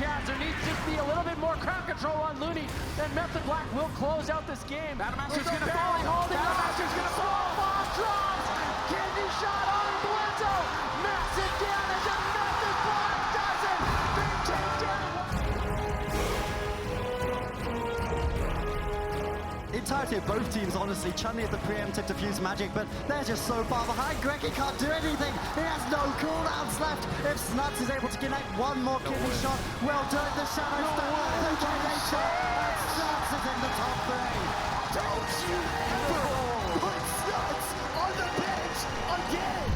Chaz. There needs to be a little bit more crowd control on Looney, and Method Black will close out this game. Battlemaster's going to fall. Battlemaster's going to fall. Bomb drops. Kidney shot on Bledsoe. Massive damage, and Method Black does it. Big takedown. Entirety of both teams, honestly. Chun-Li at the preemptive defuse magic, but they're just so far behind. Greg, he can't do anything. He has no cooldowns left. If Snuts is able to connect one more kidney shot, well done. The Shadow Stone, the K8 shot, and Snuts is in the top 3. Don't you ever put Snuts on the bench again.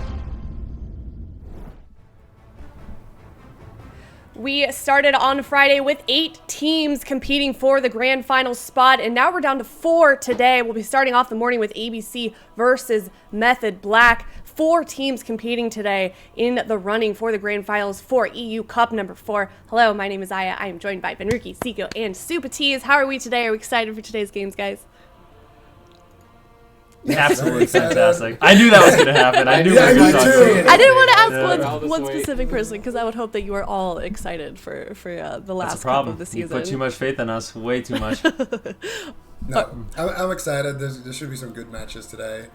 We started on Friday with 8 teams competing for the grand final spot, and now we're down to 4 today. We'll be starting off the morning with AWC versus Method Black. 4 teams competing today in the running for the grand finals for EU Cup number 4. Hello, my name is Aya. I am joined by Benruki, Siko, and Supatiz. How are we today? Are we excited for today's games, guys? Absolutely fantastic. I knew that was going to happen. I knew we were going to talk about it. I didn't want to ask one specific person because I would hope that you are all excited for the last cup of the season. You put too much faith in us, way too much. No, I'm excited. There should be some good matches today.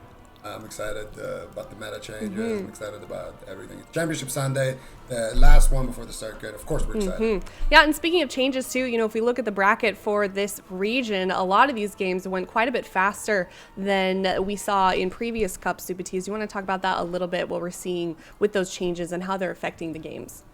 I'm excited about the meta changes. I'm excited about everything. Championship Sunday, the last one before the circuit. Of course, we're excited. Yeah, and speaking of changes too, if we look at the bracket for this region, a lot of these games went quite a bit faster than we saw in previous cups. Supatiz, you want to talk about that a little bit, what we're seeing with those changes and how they're affecting the games?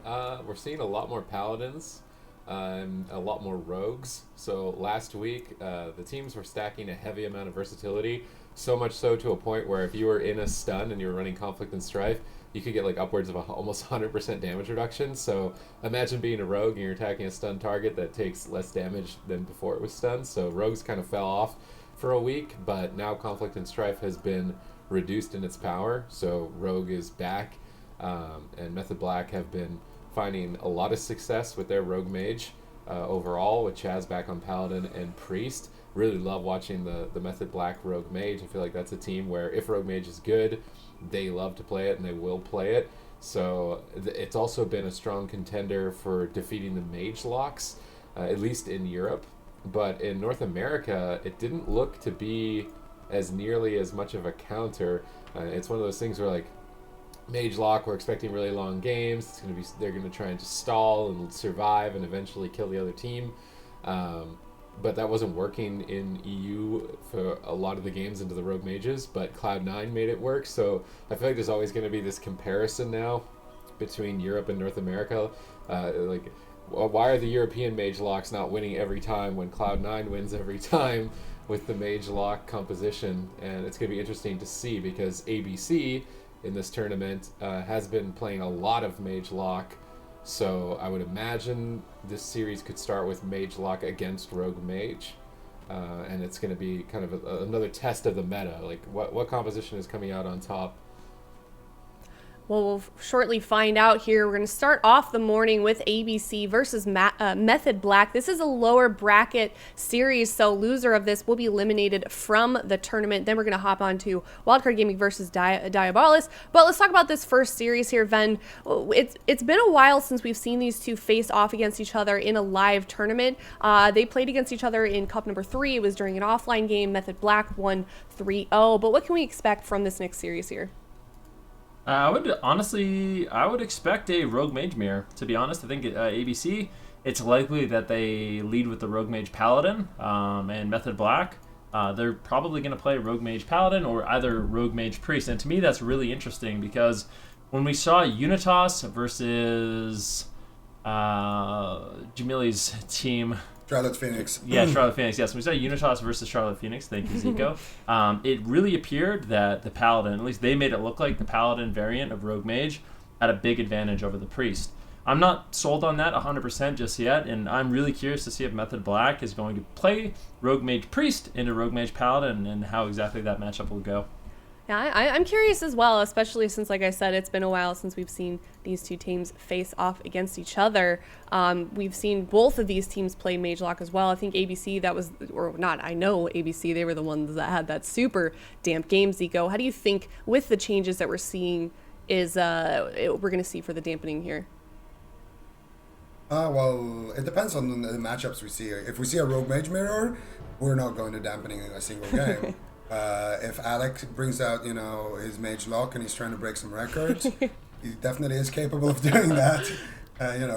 We're seeing a lot more paladins. A lot more rogues. So last week, the teams were stacking a heavy amount of versatility, so much so to a point where if you were in a stun and you were running Conflict and Strife, you could get like upwards of almost 100% damage reduction. So imagine being a rogue and you're attacking a stun target that takes less damage than before it was stunned. So rogues kind of fell off for a week, but now Conflict and Strife has been reduced in its power. So rogue is back, and Method Black have been finding a lot of success with their rogue mage overall, with Chaz back on paladin and priest. Really love watching the Method Black rogue mage. I feel like that's a team where if rogue mage is good, they love to play it and they will play it. So it's also been a strong contender for defeating the mage locks, at least in Europe. But in North America, it didn't look to be as nearly as much of a counter. It's one of those things where like, Mage Lock, we're expecting really long games. They're gonna try and just stall and survive and eventually kill the other team. But that wasn't working in EU for a lot of the games into the Rogue Mages, but Cloud9 made it work. So I feel like there's always gonna be this comparison now between Europe and North America. Why are the European Mage Locks not winning every time when Cloud9 wins every time with the Mage Lock composition? And it's gonna be interesting to see because ABC in this tournament has been playing a lot of Mage Lock, so I would imagine this series could start with Mage Lock against Rogue Mage, and it's going to be kind of another test of the meta, like what composition is coming out on top. Well, we'll shortly find out here. We're going to start off the morning with ABC versus Method Black. This is a lower bracket series, so loser of this will be eliminated from the tournament. Then we're going to hop on to Wildcard Gaming versus Diabolus. But let's talk about this first series here, Ven. It's been a while since we've seen these two face off against each other in a live tournament. They played against each other in Cup number 3. It was during an offline game. Method Black won 3-0. But what can we expect from this next series here? I would expect a Rogue Mage mirror, to be honest. I think ABC, it's likely that they lead with the Rogue Mage Paladin and Method Black. They're probably going to play Rogue Mage Paladin or either Rogue Mage Priest. And to me, that's really interesting because when we saw Unitas versus Jamili's team... Charlotte Phoenix. Yeah, Charlotte Phoenix. Yes, when we saw Unitas versus Charlotte Phoenix, thank you, Zico. It really appeared that the Paladin, at least they made it look like the Paladin variant of Rogue Mage, had a big advantage over the Priest. I'm not sold on that 100% just yet, and I'm really curious to see if Method Black is going to play Rogue Mage Priest into Rogue Mage Paladin and how exactly that matchup will go. Yeah, I'm curious as well, especially since, like I said, it's been a while since we've seen these two teams face off against each other. We've seen both of these teams play Mage Lock as well. I think ABC, I know ABC, they were the ones that had that super damp game, Zico. How do you think, with the changes that we're seeing, we're going to see for the dampening here? Well, it depends on the matchups we see. If we see a Rogue Mage mirror, we're not going to dampening a single game. If Alex brings out, his Mage Lock and he's trying to break some records, he definitely is capable of doing that.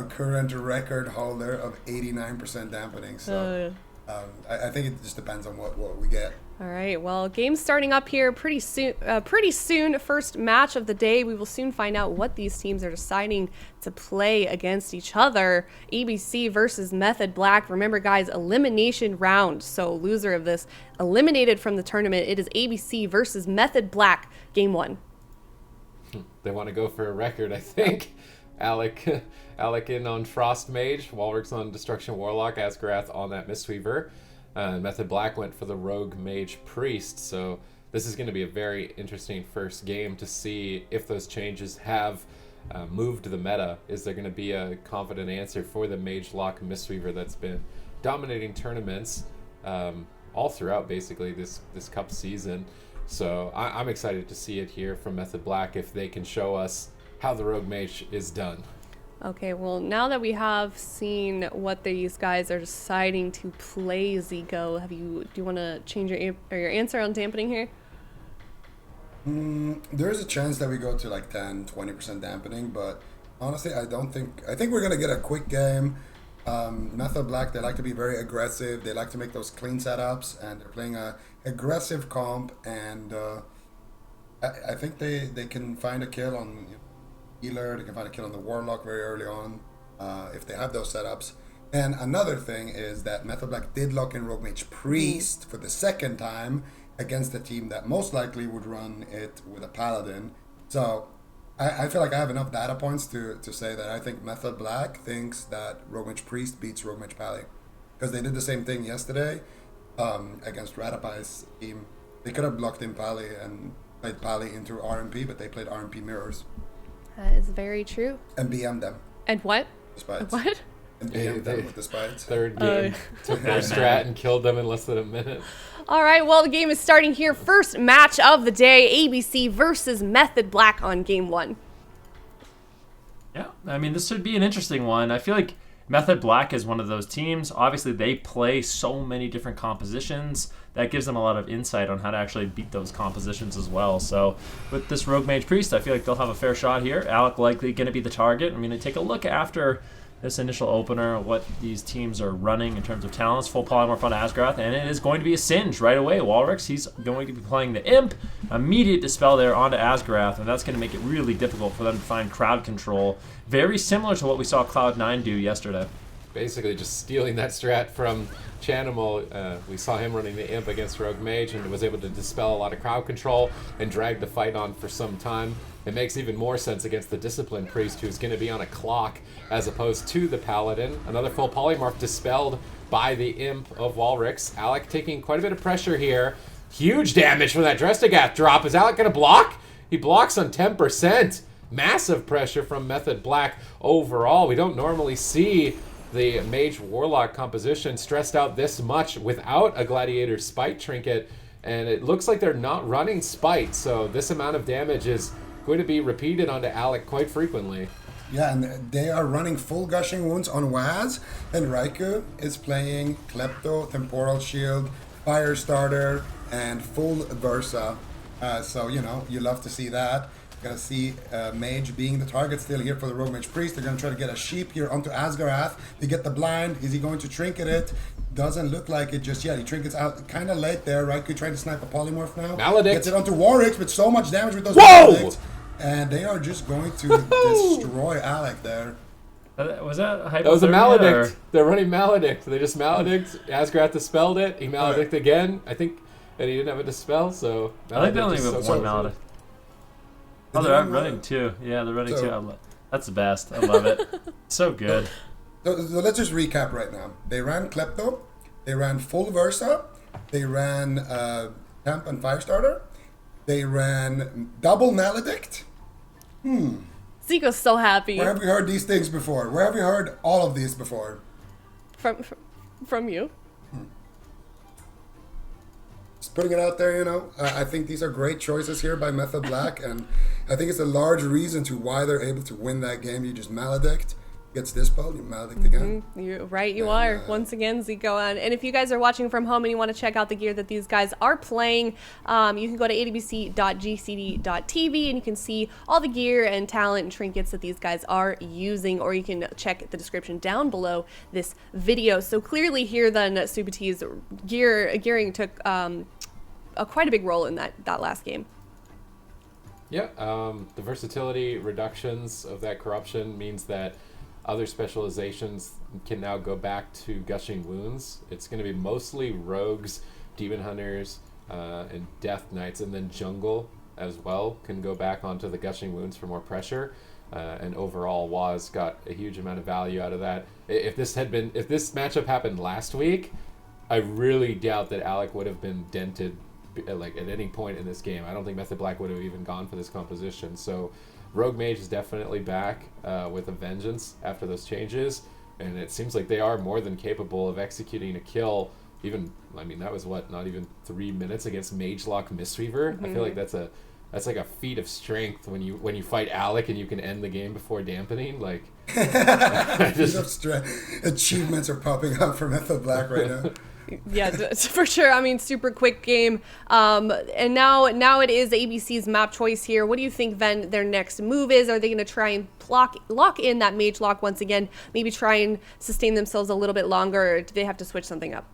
Current record holder of 89% dampening. So I think it just depends on what we get. All right, well, game's starting up here pretty soon. First match of the day. We will soon find out what these teams are deciding to play against each other. ABC versus Method Black. Remember, guys, elimination round. So loser of this eliminated from the tournament. It is ABC versus Method Black, game 1. They want to go for a record, I think. Alec in on Frost Mage, Walrick's on Destruction Warlock, Asgarath on that Mistweaver. Method Black went for the Rogue Mage Priest, so this is going to be a very interesting first game to see if those changes have moved the meta. Is there going to be a confident answer for the Mage Lock Mistweaver that's been dominating tournaments all throughout basically this Cup season? So I'm excited to see it here from Method Black if they can show us how the Rogue Mage is done. Okay, well, now that we have seen what these guys are deciding to play, Zico, do you want to change your answer on dampening here? There's a chance that we go to like 10-20% dampening, but honestly, I think we're going to get a quick game. Method Black, they like to be very aggressive. They like to make those clean setups, and they're playing a aggressive comp, and I think they can find a kill on healer, they can find a kill on the Warlock very early on if they have those setups. And another thing is that Method Black did lock in Rogue Mage Priest for the second time against a team that most likely would run it with a Paladin. So I feel like I have enough data points to say that I think Method Black thinks that Rogue Mage Priest beats Rogue Mage Pally. Because they did the same thing yesterday against Ratapai's team. They could have blocked in Pally and played Pally into RMP, but they played RMP mirrors. That is very true. And BM'd them. And what? The Spites. What? And BM'd them with the Spites. Third game, took their strat and killed them in less than a minute. All right, well, the game is starting here. First match of the day, ABC versus Method Black on game 1. Yeah, I mean, this should be an interesting one. I feel like Method Black is one of those teams. Obviously, they play so many different compositions. That gives them a lot of insight on how to actually beat those compositions as well. So with this Rogue Mage Priest, I feel like they'll have a fair shot here. Alec likely going to be the target. I'm going to take a look after this initial opener, what these teams are running in terms of talents. Full polymorph on Asgarath, and it is going to be a Singe right away. Walrix, he's going to be playing the Imp. Immediate Dispel there onto Asgarath, and that's going to make it really difficult for them to find crowd control. Very similar to what we saw Cloud9 do yesterday. Basically just stealing that strat from Chanimal. We saw him running the Imp against Rogue Mage and was able to dispel a lot of crowd control and drag the fight on for some time. It makes even more sense against the Discipline Priest, who's going to be on a clock as opposed to the Paladin. Another full polymorph dispelled by the Imp of Walrix. Alec taking quite a bit of pressure here. Huge damage from that Drestagath drop. Is Alec going to block? He blocks on 10%. Massive pressure from Method Black overall. We don't normally see the Mage Warlock composition stressed out this much without a Gladiator Spite trinket, and it looks like they're not running Spite, so this amount of damage is going to be repeated onto Alec quite frequently. Yeah, and they are running full Gushing Wounds on Waz, and Raikou is playing Klepto, Temporal Shield, Firestarter, and full Versa. So, you love to see that. You're going to see Mage being the target still here for the Rogue Mage Priest. They're going to try to get a sheep here onto Asgarath. They get the blind. Is he going to trinket it? Doesn't look like it just yet. He trinkets out kind of late there. Raikou trying to snipe a polymorph now. Maledict. Gets it onto Warwick, but so much damage with those Maledicts. And they are just going to destroy Alec there. Was that a hypothermia? That was a Maledict. Or? They're running Maledict. They just Maledict. Asgarath dispelled it. He Maledict again, I think, and he didn't have a dispel, so... I think they only have one Maledict. Oh, they're running two. Yeah, they're running two. That's the best. I love it. So good. So let's just recap right now. They ran Klepto. They ran full Versa. They ran Temp and Firestarter. They ran double Maledict. Zico's so happy. Where have we heard these things before? Where have we heard all of these before? From you. Just putting it out there, I think these are great choices here by Method Black, and I think it's a large reason to why they're able to win that game. You just Maledict, gets dispelled, you're maledict again. You are. Once again, Zico. And if you guys are watching from home and you want to check out the gear that these guys are playing, you can go to awc.gcd.tv and you can see all the gear and talent and trinkets that these guys are using, or you can check the description down below this video. So clearly here then, Subati's gearing took quite a big role in that last game. Yeah, the versatility reductions of that corruption means that other specializations can now go back to Gushing Wounds. It's going to be mostly rogues, demon hunters, and death knights, and then jungle as well can go back onto the Gushing Wounds for more pressure. And overall, Waz got a huge amount of value out of that. If this matchup happened last week, I really doubt that Alec would have been dented like at any point in this game. I don't think Method Black would have even gone for this composition. So Rogue Mage is definitely back with a vengeance after those changes, and it seems like they are more than capable of executing a kill. Even, I mean, that was not even 3 minutes against Mage Lock Mistweaver. I feel like that's like a feat of strength when you fight Alec and you can end the game before dampening. Like, achievements are popping up for Method Black right now. Yeah, for sure. I mean, super quick game. And now it is ABC's map choice here. What do you think then their next move is? Are they going to try and lock in that Mage Lock once again? Maybe try and sustain themselves a little bit longer, or do they have to switch something up?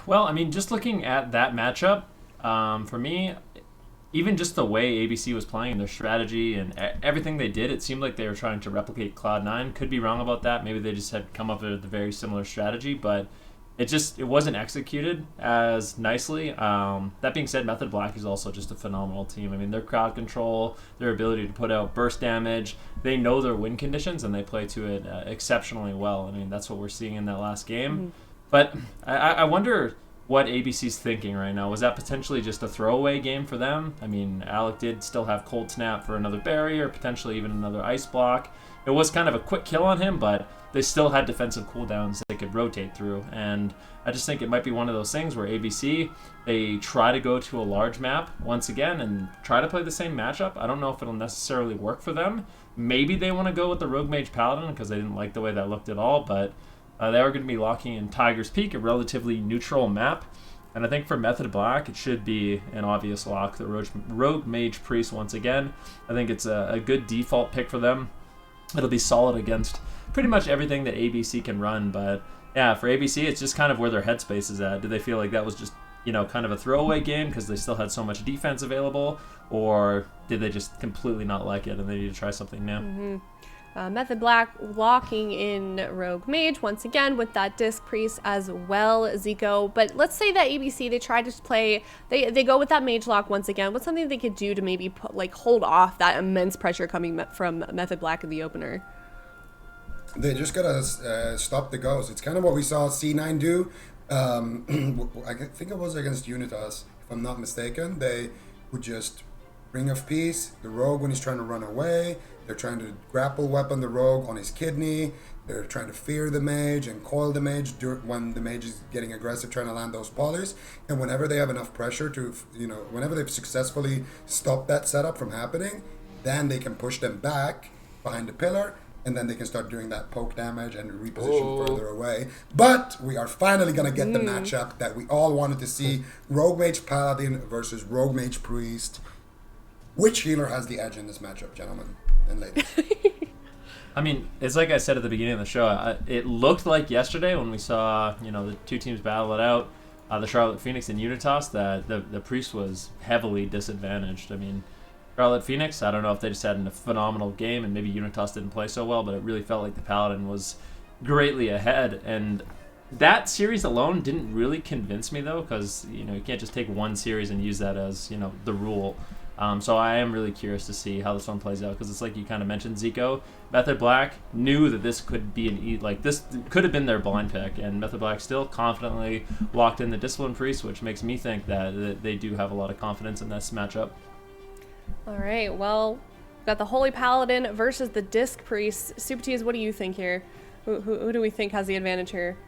Well, I mean, just looking at that matchup, for me, even just the way ABC was playing, their strategy and everything they did, it seemed like they were trying to replicate Cloud9. Could be wrong about that. Maybe they just had come up with a very similar strategy, but it wasn't executed as nicely. That being said, Method Black is also just a phenomenal team. I mean, their crowd control, their ability to put out burst damage, they know their win conditions and they play to it exceptionally well. I mean, that's what we're seeing in that last game. Mm-hmm. But I wonder what ABC's thinking right now. Was that potentially just a throwaway game for them? I mean, Alec did still have Cold Snap for another barrier, potentially even another Ice Block. It was kind of a quick kill on him, but they still had defensive cooldowns they could rotate through. And I just think it might be one of those things where ABC, they try to go to a large map once again and try to play the same matchup. I don't know if it'll necessarily work for them. Maybe they want to go with the Rogue Mage Paladin because they didn't like the way that looked at all, but they are going to be locking in Tiger's Peak, a relatively neutral map. And I think for Method Black, it should be an obvious lock, the Rogue Mage Priest once again. I think it's a good default pick for them. It'll be solid against pretty much everything that ABC can run. But yeah, for ABC, it's just kind of where their headspace is at. Do they feel like that was just, kind of a throwaway game because they still had so much defense available? Or did they just completely not like it and they need to try something new? Mm-hmm. Method Black locking in Rogue Mage once again with that Disc Priest as well, Zico. But let's say that ABC, they try to play, they go with that Mage Lock once again. What's something they could do to maybe hold off that immense pressure coming from Method Black in the opener? They just gotta stop the ghost. It's kind of what we saw C9 do. I think it was against Unitas, if I'm not mistaken. They would just Ring of Peace, the Rogue when he's trying to run away. They're trying to grapple weapon the Rogue on his kidney. They're trying to fear the Mage and coil the Mage when the Mage is getting aggressive, trying to land those polys. And whenever they have enough pressure to, whenever they've successfully stopped that setup from happening, then they can push them back behind the pillar, and then they can start doing that poke damage and reposition further away. But we are finally going to get the matchup that we all wanted to see. Rogue Mage Paladin versus Rogue Mage Priest. Which healer has the edge in this matchup, gentlemen and ladies? I mean, it's like I said at the beginning of the show. It looked like yesterday when we saw, the two teams battle it out, the Charlotte Phoenix and Unitas, that the Priest was heavily disadvantaged. I mean, Charlotte Phoenix, I don't know if they just had a phenomenal game and maybe Unitas didn't play so well, but it really felt like the Paladin was greatly ahead. And that series alone didn't really convince me, though, because, you can't just take one series and use that as, the rule. So I am really curious to see how this one plays out, because it's like you kind of mentioned, Zico. Method Black knew that this could be this could have been their blind pick, and Method Black still confidently locked in the Discipline Priest, which makes me think that they do have a lot of confidence in this matchup. All right, well, we've got the Holy Paladin versus the Disc Priest. Subatiz, what do you think here? Who do we think has the advantage here?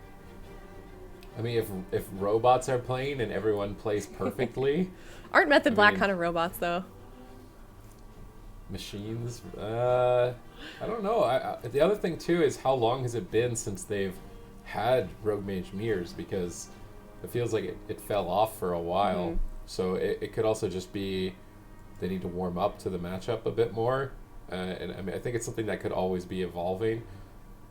I mean, if robots are playing and everyone plays perfectly... Aren't Method Black kind of robots, though? Machines? I don't know. The other thing, too, is how long has it been since they've had Rogue Mage mirrors? Because it feels like it fell off for a while. So it could also just be they need to warm up to the matchup a bit more. And I mean, I think it's something that could always be evolving.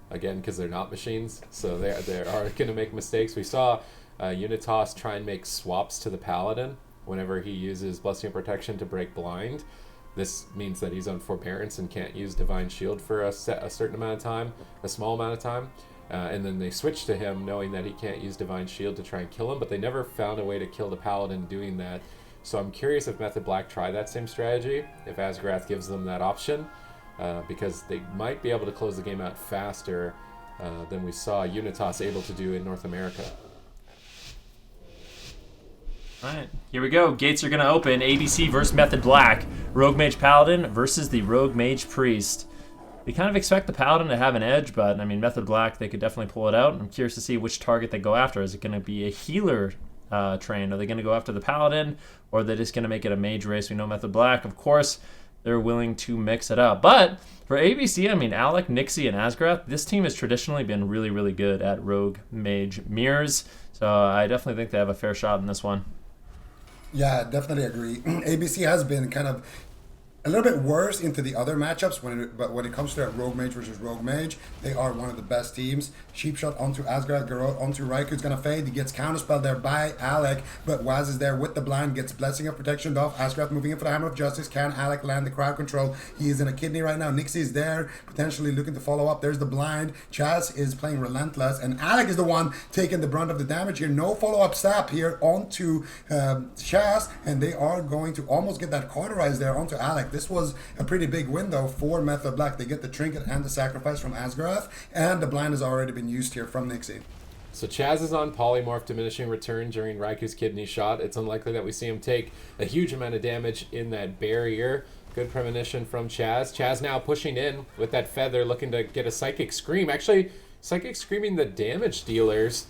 Again, because they're not machines, so they are going to make mistakes. We saw Unitas try and make swaps to the Paladin whenever he uses Blessing of Protection to break blind. This means that he's on forbearance and can't use Divine Shield for a certain amount of time, a small amount of time. And then they switch to him knowing that he can't use Divine Shield to try and kill him, but they never found a way to kill the Paladin doing that. So I'm curious if Method Black try that same strategy, if Asgarath gives them that option, because they might be able to close the game out faster than we saw Unitas able to do in North America. Alright, here we go. Gates are going to open. ABC versus Method Black. Rogue Mage Paladin versus the Rogue Mage Priest. We kind of expect the Paladin to have an edge, but I mean, Method Black, they could definitely pull it out. I'm curious to see which target they go after. Is it going to be a healer train? Are they going to go after the Paladin, or are they just going to make it a mage race? We know Method Black, of course, they're willing to mix it up. But for ABC, I mean, Alec, Nixie, and Asgarath, this team has traditionally been really, really good at Rogue Mage mirrors. So I definitely think they have a fair shot in this one. Yeah, definitely agree. ABC has been kind of a little bit worse into the other matchups, but when it comes to that Rogue Mage versus Rogue Mage, they are one of the best teams. Cheap shot onto Asgard, Garrote onto Raiku's gonna fade. He gets counterspelled there by Alec, but Waz is there with the blind, gets Blessing of Protection off. Asgard moving in for the Hammer of Justice. Can Alec land the crowd control? He is in a kidney right now. Nixie is there, potentially looking to follow up. There's the blind. Chaz is playing Relentless, and Alec is the one taking the brunt of the damage here. No follow-up sap here onto Chaz, and they are going to almost get that cauterized there onto Alec. This was a pretty big win, though, for Method Black. They get the trinket and the sacrifice from Asgarath, and the blind has already been used here from Nixie. So Chaz is on Polymorph Diminishing Return during Raiku's kidney shot. It's unlikely that we see him take a huge amount of damage in that barrier. Good premonition from Chaz. Chaz now pushing in with that feather, looking to get a Psychic Scream. Actually, Psychic Screaming the damage dealers.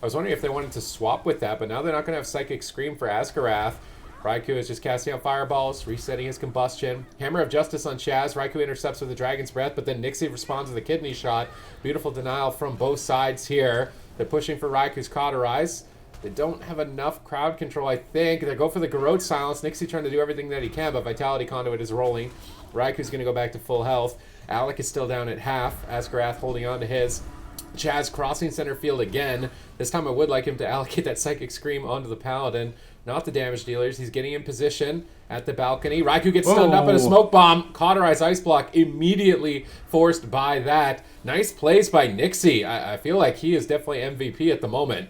I was wondering if they wanted to swap with that, but now they're not going to have Psychic Scream for Asgarath. Raikou is just casting out fireballs, resetting his combustion. Hammer of Justice on Chaz. Raikou intercepts with the Dragon's Breath, but then Nixie responds with a kidney shot. Beautiful denial from both sides here. They're pushing for Raiku's Cauterize. They don't have enough crowd control, I think. They go for the Garrote Silence. Nixie trying to do everything that he can, but Vitality Conduit is rolling. Raiku's going to go back to full health. Alec is still down at half. Asgarath holding on to his. Chaz crossing center field again. This time I would like him to allocate that Psychic Scream onto the Paladin, not the damage dealers. He's getting in position at the balcony. Raikou gets stunned up in a smoke bomb. Cauterize Ice Block immediately forced by that. Nice plays by Nixie. I feel like he is definitely MVP at the moment.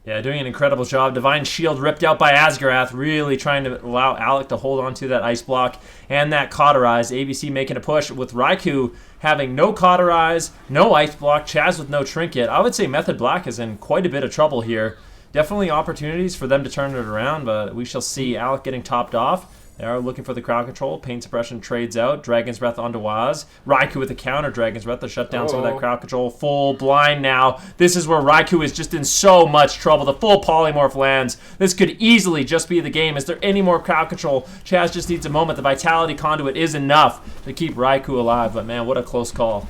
Yeah, doing an incredible job. Divine Shield ripped out by Asgarath, really trying to allow Alec to hold on to that Ice Block and that Cauterize. ABC making a push with Raikou having no Cauterize, no Ice Block, Chaz with no Trinket. I would say Method Black is in quite a bit of trouble here. Definitely opportunities for them to turn it around, but we shall see. Alec getting topped off. They are looking for the crowd control. Pain Suppression trades out. Dragon's Breath onto Waz. Raikou with a counter. Dragon's Breath to shut down some of that crowd control. Full blind now. This is where Raikou is just in so much trouble. The full polymorph lands. This could easily just be the game. Is there any more crowd control? Chaz just needs a moment. The Vitality Conduit is enough to keep Raikou alive, but man, what a close call.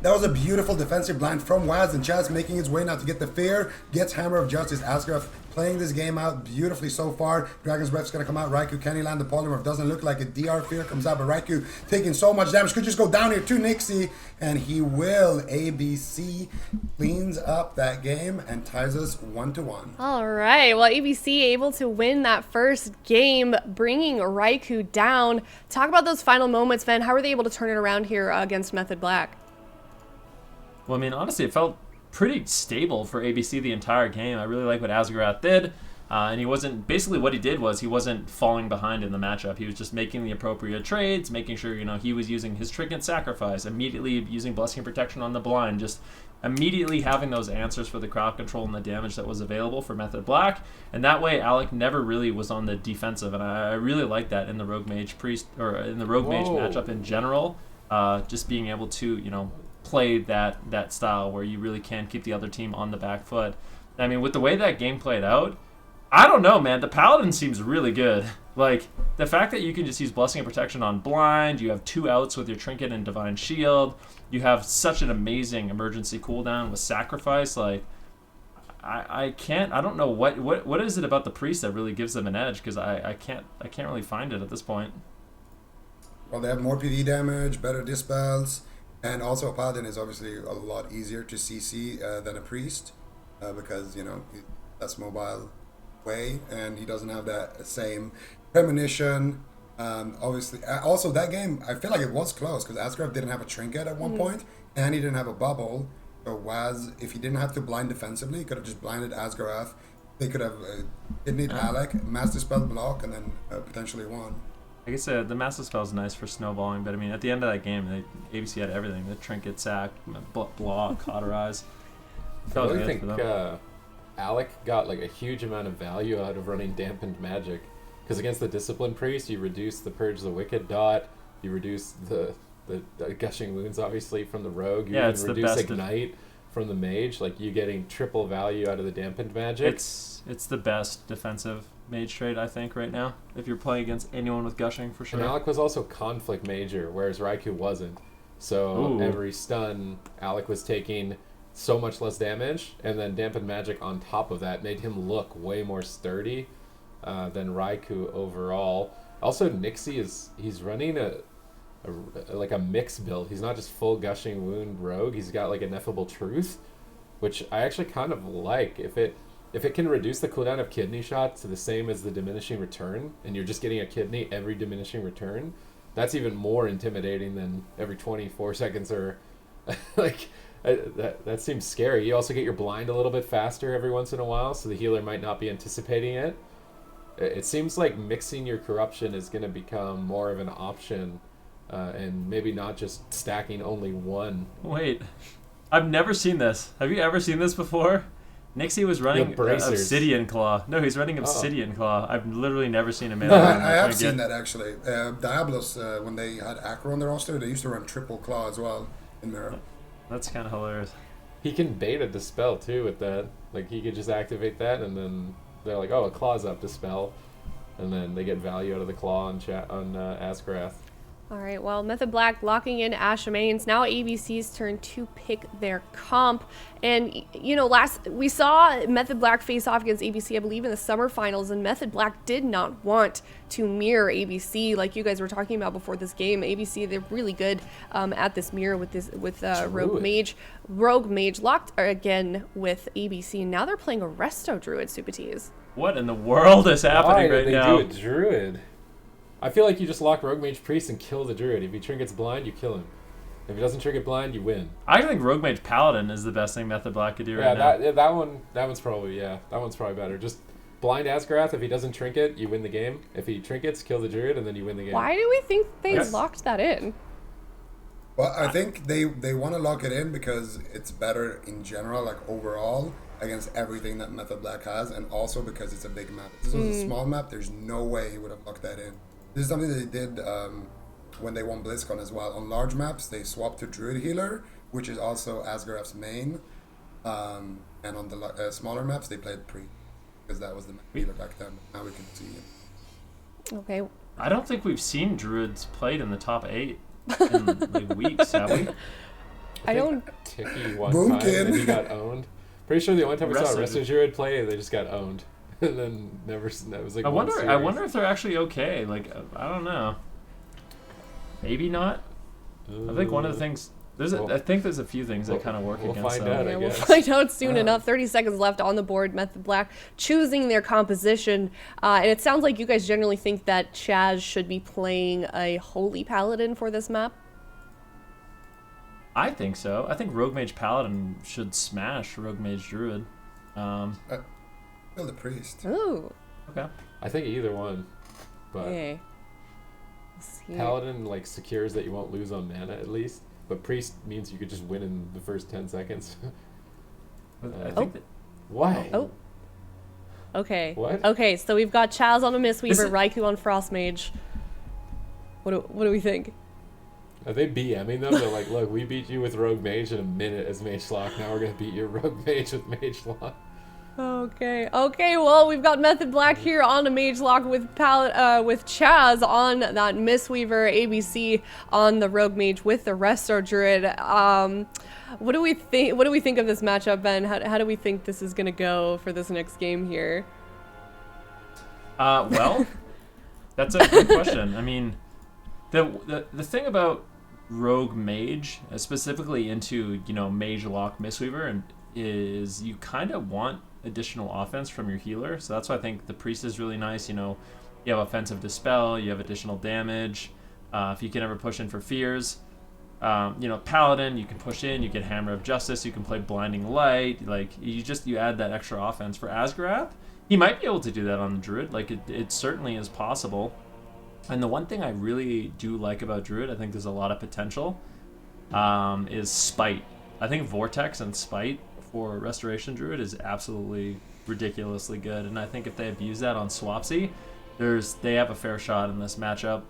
That was a beautiful defensive blind from Waz, and Chaz making his way now to get the fear. Gets Hammer of Justice. Asgarath playing this game out beautifully so far. Dragon's Breath's going to come out. Raikou, can he land the polymorph? Doesn't look like it. DR Fear comes out, but Raikou taking so much damage. Could just go down here to Nixie, and he will. ABC cleans up that game and ties us 1-1. All right. Well, ABC able to win that first game, bringing Raikou down. Talk about those final moments, Ven. How were they able to turn it around here against Method Black? Well, I mean, honestly, it felt pretty stable for ABC the entire game. I really like what Asgarath did. And he wasn't, basically what he did was he wasn't falling behind in the matchup. He was just making the appropriate trades, making sure, he was using his Trinket Sacrifice, immediately using Blessing and Protection on the blind, just immediately having those answers for the crowd control and the damage that was available for Method Black. And that way, Alec never really was on the defensive. And I really like that in the Rogue Mage Priest, or in the Rogue Mage matchup in general. Just being able to, play that style where you really can keep the other team on the back foot. I mean, with the way that game played out, I don't know, man. The Paladin seems really good. Like, the fact that you can just use Blessing and Protection on blind, you have 2 outs with your Trinket and Divine Shield, you have such an amazing emergency cooldown with Sacrifice, like, I don't know what is it about the Priest that really gives them an edge, because I can't really find it at this point. Well, they have more PV damage, better dispels, and also a Paladin is obviously a lot easier to CC than a Priest, because, you know, that's mobile way, and he doesn't have that same premonition. Obviously, also that game, I feel like it was close, because Asgraf didn't have a Trinket at one point, and he didn't have a bubble. So if he didn't have to blind defensively, he could have just blinded Asgareth. They could have kidneyed Alec, Master Spell block, and then potentially won. I guess the Master Spell is nice for snowballing, but I mean, at the end of that game, ABC had everything. The Trinket, Sack, block, Cauterize. I really think Alec got like a huge amount of value out of running Dampened Magic. Because against the Discipline Priest, you reduce the Purge the Wicked dot, you reduce the Gushing Wounds, obviously, from the Rogue, you even reduce Ignite from the Mage, like you getting triple value out of the Dampened Magic. It's the best defensive Mage trade, I think, right now, if you're playing against anyone with Gushing, for sure. And Alec was also Conflict Major, whereas Raikou wasn't. So every stun, Alec was taking so much less damage, and then Dampened Magic on top of that made him look way more sturdy than Raikou overall. Also, Nixie he's running a mix build. He's not just full Gushing Wound Rogue. He's got like Ineffable Truth, which I actually kind of like. If it can reduce the cooldown of Kidney Shot to the same as the Diminishing Return, and you're just getting a kidney every Diminishing Return, that's even more intimidating than every 24 seconds or like that seems scary. You also get your blind a little bit faster every once in a while, so the healer might not be anticipating it. It seems like mixing your corruption is going to become more of an option, and maybe not just stacking only one. Wait, I've never seen this. Have you ever seen this before? Nixie was running Obsidian Claw. No, he's running Obsidian Claw. I've literally never seen a melee. I have seen that, actually. Diabolus, when they had Acro on their roster, they used to run triple Claw as well in Mirror. That's kind of hilarious. He can bait a Dispel too with that. Like, he could just activate that, and then they're like, oh, a Claw's up, Dispel. And then they get value out of the Claw on Asgrath. All right, well, Method Black locking in Ashamane's. Now ABC's turn to pick their comp. And, you know, we saw Method Black face off against ABC, I believe, in the summer finals, and Method Black did not want to mirror ABC like you guys were talking about before this game. ABC, they're really good at this mirror with Rogue Mage. Rogue Mage locked again with ABC, and now they're playing a Resto Druid, Supatees. What in the world is happening right now? Why did they do a Druid? I feel like you just lock Rogue Mage Priest and kill the Druid. If he trinkets blind, you kill him. If he doesn't trinket blind, you win. I think Rogue Mage Paladin is the best thing Method Black could do right now. That one's probably better. Just blind Asgrath. If he doesn't trinket, you win the game. If he trinkets, kill the Druid, and then you win the game. Why do we think they locked that in? Well, I think they want to lock it in because it's better in general, like overall, against everything that Method Black has, and also because it's a big map. If this was a small map, there's no way he would have locked that in. This is something that they did when they won BlizzCon as well. On large maps, they swapped to Druid Healer, which is also Asgareth's main. And on the smaller maps, they played Pre, because that was the healer back then. Now we can see it. Okay. I don't think we've seen Druids played in the top 8 in like weeks, have we? I don't. Tiki one time, and he got owned. Pretty sure the only time we saw a Resto Druid play, they just got owned. And then that was like I wonder if they're actually okay. Like, I don't know. Maybe not. I think one of the things I think there's a few things that kind of work against find them. out, Yeah, we'll find out soon enough. 30 seconds left on the board. Method Black choosing their composition. And it sounds like you guys generally think that Chaz should be playing a Holy Paladin for this map. I think so. I think Rogue Mage Paladin should smash Rogue Mage Druid. Kill the Priest. Ooh. Okay. I think either one. But Okay. Paladin like secures that you won't lose on mana at least. But Priest means you could just win in the first 10 seconds. I think that, Why? Oh. Okay. What? Okay, so we've got Chaz on a Mistweaver, Raikou on Frost Mage. What do we think? Are they BMing them? They're like, look, we beat you with Rogue Mage in a minute as Mage Lock. Now we're going to beat your Rogue Mage with Mage Lock. Okay. Well, we've got Method Black here on a Mage Lock with Chaz on that Mistweaver, ABC on the Rogue Mage with the Resto Druid. What do we think? What do we think of this matchup, Ben? How do we think this is gonna go for this next game here? Well, that's a good question. I mean, the thing about Rogue Mage, specifically into Mage Lock Mistweaver, and is you kind of want additional offense from your healer. So that's why I think the Priest is really nice. You have offensive dispel, you have additional damage. If you can ever push in for fears, Paladin, you can push in, you get Hammer of Justice, you can play Blinding Light. Like you add that extra offense. For Asgarath, he might be able to do that on the Druid. Like it certainly is possible. And the one thing I really do like about Druid, I think there's a lot of potential, is Spite. I think Vortex and Spite for Restoration Druid is absolutely ridiculously good, and I think if they abuse that on Swapsy, they have a fair shot in this matchup.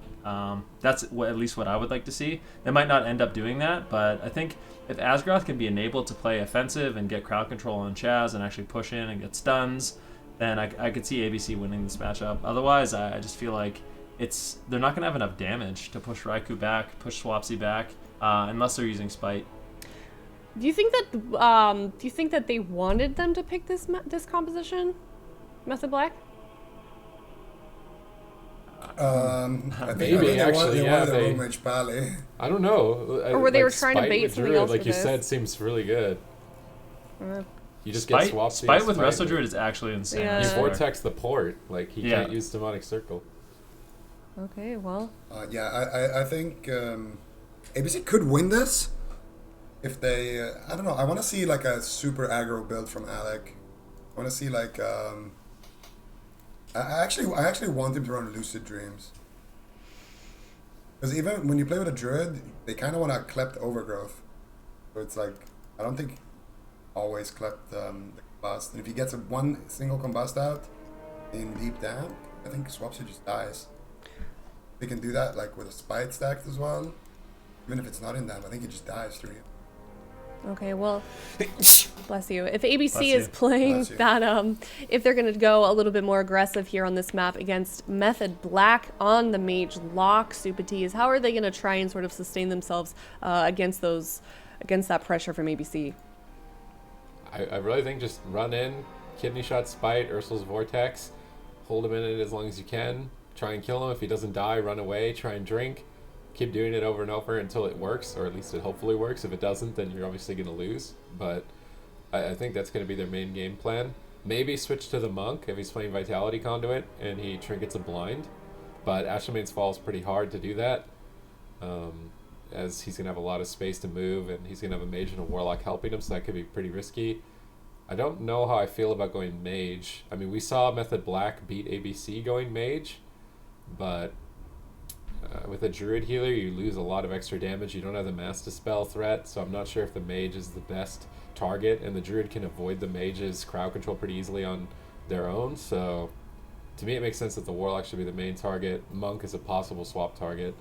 That's at least what I would like to see. They might not end up doing that, but I think if Asgaroth can be enabled to play offensive and get crowd control on Chaz and actually push in and get stuns, then I could see ABC winning this matchup. Otherwise, I just feel like they're not going to have enough damage to push Raikou back, push Swapsy back, unless they're using Spite. Do you think that they wanted them to pick this composition, Method Black? I think Maybe actually, they yeah. wanted a Rogue Mage Pally. I don't know. Or were they were trying to Spite bait with something Druid, else like with you this? said, seems really good. You just Spite, get Swapsy. Spite with Resto Druid is actually insane. Yeah. You Vortex the port. Like he can't use Demonic Circle. Okay, well. I think ABC could win this if they. I don't know. I want to see like a super aggro build from Alec. I want to see like. I actually want him to run Lucid Dreams. Because even when you play with a Druid, they kind of want to Clept Overgrowth. So it's like, I don't think always Clept the Combust. And if he gets one single Combust out in Deep Damp, I think Swapsy just dies. They can do that like with a Spite stacked as well. Even if it's not in Damp, I think it just dies through you. Okay, well, bless you. If ABC is playing that, if they're going to go a little bit more aggressive here on this map against Method Black on the Mage Lock Supatees, how are they going to try and sort of sustain themselves against that pressure from ABC? I really think just run in, Kidney Shot, Spite, Ursul's Vortex, hold him in it as long as you can, try and kill him. If he doesn't die, run away, try and drink. Keep doing it over and over until it works, or at least it hopefully works. If it doesn't, then you're obviously going to lose. But I think that's going to be their main game plan. Maybe switch to the Monk if he's playing Vitality Conduit and he trinkets a blind. But Ashamane's Fall is pretty hard to do that, as he's going to have a lot of space to move, and he's going to have a Mage and a Warlock helping him, so that could be pretty risky. I don't know how I feel about going Mage. I mean, we saw Method Black beat ABC going Mage, but... with a Druid healer, you lose a lot of extra damage. You don't have the Mass Dispel threat, so I'm not sure if the Mage is the best target, and the Druid can avoid the Mage's crowd control pretty easily on their own, so to me it makes sense that the Warlock should be the main target. Monk is a possible swap target.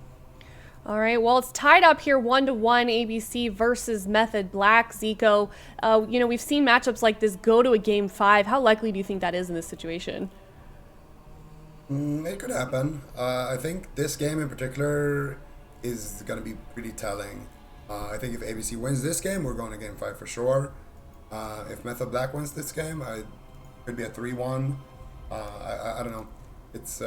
All right, well, it's tied up here 1-1, ABC versus Method Black. Zico, we've seen matchups like this go to a Game 5. How likely do you think that is in this situation? It could happen. I think this game in particular is going to be pretty telling. I think if ABC wins this game, we're going to Game 5 for sure. If Method Black wins this game, it could be a 3-1. I don't know. It's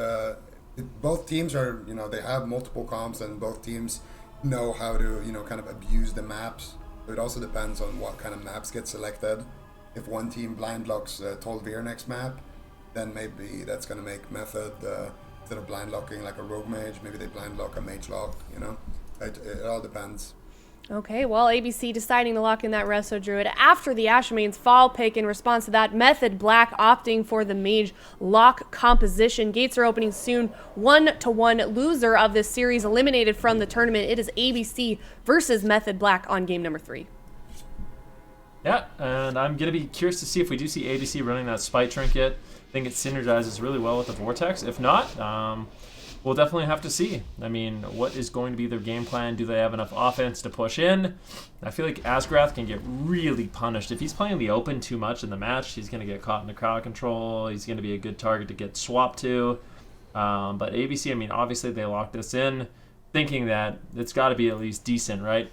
both teams are, they have multiple comps, and both teams know how to, kind of abuse the maps. So it also depends on what kind of maps get selected. If one team blind locks Tol'Vir next map, then maybe that's going to make Method, instead of blind locking like a Rogue Mage, maybe they blind lock a Mage Lock, It all depends. Okay, well, ABC deciding to lock in that Resto Druid after the Ashamane's Fall pick. In response to that, Method Black opting for the Mage Lock composition. Gates are opening soon. 1-1 loser of this series eliminated from the tournament. It is ABC versus Method Black on game number 3. Yeah, and I'm going to be curious to see if we do see ABC running that Spite Trinket. I think it synergizes really well with the Vortex. If not, we'll definitely have to see. I mean, what is going to be their game plan? Do they have enough offense to push in? I feel like Asgrath can get really punished. If he's playing the open too much in the match, he's going to get caught in the crowd control. He's going to be a good target to get swapped to. But ABC, I mean, obviously they locked this in thinking that it's got to be at least decent, right?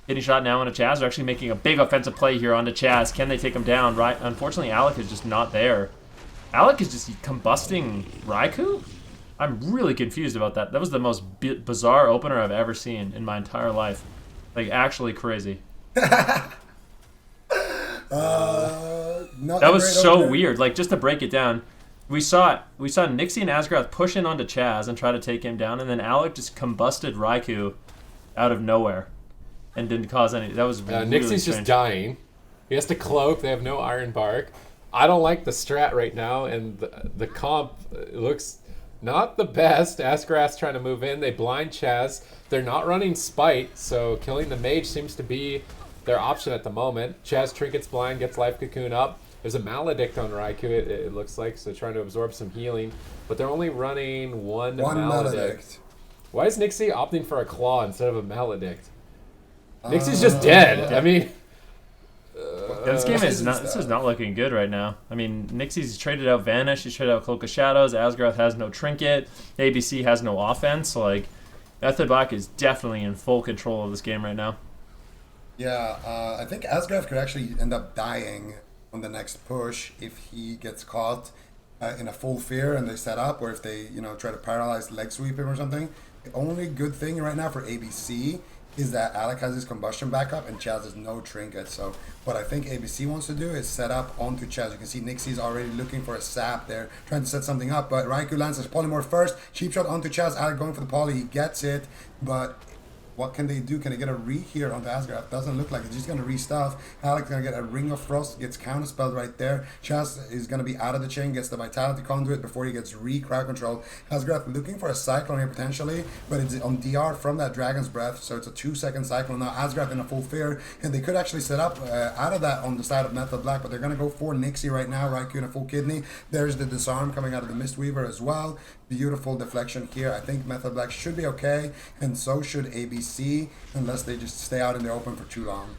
Hitting shot now onto Chaz. They're actually making a big offensive play here onto Chaz. Can they take him down? Right. Unfortunately, Alec is just not there. Alec is just combusting Raikou? I'm really confused about that. That was the most bizarre opener I've ever seen in my entire life. Like, actually crazy. Not That was so opener. weird. Like, just to break it down, we saw Nixie and Asgrath push in onto Chaz and try to take him down, and then Alec just combusted Raikou out of nowhere and didn't cause any. That was really Nixie's strange. just dying. He has to cloak. They have no Iron Bark. I don't like the strat right now, and the comp looks not the best. Asgrath's trying to move in. They blind Chaz. They're not running Spite, so killing the mage seems to be their option at the moment. Chaz trinkets blind, gets Life Cocoon up. There's a Maledict on Raikou, it looks like, so trying to absorb some healing. But they're only running one Maledict. Why is Nixie opting for a Claw instead of a Maledict? Nixie's just dead. I mean... Yeah, this game is not. This is not looking good right now. I mean, Nixie's traded out Vanish. He's traded out Cloak of Shadows. Asgrath has no Trinket. ABC has no offense. Like, Method Black is definitely in full control of this game right now. Yeah, I think Asgrath could actually end up dying on the next push if he gets caught in a full fear and they set up, or if they try to paralyze leg sweep him or something. The only good thing right now for ABC is that Alec has his combustion backup and Chaz has no trinket. So what I think ABC wants to do is set up onto Chaz. You can see Nixie's already looking for a sap there, trying to set something up, but Raikou lands his polymorph first. Cheap shot onto Chaz. Alec going for the poly. He gets it, but what can they do? Can they get a re here onto Asgrath? Doesn't look like it. He's going to re-stuff. Alec's going to get a Ring of Frost, gets counterspelled right there. Chaz is going to be out of the chain, gets the Vitality Conduit before he gets re-crowd control. Asgrath looking for a Cyclone here potentially, but it's on DR from that Dragon's Breath, so it's a 2-second Cyclone. Now Asgrath in a full fear, and they could actually set up out of that on the side of Method Black, but they're going to go for Nixie right now. Raikou in a full kidney. There's the Disarm coming out of the Mistweaver as well. Beautiful deflection here. I think Method Black should be okay, and so should ABC, unless they just stay out in the open for too long.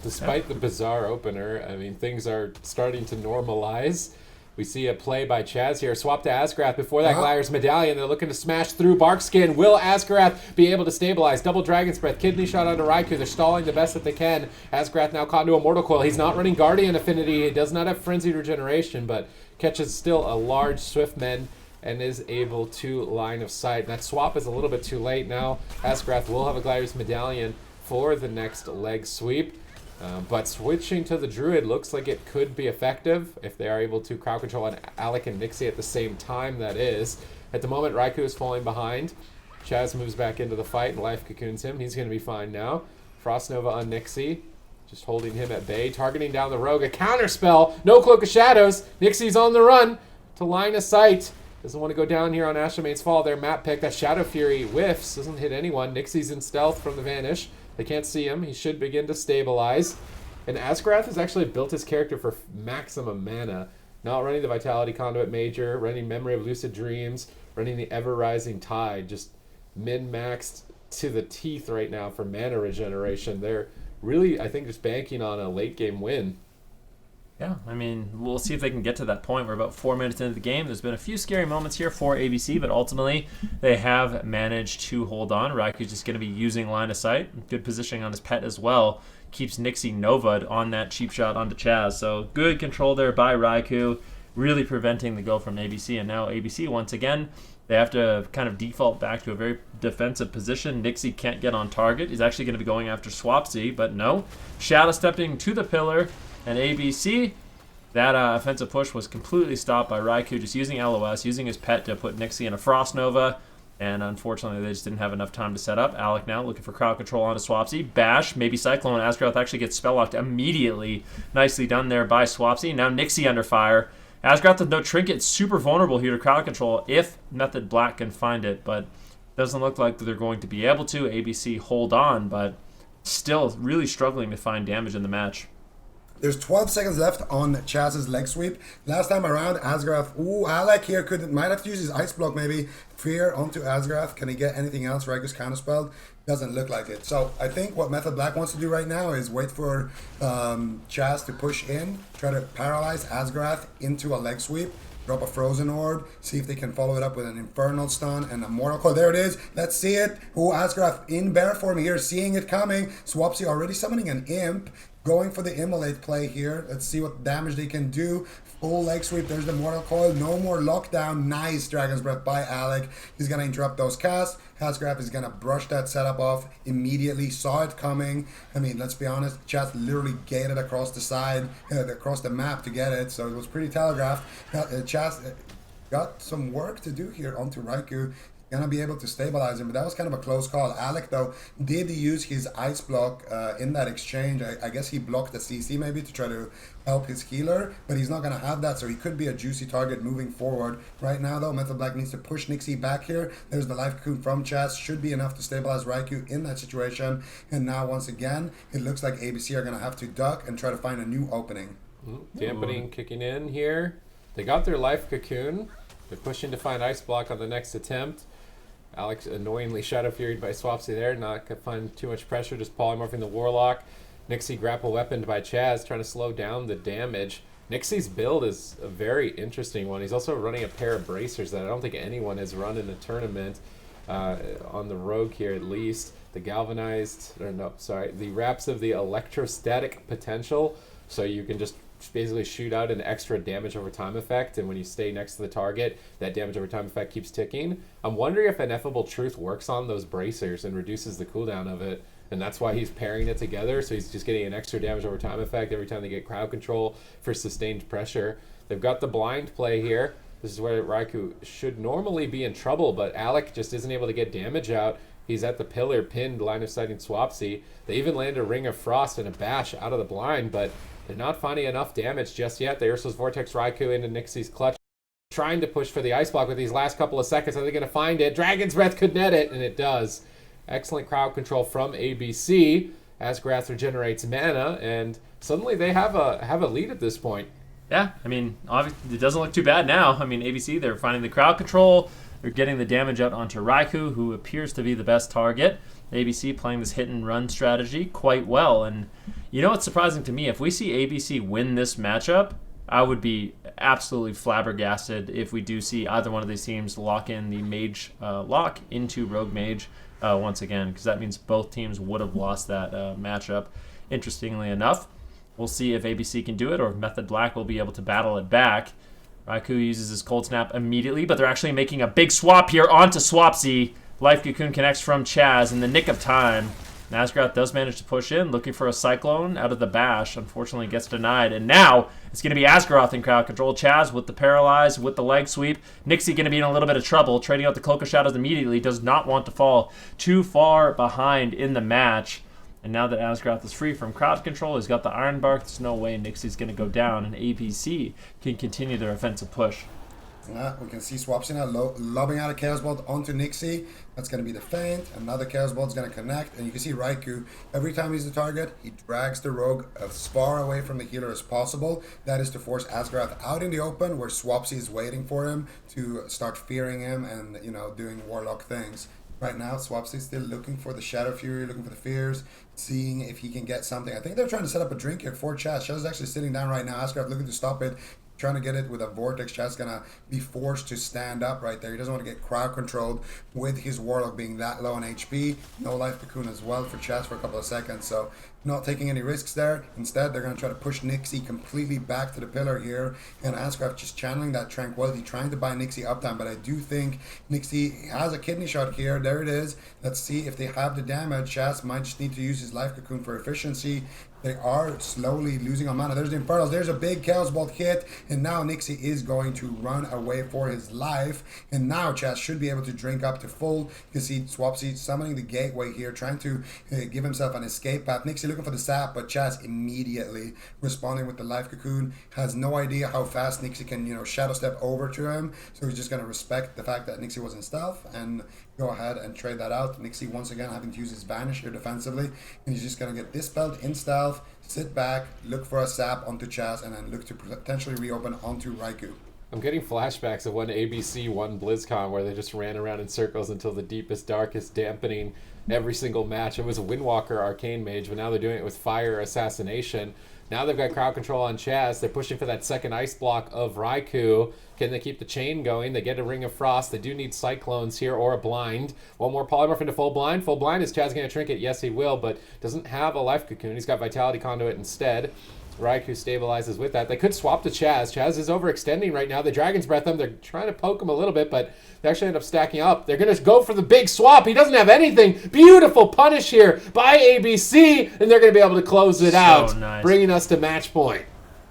Despite the bizarre opener, I mean, things are starting to normalize. We see a play by Chaz here. Swap to Asgrath before that Gliders Medallion. They're looking to smash through Barkskin. Will Asgrath be able to stabilize? Double Dragon's Breath. Kidney shot onto Raikou. They're stalling the best that they can. Asgrath now caught into a Mortal Coil. He's not running Guardian Affinity. He does not have Frenzied Regeneration, but catches still a large Swiftmen and is able to line of sight. That swap is a little bit too late now. Asgrath will have a Gliders Medallion for the next leg sweep. But switching to the Druid looks like it could be effective if they are able to crowd control on Alec and Nixie at the same time, that is. At the moment, Raikou is falling behind. Chaz moves back into the fight and Life Cocoons him. He's going to be fine now. Frost Nova on Nixie, just holding him at bay. Targeting down the Rogue. A counterspell. No Cloak of Shadows. Nixie's on the run to line of sight. Doesn't want to go down here on Ashamate's Fall. Their map pick. That Shadow Fury whiffs. Doesn't hit anyone. Nixie's in stealth from the Vanish. They can't see him. He should begin to stabilize. And Asgrath has actually built his character for maximum mana. Not running the Vitality Conduit Major, running Memory of Lucid Dreams, running the Ever Rising Tide. Just min-maxed to the teeth right now for mana regeneration. They're really, I think, just banking on a late-game win. Yeah, I mean, we'll see if they can get to that point. We're about 4 minutes into the game. There's been a few scary moments here for ABC, but ultimately they have managed to hold on. Raiku's just going to be using line of sight. Good positioning on his pet as well. Keeps Nixie Nova'd on that cheap shot onto Chaz. So good control there by Raikou, really preventing the go from ABC. And now ABC, once again, they have to kind of default back to a very defensive position. Nixie can't get on target. He's actually going to be going after Swapsy, but no. Shadow stepping to the pillar. And ABC, that offensive push was completely stopped by Raikou, just using LOS, using his pet to put Nixie in a Frost Nova. And unfortunately, they just didn't have enough time to set up. Alec now looking for crowd control onto Swapsy. Bash, maybe Cyclone. Asgrath actually gets spell locked immediately. Nicely done there by Swapsy. Now Nixie under fire. Asgrath with no trinket, super vulnerable here to crowd control if Method Black can find it. But doesn't look like they're going to be able to. ABC hold on, but still really struggling to find damage in the match. There's 12 seconds left on Chaz's leg sweep. Last time around, Asgrath. Ooh, Alec here might have to use his ice block maybe. Fear onto Asgrath. Can he get anything else? Raigo's counterspelled. Doesn't look like it. So I think what Method Black wants to do right now is wait for Chaz to push in, try to paralyze Asgrath into a leg sweep. Drop a Frozen Orb, see if they can follow it up with an Infernal Stun and a Mortal Coil. There it is. Let's see it. Oh, Asgrath in bear form here, seeing it coming. Swapsy already summoning an Imp. Going for the Immolate play here. Let's see what damage they can do. Full leg sweep. There's the Mortal Coil. No more lockdown. Nice Dragon's Breath by Alec. He's going to interrupt those casts. Asgrath is going to brush that setup off immediately. Saw it coming. I mean, let's be honest. Chaz literally gated across the side, across the map to get it. So it was pretty telegraphed. Chaz got some work to do here onto Raikou. Gonna be able to stabilize him, but that was kind of a close call. Alec, though, did use his ice block in that exchange. I guess he blocked the CC maybe to try to help his healer, but he's not gonna have that, so he could be a juicy target moving forward. Right now, though, Method Black needs to push Nixie back here. There's the life cocoon from Chaz. Should be enough to stabilize Raikou in that situation. And now, once again, it looks like ABC are gonna have to duck and try to find a new opening. Dampening kicking in here. They got their life cocoon. They're pushing to find ice block on the next attempt. Alex annoyingly Shadow Furied by Swapsy there, not gonna find too much pressure, just polymorphing the Warlock. Nixie grapple weaponed by Chaz, trying to slow down the damage. Nixie's build is a very interesting one. He's also running a pair of bracers that I don't think anyone has run in a tournament on the Rogue here at least. The the wraps of the electrostatic potential, so you can just basically shoot out an extra damage over time effect, and when you stay next to the target, that damage over time effect keeps ticking. I'm wondering if Ineffable Truth works on those bracers and reduces the cooldown of it, and that's why he's pairing it together, so he's just getting an extra damage over time effect every time they get crowd control for sustained pressure. They've got the blind play here. This is where Raikou should normally be in trouble, but Alec just isn't able to get damage out. He's at the pillar, pinned, line of sighting Swapsy. They even land a Ring of Frost and a Bash out of the blind, but they're not finding enough damage just yet. The Ursul's Vortex Raikou into Nixie's clutch, trying to push for the ice block with these last couple of seconds. Are they going to find it? Dragon's Breath could net it, and it does. Excellent crowd control from ABC. Asgrath regenerates mana, and suddenly they have a lead at this point. Yeah, I mean, obviously it doesn't look too bad now. I mean, ABC, they're finding the crowd control. They're getting the damage out onto Raikou, who appears to be the best target. ABC playing this hit-and-run strategy quite well. And you know what's surprising to me? If we see ABC win this matchup, I would be absolutely flabbergasted if we do see either one of these teams lock in the Mage lock into Rogue Mage once again, because that means both teams would have lost that matchup. Interestingly enough, we'll see if ABC can do it or if Method Black will be able to battle it back. Raikou uses his Cold Snap immediately, but they're actually making a big swap here onto Swapsy. Life Cocoon connects from Chaz in the nick of time. Asgrath does manage to push in, looking for a Cyclone out of the Bash. Unfortunately, gets denied. And now it's going to be Asgaroth in crowd control. Chaz with the Paralyze, with the leg sweep. Nixie going to be in a little bit of trouble. Trading out the Cloak of Shadows immediately. Does not want to fall too far behind in the match. And now that Asgaroth is free from crowd control, he's got the Iron Bark. There's no way Nixie's going to go down. And ABC can continue their offensive push. We can see Swapsy now lobbing out a Chaos Bolt onto Nixie. That's going to be the feint. Another Chaos Bolt is going to connect. And you can see Raikou, every time he's the target, he drags the Rogue as far away from the healer as possible. That is to force Asgaroth out in the open where Swapsy is waiting for him to start fearing him and, you know, doing Warlock things. Right now, Swapsy's still looking for the Shadow Fury, looking for the Fears, seeing if he can get something. I think they're trying to set up a drink here for Chaz. Chaz is actually sitting down right now. Asgaroth looking to stop it. Trying to get it with a Vortex. Chaz gonna be forced to stand up right there. He doesn't want to get crowd controlled with his Warlock being that low on HP. No life cocoon as well for Chaz for a couple of seconds, so not taking any risks there. Instead, they're going to try to push Nixie completely back to the pillar here, and Asgrath just channeling that Tranquility, trying to buy Nixie uptime, but I do think Nixie has a kidney shot here. There it is. Let's see if they have the damage. Chaz might just need to use his life cocoon for efficiency. They are slowly losing on mana. There's the Infernals. There's a big Chaos Bolt hit. And now Nixie is going to run away for his life. And now Chaz should be able to drink up to full. You can see Swapsy summoning the Gateway here, trying to give himself an escape path. Nixie looking for the sap, but Chaz immediately responding with the Life Cocoon. Has no idea how fast Nixie can, Shadow Step over to him. So he's just going to respect the fact that Nixie was in stealth and go ahead and trade that out. Nixie once again having to use his Vanish here defensively, and he's just going to get dispelled in stealth, sit back, look for a sap onto Chaz, and then look to potentially reopen onto Raikou. I'm getting flashbacks of when ABC won BlizzCon, where they just ran around in circles until the deepest, darkest, dampening every single match. It was a Windwalker Arcane Mage, but now they're doing it with Fire Assassination. Now they've got crowd control on Chaz. They're pushing for that second ice block of Raikou. Can they keep the chain going? They get a Ring of Frost. They do need Cyclones here or a Blind. One more Polymorph into Full Blind. Full Blind, is Chaz going to Trinket? Yes, he will, but doesn't have a Life Cocoon. He's got Vitality Conduit instead. Raikou stabilizes with that. They could swap to Chaz. Chaz is overextending right now. The Dragon's Breath him. They're trying to poke him a little bit, but they actually end up stacking up. They're going to go for the big swap. He doesn't have anything. Beautiful punish here by ABC, and they're going to be able to close it out, nice. Bringing us to match point.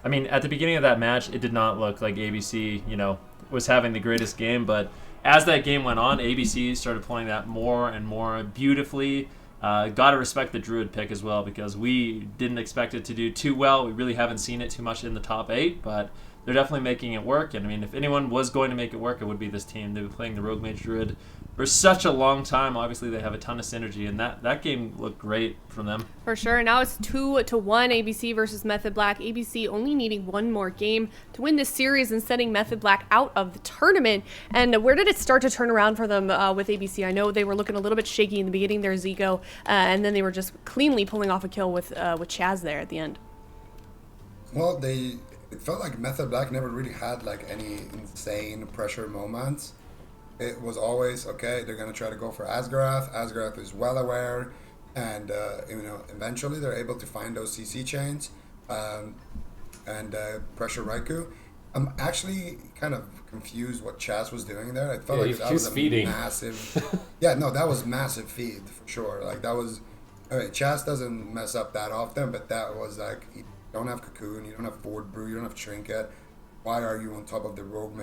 I mean, at the beginning of that match, it did not look like ABC, was having the greatest game, but as that game went on, ABC started playing that more and more beautifully. Got to respect the Druid pick as well, because we didn't expect it to do too well. We really haven't seen it too much in the top 8, but they're definitely making it work. And I mean, if anyone was going to make it work, it would be this team. They've been playing the Rogue Mage Druid for such a long time. Obviously, they have a ton of synergy, and that game looked great from them. For sure. Now it's 2-1 ABC versus Method Black. ABC only needing one more game to win this series and setting Method Black out of the tournament. And where did it start to turn around for them with ABC? I know they were looking a little bit shaky in the beginning there, Zico, and then they were just cleanly pulling off a kill with Chaz there at the end. Well, it felt like Method Black never really had like any insane pressure moments. It was always, okay, they're going to try to go for Asgarath. Asgarath is well aware, and eventually they're able to find those CC chains and pressure Raikou. I'm actually kind of confused what Chaz was doing there. I felt like that was a feeding. Massive... Yeah, no, that was massive feed for sure. Like that was... Okay, Chaz doesn't mess up that often, but that was like... You don't have Cocoon, you don't have Forward Brew, you don't have Trinket. Why are you on top of the Rogue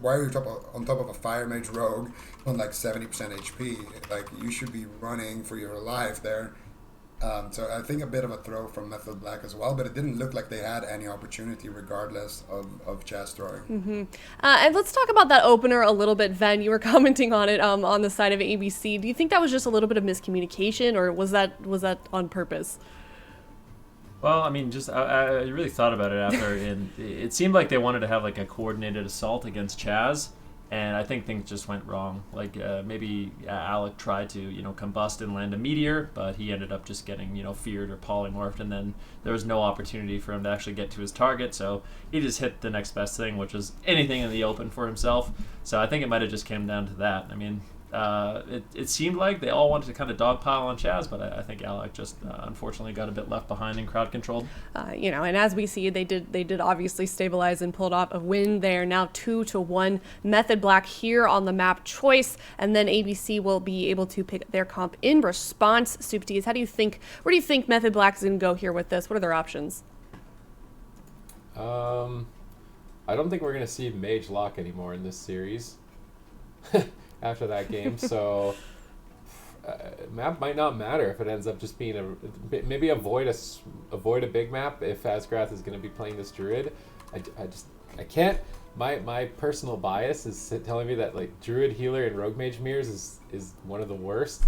why are you on top of a Fire Mage Rogue on like 70% HP? Like, you should be running for your life there. So I think a bit of a throw from Method Black as well, but it didn't look like they had any opportunity regardless of Chaz throwing. Mm-hmm. And let's talk about that opener a little bit, Ven. You were commenting on it on the side of ABC. Do you think that was just a little bit of miscommunication, or was that on purpose? Well, I mean, just I really thought about it after, and it seemed like they wanted to have like a coordinated assault against Chaz, and I think things just went wrong. Like maybe Alec tried to combust and land a meteor, but he ended up just getting feared or polymorphed, and then there was no opportunity for him to actually get to his target, so he just hit the next best thing, which was anything in the open for himself. So I think it might have just came down to that. I mean, it seemed like they all wanted to kind of dogpile on Chaz, but I think Alec just unfortunately got a bit left behind and crowd controlled. And as we see, they did obviously stabilize and pulled off a win there. Now 2-1 Method Black here on the map choice, and then ABC will be able to pick their comp in response. Supties, where do you think Method Black is going to go here with this? What are their options? I don't think we're going to see Mage Lock anymore in this series. After that game, so map might not matter if it ends up just being maybe avoid a big map if Asgarath is going to be playing this Druid. I can't. My personal bias is telling me that like Druid Healer and Rogue Mage Mirrors is one of the worst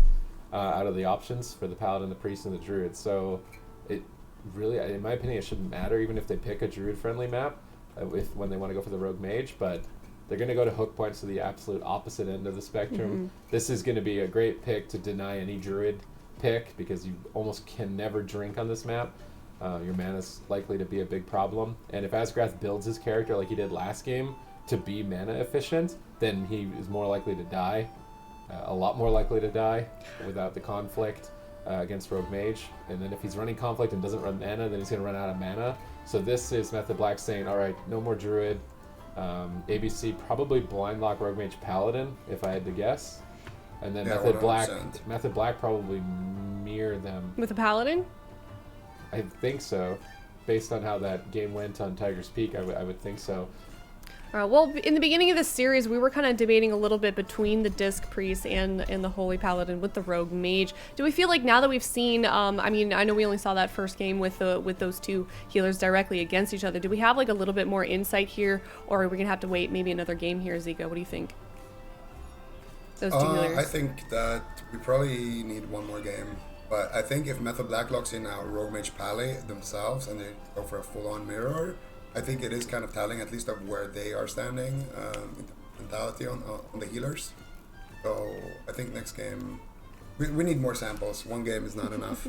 out of the options for the Paladin, the Priest, and the Druid. So it really, in my opinion, it shouldn't matter even if they pick a Druid friendly map when they want to go for the Rogue Mage, but they're going to go to hook points to the absolute opposite end of the spectrum. Mm-hmm. This is going to be a great pick to deny any Druid pick, because you almost can never drink on this map. Your mana's likely to be a big problem. And if Asgarath builds his character like he did last game to be mana efficient, then he is more likely to die. A lot more likely to die without the conflict against Rogue Mage. And then if he's running conflict and doesn't run mana, then he's going to run out of mana. So this is Method Black saying, all right, no more Druid. ABC probably blind lock Rogue Mage Paladin, if I had to guess, and then Method 100%. Method Black probably mirror them with a Paladin. I think so, based on how that game went on Tiger's Peak. I would think so. Well, in the beginning of this series, we were kind of debating a little bit between the Disc Priest and the Holy Paladin with the Rogue Mage. Do we feel like now that we've seen, I mean, I know we only saw that first game with those two healers directly against each other. Do we have like a little bit more insight here, or are we going to have to wait maybe another game here, Zico? What do you think? those two healers? I think that we probably need one more game. But I think if Method Black locks in now Rogue Mage Pally themselves and they go for a full-on mirror, I think it is kind of telling, at least of where they are standing, mentality on the healers. So I think next game, we need more samples. One game is not enough.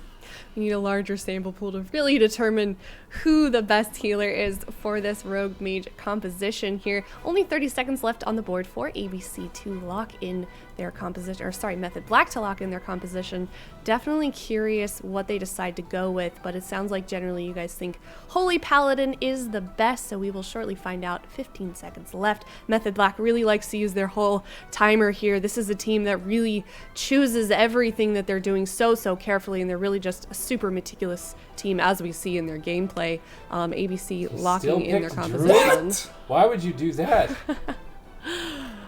We need a larger sample pool to really determine who the best healer is for this Rogue Mage composition here. Only 30 seconds left on the board for ABC to lock in their composition, or sorry, Method Black to lock in their composition. Definitely curious what they decide to go with, but it sounds like generally you guys think Holy Paladin is the best, so we will shortly find out. 15 seconds left. Method Black really likes to use their whole timer here. This is a team that really chooses everything that they're doing so carefully, and they're really just a super meticulous team, as we see in their gameplay. ABC locking in their composition. Why would you do that?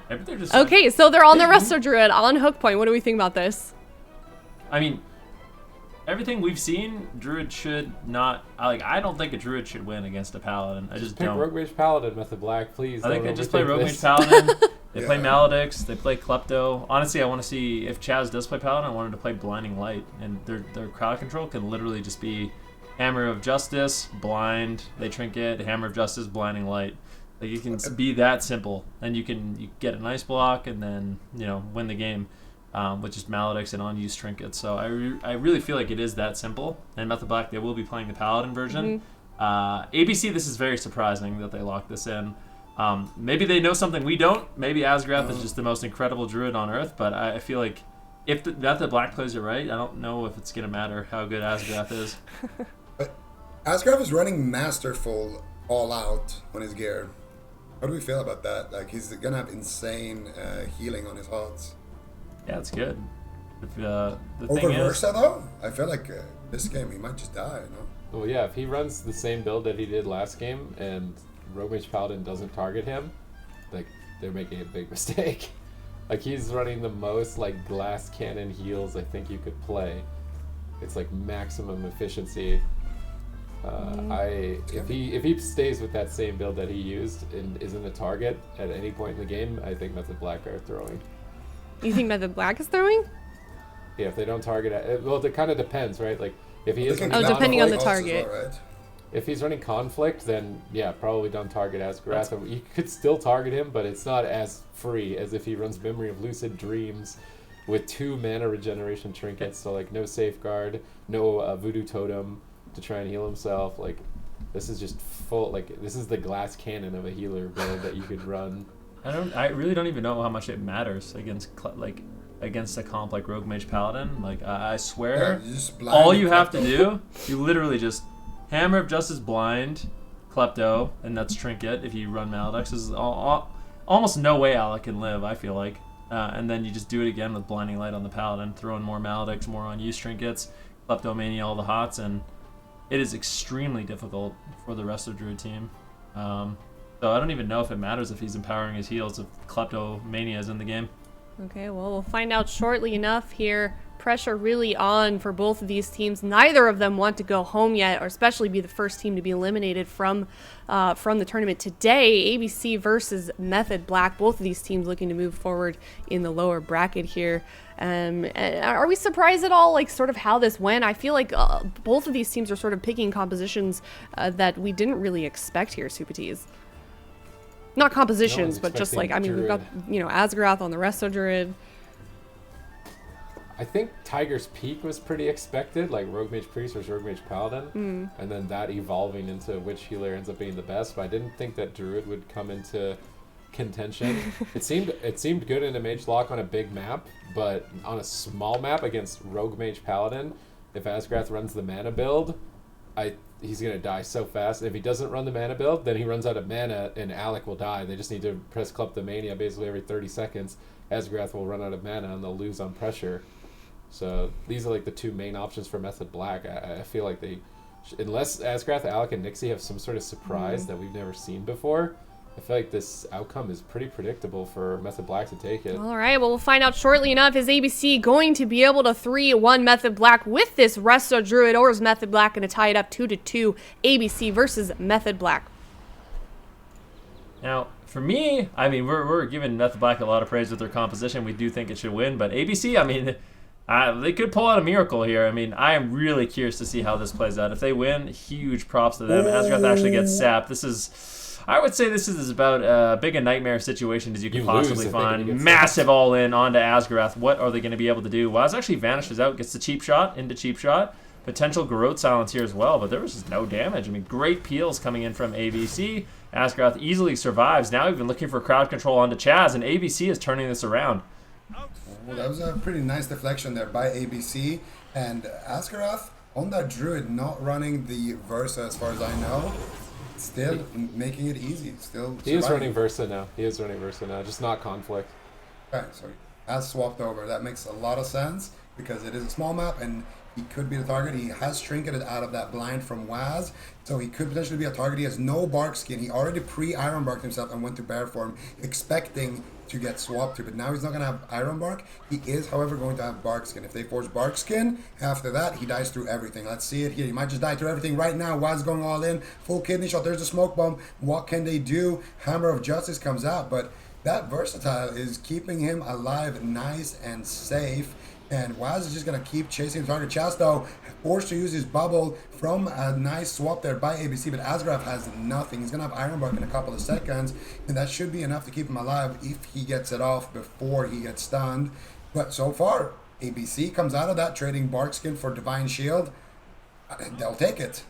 Maybe they're just Okay, so they're on the Resto Druid on hook point. What do we think about this? I mean, everything we've seen, Druid should not. I don't think a Druid should win against a Paladin. I just Pick don't. Rogue Mage Paladin, Method Black, please. I think don't they just play overthink Rogue this. Mage Paladin. They Yeah. play Maledix. They play Klepto. Honestly, I want to see if Chaz does play Paladin. I want him to play Blinding Light, and their crowd control can literally just be Hammer of Justice, Blind. They trinket, Hammer of Justice, Blinding Light. Like, you can be that simple, and you get a nice block, and then win the game with just Maledix and unused trinkets. So I really feel like it is that simple. And Method Black, they will be playing the Paladin version. ABC, this is very surprising that they locked this in. Maybe they know something we don't. Maybe Asgrath is just the most incredible Druid on Earth. But I feel like if Method Black plays it right, I don't know if it's gonna matter how good Asgrath is. But Asgrath is running Masterful all out on his gear. How do we feel about that? Like, he's gonna have insane healing on his HOTS. Yeah, it's good. If, the Over thing is, Versa though, I feel like this game he might just die. No. Well, yeah, if he runs the same build that he did last game and Rogue Mage Paladin doesn't target him, like, they're making a big mistake. Like, he's running the most like glass cannon heals I think you could play. It's like maximum efficiency. If he stays with that same build that he used and isn't a target at any point in the game, I think Method Black are throwing. You think Method Black is throwing? Yeah, if they don't target it, well, it kind of depends, right? Like, if he is They can running depending on the conflict also as target. well, right? if he's running conflict, then yeah, probably don't target Asgrath. You could still target him, but it's not as free as if he runs Memory of Lucid Dreams with 2 mana regeneration trinkets. So like no safeguard, no voodoo totem to try and heal himself. Like this is just full. Like this is the glass cannon of a healer build that you could run. I really don't even know how much it matters against against a comp like Rogue Mage Paladin. Like I swear, all you have to do, you literally just Hammer of Justice blind, Klepto, and that's trinket. If you run Maledix, is almost no way Alec can live. I feel like, and then you just do it again with Blinding Light on the Paladin, throw in more Maledix, more unused trinkets, Kleptomania, all the hots, and it is extremely difficult for the rest of Druid team. So I don't even know if it matters if he's empowering his heals if Kleptomania is in the game. Okay, well, we'll find out shortly enough here. Pressure really on for both of these teams. Neither of them want to go home yet, or especially be the first team to be eliminated from the tournament today. ABC versus Method Black. Both of these teams looking to move forward in the lower bracket here. Are we surprised at all, like, sort of how this went? I feel like both of these teams are sort of picking compositions that we didn't really expect here, Supatees. Not compositions, but just like, I mean, we've got, Asgrath on the Resto Druid. I think Tiger's Peak was pretty expected, like Rogue Mage Priest versus Rogue Mage Paladin, and then that evolving into which healer ends up being the best. But I didn't think that Druid would come into contention. It seemed good in a Mage Lock on a big map, but on a small map against Rogue Mage Paladin, if Asgrath runs the mana build, he's gonna die so fast. If he doesn't run the mana build, then he runs out of mana and Alec will die. They just need to press Kleptomania basically every 30 seconds. Asgrath will run out of mana and they'll lose on pressure. So these are like the 2 main options for Method Black. I feel like unless Asgrath, Alec, and Nixie have some sort of surprise that we've never seen before, I feel like this outcome is pretty predictable for Method Black to take it. All right, well, we'll find out shortly enough. Is ABC going to be able to 3-1 Method Black with this Resto Druid, or is Method Black going to tie it up 2-2? ABC versus Method Black. Now, For me, I mean, we're giving Method Black a lot of praise with their composition. We do think it should win, but ABC, I mean, they could pull out a miracle here. I mean, I am really curious to see how this plays out. If they win, huge props to them. Asgrath actually gets sapped. I would say this is about as big a nightmare situation as you could possibly find. Massive all-in onto Asgrath. What are they going to be able to do? Waz actually vanishes out, gets the cheap shot into cheap shot. Potential Garrote silence here as well, but there was just no damage. I mean, great peels coming in from ABC. Asgrath easily survives. Now even looking for crowd control onto Chaz, and ABC is turning this around. Well, that was a pretty nice deflection there by ABC. And Asgrath on that Druid not running the Versa as far as I know. Still making it easy. Still He is running Versa now. Just not Conflict. Okay, so he has swapped over. That makes a lot of sense because it is a small map and he could be the target. He has trinketed out of that blind from Waz, so he could potentially be a target. He has no bark skin. He already pre-Iron Barked himself and went to bear form, expecting to get swapped to, but now he's not going to have Iron Bark. He is, however, going to have bark skin. If they force bark skin, after that, he dies through everything. Let's see it here. He might just die through everything right now. Waz going all in. Full kidney shot. There's the smoke bomb. What can they do? Hammer of Justice comes out, but that Versatile is keeping him alive nice and safe. And Waz is just going to keep chasing the target. Chaz, though, forced to use his bubble from a nice swap there by ABC, but Asgrath has nothing. He's going to have Iron Bark in a couple of seconds, and that should be enough to keep him alive if he gets it off before he gets stunned. But so far, ABC comes out of that trading Bark Skin for Divine Shield. They'll take it.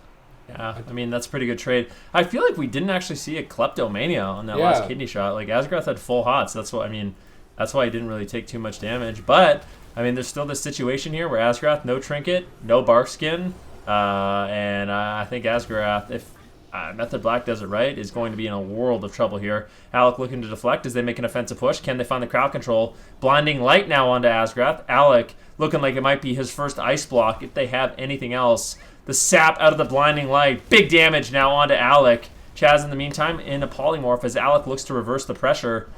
Yeah, I mean, that's a pretty good trade. I feel like we didn't actually see a Kleptomania on that last kidney shot. Like, Asgrath had full hots. That's why he didn't really take too much damage. But I mean, there's still this situation here where Asgrath, no trinket, no bark skin, and I think Asgrath, if Method Black does it right, is going to be in a world of trouble here. Alec looking to deflect as they make an offensive push. Can they find the crowd control? Blinding light now onto Asgrath. Alec looking like it might be his first ice block if they have anything else. The sap out of the blinding light. Big damage now onto Alec. Chaz, in the meantime, in a polymorph as Alec looks to reverse the pressure.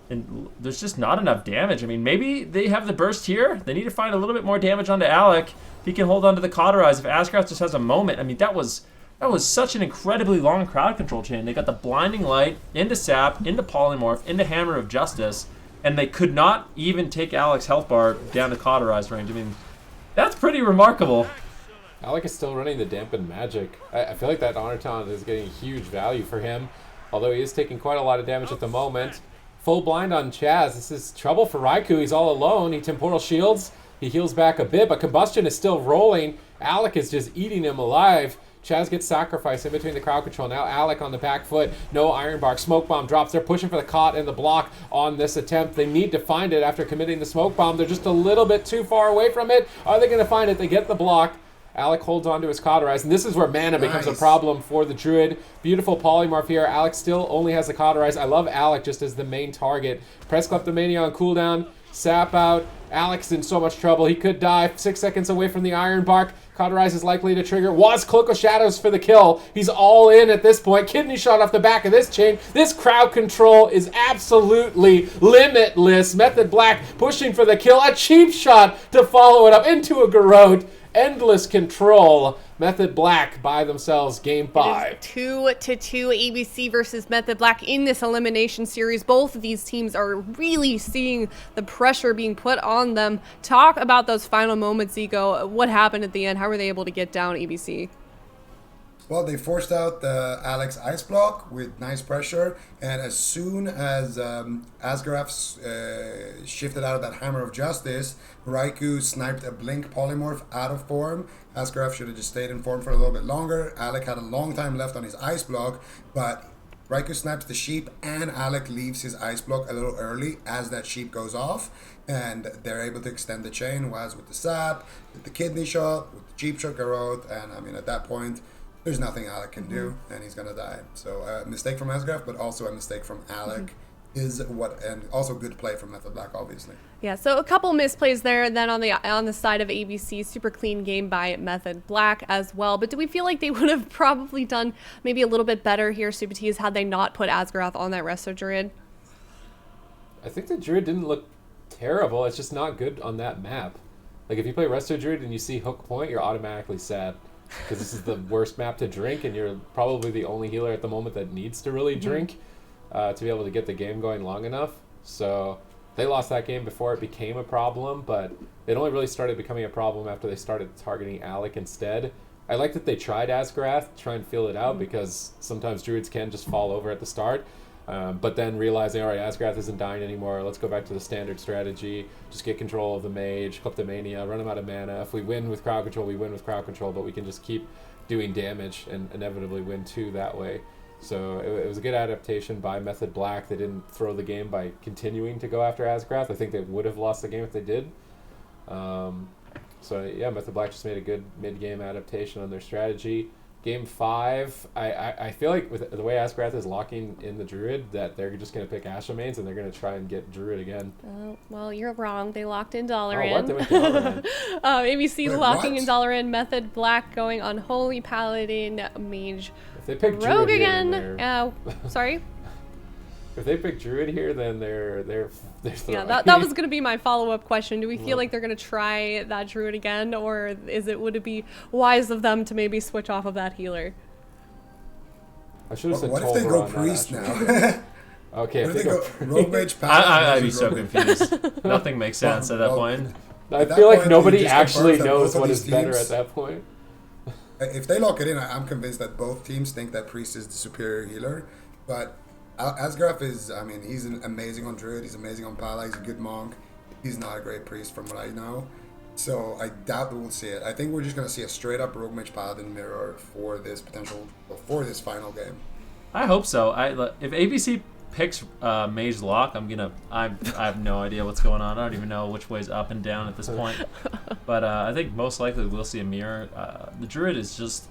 And there's just not enough damage. I mean, maybe they have the burst here. They need to find a little bit more damage onto Alec. If he can hold on to the Cauterize. If Asgrath just has a moment. I mean, that was such an incredibly long crowd control chain. They got the Blinding Light, into Sap, into Polymorph, into Hammer of Justice, and they could not even take Alec's health bar down to Cauterize range. I mean, that's pretty remarkable. Alec is still running the Dampened Magic. I feel like that Honor Talent is getting huge value for him, although he is taking quite a lot of damage at the moment. Full blind on Chaz. This is trouble for Raikou. He's all alone. He temporal shields. He heals back a bit, but Combustion is still rolling. Alec is just eating him alive. Chaz gets sacrificed in between the crowd control. Now Alec on the back foot. No Iron Bark. Smoke Bomb drops. They're pushing for the caught and the block on this attempt. They need to find it after committing the Smoke Bomb. They're just a little bit too far away from it. Are they going to find it? They get the block. Alec holds on to his Cauterize, and this is where mana becomes a problem for the Druid. Beautiful polymorph here. Alec still only has the Cauterize. I love Alec just as the main target. Press Kleptomania on cooldown. Sap out. Alec's in so much trouble. He could die. 6 seconds away from the Iron Bark. Cauterize is likely to trigger. Was Cloak of Shadows for the kill. He's all in at this point. Kidney shot off the back of this chain. This crowd control is absolutely limitless. Method Black pushing for the kill. A cheap shot to follow it up into a Garrote. Endless control. Method Black by themselves, game 5. 2-2 ABC versus Method Black in this elimination series. Both of these teams are really seeing the pressure being put on them. Talk about those final moments, Zico. What happened at the end? How were they able to get down ABC? Well, they forced out the Alex Ice Block with nice pressure, and as soon as Asgrath shifted out of that Hammer of Justice, Raikou sniped a Blink Polymorph out of form. Asgrath should have just stayed in form for a little bit longer. Alec had a long time left on his Ice Block, but Raikou snipes the Sheep, and Alec leaves his Ice Block a little early as that Sheep goes off, and they're able to extend the chain. Waz with the Sap, with the Kidney Shot, with the Cheap Shot Garrote, and I mean, at that point, there's nothing Alec can do, and he's gonna die. So a mistake from Asgrath, but also a mistake from Alec and also good play from Method Black, obviously. Yeah, so a couple misplays there, and then on the side of ABC, super clean game by Method Black as well. But do we feel like they would have probably done maybe a little bit better here, Super T's, had they not put Asgrath on that Resto Druid? I think the Druid didn't look terrible. It's just not good on that map. Like, if you play Resto Druid and you see Hook Point, you're automatically sad. Because this is the worst map to drink, and you're probably the only healer at the moment that needs to really drink. to be able to get the game going long enough. So they lost that game before it became a problem, but it only really started becoming a problem after they started targeting Alec instead. I like that they tried Asgrath to try and feel it out, because sometimes Druids can just fall over at the start. But then realizing, all right, Asgrath isn't dying anymore, let's go back to the standard strategy, just get control of the mage, Kleptomania, run him out of mana. If we win with crowd control, we win with crowd control, but we can just keep doing damage and inevitably win too that way. So it was a good adaptation by Method Black. They didn't throw the game by continuing to go after Asgrath. I think they would have lost the game if they did. So yeah, Method Black just made a good mid-game adaptation on their strategy. Game 5, I feel like with the way Asgrath is locking in the Druid, that they're just going to pick Ashamains and they're going to try and get Druid again. Well, you're wrong. They locked in Oh, Dalaran. what? They went Dalaran. ABC Wait, locking what? in Dalaran. Method Black going on Holy Paladin, Mage, If they pick Rogue Druid here, again. then they're- Sorry. If they pick Druid here, then they're Yeah, that was going to be my follow-up question. Do we feel like they're going to try that Druid again, or would it be wise of them to maybe switch off of that healer? I should have said What if they go Tolvaron, not priest Ashamain. now? Okay, What if if they they go go Rogue Mage Paladin? I'd be versus so Rogue Mage? confused. Nothing makes sense at that Well, point. I At that feel like point, nobody it just actually confirms that knows both of what these is better teams- at that point. If they lock it in, I'm convinced that both teams think that Priest is the superior healer. But Asgrath is, I mean, he's amazing on Druid, he's amazing on Pala, he's a good monk. He's not a great priest from what I know. So I doubt we will see it. I think we're just going to see a straight up Rogue Mage Paladin mirror for this final game. I hope so. If ABC picks Mage Lock, I have no idea what's going on. I don't even know which way's up and down at this point. But I think most likely we'll see a mirror. The Druid is just...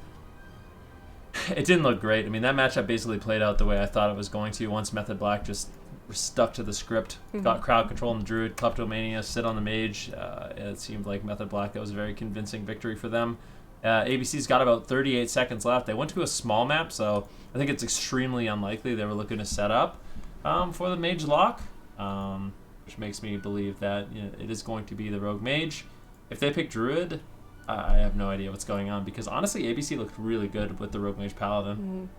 It didn't look great. I mean, that matchup basically played out the way I thought it was going to. Once Method Black just stuck to the script, got crowd control on the Druid, Kleptomania, sit on the Mage. It seemed like Method Black, that was a very convincing victory for them. ABC's got about 38 seconds left. They went to a small map, so I think it's extremely unlikely they were looking to set up for the Mage Lock, which makes me believe that it is going to be the Rogue Mage. If they pick Druid, I have no idea what's going on, because honestly, ABC looked really good with the Rogue Mage Paladin.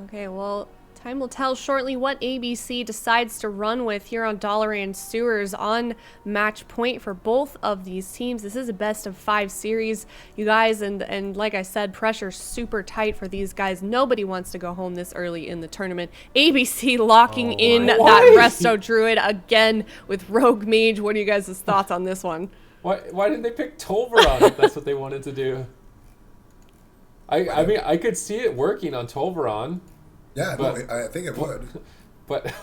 Okay, well, time will tell shortly what ABC decides to run with here on Dalaran Sewers on match point for both of these teams. This is a best of 5 series, you guys, and like I said, pressure's super tight for these guys. Nobody wants to go home this early in the tournament. ABC locking in that Resto Druid again with Rogue Mage. What are you guys' thoughts on this one? Why didn't they pick Tolvaron if that's what they wanted to do? I mean, I could see it working on Tolvaron. Yeah, But- I think it would. But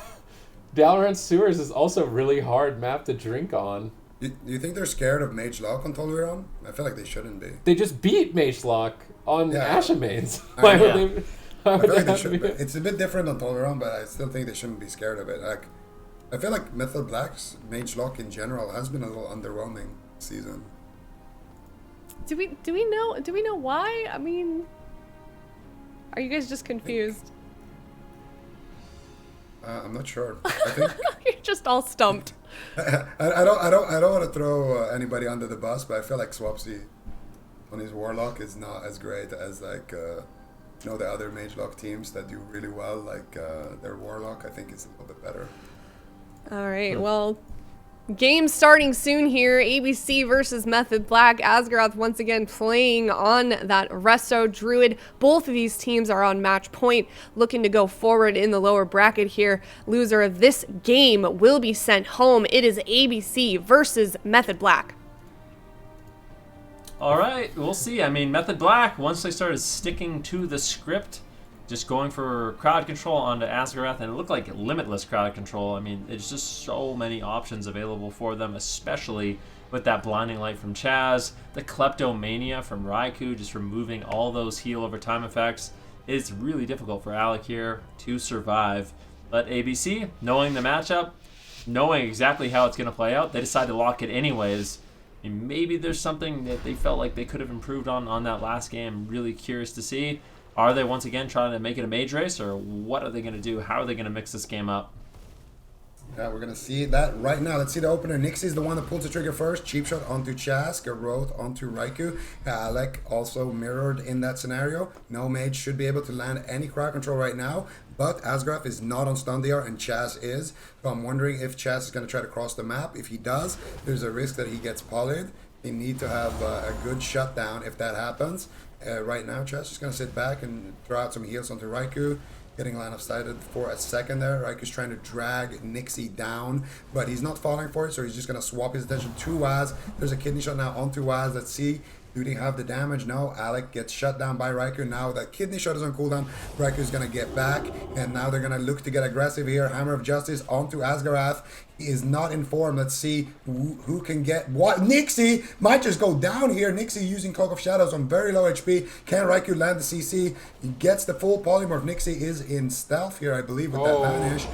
Dalaran Sewers is also a really hard map to drink on. Do you think they're scared of Mage Lock on Tolvaron? I feel like they shouldn't be. They just beat Mage Lock on Yeah. Ashamains. I Why know. would they? Why I would feel they like they have to should. be? It's a bit different on Tolvaron, but I still think they shouldn't be scared of it. Like, I feel like Method Black's Mage Lock in general has been a little underwhelming this season. Do we know why? I mean, are you guys just confused? I'm not sure. I think You're just all stumped. I don't want to throw anybody under the bus, but I feel like Swapsy on his Warlock is not as great as like the other Mage Lock teams that do really well. Like their Warlock, I think is a little bit better. All right, well, game starting soon here. ABC versus Method Black. Asgaroth once again playing on that Resto Druid. Both of these teams are on match point, looking to go forward in the lower bracket here. Loser of this game will be sent home. It is ABC versus Method Black. All right, we'll see. I mean, Method Black, once they started sticking to the script, just going for crowd control onto Asgaroth, and it looked like limitless crowd control. I mean, there's just so many options available for them, especially with that blinding light from Chaz, the Kleptomania from Raikou, just removing all those heal over time effects. It's really difficult for Alec here to survive. But ABC, knowing the matchup, knowing exactly how it's going to play out, they decide to lock it anyways. And maybe there's something that they felt like they could have improved on that last game. Really curious to see. Are they once again trying to make it a mage race, or what are they going to do? How are they going to mix this game up? Yeah, we're gonna see that right now. Let's see the opener. Nixie's the one that pulls the trigger first. Cheap shot onto Chaz, Garroth onto Raikou. Alec also mirrored in that scenario. No mage should be able to land any crowd control right now, but Asgraf is not on stun DR and Chaz is. So I'm wondering if Chaz is gonna try to cross the map. If he does, there's a risk that he gets polyed. They need to have a good shutdown if that happens. Right now, Chaz is gonna sit back and throw out some heals onto Raikou. Getting line of sighted for a second there. Raiku's trying to drag Nixie down, but he's not falling for it, so he's just going to swap his attention to Waz. There's a kidney shot now onto Waz. Let's see. Do they have the damage? No. Alec gets shut down by Raikou. Now that kidney shot is on cooldown, Raiku's going to get back, and now they're going to look to get aggressive here. Hammer of Justice onto Asgarath. He is not in form. Let's see who can get what. Nixie might just go down here. Nixie using Cloak of Shadows on very low HP. Can Raikou land the CC? He gets the full polymorph. Nixie is in stealth here, I believe, with that vanish.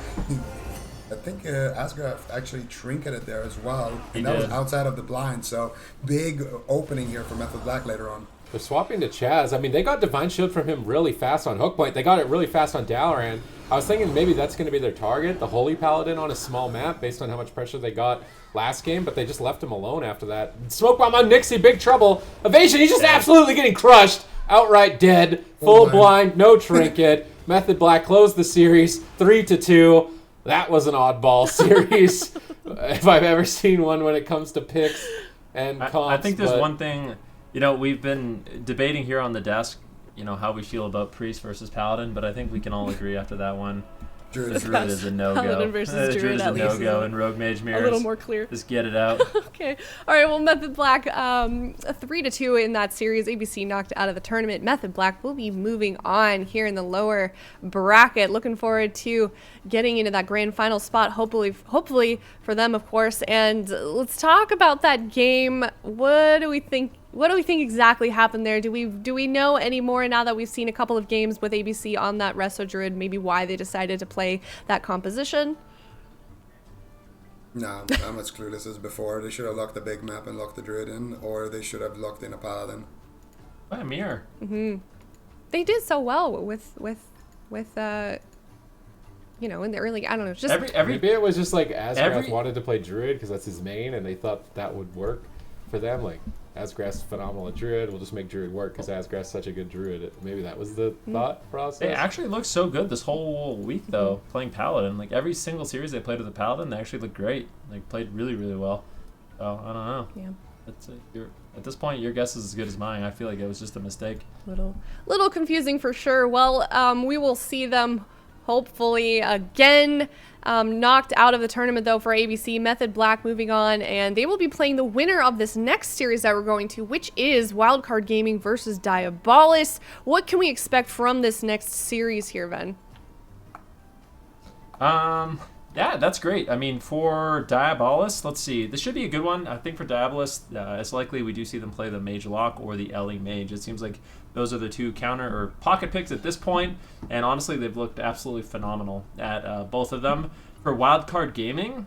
I think Asgarath actually trinketed there as well. And that was outside of the blind, so big opening here for Method Black later on. They're swapping to Chaz. I mean, they got Divine Shield from him really fast on Hook Point. They got it really fast on Dalaran. I was thinking maybe that's going to be their target, the Holy Paladin on a small map, based on how much pressure they got last game, but they just left him alone after that. Smoke Bomb on Nixie, big trouble. Evasion, he's just absolutely getting crushed. Outright dead, full blind, no trinket. Method Black closed the series 3-2. That was an oddball series, if I've ever seen one when it comes to picks and comps. I think there's one thing, we've been debating here on the desk, how we feel about Priest versus Paladin, but I think we can all agree after that one. Druid is a no-go. Paladin versus Druid is at a least no-go, and Rogue Mage Mirrors. A little more clear. Just get it out. Okay. All right, well, Method Black, 3-2 in that series. ABC knocked out of the tournament. Method Black will be moving on here in the lower bracket. Looking forward to getting into that grand final spot, hopefully for them, of course. And let's talk about that game. What do we think exactly happened there? Do we know any more now that we've seen a couple of games with ABC on that Resto Druid, maybe why they decided to play that composition? No, I'm as clueless as before. They should have locked the big map and locked the Druid in, or they should have locked in a Paladin. By a mirror. Mm-hmm. They did so well with in the early, I don't know, just maybe it was just like Asgrath wanted to play Druid because that's his main, and they thought that would work for them. Like, Asgrath's phenomenal at Druid, we'll just make Druid work because Asgrath's such a good Druid. Maybe that was the thought process. They actually looked so good this whole week, though, playing Paladin. Like, every single series they played with the Paladin, they actually looked great. Like, played really, really well. So, I don't know. Yeah. At this point, your guess is as good as mine. I feel like it was just a mistake. Little confusing for sure. Well, we will see them hopefully again. Knocked out of the tournament, though, for ABC. Method Black moving on, and they will be playing the winner of this next series that we're going to, which is Wildcard Gaming versus Diabolus. What can we expect from this next series here, Ben? Yeah, that's great. I mean, for Diabolus, let's see. This should be a good one. I think for Diabolus, it's likely we do see them play the Mage Lock or the Ellie Mage. It seems like those are the two counter or pocket picks at this point, and honestly, they've looked absolutely phenomenal at both of them. For Wildcard Gaming,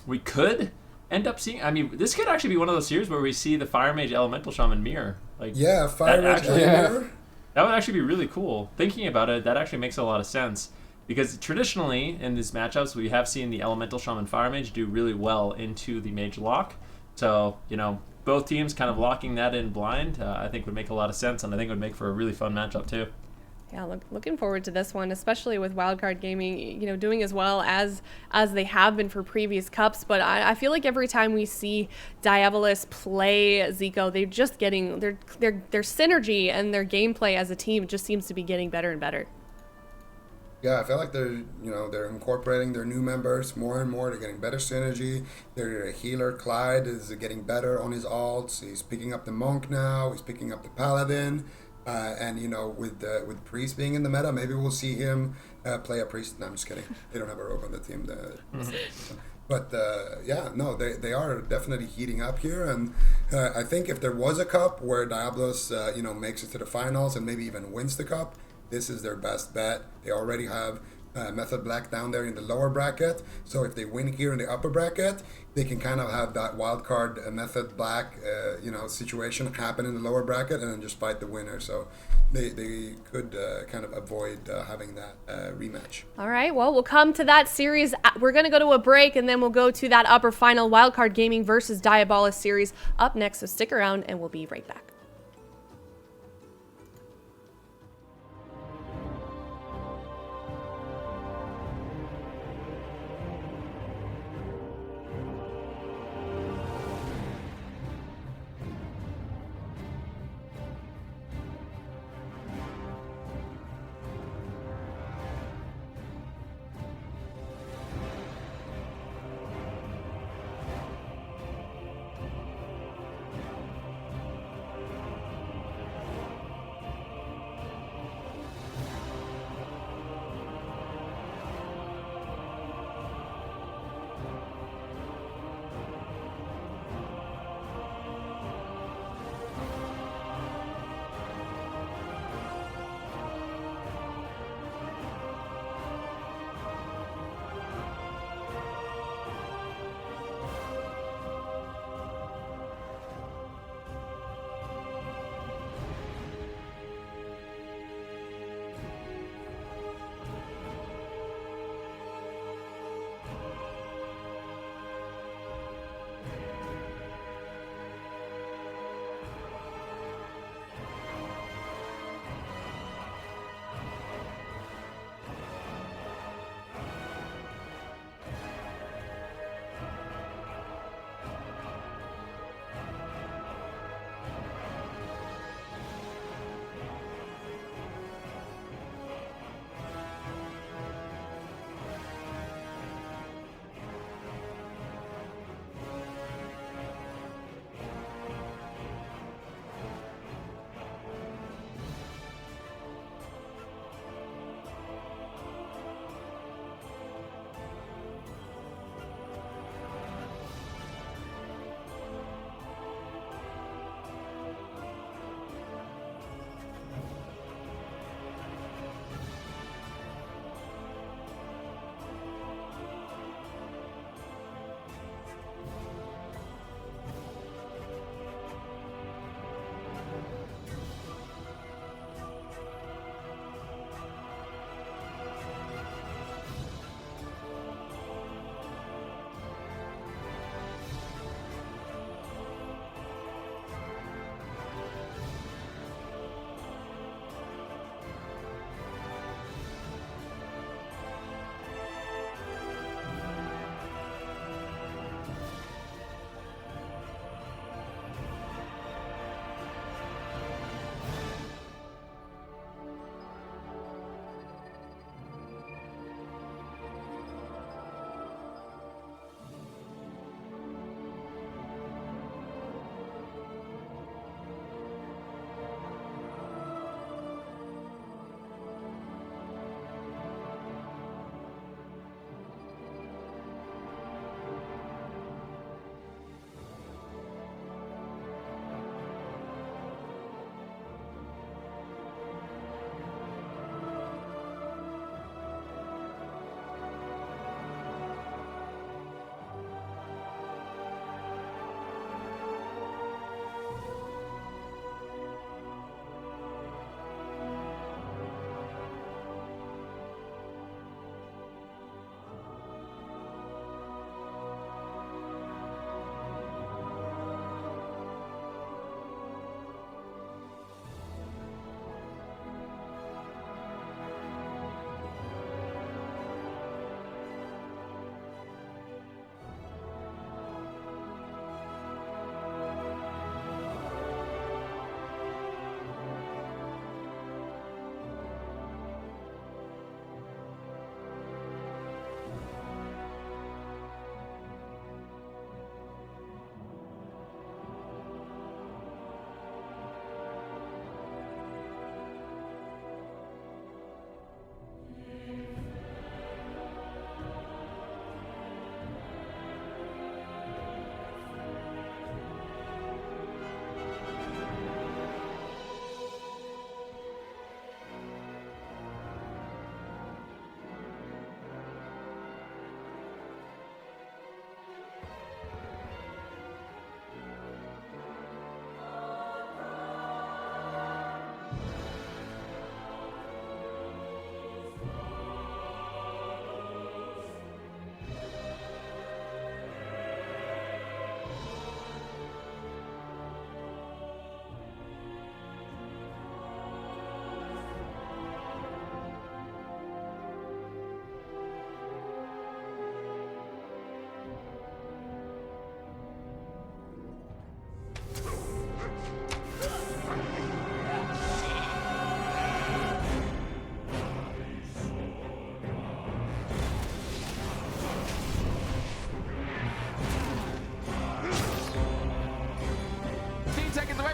we could end up seeing. I mean, this could actually be one of those series where we see the Fire Mage Elemental Shaman mirror. Like, Fire Mage mirror. That would actually be really cool. Thinking about it, that actually makes a lot of sense. Because traditionally, in these matchups, we have seen the Elemental Shaman Fire Mage do really well into the Mage Lock. So, both teams kind of locking that in blind, I think would make a lot of sense, and I think it would make for a really fun matchup, too. Yeah, looking forward to this one, especially with Wildcard Gaming, doing as well as they have been for previous cups. But I feel like every time we see Diabolus play Zico, they're just getting their synergy and their gameplay as a team just seems to be getting better and better. Yeah, I feel like they're incorporating their new members more and more. They're getting better synergy. Their healer Clyde is getting better on his alts. He's picking up the monk now. He's picking up the paladin, and with priest being in the meta, maybe we'll see him play a priest. No, I'm just kidding. They don't have a rogue on the team. But they are definitely heating up here, and I think if there was a cup where Diabolus makes it to the finals and maybe even wins the cup, this is their best bet. They already have Method Black down there in the lower bracket. So if they win here in the upper bracket, they can kind of have that wild card Method Black situation happen in the lower bracket and then just fight the winner. So they could kind of avoid having that rematch. All right, well, we'll come to that series. We're going to go to a break, and then we'll go to that upper final Wildcard Gaming versus Diabolus series up next. So stick around, and we'll be right back.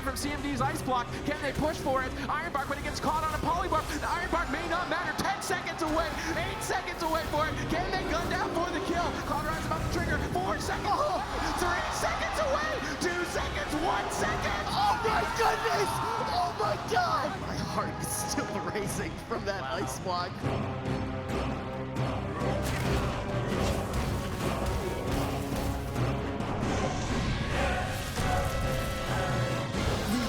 from CMD's ice block. Can they push for it? Ironbark, when he gets caught on a polymorph, the Ironbark may not matter. 10 seconds away, 8 seconds away for it. Can they gun down for the kill? Cloudride's about to trigger. 4 seconds, 3 seconds away, 2 seconds, 1 second. Oh my goodness! Oh my god! My heart is still racing from that ice block.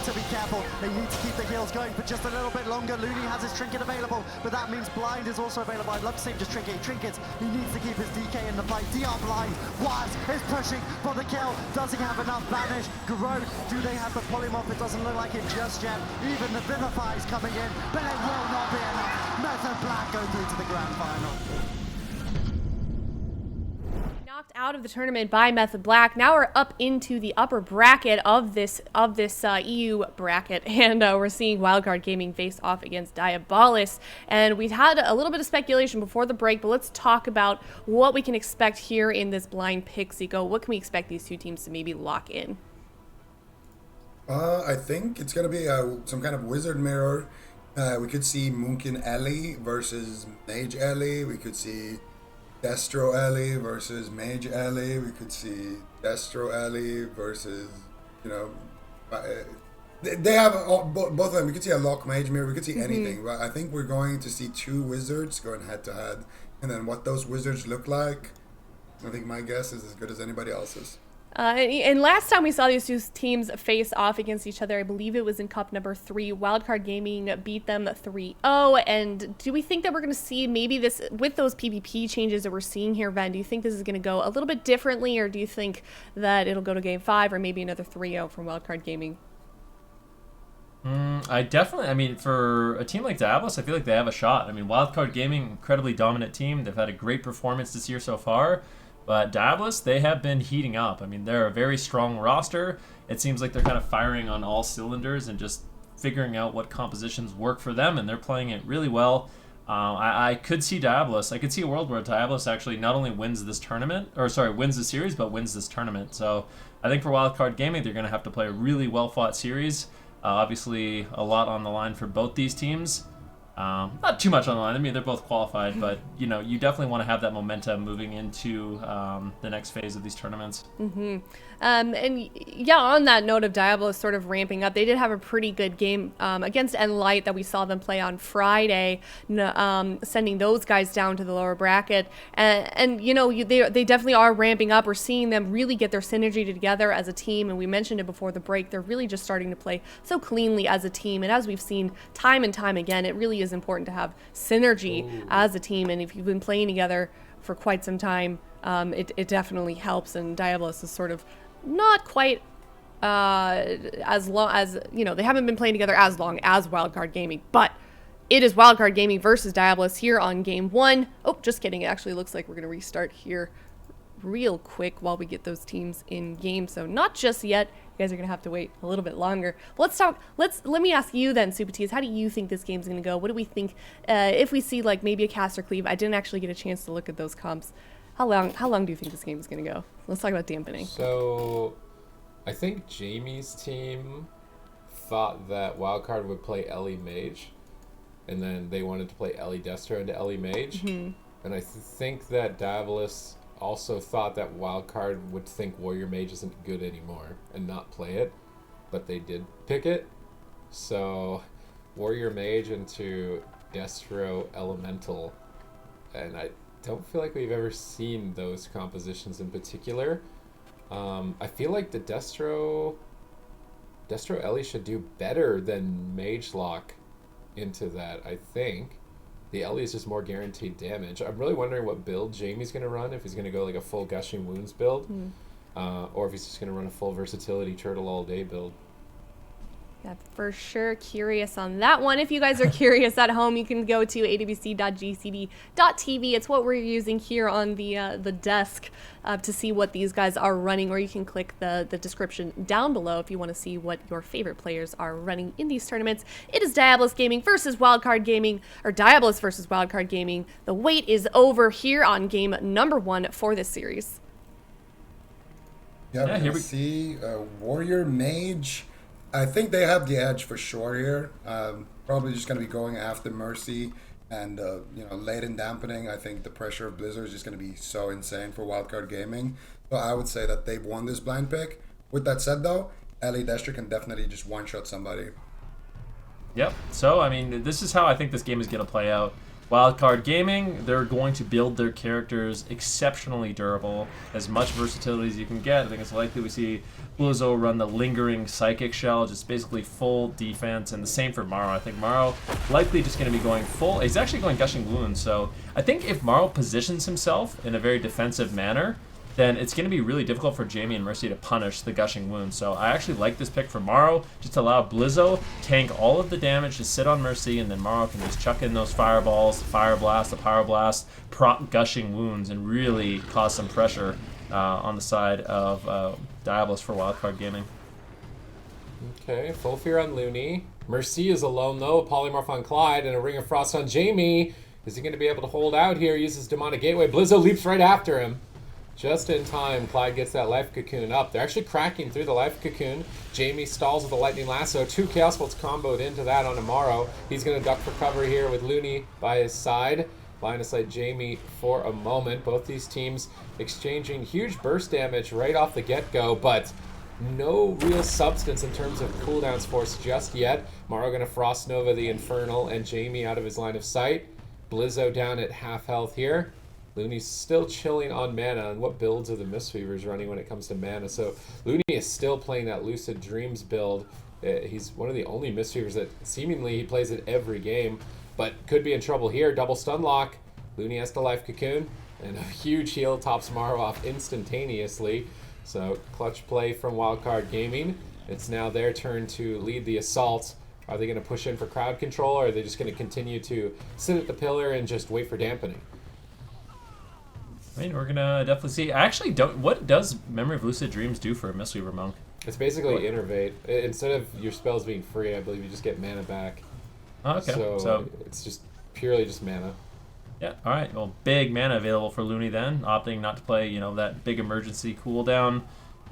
To be careful, they need to keep the heals going for just a little bit longer. Looney has his trinket available, but that means blind is also available. I'd love to see him just trinkets. He needs to keep his DK in the fight. DR blind, Waz is pushing for the kill. Does he have enough vanish? Garode, do they have the polymorph? It doesn't look like it just yet. Even the Vivify is coming in, but it will not be enough. Method Black go through to the grand final. Knocked out of the tournament by Method Black. Now we're up into the upper bracket of this EU bracket, and we're seeing Wildcard Gaming face off against Diabolus. And we've had a little bit of speculation before the break, but let's talk about what we can expect here in this blind pick. Zico, what can we expect these two teams to maybe lock in? I think it's gonna be some kind of wizard mirror. We could see Moonkin Ellie versus Mage Ellie. We could see Destro Ellie versus Mage Ellie. We could see Destro Ellie versus, they have both of them. We could see a Lock Mage mirror. We could see anything. But I think we're going to see two wizards going head to head. And then what those wizards look like, I think my guess is as good as anybody else's. And last time we saw these two teams face off against each other, I believe it was in Cup number 3. Wildcard Gaming beat them 3-0. And do we think that we're going to see maybe this, with those PvP changes that we're seeing here, Ven, do you think this is going to go a little bit differently, or do you think that it'll go to Game 5 or maybe another 3-0 from Wildcard Gaming? For a team like Diabolus, I feel like they have a shot. I mean, Wildcard Gaming, incredibly dominant team. They've had a great performance this year so far. But Diabolus, they have been heating up. I mean, they're a very strong roster. It seems like they're kind of firing on all cylinders and just figuring out what compositions work for them, and they're playing it really well. I could see Diabolus. I could see a world where Diabolus actually not only wins the series, but wins this tournament. So I think for Wildcard Gaming, they're going to have to play a really well-fought series. Obviously, a lot on the line for both these teams. Not too much on the line. I mean, they're both qualified, but you definitely want to have that momentum moving into the next phase of these tournaments. And yeah, on that note of Diabolus sort of ramping up, they did have a pretty good game against Enlight that we saw them play on Friday, sending those guys down to the lower bracket. And they definitely are ramping up. We're seeing them really get their synergy together as a team, and we mentioned it before the break. They're really just starting to play so cleanly as a team, and as we've seen time and time again, it really is important to have synergy as a team. And if you've been playing together for quite some time, it definitely helps. And Diabolus is sort of not quite as long as, they haven't been playing together as long as Wildcard Gaming, but it is Wildcard Gaming versus Diabolus here on game 1. Oh, just kidding. It actually looks like we're going to restart here real quick while we get those teams in game. So not just yet. You guys are going to have to wait a little bit longer. But let me ask you then, Supatis, how do you think this game's going to go? What do we think if we see like maybe a Caster Cleave? I didn't actually get a chance to look at those comps. How long do you think this game is going to go? Let's talk about dampening. So I think Jamie's team thought that Wildcard would play Ellie Mage, and then they wanted to play Ellie Destro into Ellie Mage. And I think that Diabolus also thought that Wildcard would think Warrior Mage isn't good anymore and not play it, but they did pick it. So Warrior Mage into Destro Elemental, and I don't feel like we've ever seen those compositions in particular. I feel like the Destro Ellie should do better than Mage Lock into that, I think. The Ellie is just more guaranteed damage. I'm really wondering what build Jamie's going to run, if he's going to go like a full Gushing Wounds build, or if he's just going to run a full Versatility Turtle All Day build. Yeah, for sure curious on that one. If you guys are curious at home, you can go to awc.gcd.tv. It's what we're using here on the desk to see what these guys are running, or you can click the description down below if you want to see what your favorite players are running in these tournaments. It is Diabolus Gaming versus Wildcard Gaming, or Diabolus versus Wildcard Gaming. The wait is over here on game number 1 for this series. Yeah, here we see Warrior Mage. I think they have the edge for sure here. Probably just going to be going after Mercy and latent dampening. I think the pressure of Blizzard is just going to be so insane for Wildcard Gaming. So I would say that they've won this blind pick. With that said, though, LA Destro can definitely just one-shot somebody. Yep. So, I mean, this is how I think this game is going to play out. Wildcard Gaming, they're going to build their characters exceptionally durable, as much versatility as you can get. I think it's likely we see Blizzo run the lingering Psychic Shell, just basically full defense, and the same for Maro. I think Maro likely just going to be going full. He's actually going Gushing Wounds, so I think if Maro positions himself in a very defensive manner, then it's going to be really difficult for Jamie and Mercy to punish the Gushing Wounds. So I actually like this pick for Maro, just to allow Blizzo tank all of the damage to sit on Mercy, and then Maro can just chuck in those fireballs, the Fire Blast, the Power Blast, proc Gushing Wounds, and really cause some pressure on the side of Diabolus for Wildcard Gaming. Okay, full fear on Looney. Mercy is alone though, a Polymorph on Clyde, and a Ring of Frost on Jamie. Is he going to be able to hold out here? Uses Demonic Gateway. Blizzo leaps right after him. Just in time, Clyde gets that Life Cocoon up. They're actually cracking through the Life Cocoon. Jamie stalls with the Lightning Lasso. 2 Chaos Bolts comboed into that on Amaro. He's going to duck for cover here with Looney by his side. Line of sight Jamie for a moment. Both these teams exchanging huge burst damage right off the get-go, but no real substance in terms of cooldowns force just yet. Maro going to Frost Nova the Infernal and Jamie out of his line of sight. Blizzo down at half health here. Looney's still chilling on mana, and what builds are the Mistweavers running when it comes to mana? So Looney is still playing that Lucid Dreams build. He's one of the only Mistweavers that seemingly he plays it every game, but could be in trouble here. Double stun lock. Looney has the Life Cocoon, and a huge heal tops Maro off instantaneously. So clutch play from Wildcard Gaming. It's now their turn to lead the assault. Are they going to push in for crowd control, or are they just going to continue to sit at the pillar and just wait for dampening? I mean, we're gonna definitely see. I actually don't. What does Memory of Lucid Dreams do for a Mistweaver Monk? It's basically Innervate. Instead of your spells being free, I believe you just get mana back. Oh, okay. So it's just purely just mana. Yeah. All right. Well, big mana available for Looney then, opting not to play, that big emergency cooldown.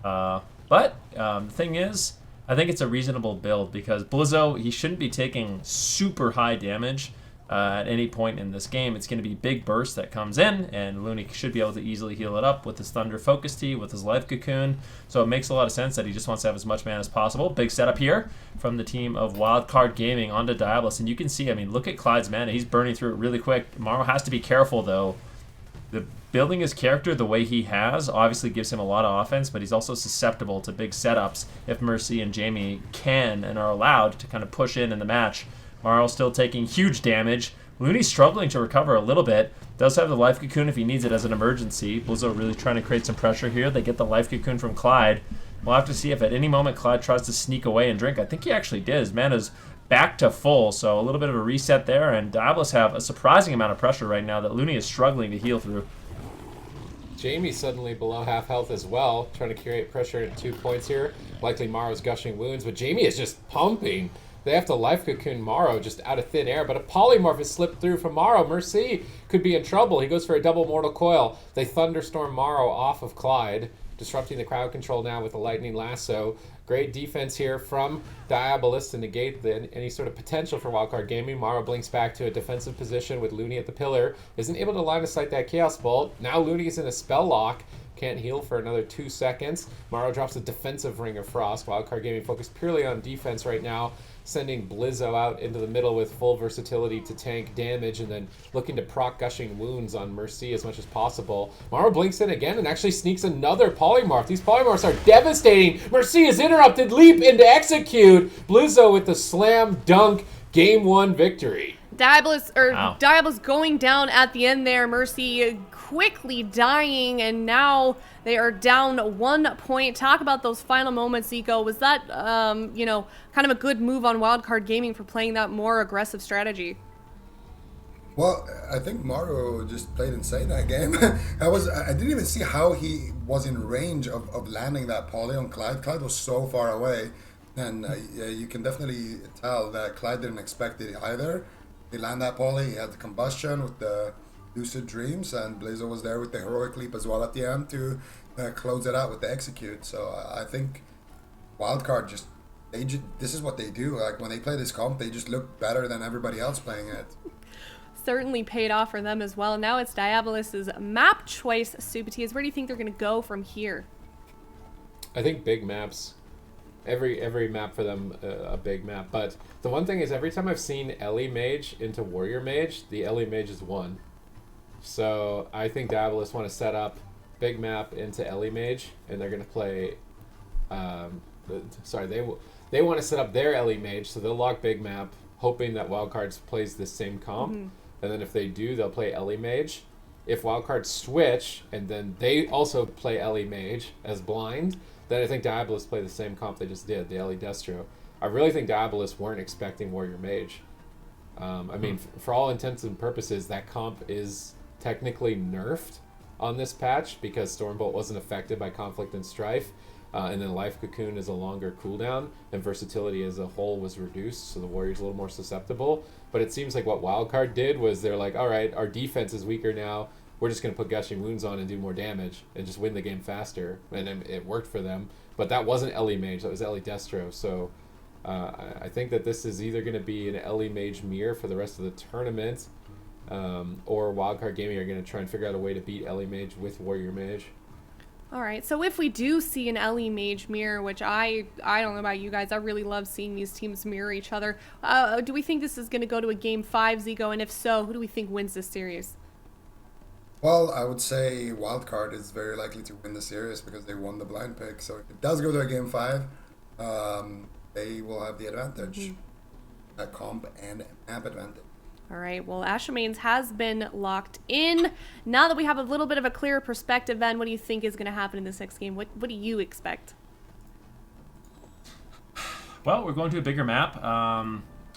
But the thing is, I think it's a reasonable build because Blizzo, he shouldn't be taking super high damage. At any point in this game. It's going to be big burst that comes in, and Looney should be able to easily heal it up with his Thunder Focus Tea, with his Life Cocoon. So it makes a lot of sense that he just wants to have as much mana as possible. Big setup here from the team of Wildcard Gaming onto Diabolus, and you can see, I mean, look at Clyde's mana. He's burning through it really quick. Maro has to be careful, though. The building his character the way he has obviously gives him a lot of offense, but he's also susceptible to big setups if Mercy and Jamie can and are allowed to kind of push in the match. Maro still taking huge damage. Looney's struggling to recover a little bit. Does have the Life Cocoon if he needs it as an emergency. Blizzo really trying to create some pressure here. They get the Life Cocoon from Clyde. We'll have to see if at any moment Clyde tries to sneak away and drink. I think he actually did. His mana's back to full, so a little bit of a reset there. And Diabolus have a surprising amount of pressure right now that Looney is struggling to heal through. Jamie suddenly below half health as well, trying to create pressure at 2 points here. Likely Maro's Gushing Wounds, but Jamie is just pumping. They have to Life Cocoon Maro just out of thin air, but a Polymorph has slipped through from Maro. Mercy could be in trouble. He goes for a double Mortal Coil. They Thunderstorm Maro off of Clyde, disrupting the crowd control now with a Lightning Lasso. Great defense here from Diabolus to negate any sort of potential for Wildcard Gaming. Maro blinks back to a defensive position with Looney at the pillar. Isn't able to line of sight that Chaos Bolt. Now Looney is in a spell lock. Can't heal for another 2 seconds. Maro drops a defensive Ring of Frost. Wildcard Gaming focused purely on defense right now, sending Blizzo out into the middle with full versatility to tank damage and then looking to proc Gushing Wounds on Mercy as much as possible. Maro blinks in again and actually sneaks another Polymorph. These Polymorphs are devastating. Mercy is interrupted. Leap into execute. Blizzo with the slam dunk game 1 victory. Diabolus going down at the end there. Mercy quickly dying, and now they are down 1 point. Talk about those final moments, Zico. Was that, kind of a good move on Wildcard Gaming for playing that more aggressive strategy? Well, I think Maro just played insane that game. I didn't even see how he was in range of landing that poly on Clyde. Clyde was so far away, and you can definitely tell that Clyde didn't expect it either. He landed that poly, he had the combustion with the Lucid Dreams, and Blizzo was there with the Heroic Leap as well at the end to close it out with the Execute. So I think Wildcard just this is what they do. Like when they play this comp, they just look better than everybody else playing it. Certainly paid off for them as well. Now it's Diabolus's map choice. Subatiz, where do you think they're going to go from here? I think big maps. Every map for them, a big map. But the one thing is, every time I've seen Ellie Mage into Warrior Mage, the Ellie Mage is won. So I think Diabolus want to set up big map into Ellie Mage, and they're going to play... they want to set up their Ellie Mage, so they'll lock big map, hoping that Wildcards plays the same comp. Mm-hmm. And then if they do, they'll play Ellie Mage. If Wildcards switch, and then they also play Ellie Mage as blind, then I think Diabolus play the same comp they just did, the Ellie Destro. I really think Diabolus weren't expecting Warrior Mage. I mean, for all intents and purposes, that comp is technically nerfed on this patch because Stormbolt wasn't affected by Conflict and Strife. And then Life Cocoon is a longer cooldown, and versatility as a whole was reduced, so the Warrior's a little more susceptible. But it seems like what Wildcard did was they're like, all right, our defense is weaker now, we're just going to put Gushing Wounds on and do more damage and just win the game faster. And it worked for them. But that wasn't Ellie Mage, that was Ellie Destro. So I think that this is either going to be an Ellie Mage mirror for the rest of the tournament, or Wildcard Gaming are going to try and figure out a way to beat Ellie Mage with Warrior Mage. All right, so if we do see an Ellie Mage mirror, which I don't know about you guys, I really love seeing these teams mirror each other. Do we think this is going to go to a Game 5, Zico? And if so, who do we think wins this series? Well, I would say Wildcard is very likely to win the series because they won the blind pick. So if it does go to a Game 5, they will have the advantage. A comp and map advantage. All right, well, Ashamains has been locked in. Now that we have a little bit of a clearer perspective, then, what do you think is going to happen in this next game? What do you expect? Well, we're going to a bigger map.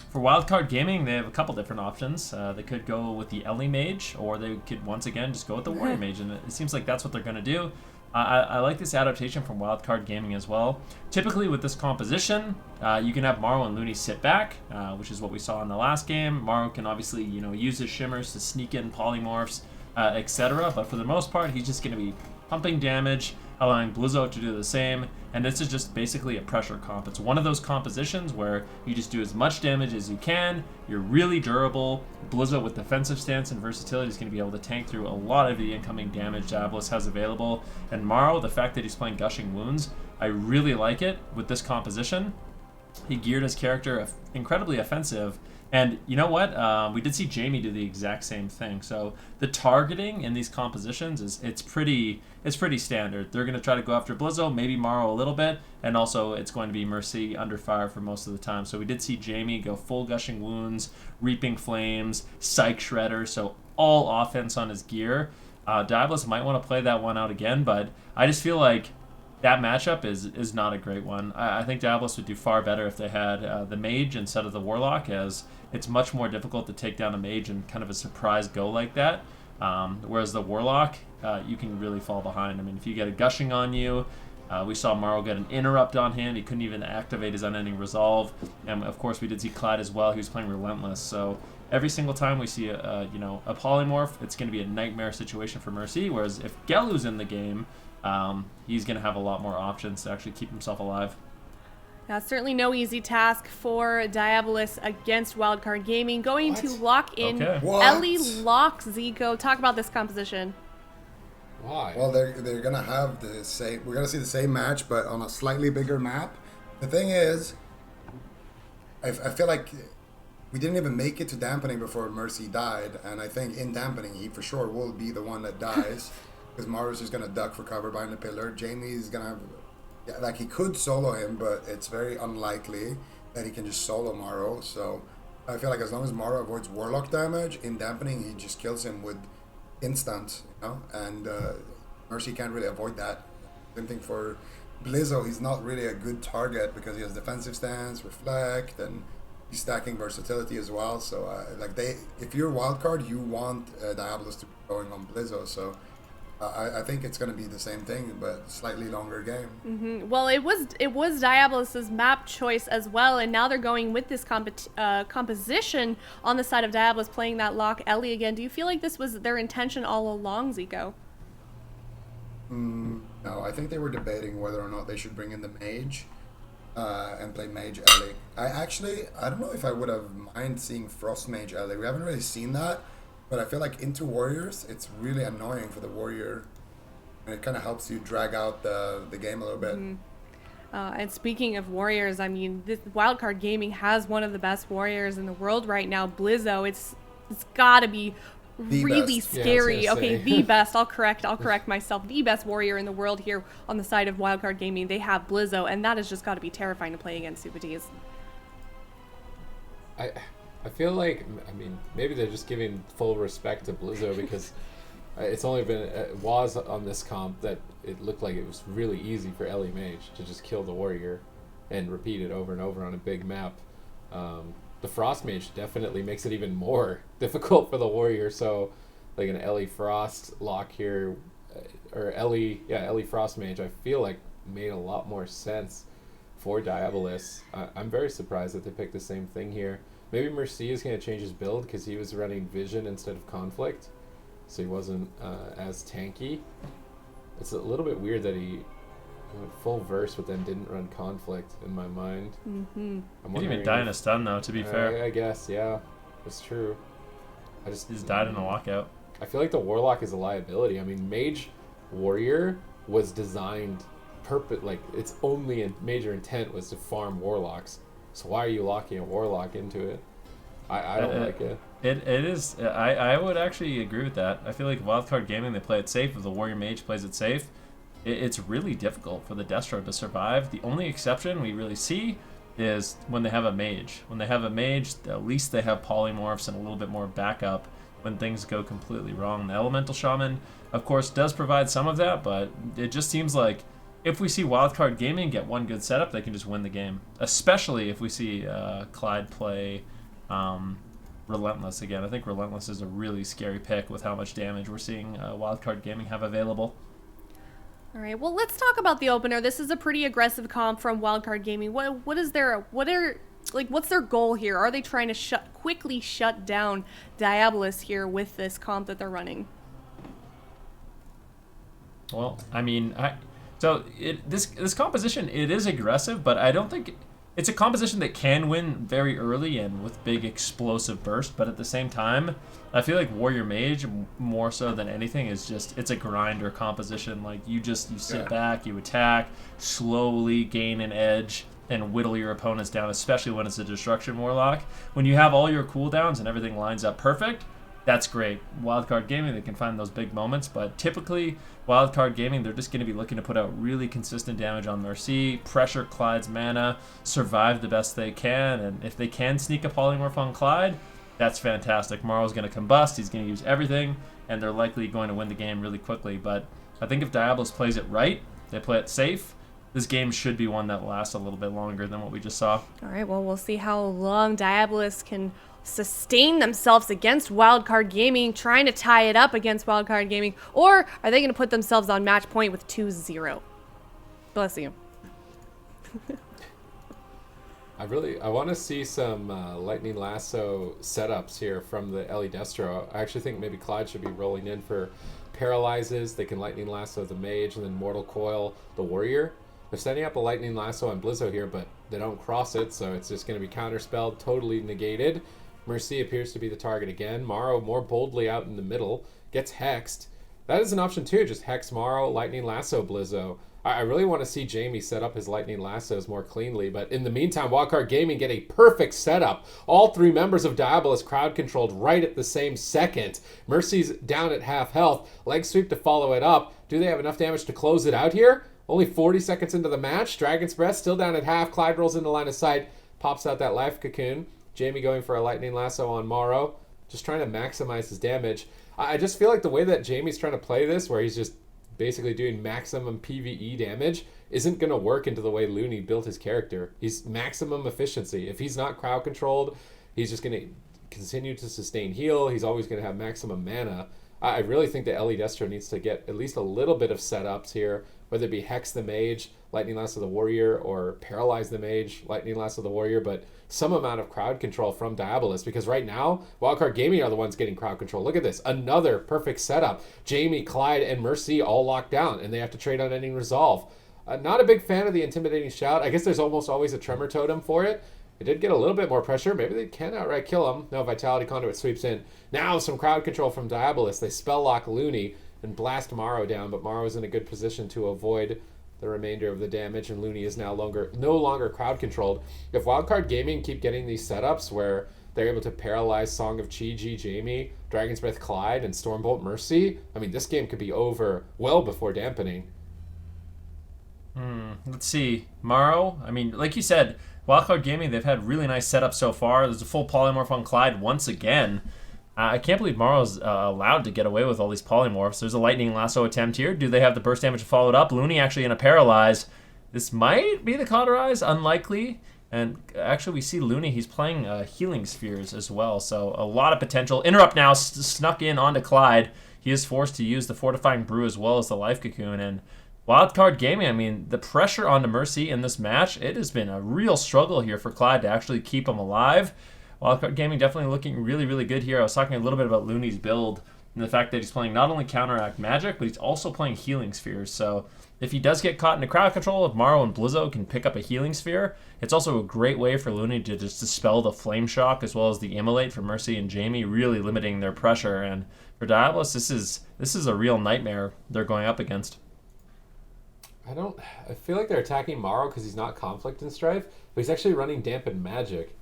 For Wildcard Gaming, they have a couple different options. They could go with the Ellie Mage, or they could, once again, just go with the Warrior Mage, and it seems like that's what they're going to do. I like this adaptation from Wildcard Gaming as well. Typically with this composition, you can have Maro and Looney sit back, which is what we saw in the last game. Maro can obviously, use his shimmers to sneak in polymorphs, etc. But for the most part, he's just going to be pumping damage, allowing Blizzo to do the same. And this is just basically a pressure comp. It's one of those compositions where you just do as much damage as you can. You're really durable. Blizzo with defensive stance and versatility is going to be able to tank through a lot of the incoming damage Diabolus has available. And Maro, the fact that he's playing Gushing Wounds, I really like it with this composition. He geared his character incredibly offensive. And you know what? We did see Jamie do the exact same thing. So the targeting in these compositions it's pretty standard. They're going to try to go after Blizzo, maybe Maro a little bit, and also it's going to be Mercy under fire for most of the time. So we did see Jamie go full Gushing Wounds, Reaping Flames, Psych Shredder, so all offense on his gear. Diabolus might want to play that one out again, but I just feel like that matchup is not a great one. I think Diabolus would do far better if they had the Mage instead of the Warlock, as it's much more difficult to take down a Mage in kind of a surprise go like that. Whereas the Warlock, you can really fall behind. I mean, if you get a Gushing on you, we saw Maro get an Interrupt on him. He couldn't even activate his Unending Resolve. And of course, we did see Clyde as well. He was playing Relentless. So every single time we see a polymorph, it's going to be a nightmare situation for Mercy. Whereas if Gelu's in the game, he's going to have a lot more options to actually keep himself alive. Now, certainly no easy task for Diabolus against Wildcard Gaming. Going to lock in Ellie Locke, Zico. Talk about this composition. Why? Well, they're gonna have the same. We're gonna see the same match, but on a slightly bigger map. The thing is, I feel like we didn't even make it to dampening before Mercy died, and I think in dampening he for sure will be the one that dies. Because Maro's just gonna duck for cover behind the pillar. Jamie's gonna have, he could solo him, but it's very unlikely that he can just solo Maro. So I feel like as long as Maro avoids Warlock damage in dampening, he just kills him with instant, And Mercy can't really avoid that. Same thing for Blizzo. He's not really a good target because he has defensive stance, reflect, and he's stacking versatility as well. So if you're Wildcard, you want Diabolus to be going on Blizzo. So I think it's going to be the same thing, but slightly longer game. Mm-hmm. Well, it was Diabolus's map choice as well, and now they're going with this composition on the side of Diabolus, playing that Lock Ellie again. Do you feel like this was their intention all along, Zico? No, I think they were debating whether or not they should bring in the Mage. and play Mage Ellie. I don't know if I would have mind seeing Frost Mage Ellie. We haven't really seen that, but I feel like into Warriors, it's really annoying for the Warrior, and it kind of helps you drag out the game a little bit. And speaking of Warriors, I mean, this Wildcard Gaming has one of the best Warriors in the world right now, Blizzo. It's got to be really best. scary. Yeah, I was Okay, gonna the best. I'll correct myself. The best Warrior in the world here on the side of Wildcard Gaming. They have Blizzo, and that has just got to be terrifying to play against Super D's. I feel like, I mean, maybe they're just giving full respect to Blizzo because it's only been, it was on this comp that it looked like it was really easy for Ellie Mage to just kill the Warrior and repeat it over and over on a big map. The Frost Mage definitely makes it even more difficult for the Warrior, so like an Ellie Frost lock here, or Ellie Frost Mage, I feel like made a lot more sense for Diabolus. I'm very surprised that they picked the same thing here. Maybe Mercy is going to change his build because he was running Vision instead of Conflict, so he wasn't as tanky. It's a little bit weird that he went full verse but then didn't run Conflict in my mind. Mm-hmm. He didn't even die in a stun though, to be fair. I guess, yeah, that's true. He just died in a lockout. I feel like the Warlock is a liability. I mean, Mage Warrior was designed like its only major intent was to farm Warlocks. So why are you locking a Warlock into it? I don't like it. It is. I would actually agree with that. I feel like Wildcard Gaming, they play it safe. If the Warrior Mage plays it safe, it's really difficult for the Destro to survive. The only exception we really see is when they have a Mage. When they have a Mage, at least they have Polymorphs and a little bit more backup when things go completely wrong. The Elemental Shaman, of course, does provide some of that, but it just seems like if we see Wildcard Gaming get one good setup, they can just win the game. Especially if we see Clyde play Relentless again. I think Relentless is a really scary pick with how much damage we're seeing Wildcard Gaming have available. All right, well, let's talk about the opener. This is a pretty aggressive comp from Wildcard Gaming. What's their goal here? Are they trying to quickly shut down Diabolus here with this comp that they're running? Well, I mean, this composition, it is aggressive, but I don't think it's a composition that can win very early and with big explosive burst. But at the same time, I feel like Warrior Mage, more so than anything, is just, it's a grinder composition. Like you sit back, you attack, slowly gain an edge, and whittle your opponents down, especially when it's a Destruction Warlock. When you have all your cooldowns and everything lines up perfect, that's great. Wildcard Gaming, they can find those big moments, but typically Wildcard Gaming, they're just going to be looking to put out really consistent damage on Mercy, pressure Clyde's mana, survive the best they can, and if they can sneak a Polymorph on Clyde, that's fantastic. Morrow's going to combust, he's going to use everything, and they're likely going to win the game really quickly. But I think if Diabolus plays it right, they play it safe, this game should be one that lasts a little bit longer than what we just saw. All right, well, we'll see how long Diabolus can sustain themselves against Wildcard Gaming, trying to tie it up against Wildcard Gaming, or are they going to put themselves on match point with 2-0? Bless you. I want to see some Lightning Lasso setups here from the Ellie Destro. I actually think maybe Clyde should be rolling in for Paralyzes. They can Lightning Lasso the Mage and then Mortal Coil the Warrior. They're setting up a Lightning Lasso on Blizzo here, but they don't cross it, so it's just going to be counterspelled, totally negated. Mercy appears to be the target again. Morrow more boldly out in the middle, gets hexed. That is an option too, just hex Morrow, Lightning Lasso Blizzo. I really want to see Jamie set up his Lightning Lassos more cleanly, but in the meantime, Wildcard Gaming get a perfect setup. All three members of Diabolus crowd controlled right at the same second. Mercy's down at half health, leg sweep to follow it up. Do they have enough damage to close it out here? Only 40 seconds into the match. Dragon's Breath still down at half. Clyde rolls into line of sight, pops out that life cocoon. Jamie going for a Lightning Lasso on Morrow, just trying to maximize his damage. I just feel like the way that Jamie's trying to play this, where he's just basically doing maximum PvE damage, isn't going to work into the way Looney built his character. He's maximum efficiency. If he's not crowd controlled, he's just going to continue to sustain heal. He's always going to have maximum mana. I really think that Ellie Destro needs to get at least a little bit of setups here, whether it be Hex the Mage, Lightning Lasso the Warrior, or Paralyze the Mage, Lightning Lasso the Warrior, but some amount of crowd control from Diabolus, because right now, Wildcard Gaming are the ones getting crowd control. Look at this, another perfect setup. Jamie, Clyde, and Mercy all locked down, and they have to trade on ending resolve. Not a big fan of the intimidating shout. I guess there's almost always a tremor totem for it. It did get a little bit more pressure. Maybe they can outright kill him. No, Vitality Conduit sweeps in. Now some crowd control from Diabolus. They spell lock Looney and blast Morrow down, but Morrow is in a good position to avoid the remainder of the damage, and Looney is now no longer crowd controlled. If Wildcard Gaming keep getting these setups where they're able to paralyze Song of Chi-Ji Jamie, Dragon's Breath Clyde, and Stormbolt Mercy, I mean, this game could be over well before dampening. Let's see. Morrow, I mean, like you said, Wildcard Gaming, they've had really nice setups so far. There's a full polymorph on Clyde once again. I can't believe Morrow's allowed to get away with all these polymorphs. There's a Lightning Lasso attempt here. Do they have the burst damage to follow it up? Looney actually in a paralyze. This might be the Cauterize. Unlikely. And actually, we see Looney. He's playing Healing Spheres as well. So a lot of potential. Interrupt now snuck in onto Clyde. He is forced to use the Fortifying Brew as well as the Life Cocoon. And Wildcard Gaming, I mean, the pressure onto Mercy in this match, it has been a real struggle here for Clyde to actually keep him alive. Wildcard Gaming definitely looking really, really good here. I was talking a little bit about Looney's build and the fact that he's playing not only Counteract Magic, but he's also playing Healing Spheres. So if he does get caught into crowd control, if Morrow and Blizzo can pick up a Healing Sphere, it's also a great way for Looney to just dispel the Flame Shock as well as the Immolate for Mercy and Jamie, really limiting their pressure. And for Diabolus, this is a real nightmare they're going up against. I feel like they're attacking Morrow because he's not Conflict and Strife, but he's actually running Dampened Magic,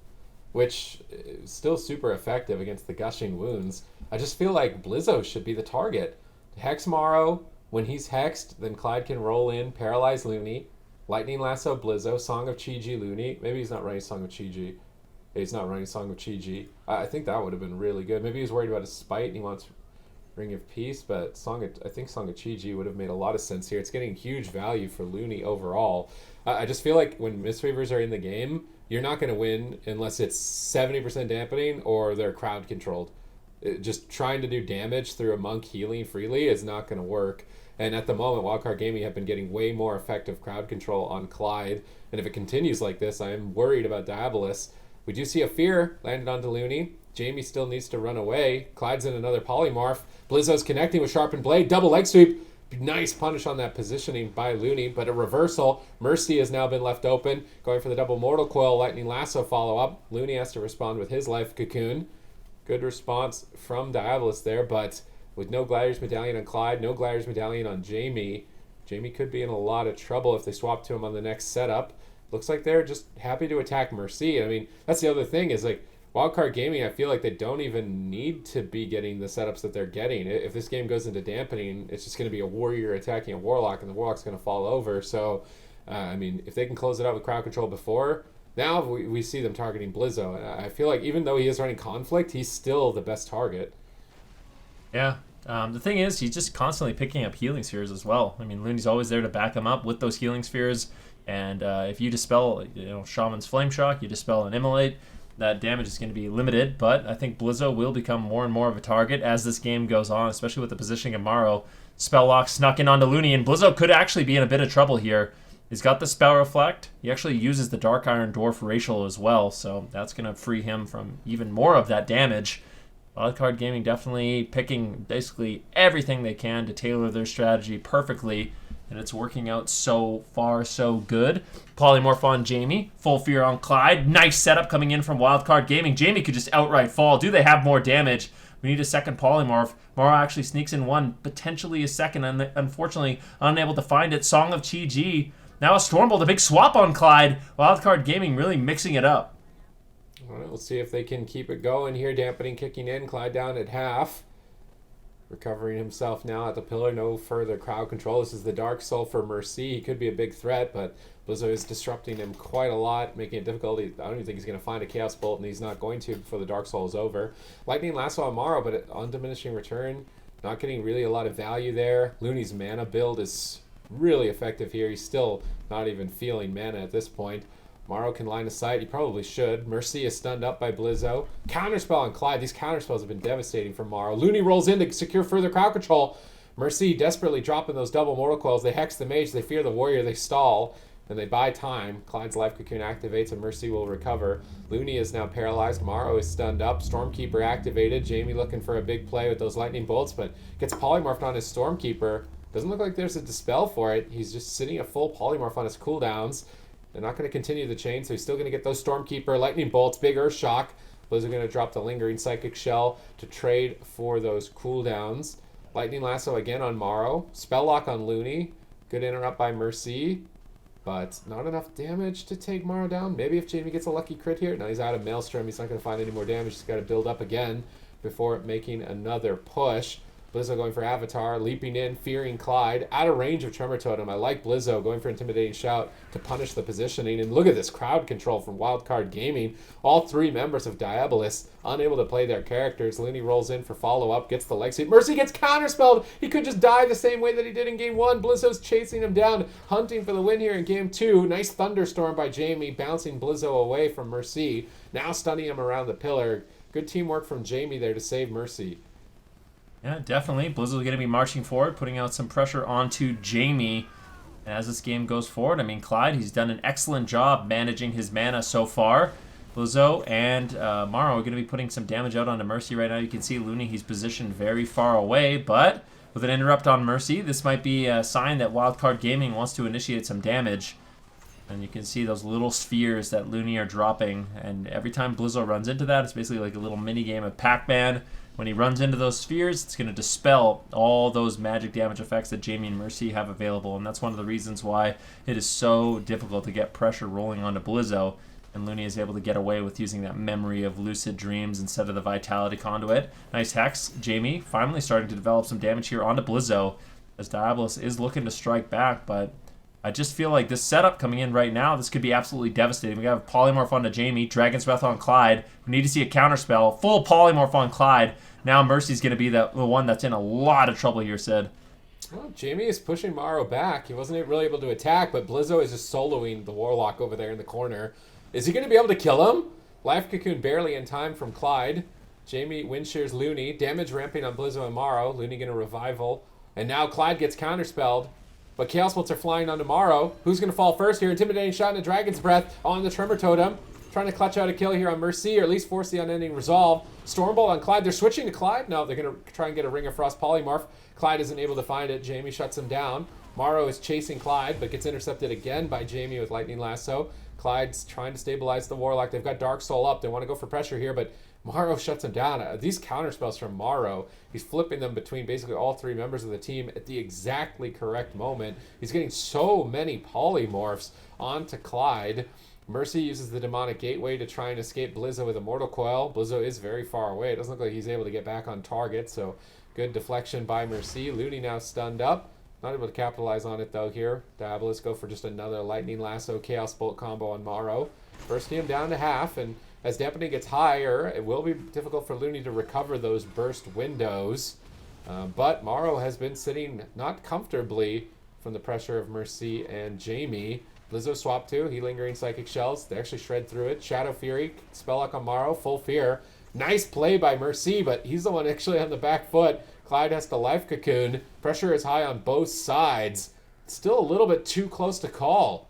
which is still super effective against the Gushing Wounds. I just feel like Blizzo should be the target. Hex Morrow, when he's hexed, then Clyde can roll in, paralyze Looney, Lightning Lasso Blizzo, Song of Chi-Ji Looney. Maybe he's not running Song of Chi-Ji. He's not running Song of Chi-Ji. I think that would have been really good. Maybe he's worried about his spite and he wants Ring of Peace, but I think Song of Chi-Ji would have made a lot of sense here. It's getting huge value for Looney overall. I just feel like when Mistweavers are in the game, you're not going to win unless it's 70% dampening or they're crowd controlled. Just trying to do damage through a monk healing freely is not going to work. And at the moment, Wildcard Gaming have been getting way more effective crowd control on Clyde. And if it continues like this, I am worried about Diabolus. We do see a Fear landed onto Looney. Jamie still needs to run away. Clyde's in another polymorph. Blizzo's connecting with Sharpened Blade. Double leg sweep. Nice punish on that positioning by Looney, but a reversal. Mercy has now been left open. Going for the double Mortal Coil. Lightning Lasso follow-up. Looney has to respond with his Life Cocoon. Good response from Diabolus there, but with no Gladiator's Medallion on Clyde, no Gladiator's Medallion on Jamie, Jamie could be in a lot of trouble if they swap to him on the next setup. Looks like they're just happy to attack Mercy. I mean, that's the other thing is like, Wildcard Gaming, I feel like they don't even need to be getting the setups that they're getting. If this game goes into dampening, it's just going to be a warrior attacking a warlock, and the warlock's going to fall over. So, I mean, if they can close it out with crowd control before, now we see them targeting Blizzo. And I feel like even though he is running Conflict, he's still the best target. Yeah. The thing is, he's just constantly picking up Healing Spheres as well. I mean, Looney's always there to back him up with those Healing Spheres. And if you dispel, Shaman's Flame Shock, you dispel an Immolate, that damage is going to be limited, but I think Blizzo will become more and more of a target as this game goes on, especially with the positioning of Morrow. Spell Lock snuck in onto Looney, and Blizzo could actually be in a bit of trouble here. He's got the Spell Reflect. He actually uses the Dark Iron Dwarf Racial as well, so that's going to free him from even more of that damage. Wildcard Gaming definitely picking basically everything they can to tailor their strategy perfectly, and it's working out so far so good. Polymorph on Jamie, full fear on Clyde. Nice setup coming in from Wildcard Gaming. Jamie could just outright fall. Do they have more damage? We need a second polymorph. Morrow actually sneaks in one, potentially a second, and unfortunately unable to find it. Song of Chi-Ji. Now a Stormbolt, a big swap on Clyde. Wildcard Gaming really mixing it up. All right, we'll see if they can keep it going here. Dampening kicking in. Clyde down at half. Recovering himself now at the pillar. No further crowd control. This is the Dark Soul for Mercy. He could be a big threat, but Blizzo is disrupting him quite a lot, making it difficult. I don't even think he's going to find a Chaos Bolt, and he's not going to before the Dark Soul is over. Lightning Lasso on Morrow, but on diminishing return, not getting really a lot of value there. Looney's mana build is really effective here. He's still not even feeling mana at this point. Morrow can line of sight. He probably should. Mercy is stunned up by Blizzo. Counterspell on Clyde. These counterspells have been devastating for Morrow. Looney rolls in to secure further crowd control. Mercy desperately dropping those double Mortal Coils. They hex the mage. They fear the warrior. They stall. And they buy time. Clyde's Life Cocoon activates and Mercy will recover. Looney is now paralyzed. Morrow is stunned up. Stormkeeper activated. Jamie looking for a big play with those lightning bolts, but gets polymorphed on his Stormkeeper. Doesn't look like there's a dispel for it. He's just sitting a full polymorph on his cooldowns. They're not going to continue the chain, so he's still going to get those Stormkeeper, Lightning Bolts, big Earth Shock. Blizzard going to drop the Lingering Psychic Shell to trade for those cooldowns. Lightning Lasso again on Morrow. Spell Lock on Looney. Good interrupt by Mercy, but not enough damage to take Morrow down. Maybe if Jamie gets a lucky crit here. Now he's out of Maelstrom. He's not going to find any more damage. He's got to build up again before making another push. Blizzo going for Avatar, leaping in, fearing Clyde, out of range of Tremor Totem. I like Blizzo going for Intimidating Shout to punish the positioning. And look at this crowd control from Wildcard Gaming. All 3 members of Diabolus unable to play their characters. Looney rolls in for follow-up, gets the leg sweep. Mercy gets counterspelled. He could just die the same way that he did in Game 1. Blizzo's chasing him down, hunting for the win here in Game 2. Nice Thunderstorm by Jamie, bouncing Blizzo away from Mercy. Now stunning him around the pillar. Good teamwork from Jamie there to save Mercy. Yeah, definitely. Blizzard's going to be marching forward, putting out some pressure onto Jamie. And as this game goes forward, I mean, Clyde, he's done an excellent job managing his mana so far. Blizzo and Morrow are going to be putting some damage out onto Mercy right now. You can see Looney, he's positioned very far away, but with an interrupt on Mercy, this might be a sign that Wildcard Gaming wants to initiate some damage. And you can see those little spheres that Looney are dropping. And every time Blizzo runs into that, it's basically like a little mini game of Pac-Man. When he runs into those spheres, it's going to dispel all those magic damage effects that Jamie and Mercy have available. And that's one of the reasons why it is so difficult to get pressure rolling onto Blizzo. And Looney is able to get away with using that memory of Lucid Dreams instead of the Vitality Conduit. Nice Hex. Jamie finally starting to develop some damage here onto Blizzo, as Diabolus is looking to strike back, but I just feel like this setup coming in right now, this could be absolutely devastating. We have Polymorph onto Jamie, Dragon's Breath on Clyde. We need to see a counterspell, full Polymorph on Clyde. Now Mercy's going to be the one that's in a lot of trouble here, Sid. Well, Jamie is pushing Morrow back. He wasn't really able to attack, but Blizzo is just soloing the Warlock over there in the corner. Is he going to be able to kill him? Life Cocoon barely in time from Clyde. Jamie windshears Looney. Damage ramping on Blizzo and Morrow. Looney going to revival. And now Clyde gets counterspelled. But Chaos Bolts are flying on tomorrow. Who's going to fall first here? Intimidating Shot and a Dragon's Breath on the Tremor Totem. Trying to clutch out a kill here on Mercy, or at least force the unending resolve. Stormbolt on Clyde. They're switching to Clyde. No, they're going to try and get a Ring of Frost Polymorph. Clyde isn't able to find it. Jamie shuts him down. Morrow is chasing Clyde, but gets intercepted again by Jamie with Lightning Lasso. Clyde's trying to stabilize the Warlock. They've got Dark Soul up. They want to go for pressure here, but Morrow shuts him down. These counterspells from Morrow, he's flipping them between basically all 3 members of the team at the exactly correct moment. He's getting so many polymorphs onto Clyde. Mercy uses the Demonic Gateway to try and escape Blizzo with Immortal Coil. Blizzo is very far away. It doesn't look like he's able to get back on target, so good deflection by Mercy. Looney now stunned up. Not able to capitalize on it, though, here. Diabolus go for just another Lightning Lasso Chaos Bolt combo on Morrow. Bursting him down to half, and as dampening gets higher, it will be difficult for Looney to recover those burst windows. But Morrow has been sitting not comfortably from the pressure of Mercy and Jamie. Blizzo swap too. He Lingering Psychic Shells. They actually shred through it. Shadow Fury. Spelllock on Morrow. Full Fear. Nice play by Mercy, but he's the one actually on the back foot. Clyde has to Life Cocoon. Pressure is high on both sides. Still a little bit too close to call.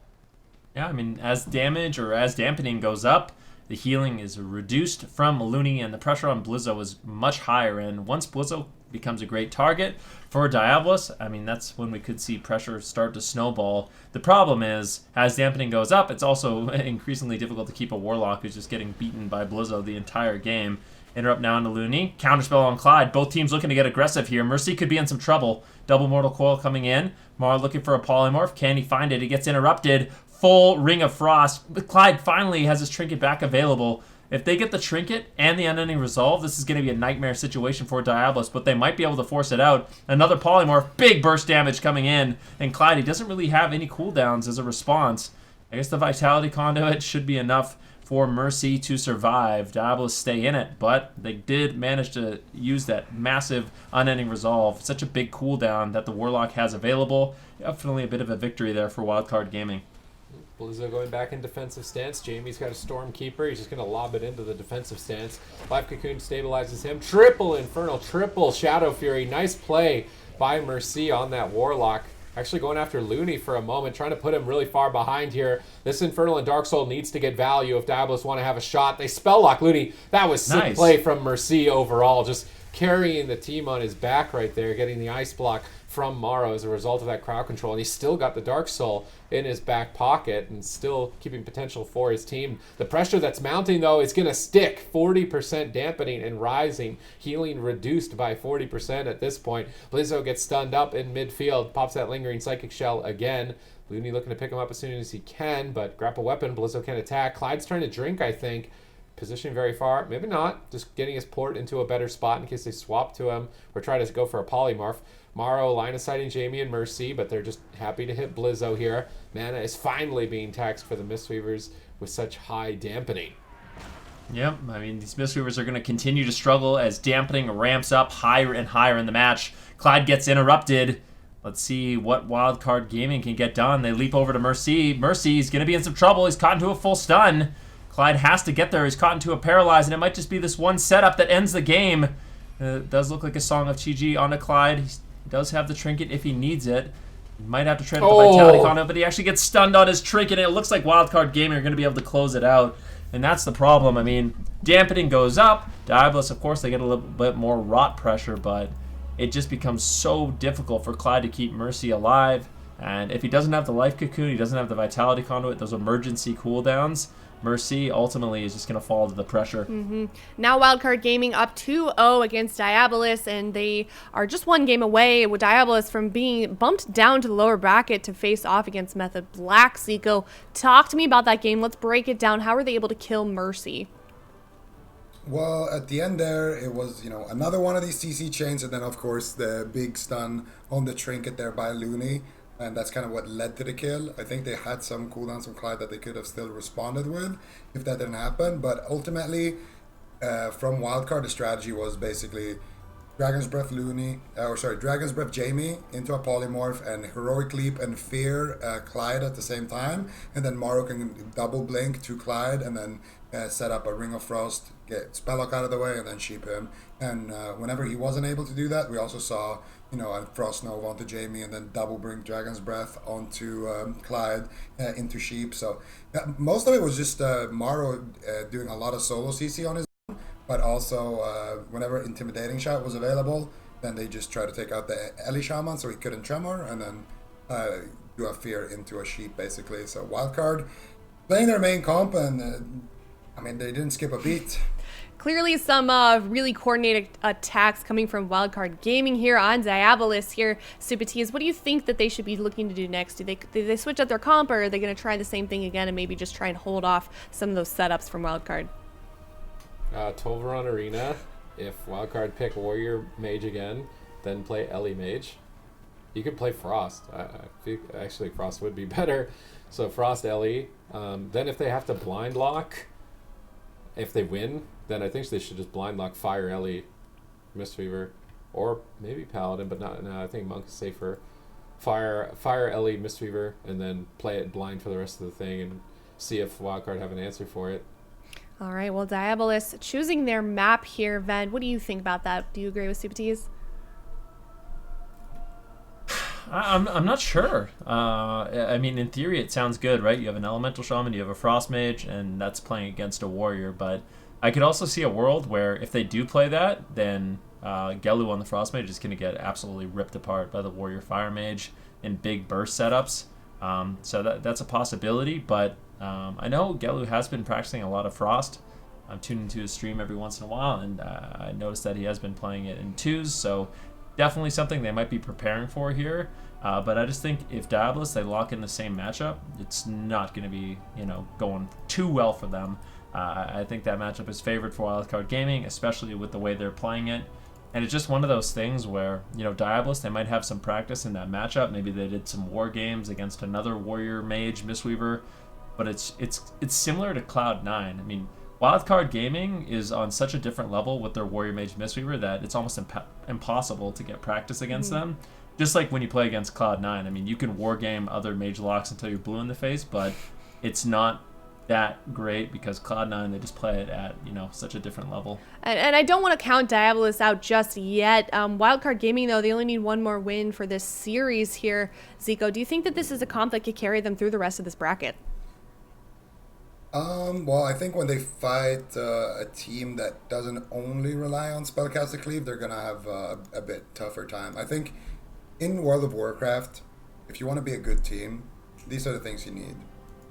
Yeah, I mean, as damage or as dampening goes up, the healing is reduced from Looney, and the pressure on Blizzo is much higher. And once Blizzo becomes a great target for Diabolus, I mean, that's when we could see pressure start to snowball. The problem is, as dampening goes up, it's also increasingly difficult to keep a Warlock who's just getting beaten by Blizzo the entire game. Interrupt now into Looney. Counterspell on Clyde. Both teams looking to get aggressive here. Mercy could be in some trouble. Double Mortal Coil coming in. Mar looking for a Polymorph. Can he find it? He gets interrupted. Full Ring of Frost. But Clyde finally has his trinket back available. If they get the trinket and the unending resolve, this is going to be a nightmare situation for Diabolus, but they might be able to force it out. Another Polymorph. Big burst damage coming in. And Clyde, he doesn't really have any cooldowns as a response. I guess the Vitality Conduit should be enough for Mercy to survive. Diabolus stay in it, but they did manage to use that massive unending resolve. Such a big cooldown that the Warlock has available. Definitely a bit of a victory there for Wildcard Gaming. Blizzo going back in defensive stance. Jamie's got a Stormkeeper. He's just going to lob it into the defensive stance. Life Cocoon stabilizes him. Triple Infernal, triple Shadow Fury. Nice play by Mercy on that Warlock. Actually going after Looney for a moment, trying to put him really far behind here. This Infernal and Dark Soul needs to get value if Diabolus want to have a shot. They spell lock Looney. That was sick play from Mercy overall, just carrying the team on his back right there, getting the ice block from Morrow as a result of that crowd control, and he's still got the Dark Soul in his back pocket and still keeping potential for his team. The pressure that's mounting, though, is going to stick. 40% dampening and rising. Healing reduced by 40% at this point. Blizzo gets stunned up in midfield, pops that lingering Psychic Shell again. Looney looking to pick him up as soon as he can, but grapple weapon, Blizzo can attack. Clyde's trying to drink, I think. Positioning very far, maybe not. Just getting his port into a better spot in case they swap to him or try to go for a polymorph. Morrow line of sighting Jamie and Mercy, but they're just happy to hit Blizzo here. Mana is finally being taxed for the Mistweavers with such high dampening. Yep, I mean, these Mistweavers are going to continue to struggle as dampening ramps up higher and higher in the match. Clyde gets interrupted. Let's see what Wildcard Gaming can get done. They leap over to Mercy. Mercy's going to be in some trouble. He's caught into a full stun. Clyde has to get there. He's caught into a paralyze, and it might just be this one setup that ends the game. It does look like a Song of Chi-Ji onto Clyde. He does have the trinket if he needs it. He might have to trade up the Vitality Conduit, but he actually gets stunned on his trinket, and it looks like Wildcard Gaming are going to be able to close it out. And that's the problem. I mean, dampening goes up. Diabolus, of course, they get a little bit more rot pressure, but it just becomes so difficult for Clyde to keep Mercy alive. And if he doesn't have the Life Cocoon, he doesn't have the Vitality Conduit, those emergency cooldowns, Mercy ultimately is just going to fall to the pressure. Now Wildcard Gaming up 2-0 against Diabolus, and they are just one game away with Diabolus from being bumped down to the lower bracket to face off against Method Black. Zico, talk to me about that game. Let's break it down. How were they able to kill Mercy? Well, at the end there, it was, another one of these CC chains, and then, of course, the big stun on the trinket there by Looney. And that's kind of what led to the kill. I think they had some cooldowns from Clyde that they could have still responded with if that didn't happen. But ultimately, from Wildcard, the strategy was basically Dragon's Breath Dragon's Breath Jamie into a polymorph and Heroic Leap and Fear Clyde at the same time. And then Morrow can double blink to Clyde and then set up a Ring of Frost, get Spelllock out of the way, and then sheep him. And whenever he wasn't able to do that, we also saw a Frost Nova onto Jamie and then double bring Dragon's Breath onto Clyde into sheep. So most of it was just Morrow doing a lot of solo CC on his own, but also whenever Intimidating Shot was available, then they just try to take out the Ellie Shaman so he couldn't Tremor, and then do a Fear into a sheep basically. So Wildcard playing their main comp, and they didn't skip a beat. Clearly some really coordinated attacks coming from Wildcard Gaming here on Diabolus here. Supatis, what do you think that they should be looking to do next? Do they switch up their comp, or are they going to try the same thing again and maybe just try and hold off some of those setups from Wildcard? 12-run Arena. If Wildcard pick Warrior Mage again, then play Ellie Mage. You could play Frost. I think actually Frost would be better. So Frost Ellie. Then if they have to blind lock, if they win, then I think they should just blind lock Fire Ellie, Mistweaver, or maybe Paladin, but no, I think Monk is safer. Fire Ellie, Mistweaver, and then play it blind for the rest of the thing and see if Wildcard have an answer for it. All right, well, Diabolus choosing their map here. Ven, what do you think about that? Do you agree with Supatis? I'm not sure. In theory, it sounds good, right? You have an Elemental Shaman, you have a Frost Mage, and that's playing against a Warrior. But I could also see a world where if they do play that, then Gelu on the Frost Mage is going to get absolutely ripped apart by the Warrior Fire Mage in big burst setups. So that's a possibility. But I know Gelu has been practicing a lot of Frost. I'm tuning into his stream every once in a while, and I noticed that he has been playing it in twos. So definitely something they might be preparing for here. But I just think if Diabolus, they lock in the same matchup, it's not going to be, going too well for them. I think that matchup is favored for Wildcard Gaming, especially with the way they're playing it. And it's just one of those things where, Diabolus, they might have some practice in that matchup. Maybe they did some war games against another Warrior Mage, Mistweaver. But it's similar to Cloud9. Wildcard Gaming is on such a different level with their Warrior Mage Mistweaver that it's almost impossible to get practice against them. Just like when you play against Cloud9, you can wargame other Mage Locks until you're blue in the face, but it's not that great because Cloud9, they just play it at, such a different level. And I don't want to count Diabolus out just yet. Wildcard Gaming, though, they only need one more win for this series here. Zico, do you think that this is a comp that could carry them through the rest of this bracket? Well, I think when they fight a team that doesn't only rely on Spellcaster Cleave, they're going to have a bit tougher time. I think in World of Warcraft, if you want to be a good team, these are the things you need.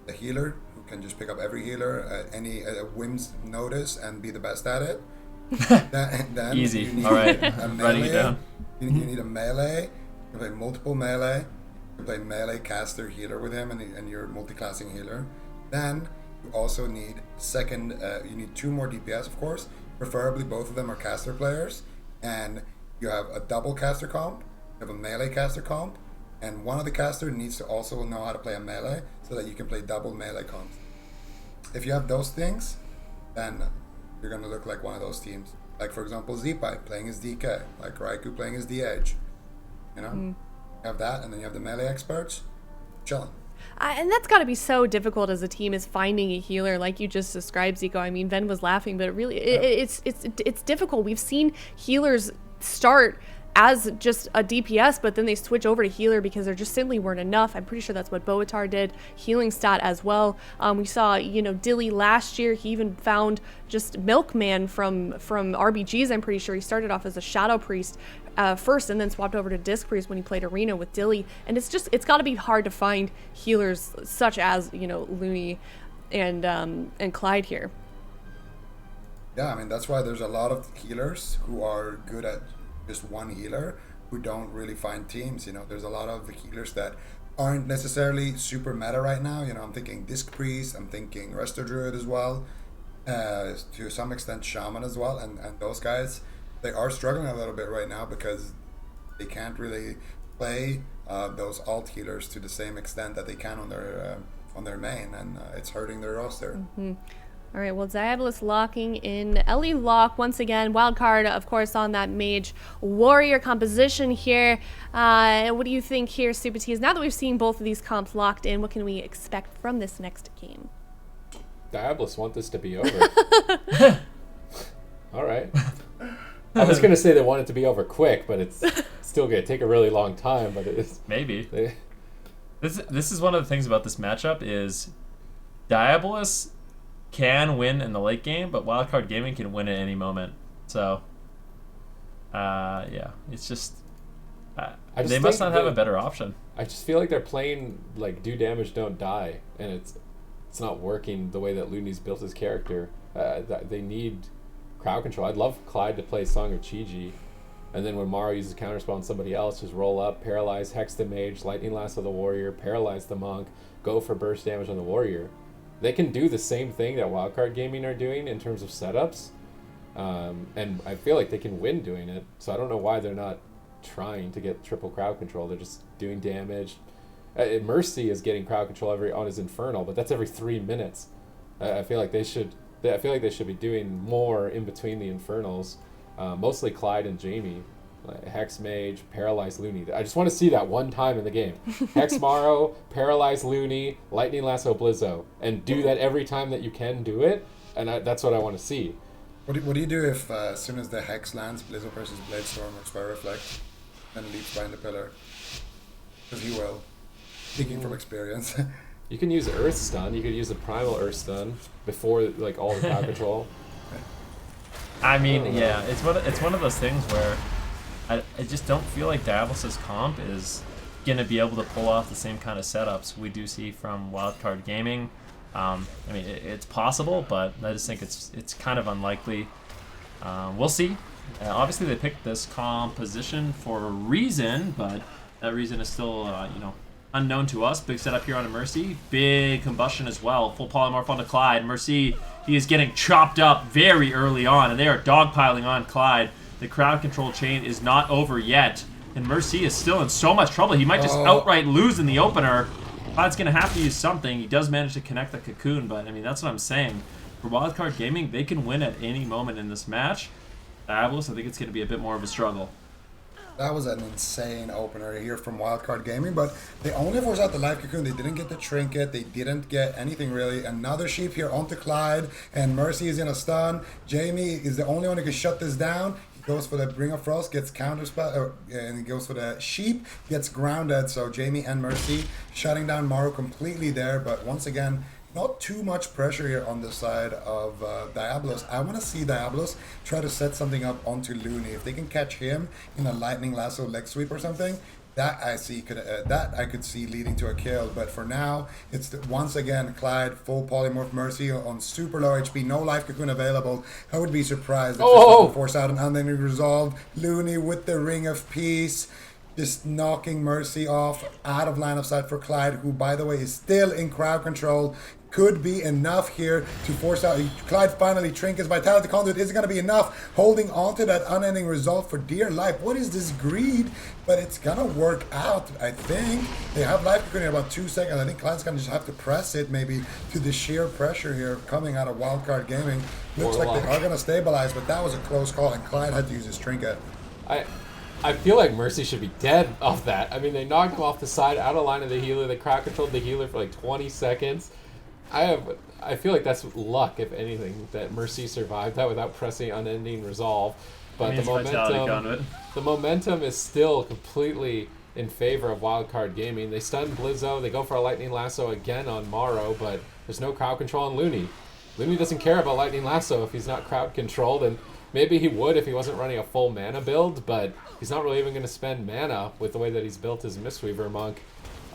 A healer who can just pick up every healer at any whim's notice and be the best at it. Then Easy. you need All right. a Writing it down. You need a melee. You play multiple melee. You play melee caster healer with him, and you're multi-classing healer. Then you also need you need 2 more DPS, of course. Preferably both of them are caster players, and you have a double caster comp. You have a melee caster comp, and one of the caster needs to also know how to play a melee so that you can play double melee comps. If you have those things, then you're gonna look like one of those teams. Like for example, Z-Pipe playing his DK, like Raikou playing his DH. You know, you have that, and then you have the melee experts chilling. And that's got to be so difficult as a team, is finding a healer like you just described, Zico. I mean, Ven was laughing, but it's difficult. We've seen healers start as just a DPS, but then they switch over to healer because there just simply weren't enough. I'm pretty sure that's what Boatar did, healing stat as well. We saw, Dilly last year, he even found just Milkman from RBGs. I'm pretty sure he started off as a Shadow Priest first and then swapped over to Disc Priest when he played Arena with Dilly. And it's got to be hard to find healers such as, Looney and Clyde here. Yeah, I mean, that's why there's a lot of healers who are good at just one healer who don't really find teams. There's a lot of healers that aren't necessarily super meta right now. I'm thinking Disc Priest, I'm thinking Resto Druid as well, to some extent Shaman as well, and those guys, they are struggling a little bit right now because they can't really play those alt healers to the same extent that they can on their main, and it's hurting their roster. All right, well, Diabolus locking in Ellie Lock once again. Wildcard, of course, on that mage warrior composition here. What do you think here, Super Tees? Now that we've seen both of these comps locked in, what can we expect from this next game? Diabolus want this to be over. All right. I was going to say they want it to be over quick, but it's still going to take a really long time. But it's maybe. This is one of the things about this matchup is Diabolus can win in the late game, but Wildcard Gaming can win at any moment. So, yeah, it's just they must not have a better option. I just feel like they're playing like do damage, don't die, and it's not working the way that Looney's built his character. They need crowd control. I'd love Clyde to play Song of Chi-Ji, and then when Maro uses counterspell on somebody else, just roll up, paralyze, hex the mage, lightning lasso the warrior, paralyze the monk, go for burst damage on the warrior. They can do the same thing that Wildcard Gaming are doing in terms of setups, and I feel like they can win doing it. So I don't know why they're not trying to get triple crowd control. They're just doing damage. Mercy is getting crowd control on his Infernal, but that's every 3 minutes. I feel like they should be doing more in between the Infernals. Mostly Clyde and Jamie. Hex Mage, Paralyze Looney. I just want to see that one time in the game. Hex Maro, Paralyze Looney, Lightning Lasso Blizzo. And do that every time that you can do it. And that's what I want to see. What do you do if as soon as the Hex lands, Blizzo presses Bladestorm or Spire Reflect and leaps behind the pillar? Because he will. Speaking from experience. You can use Earth Stun. You could use the Primal Earth Stun before like all the crowd control. I mean, yeah, it's one of those things where I just don't feel like Diabolus' comp is going to be able to pull off the same kind of setups we do see from Wildcard Gaming. I mean, it's possible, but I just think it's kind of unlikely. We'll see. Obviously, they picked this composition for a reason, but that reason is still, unknown to us. Big setup here on a Mercy. Big combustion as well. Full polymorph onto Clyde. Mercy, he is getting chopped up very early on, and they are dogpiling on Clyde. The crowd control chain is not over yet, and Mercy is still in so much trouble. He might just outright lose in the opener. Clyde's going to have to use something. He does manage to connect the cocoon, but I mean, that's what I'm saying. For Wildcard Gaming, they can win at any moment in this match. Diabolus, I think it's going to be a bit more of a struggle. That was an insane opener here from Wildcard Gaming, but they only forced out the life cocoon. They didn't get the trinket. They didn't get anything really. Another sheep here onto Clyde, and Mercy is in a stun. Jamie is the only one who can shut this down. Goes for the Bring of Frost, gets counterspell, and he goes for the sheep, gets grounded. So Jamie and Mercy shutting down Maro completely there. But once again, not too much pressure here on the side of Diabolus. I want to see Diabolus try to set something up onto Looney. If they can catch him in a lightning lasso leg sweep or something, That I could see leading to a kill, but for now, it's once again Clyde full polymorph Mercy on super low HP, no life cocoon available. I would be surprised if this doesn't force out an unending resolve. Looney with the Ring of Peace, just knocking Mercy off out of line of sight for Clyde, who by the way is still in crowd control. Could be enough here to force out. Clyde finally trinkets. Vitality Conduit isn't going to be enough. Holding on to that unending result for dear life. What is this greed? But it's going to work out, I think. They have life cocoon in about 2 seconds. I think Clyde's going to just have to press it maybe to the sheer pressure here coming out of Wildcard Gaming. Looks like they are going to stabilize, but that was a close call, and Clyde had to use his trinket. I feel like Mercy should be dead off that. I mean, they knocked him off the side, out of line of the healer. They crowd controlled the healer for like 20 seconds. I feel like that's luck, if anything, that Mercy survived that without pressing unending resolve. But the momentum is still completely in favor of Wildcard Gaming. They stun Blizzo. They go for a Lightning Lasso again on Morrow, but there's no crowd control on Looney. Looney doesn't care about Lightning Lasso if he's not crowd controlled, and maybe he would if he wasn't running a full mana build, but he's not really even going to spend mana with the way that he's built his Mistweaver Monk.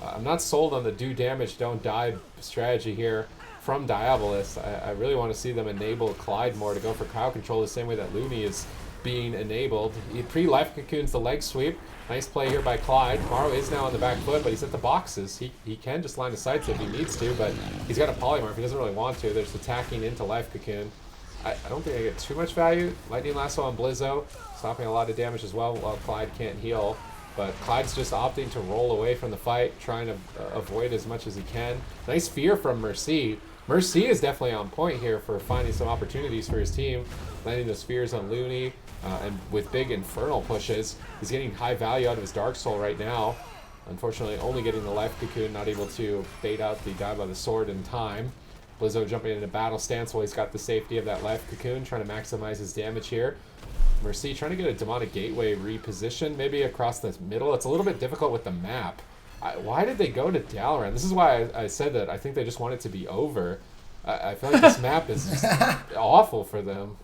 I'm not sold on the do damage, don't die strategy here from Diabolus. I really want to see them enable Clyde more to go for crowd control the same way that Looney is being enabled. He pre-life cocoons the leg sweep. Nice play here by Clyde. Morrow is now on the back foot, but he's at the boxes. He can just line of sights if he needs to, but he's got a polymorph. He doesn't really want to. They're just attacking into life cocoon. I don't think I get too much value. Lightning Lasso on Blizzo, stopping a lot of damage as well while Clyde can't heal. But Clyde's just opting to roll away from the fight, trying to avoid as much as he can. Nice fear from Mercy. Mercy is definitely on point here for finding some opportunities for his team, landing those fears on Looney, and with big Infernal pushes. He's getting high value out of his Dark Soul right now. Unfortunately, only getting the Life Cocoon, not able to bait out the Die by the Sword in time. Blizzo jumping into battle stance while he's got the safety of that Life Cocoon, trying to maximize his damage here. Mercy trying to get a Demonic Gateway repositioned, maybe across the middle. It's a little bit difficult with the map. Why did they go to Dalaran? This is why I said that I think they just want it to be over. I feel like this map is just awful for them.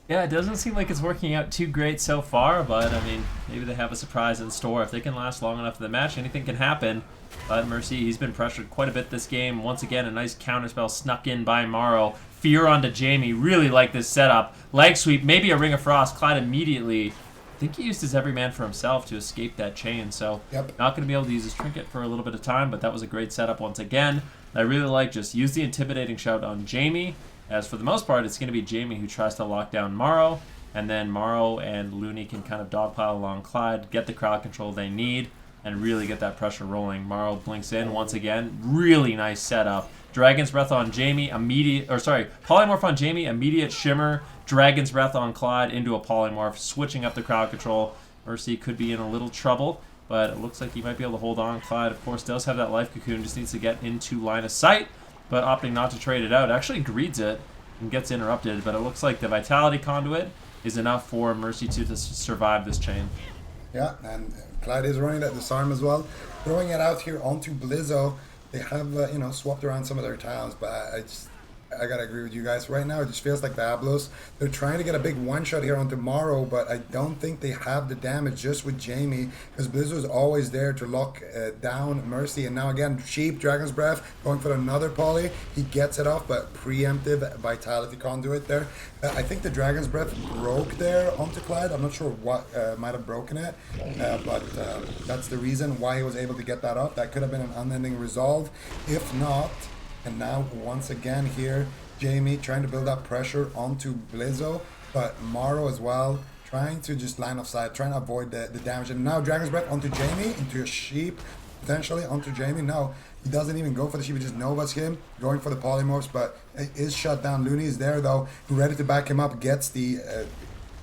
Yeah, it doesn't seem like it's working out too great so far, but I mean, maybe they have a surprise in store. If they can last long enough in the match, anything can happen. But Mercy, he's been pressured quite a bit this game. Once again, a nice counterspell snuck in by Morrow. Fear onto Jamie. Really like this setup. Leg sweep, maybe a Ring of Frost. Clyde immediately, I think he used his Everyman for himself to escape that chain. So not going to be able to use his trinket for a little bit of time, but that was a great setup once again. I really like just use the Intimidating Shout on Jamie. As for the most part, it's going to be Jamie who tries to lock down Morrow, and then Morrow and Looney can kind of dogpile along Clyde, get the crowd control they need, and really get that pressure rolling. Morrow blinks in once again. Really nice setup. Dragon's Breath on Jamie, Polymorph on Jamie, immediate Shimmer, Dragon's Breath on Clyde into a Polymorph, switching up the crowd control. Mercy could be in a little trouble, but it looks like he might be able to hold on. Clyde, of course, does have that Life Cocoon, just needs to get into line of sight, but opting not to trade it out. Actually greeds it and gets interrupted, but it looks like the Vitality Conduit is enough for Mercy to survive this chain. Yeah, and Clyde is running that disarm as well. Throwing it out here onto Blizzo. They have, swapped around some of their tiles, but I gotta agree with you guys. Right now, it just feels like Diabolus. They're trying to get a big one-shot here on Tomorrow, but I don't think they have the damage just with Jamie, because Blizzo's always there to lock down Mercy. And now again, cheap Dragon's Breath, going for another poly. He gets it off, but preemptive Vitality Conduit there. I think the Dragon's Breath broke there onto Clyde. I'm not sure what might have broken it, but that's the reason why he was able to get that off. That could have been an unending resolve. If not, and now, once again here, Jamie trying to build up pressure onto Blizzo, but Morrow as well, trying to just line of sight, trying to avoid the damage. And now Dragon's Breath onto Jamie, into a sheep, potentially onto Jamie. No, he doesn't even go for the sheep, he just Novas him, going for the polymorphs, but it is shut down. Looney is there though, ready to back him up, gets the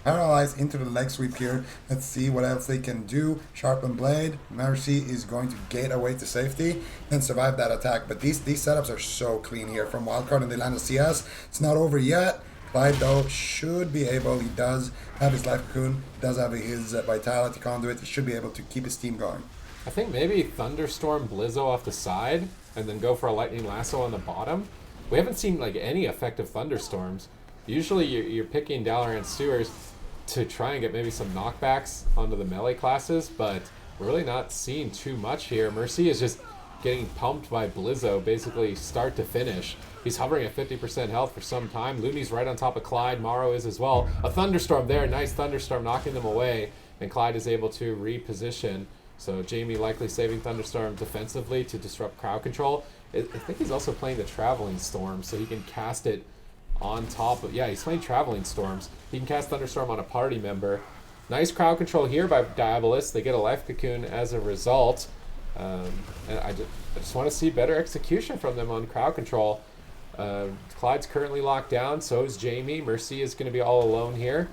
paralyzed into the leg sweep here. Let's see what else they can do. Sharpened Blade. Mercy is going to gate away to safety and survive that attack. But these setups are so clean here from Wildcard, and they land a CS. It's not over yet. Clyde though should be able, he does have his Life Cocoon, does have his Vitality Conduit, he should be able to keep his team going. I think maybe Thunderstorm Blizzo off the side and then go for a Lightning Lasso on the bottom. We haven't seen like any effective Thunderstorms. Usually you're picking Dalaran Sewers to try and get maybe some knockbacks onto the melee classes, but we're really not seeing too much here. Mercy is just getting pumped by Blizzo, basically start to finish. He's hovering at 50% health for some time. Looney's right on top of Clyde. Morrow is as well. A Thunderstorm there. Nice Thunderstorm knocking them away. And Clyde is able to reposition. So Jamie likely saving Thunderstorm defensively to disrupt crowd control. I think he's also playing the Traveling Storm, so he can cast it on top of... Yeah, he's playing Traveling Storms. He can cast Thunderstorm on a party member. Nice crowd control here by Diabolus. They get a life cocoon as a result. And I just want to see better execution from them on crowd control. Clyde's currently locked down, so is Jamie. Mercy is going to be all alone here.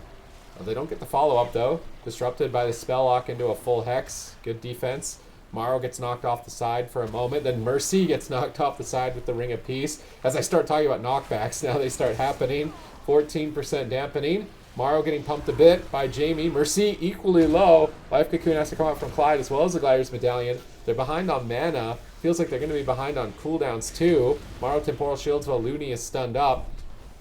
They don't get the follow-up, though. Disrupted by the spell lock into a full hex. Good defense. Morrow gets knocked off the side for a moment. Then Mercy gets knocked off the side with the Ring of Peace. As I start talking about knockbacks, now they start happening. 14% dampening. Morrow getting pumped a bit by Jamie. Mercy equally low. Life Cocoon has to come out from Clyde as well as the Glider's Medallion. They're behind on mana. Feels like they're going to be behind on cooldowns too. Morrow Temporal Shields while Looney is stunned up.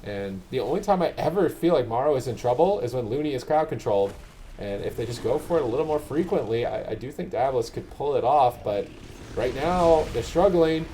And the only time I ever feel like Morrow is in trouble is when Looney is crowd controlled. And if they just go for it a little more frequently, I do think Diabolus could pull it off. But right now, they're struggling.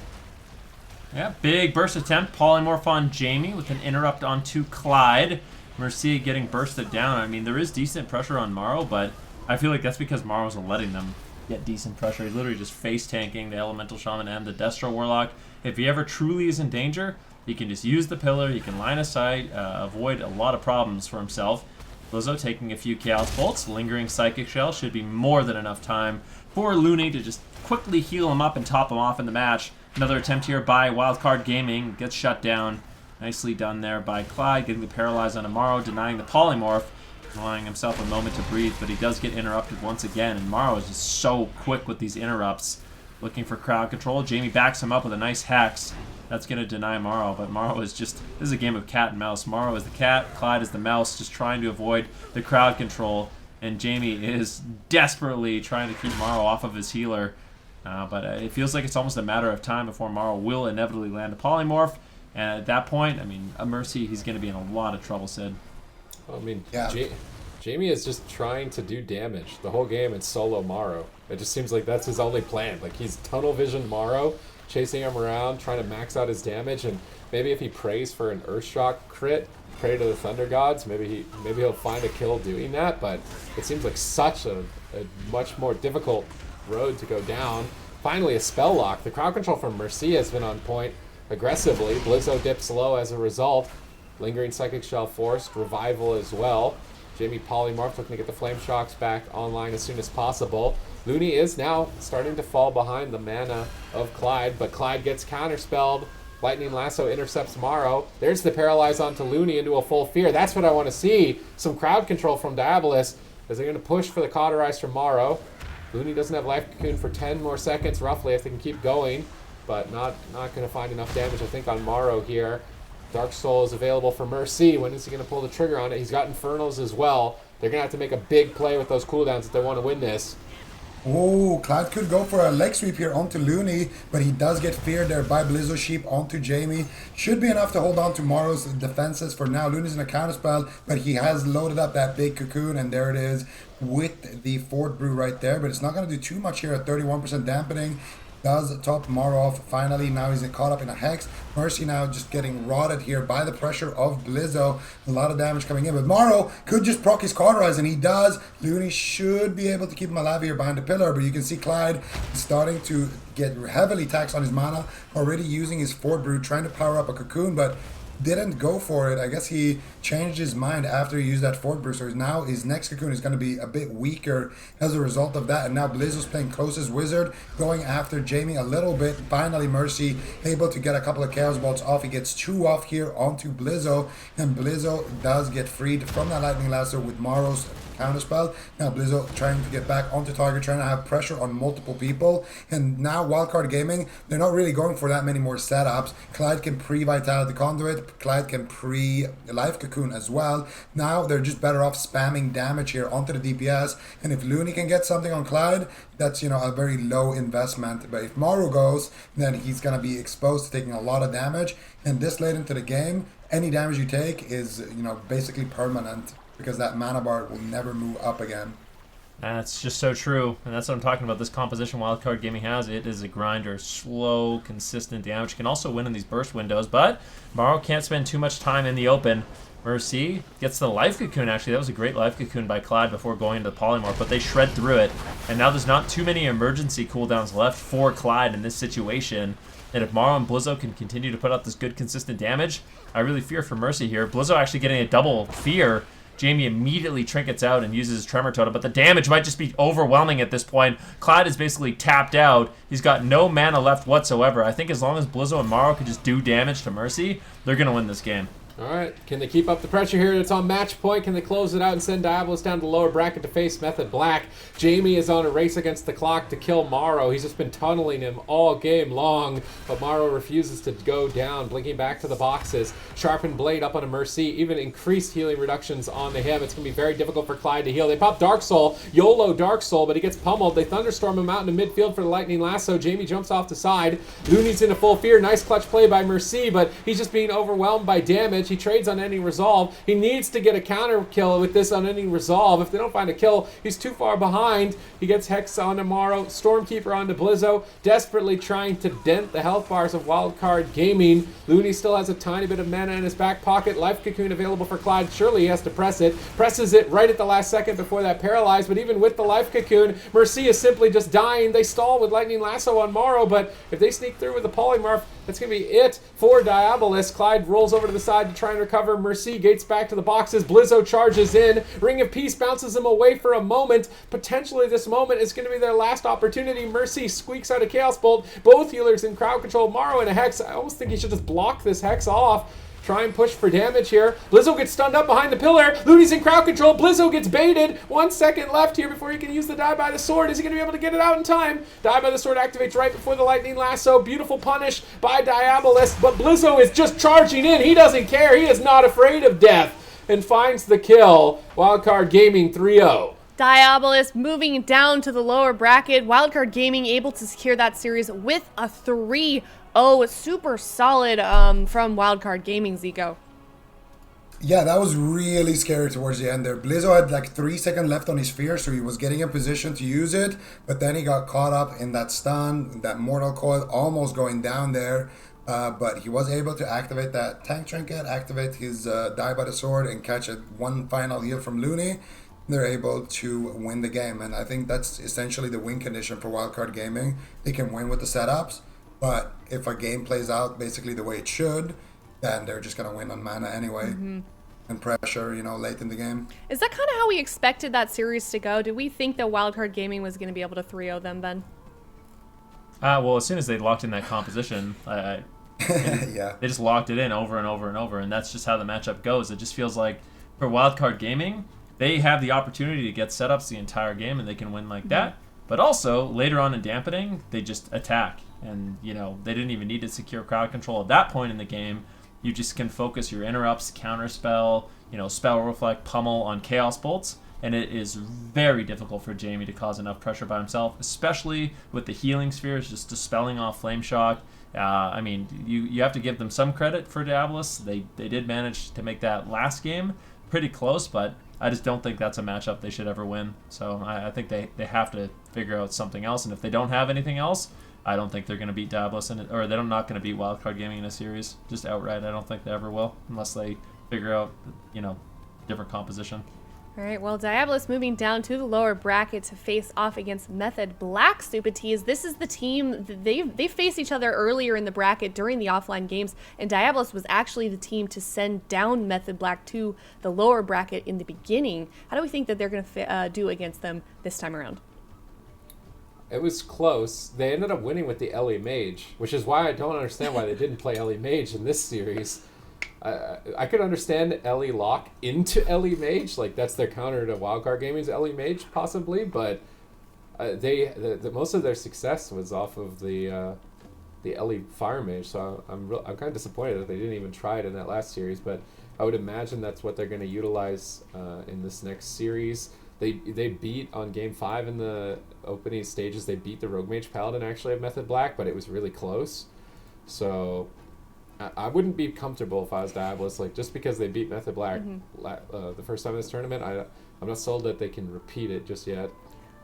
Yeah, big burst attempt. Polymorph on Jamie with an interrupt onto Clyde. Mercy getting bursted down. I mean, there is decent pressure on Morrow, but I feel like that's because Morrow's letting them get decent pressure. He's literally just face tanking the Elemental Shaman and the Destro Warlock. If he ever truly is in danger, he can just use the pillar. He can line of sight, avoid a lot of problems for himself. Blizzo taking a few Chaos Bolts. Lingering Psychic Shell should be more than enough time for Looney to just quickly heal him up and top him off in the match. Another attempt here by Wildcard Gaming. Gets shut down. Nicely done there by Clyde, getting the Paralyze on Morrow, denying the Polymorph, allowing himself a moment to breathe, but he does get interrupted once again, and Morrow is just so quick with these interrupts. Looking for crowd control. Jamie backs him up with a nice Hex. That's going to deny Morrow, but Morrow is just... This is a game of cat and mouse. Morrow is the cat, Clyde is the mouse, just trying to avoid the crowd control, and Jamie is desperately trying to keep Morrow off of his healer. But it feels like it's almost a matter of time before Morrow will inevitably land a Polymorph. And at that point, I mean, a Mercy, he's going to be in a lot of trouble, Sid. I mean, Yeah. Jamie is just trying to do damage. The whole game it's solo Morrow. It just seems like that's his only plan. Like, he's tunnel vision Morrow, chasing him around, trying to max out his damage, and maybe if he prays for an Earthshock crit, pray to the Thunder Gods, maybe he'll find a kill doing that, but it seems like such a much more difficult road to go down. Finally, a spell lock. The crowd control from Mercy has been on point aggressively. Blizzo dips low as a result. Lingering Psychic Shell forced. Revival as well. Jamie Polymorph looking to get the Flame Shocks back online as soon as possible. Looney is now starting to fall behind the mana of Clyde, but Clyde gets counterspelled. Lightning Lasso intercepts Morrow. There's the Paralyze onto Looney into a full fear. That's what I want to see. Some crowd control from Diabolus as they're going to push for the Cauterize from Morrow. Looney doesn't have Life Cocoon for 10 more seconds roughly if they can keep going, but not going to find enough damage, I think, on Morrow here. Dark Soul is available for Mercy. When is he going to pull the trigger on it? He's got Infernals as well. They're going to have to make a big play with those cooldowns if they want to win this. Oh, Clyde could go for a leg sweep here onto Looney, but he does get feared there by Blizzo Sheep onto Jamie. Should be enough to hold on to Morrow's defenses for now. Looney's in a counterspell, but he has loaded up that big cocoon, and there it is with the Fort Brew right there. But it's not going to do too much here at 31% dampening. Does top Morrow off finally. Now he's caught up in a Hex. Mercy now just getting rotted here by the pressure of Blizzo. A lot of damage coming in, but Morrow could just proc his Cauterize, and he does. Looney should be able to keep him alive here behind the pillar, but you can see Clyde starting to get heavily taxed on his mana, already using his Fort Brew, trying to power up a cocoon, but didn't go for it. I guess he changed his mind after he used that Fort Brew, so now his next cocoon is going to be a bit weaker as a result of that. And now Blizzo's playing closest wizard, going after Jamie a little bit. Finally, Mercy able to get a couple of Chaos Bolts off. He gets 2 off here onto Blizzo, and Blizzo does get freed from that Lightning Lasso with Morrow's counterspell. Now Blizzo trying to get back onto target, trying to have pressure on multiple people, and now Wildcard Gaming, they're not really going for that many more setups. Clyde can pre-Vitality Conduit, Clyde can pre-Life Cocoon as well. Now they're just better off spamming damage here onto the DPS, and if Looney can get something on Clyde, that's, you know, a very low investment. But if Morrow goes, then he's going to be exposed to taking a lot of damage, and this late into the game, any damage you take is, you know, basically permanent, because that mana bar will never move up again. That's just so true, and that's what I'm talking about. This composition Wildcard Gaming has, it is a grinder, slow, consistent damage. Can also win in these burst windows, but Morrow can't spend too much time in the open. Mercy gets the life cocoon, actually. That was a great life cocoon by Clyde before going into the polymorph, but they shred through it. And now there's not too many emergency cooldowns left for Clyde in this situation. And if Morrow and Blizzo can continue to put out this good, consistent damage, I really fear for Mercy here. Blizzo actually getting a double fear. Jamie immediately trinkets out and uses his Tremor Totem, but the damage might just be overwhelming at this point. Clyde is basically tapped out. He's got no mana left whatsoever. I think as long as Blizzo and Morrow can just do damage to Mercy, they're going to win this game. All right, can they keep up the pressure here? It's on match point. Can they close it out and send Diabolus down to the lower bracket to face Method Black? Jamie is on a race against the clock to kill Morrow. He's just been tunneling him all game long, but Morrow refuses to go down, blinking back to the boxes. Sharpened Blade up on a Mercy, even increased healing reductions onto him. It's going to be very difficult for Clyde to heal. They pop Dark Soul, YOLO Dark Soul, but he gets pummeled. They Thunderstorm him out into midfield for the Lightning Lasso. Jamie jumps off the side. Looney's into full fear. Nice clutch play by Mercy, but he's just being overwhelmed by damage. He trades Unending Resolve. He needs to get a counter kill with this Unending Resolve. If they don't find a kill, he's too far behind. He gets Hex onto Morrow, Stormkeeper onto Blizzo, desperately trying to dent the health bars of Wildcard Gaming. Looney still has a tiny bit of mana in his back pocket. Life Cocoon available for Clyde. Surely he has to press it. Presses it right at the last second before that paralyzed, but even with the Life Cocoon, Mercy is simply just dying. They stall with Lightning Lasso on Morrow, but if they sneak through with the Polymorph, that's going to be it for Diabolus. Clyde rolls over to the side to try and recover. Mercy gates back to the boxes. Blizzo charges in. Ring of Peace bounces him away for a moment. Potentially this moment is going to be their last opportunity. Mercy squeaks out a Chaos Bolt. Both healers in crowd control. Morrow and a Hex. I almost think he should just block this Hex off. Try and push for damage here. Blizzo gets stunned up behind the pillar. Looney's in crowd control. Blizzo gets baited. 1 second left here before he can use the Die by the Sword. Is he going to be able to get it out in time? Die by the Sword activates right before the Lightning Lasso. Beautiful punish by Diabolus, but Blizzo is just charging in. He doesn't care. He is not afraid of death and finds the kill. Wildcard Gaming 3-0. Diabolus moving down to the lower bracket. Wildcard Gaming able to secure that series with a 3-0. Super solid from Wildcard Gaming, Zico. Yeah, that was really scary towards the end there. Blizzo had like 3 seconds left on his fear, so he was getting in position to use it, but then he got caught up in that stun, that Mortal Coil, almost going down there. But he was able to activate that Tank Trinket, activate his Die by the Sword, and catch one final heal from Looney. They're able to win the game, and I think that's essentially the win condition for Wildcard Gaming. They can win with the setups, but if a game plays out basically the way it should, then they're just going to win on mana anyway. And pressure, late in the game. Is that kind of how we expected that series to go? Did we think that Wildcard Gaming was going to be able to 3-0 them, Ben? Well, as soon as they locked in that composition, Yeah. they just locked it in over and over and over, and that's just how the matchup goes. It just feels like for Wildcard Gaming, they have the opportunity to get setups the entire game, and they can win like that. But also, later on in dampening, they just attack. And, they didn't even need to secure crowd control at that point in the game. You just can focus your interrupts, counterspell, spell reflect, pummel on Chaos Bolts. And it is very difficult for Jamie to cause enough pressure by himself, especially with the healing spheres just dispelling off Flame Shock. You have to give them some credit for Diabolus. They did manage to make that last game pretty close, but I just don't think that's a matchup they should ever win. So I think they have to figure out something else. And if they don't have anything else, I don't think they're going to beat Diabolus or they're not going to beat Wildcard Gaming in a series. Just outright, I don't think they ever will, unless they figure out, different composition. All right, well, Diabolus moving down to the lower bracket to face off against Method Black, Stupid Tees. This is the team, they faced each other earlier in the bracket during the offline games, and Diabolus was actually the team to send down Method Black to the lower bracket in the beginning. How do we think that they're going to do against them this time around? It was close. They ended up winning with the Ellie Mage, which is why I don't understand why they didn't play Ellie Mage in this series. I could understand Ellie Lock into Ellie Mage, like that's their counter to Wildcard Gaming's Ellie Mage, possibly. But the most of their success was off of the Ellie Fire Mage. So I'm kind of disappointed that they didn't even try it in that last series. But I would imagine that's what they're going to utilize in this next series. They beat on Game 5 in the opening stages. They beat the Rogue Mage Paladin actually of Method Black, but it was really close. So I wouldn't be comfortable if I was Diabolus, just because they beat Method Black the first time in this tournament. I'm not sold that they can repeat it just yet.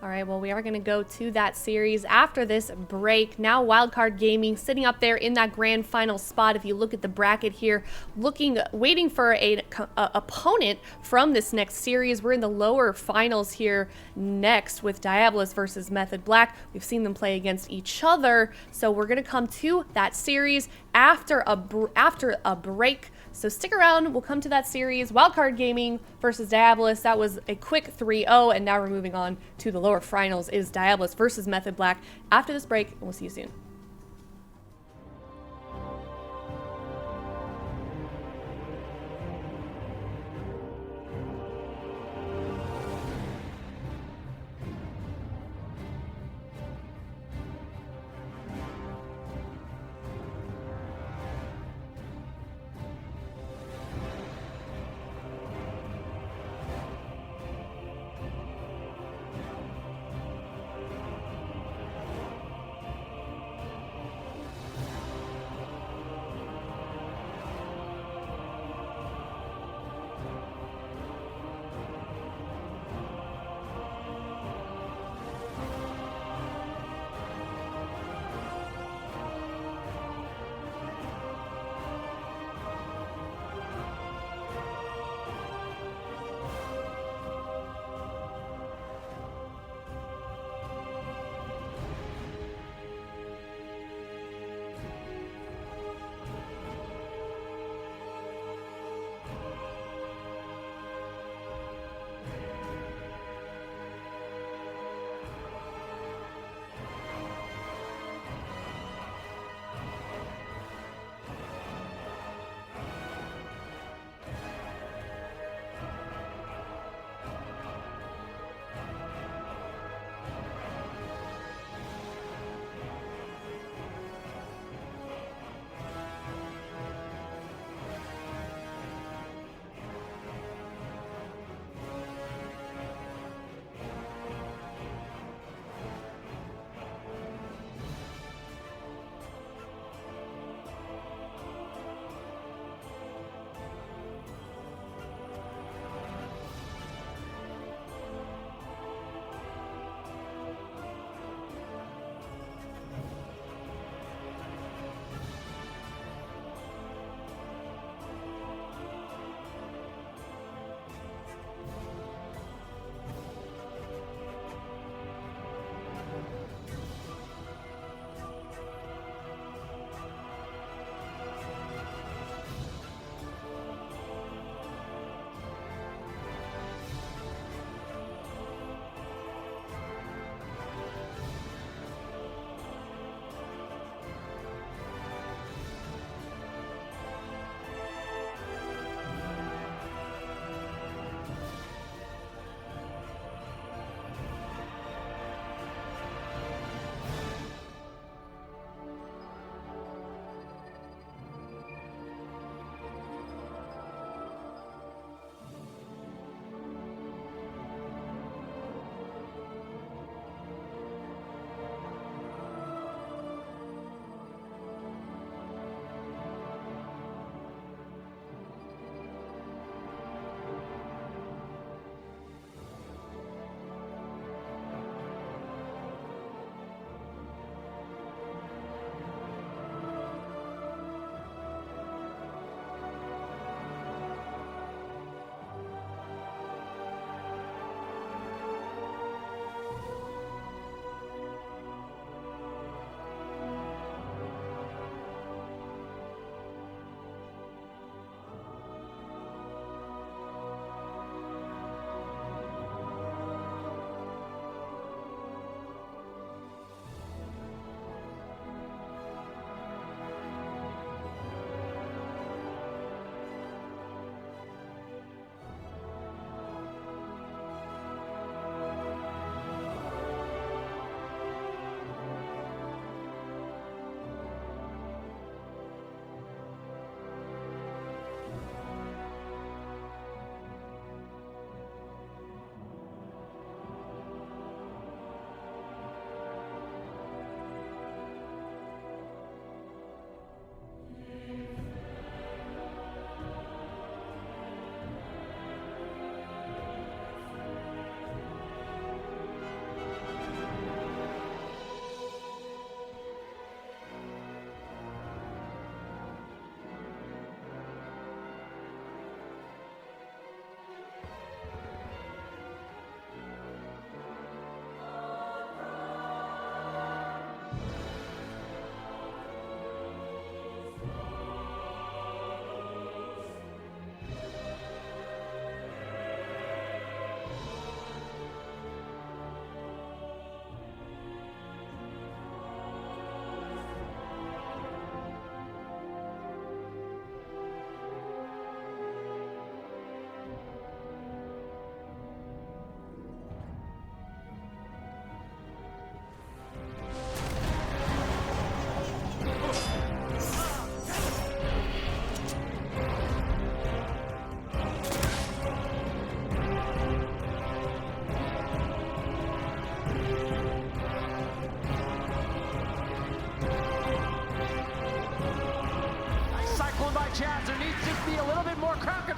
All right, well, we are going to go to that series after this break. Now, Wildcard Gaming sitting up there in that grand final spot. If you look at the bracket here, waiting for a opponent from this next series. We're in the lower finals here next with Diabolus versus Method Black. We've seen them play against each other, so we're going to come to that series after a break. So stick around. We'll come to that series. Wildcard Gaming versus Diabolus. That was a quick 3-0, and now we're moving on to the lower finals is Diabolus versus Method Black. After this break, and we'll see you soon.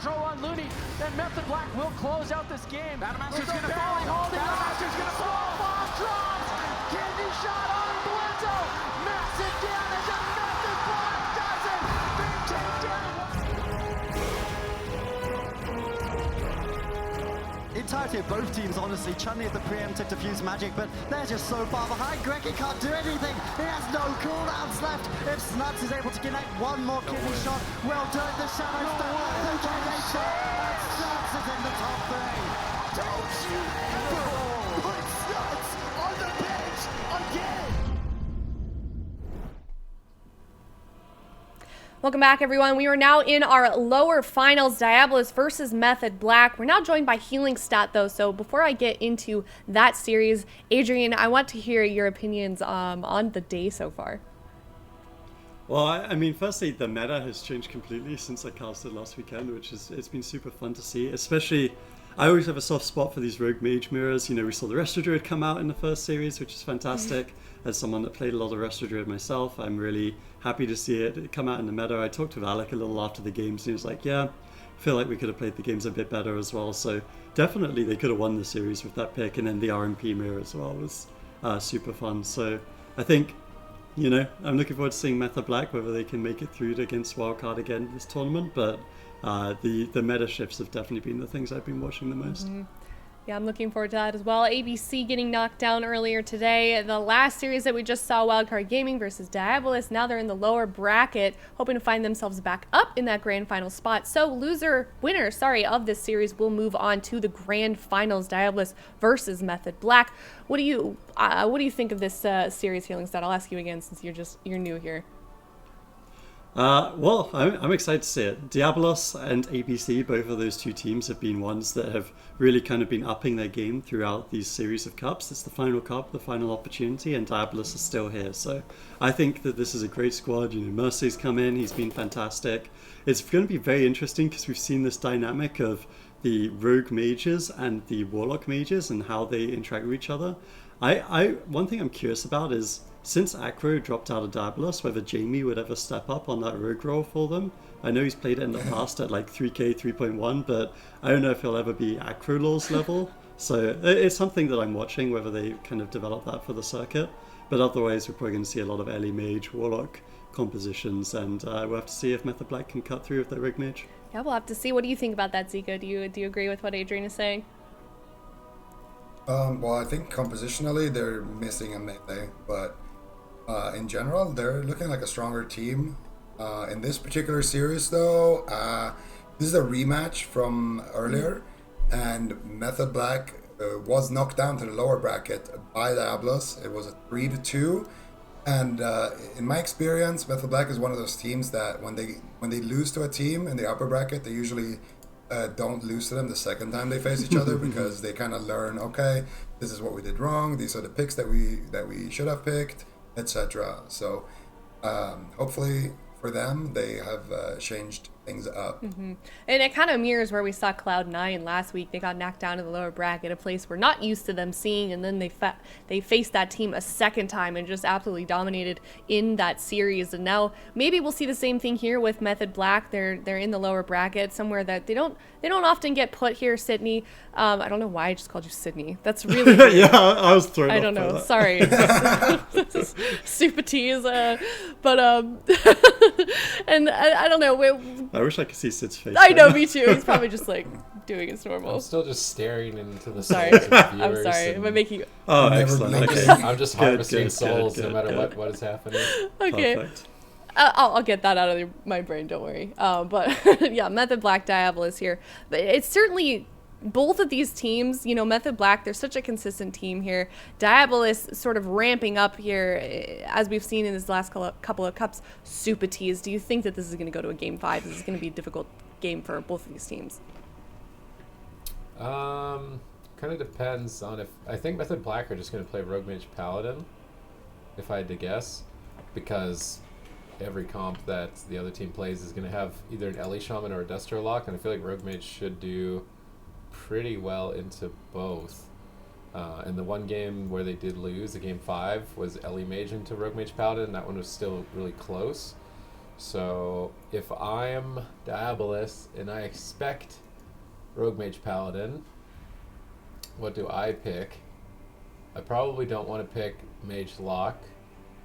control on Looney, then Method Black will close out this game. Battlemaster's gonna fall. Battlemaster's gonna fall. Bomb drops. Kidney shot on Bledsoe. Massive damage on Method Black. Doesn't. Big takedown. Entirety of both teams, honestly. Chun-Li at the preemptive defuse magic, but they're just so far behind. Greggy can't do anything. He has no cooldowns left. If Snuts is able to connect one more kidney shot, well done. The shadows down. The kidney shot. And Snuts is in the top 3. Don't you ever put Snuts on the bench again! Welcome back, everyone. We are now in our lower finals, Diabolus versus Method Black. We're now joined by Healing Stat, though, so before I get into that series, Adrian, I want to hear your opinions on the day so far. Well, I mean, firstly, the meta has changed completely since I casted last weekend, which is, it's been super fun to see. Especially, I always have a soft spot for these Rogue Mage mirrors. You know, we saw the Resto Druid come out in the first series, which is fantastic. As someone that played a lot of Resto Druid myself, I'm really happy to see it come out in the meta. I talked with Alec a little after the games, and he was like, yeah, I feel like we could have played the games a bit better as well. So definitely they could have won the series with that pick, and then the RMP mirror as well was super fun. So I think, you know, I'm looking forward to seeing Method Black, whether they can make it through against Wildcard again this tournament, but the meta shifts have definitely been the things I've been watching the most. Mm-hmm. Yeah, I'm looking forward to that as well. AWC getting knocked down earlier today. The last series that we just saw, Wildcard Gaming versus Diabolus, now they're in the lower bracket, hoping to find themselves back up in that grand final spot. So winner of this series will move on to the grand finals, Diabolus versus Method Black. What do you think of this series, Healing Stat? I'll ask you again since you're new here. Well, I'm excited to see it. Diabolus and ABC, both of those two teams have been ones that have really kind of been upping their game throughout these series of cups. It's the final cup, the final opportunity, and Diabolus is still here. So I think that this is a great squad. You know, Mercy's come in, he's been fantastic. It's going to be very interesting because we've seen this dynamic of the Rogue Mages and the Warlock Mages and how they interact with each other. One thing I'm curious about is, since Acro dropped out of Diabolus, whether Jamie would ever step up on that rogue role for them. I know he's played it in the past at like 3K 3.1, but I don't know if he'll ever be Acro Law's level. So it's something that I'm watching, whether they kind of develop that for the circuit. But otherwise, we're probably going to see a lot of Ellie Mage, Warlock compositions, and we'll have to see if Method Black can cut through with their Rogue Mage. Yeah, we'll have to see. What do you think about that, Zika? Do you agree with what Adrian is saying? Well, I think compositionally they're missing a melee, but in general, they're looking like a stronger team. In this particular series, though, this is a rematch from earlier, and Method Black was knocked down to the lower bracket by Diabolus. It was a 3-2, and in my experience, Method Black is one of those teams that when they lose to a team in the upper bracket, they usually don't lose to them the second time they face each other because they kind of learn, okay, this is what we did wrong. These are the picks that we should have picked, etc. So hopefully for them, they have changed things up. Mm-hmm. And it kind of mirrors where we saw Cloud9 last week. They got knocked down to the lower bracket, a place we're not used to them seeing, and then they faced that team a second time and just absolutely dominated in that series. And now maybe we'll see the same thing here with Method Black. They're in the lower bracket, somewhere that they don't often get put here. Sydney, I don't know why I just called you Sydney. That's really weird. Yeah, I was thrown I off don't by know. that. Sorry. Super tease. But and I don't know. I wish I could see Sid's face. I know, me too. He's probably just like doing his normal. I'm still just staring into the Sorry. souls of viewers. I'm sorry. Am I making you... Oh, Never excellent. blink. Okay. I'm just harvesting Good, souls good, no matter good. what is happening. Okay. Perfect. I'll get that out of my brain, don't worry. But yeah, Method Black, Diabolus here. But it's certainly both of these teams, you know, Method Black, they're such a consistent team here. Diabolus sort of ramping up here, as we've seen in this last couple of cups. Super tease. Do you think that this is going to go to a game 5? This is going to be a difficult game for both of these teams? Kind of depends on if... I think Method Black are just going to play Rogue Mage Paladin, if I had to guess, because every comp that the other team plays is going to have either an Ellie Shaman or a Destro Lock, and I feel like Rogue Mage should do pretty well into both. And the one game where they did lose, the game 5, was Ellie Mage into Rogue Mage Paladin, and that one was still really close. So if I'm Diabolus and I expect Rogue Mage Paladin, what do I pick? I probably don't want to pick Mage Lock.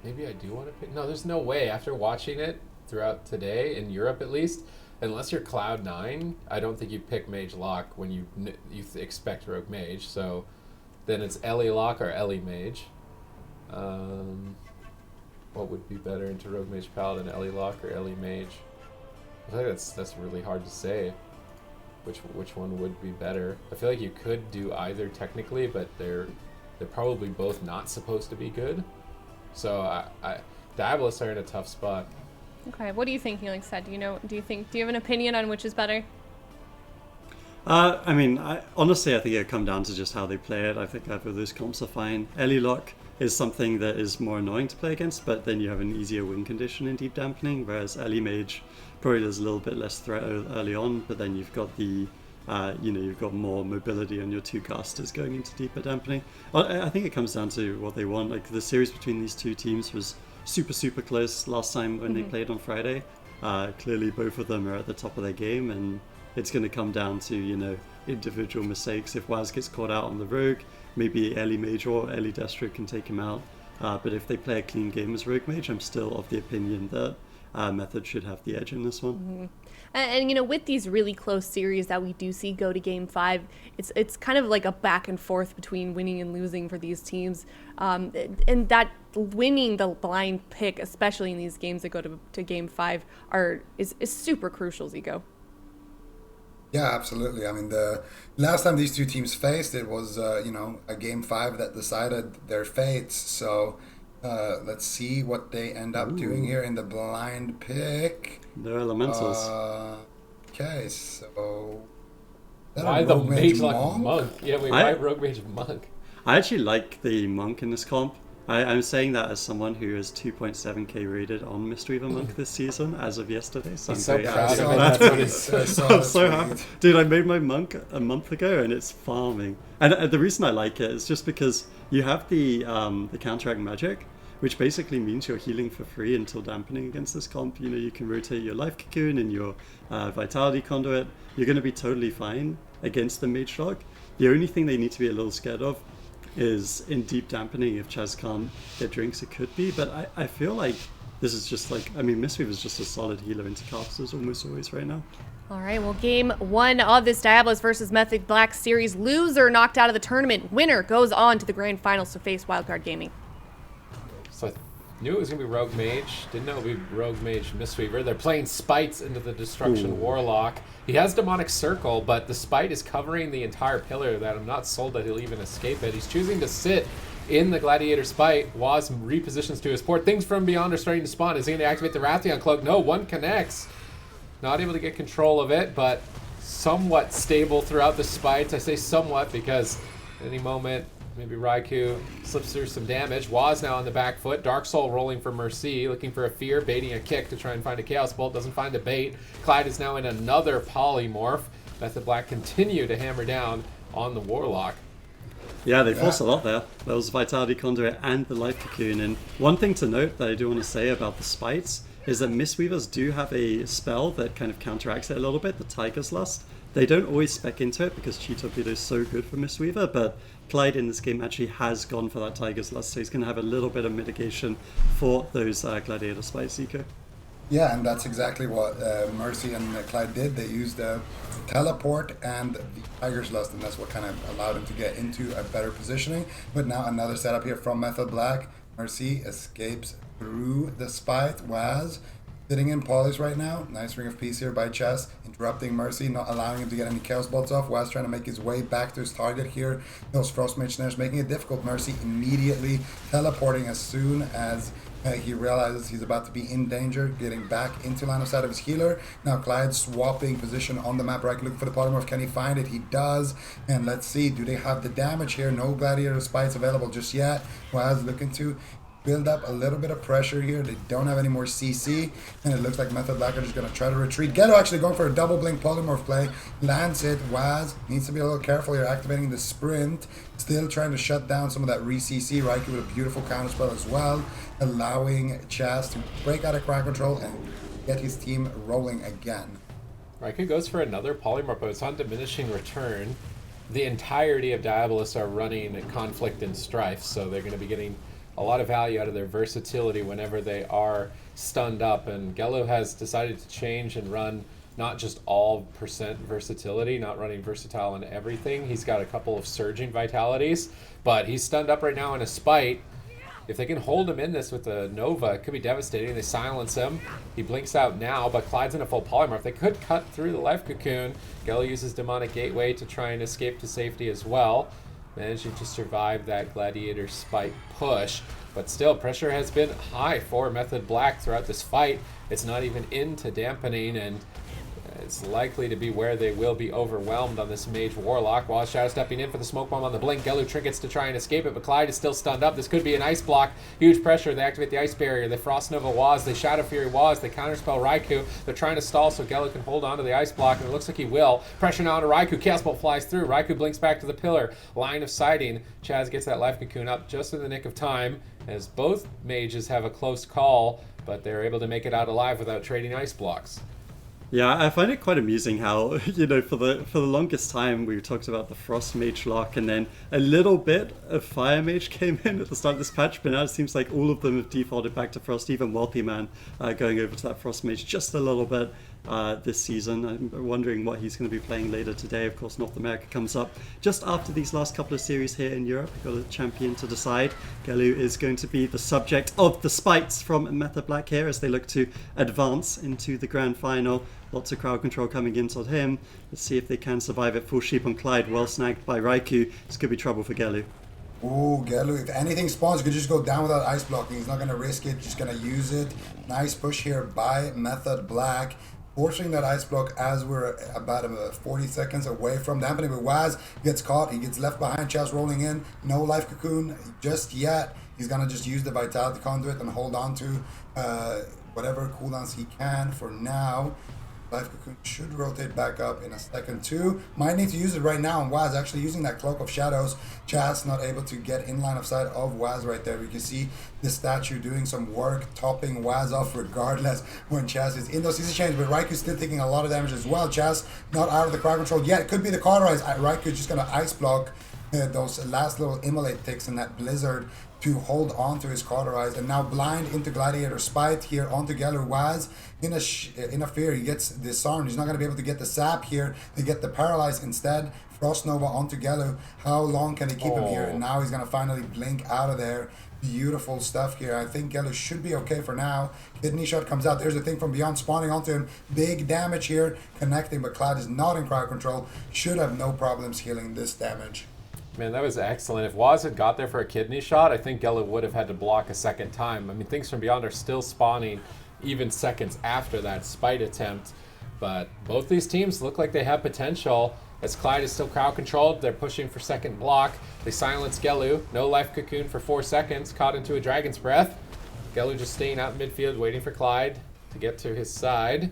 Maybe I do want to pick... No, there's no way. After watching it throughout today, in Europe at least, unless you're Cloud9, I don't think you pick Mage Lock when you expect Rogue Mage. So then it's Ellie Lock or Ellie Mage. What would be better into Rogue Mage Paladin, Ellie Lock or Ellie Mage? I feel like that's really hard to say. Which one would be better? I feel like you could do either technically, but they're probably both not supposed to be good. So Diabolus are in a tough spot. Okay, what are you thinking, like said? Do you have an opinion on which is better? I mean, honestly, I think it'll come down to just how they play it. I think either of those comps are fine. Ellie Lock is something that is more annoying to play against, but then you have an easier win condition in deep dampening, whereas Ellie Mage probably does a little bit less threat early on, but then you've got the you've got more mobility on your two casters going into deeper dampening. I think it comes down to what they want. Like, the series between these two teams was super close last time when they played on Friday. Clearly both of them are at the top of their game, and it's going to come down to individual mistakes. If Waz gets caught out on the Rogue, maybe Ellie Mage or Ellie Destro can take him out. But if they play a clean game as Rogue Mage, I'm still of the opinion that Method should have the edge in this one. And with these really close series that we do see go to Game 5, it's kind of like a back and forth between winning and losing for these teams. And that winning the blind pick, especially in these games that go to Game 5, is super crucial, Zico. Yeah, absolutely. I mean, the last time these two teams faced, it was a Game 5 that decided their fates. So let's see what they end up doing here in the blind pick. They're elementals. Okay, so why the Mage Lock Monk? Yeah, why Rogue Mage Monk? I actually like the Monk in this comp. I'm saying that as someone who is 2.7k rated on Mistweaver Monk this season as of yesterday. So He's I'm so very proud happy of it. I'm so happy. Dude, I made my Monk a month ago and it's farming. And the reason I like it is just because you have the counteract magic, which basically means you're healing for free until dampening against this comp. You can rotate your Life Cocoon and your Vitality Conduit. You're going to be totally fine against the Mage Lock. The only thing they need to be a little scared of is in deep dampening. If Chaz can't get drinks, it could be. But I feel like this is just Mistweaver is just a solid healer into casters almost always right now. All right, well, Game 1 of this Diabolus versus Method Black series. Loser knocked out of the tournament. Winner goes on to the grand finals to face Wildcard Gaming. So I knew it was going to be Rogue Mage. Didn't know it would be Rogue Mage Mistweaver. They're playing Spites into the Destruction Warlock. He has Demonic Circle, but the Spite is covering the entire pillar that I'm not sold that he'll even escape it. He's choosing to sit in the Gladiator Spite. Waz repositions to his port. Things from beyond are starting to spawn. Is he going to activate the Rathian Cloak? No, one connects. Not able to get control of it, but somewhat stable throughout the Spites. I say somewhat because at any moment, maybe Raikou slips through some damage. Waz now on the back foot. Dark Soul rolling for Mercy, looking for a fear, baiting a kick to try and find a Chaos Bolt. Doesn't find a bait. Clyde is now in another Polymorph. Method Black continue to hammer down on the Warlock. Yeah, they force a lot there. There was Vitality Conduit and the Life Cocoon. And one thing to note that I do want to say about the Spites is that Mistweavers do have a spell that kind of counteracts it a little bit, the Tiger's Lust. They don't always spec into it because Cheat Torpedo is so good for Mistweaver, but Clyde in this game actually has gone for that Tiger's Lust, so he's going to have a little bit of mitigation for those Gladiator Spites, Zico. Yeah, and that's exactly what Mercy and Clyde did. They used the teleport and the Tiger's Lust, and that's what kind of allowed him to get into a better positioning. But now another setup here from Method Black. Mercy escapes through the Spite. Waz sitting in Polys right now. Nice Ring of Peace here by Chess, interrupting Mercy, not allowing him to get any Chaos Bolts off. Waz trying to make his way back to his target here. Those Frost Mage Snares making it difficult. Mercy immediately teleporting as soon as he realizes he's about to be in danger, getting back into line of sight of his healer. Now Clyde swapping position on the map, right? Looking for the polymorph. Can he find it? He does. And let's see, do they have the damage here? No Gladiator Spites available just yet. Waz looking to build up a little bit of pressure here. They don't have any more CC, and it looks like Method Black are just going to try to retreat. Ghetto actually going for a double blink polymorph play. Lands it. Waz needs to be a little careful here, activating the sprint. Still trying to shut down some of that re-CC. Raikou with a beautiful counterspell as well, allowing Chaz to break out of crowd control and get his team rolling again. Raikou goes for another polymorph, but it's on diminishing return. The entirety of Diabolus are running Conflict and Strife, so they're going to be getting a lot of value out of their versatility whenever they are stunned up. And Gelu has decided to change and run not just all percent versatility, not running versatile in everything. He's got a couple of surging vitalities, but he's stunned up right now in a spite. If they can hold him in this with a Nova, it could be devastating. They silence him. He blinks out now, but Clyde's in a full polymorph. They could cut through the life cocoon. Gelu uses Demonic Gateway to try and escape to safety as well, managing to survive that Gladiator Spite push. But still, pressure has been high for Method Black throughout this fight. It's not even into dampening, and it's likely to be where they will be overwhelmed on this Mage Warlock. Waz Shadow stepping in for the smoke bomb on the blink. Gelu trinkets to try and escape it, but Clyde is still stunned up. This could be an ice block. Huge pressure. They activate the ice barrier. They Frost Nova Waz. They Shadow Fury Waz. They counterspell Raikou. They're trying to stall so Gelu can hold on to the ice block, and it looks like he will. Pressure now onto Raikou. Chaos Bolt flies through. Raikou blinks back to the pillar. Line of sighting. Chaz gets that life cocoon up just in the nick of time, as both mages have a close call, but they're able to make it out alive without trading ice blocks. Yeah, I find it quite amusing how, you know, for the longest time we talked about the Frost Mage lock, and then a little bit of Fire Mage came in at the start of this patch, but now it seems like all of them have defaulted back to Frost, even Wealthy Man going over to that Frost Mage just a little bit this season. I'm wondering what he's going to be playing later today. Of course, North America comes up just after these last couple of series here in Europe. We've got a champion to decide. Gelu is going to be the subject of the spites from Method Black here as they look to advance into the grand final. Lots of crowd control coming in on him. Let's see if they can survive it. Full sheep on Clyde, well snagged by Raikou. This could be trouble for Gelu. Ooh, Gelu, if anything spawns, you could just go down without ice blocking. He's not going to risk it, just going to use it. Nice push here by Method Black, forcing that ice block as we're about 40 seconds away from dampening. But Waz gets caught, he gets left behind. Chaz rolling in, no life cocoon just yet. He's going to just use the Vitality Conduit and hold on to whatever cooldowns he can for now. Life Cocoon should rotate back up in a second too. Might need to use it right now, and Waz actually using that Cloak of Shadows. Chaz not able to get in line of sight of Waz right there. You can see the statue doing some work, topping Waz off regardless when Chaz is in those CC chains, but Raikou's still taking a lot of damage as well. Chaz not out of the crowd control yet. It could be the Cauterize. Raikou's just gonna ice block those last little immolate ticks in that Blizzard to hold on to his Cauterize, and now blind into Gladiator Spite here onto Gelu. Waz in a fear, he gets disarmed. He's not going to be able to get the sap here. They get the Paralyze instead. Frost Nova onto Gelu. How long can they keep him here? And now he's going to finally blink out of there. Beautiful stuff here. I think Gelu should be okay for now. Kidney Shot comes out. There's the thing from beyond spawning onto him. Big damage here, connecting, but Clyde is not in crowd control. Should have no problems healing this damage. Man, that was excellent. If Waz had got there for a kidney shot, I think Gelu would have had to block a second time. I mean, things from beyond are still spawning even seconds after that spite attempt. But both these teams look like they have potential. As Clyde is still crowd controlled, they're pushing for second block. They silence Gelu. No life cocoon for 4 seconds, caught into a Dragon's Breath. Gelu just staying out in midfield, waiting for Clyde to get to his side.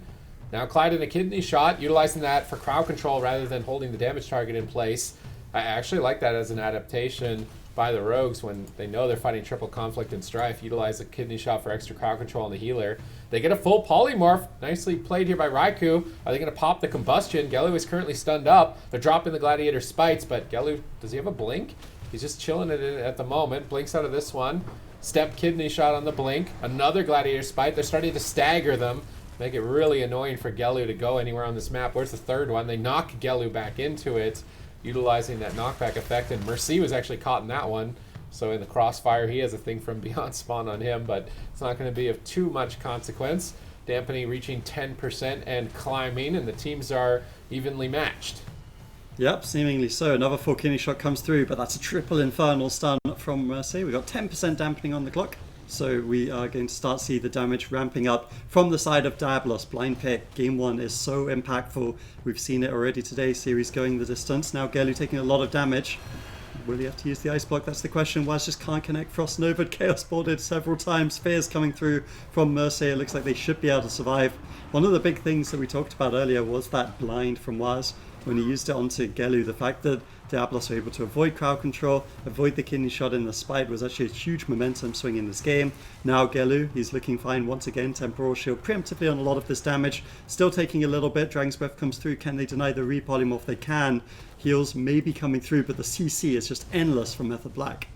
Now Clyde in a kidney shot, utilizing that for crowd control rather than holding the damage target in place. I actually like that as an adaptation by the Rogues when they know they're fighting triple conflict and strife. Utilize a kidney shot for extra crowd control on the healer. They get a full polymorph. Nicely played here by Raikou. Are they going to pop the combustion? Gelu is currently stunned up. They're dropping the Gladiator Spites, but Gelu, does he have a blink? He's just chilling it at the moment. Blinks out of this one. Step kidney shot on the blink. Another Gladiator Spite. They're starting to stagger them. Make it really annoying for Gelu to go anywhere on this map. Where's the third one? They knock Gelu back into it, utilizing that knockback effect, and Mercy was actually caught in that one. So in the crossfire, he has a thing from beyond spawn on him, but it's not going to be of too much consequence. Dampening reaching 10% and climbing, and the teams are evenly matched. Yep, seemingly so. Another full kidney shot comes through, but that's a triple infernal stun from Mercy. We've got 10% dampening on the clock. So we are going to start to see the damage ramping up from the side of Diabolus. Blind Pick, game 1 is so impactful. We've seen it already today, series going the distance. Now Gelu taking a lot of damage. Will he have to use the ice block? That's the question. Waz just can't connect. Frost Nova, Chaos boarded several times. Fears coming through from Mercy. It looks like they should be able to survive. One of the big things that we talked about earlier was that blind from Waz. when he used it onto Gelu. The fact that Diabolus were able to avoid crowd control, avoid the kidney shot in the spite was actually a huge momentum swing in this game. Now Gelu, he's looking fine once again. Temporal Shield preemptively on a lot of this damage. Still taking a little bit. Dragon's Breath comes through. Can they deny the repolymorph? They can. Heals may be coming through, but the CC is just endless from Method Black.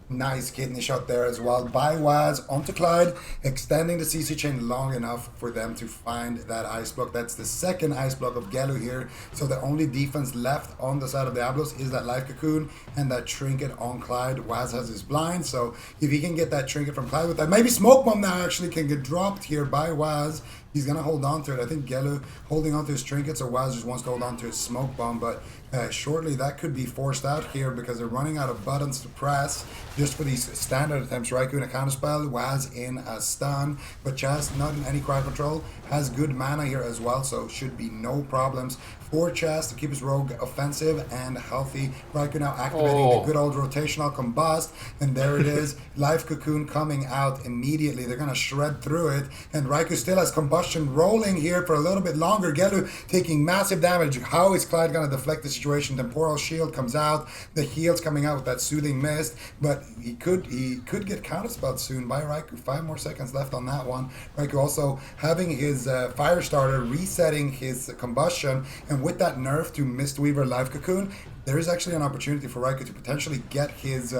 Nice kidney shot there as well by Waz onto Clyde, extending the CC chain long enough for them to find that ice block. That's the second ice block of Gelu here. So the only defense left on the side of Diabolus is that life cocoon and that trinket on Clyde. Waz has his blind, so if he can get that trinket from Clyde with that, maybe smoke bomb now actually can get dropped here by Waz. He's going to hold on to it. I think Gelu holding on to his trinket, so Waz just wants to hold on to his smoke bomb, but shortly that could be forced out here because they're running out of buttons to press just for these standard attempts. Raikou in a counterspell, Waz in a stun, but Chaz not in any crowd control, has good mana here as well, so should be no problems for Chaz to keep his rogue offensive and healthy. Raikou now activating the good old rotational combust, and there it is. Life Cocoon coming out immediately. They're going to shred through it, and Raikou still has combustion rolling here for a little bit longer. Gelu taking massive damage. How is Clyde going to deflect the situation? Temporal Shield comes out, the heals coming out with that Soothing Mist, but he could get counterspelled soon by Raikou. 5 more seconds left on that one. Raikou also having his fire starter, resetting his combustion, and with that nerf to Mistweaver Life Cocoon, there is actually an opportunity for Raikou to potentially get his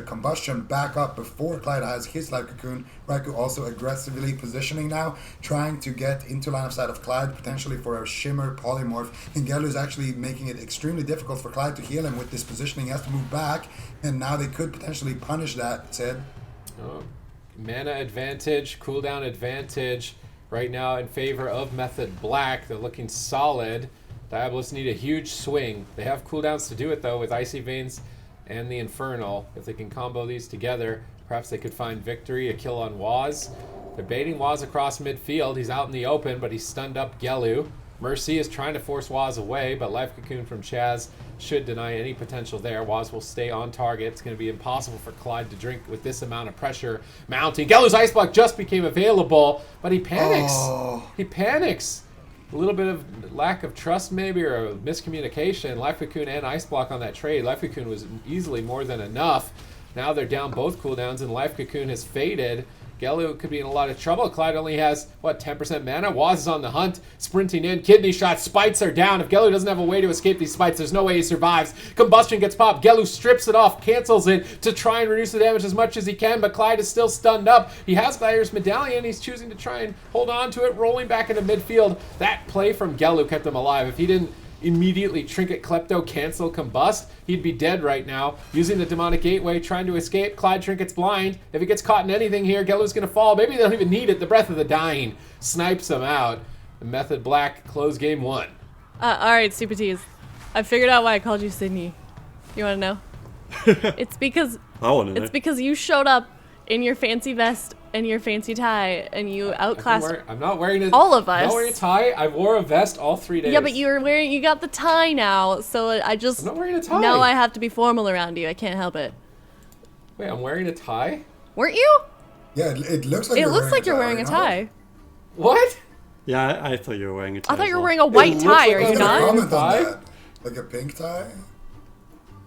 combustion back up before Clyde has his Life Cocoon. Raikou also aggressively positioning now, trying to get into line of sight of Clyde, potentially for a Shimmer Polymorph. And Gelu is actually making it extremely difficult for Clyde to heal him with this positioning. He has to move back, and now they could potentially punish that, Sid. Mana advantage, cooldown advantage right now in favor of Method Black. They're looking solid. Diabolus need a huge swing. They have cooldowns to do it though with Icy Veins and the Infernal. If they can combo these together, perhaps they could find victory, a kill on Waz. They're baiting Waz across midfield. He's out in the open, but he's stunned up Gelu. Mercy is trying to force Waz away, but Life Cocoon from Chaz should deny any potential there. Waz will stay on target. It's going to be impossible for Clyde to drink with this amount of pressure mounting. Gelu's Ice Block just became available, but he panics. He panics. A little bit of lack of trust maybe, or a miscommunication. Life Cocoon and Ice Block on that trade. Life Cocoon was easily more than enough. Now they're down both cooldowns and Life Cocoon has faded. Gelu could be in a lot of trouble. Clyde only has, 10% mana? Waz is on the hunt, sprinting in. Kidney shot, spites are down. If Gelu doesn't have a way to escape these spites, there's no way he survives. Combustion gets popped. Gelu strips it off, cancels it to try and reduce the damage as much as he can, but Clyde is still stunned up. He has Glidier's Medallion. He's choosing to try and hold on to it, rolling back into midfield. That play from Gelu kept him alive. If he didn't immediately Trinket Klepto cancel combust, he'd be dead right now. Using the Demonic Gateway, trying to escape. Clyde Trinket's blind. If he gets caught in anything here, Gelu's gonna fall. Maybe they don't even need it. The Breath of the Dying snipes him out. The Method Black close game 1. Alright, Super Tees. I figured out why I called you Sydney. You wanna know? It's because I want to know. it's because you showed up in your fancy vest and your fancy tie, and you outclassed I'm not wearing a all of us. I'm not wearing a tie. I wore a vest all 3 days. Yeah, but you got the tie now, so I just I'm not wearing a tie. now I have to be formal around you. I can't help it. Wait, I'm wearing a tie? Weren't you? Yeah, it looks like It looks like you're wearing a tie. What? Yeah, I thought you were wearing a tie. I thought you were as well. wearing a white looks tie, like are I'm you wearing not? a Comment on tie? that. Like a pink tie?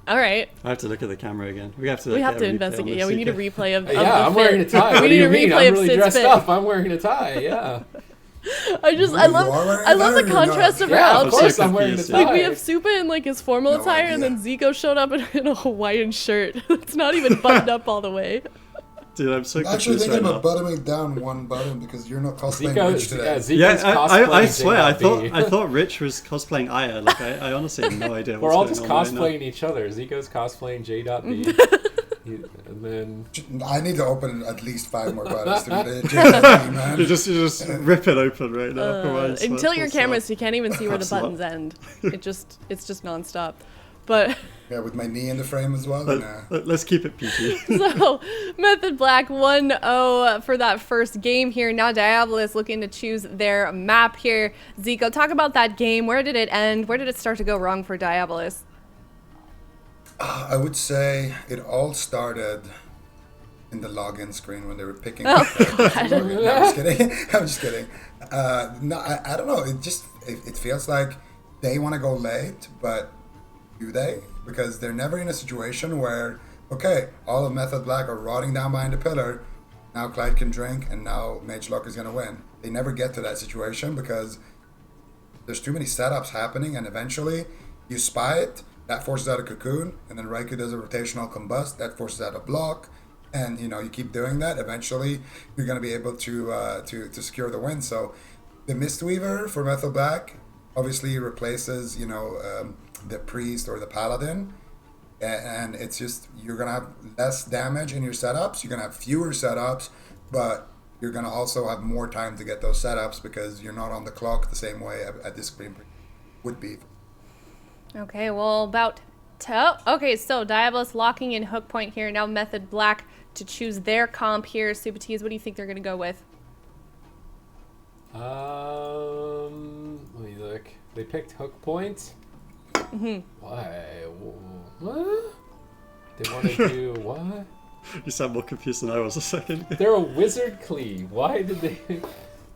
All right. I have to look at the camera again. We have to. We have get to a replay on investigate. this, Yeah, we need a okay? replay of Yeah, the I'm fit. wearing a tie. We What do need you a mean? replay I'm of really Sid's dressed fit. up. I'm wearing a tie, yeah. I just You I are love wearing I a love tie the or you're contrast not? of her Yeah, of outfits. course I'm wearing a confused. tie. Like we have Supa in like his formal No attire, and then Zico showed up in a Hawaiian shirt. It's not even buttoned up all the way. Dude, I'm so I'm actually confused thinking right about now. buttoning down one button because you're not cosplaying Zico, Rich today. Zico's Yeah, I cosplaying swear, JLB. I thought Rich was cosplaying Aya. Like, I honestly have no idea We're what's all going just on right now. cosplaying each other. Zico's cosplaying J.B. And then I need to open at least 5 more buttons to be the JLB, man. You just rip it open right now. Otherwise, Until that's your what's camera, up. so you can't even see where the That's not- buttons end. It's just nonstop. But Yeah, with my knee in the frame as well. Nah. Let's keep it PG. so Method Black 1-0 for that first game here. Now Diabolus looking to choose their map here. Zico, talk about that game. Where did it end? Where did it start to go wrong for Diabolus? I would say it all started in the login screen when they were picking. Oh, No, I'm just kidding. I'm just kidding. No, I don't know. It feels like they want to go late, but do they? Because they're never in a situation where, okay, all of Method Black are rotting down behind the pillar, now Clyde can drink, and now Mage Lock is going to win. They never get to that situation because there's too many setups happening, and eventually you spy it, that forces out a cocoon, and then Raikou does a rotational combust, that forces out a block, and you keep doing that. Eventually, you're going to be able to secure the win. So the Mistweaver for Method Black obviously replaces the Priest or the Paladin, and it's just you're going to have less damage in your setups. You're going to have fewer setups, but you're going to also have more time to get those setups because you're not on the clock the same way a Disc Beam would be. Okay, well, okay, so Diabolus locking in hook point here. Now Method Black to choose their comp here. Super Tees, what do you think they're going to go with? Let me look. They picked hook point. Why? What? They want to do what? You sound more confused than I was a second. They're a wizard cleave. Why did they?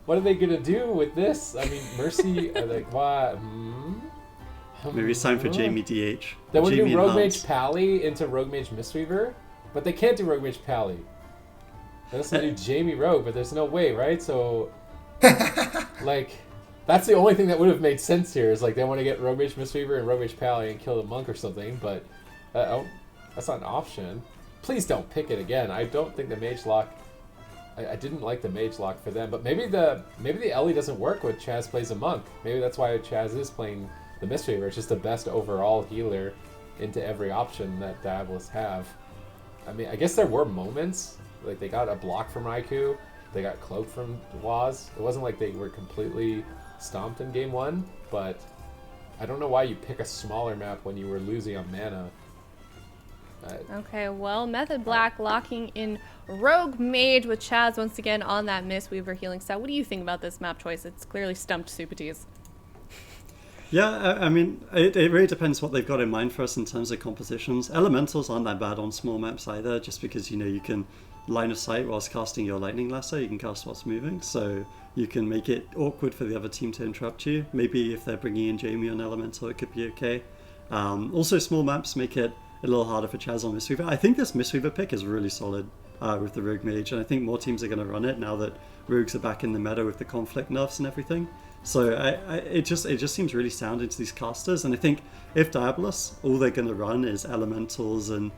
What are they gonna do with this? I mean, Mercy. Like what? Maybe it's time for Jamie DH. They want to Jamie do Rogue Enhance. Mage Pally into Rogue Mage Mistweaver, but they can't do Rogue Mage Pally. They also do Jamie Rogue, but there's no way, right? So, like, that's the only thing that would have made sense here. Is like they want to get Rogue Mage Mistweaver and Rogue Mage Pally and kill the monk or something, but that's not an option. Please don't pick it again. I don't think the Mage Lock. I didn't like the Mage Lock for them, but maybe the Ellie doesn't work when Chaz plays a monk. Maybe that's why Chaz is playing the Mistweaver. It's just the best overall healer into every option that Diabolus have. I mean, I guess there were moments like they got a block from Raikou, they got cloak from Waz. It wasn't like they were completely stomped in game one, but I don't know why you pick a smaller map when you were losing on mana. Okay, well, Method Black locking in Rogue Mage with Chaz once again on that Mistweaver healing set. What do you think about this map choice? It's clearly stumped Super Tees. Yeah, I mean, it really depends what they've got in mind for us in terms of compositions. Elementals aren't that bad on small maps either, just because, you can line of sight whilst casting your Lightning Lasso, you can cast whilst moving, so you can make it awkward for the other team to interrupt you. Maybe if they're bringing in Jamie on Elemental, it could be okay. Also, small maps make it a little harder for Chaz on Mistweaver. I think this Mistweaver pick is really solid with the Rogue Mage, and I think more teams are going to run it now that Rogues are back in the meta with the conflict nerfs and everything. So it just seems really sound into these casters, and I think if Diabolus, all they're going to run is Elementals and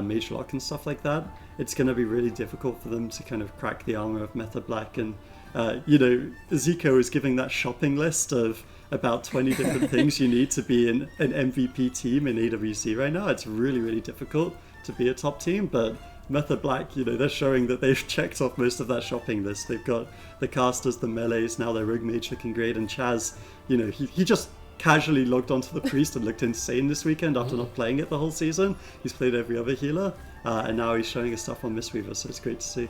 Mage Lock and stuff like that, it's going to be really difficult for them to kind of crack the armor of Method Black. And Zico is giving that shopping list of about 20 different things you need to be in an MVP team in AWC right now. It's really, really difficult to be a top team, but Method Black, they're showing that they've checked off most of that shopping list. They've got the casters, the melees, now their Rogue Mage looking great, and Chaz, he just casually logged onto the Priest and looked insane this weekend after not playing it the whole season. He's played every other healer, and now he's showing his stuff on Mistweaver, so it's great to see.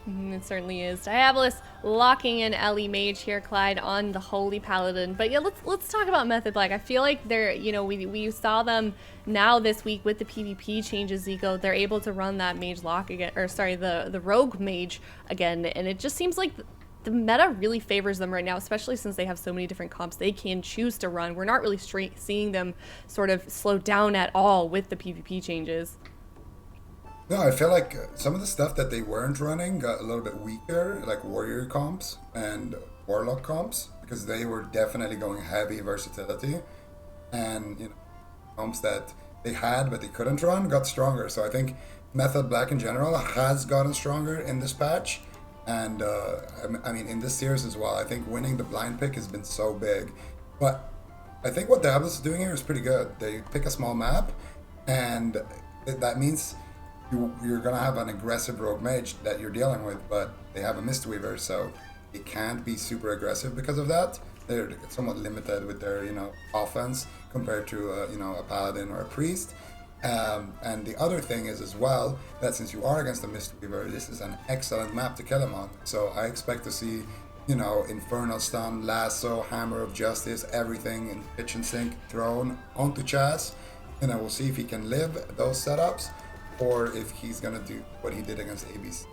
It certainly is. Diabolus locking in Ellie Mage here, Clyde, on the Holy Paladin. But yeah, let's talk about Method Black. I feel like they're, we saw them now this week with the PvP changes, Zico. They're able to run that Mage Lock again, or sorry, the Rogue Mage again, and it just seems like the meta really favors them right now, especially since they have so many different comps they can choose to run. We're not really seeing them sort of slow down at all with the PvP changes. No, I feel like some of the stuff that they weren't running got a little bit weaker, like Warrior comps and Warlock comps, because they were definitely going heavy versatility. And, comps that they had but they couldn't run got stronger. So I think Method Black in general has gotten stronger in this patch. And, I mean, in this series as well, I think winning the blind pick has been so big. But I think what Diabolus is doing here is pretty good. They pick a small map, and that means you're going to have an aggressive Rogue Mage that you're dealing with, but they have a Mistweaver, so it can't be super aggressive because of that. They're somewhat limited with their, offense compared to, a Paladin or a Priest. And the other thing is as well, that since you are against a Mistweaver, this is an excellent map to kill him on. So I expect to see, Infernal Stun, Lasso, Hammer of Justice, everything in kitchen sink thrown onto Chaz. And I will see if he can live those setups, or if he's gonna do what he did against AWC.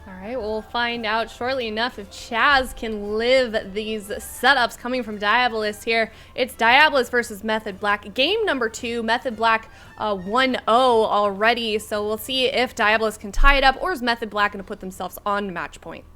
All right, we'll find out shortly enough if Chaz can live these setups coming from Diabolus here. It's Diabolus versus Method Black. Game number 2, Method Black 1-0 already. So we'll see if Diabolus can tie it up, or is Method Black going to put themselves on match point.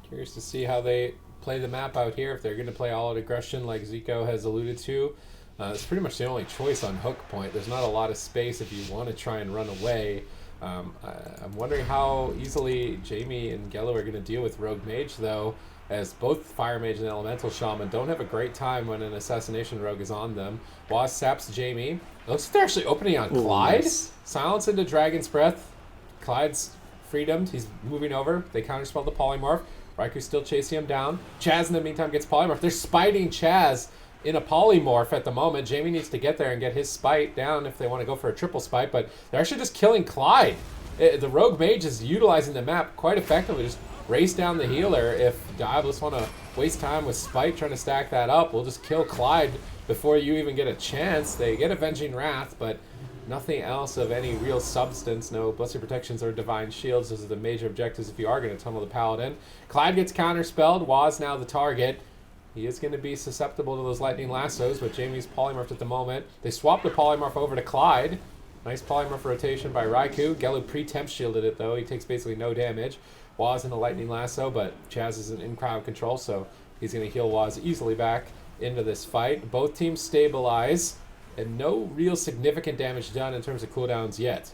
Curious to see how they play the map out here. If they're going to play all-out aggression like Zico has alluded to. It's pretty much the only choice on hook point. There's not a lot of space if you want to try and run away. I'm wondering how easily Jamie and Gello are going to deal with Rogue Mage, though, as both Fire Mage and Elemental Shaman don't have a great time when an Assassination Rogue is on them. Waz saps Jamie. It looks like they're actually opening on Clyde. Nice. Silence into Dragon's Breath. Clyde's freedomed. He's moving over. They counterspell the Polymorph. Raiku's still chasing him down. Chaz, in the meantime, gets Polymorph. They're spiting Chaz in a Polymorph at the moment. Jamie needs to get there and get his spite down if they want to go for a triple spite, but they're actually just killing Clyde. The Rogue Mage is utilizing the map quite effectively. Just race down the healer. If Diabolus want to waste time with spite trying to stack that up, we'll just kill Clyde before you even get a chance. They get Avenging Wrath, but nothing else of any real substance. No Blessed Protections or Divine Shields. Those are the major objectives if you are going to tunnel the Paladin. Clyde gets counterspelled. Waz now the target. He is going to be susceptible to those lightning lassos, but Jamie's polymorphed at the moment. They swap the polymorph over to Clyde. Nice polymorph rotation by Raikou. Gellu pre-temp shielded it, though. He takes basically no damage. Waz in the lightning lasso, but Chaz is in crowd control, so he's going to heal Waz easily back into this fight. Both teams stabilize, and no real significant damage done in terms of cooldowns yet.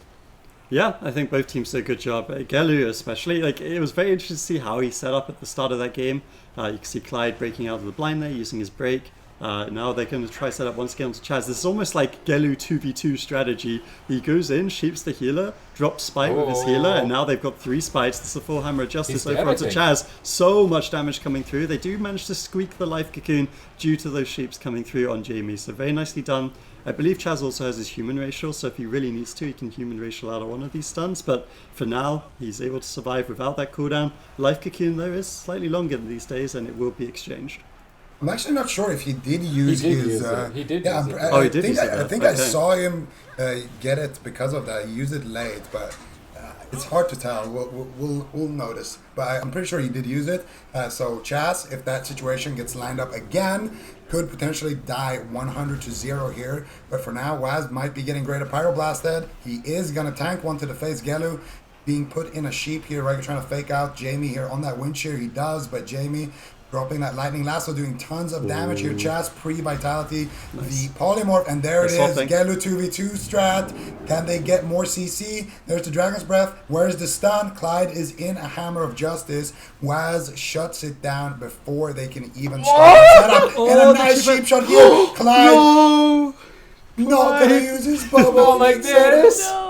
Yeah, I think both teams did a good job. Gellu especially, it was very interesting to see how he set up at the start of that game. You can see Clyde breaking out of the blind there, using his break. Now they're going to try set up once again to Chaz. This is almost like Gellu 2v2 strategy. He goes in, sheeps the healer, drops spite with his healer, and now they've got 3 spites. This is a full hammer of justice over onto Chaz. So much damage coming through. They do manage to squeak the life cocoon due to those sheeps coming through on Jamie. So very nicely done. I believe Chaz also has his human racial, so if he really needs to, he can human racial out of one of these stuns. But for now, he's able to survive without that cooldown. Life cocoon, though, is slightly longer these days, and it will be exchanged. I'm actually not sure if he did use his. He did. Yeah, use it. I he did think, use it. I think Okay. I saw him get it because of that. He used it late, but it's hard to tell. We'll notice. But I'm pretty sure he did use it. So Chaz, if that situation gets lined up again, could potentially die 100-0 here. But for now, Waz might be getting Greater Pyroblasted. He is gonna tank one to the face. Gellu being put in a sheep here, right? Trying to fake out Jamie here on that wind shear. He does, but Jamie dropping that lightning lasso, doing tons of damage here. Chaz pre-vitality, the polymorph, and there it is. Gellu 2v2 strat. Can they get more CC? There's the Dragon's Breath. Where's the stun? Clyde is in a Hammer of Justice. Waz shuts it down before they can even start the setup. And a nice sheep shot here. Clyde not gonna use his bubble like this. No.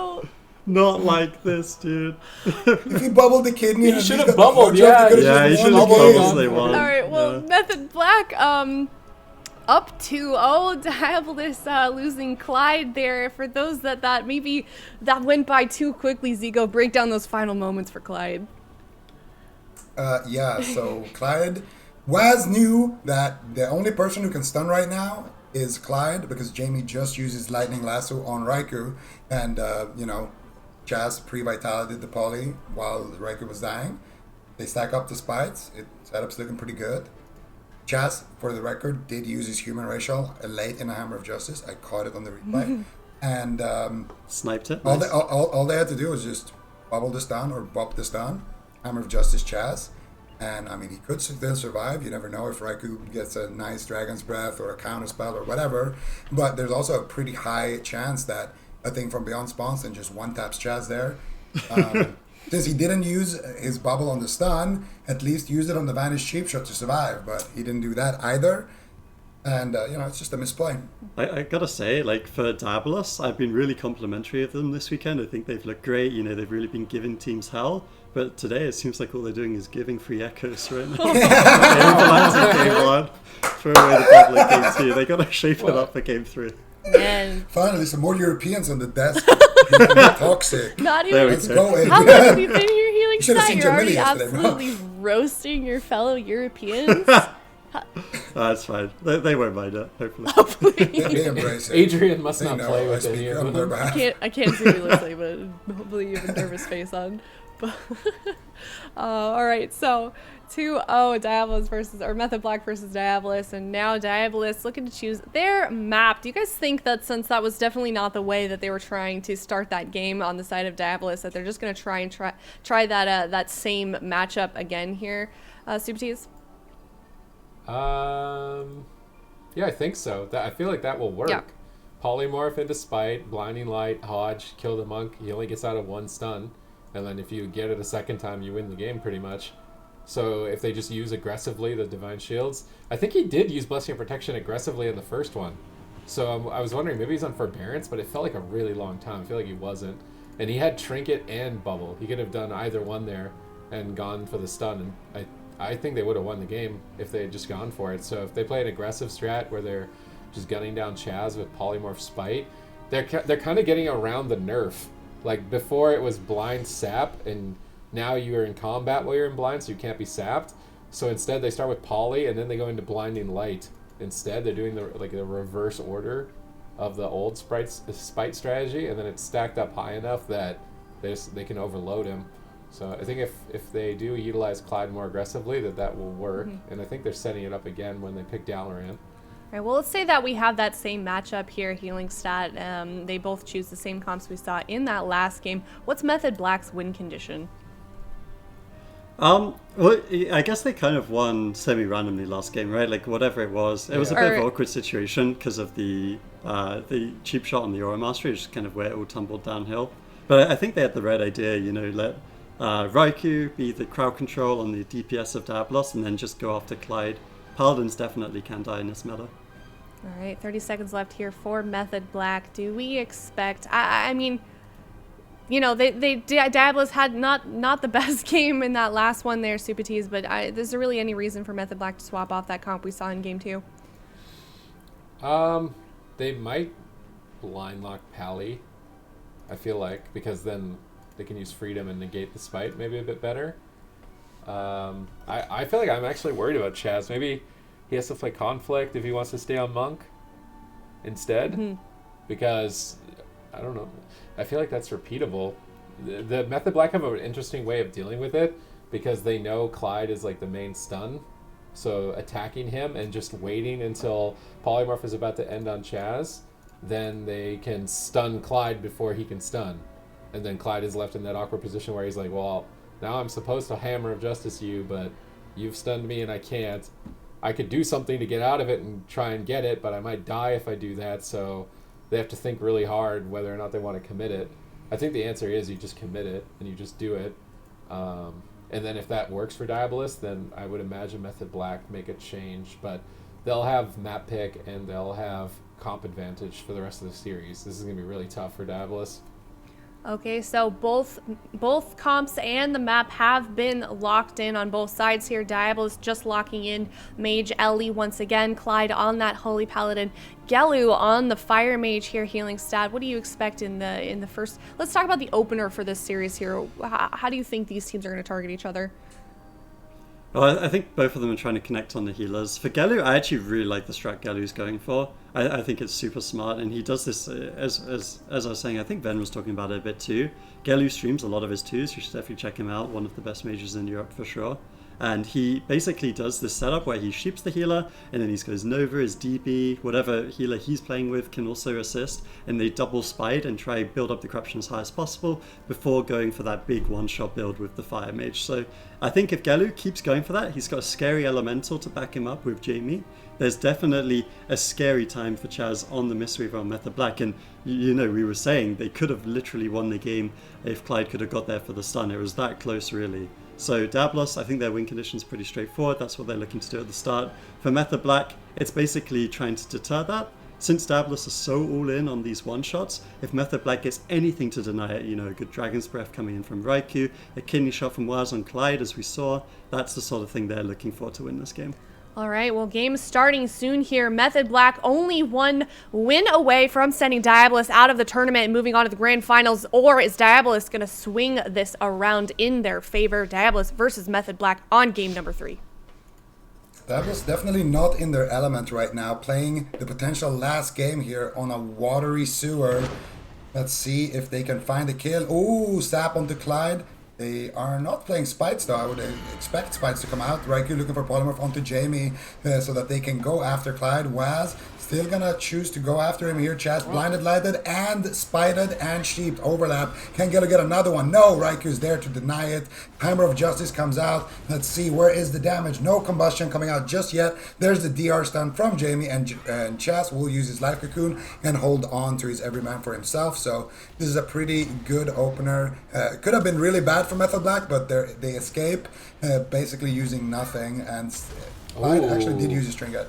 Not like this, dude. If he bubbled the kidney, He should have bubbled, yeah. Yeah, he should have bubbled they won. All right, well, Method Black, up 2-0. Diabolus losing Clyde there. For those that maybe that went by too quickly, Zico, break down those final moments for Clyde. Yeah, so Clyde, Waz knew that the only person who can stun right now is Clyde, because Jamie just uses Lightning Lasso on Raikou, and Chaz pre-vitality the poly while Raikou was dying. They stack up the spites. Setup's looking pretty good. Chaz, for the record, did use his human racial late in a Hammer of Justice. I caught it on the replay. And sniped it. All they had to do was just bubble this down or bop this down. Hammer of Justice Chaz. And I mean, he could still survive. You never know if Raikou gets a nice Dragon's Breath or a counter spell or whatever. But there's also a pretty high chance that a thing from Beyond spawns and just one-taps Chaz there. Since he didn't use his bubble on the stun, at least use it on the Vanish Cheap Shot to survive. But he didn't do that either. And, it's just a misplay. I gotta say, for Diabolus, I've been really complimentary of them this weekend. I think they've looked great. They've really been giving teams hell. But today, it seems like all they're doing is giving free echoes right now. Game 1, throw away the public game 2. They gotta shape it up for game 3. Man. Finally, some more Europeans on the desk. Toxic. Not even. Let's go. How long have you been here healing You should have side? seen You're already Jamili yesterday, bro. absolutely roasting your fellow Europeans. That's fine. They won't mind it, hopefully. Oh, please. They embrace it. Adrian must They not know play I with speak any on of their them. behalf. I can't see what he looks like, but hopefully you have a nervous face on. All right, so 2-0 Diabolus versus, or Method Black versus Diabolus, and now Diabolus looking to choose their map. Do you guys think that since that was definitely not the way that they were trying to start that game on the side of Diabolus, that they're just going to try that that same matchup again here, Super Tees? Yeah, I think so. I feel like that will work. Yeah. Polymorph into Spite, Blinding Light, Hodge, kill the monk. He only gets out of 1 stun. And then if you get it a second time, you win the game pretty much. So if they just use aggressively the Divine Shields. I think he did use Blessing and Protection aggressively in the first one. So I was wondering, maybe he's on Forbearance, but it felt like a really long time. I feel like he wasn't. And he had Trinket and Bubble. He could have done either one there and gone for the stun. And I think they would have won the game if they had just gone for it. So if they play an aggressive strat where they're just gunning down Chaz with Polymorph Spite, they're kind of getting around the nerf. Like, before it was blind sap, and now you are in combat while you're in blind, so you can't be sapped. So instead, they start with Poly, and then they go into Blinding Light. Instead, they're doing the reverse order of the old Spite strategy, and then it's stacked up high enough that they can overload him. So I think if they do utilize Clyde more aggressively, that will work. And I think they're setting it up again when they pick Dalaran. All right, well, let's say that we have that same matchup here, healing stat. They both choose the same comps we saw in that last game. What's Method Black's win condition? Well, I guess they kind of won semi-randomly last game, right? Like, whatever it was. It was a bit of an awkward situation because of the cheap shot on the Aura Mastery, which is kind of where it all tumbled downhill. But I think they had the right idea, you know, let Raikou be the crowd control on the DPS of Diabolus, and then just go after Clyde. Paladins definitely can die in this meta. All right, 30 seconds left here for Method Black. Do we expect... I mean, you know, Diabolus had not the best game in that last one there, Super Tees, but is there really any reason for Method Black to swap off that comp we saw in Game 2? They might blind lock Pally, I feel like, because then they can use Freedom and negate the Spite maybe a bit better. I feel like I'm actually worried about Chaz. Maybe he has to play Conflict if he wants to stay on Monk instead. Because, I don't know, I feel like that's repeatable. The Method Black have an interesting way of dealing with it because they know Clyde is like the main stun. So attacking him and just waiting until Polymorph is about to end on Chaz, then they can stun Clyde before he can stun. And then Clyde is left in that awkward position where he's like, well, now I'm supposed to Hammer of Justice you, but you've stunned me and I can't. I could do something to get out of it and try and get it, but I might die if I do that, so they have to think really hard whether or not they want to commit it. I think the answer is you just commit it and you just do it. And then if that works for Diabolus, then I would imagine Method Black make a change, but they'll have map pick and they'll have comp advantage for the rest of the series. This is going to be really tough for Diabolus. Okay, so both comps and the map have been locked in on both sides here. Diabolus just locking in Mage Ellie once again. Clyde on that Holy Paladin. Gelu on the Fire Mage here, healing stat. What do you expect in the first? Let's talk about the opener for this series here. How do you think these teams are going to target each other? Well, I think both of them are trying to connect on the healers. For Gelu, I actually really like the strat Gelu's going for. I think it's super smart, and he does this, as I was saying, I think Ven was talking about it a bit too. Gelu streams a lot of his twos, you should definitely check him out, one of the best mages in Europe for sure. And he basically does this setup where he sheeps the healer, and then he goes Nova, his DB, whatever healer he's playing with can also assist, and they double Spite and try build up the corruption as high as possible before going for that big one-shot build with the Fire Mage. So I think if Gelu keeps going for that, he's got a scary elemental to back him up with Jamie. There's definitely a scary time for Chaz on the Mistweaver on Method Black, and you know, we were saying they could have literally won the game if Clyde could have got there for the stun. It was that close, really. So Diabolus, I think their win condition is pretty straightforward. That's what they're looking to do at the start. For Method Black, it's basically trying to deter that. Since Diabolus is so all in on these one-shots, if Method Black gets anything to deny it, you know, a good Dragon's Breath coming in from Raikou, a kidney shot from Waz on Clyde, as we saw, that's the sort of thing they're looking for to win this game. All right, well, game starting soon here. Method Black only one win away from sending Diabolus out of the tournament and moving on to the grand finals. Or is Diabolus going to swing this around in their favor? Diabolus versus Method Black on game number 3. Diabolus definitely not in their element right now, playing the potential last game here on a watery sewer. Let's see if they can find a kill. Ooh, sap onto Clyde. They are not playing Spites though. I would expect Spites to come out. Raikou looking for Polymorph onto Jamie so that they can go after Clyde. Waz still gonna choose to go after him here. Chaz blinded, lighted, and spited, and sheeped. Overlap. Can get another one. No, Raikou's there to deny it. Hammer of Justice comes out. Let's see, where is the damage? No combustion coming out just yet. There's the DR stun from Jamie, and Chaz will use his Life Cocoon and hold on to his Everyman for himself. So this is a pretty good opener. Could have been really bad for Method Black, but they escape basically using nothing, and Clyde actually did use a string gut.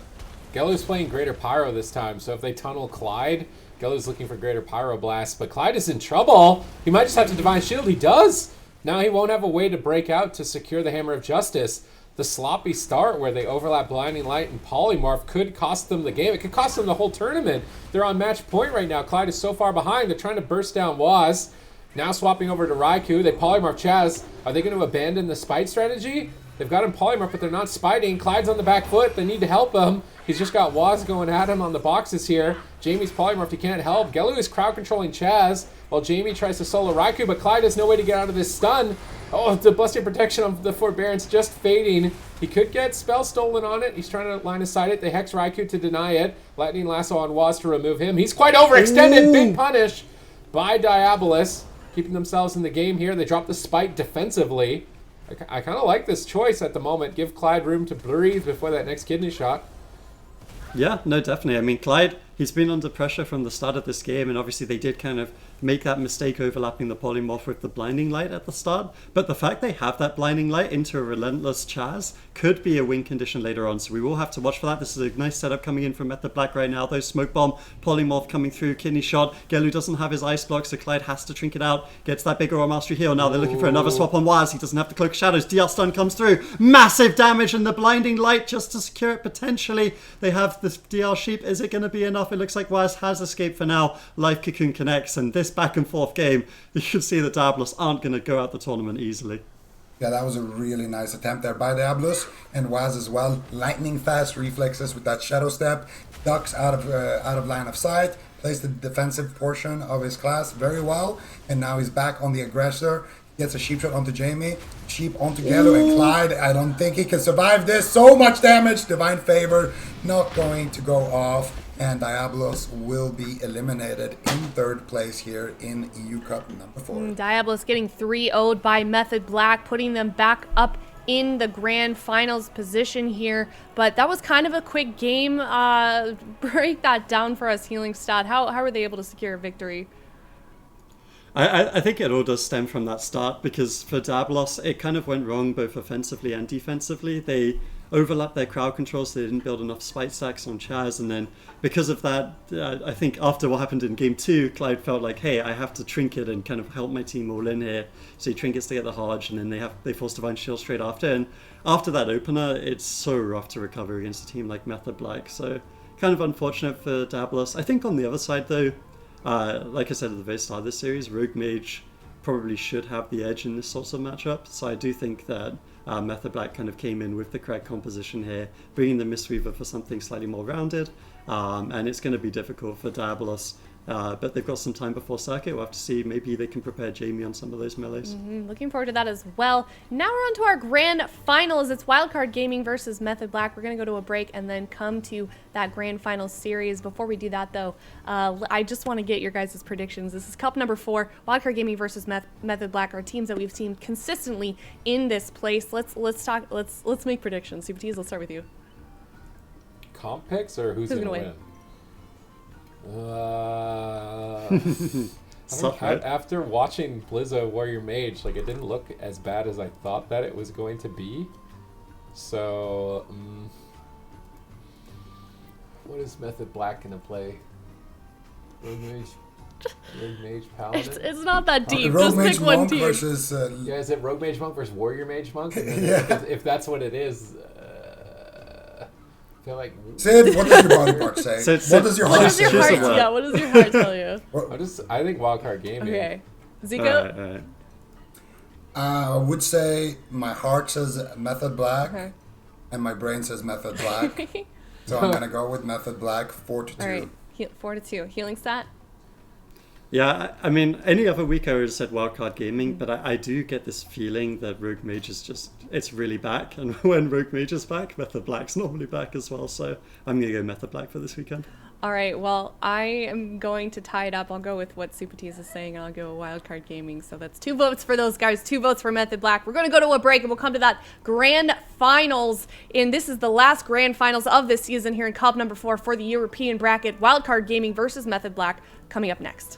Gelu's playing Greater Pyro this time, so if they tunnel Clyde, Gelu's looking for Greater Pyro Blast, but Clyde is in trouble. He might just have to Divine Shield. He does! Now he won't have a way to break out to secure the Hammer of Justice. The sloppy start where they overlap Blinding Light and Polymorph could cost them the game. It could cost them the whole tournament. They're on match point right now. Clyde is so far behind. They're trying to burst down Waz. Now swapping over to Raikou. They Polymorph Chaz. Are they going to abandon the Spite strategy? They've got him Polymorph, but they're not spiting. Clyde's on the back foot. They need to help him. He's just got Waz going at him on the boxes here. Jamie's Polymorph. He can't help. Gelu is crowd controlling Chaz while Jamie tries to solo Raikou, but Clyde has no way to get out of this stun. Oh, the Blessed Protection of the Forbearance just fading. He could get Spell Stolen on it. He's trying to line aside it. They Hex Raikou to deny it. Lightning Lasso on Waz to remove him. He's quite overextended. Ooh. Big punish by Diabolus. Keeping themselves in the game here. They drop the Spite defensively. I kind of like this choice at the moment. Give Clyde room to breathe before that next kidney shot. Yeah, no, definitely. I mean, Clyde, he's been under pressure from the start of this game, and obviously they did kind of make that mistake overlapping the Polymorph with the Blinding Light at the start. But the fact they have that Blinding Light into a Relentless Chaz could be a win condition later on, so we will have to watch for that. This is a nice setup coming in from Method Black right now. Those Smoke Bomb, Polymorph coming through, Kidney Shot. Gelu doesn't have his Ice Block, so Clyde has to Trinket out, gets that big Aura Mastery heal. Now they're looking for another swap on Waz. He doesn't have the Cloak of Shadows. DR Stun comes through. Massive damage, and the Blinding Light just to secure it potentially. They have this DR Sheep. Is it going to be enough? It looks like Waz has escaped for now. Life Cocoon connects, and this back and forth game, you should see that Diabolus aren't going to go out the tournament easily. Yeah, that was a really nice attempt there by Diabolus, and Waz as well. Lightning fast reflexes with that Shadow Step, ducks out of line of sight, plays the defensive portion of his class very well, and now he's back on the aggressor. Gets a Sheep Shot onto Jamie, Sheep onto Gelu, and Clyde. I don't think he can survive this. So much damage. Divine Favor not going to go off, and Diabolus will be eliminated in third place here in EU Cup number 4. Diabolus getting 3-0'd by Method Black, putting them back up in the grand finals position here. But that was kind of a quick game. Break that down for us, Healing Stat. How were they able to secure a victory? I think it all does stem from that start, because for Diabolus, it kind of went wrong both offensively and defensively. They overlapped their crowd control, so they didn't build enough spite stacks on Chaz, and then because of that, I think after what happened in game 2, Clyde felt like, hey, I have to Trinket and kind of help my team all in here. So he Trinkets to get the Hodge, and then they force Divine Shield straight after, and after that opener, it's so rough to recover against a team like Method Black, so kind of unfortunate for Diabolus. I think on the other side though, like I said at the very start of this series, Rogue Mage probably should have the edge in this sort of matchup. So I do think that Method Black kind of came in with the correct composition here, bringing the Mistweaver for something slightly more rounded. And it's going to be difficult for Diabolus. But they've got some time before circuit. We'll have to see. Maybe they can prepare Jamie on some of those melees. Looking forward to that as well. Now we're on to our grand finals. It's Wildcard Gaming versus Method Black. We're going to go to a break and then come to that grand final series. Before we do that, though, I just want to get your guys' predictions. This is Cup number 4, Wildcard Gaming versus Method Black, are teams that we've seen consistently in this place. Let's make predictions. CPTs, let's start with you. Comp picks or who's going to win? After watching Blizzo Warrior Mage, like, it didn't look as bad as I thought that it was going to be. So, what is Method Black gonna play? Rogue Mage Paladin? It's not that deep. Rogue Just Mage pick one Monk team. versus, yeah, is it Rogue Mage Monk versus Warrior Mage Monk? And then Yeah. if that's what it is, I feel like... Sid, what does your body part say? What does your heart say? What does your heart tell you? I think Wildcard Gaming. Okay. Zico? I would say my heart says Method Black, and my brain says Method Black. So I'm going to go with Method Black, 4-2. All right, 4-2. Healing Stat? Yeah, I mean, any other week I would have said Wildcard Gaming, but I do get this feeling that Rogue Mage is just, it's really back. And when Rogue Mage is back, Method Black's normally back as well. So I'm going to go Method Black for this weekend. All right, well, I am going to tie it up. I'll go with what Supertease is saying, and I'll go Wildcard Gaming. So that's 2 votes for those guys, 2 votes for Method Black. We're going to go to a break, and we'll come to that grand finals. And this is the last grand finals of this season here in Cup number 4 for the European bracket. Wildcard Gaming versus Method Black coming up next.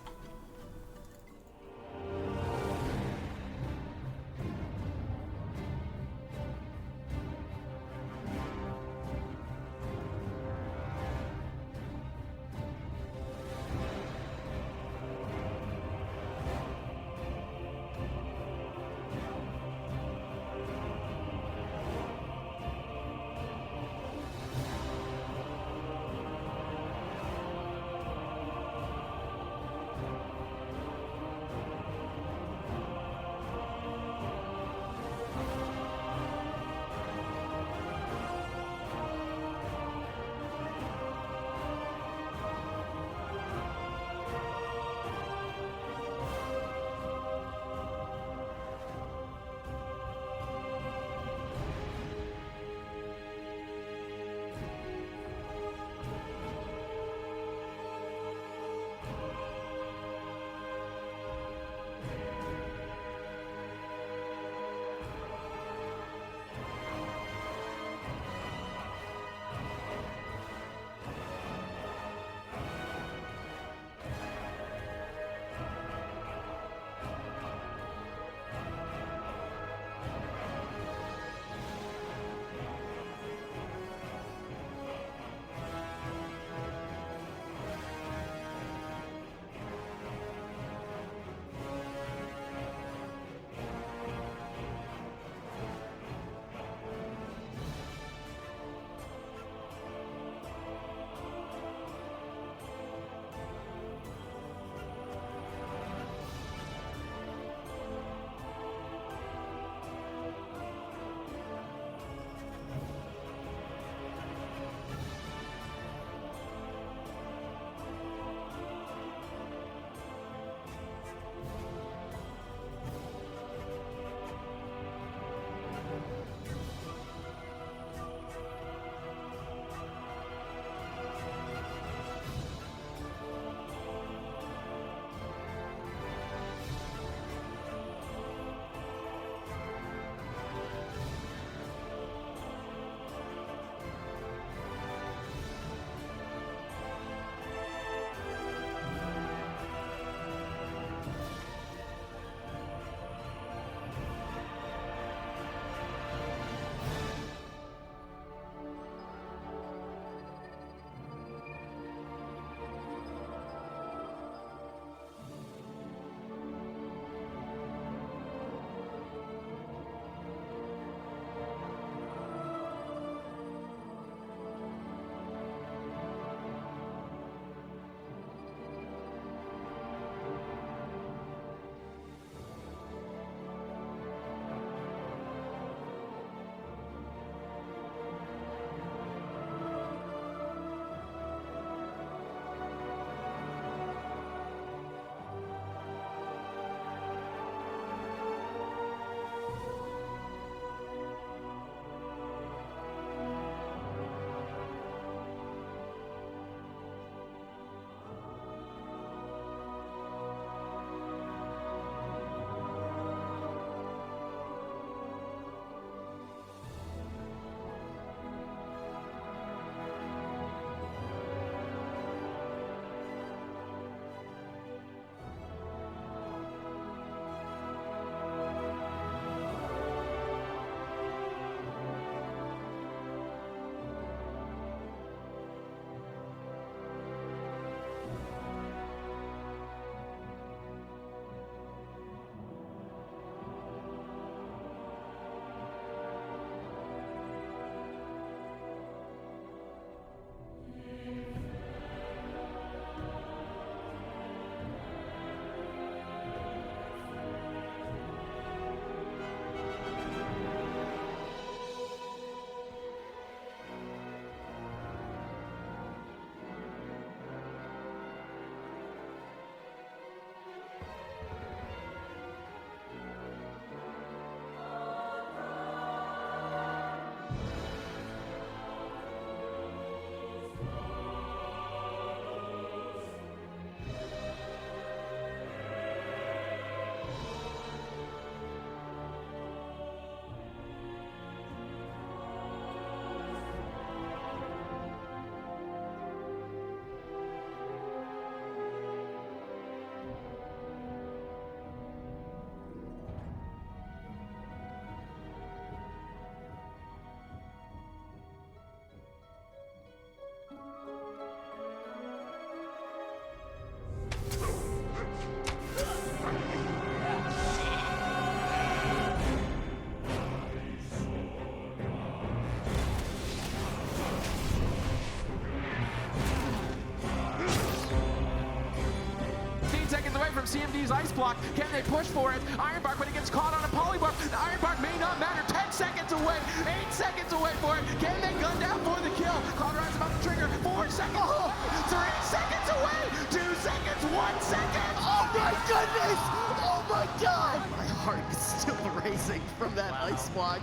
from CMD's ice block. Can they push for it? Ironbark, when he gets caught on a polywarp, Ironbark may not matter. 10 seconds away, 8 seconds away for it. Can they gun down for the kill? Cauterize about to trigger. 4 seconds away, 3 seconds away, 2 seconds, 1 second. Oh my goodness! Oh my god! My heart is still racing from that ice block.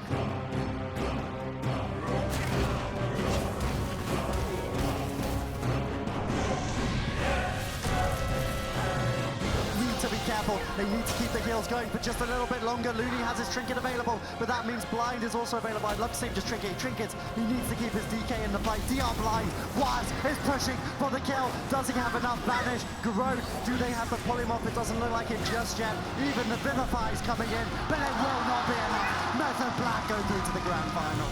Need to be careful. They need to keep the heals going for just a little bit longer. Looney has his trinket available, but that means blind is also available. I'd love to save just trinkets. He needs to keep his DK in the fight. DR blind. Waz is pushing for the kill. Does he have enough vanish? Garou, do they have the polymorph? It doesn't look like it just yet. Even the Vivify is coming in, but it will not be enough. Method Black go through to the grand final.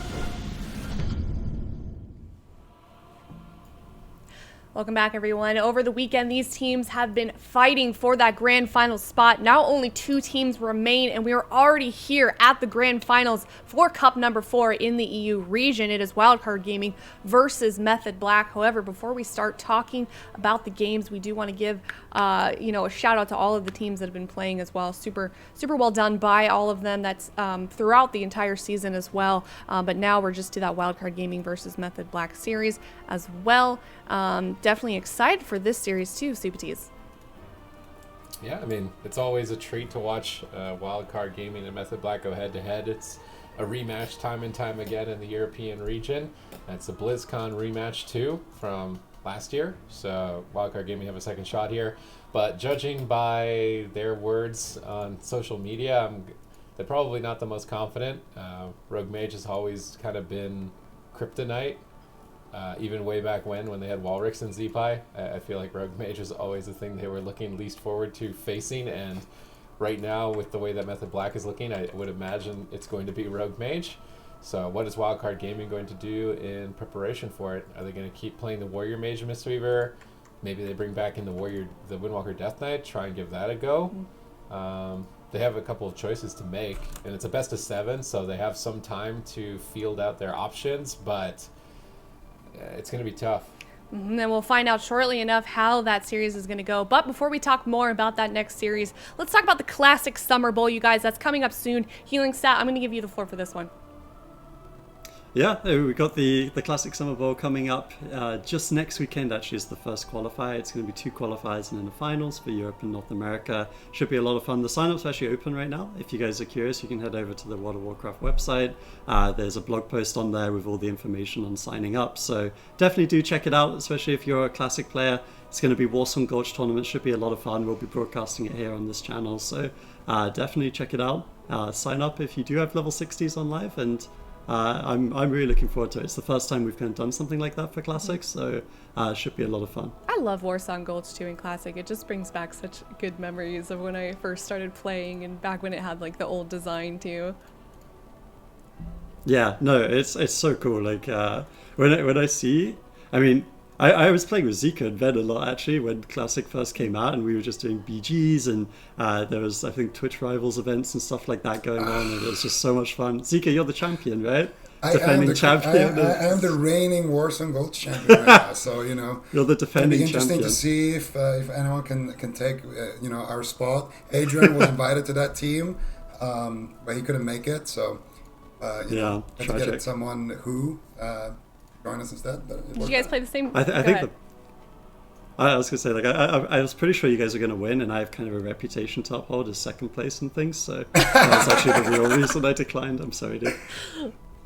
Welcome back, everyone. Over the weekend, these teams have been fighting for that grand final spot. Now only 2 teams remain, and we are already here at the grand finals for Cup number 4 in the EU region. It is Wildcard Gaming versus Method Black. However, before we start talking about the games, we do want to give a shout out to all of the teams that have been playing as well. Super well done by all of them. That's throughout the entire season as well. But now we're just to that Wildcard Gaming versus Method Black series as well. Definitely excited for this series too, CPTs. Yeah, I mean, it's always a treat to watch Wildcard Gaming and Method Black go head-to-head. It's a rematch time and time again in the European region. It's a BlizzCon rematch too from last year, so Wildcard Gaming have a second shot here. But judging by their words on social media, they're probably not the most confident. Rogue Mage has always kind of been kryptonite. Even way back when they had Walrix and Zeepai, I feel like Rogue Mage was always the thing they were looking least forward to facing, and right now with the way that Method Black is looking, I would imagine it's going to be Rogue Mage. So what is Wildcard Gaming going to do in preparation for it? Are they going to keep playing the Warrior Mage and Mistweaver? Maybe they bring back in the Windwalker Death Knight, try and give that a go. They have a couple of choices to make, and it's a best of 7, so they have some time to field out their options, but it's going to be tough. And we'll find out shortly enough how that series is going to go. But before we talk more about that next series, let's talk about the Classic Summer Bowl, you guys. That's coming up soon. Healing Stat, I'm going to give you the floor for this one. Yeah, we got the Classic Summer Bowl coming up just next weekend. Actually, is the first qualifier. It's going to be 2 qualifiers and then the finals for Europe and North America. Should be a lot of fun. The sign-up's actually open right now. If you guys are curious, you can head over to the World of Warcraft website. There's a blog post on there with all the information on signing up. So definitely do check it out, especially if you're a Classic player. It's going to be Warsong Gulch tournament. Should be a lot of fun. We'll be broadcasting it here on this channel. So definitely check it out. Sign up if you do have level 60s on live, and I'm really looking forward to it. It's the first time we've kind of done something like that for Classic, so it should be a lot of fun. I love Warsong Gulch 2 in Classic. It just brings back such good memories of when I first started playing and back when it had like the old design too. Yeah, no, it's so cool. Like when I see, I mean, I was playing with Zika and Ven a lot actually when Classic first came out, and we were just doing BGs, and there was, I think, Twitch Rivals events and stuff like that going on, and it was just so much fun. Zika, you're the champion, right? Defending champion. I am the reigning Warsong Gold champion right now, so you're the defending it'll be interesting champion. to see if anyone can take our spot. Adrian was invited to that team, but he couldn't make it, so had to get someone who join us instead. But Did you guys play the same? I think I was gonna say, like, I was pretty sure you guys are gonna win, and I have kind of a reputation to uphold as second place and things, so that's actually the real reason I declined. I'm sorry, dude.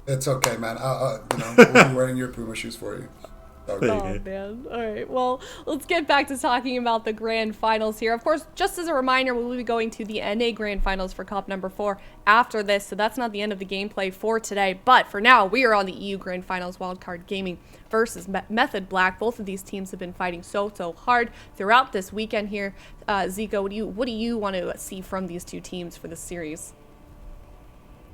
It's okay, man. We'll be wearing your Puma shoes for you. Okay. Oh, man. All right. Well, let's get back to talking about the grand finals here. Of course, just as a reminder, we will be going to the NA grand finals for Cup number 4 after this, so that's not the end of the gameplay for today. But for now, we are on the EU grand finals, Wildcard Gaming versus Method Black. Both of these teams have been fighting so hard throughout this weekend here. Zico, what do you want to see from these two teams for this series?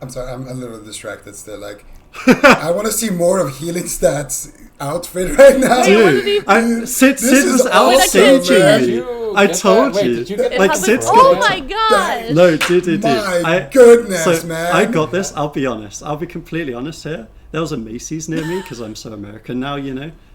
I'm sorry, I'm a little distracted still. Like, I want to see more of Healing Stats outfit right now. Dude, Sid was outstaging me. I told you. Like, Sid's oh my god! No, dude. My goodness, man. I got this. I'll be honest. I'll be completely honest here. There was a Macy's near me because I'm so American now,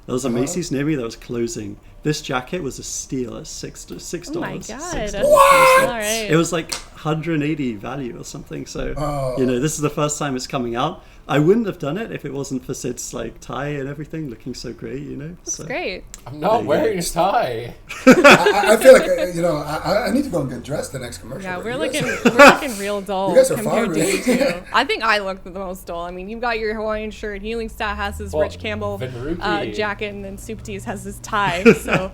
There was a Macy's near me that was closing. This jacket was a steal at $6. Oh my god. What? All right. It was like 180 value or something. So this is the first time it's coming out. I wouldn't have done it if it wasn't for Sid's like tie and everything looking so great. That's so. great. I'm not wearing a tie. I feel like I need to go and get dressed the next commercial. Yeah, break. we're You guys looking real dull You guys are compared fine, to you really. two. I think I look the most dull. I mean, you've got your Hawaiian shirt, Healing Stat has his Rich Campbell Venruki. jacket, and then Supatese has his tie. So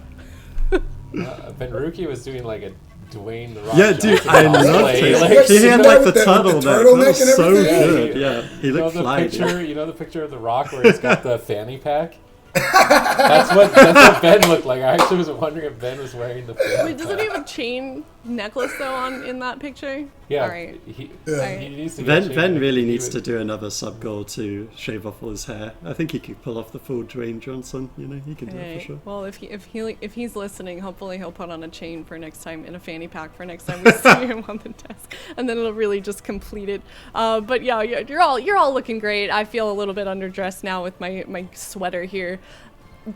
Venruki was doing like a Dwayne the Rock. Yeah, dude, Johnson I loved cosplay. it. Like, He had like the with turtleneck. That turtleneck was and so everything? good. Yeah, he you know looked the fly. picture? You know the picture of the Rock where he's got the fanny pack? That's what Ben looked like. I actually was wondering if Ben was wearing the fanny wait, doesn't he have a chain necklace though in that picture? Yeah, All right. he Alright. needs to get Ben really needs to do another sub goal to shave off all his hair. I think he could pull off the full Dwayne Johnson. He can do it for sure. Well, if he's listening, hopefully he'll put on a chain for next time and a fanny pack for next time we see him on the desk, and then it'll really just complete it. But yeah, you're all looking great. I feel a little bit underdressed now with my sweater here.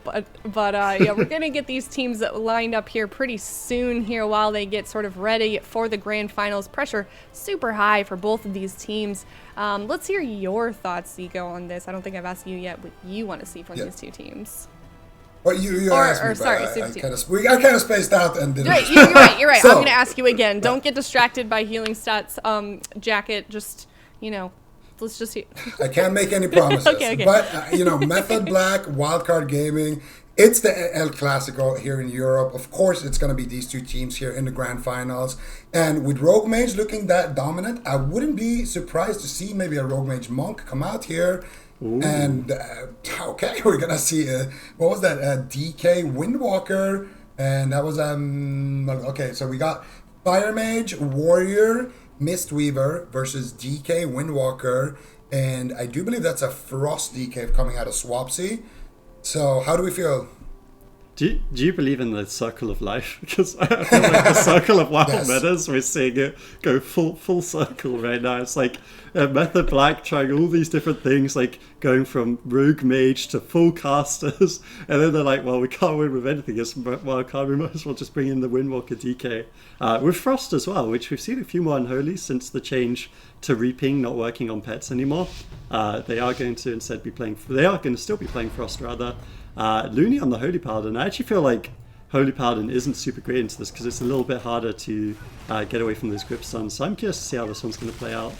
But yeah, we're gonna get these teams lined up here pretty soon here while they get sort of ready for the grand finals. Pressure super high for both of these teams. Let's hear your thoughts, Zico, on this. I don't think I've asked you yet what you want to see from these two teams. Well, you asked me, sorry, I kind of spaced out and didn't. Right, you're right. So, I'm gonna ask you again. Don't get distracted by Healing Stats jacket. Just let's just see. I can't make any promises. Okay. But, Method Black, Wildcard Gaming, it's the El Clasico here in Europe. Of course, it's going to be these two teams here in the grand finals. And with Rogue Mage looking that dominant, I wouldn't be surprised to see maybe a Rogue Mage Monk come out here. Ooh. And, okay, we're going to see, what was that? DK Windwalker. And that was, okay, so we got Fire Mage, Warrior, Mistweaver versus DK Windwalker, and I do believe that's a Frost DK coming out of Swapsy. So how do we feel? Do you believe in the circle of life? Because I feel like the circle of wild metas, we're seeing it go full circle right now. It's like Method Black trying all these different things, like going from Rogue Mage to full casters, and then they're like, well, we can't win with anything. We might as well just bring in the Windwalker DK. With Frost as well, which we've seen a few more unholy since the change to Reaping, not working on pets anymore. They are going to instead be playing, they are going to still be playing Frost rather. Looney on the Holy Paladin. I actually feel like Holy Paladin isn't super great into this because it's a little bit harder to get away from those grip stuns. So I'm curious to see how this one's going to play out.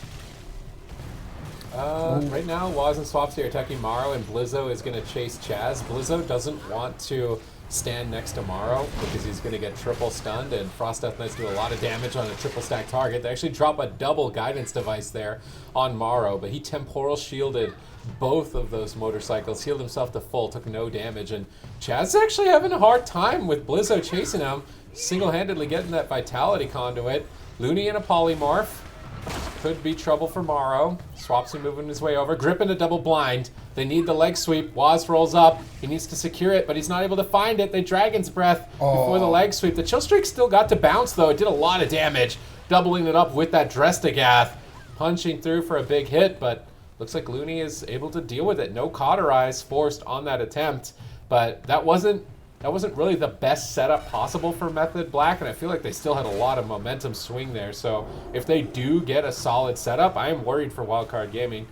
Right now, Waz and Swapsy are attacking Morrow, and Blizzo is going to chase Chaz. Blizzo doesn't want to stand next to Morrow because he's going to get triple stunned, and Frost Death Knights do a lot of damage on a triple stack target. They actually drop a double guidance device there on Morrow, but he temporal shielded both of those motorcycles, healed himself to full, took no damage, and Chaz is actually having a hard time with Blizzo chasing him, single-handedly getting that Vitality Conduit. Looney in a Polymorph. Could be trouble for Morrow. Swapsy moving his way over. Grip into double blind. They need the leg sweep. Waz rolls up. He needs to secure it, but he's not able to find it. They Dragon's Breath before the leg sweep. The Chill Streak still got to bounce, though. It did a lot of damage, doubling it up with that Drestagath. Punching through for a big hit, but looks like Looney is able to deal with it. No Cauterize forced on that attempt, but that wasn't really the best setup possible for Method Black, and I feel like they still had a lot of momentum swing there. So if they do get a solid setup, I am worried for Wildcard Gaming.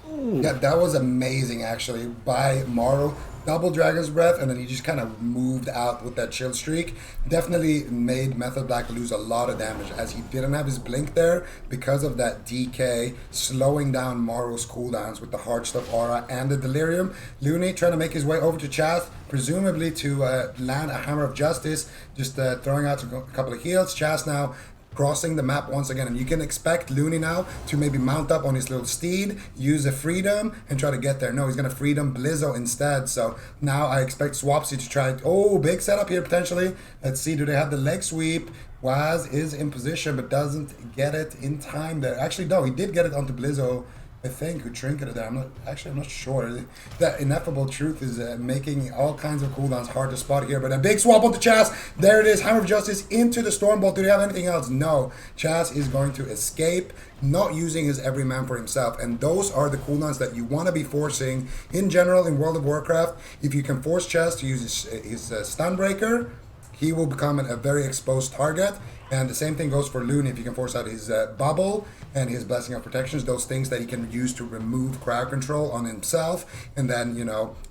Yeah, that was amazing actually by Morrow. Double Dragon's Breath, and then he just kind of moved out with that Chill Streak. Definitely made Method Black lose a lot of damage as he didn't have his blink there because of that DK slowing down Morrow's cooldowns with the Hard Stuff Aura and the Delirium. Looney trying to make his way over to Chaz, presumably to land a Hammer of Justice, just throwing out a couple of heals. Chaz now crossing the map once again, and you can expect Looney now to maybe mount up on his little steed, use a Freedom, and try to get there. No, he's going to Freedom Blizzo instead. So now I expect Swapsy to try. Oh, big setup here potentially. Let's see, do they have the leg sweep? Waz is in position but doesn't get it in time there. Actually, no, he did get it onto Blizzo I think, who trinketed there. I'm not sure. The ineffable truth is making all kinds of cooldowns hard to spot here. But a big swap onto Chaz. There it is. Hammer of Justice into the Stormbolt. Do they have anything else? No. Chaz is going to escape, not using his everyman for himself. And those are the cooldowns that you want to be forcing in general in World of Warcraft. If you can force Chaz to use his Stunbreaker, he will become a very exposed target. And the same thing goes for Looney. If you can force out his Bubble and his Blessing of Protections, those things that he can use to remove crowd control on himself and then,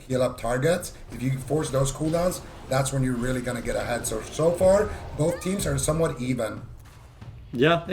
heal up targets. If you force those cooldowns, that's when you're really going to get ahead. So far, both teams are somewhat even. Yeah,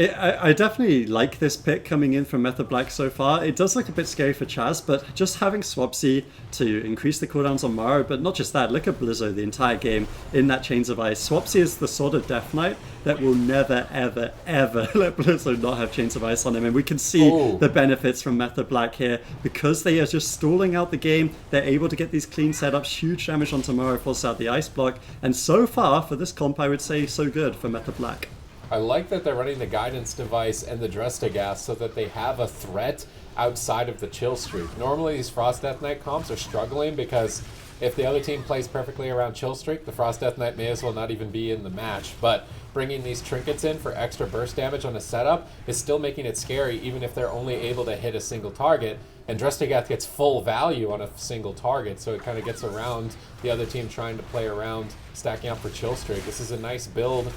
I definitely like this pick coming in from Method Black so far. It does look a bit scary for Chaz, but just having Swapsy to increase the cooldowns on Maro, but not just that, look at Blizzo the entire game in that Chains of Ice. Swapsy is the sort of Death Knight that will never, ever, ever let Blizzo not have Chains of Ice on him. And we can see the benefits from Method Black here. Because they are just stalling out the game, they're able to get these clean setups, huge damage on Maro, force out the Ice Block. And so far, for this comp, I would say so good for Method Black. I like that they're running the Guidance Device and the Drestagas so that they have a threat outside of the Chill Streak. Normally these Frost Death Knight comps are struggling because if the other team plays perfectly around Chill Streak, the Frost Death Knight may as well not even be in the match. But bringing these trinkets in for extra burst damage on a setup is still making it scary, even if they're only able to hit a single target. And Drestagath gets full value on a single target, so it kind of gets around the other team trying to play around stacking up for Chill Streak. This is a nice build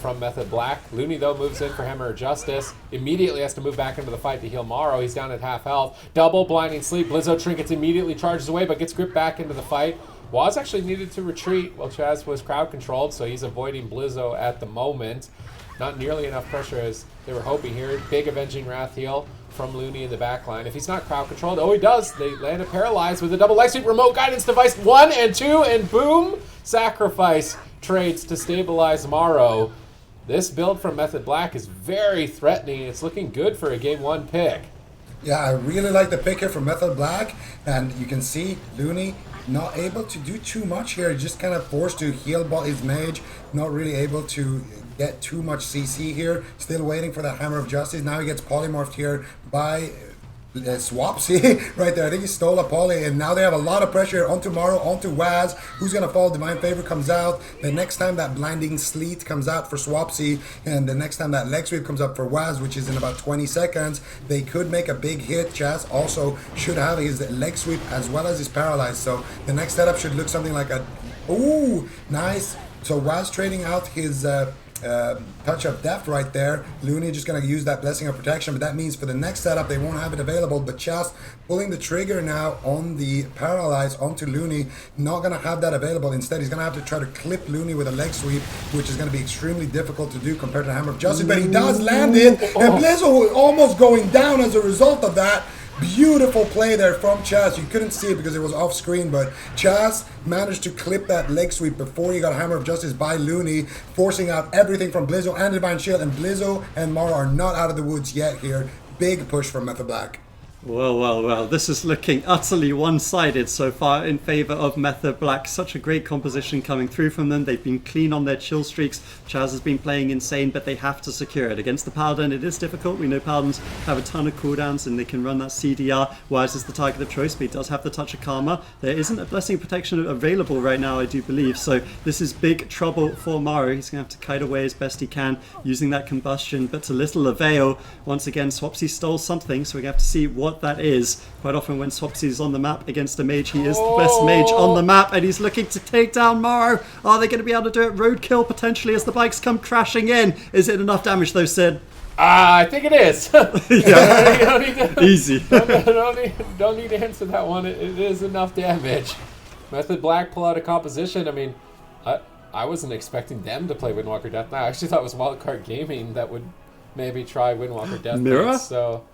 from Method Black. Looney, though, moves in for Hammer of Justice. Immediately has to move back into the fight to heal Maro. He's down at half health. Double Blinding Sleep. Blizzo trinkets immediately charges away, but gets gripped back into the fight. Waz actually needed to retreat while Chaz was crowd controlled, so he's avoiding Blizzo at the moment. Not nearly enough pressure as they were hoping here. Big Avenging Wrath heal from Looney in the back line. If he's not crowd controlled, he does. They land a paralyzed with a double leg sweep. Remote Guidance Device 1 and 2, and boom! Sacrifice trades to stabilize Maro. This build from Method Black is very threatening. It's looking good for a Game 1 pick. Yeah, I really like the pick here from Method Black, and you can see Looney not able to do too much here. Just kind of forced to heal his mage, not really able to get too much CC here. Still waiting for that Hammer of Justice. Now he gets polymorphed here by Swapsy right there. I think he stole a poly, and now they have a lot of pressure onto Maro, onto Waz. Who's gonna fall? Divine Favor comes out. The next time that Blinding Sleet comes out for Swapsy, and the next time that Leg Sweep comes up for Waz, which is in about 20 seconds, they could make a big hit. Chaz also should have his Leg Sweep as well as his Paralyzed, so the next setup should look something like a... Ooh, nice. So Waz trading out his Touch of Death right there. Looney just going to use that Blessing of Protection, but that means for the next setup they won't have it available. But Chaz pulling the trigger now on the Paralyze onto Looney, not going to have that available. Instead he's going to have to try to clip Looney with a Leg Sweep, which is going to be extremely difficult to do compared to Hammer of Justice, but he does land it, and Blizzo almost going down as a result of that. Beautiful play there from Chaz. You couldn't see it because it was off screen, but Chaz managed to clip that Leg Sweep before he got Hammer of Justice by Looney, forcing out everything from Blizzo and Divine Shield, and Blizzo and Maro are not out of the woods yet here. Big push from Method Black. Well, this is looking utterly one-sided so far in favor of Method Black. Such a great composition coming through from them. They've been clean on their chill streaks. Chaz has been playing insane, but they have to secure it. Against the Paladin, it is difficult. We know Paladins have a ton of cooldowns and they can run that CDR. Waz is the target of choice, but he does have the Touch of Karma. There isn't a Blessing of Protection available right now, I do believe, so this is big trouble for Maro. He's going to have to kite away as best he can using that Combustion, but to little avail. Once again, Swapsy stole something, so we're going to have to see what that is. Quite often when Swapsy is on the map against a mage, he is the best mage on the map, and he's looking to take down Maro. Are they going to be able to do it? Roadkill potentially as the bikes come crashing in. Is it enough damage though, Sid? I think it is. Yeah. You don't need to, Easy. don't need to answer that one. It is enough damage. Method Black pull out a composition. I mean, I wasn't expecting them to play Windwalker Death Knight. I actually thought it was Wildcard Gaming that would maybe try Windwalker Death Mira? Knight. So,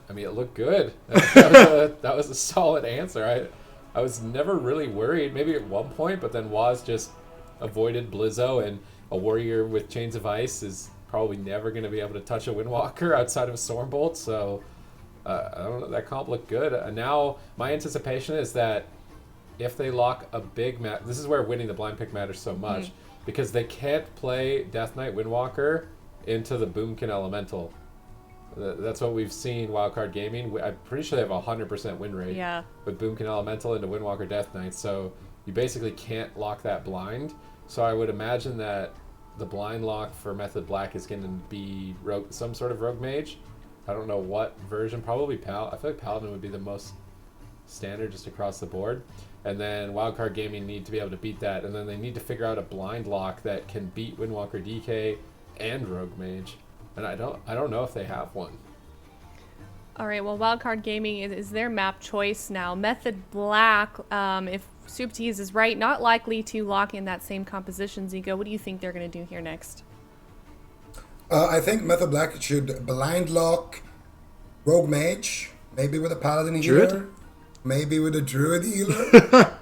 I mean, it looked good. That was a solid answer. I was never really worried. Maybe at one point, but then Waz just avoided Blizzo, and a warrior with Chains of Ice is probably never going to be able to touch a Windwalker outside of a Stormbolt. So, I don't know. That comp looked good. Now, my anticipation is that if they lock a big map, this is where winning the blind pick matters so much, because they can't play Death Knight Windwalker into the Boomkin Elemental. That's what we've seen Wildcard Gaming. I'm pretty sure they have a 100% win rate. Yeah. With Boomkin Elemental into Windwalker Death Knight, so you basically can't lock that blind. So I would imagine that the blind lock for Method Black is going to be some sort of Rogue Mage. I don't know what version. Probably I feel like Paladin would be the most standard just across the board. And then Wildcard Gaming need to be able to beat that, and then they need to figure out a blind lock that can beat Windwalker DK and Rogue Mage. And I don't know if they have one. All right, well, Wildcard Gaming is their map choice now. Method Black, if Soup Tease is right, not likely to lock in that same composition. Zico, what do you think they're going to do here next? I think Method Black should blind lock Rogue Mage, maybe with a Paladin healer, Druid? maybe with a Druid healer.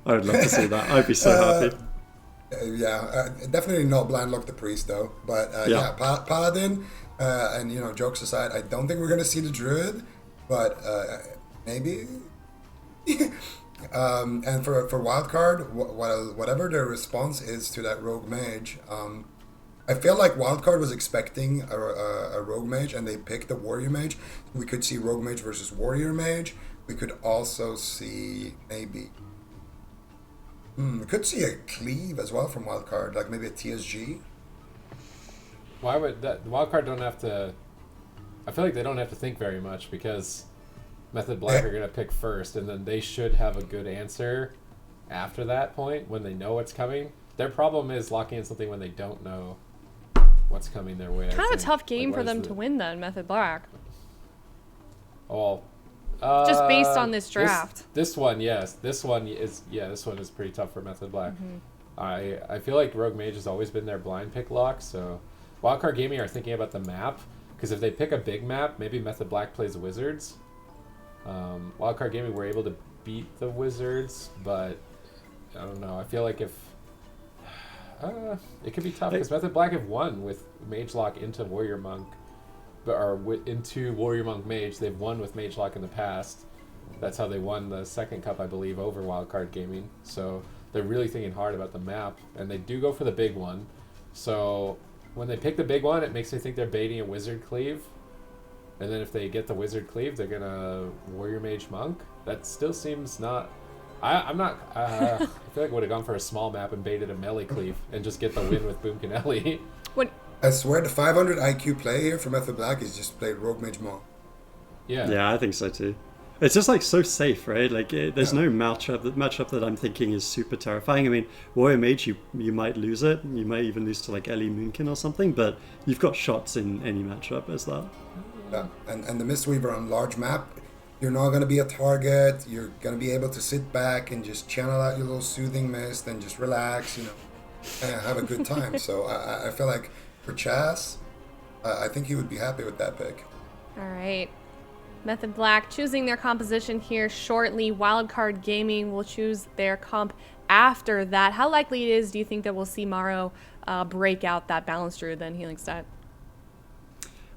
I would love to see that. I'd be so happy. Definitely not blind lock the Priest though. But Paladin, and jokes aside, I don't think we're gonna see the Druid, but maybe. And for Wildcard, whatever their response is to that Rogue Mage, I feel like Wildcard was expecting a Rogue Mage, and they picked a Warrior Mage. We could see Rogue Mage versus Warrior Mage. We could also see maybe. We could see a Cleave as well from Wildcard, like maybe a TSG. Why would that Wildcard don't have to? I feel like they don't have to think very much because Method Black are gonna pick first, and then they should have a good answer after that point when they know what's coming. Their problem is locking in something when they don't know what's coming their way. Kind of a tough game for them to win then, Method Black. Oh. Just based on this draft. This one, yes. This one is pretty tough for Method Black. I feel like Rogue Mage has always been their blind pick lock, so Wildcard Gaming are thinking about the map, because if they pick a big map, maybe Method Black plays Wizards. Wildcard Gaming were able to beat the Wizards, but I don't know. I feel like if it could be tough because Method Black have won with Mage Lock into Warrior Monk, or into Warrior Monk Mage. They've won with Mage Lock in the past. That's how they won the second cup, I believe, over Wildcard Gaming. So they're really thinking hard about the map, and they do go for the big one. So when they pick the big one, it makes me think they're baiting a Wizard Cleave. And then if they get the Wizard Cleave, they're gonna Warrior Mage Monk. That still seems not. I'm not. I feel like I would have gone for a small map and baited a melee Cleave and just get the win with Boomkin Ellie. I swear the 500 IQ play here for Method Black is just play Rogue Mage Monk. Yeah, I think so too. It's just like so safe, right? Like there's no matchup that I'm thinking is super terrifying. I mean, Warrior Mage, you might lose it. You might even lose to like Ellie Moonkin or something, but you've got shots in any matchup as that. Yeah, and the Mistweaver on large map, you're not going to be a target. You're going to be able to sit back and just channel out your little soothing mist and just relax, and have a good time. So I feel like for Chas, I think he would be happy with that pick. All right. Method Black choosing their composition here shortly. Wildcard Gaming will choose their comp after that. How likely it is do you think that we'll see Maro break out that Balanced Druid then healing stat?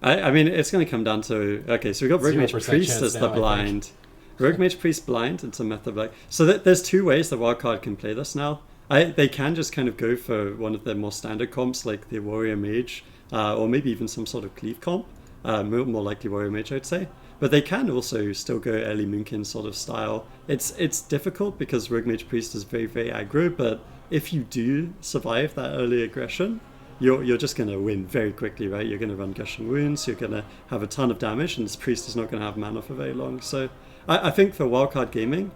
I mean, it's going to come down to... Okay, so we've got Rogue Mage Priest as the blind. Rogue Mage Priest blind into Method Black. So there's two ways the Wildcard can play this now. They can just kind of go for one of their more standard comps, like the Warrior Mage, or maybe even some sort of Cleave comp. More likely Warrior Mage, I'd say. But they can also still go Ellie Moonkin sort of style. It's difficult because Rogue Mage Priest is very, very aggro, but if you do survive that early aggression, you're just going to win very quickly, right? You're going to run Gushing Wounds, you're going to have a ton of damage, and this Priest is not going to have mana for very long. So I think for Wildcard Gaming,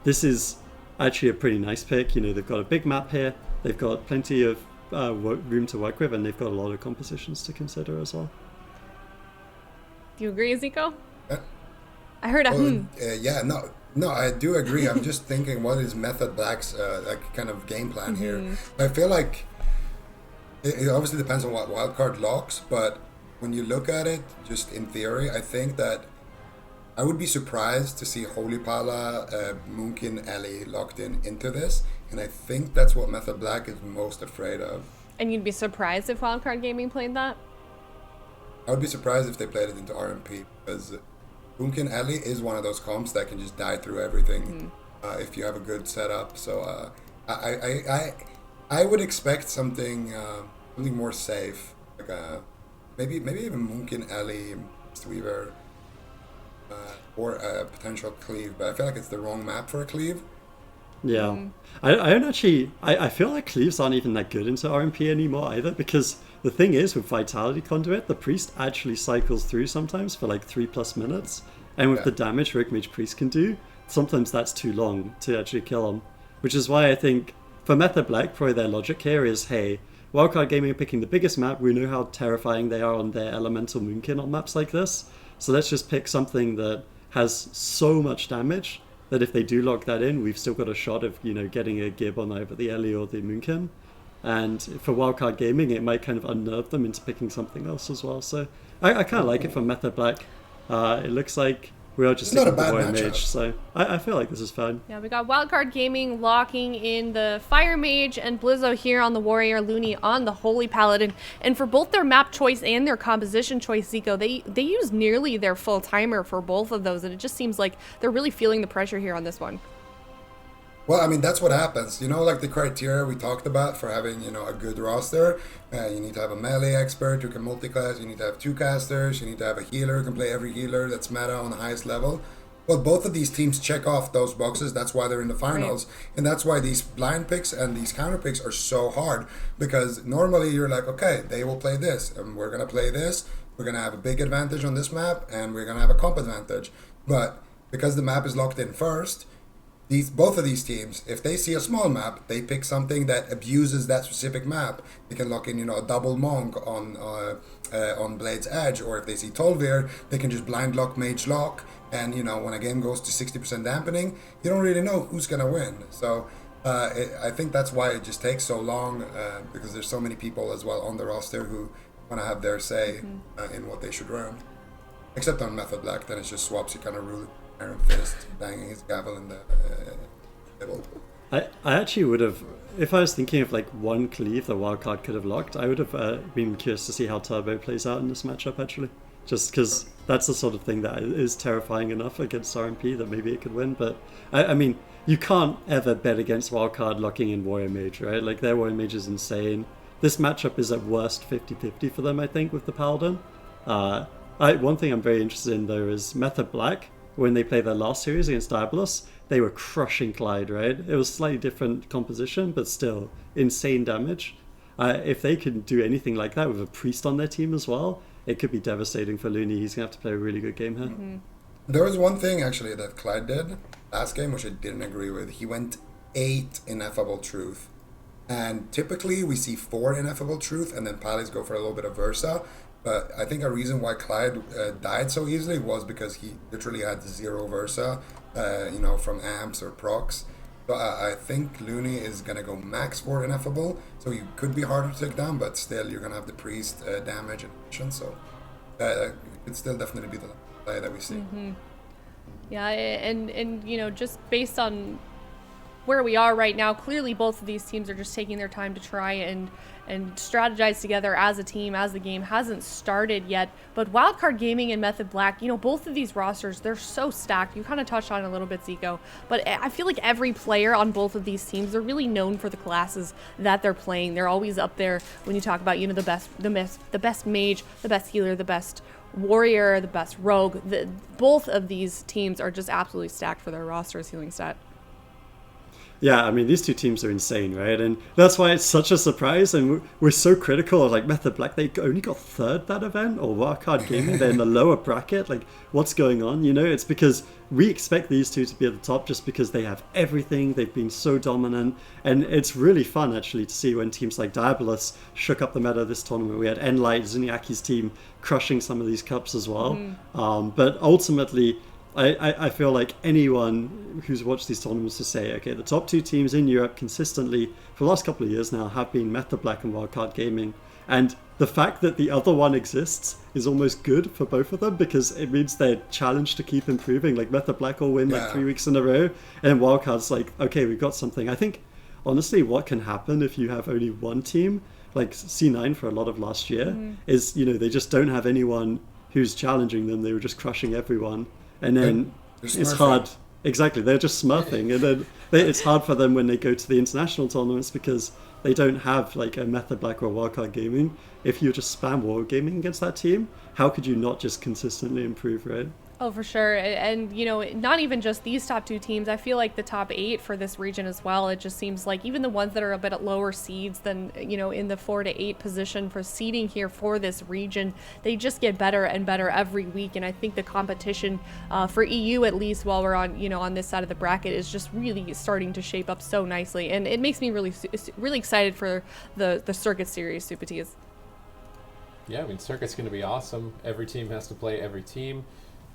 this is actually a pretty nice pick. They've got a big map here, they've got plenty of room to work with, and they've got a lot of compositions to consider as well. Do you agree, Zico? I heard a Yeah, no, I do agree. I'm just thinking, what is Method Black's kind of game plan here? I feel like it obviously depends on what Wildcard locks, but when you look at it, just in theory, I think that I would be surprised to see Holy Pala, Moonkin, Ellie locked into this, and I think that's what Method Black is most afraid of. And you'd be surprised if Wildcard Gaming played that? I would be surprised if they played it into RMP, because Moonkin Ellie is one of those comps that can just die through everything if you have a good setup. So I would expect something more safe, like maybe even Munkin, Ellie, Weaver, or a potential Cleave. But I feel like it's the wrong map for a Cleave. Yeah. I don't actually... I feel like Cleaves aren't even that good into RMP anymore either, because the thing is, with Vitality Conduit, the Priest actually cycles through sometimes for like 3+ minutes. And with the damage Rogue Mage Priest can do, sometimes that's too long to actually kill him. Which is why I think, for Method Black, probably their logic here is, hey, Wildcard Gaming are picking the biggest map, we know how terrifying they are on their Elemental Moonkin on maps like this, so let's just pick something that has so much damage that if they do lock that in, we've still got a shot of, getting a Gib on either the Ellie or the Moonkin. And for Wildcard Gaming, it might kind of unnerve them into picking something else as well. So I kind of like it for Method Black. It looks like we are just sticking with the Warrior Mage, so I feel like this is fine. Yeah, we got Wildcard Gaming locking in the Fire Mage and Blizzo here on the Warrior, Looney on the Holy Paladin. And for both their map choice and their composition choice, Zico, they use nearly their full timer for both of those, and it just seems like they're really feeling the pressure here on this one. Well, I mean, that's what happens. Like the criteria we talked about for having, a good roster. You need to have a melee expert who can multi-class. You need to have 2 casters. You need to have a healer who can play every healer that's meta on the highest level. Well, both of these teams check off those boxes. That's why they're in the finals. Right. And that's why these blind picks and these counter picks are so hard. Because normally you're like, okay, they will play this. And we're going to play this. We're going to have a big advantage on this map. And we're going to have a comp advantage. But because the map is locked in first... both of these teams, if they see a small map, they pick something that abuses that specific map. They can lock in, a double monk on Blade's Edge, or if they see Tolvir, they can just blind lock Mage Lock. And when a game goes to 60% dampening, you don't really know who's gonna win. So I think that's why it just takes so long, because there's so many people as well on the roster who want to have their say in what they should run. Except on Method Black, then it's just swaps. You kind of rule. Iron Fist banging his gavel in the middle. I actually would have, if I was thinking of like one Cleave the Wildcard could have locked, I would have been curious to see how Turbo plays out in this matchup actually. Just because that's the sort of thing that is terrifying enough against RMP that maybe it could win. But I mean, you can't ever bet against Wildcard locking in Warrior Mage, right? Like their Warrior Mage is insane. This matchup is at worst 50-50 for them, I think, with the Paladin. One thing I'm very interested in though is Method Black. When they played their last series against Diabolus, they were crushing Clyde, right? It was slightly different composition, but still insane damage. If they can do anything like that with a Priest on their team as well, it could be devastating for Looney. He's going to have to play a really good game here. Mm-hmm. There was one thing, actually, that Clyde did last game, which I didn't agree with. He went 8 Ineffable Truth. And typically, we see 4 Ineffable Truth, and then Pallies go for a little bit of Versa. But I think a reason why Clyde died so easily was because he literally had 0 Versa, from amps or procs. So I think Looney is going to go max 4 Ineffable, so you could be harder to take down, but still you're going to have the Priest damage and action, so it could still definitely be the play that we see. Mm-hmm. Yeah, and just based on where we are right now, clearly both of these teams are just taking their time to try and strategize together as a team, as the game hasn't started yet. But Wildcard Gaming and Method Black, both of these rosters, they're so stacked. You kind of touched on it a little bit, Zico, but I feel like every player on both of these teams, they're really known for the classes that they're playing. They're always up there when you talk about, the best mage, the best healer, the best warrior, the best rogue. Both of these teams are just absolutely stacked for their rosters healing stat. Yeah, I mean, these two teams are insane, right? And that's why it's such a surprise, and we're so critical of, like, Method Black. They only got 3rd that event, or Warcard Gaming, they're in the lower bracket. Like, what's going on? It's because we expect these two to be at the top just because they have everything. They've been so dominant, and it's really fun, actually, to see when teams like Diabolus shook up the meta this tournament. We had Enlight, Zuniaki's team, crushing some of these cups as well. But ultimately, I feel like anyone who's watched these tournaments to say, okay, the top 2 teams in Europe consistently for the last couple of years now have been Method Black and Wildcard Gaming. And the fact that the other one exists is almost good for both of them because it means they're challenged to keep improving. Like Method Black will win like 3 weeks in a row, and Wildcard's like, okay, we've got something. I think, honestly, what can happen if you have only one team, like C9 for a lot of last year, is, they just don't have anyone who's challenging them. They were just crushing everyone. And then it's hard. Exactly, they're just smurfing. And then it's hard for them when they go to the international tournaments because they don't have like a Method Black or Wildcard Gaming. If you just spam Wargaming against that team, how could you not just consistently improve, right? Oh, for sure. And, you know, not even just these top 2 teams. I feel like the top 8 for this region as well. It just seems like even the ones that are a bit at lower seeds than, you know, in the 4 to 8 position for seeding here for this region, they just get better and better every week. And I think the competition for EU, at least while we're on, you know, on this side of the bracket, is just really starting to shape up so nicely. And it makes me really excited for the Circuit Series, Supatis. Yeah, I mean, Circuit's going to be awesome. Every team has to play every team.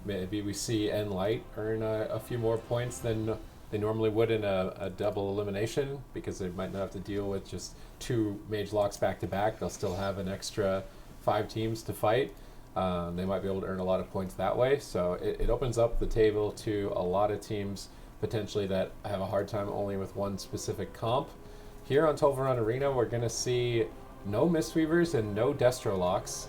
Maybe we see N-Light earn a few more points than they normally would in a double elimination, because they might not have to deal with just 2 mage locks back to back. They'll still have an extra 5 teams to fight. They might be able to earn a lot of points that way. So it opens up the table to a lot of teams potentially that have a hard time only with one specific comp. Here on 12 Run Arena, we're going to see no Mistweavers and no Destro locks.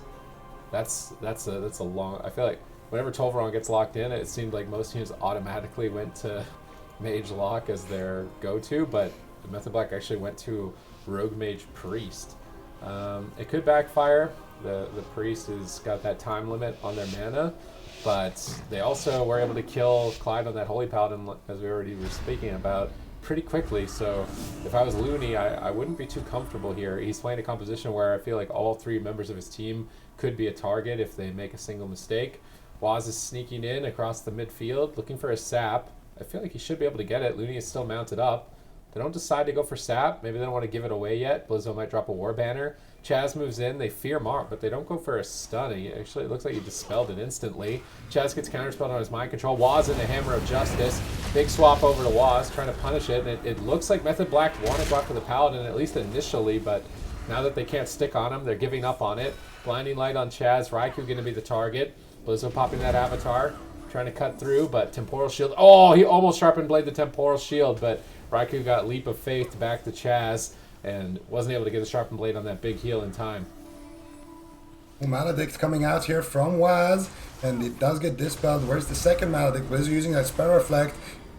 That's a long. I feel like whenever 12 gets locked in, it seemed like most teams automatically went to Mage Lock as their go-to, but Method Black actually went to Rogue Mage Priest. It could backfire. The Priest has got that time limit on their mana, but they also were able to kill Clyde on that Holy Paladin, as we already were speaking about, pretty quickly. So if I was Looney, I wouldn't be too comfortable here. He's playing a composition where I feel like all 3 members of his team could be a target if they make a single mistake. Waz is sneaking in across the midfield, looking for a sap. I feel like he should be able to get it. Looney is still mounted up. They don't decide to go for sap. Maybe they don't want to give it away yet. Blizzo might drop a war banner. Chaz moves in. They fear Mark, but they don't go for a stun. Actually, it looks like he dispelled it instantly. Chaz gets counterspelled on his mind control. Waz in the Hammer of Justice. Big swap over to Waz, trying to punish it. And it looks like Method Black wanted to go after the Paladin, at least initially, but now that they can't stick on him, they're giving up on it. Blinding Light on Chaz. Raikou going to be the target. Blizzo popping that Avatar, trying to cut through, but Temporal Shield. Oh, he almost Sharpened Blade the Temporal Shield, but Raikou got Leap of Faith back to Chaz and wasn't able to get the Sharpened Blade on that big heal in time. Maledict coming out here from Waz, and it does get dispelled. Where's the second Maledict? Blizzo using that Spell Reflect.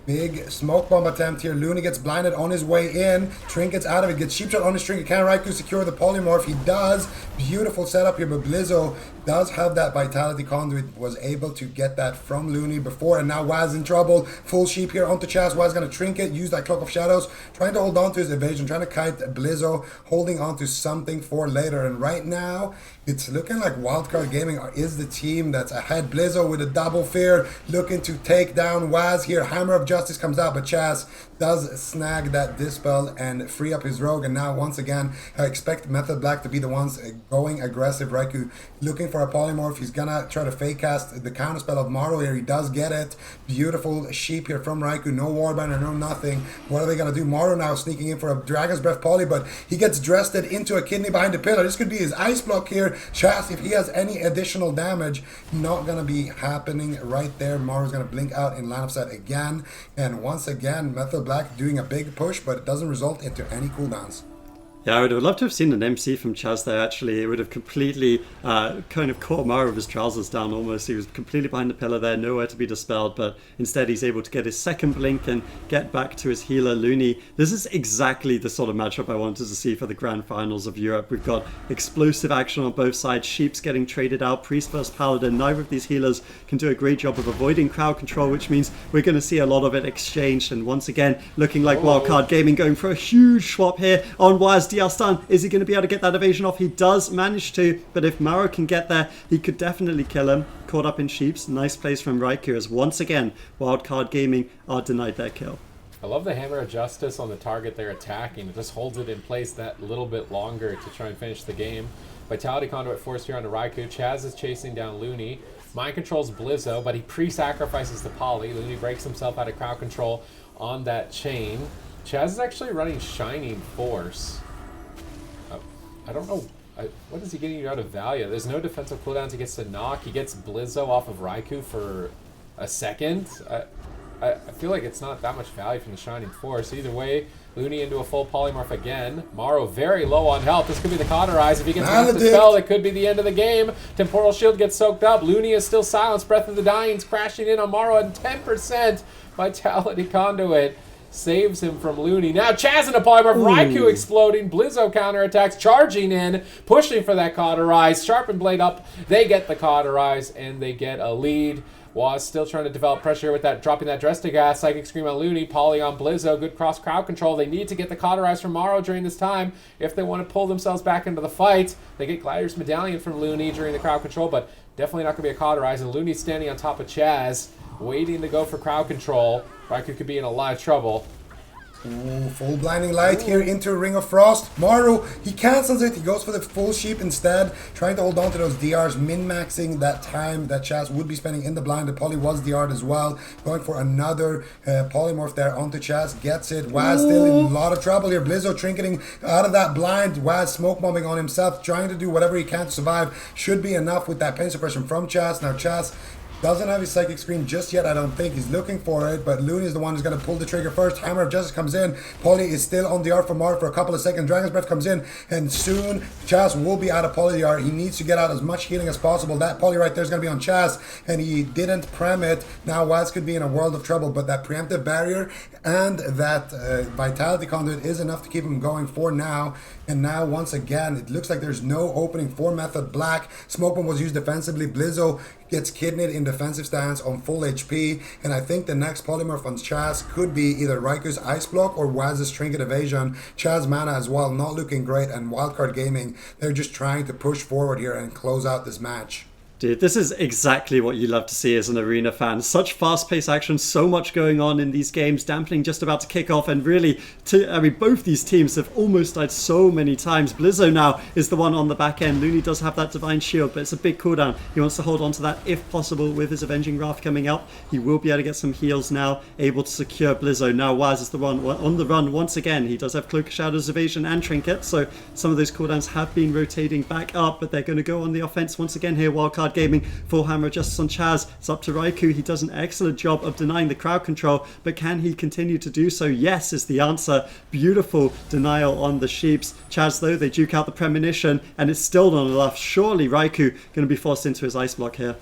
Big smoke bomb attempt here. Looney gets blinded on his way in. Trinket's out of it. Gets Sheep Shot on his Trinket. Can Raikou secure the polymorph? He does. Beautiful setup here, but Blizzo does have that Vitality Conduit. Was able to get that from Looney before, and now Waz in trouble. Full Sheep here onto Chaz. Waz gonna Trinket, use that Cloak of Shadows, trying to hold on to his evasion, trying to kite Blizzo, holding on to something for later. And right now, it's looking like Wildcard Gaming is the team that's ahead. Blizzo with a double fear, looking to take down Waz here. Hammer of Justice comes out, but Chaz does snag that Dispel and free up his Rogue. And now, once again, I expect Method Black to be the ones going aggressive. Raikou looking for a polymorph. He's gonna try to fake cast the counterspell of Maro here. He does get it. Beautiful Sheep here from Raikou. No Warbanner, no nothing. What are they gonna do? Maro now sneaking in for a Dragon's Breath poly, but he gets dressed into a kidney behind the pillar. This could be his ice block here. Chaz, if he has any additional damage, not gonna be happening right there. Maro's gonna blink out in line of sight again. And once again, Method Black doing a big push, but it doesn't result into any cooldowns. Yeah, I would have loved to have seen an MC from Chaz there, actually. It would have completely kind of caught Mara with his trousers down almost. He was completely behind the pillar there, nowhere to be dispelled, but instead he's able to get his second blink and get back to his healer, Looney. This is exactly the sort of matchup I wanted to see for the Grand Finals of Europe. We've got explosive action on both sides. Sheep's getting traded out, Priest versus Paladin. Neither of these healers can do a great job of avoiding crowd control, which means we're going to see a lot of it exchanged. And once again, looking like Wildcard Gaming going for a huge swap here on Waz. DL stun. Is he going to be able to get that evasion off? He does manage to, but if Maro can get there, he could definitely kill him. Caught up in Sheeps. Nice plays from Raikou as once again, Wildcard Gaming are denied their kill. I love the Hammer of Justice on the target they're attacking. It just holds it in place that little bit longer to try and finish the game. Vitality Conduit forced here onto Raikou. Chaz is chasing down Looney. Mind controls Blizzo, but he pre-sacrifices the poly. Looney breaks himself out of crowd control on that chain. Chaz is actually running Shining Force. I don't know. What is he getting out of value? There's no defensive cooldowns. He gets to knock. He gets Blizzo off of Raikou for a second. I feel like it's not that much value from the Shining Force. Either way, Looney into a full polymorph again. Maro very low on health. This could be the Cauterize. If he gets the spell, it could be the end of the game. Temporal Shield gets soaked up. Looney is still silenced. Breath of the Dying's crashing in on Maro at 10% Vitality Conduit. saves him from Looney. Now Chaz and a polymorph. Raikou exploding. Blizzo counterattacks, charging in, pushing for that cauterize. Sharpen Blade up. They get the cauterize, and they get a lead. Was still trying to develop pressure with that, dropping that Dress to Gas. Psychic Scream on Looney, Poly on Blizzo. Good cross crowd control. They need to get the cauterize from Morrow during this time if they want to pull themselves back into the fight. They get Glider's Medallion from Looney during the crowd control, but definitely not going to be a cauterize. And Looney's standing on top of Chaz, waiting to go for crowd control. Raikou could be in a lot of trouble. Ooh, full blinding light here into Ring of Frost. Maru, he cancels it. He goes for the full sheep instead, trying to hold on to those DRs, min-maxing that time that Chaz would be spending in the blind. The poly was DR'd as well. Going for another polymorph there onto Chaz. Gets it. Waz still in a lot of trouble here. Blizzo trinketing out of that blind. Waz smoke bombing on himself, trying to do whatever he can to survive. Should be enough with that pain suppression from Chaz. Now Chaz doesn't have his Psychic Scream just yet, I don't think. He's looking for it, but Looney is the one who's going to pull the trigger first. Hammer of Justice comes in. Poly is still on the art for Mar for a couple of seconds. Dragon's Breath comes in, and soon Chaz will be out of Poly art. He needs to get out as much healing as possible. That Poly right there is going to be on Chaz, and he didn't prem it. Now Waz could be in a world of trouble, but that preemptive barrier and that Vitality Conduit is enough to keep him going for now. And now, once again, it looks like there's no opening for Method Black. Smoke Bomb was used defensively. Blizzo gets kidneyed in defensive stance on full HP. And I think the next polymorph on Chaz could be either Raiku's Ice Block or Waz's Trinket Evasion. Chaz mana as well, not looking great. And Wildcard Gaming, they're just trying to push forward here and close out this match. Dude, this is exactly what you love to see as an arena fan. Such fast-paced action, so much going on in these games, dampening just about to kick off, and really, both these teams have almost died so many times. Blizzo now is the one on the back end. Looney does have that Divine Shield, but it's a big cooldown. He wants to hold on to that if possible with his Avenging Wrath coming up. He will be able to get some heals now, able to secure Blizzo. Now Waz is the one on the run once again. He does have Cloak of Shadows, Evasion, and Trinket, so some of those cooldowns have been rotating back up, but they're going to go on the offense once again here. Wildcard Gaming, full Hammer of Justice on Chaz. It's up to Raikou. He does an excellent job of denying the crowd control, but can he continue to do so? Yes is the answer. Beautiful denial on the Sheeps. Chaz, though, they duke out the Premonition, and it's still not enough. Surely Raikou going to be forced into his Ice Block here.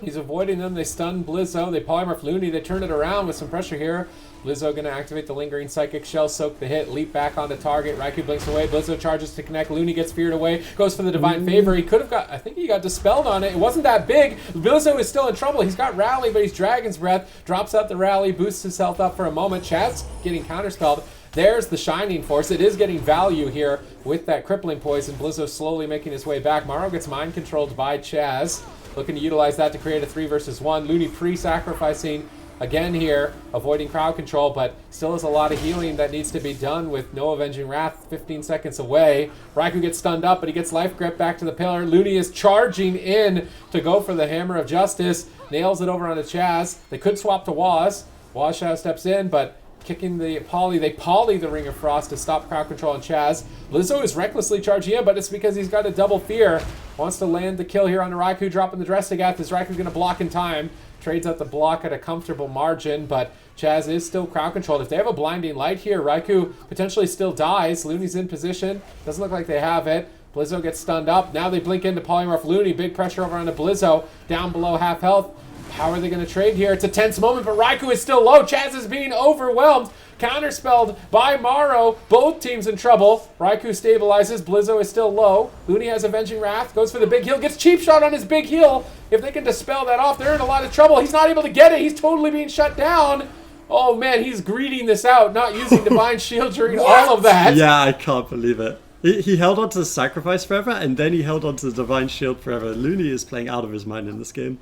He's avoiding them. They stun Blizzo. They polymorph Looney. They turn it around with some pressure here. Blizzo going to activate the Lingering Psychic Shell, soak the hit, leap back onto target. Raikou blinks away. Blizzo charges to connect. Looney gets feared away. Goes for the Divine Favor. He could have got, I think he got dispelled on it. It wasn't that big. Blizzo is still in trouble. He's got Rally, but he's Dragon's Breath. Drops out the Rally, boosts his health up for a moment. Chaz getting counterspelled. There's the Shining Force. It is getting value here with that Crippling Poison. Blizzo slowly making his way back. Morrow gets mind controlled by Chaz. Looking to utilize that to create a 3 versus 1. Looney pre-sacrificing again here, avoiding crowd control, but still has a lot of healing that needs to be done with no Avenging Wrath 15 seconds away. Raikou gets stunned up, but he gets Life Grip back to the pillar. Looney is charging in to go for the Hammer of Justice. Nails it over onto Chaz. They could swap to Waz. Waz Shadow steps in, but kicking the Poly. They Poly the Ring of Frost to stop crowd control on Chaz. Blizzo is recklessly charging in, but it's because he's got a double fear. Wants to land the kill here on the Raikou, dropping the Dress to Gath. Is Raikou going to block in time? Trades out the block at a comfortable margin, but Chaz is still crowd controlled. If they have a blinding light here, Raikou potentially still dies. Looney's in position. Doesn't look like they have it. Blizzo gets stunned up. Now they blink into polymorph Looney. Big pressure over onto Blizzo. Down below half health. How are they going to trade here? It's a tense moment, but Raikou is still low. Chaz is being overwhelmed. Counterspelled by Morrow. Both teams in trouble. Raikou stabilizes. Blizzo is still low. Looney has Avenging Wrath. Goes for the big heal. Gets cheap shot on his big heal. If they can dispel that off, they're in a lot of trouble. He's not able to get it. He's totally being shut down. Oh, man, he's greeting this out. Not using Divine Shield during all of that. Yeah, I can't believe it. He held on to the Sacrifice forever, and then he held on to the Divine Shield forever. Looney is playing out of his mind in this game.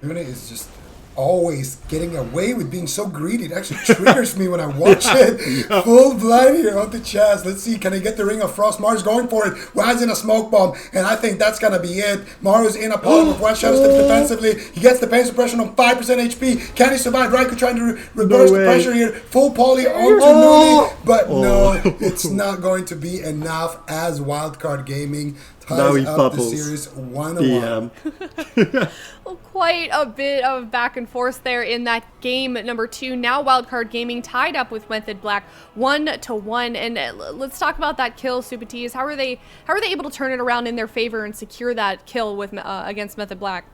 Looney is just always getting away with being so greedy. It actually triggers me when I watch it. Full blind here onto Chaz. Let's see, can he get the Ring of Frost? Mar's going for it. Waz in a smoke bomb, and I think that's gonna be it. Mar's in a polymorph. Waz Shadow steps defensively. He gets the pain suppression on 5% HP. Can he survive? Raikou trying to reverse the pressure here. Full poly onto Looney, but no, it's not going to be enough as Wildcard Gaming ties up the series 1-1. Well, quite a bit of back and forth there in that game number 2. Now Wildcard Gaming tied up with Method Black 1-1, and let's talk about that kill, Supatis. How are they able to turn it around in their favor and secure that kill with against Method Black?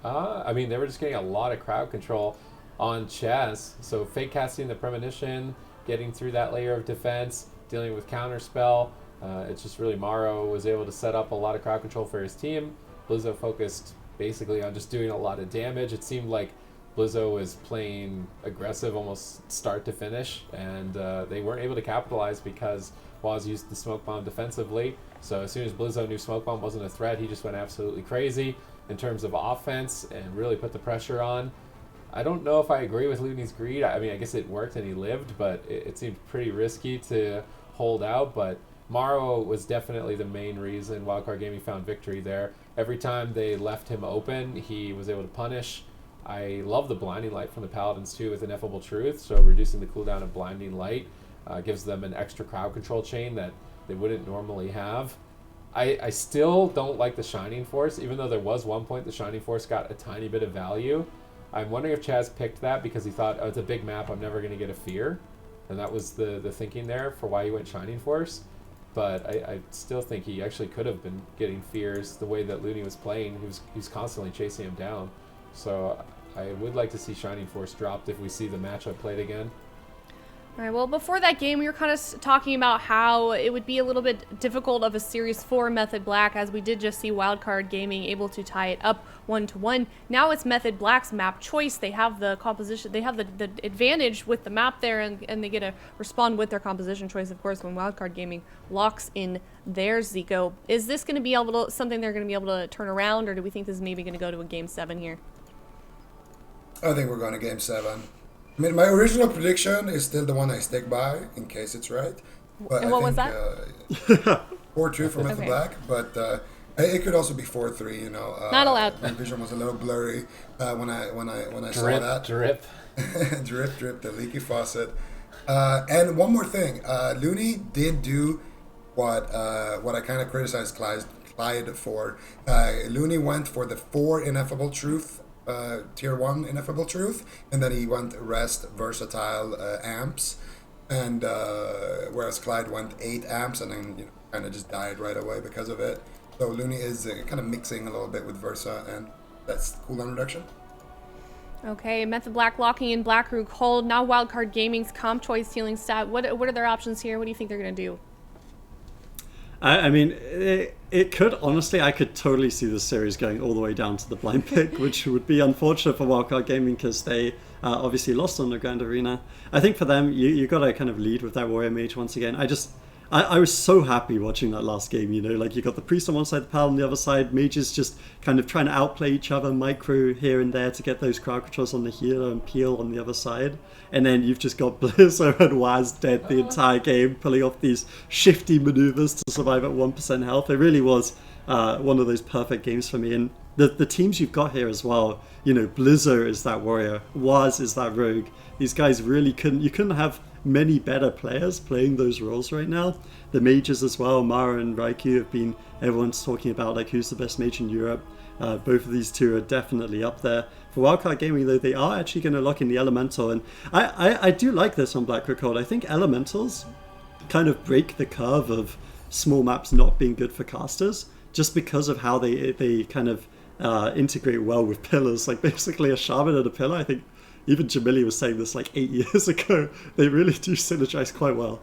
I mean, they were just getting a lot of crowd control. on Chaz. So fake casting the premonition, getting through that layer of defense, dealing with counterspell. It's just really Morrow was able to set up a lot of crowd control for his team. Blizzo focused basically on just doing a lot of damage. It seemed like Blizzo was playing aggressive almost start to finish, and they weren't able to capitalize because Waz used the smoke bomb defensively. So as soon as Blizzo knew smoke bomb wasn't a threat, he just went absolutely crazy in terms of offense and really put the pressure on. I don't know if I agree with Looney's greed. I mean, I guess it worked and he lived, but it seemed pretty risky to hold out. But Morrow was definitely the main reason Wildcard Gaming found victory there. Every time they left him open, he was able to punish. I love the Blinding Light from the Paladins too with Ineffable Truth, so reducing the cooldown of Blinding Light gives them an extra crowd control chain that they wouldn't normally have. I still don't like the Shining Force, even though there was one point the Shining Force got a tiny bit of value. I'm wondering if Chaz picked that because he thought, oh, it's a big map, I'm never going to get a fear. And that was the thinking there for why he went Shining Force. But I still think he actually could have been getting fears the way that Looney was playing. He was constantly chasing him down. So I would like to see Shining Force dropped if we see the matchup played again. All right, well, before that game, we were kind of talking about how it would be a little bit difficult of a Series 4 Method Black, as we did just see Wildcard Gaming able to tie it up 1-1. Now it's Method Black's map choice. They have the composition, they have the advantage with the map there, and they get to respond with their composition choice, of course, when Wildcard Gaming locks in their Zico. Is this going to be able to, something they're going to be able to turn around, or do we think this is maybe going to go to a Game 7 here? I think we're going to Game 7. I mean, my original prediction is still the one I stick by, in case it's right. But and what was that? 4-2 for Method Black, but it could also be 4-3. You know, not allowed. My vision was a little blurry when I saw that. Drip. drip, the leaky faucet. And one more thing, Looney did do what I kind of criticized Clyde for. Looney went for the 4 Ineffable Truth. Tier 1 Ineffable Truth, and then he went rest versatile amps, and whereas Clyde went 8 amps and then kind of just died right away because of it. So Looney is kind of mixing a little bit with Versa, and that's cooldown reduction. Okay, Method Black locking in Black Rook hold. Now Wildcard Gaming's comp choice healing stat. What are their options here? What do you think they're going to do? I mean, it could, honestly, I could totally see this series going all the way down to the blind pick, which would be unfortunate for Wildcard Gaming because they obviously lost on the Grand Arena. I think for them, you got to kind of lead with that Warrior Mage once again. I was so happy watching that last game, like you got the Priest on one side, the Pal on the other side, Mages just kind of trying to outplay each other, micro here and there to get those crowd controls on the healer and Peel on the other side. And then you've just got Blizzo and Waz dead the entire game, pulling off these shifty maneuvers to survive at 1% health. It really was one of those perfect games for me. And the teams you've got here as well, Blizzo is that warrior, Waz is that rogue. These guys really couldn't have many better players playing those roles right now. The mages as well, Mara and Raikou have been, everyone's talking about like who's the best mage in Europe. Both of these two are definitely up there. For Wildcard Gaming though, they are actually going to lock in the Elemental, and I do like this on Black Rook Hold. I think Elementals kind of break the curve of small maps not being good for casters, just because of how they kind of integrate well with pillars. Like basically a shaman and a pillar, I think even Jamili was saying this like 8 years ago. They really do synergize quite well.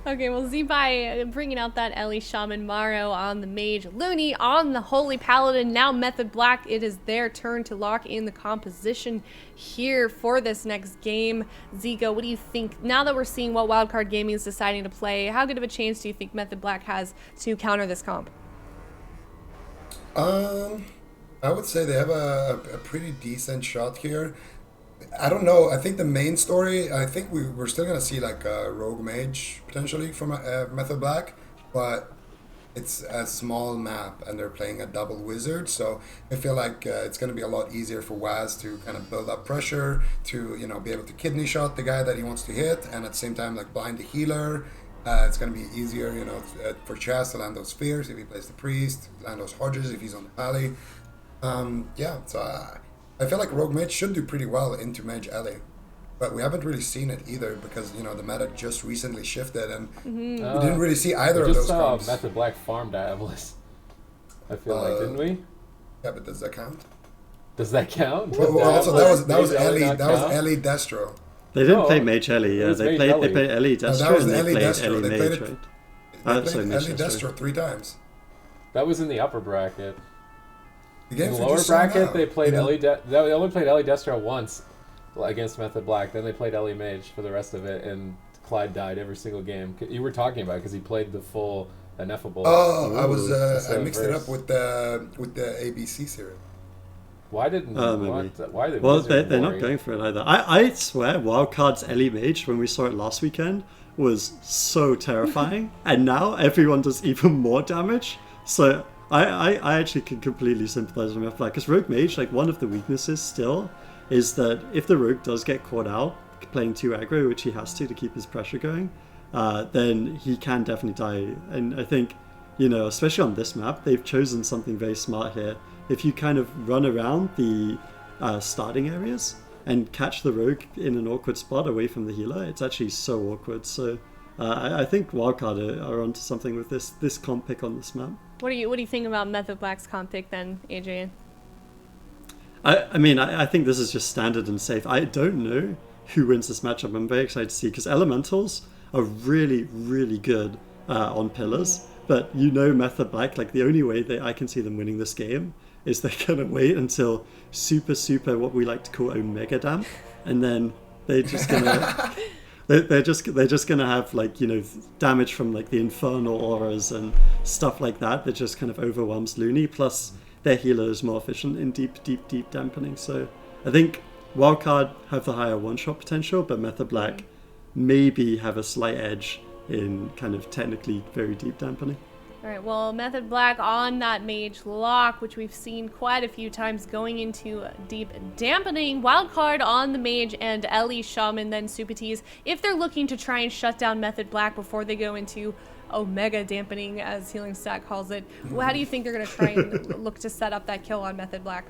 Okay, well, Zebai bringing out that Ellie Shaman, Morrow on the Mage, Looney on the Holy Paladin. Now Method Black, it is their turn to lock in the composition here for this next game. Zico, what do you think? Now that we're seeing what Wildcard Gaming is deciding to play, how good of a chance do you think Method Black has to counter this comp? I would say they have a pretty decent shot here. I don't know. I think the main story, I think we're still going to see like a Rogue Mage potentially from Method Black, but it's a small map and they're playing a double Wizard, so I feel like it's going to be a lot easier for Waz to kind of build up pressure, to be able to kidney shot the guy that he wants to hit, and at the same time like blind the healer. It's going to be easier, for Chaz to land those Spheres if he plays the Priest, land those Hodges if he's on the Pally. So I feel like Rogue Mage should do pretty well into Mage Ellie, but we haven't really seen it either because the meta just recently shifted and we didn't really see either of those saw comps. Method Black farm Diabolus. I feel like, didn't we? Yeah, but does that count? Does that count? Well, also that was Mage Ellie. not That was count? Ellie Destro. They didn't No, play Mage Ellie. it Yeah, was they Mage played Ellie. Ellie No, Destro that was and they Ellie played Destro. Ellie They Mage, played it. right? They Sorry, played Mage Ellie Destro. Destro 3 times. That was in the upper bracket. The In games the we lower just saw bracket, now, they played you know? they only played Ellie Destro once against Method Black. Then they played Ellie Mage for the rest of it, and Clyde died every single game. You were talking about because he played the full Ineffable. Oh, I was Ooh, I mixed it verse. up with the ABC series. Why didn't? Maybe. Why did? Well, Wizard they're not Warrior- going for it either. I swear, Wildcard's Ellie Mage, when we saw it last weekend, was so terrifying. And now everyone does even more damage. So I actually can completely sympathize with Black. Because Rogue Mage, like, one of the weaknesses still is that if the Rogue does get caught out playing 2 aggro, which he has to keep his pressure going, then he can definitely die. And I think, you know, especially on this map, they've chosen something very smart here. If you kind of run around the starting areas and catch the rogue in an awkward spot away from the healer, it's actually so awkward. So I think Wildcard are onto something with this comp pick on this map. What do you think about Method Black's comp pick then, Adrian? I mean, I think this is just standard and safe. I don't know who wins this matchup. I'm very excited to see, because Elementals are really, really good on pillars. But you know Method Black, like, the only way that I can see them winning this game is they're going to wait until super, what we like to call Omega Damp, and then they're just going to... They're just gonna have, like, you know, damage from, like, the infernal auras and stuff like that just kind of overwhelms Looney. Plus their healer is more efficient in deep dampening. So I think Wildcard have the higher one-shot potential, but Method Black maybe have a slight edge in kind of technically very deep dampening. All right, well, Method Black on that Mage lock, which we've seen quite a few times going into deep dampening. Wildcard on the Mage and Ellie Shaman, then Supatees, if they're looking to try and shut down Method Black before they go into Omega dampening, as Healing Stack calls it. Well, how do you think they're going to try and look to set up that kill on Method Black?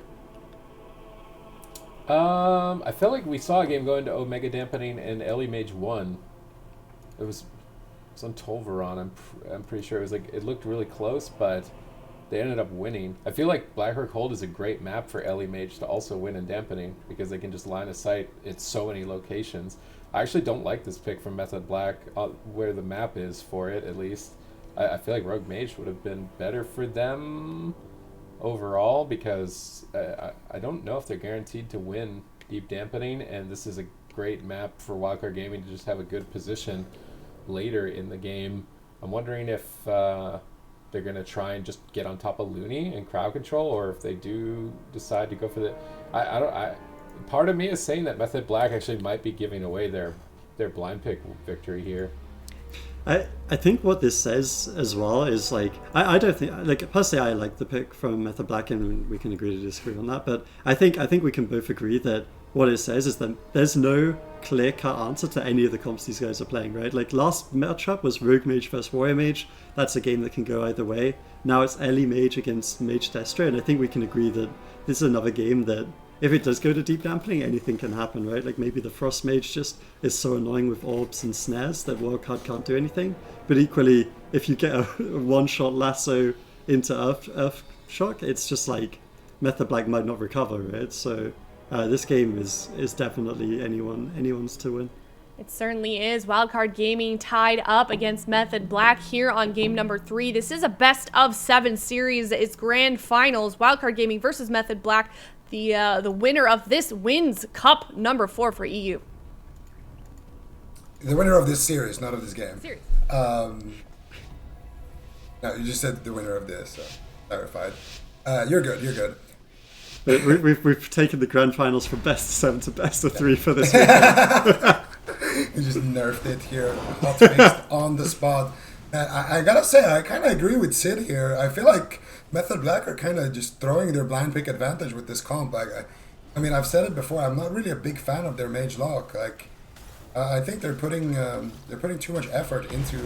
I felt like we saw a game go into Omega dampening and Ellie Mage won. It was on Tolvaron. I'm pretty sure it was, like, it looked really close, but they ended up winning. I feel like Blackrock Hold is a great map for Ellie Mage to also win in dampening, because they can just line of sight at so many locations. I actually don't like this pick from Method Black, where the map is for it, at least. I feel like Rogue Mage would have been better for them overall, because I don't know if they're guaranteed to win deep dampening, and this is a great map for Wildcard Gaming to just have a good position later in the game. I'm wondering if they're going to try and just get on top of Looney and crowd control, or if they do decide to go for the... part of me is saying that Method Black actually might be giving away their blind pick victory here. I think what this says as well is, like, I don't think, like, personally I like the pick from Method Black, and we can agree to disagree on that, but I think we can both agree that what it says is that there's no clear-cut answer to any of the comps these guys are playing, right? Like, last matchup was Rogue Mage versus Warrior Mage. That's a game that can go either way. Now it's Ellie Mage against Mage Destro, and I think we can agree that this is another game that, if it does go to deep dampening, anything can happen, right? Like, maybe the Frost Mage just is so annoying with orbs and snares that Wildcard can't do anything. But equally, if you get a one-shot lasso into Earth Shock, it's just like Method Black might not recover, right? So this game is definitely anyone's to win. It certainly is. Wildcard Gaming tied up against Method Black here on game number 3. This is a best of 7 series. It's grand finals. Wildcard Gaming versus Method Black. The winner of this wins Cup number 4 for EU. The winner of this series, not of this game. Series. No, you just said the winner of this, so clarified. You're good. We've taken the grand finals from best of 7 to best of 3 for this weekend. You just nerfed it here, hot fixed on the spot. I gotta say, I kind of agree with Sid here. I feel like Method Black are kind of just throwing their blind pick advantage with this comp. I mean, I've said it before. I'm not really a big fan of their Mage Lock. Like, I think they're putting too much effort into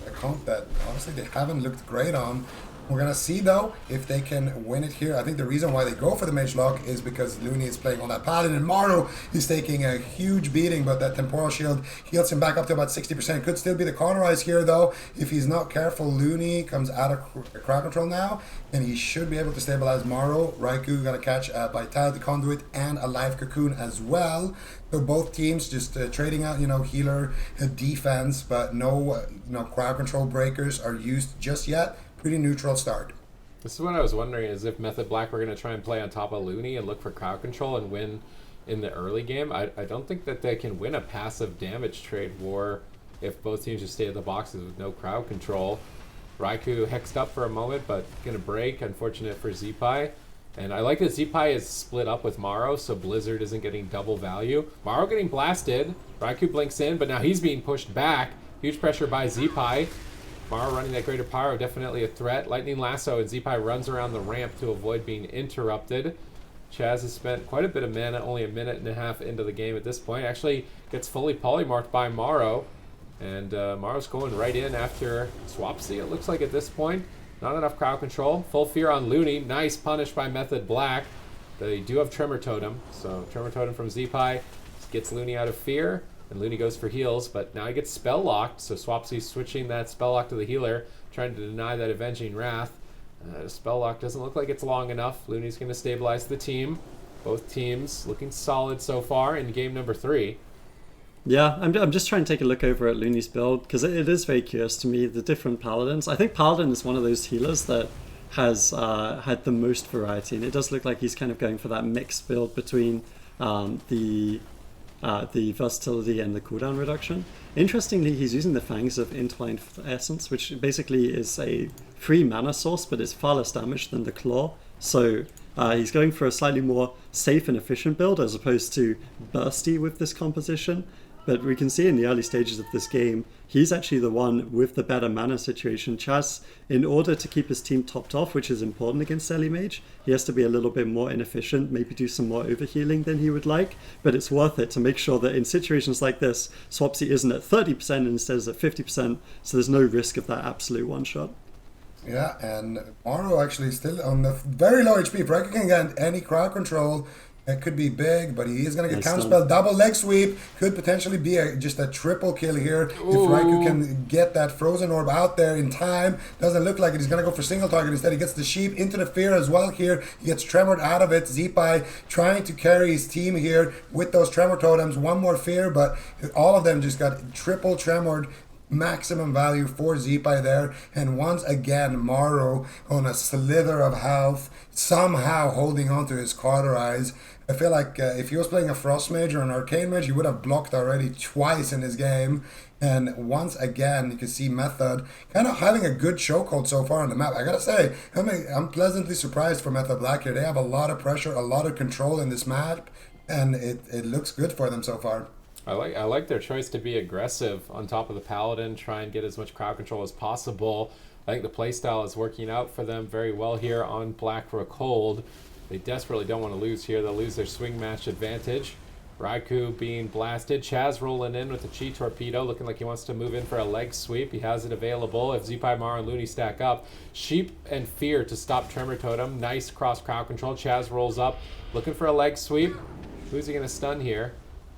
a comp that honestly they haven't looked great on. We're going to see, though, if they can win it here. I think the reason why they go for the Mage Lock is because Looney is playing on that Paladin, and Morrow is taking a huge beating, but that Temporal Shield heals him back up to about 60%. Could still be the Cauterize here, though. If he's not careful, Looney comes out of crowd control now, and he should be able to stabilize Morrow. Raikou going to catch a Vitality Conduit and a Life Cocoon as well. So both teams just trading out, healer defense, but no, crowd control breakers are used just yet. Pretty neutral start. This is what I was wondering, is if Method Black were going to try and play on top of Looney and look for crowd control and win in the early game. I don't think that they can win a passive damage trade war if both teams just stay at the boxes with no crowd control. Raikou hexed up for a moment, but going to break. Unfortunate for Zeepai. And I like that Zeepai is split up with Morrow, so Blizzard isn't getting double value. Morrow getting blasted. Raikou blinks in, but now he's being pushed back. Huge pressure by Zeepai. Morrow running that Greater Pyro, definitely a threat. Lightning Lasso, and Zeepai runs around the ramp to avoid being interrupted. Chaz has spent quite a bit of mana, only a minute and a half into the game at this point. Actually gets fully polymorphed by Morrow. And Morrow's going right in after Swapsy, it looks like at this point. Not enough crowd control. Full fear on Looney. Nice punish by Method Black. They do have Tremor Totem. So Tremor Totem from Zeepai gets Looney out of fear. And Looney goes for heals, but now he gets spell locked. So Swapsy's switching that spell lock to the healer, trying to deny that Avenging Wrath. Spell lock doesn't look like it's long enough. Looney's going to stabilize the team. Both teams looking solid so far in game number 3. Yeah, I'm just trying to take a look over at Looney's build, because it is very curious to me, the different Paladins. I think Paladin is one of those healers that has had the most variety, and it does look like he's kind of going for that mixed build between the versatility and the cooldown reduction. Interestingly, he's using the Fangs of Entwined Essence, which basically is a free mana source, but it's far less damage than the Claw. So he's going for a slightly more safe and efficient build as opposed to bursty with this composition. But we can see in the early stages of this game, he's actually the one with the better mana situation. Chaz, in order to keep his team topped off, which is important against Selly Mage, he has to be a little bit more inefficient, maybe do some more overhealing than he would like, but it's worth it to make sure that in situations like this, Swapsy isn't at 30% and instead is at 50%, so there's no risk of that absolute one-shot. Yeah, and Morrow actually still on the very low HP. If Raikou can get any crowd control, it could be big, but he is going to get counterspell. Double leg sweep could potentially be just a triple kill here. Ooh. If Raikou can get that frozen orb out there in time. Doesn't look like it. He's going to go for single target instead. He gets the sheep into the fear as well here. He gets tremored out of it. Zeepai trying to carry his team here with those tremor totems. One more fear, but all of them just got triple tremored. Maximum value for Zeepai there, and once again Morrow on a slither of health, somehow holding on to his Cauterize. I feel like if he was playing a Frost Mage or an Arcane Mage, he would have blocked already twice in his game. And once again, you can see Method kind of having a good chokehold so far on the map. I gotta say, I'm pleasantly surprised for Method Black here. They have a lot of pressure, a lot of control in this map, and it looks good for them so far. I like their choice to be aggressive on top of the Paladin, try and get as much crowd control as possible. I think the playstyle is working out for them very well here on Black Rockhold. They desperately don't want to lose here. They'll lose their swing match advantage. Raikou being blasted. Chaz rolling in with the Chi Torpedo, looking like he wants to move in for a leg sweep. He has it available if Zeepai, Mara, and Looney stack up. Sheep and Fear to stop Tremor Totem. Nice cross crowd control. Chaz rolls up, looking for a leg sweep. Who's he going to stun here?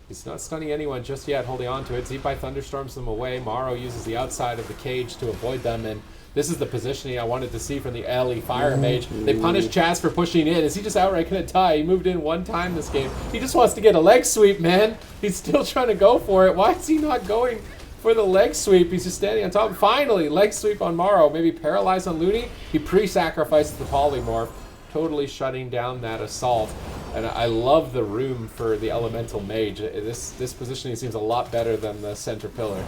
He's not stunning anyone just yet, holding on to it. Zeepai thunderstorms them away. Morrow uses the outside of the cage to avoid them, and this is the positioning I wanted to see from the LE Fire Mage. They punish Chaz for pushing in. Is he just outright going to die? He moved in one time this game. He just wants to get a leg sweep, man. He's still trying to go for it. Why is he not going for the leg sweep? He's just standing on top. Finally, leg sweep on Morrow. Maybe paralyzed on Looney. He pre-sacrifices the polymorph, totally shutting down that assault. And I love the room for the Elemental Mage. This positioning seems a lot better than the center pillar.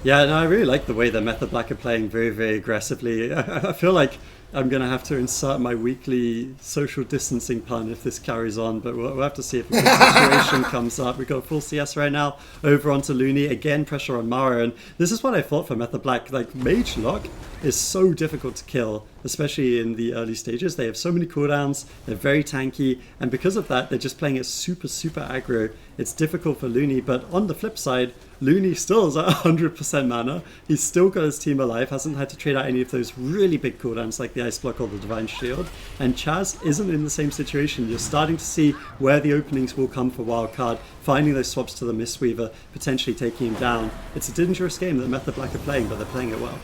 Yeah, no, I really like the way that Method Black are playing very, very aggressively. I feel like I'm going to have to insert my weekly social distancing pun if this carries on, but we'll have to see if a good situation comes up. We've got full CS right now, over onto Looney, again pressure on Mara, and this is what I thought for Method Black. Like, Mage Lock is so difficult to kill, especially in the early stages. They have so many cooldowns, they're very tanky, and because of that, they're just playing it super, super aggro. It's difficult for Looney, but on the flip side, Looney still is at 100% mana. He's still got his team alive, hasn't had to trade out any of those really big cooldowns like the Ice Block or the Divine Shield. And Chaz isn't in the same situation. You're starting to see where the openings will come for Wildcard, finding those swaps to the Mistweaver, potentially taking him down. It's a dangerous game that Method Black are playing, but they're playing it well.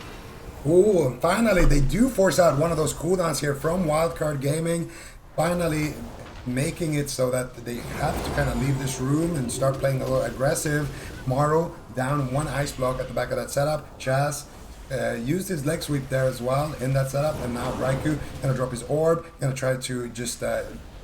Ooh, and finally, they do force out one of those cooldowns here from Wildcard Gaming. Finally making it so that they have to kind of leave this room and start playing a little aggressive. Morrow down one Ice Block at the back of that setup. Chaz used his leg sweep there as well in that setup, and now Raikou gonna drop his orb, gonna try to just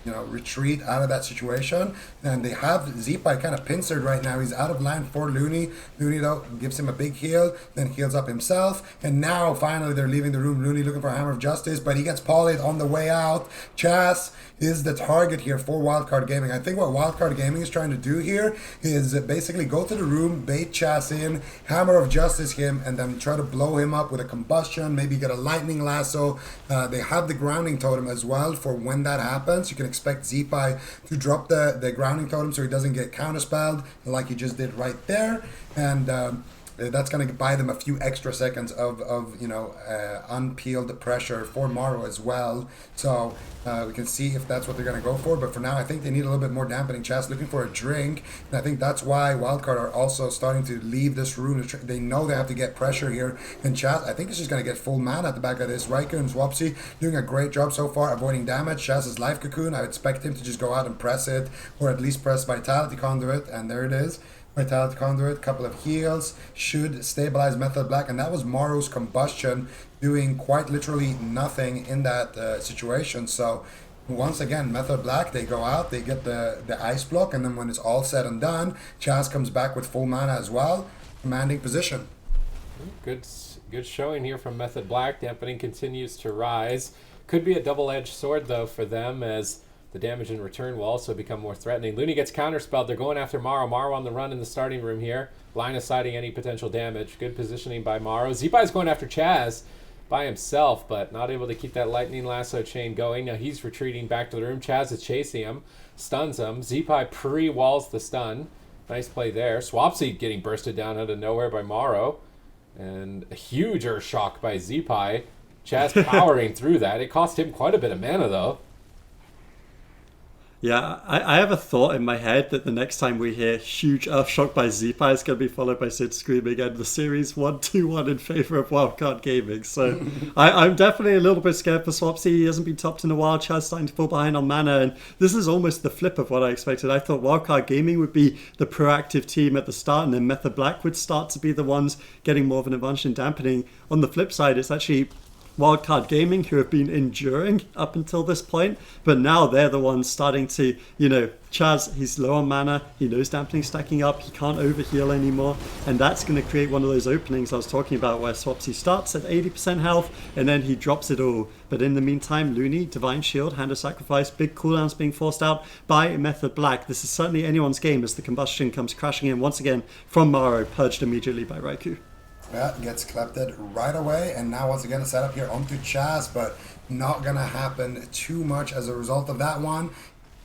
retreat out of that situation. And they have Zeepai kind of pincered right now. He's out of line for Looney. Looney though gives him a big heal, then heals up himself, and now finally they're leaving the room. Looney looking for a Hammer of Justice, but he gets polyed on the way out. Chaz is the target here for Wildcard Gaming. I think what Wildcard Gaming is trying to do here is basically go to the room, bait Chaz in, Hammer of Justice him, and then try to blow him up with a combustion, maybe get a lightning lasso. They have the grounding totem as well for when that happens. You can expect Zeepai to drop the grounding totem so he doesn't get counterspelled like he just did right there, and that's going to buy them a few extra seconds of unpeeled pressure for Morrow as well. So we can see if that's what they're going to go for. But for now, I think they need a little bit more dampening. Chaz looking for a drink. And I think that's why Wildcard are also starting to leave this room. They know they have to get pressure here. And Chaz, I think, is just going to get full mana at the back of this. Raikou and Swapsy doing a great job so far avoiding damage. Chaz's Life Cocoon, I would expect him to just go out and press it, or at least press Vitality Conduit. And there it is. Vitality Conduit, couple of heals, should stabilize Method Black, and that was Morrow's Combustion doing quite literally nothing in that situation. So once again, Method Black, they go out, they get the Ice Block, and then when it's all said and done, Chaz comes back with full mana as well, commanding position. Good showing here from Method Black. Dampening continues to rise. Could be a double-edged sword though for them, as the damage in return will also become more threatening. Looney gets counterspelled. They're going after Morrow. Morrow on the run in the starting room here. Line of sighting any potential damage. Good positioning by Morrow. Zeepai's going after Chaz by himself, but not able to keep that lightning lasso chain going. Now he's retreating back to the room. Chaz is chasing him. Stuns him. Zeepai pre-walls the stun. Nice play there. Swapsy getting bursted down out of nowhere by Morrow. And a huge Earth Shock by Zeepai. Chaz powering through that. It cost him quite a bit of mana though. Yeah, I have a thought in my head that the next time we hear huge Earth Shock by Zeepai is going to be followed by Sid screaming and the series 1-2-1 in favor of Wildcard Gaming. So I'm definitely a little bit scared for Swapsy. He hasn't been topped in a while. Chaz starting to fall behind on mana, and this is almost the flip of what I expected. I thought Wildcard Gaming would be the proactive team at the start, and then Method Black would start to be the ones getting more of an advantage in dampening. On the flip side, it's actually Wildcard Gaming who have been enduring up until this point, but now they're the ones starting to, Chaz, he's low on mana, he knows dampening stacking up, he can't overheal anymore, and that's going to create one of those openings I was talking about where Swapsy starts at 80% health and then he drops it all. But in the meantime, Looney, Divine Shield, Hand of Sacrifice, big cooldowns being forced out by Method Black. This is certainly anyone's game as the combustion comes crashing in once again from Morrow, purged immediately by Raikou. Yeah, gets collected right away, and now once again a setup here onto Chaz, but not gonna happen too much as a result of that one.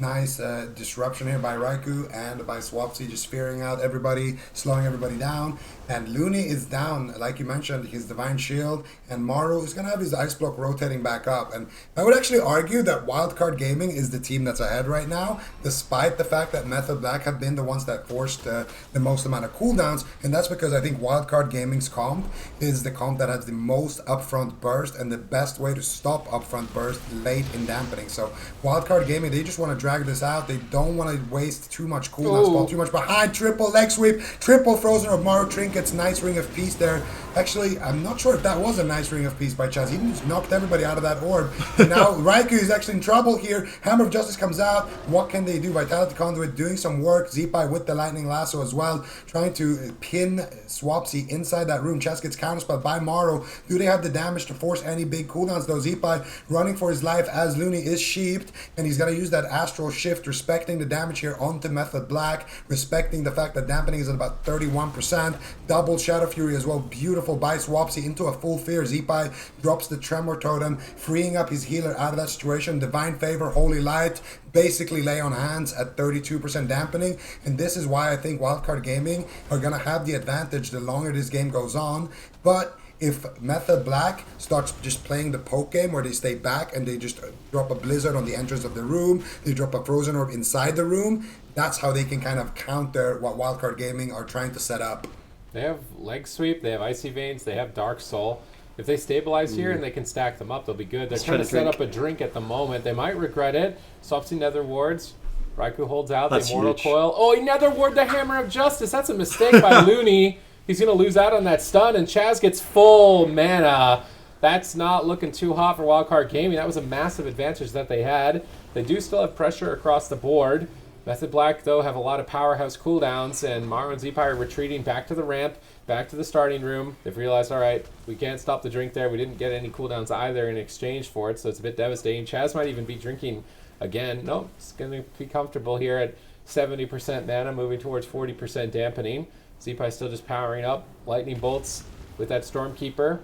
Nice disruption here by Raikou and by Swapsy, just fearing out everybody, slowing everybody down. And Looney is down, like you mentioned, his Divine Shield, and Morrow is going to have his Ice Block rotating back up. And I would actually argue that Wildcard Gaming is the team that's ahead right now, despite the fact that Method Black have been the ones that forced the most amount of cooldowns. And that's because I think Wildcard Gaming's comp is the comp that has the most upfront burst and the best way to stop upfront burst late in dampening. So Wildcard Gaming, they just want to drag this out. They don't want to waste too much cooldowns, fall too much behind. Triple leg sweep, triple frozen of Morrow Trinkets, nice Ring of Peace there. Actually, I'm not sure if that was a nice Ring of Peace by Chaz. He just knocked everybody out of that orb. And now Raikou is actually in trouble here. Hammer of Justice comes out. What can they do? Vitality Conduit doing some work. Zeepai with the Lightning Lasso as well, trying to pin Swapsy inside that room. Chaz gets counterspelled by Morrow. Do they have the damage to force any big cooldowns though? Zeepai running for his life as Looney is sheeped, and he's going to use that Astral Shift, respecting the damage here onto Method Black, respecting the fact that dampening is at about 31%. Double Shadow Fury as well. Beautiful beautiful by Swapsy into a full fear. Zeepai drops the Tremor Totem, freeing up his healer out of that situation. Divine Favor, Holy Light, basically lay on hands at 32% dampening. And this is why I think Wildcard Gaming are going to have the advantage the longer this game goes on. But if Method Black starts just playing the poke game where they stay back and they just drop a Blizzard on the entrance of the room, they drop a Frozen Orb inside the room, that's how they can kind of counter what Wildcard Gaming are trying to set up. They have Leg Sweep, they have Icy Veins, they have Dark Soul. If they stabilize here and they can stack them up, they'll be good. They're trying to set up a drink at the moment. They might regret it. Swapsy Nether Wards. Raikou holds out. That's the Immortal huge. Coil. Oh, he Nether Ward the Hammer of Justice. That's a mistake by Looney. He's going to lose out on that stun, and Chaz gets full mana. That's not looking too hot for Wildcard Gaming. That was a massive advantage that they had. They do still have pressure across the board. Method Black, though, have a lot of powerhouse cooldowns, and Maro and Zeepai are retreating back to the ramp, back to the starting room. They've realized, all right, we can't stop the drink there. We didn't get any cooldowns either in exchange for it, so it's a bit devastating. Chaz might even be drinking again. No, it's going to be comfortable here at 70% mana, moving towards 40% dampening. Zeepai still just powering up. Lightning Bolts with that Stormkeeper.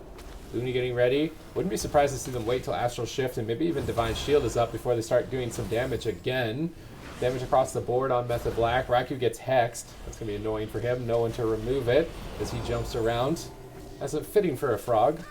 Looney getting ready. Wouldn't be surprised to see them wait till Astral Shift and maybe even Divine Shield is up before they start doing some damage again. Damage across the board on Method Black. Raikou gets hexed. That's going to be annoying for him. No one to remove it as he jumps around. That's fitting for a frog.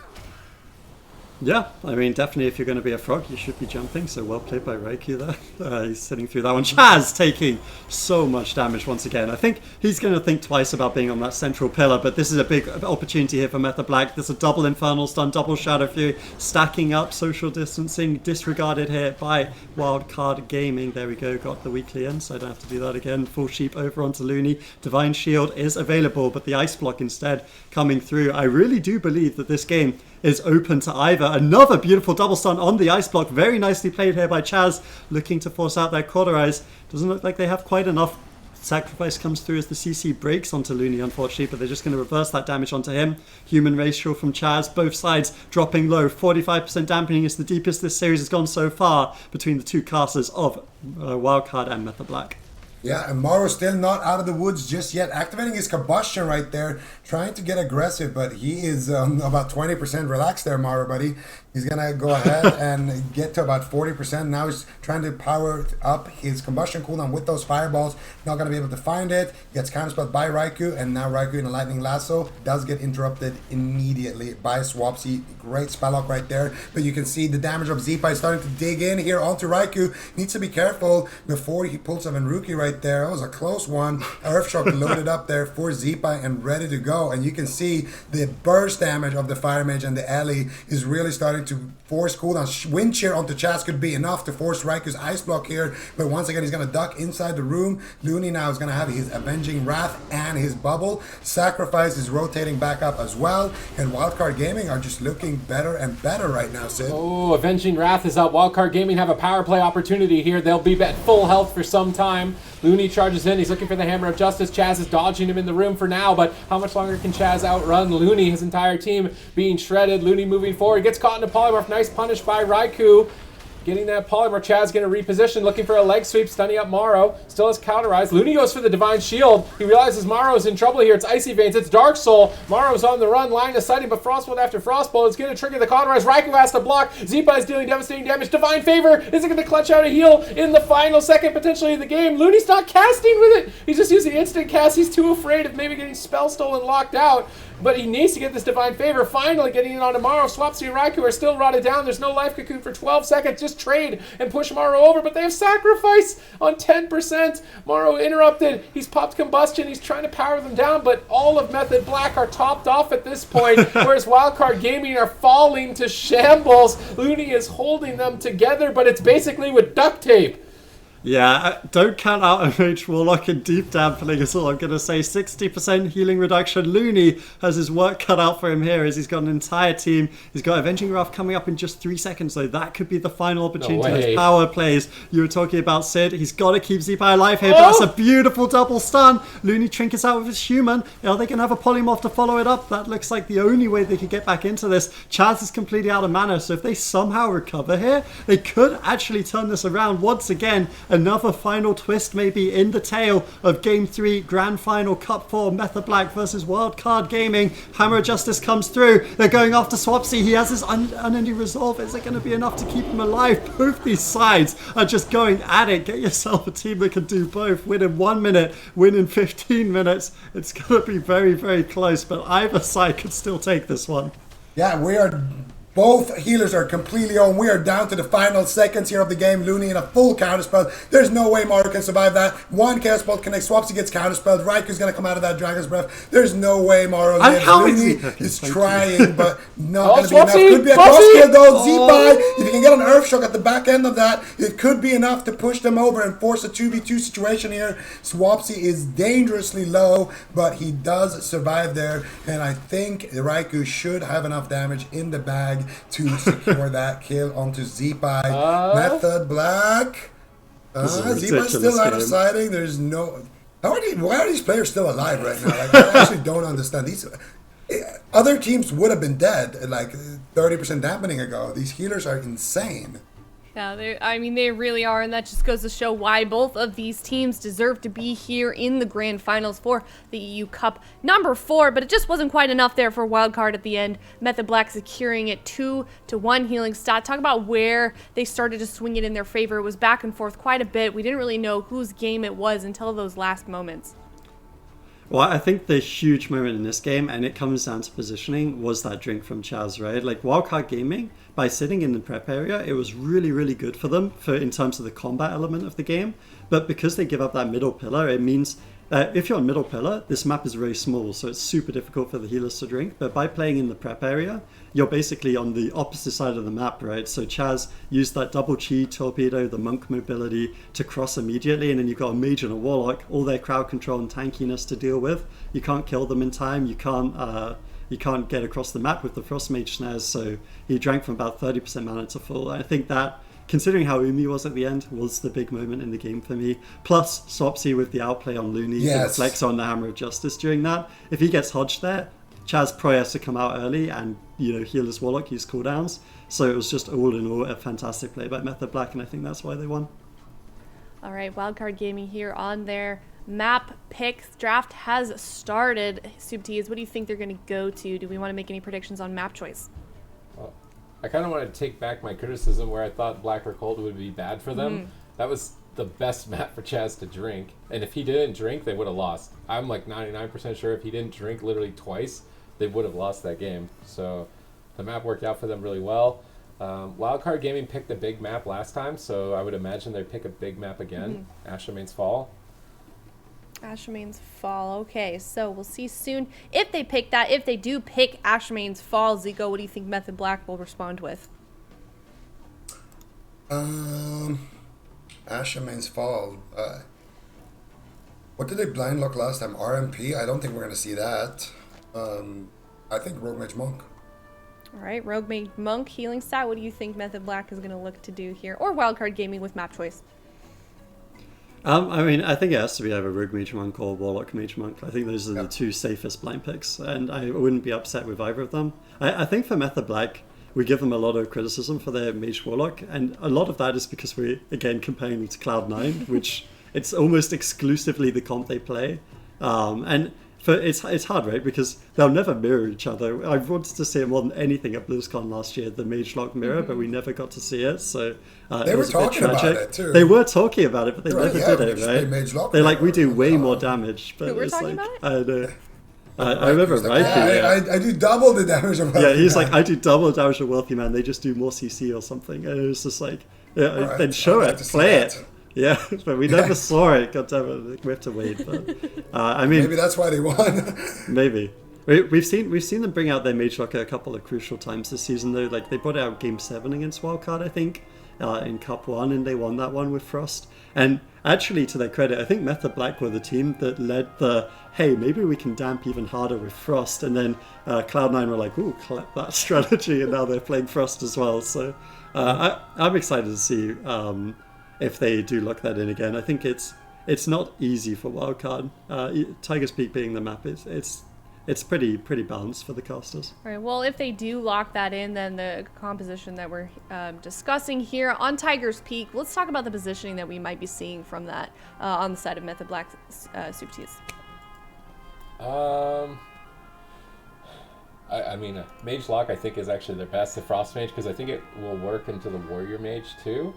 Yeah, I mean, definitely if you're going to be a frog, you should be jumping, so well played by Raikou there. He's sitting through that one. Chaz taking so much damage once again. I think he's going to think twice about being on that central pillar, but this is a big opportunity here for Method Black. There's a double Infernal Stun, double Shadow Fury, stacking up, social distancing, disregarded here by Wildcard Gaming. There we go, got the weekly in, so I don't have to do that again. Full sheep over onto Looney. Divine Shield is available, but the Ice Block instead coming through. I really do believe that this game is open to either. Another beautiful double stun on the Ice Block. Very nicely played here by Chaz, looking to force out their Cauterize. Doesn't look like they have quite enough. Sacrifice comes through as the CC breaks onto Looney, unfortunately, but they're just going to reverse that damage onto him. Human Racial from Chaz, both sides dropping low. 45% dampening is the deepest this series has gone so far between the two casters of Wildcard and Method Black. Yeah, and Maro's still not out of the woods just yet. Activating his combustion right there, trying to get aggressive, but he is about 20% relaxed there, Maro, buddy. He's going to go ahead and get to about 40%. Now he's trying to power up his combustion cooldown with those fireballs. Not going to be able to find it. Gets counterspelled by Raikou, and now Raikou in a Lightning Lasso does get interrupted immediately by Swapsy. Great spell lock right there. But you can see the damage of Zeepai starting to dig in here onto Raikou. Needs to be careful before he pulls a Venruki right there. That was a close one. Earthshock loaded up there for Zeepai and ready to go. And you can see the burst damage of the Fire Mage and the Ellie is really starting to force cooldown. Wind Shear onto Chaz could be enough to force Raikou's Ice Block here, but once again he's going to duck inside the room. Looney now is going to have his Avenging Wrath and his Bubble. Sacrifice is rotating back up as well, and Wildcard Gaming are just looking better and better right now, Sid. Oh, Avenging Wrath is up. Wildcard Gaming have a power play opportunity here. They'll be at full health for some time. Looney charges in. He's looking for the Hammer of Justice. Chaz is dodging him in the room for now, but how much longer can Chaz outrun Looney? His entire team being shredded. Looney moving forward. Gets caught in a polymorph. Nice punish by Raikou. Getting that polymorph. Chaz going to reposition. Looking for a leg sweep. Stunning up Maro. Still has Cauterize. Looney goes for the Divine Shield. He realizes Maro's in trouble here. It's Icy Veins. It's Dark Soul. Maro's on the run. Line of sighting, but Frostbolt after Frostbolt is going to trigger the Cauterize. Raikou has to block. Zeepai is dealing devastating damage. Divine Favor isn't going to clutch out a heal in the final second potentially of the game. Looney's not casting with it. He's just using instant cast. He's too afraid of maybe getting spell stolen locked out. But he needs to get this Divine Favor. Finally getting it on tomorrow. Swapsy and Raikou are still rotted down. There's no life cocoon for 12 seconds. Just trade and push Maro over. But they have Sacrifice on 10%. Maro interrupted. He's popped Combustion. He's trying to power them down. But all of Method Black are topped off at this point. Whereas Wildcard Gaming are falling to shambles. Looney is holding them together. But it's basically with duct tape. Yeah, don't count out a Mage Warlock and Deep Dampening is all I'm going to say. 60% healing reduction. Looney has his work cut out for him here as he's got an entire team. He's got Avenging Wrath coming up in just 3 seconds, so that could be the final opportunity. No way. Those power plays you were talking about, Sid. He's got to keep Zeepai alive here, but that's a beautiful double stun. Looney trinkets out with his human. Are they going to have a polymorph to follow it up? That looks like the only way they could get back into this. Chaz is completely out of mana, so if they somehow recover here, they could actually turn this around once again. Another final twist maybe in the tale of Game 3, Grand Final, Cup 4, Method Black versus Wildcard Gaming. Hammer of Justice comes through. They're going after Swapsy. He has his unending resolve. Is it going to be enough to keep him alive? Both these sides are just going at it. Get yourself a team that can do both. Win in 1 minute, win in 15 minutes. It's going to be very, very close, but either side could still take this one. Yeah, both healers are completely on. We are down to the final seconds here of the game. Looney in a full counterspell. There's no way Mario can survive that. One chaos bolt connects. Swapsy gets counterspelled. Raiku's going to come out of that Dragon's Breath. There's no way Mario lives. Looney is trying, but not going to be enough. Could be a cross kill though. Z-Bye. If you can get an Earth Shock at the back end of that, it could be enough to push them over and force a 2v2 situation here. Swapsy is dangerously low, but he does survive there. And I think Raikou should have enough damage in the bag to secure that kill onto Z-Bye. Method Black. Z-Bye's still out of sighting. There's no... Why are these players still alive right now? Like, I actually don't understand. These other teams would have been dead like 30% dampening ago. These healers are insane. Yeah, they really are, and that just goes to show why both of these teams deserve to be here in the grand finals for the EU Cup number 4, but it just wasn't quite enough there for Wildcard at the end. Method Black securing it 2-1 healing stat. Talk about where they started to swing it in their favor. It was back and forth quite a bit. We didn't really know whose game it was until those last moments. Well, I think the huge moment in this game, and it comes down to positioning, was that drink from Chaz, right? Like, Wildcard Gaming, by sitting in the prep area, it was really, really good for them in terms of the combat element of the game. But because they give up that middle pillar, it means if you're on middle pillar, this map is very small, so it's super difficult for the healers to drink. But by playing in the prep area, you're basically on the opposite side of the map, right? So Chaz used that double chi torpedo, the monk mobility to cross immediately, and then you've got a mage and a warlock, all their crowd control and tankiness to deal with. You can't kill them in time. You can't get across the map with the frost mage snares. So he drank from about 30% mana to full. I think that, considering how Umi was at the end, was the big moment in the game for me. Plus, Swapsy with the outplay on Looney, the flex on the Hammer of Justice during that. If he gets hodged there, Chaz probably has to come out early and, heal his Warlock, use cooldowns. So it was just all in all a fantastic play by Method Black, and I think that's why they won. All right, Wildcard Gaming here on their map pick. Draft has started. Subtees, what do you think they're going to go to? Do we want to make any predictions on map choice? I kind of want to take back my criticism where I thought Black or Cold would be bad for them. That was the best map for Chaz to drink. And if he didn't drink, they would have lost. I'm like 99% sure if he didn't drink literally twice, they would have lost that game. So the map worked out for them really well. Wildcard Gaming picked a big map last time, so I would imagine they pick a big map again. Ashamane's Fall. Ashamane's Fall. Okay, so we'll see soon if they pick that. If they do pick Ashamane's Fall, Zico, what do you think Method Black will respond with? Ashamane's Fall. What did they blind lock last time? RMP? I don't think we're going to see that. I think Rogue Mage Monk. All right, Rogue Mage Monk, healing stat. What do you think Method Black is going to look to do here? Or Wildcard Gaming with map choice? I think it has to be either Rogue Mage Monk or Warlock Mage Monk. I think those are the two safest blind picks, and I wouldn't be upset with either of them. I think for Method Black, we give them a lot of criticism for their Mage Warlock, and a lot of that is because we're, again, comparing them to Cloud9, which it's almost exclusively the comp they play. It's hard, right? Because they'll never mirror each other. I wanted to see it more than anything at BlizzCon last year, the Mage Lock mirror, but we never got to see it. So they were talking about it too. They were talking about it, but they never did it, right? Mage Lock They're like, we do way more damage. But we're talking about it? I know. I remember Raikou. I do double the damage of Wealthy Yeah, he's Man. like, I do double the damage of Wealthy Man. They just do more CC or something. And it was just like, yeah, then show it, play it. Yeah, but we never saw it. God damn it, we have to wait. But maybe that's why they won. Maybe we've seen them bring out their Mage Lock a couple of crucial times this season though. Like they brought out Game 7 against Wildcard, I think, in Cup 1, and they won that one with Frost. And actually, to their credit, I think Method Black were the team that led the, hey, maybe we can damp even harder with Frost. And then Cloud9 were like, ooh, collect that strategy, and now they're playing Frost as well. So I'm excited to see if they do lock that in again. I think it's not easy for Wildcard. Tiger's Peak being the map, it's it's pretty balanced for the casters. All right, well, if they do lock that in, then the composition that we're discussing here on Tiger's Peak, let's talk about the positioning that we might be seeing from that on the side of Method Black Super Tees. I mean, Mage Lock I think is actually their best, the Frost Mage, because I think it will work into the Warrior Mage too.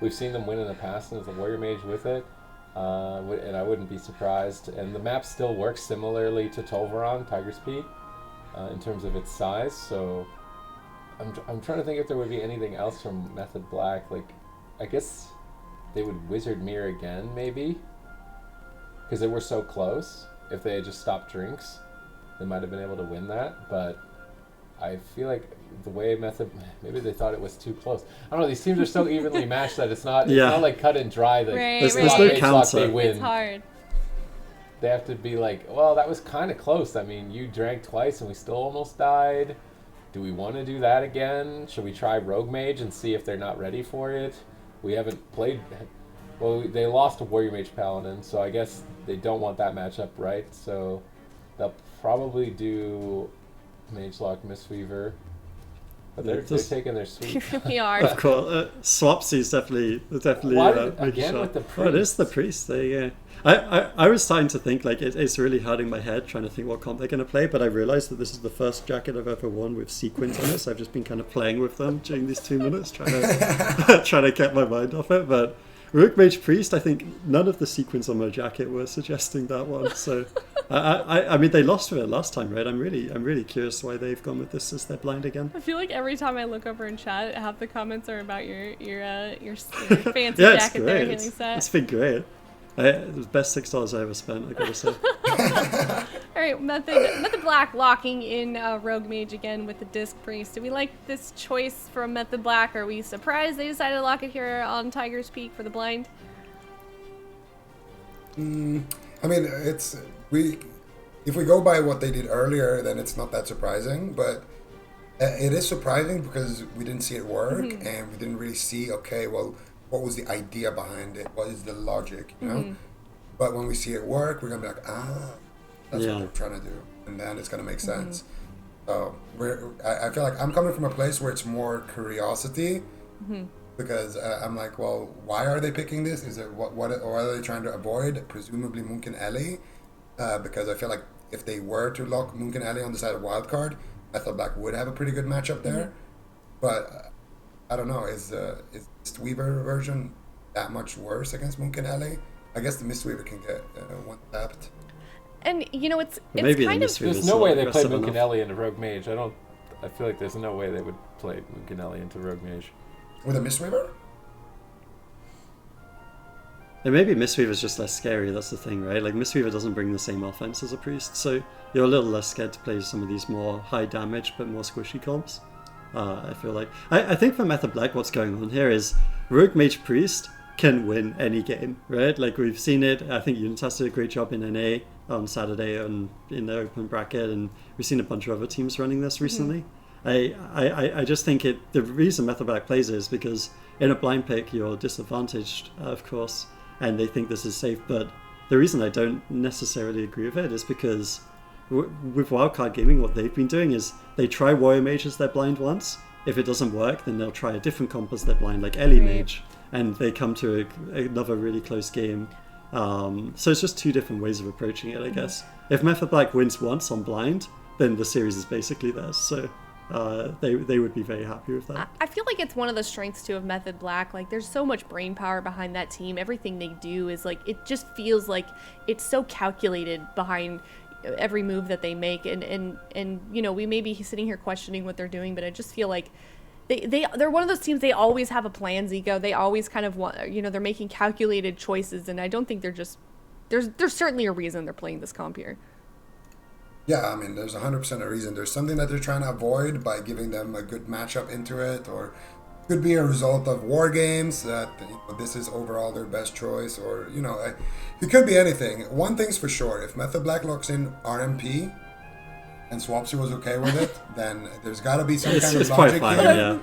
We've seen them win in the past, and it's a Warrior Mage with it, and I wouldn't be surprised. And the map still works similarly to Tolvaron, Tiger's Peak, in terms of its size. So I'm trying to think if there would be anything else from Method Black. Like, I guess they would Wizard Mirror again, maybe, because they were so close. If they had just stopped drinks, they might have been able to win that, but I feel like the way maybe they thought it was too close. I don't know, these teams are so evenly matched that it's not like cut and dry that There's no counter. they win. It's hard. They have to be like, well, that was kind of close. I mean, you drank twice and we still almost died. Do we want to do that again? Should we try Rogue Mage and see if they're not ready for it? We haven't played... Well, they lost to Warrior Mage Paladin, so I guess they don't want that matchup, right? So they'll probably do Mage Lock Mistweaver. But they're taking their sweet. We are. Of course, Swapsy's definitely Why making again sure. with the priest? Oh, it is the priest. There you go. I was starting to think like it's really hurting my head trying to think what comp they're going to play, but I realized that this is the first jacket I've ever worn with sequins on it, so I've just been kind of playing with them during these 2 minutes, trying to get my mind off it. But Rogue Mage Priest, I think none of the sequins on my jacket were suggesting that one. So I mean, they lost with it last time, right? I'm really curious why they've gone with this as their blind again. I feel like every time I look over in chat, half the comments are about your fancy Yeah, it's jacket there, great. healing set. It's been great. It was the best $6 I ever spent, I gotta say. All right, Method Black locking in Rogue Mage again with the Disc Priest. Do we like this choice from Method Black? Are we surprised they decided to lock it here on Tiger's Peak for the blind? I mean, if we go by what they did earlier, then it's not that surprising. But it is surprising because we didn't see it work, and we didn't really see. Okay, well, what was the idea behind it? What is the logic? You know. But when we see it work, we're gonna be like, that's what they're trying to do, and then it's gonna make sense. So I feel like I'm coming from a place where it's more curiosity, because I'm like, well, why are they picking this? Is it what are they trying to avoid? Presumably Munk and Ellie, because I feel like if they were to lock Munk and Ellie on the side of wildcard, Method Black would have a pretty good matchup there. But I don't know, is Mistweaver version that much worse against Munk and Ellie? I guess the Mistweaver can get one tapped. And you know, it's maybe kind of There's no way they play Munk and Ellie into Rogue Mage. I feel like there's no way they would play Munk and Ellie into Rogue Mage. With a Mistweaver? And maybe Mistweaver's just less scary, that's the thing, right? Like, Mistweaver doesn't bring the same offense as a priest, so you're a little less scared to play some of these more high damage but more squishy comps. I feel like. I think for Method Black, what's going on here is Rogue Mage Priest can win any game, right? Like, we've seen it. I think Unitas did a great job in NA on Saturday in the open bracket, and we've seen a bunch of other teams running this recently. I just think the reason Method Black plays it is because in a blind pick you're disadvantaged, of course, and they think this is safe. But the reason I don't necessarily agree with it is because with Wildcard Gaming, what they've been doing is they try Warrior Mage as their blind once. If it doesn't work, then they'll try a different comp as their blind, like Ellie Mage, and they come to another really close game. So it's just two different ways of approaching it, I guess. If Method Black wins once on blind, then the series is basically theirs. So they would be very happy with that. I feel like it's one of the strengths too of Method Black. Like, there's so much brain power behind that team. Everything they do is like, it just feels like it's so calculated behind every move that they make. And you know, we may be sitting here questioning what they're doing, but I just feel like they're one of those teams. They always have a plan, Zico. They always kind of want, you know, they're making calculated choices, and I don't think they're just there's certainly a reason they're playing this comp here. Yeah, I mean, there's 100% a reason. There's something that they're trying to avoid by giving them a good matchup into it, or could be a result of war games that, you know, this is overall their best choice, or, you know, it could be anything. One thing's for sure: if Method Black locks in RMP and Swapsy was okay with it, then there's got to be some kind of logic here.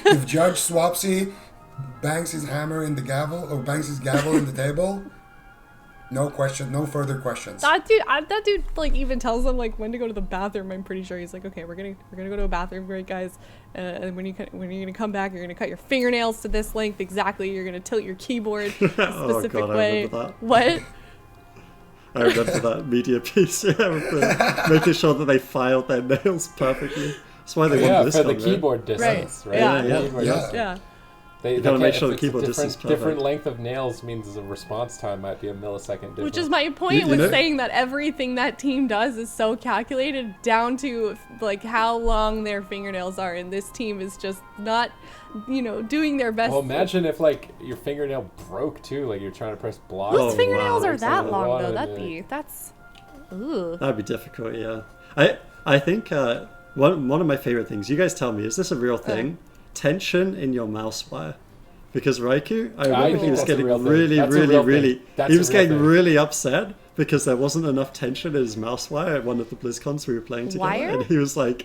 If Judge Swapsy bangs his hammer in the gavel, or bangs his gavel in the table, No question, no further questions. That dude like even tells them like when to go to the bathroom. I'm pretty sure he's like, okay, we're gonna go to a bathroom break, guys. And when you're gonna come back, you're gonna cut your fingernails to this length exactly. You're gonna tilt your keyboard a specific God, I way. remember that. What? I remember that media piece, with making sure that they filed their nails perfectly. That's why they won this for the one, keyboard distance, right? Yeah. Yeah. Keyboard Yeah. distance. Yeah. They gotta make sure the if it's a keyboard distance is different perfect. length of nails means the response time might be a millisecond difference. Which is my point You with know- saying that everything that team does is so calculated down to like how long their fingernails are, and this team is just not, doing their best. Well, imagine if like your fingernail broke too, like you're trying to press block. Whose Oh, fingernails wow. are that long though? Water, That's. Ooh. That'd be difficult, yeah. I think one of my favorite things, you guys tell me, is this a real thing? Tension in your mouse wire. Because Raikou, I remember he think was that's a getting real thing. really, That's a really, real thing. really, That's he a was real getting thing. really upset because there wasn't enough tension in his mouse wire at one of the BlizzCons we were playing together. Wire? And he was like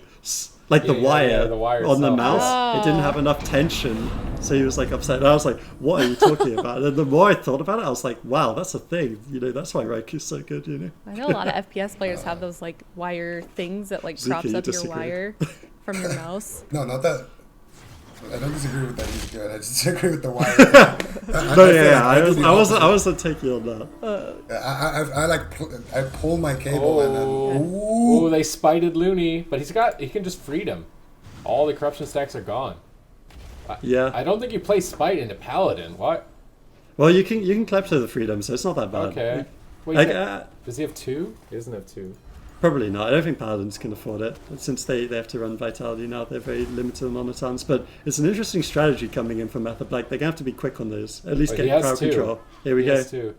Yeah, the wire the wire on the itself. mouse, it didn't have enough tension. So he was like upset. And I was like, what are you talking about? And the more I thought about it, I was like, wow, that's a thing. That's why Raiku's so good, I know a lot of FPS players have those like wire things that like Zuki, props you up your disagree. wire from your mouse. No, not that. I don't disagree with that. He's good. I disagree with the wire. I wasn't taking on that. I pull my cable and then. Oh, they spited Looney, but he can just freedom. All the corruption stacks are gone. Yeah. I don't think you play spite into Paladin. What? Well, you can clap to the freedom, so it's not that bad. Okay. Wait, Like, does he have 2? He doesn't have 2. probably not. I don't think Paladins can afford it. Since they have to run Vitality now, they're very limited on monotons. But it's an interesting strategy coming in from Method Black. They're going to have to be quick on those. At least Wait, he get has crowd 2. control. Here we He go. has 2.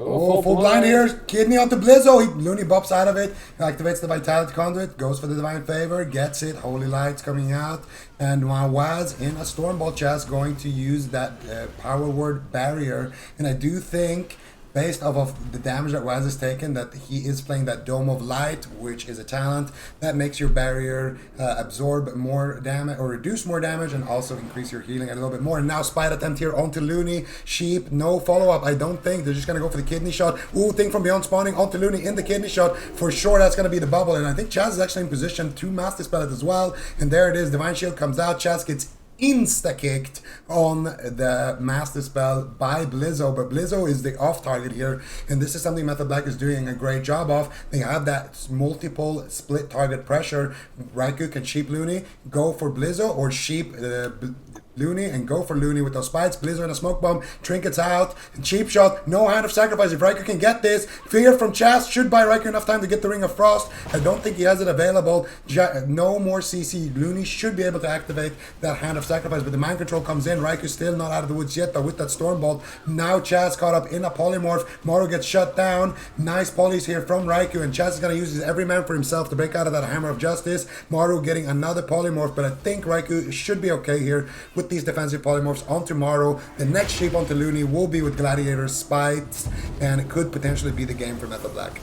Oh, full blind here. Kidney onto Blizzo. Looney bops out of it. Activates the Vitality Conduit. Goes for the Divine Favor. Gets it. Holy Light's coming out. And Waz in a Stormbolt chest going to use that Power Word Barrier. And I do think, based off of the damage that Waz has taken, that he is playing that Dome of Light, which is a talent that makes your barrier absorb more damage or reduce more damage and also increase your healing a little bit more. And now Spite Attempt here onto Looney. Sheep, no follow-up. I don't think. They're just going to go for the Kidney Shot. Ooh, Thing from Beyond spawning onto Looney in the Kidney Shot. For sure, that's going to be the bubble. And I think Chaz is actually in position to Master Spell it as well. And there it is. Divine Shield comes out. Chaz gets insta-kicked on the Master Spell by Blizzo, but Blizzo is the off target here, and this is something Method Black is doing a great job of. They have that multiple split target pressure. Raikou can sheep Looney, go for Blizzo, or sheep Looney and go for Looney with those spites. Blizzo and a smoke bomb, trinkets out, and cheap shot, no Hand of Sacrifice. If Raikou can get this, Fear from Chast should buy Raikou enough time to get the Ring of Frost. I don't think he has it available. No more CC. Looney should be able to activate that Hand of Sacrifice, but the Mind Control comes in. Raikou's still not out of the woods yet, but with that Stormbolt, now Chaz caught up in a Polymorph. Maru gets shut down. Nice polys here from Raikou, and Chaz is going to use his every man for himself to break out of that Hammer of Justice. Maru getting another Polymorph, but I think Raikou should be okay here with these defensive polymorphs onto Maru. The next sheep onto Looney will be with Gladiator's Spites, and it could potentially be the game for Method Black.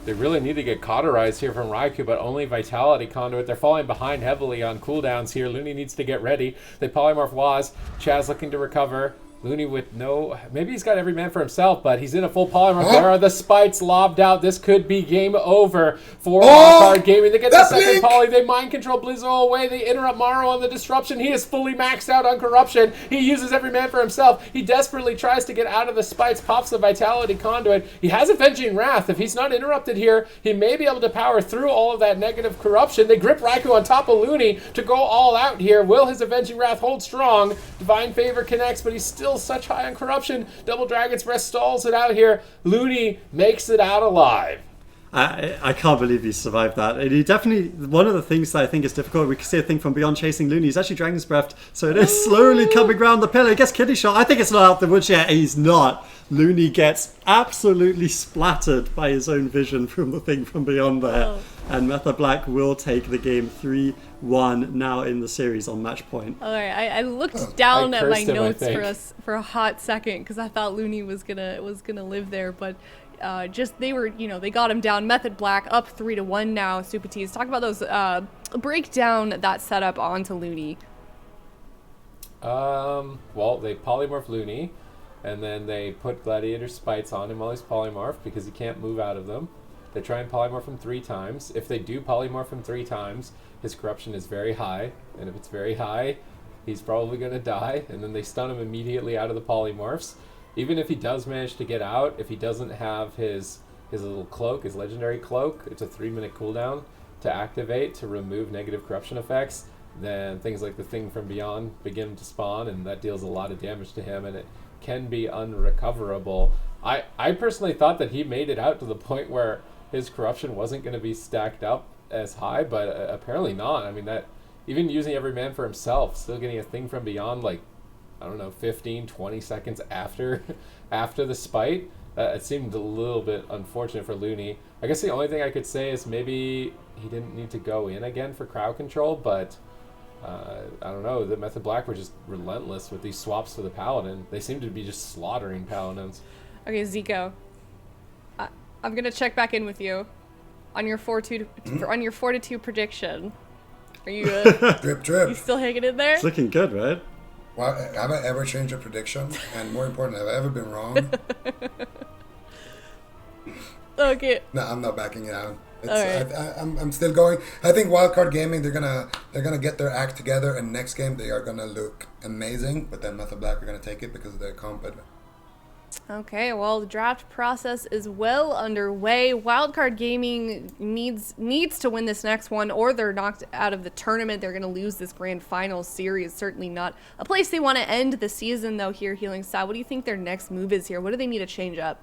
They really need to get cauterized here from Raikou, but only Vitality Conduit. They're falling behind heavily on cooldowns here. Looney needs to get ready. They polymorph Waz. Chaz looking to recover. Looney with no... Maybe he's got every man for himself, but he's in a full polymorph. There are the spites lobbed out. This could be game over for Card Gaming. They get the second poly. They mind control Blizzo away. They interrupt Maru on the disruption. He is fully maxed out on corruption. He uses every man for himself. He desperately tries to get out of the spites, pops the Vitality Conduit. He has Avenging Wrath. If he's not interrupted here, he may be able to power through all of that negative corruption. They grip Raikou on top of Looney to go all out here. Will his Avenging Wrath hold strong? Divine Favor connects, but he's still such high on corruption. Double Dragon's Breath stalls it out here. Looney makes it out alive. I can't believe he survived that. And he definitely, one of the things that I think is difficult, we can see a thing from Beyond chasing Looney, he's actually Dragon's Breath, so it is slowly coming around the pillar. He gets Kidney Shot. I think it's not out the woods yet. He's not. Looney gets absolutely splattered by his own vision from the thing from Beyond there. Oh. And Method Black will take the game 3-1 now in the series on match point. All right, I looked down at my cursed him, I notes think. for a hot second because I thought Looney was gonna live there, but just they were, they got him down. Method Black up 3-1 now. Super Tees, talk about those break down that setup onto Looney. Well, they polymorph Looney, and then they put Gladiator Spites on him while he's polymorphed because he can't move out of them. They try and polymorph him 3 times. If they do polymorph him 3 times, his corruption is very high, and if it's very high, he's probably going to die, and then they stun him immediately out of the polymorphs. Even if he does manage to get out, if he doesn't have his little cloak, his legendary cloak, it's a 3-minute cooldown to activate to remove negative corruption effects, then things like the Thing from Beyond begin to spawn, and that deals a lot of damage to him, and it can be unrecoverable. I personally thought that he made it out to the point where his corruption wasn't going to be stacked up as high, but apparently not. I mean, that even using every man for himself, still getting a Thing from Beyond, like, I don't know, 15, 20 seconds after the spite, it seemed a little bit unfortunate for Looney. I guess the only thing I could say is maybe he didn't need to go in again for crowd control, but I don't know, the Method Black were just relentless with these swaps for the Paladin. They seem to be just slaughtering Paladins. Okay, Zico, I'm gonna check back in with you on your 4-2 prediction. Are you Drip. you still hanging in there? It's looking good, right? Well, have I ever changed a prediction? And more important, have I ever been wrong? Okay. No, I'm not backing out. It's, All right. I'm still going. I think Wildcard Gaming, they're gonna get their act together, and next game they are gonna look amazing. But then Method Black are gonna take it because of their comp advantage. Okay, well, the draft process is well underway. Wildcard Gaming needs to win this next one, or they're knocked out of the tournament. They're going to lose this grand final series. Certainly not a place they want to end the season, though, here, Healing Style. What do you think their next move is here? What do they need to change up?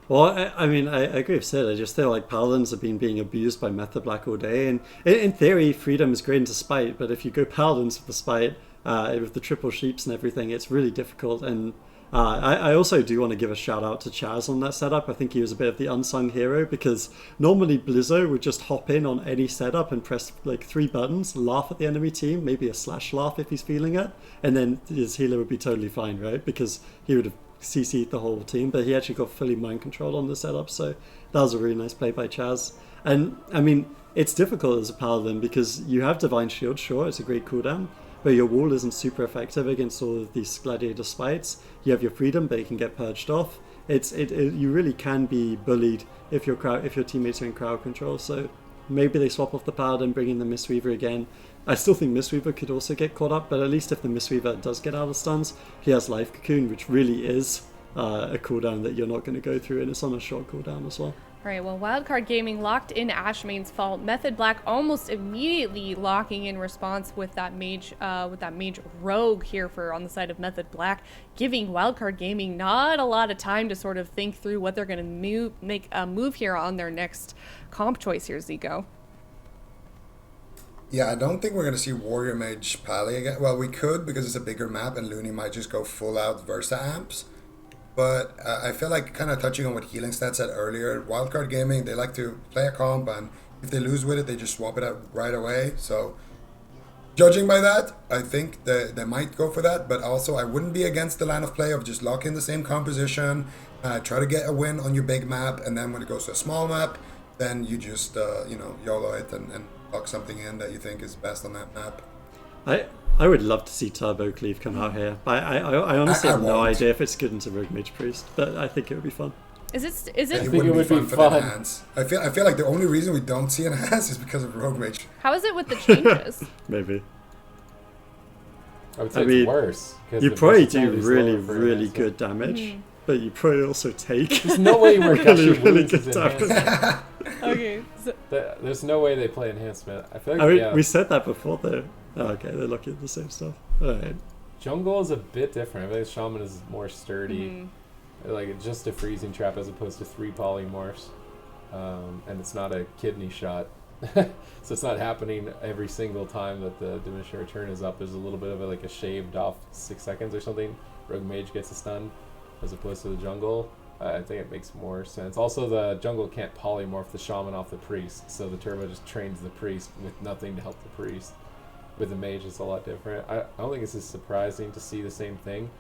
Well, I mean, I agree with Sid. I just feel like Paladins have been being abused by Method Black all day. And in theory, Freedom is great into Spite, but if you go Paladins with the Spite, with the triple sheeps and everything, it's really difficult. And I also do want to give a shout out to Chaz on that setup. I think he was a bit of the unsung hero because normally Blizzo would just hop in on any setup and press like 3 buttons, laugh at the enemy team, maybe a slash laugh if he's feeling it, and then his healer would be totally fine, right? Because he would have CC'd the whole team, but he actually got fully mind control on the setup, so that was a really nice play by Chaz. And I mean, it's difficult as a Paladin because you have Divine Shield, sure, it's a great cooldown, but your wall isn't super effective against all of these Gladiator Spites. You have your Freedom, but you can get purged off. You really can be bullied if your teammates are in crowd control. So maybe they swap off the Paladin, bring in the Mistweaver again. I still think Mistweaver could also get caught up, but at least if the Mistweaver does get out of stuns, he has Life Cocoon, which really is a cooldown that you're not going to go through, and it's on a short cooldown as well. All right, well, Wildcard Gaming locked in Ashmane's Fault. Method Black almost immediately locking in response with that mage rogue here on the side of Method Black, giving Wildcard Gaming not a lot of time to sort of think through what they're going to make a move here on their next comp choice here, Zico. Yeah, I don't think we're going to see Warrior Mage Pally again. Well, we could because it's a bigger map and Looney might just go full out Versa amps. But I feel like kind of touching on what Healing Stat said earlier, Wildcard Gaming, they like to play a comp, and if they lose with it, they just swap it out right away. So judging by that, I think they might go for that. But also, I wouldn't be against the line of play of just lock in the same composition, try to get a win on your big map, and then when it goes to a small map, then you just YOLO it and lock something in that you think is best on that map. I would love to see Turbo Cleave come out here. I honestly have no idea if it's good into Rogue Mage Priest, but I think it would be fun. Is it? I think it Wouldn't would be for fun. the enhance. I feel like the only reason we don't see enhance is because of Rogue Mage. How is it with the changes? Maybe. I would say it's worse. You probably do really good damage, but you probably also take There's no way we're really good damage. Okay. So, There's no way they play enhancement. I feel like we said that before though. Oh, okay, they're looking at the same stuff. Alright. Jungle is a bit different. I think Shaman is more sturdy. Like it's just a freezing trap as opposed to 3 polymorphs. And it's not a kidney shot. So it's not happening every single time that the diminishing return is up. There's a little bit of a shaved off 6 seconds or something. Rogue Mage gets a stun as opposed to the jungle. I think it makes more sense. Also, the jungle can't polymorph the shaman off the priest, so the turbo just trains the priest with nothing to help the priest. With the mage, it's a lot different. I don't think this is surprising to see the same thing.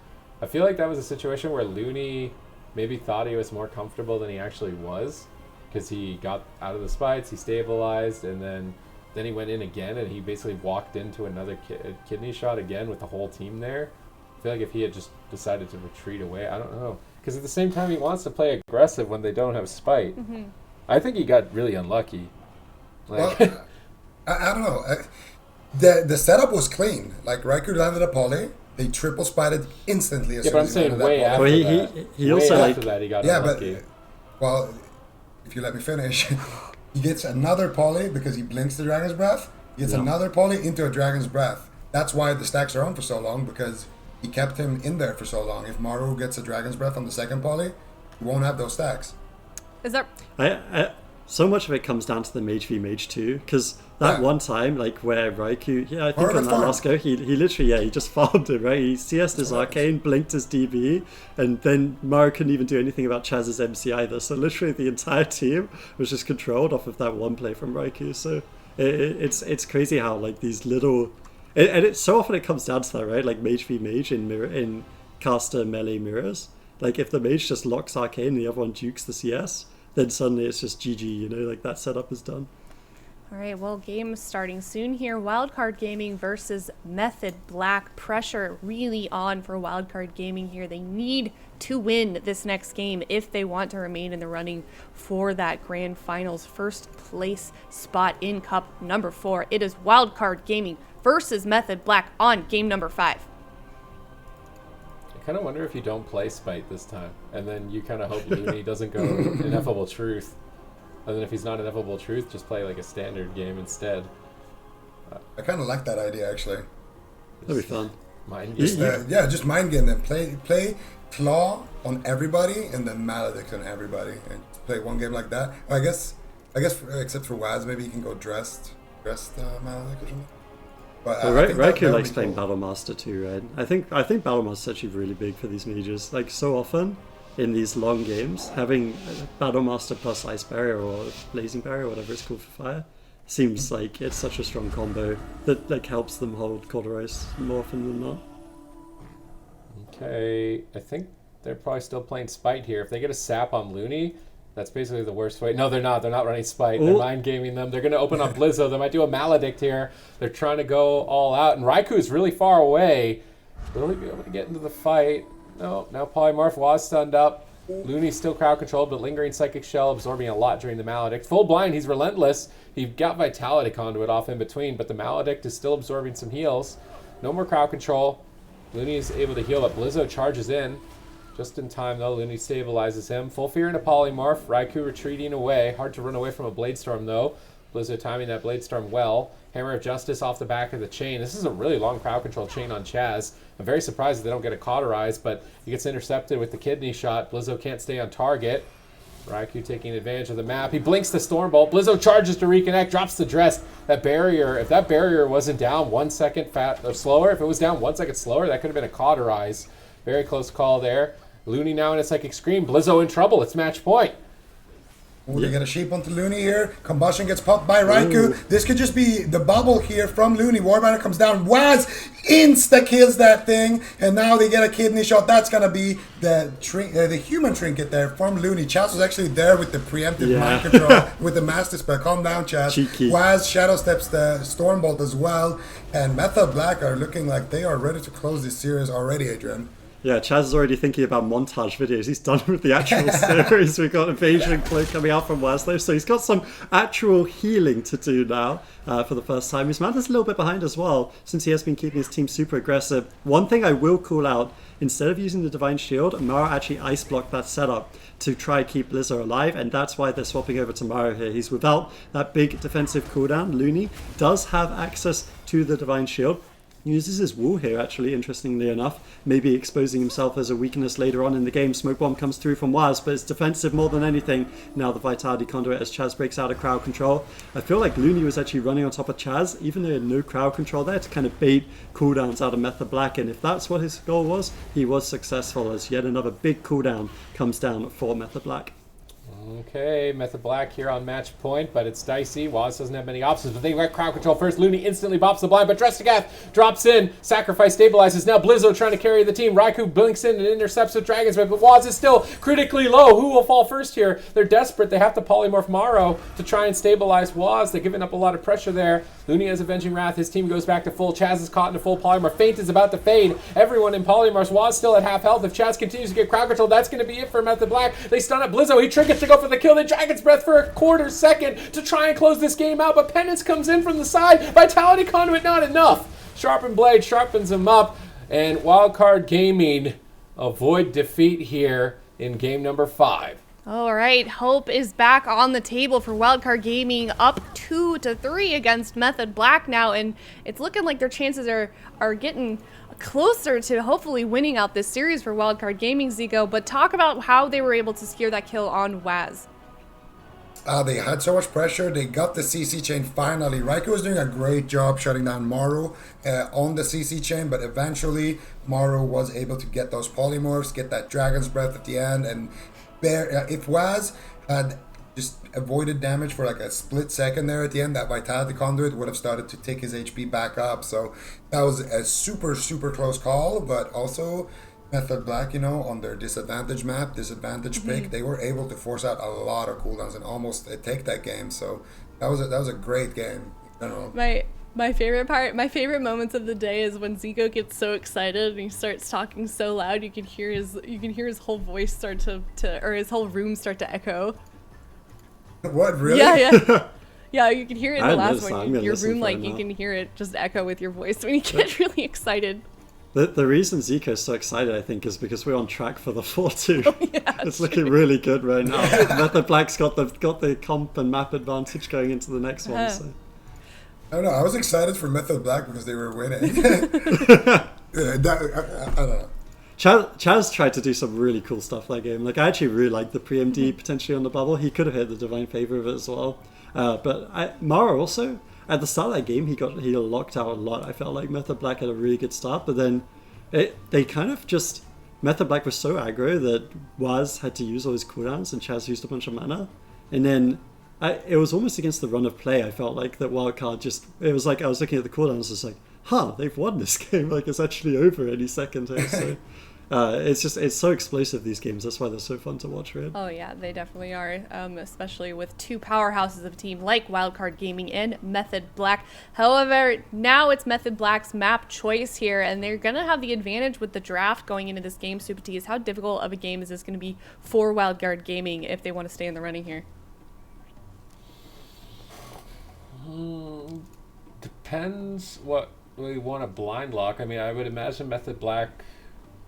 I feel like that was a situation where Looney maybe thought he was more comfortable than he actually was, because he got out of the spites, he stabilized, and then he went in again, and he basically walked into another kidney shot again with the whole team there. I feel like if he had just decided to retreat away, I don't know. Because at the same time, he wants to play aggressive when they don't have spite. I think he got really unlucky. Like, Well, I don't know. The setup was clean. Like, Raikou landed a poly. They triple spited instantly as yeah, soon but I'm as he saying landed way that after poly. Well, that. he also, way like- after that, he got Yeah, unlucky. but, well, if you let me finish, he gets another poly because he blinks the Dragon's Breath. He gets another poly into a Dragon's Breath. That's why the stacks are on for so long, because he kept him in there for so long. If Maru gets a Dragon's Breath on the second poly, he won't have those stacks. Is there? So much of it comes down to the Mage v Mage too, because that one time, like where Raikou, I think on that last go, he literally, he just farmed it, right? He CS'd his Arcane, blinked his DB, and then Maru couldn't even do anything about Chaz's MC either. So literally the entire team was just controlled off of that one play from Raikou. So it's crazy how like these little, and it's so often it comes down to that, right? Like Mage v Mage in caster melee mirrors. Like if the Mage just locks Arcane and the other one dukes the CS, then suddenly it's just GG, you know, like that setup is done. All right, well, game starting soon here. Wildcard Gaming versus Method Black. Pressure really on for Wildcard Gaming here. They need to win this next game if they want to remain in the running for that grand finals first place spot in Cup number 4. It is Wildcard Gaming versus Method Black on game number 5. I kind of wonder if you don't play Spite this time, and then you kind of hope Looney doesn't go Ineffable Truth, and then if he's not Ineffable Truth, just play like a standard game instead. I kind of like that idea, actually. That'd be fun. Mind Just, game. yeah, just mind game them. Play Claw on everybody and then Maledict on everybody, and play one game like that. I guess except for Waz, maybe you can go dressed Maledict or something. But Well, I think that Raikou would likes be playing cool. Battlemaster too, right? I think Battlemaster's actually really big for these mages. Like so often in these long games, having Battlemaster plus Ice Barrier or Blazing Barrier, whatever it's called for fire, seems like it's such a strong combo that like helps them hold Cauterized more often than not. Okay, I think they're probably still playing Spite here. If they get a sap on Looney, that's basically the worst way. No, they're not. They're not running Spite. They're Ooh. mind gaming them. They're going to open on Blizzo. They might do a Maledict here. They're trying to go all out. And Raikou's really far away. Will he be able to get into the fight? No. Now Polymorph was stunned up. Looney's still crowd controlled, but lingering Psychic Shell, absorbing a lot during the Maledict. Full blind, he's relentless. He got Vitality Conduit off in between, but the Maledict is still absorbing some heals. No more crowd control. Looney is able to heal, but Blizzo charges in. Just in time, though, Looney stabilizes him. Full Fear into Polymorph. Raikou retreating away. Hard to run away from a Blade Storm, though. Blizzo timing that Blade Storm well. Hammer of Justice off the back of the chain. This is a really long crowd control chain on Chaz. I'm very surprised that they don't get a Cauterize, but he gets intercepted with the kidney shot. Blizzo can't stay on target. Raikou taking advantage of the map. He blinks the Stormbolt. Blizzo charges to reconnect, drops the dress. That barrier, if that barrier wasn't down 1 second slower, if it was down 1 second slower, that could have been a Cauterize. Very close call there. Looney now in a Psychic Scream. Blizzo in trouble. It's match point. Ooh, they get a sheep onto Looney here. Combustion gets popped by Raikou. This could just be the bubble here from Looney. Warbanner comes down. Waz insta-kills that thing. And now they get a kidney shot. That's going to be the human trinket there from Looney. Chaz was actually there with the preemptive mind control with the Master Spell. Calm down, Chaz. Cheeky. Waz shadow steps the Stormbolt as well. And Method Black are looking like they are ready to close this series already, Adrian. Yeah, Chaz is already thinking about montage videos. He's done with the actual series. We've got Invasion Cloak coming out from Wazlow, so he's got some actual healing to do now for the first time. His Manta's a little bit behind as well, since he has been keeping his team super aggressive. One thing I will call out, instead of using the Divine Shield, Mara actually ice blocked that setup to try keep Blizzo alive, and that's why they're swapping over to Mara here. He's without that big defensive cooldown. Looney does have access to the Divine Shield. Uses his wall here, actually, interestingly enough, maybe exposing himself as a weakness later on in the game. Smoke Bomb comes through from Waz, but it's defensive more than anything. Now the Vitality Conduit as Chaz breaks out of crowd control. I feel like Looney was actually running on top of Chaz, even though he had no crowd control there, to kind of bait cooldowns out of Method Black, and if that's what his goal was, he was successful, as yet another big cooldown comes down for Method Black. Okay, Method Black here on match point, but it's dicey. Waz doesn't have many options, but they get crowd control first. Looney instantly bops the blind, but Drestigath drops in. Sacrifice stabilizes. Now Blizzo trying to carry the team. Raikou blinks in and intercepts with Dragon's Breath, but Waz is still critically low. Who will fall first here? They're desperate. They have to polymorph Maro to try and stabilize Waz. They're giving up a lot of pressure there. Looney has Avenging Wrath. His team goes back to full. Chaz is caught in a full polymorph. Feint is about to fade. Everyone in polymorphs. Waz still at half health. If Chaz continues to get crowd control, that's going to be it for Method Black. They stun at Blizzo. He triggers to go for the kill. They Dragon's Breath for a quarter second to try and close this game out, but Penance comes in from the side. Vitality Conduit not enough. Sharpened Blade sharpens him up, and Wildcard Gaming avoid defeat here in game number 5. All right, hope is back on the table for Wildcard Gaming, up 2-3 against Method Black now, and it's looking like their chances are getting closer to hopefully winning out this series for Wildcard Gaming, Zico. But talk about how they were able to secure that kill on Waz. They had so much pressure. They got the CC chain finally. Raikou was doing a great job shutting down Maru on the CC chain, but eventually Maru was able to get those polymorphs, get that Dragon's Breath at the end, and if Waz had just avoided damage for like a split second there at the end, that Vitality Conduit would have started to take his HP back up. So that was a super, super close call, but also Method Black, on their disadvantage map, disadvantage pick, they were able to force out a lot of cooldowns and almost take that game. So that was a great game in general. My favorite moments of the day is when Zico gets so excited and he starts talking so loud you can hear his whole voice start to or his whole room start to echo. What, really? Yeah. Yeah, you can hear it in the last noticed one. that. Your room, you can hear it just echo with your voice when you get really excited. The reason Zico's so excited, I think, is because we're on track for the 4-2. Oh, yeah, it's looking really good right now. Method Black's got the comp and map advantage going into the next one. So. I don't know. I was excited for Method Black because they were winning. I don't know. Chaz tried to do some really cool stuff that game. I actually really liked the pre-MD potentially on the bubble. He could have hit the Divine Favor of it as well. But Mara also, at the start of that game, he locked out a lot. I felt like Method Black had a really good start, but then they kind of just... Method Black was so aggro that Waz had to use all his cooldowns and Chaz used a bunch of mana. And then it was almost against the run of play. I felt like that Wildcard just... It was like I was looking at the cooldowns, it's like, they've won this game. It's actually over any second here. So it's so explosive, these games. That's why they're so fun to watch, right? Oh yeah, they definitely are, especially with two powerhouses of a team like Wildcard Gaming and Method Black. However, now it's Method Black's map choice here, and they're going to have the advantage with the draft going into this game. Super T, how difficult of a game is this going to be for Wildcard Gaming if they want to stay in the running here? Depends what we want to blind lock. I mean, I would imagine Method Black,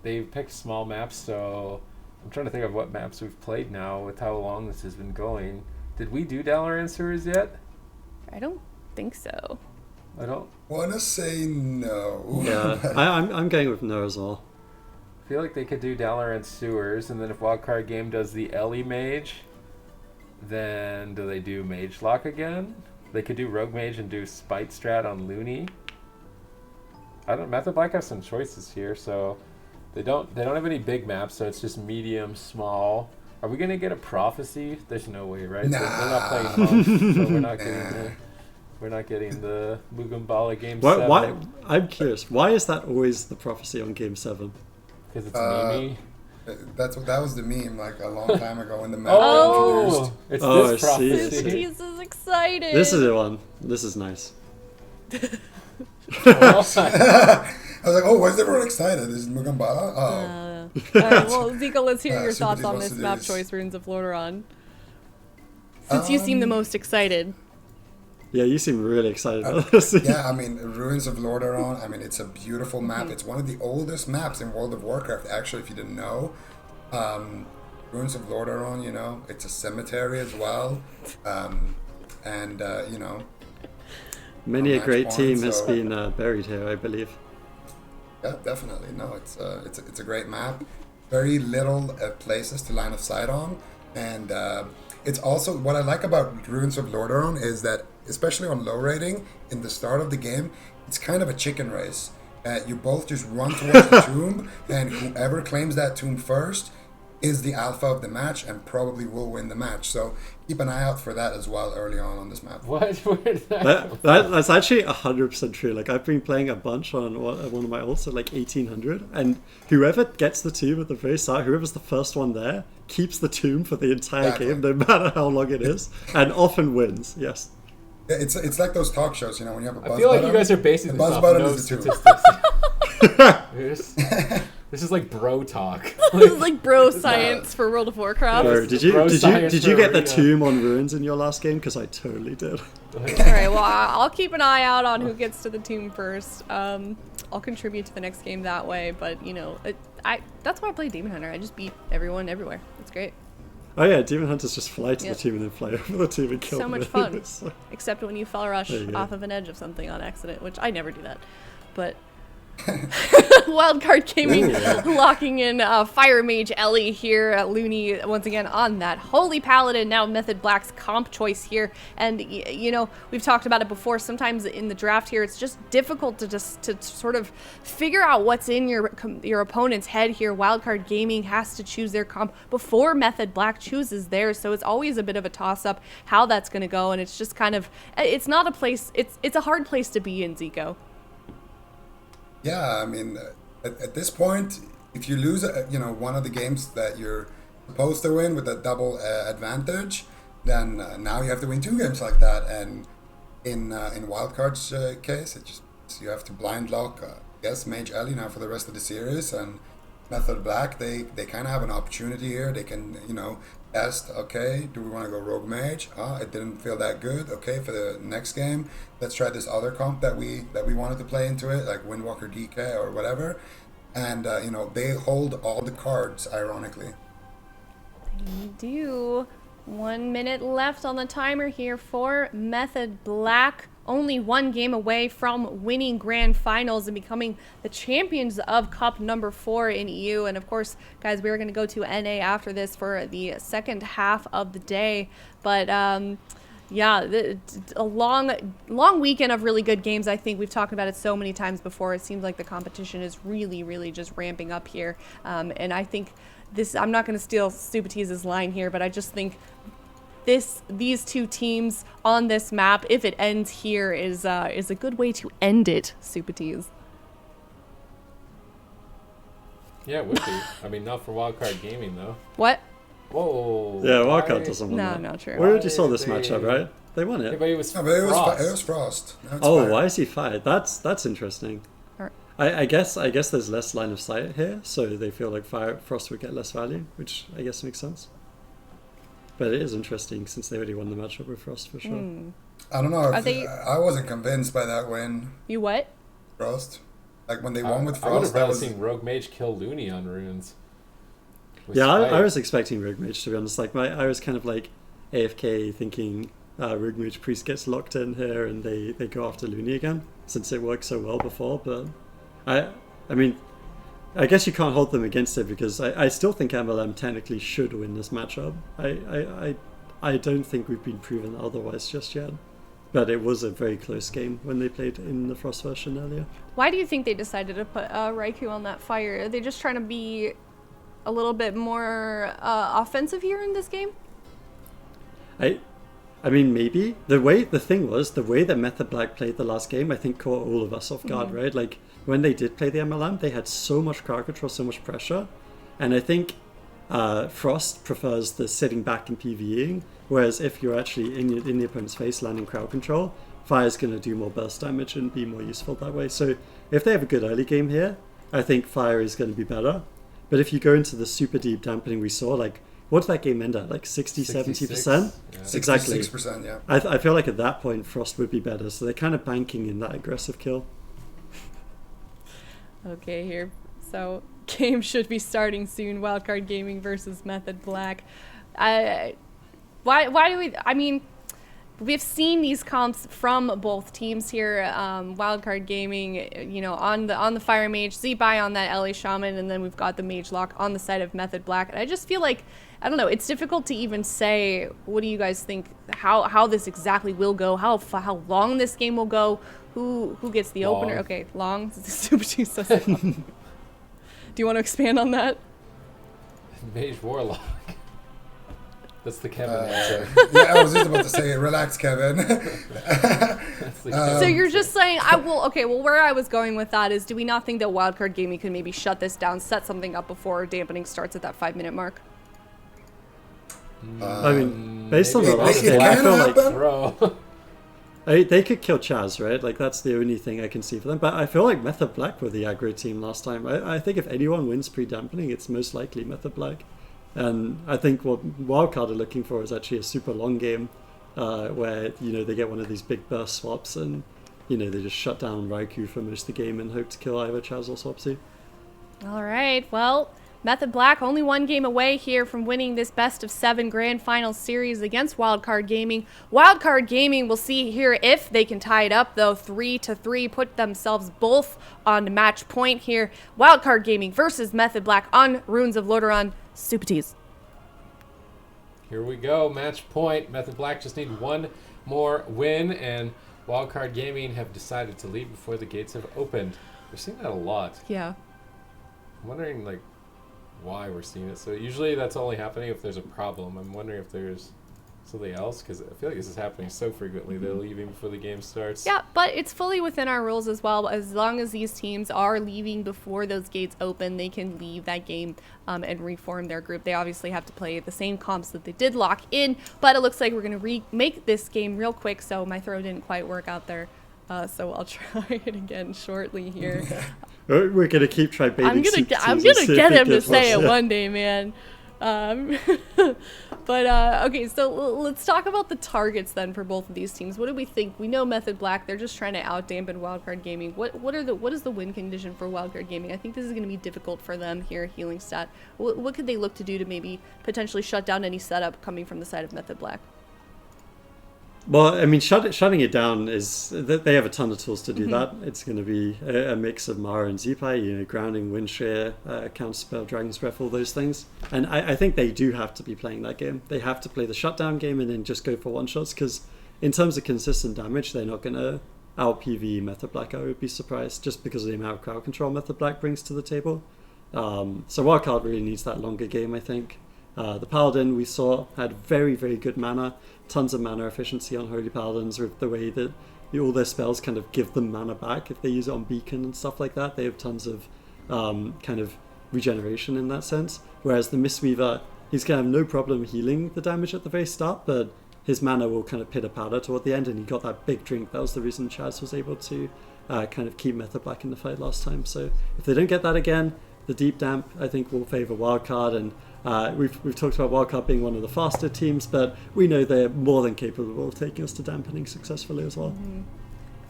they've picked small maps, so I'm trying to think of what maps we've played now with how long this has been going. Did we do Dalaran Sewers yet? I don't think so. I don't want to say no. Yeah, I'm going with no as well. I feel like they could do Dalaran Sewers, and then if Wildcard Game does the Ellie Mage, then do they do Mage Lock again? They could do Rogue Mage and do Spite Strat on Looney. Method Black has some choices here, so they don't have any big maps, so it's just medium, small. Are we gonna get a Prophecy? There's no way, right? Nah. They're not playing monks, so we're not getting the Mugumbala Game 7. Why? I'm curious. Why is that always the Prophecy on Game 7? Because it's memey. That was the meme a long time ago when the map Oh, introduced. it's Oh, this I see. Prophecy. Jesus is excited. This is the one. This is nice. I was like, oh, why is everyone excited? Is it Mugambala? Oh. All right, well, Zico, let's hear your Super thoughts T on wants this to map do choice, Runes of Lordaeron. Since you seem the most excited. Yeah, you seem really excited about this. Yeah, I mean, Ruins of Lordaeron, I mean, it's a beautiful map. It's one of the oldest maps in World of Warcraft, actually, if you didn't know. Ruins of Lordaeron, it's a cemetery as well. Many a great point, team has so- been buried here, I believe. Yeah, definitely. No, it's a great map. Very little places to line of sight on, and it's also what I like about Ruins of Lordaeron is that, especially on low rating, in the start of the game, it's kind of a chicken race. You both just run towards the tomb, and whoever claims that tomb first is the alpha of the match and probably will win the match. So keep an eye out for that as well early on this map. What? Where did that That's actually 100% true. Like, I've been playing a bunch on one of my ults at like 1800, and whoever gets the tomb at the very start, whoever's the first one there, keeps the tomb for the entire Exactly. game, no matter how long it is, and often wins. Yes. Yeah, it's like those talk shows, you know, when you have a buzz I feel like button. you guys are basing the this buzz off button no is the tomb. statistics. This is like bro talk. This is like bro science for World of Warcraft. Bro, It's did you bro did you science did for you get the arena. tomb on ruins in your last game? Because I totally did. All right, well, I'll keep an eye out on who gets to the tomb first. I'll contribute to the next game that way, but you know, that's why I play Demon Hunter. I just beat everyone everywhere. It's great. Oh yeah, Demon Hunters just fly to Yep. the tomb and then fly over the tomb and kill So them. much fun. So- Except when you fall rush There you go. off of an edge of something on accident, which I never do that. But Wildcard Gaming locking in Fire Mage Ellie here at Looney once again on that Holy Paladin, now Method Black's comp choice here. And you know, we've talked about it before, sometimes in the draft here it's just difficult to sort of figure out what's in your opponent's head here. Wildcard Gaming has to choose their comp before Method Black chooses theirs, so it's always a bit of a toss-up how that's going to go, and it's just kind of, it's not a place, it's a hard place to be in, Zico. Yeah, I mean, at this point, if you lose, you know, one of the games that you're supposed to win with a double advantage, then now you have to win 2 games like that. And in Wildcard's case, it just you have to blind lock, Mage Ellie now for the rest of the series, and Method Black, they kind of have an opportunity here. They can, you know, test, okay, do we want to go Rogue Mage? It didn't feel that good. Okay, for the next game, let's try this other comp that we wanted to play into it, like Windwalker DK or whatever. And, you know, they hold all the cards, ironically. We do. 1 minute left on the timer here for Method Black. Only 1 game away from winning grand finals and becoming the champions of Cup number 4 in EU. And of course, guys, we're going to go to NA after this for the second half of the day. But yeah, a long weekend of really good games. I think we've talked about it so many times before. It seems like the competition is really just ramping up here. And I think this, I'm not going to steal Stupid Tease's line here, but I just think these 2 teams on this map, if it ends here, is a good way to end it, Stupid Tease. Yeah, it would be. I mean, not for Wildcard Gaming though. What? Whoa. Yeah, why- Wildcard doesn't win No, that. not true. We already saw this They- matchup, right? They won Yeah, it. but it was No, but it Frost. was Frost. Now it's Oh, Fire. why is he fired? That's interesting. Alright. I guess there's less line of sight here, so they feel like Frost would get less value, which I guess makes sense. But it is interesting since they already won the matchup with Frost for sure. I don't know. Are If, they- I wasn't convinced by that win, You what? Frost. Like when they won with I would Frost, have that rather was. seen Rogue Mage kill Looney on runes. With Yeah, I Spike. was expecting Rogue Mage, to be honest. Like I was kind of like AFK thinking Rogue Mage Priest gets locked in here and they go after Looney again, since it worked so well before. But I mean, I guess you can't hold them against it because I still think MLM technically should win this matchup. I don't think we've been proven otherwise just yet. But it was a very close game when they played in the Frost version earlier. Why do you think they decided to put Raikou on that fire? Are they just trying to be a little bit more offensive here in this game? I mean, maybe. The thing was, the way that Method Black played the last game, I think caught all of us off guard, right? Like, when they did play the MLM, they had so much crowd control, so much pressure. And I think Frost prefers the sitting back and PvEing, whereas if you're actually in the opponent's face landing crowd control, Fire's going to do more burst damage and be more useful that way. So if they have a good early game here, I think Fire is going to be better. But if you go into the super deep dampening we saw, like, what did that game end at? Like 60, 70%? Yeah. Exactly. 66%, yeah. I feel like at that point Frost would be better, so they're kind of banking in that aggressive kill. Okay, here. So, game should be starting soon. Wildcard Gaming versus Method Black. Why do we... I mean, we've seen these comps from both teams here. Wildcard Gaming, you know, on the Fire Mage, Z-Buy on that LA Shaman, and then we've got the Mage Lock on the side of Method Black. And I just feel like, I don't know, it's difficult to even say, what do you guys think, how this exactly will go, how long this game will go, who gets the Long. opener? Okay, long. Super too so Do you want to expand on that? Mage Warlock. That's the Kevin answer. Yeah, I was just about to say it. Relax, Kevin. That's the So you're just saying, where I was going with that is, do we not think that Wildcard Gaming could maybe shut this down, set something up before dampening starts at that 5-minute mark? I mean, based on the Maybe last it game, I can feel like happen. Throw. they could kill Chaz, right? Like, that's the only thing I can see for them. But I feel like Method Black were the aggro team last time. I think if anyone wins pre-dampening, it's most likely Method Black. And I think what Wildcard are looking for is actually a super long game where, they get one of these big burst swaps and, they just shut down Raikou for most of the game and hope to kill either Chaz or Swapsy. All right, well, Method Black only one game away here from winning this best of 7 grand final series against Wildcard Gaming. Wildcard Gaming, we'll see here if they can tie it up, though, 3-3, put themselves both on match point here. Wildcard Gaming versus Method Black on Runes of Lordaeron. Super tease. Here we go, match point. Method Black just need one more win, and Wildcard Gaming have decided to leave before the gates have opened. We're seeing that a lot. Yeah. I'm wondering, why we're seeing it. So usually that's only happening if there's a problem. I'm wondering if there's something else, because I feel like this is happening so frequently. They're leaving before the game starts. Yeah, but it's fully within our rules as well. As long as these teams are leaving before those gates open, they can leave that game and reform their group. They obviously have to play the same comps that they did lock in, but it looks like we're going to remake this game real quick, so my throw didn't quite work out there. So I'll try it again shortly here. We're going to keep trying baiting I'm gonna Super Tease get and see if him to gets say us, it yeah. one day, man. Okay, so let's talk about the targets then for both of these teams. What do we think? We know Method Black, they're just trying to out-dampen Wildcard Gaming. What is the win condition for Wildcard Gaming? I think this is going to be difficult for them here, healing stat. What could they look to do to maybe potentially shut down any setup coming from the side of Method Black? Well, I mean, shutting it down is... They have a ton of tools to do that. It's going to be a mix of Mara and Zipai, grounding, wind shear, counterspell, Dragon's Breath, all those things. And I think they do have to be playing that game. They have to play the shutdown game and then just go for one-shots, because in terms of consistent damage, they're not going to out-PvE Method Black. I would be surprised, just because of the amount of crowd control Method Black brings to the table. So Wildcard really needs that longer game, I think. The Paladin we saw had very, very good mana, tons of mana efficiency on Holy Paladins, with the way that all their spells kind of give them mana back if they use it on Beacon and stuff like that. They have tons of kind of regeneration in that sense. Whereas the Mistweaver, he's going to have no problem healing the damage at the very start, but his mana will kind of pitter-patter toward the end, and he got that big drink. That was the reason Chaz was able to kind of keep Method Black in the fight last time. So if they don't get that again, the Deep Damp, I think, will favour Wildcard, and we've talked about Wildcard being one of the faster teams, but we know they're more than capable of taking us to dampening successfully as well.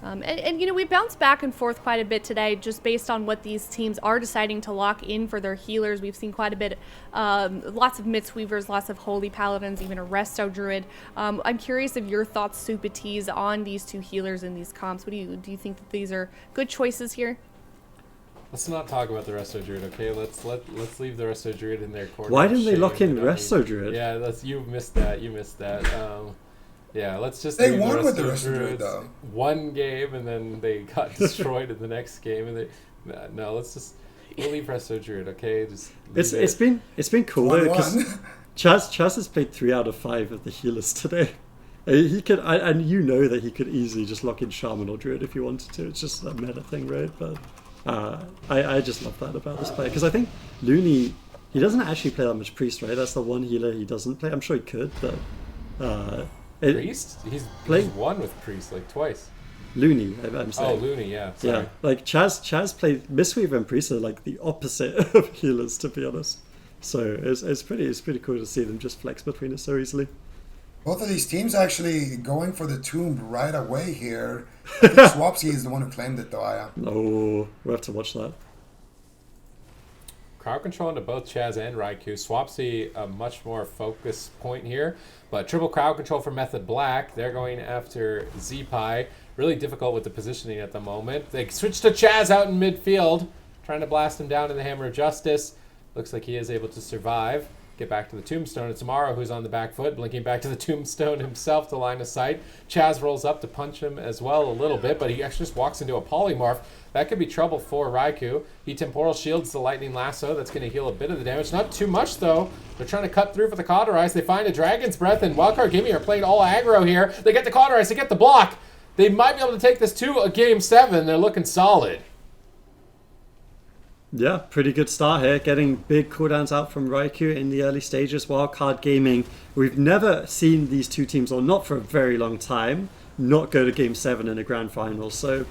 And we bounced back and forth quite a bit today, just based on what these teams are deciding to lock in for their healers. We've seen quite a bit, lots of Mistweavers, lots of Holy Paladins, even a Resto Druid. I'm curious of your thoughts, Super Tease, on these two healers in these comps. Do you think that these are good choices here? Let's not talk about the Resto Druid, okay? Let's leave the Resto Druid in their corner. Why didn't they Shame lock in we don't Resto need- Druid? Yeah, you missed that. Yeah, let's just They leave won the with the Resto Resto Druid, Druids though. one game, and then they got destroyed in the next game, and we'll leave Resto Druid, okay? Just leave It's been cool though, because 1-1. Chaz has played 3 out of 5 of the healers today. He could, and you know that he could easily just lock in Shaman or Druid if he wanted to. It's just a meta thing, right? But I just love that about this player, because I think Looney, he doesn't actually play that much Priest, right? That's the one healer he doesn't play. I'm sure he could, but Priest? He's won with Priest twice. Looney, I'm saying. Oh, Looney, yeah. Sorry. Yeah, like Chaz played Mistweaver and Priest are like the opposite of healers, to be honest. So it's pretty cool to see them just flex between us so easily. Both of these teams actually going for the tomb right away here. I think Swapsy is the one who claimed it, though, Aya. Oh, we'll have to watch that. Crowd control into both Chaz and Raikou. Swapsy a much more focus point here, but triple crowd control for Method Black. They're going after Zipai. Really difficult with the positioning at the moment. They switch to Chaz out in midfield, trying to blast him down in the Hammer of Justice. Looks like he is able to survive. get back to the tombstone. It's Morrow who's on the back foot, blinking back to the tombstone himself to line of sight. Chaz rolls up to punch him as well a little bit, but he actually just walks into a polymorph. That could be trouble for Raikou. He temporal shields the lightning lasso. That's going to heal a bit of the damage. Not too much, though. They're trying to cut through for the Cauterize. They find a Dragon's Breath, and Wildcard Gaming are playing all aggro here. They get the Cauterize. They get the block. They might be able to take this to a Game 7. They're looking solid. Yeah, pretty good start here. Getting big cooldowns out from Raikou in the early stages. Wildcard Gaming, we've never seen these two teams, or not for a very long time, not go to Game 7 in a grand final. So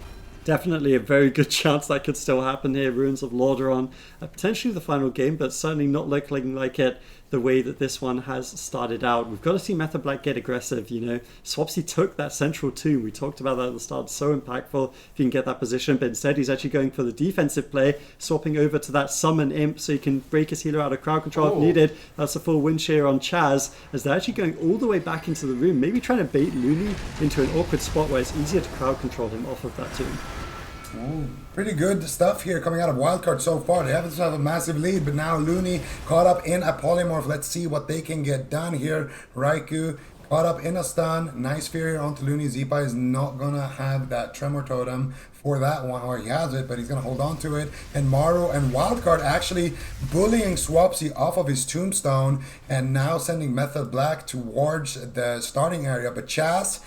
definitely a very good chance that could still happen here. Ruins of Lordaeron, potentially the final game, but certainly not looking like it the way that this one has started out. We've got to see Method Black get aggressive, you know. Swapsy took that central tomb. We talked about that at the start. So impactful if you can get that position, but instead he's actually going for the defensive play, swapping over to that summon imp so he can break his healer out of crowd control if needed. That's a full wind shear on Chaz, as they're actually going all the way back into the room, maybe trying to bait Looney into an awkward spot where it's easier to crowd control him off of that tomb. Ooh, pretty good stuff here coming out of Wildcard so far. They haven't have a massive lead, but now Looney caught up in a polymorph. Let's see what they can get done here. Raikou caught up in a stun. Nice fear here onto Looney. Zipa is not gonna have that Tremor Totem for that one, or he has it, but he's gonna hold on to it. And Morrow and Wildcard actually bullying Swapsy off of his tombstone, and now sending Method Black towards the starting area. But Chaz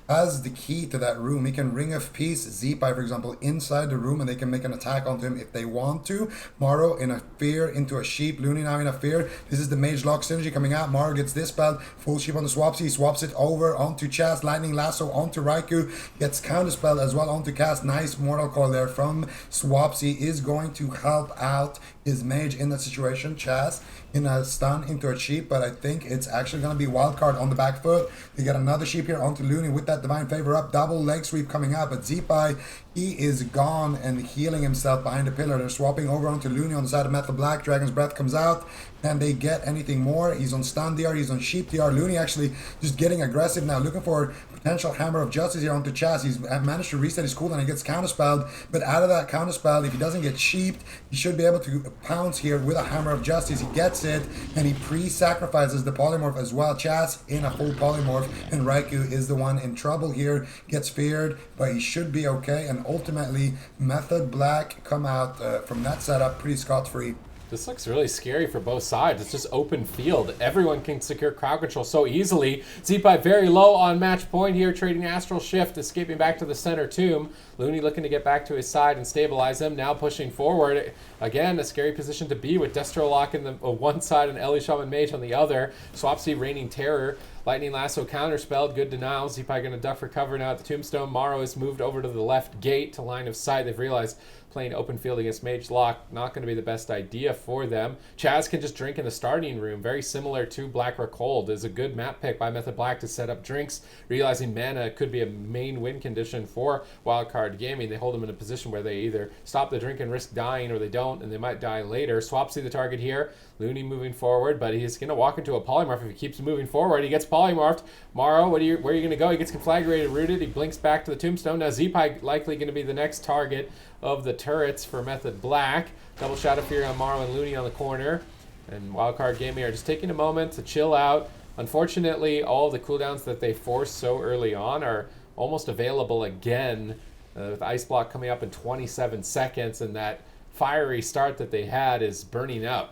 has the key to that room. He can Ring of Peace Zipai, for example, inside the room, and they can make an attack onto him if they want to. Morrow in a fear into a sheep. Looney now in a fear. This is the Mage Lock synergy coming out. Morrow gets dispelled. Full sheep on the Swapsy. He swaps it over onto Chaz. Lightning Lasso onto Raikou. Gets counterspell as well onto Cast. Nice Mortal Coil there from Swapsy is going to help out his mage in that situation. Chaz in a stun into a sheep, but I think it's actually going to be Wildcard on the back foot. They get another sheep here onto Looney with that Divine Favor up. Double leg sweep coming out, but Zipai, he is gone and healing himself behind the pillar. They're swapping over onto Looney on the side of Method Black. Dragon's Breath comes out. Can they get anything more? He's on stun DR, he's on sheep DR. Looney actually just getting aggressive now, looking for potential Hammer of Justice here onto Chaz. He's managed to reset his cooldown. He gets counterspelled, but out of that counterspell, if he doesn't get sheeped, he should be able to pounce here with a Hammer of Justice. He gets it, and he pre-sacrifices the polymorph as well. Chaz in a full polymorph, and Raikou is the one in trouble here. Gets feared, but he should be okay. And ultimately, Method Black come out from that setup pretty scot-free. This looks really scary for both sides. It's just open field. Everyone can secure crowd control so easily. Zipai very low on match point here, trading Astral Shift, escaping back to the center tomb. Looney looking to get back to his side and stabilize him. Now pushing forward. Again, a scary position to be with Destro Lock in the one side and Ellie Shaman Mage on the other. Swapsy raining terror. Lightning Lasso counterspelled. Good denial. Zipai going to duck for cover now at the tombstone. Morrow has moved over to the left gate to line of sight. They've realized playing open field against Mage Lock, not going to be the best idea for them. Chaz can just drink in the starting room, very similar to Black Rock Hold. Is a good map pick by Method Black to set up drinks, realizing mana could be a main win condition for Wildcard Gaming. They hold them in a position where they either stop the drink and risk dying, or they don't, and they might die later. Swapsy the target here. Looney moving forward, but he's going to walk into a polymorph if he keeps moving forward. He gets polymorphed. Morrow, where are you going to go? He gets conflagrated, rooted. He blinks back to the tombstone. Now Zipai likely going to be the next target of the turrets for Method Black. Double Shadow Fury on Morrow and Looney on the corner. And Wildcard Gaming are just taking a moment to chill out. Unfortunately, all the cooldowns that they forced so early on are almost available again, with Ice Block coming up in 27 seconds, and that fiery start that they had is burning out.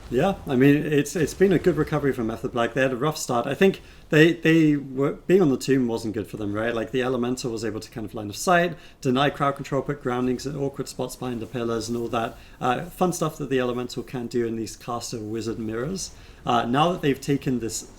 Yeah, I mean, it's been a good recovery from Method Black. They had a rough start. I think they were being on the tomb wasn't good for them, right? Like the Elemental was able to kind of line of sight, deny crowd control, put groundings in awkward spots behind the pillars and all that fun stuff that the Elemental can do in these caster wizard mirrors. Now that they've taken this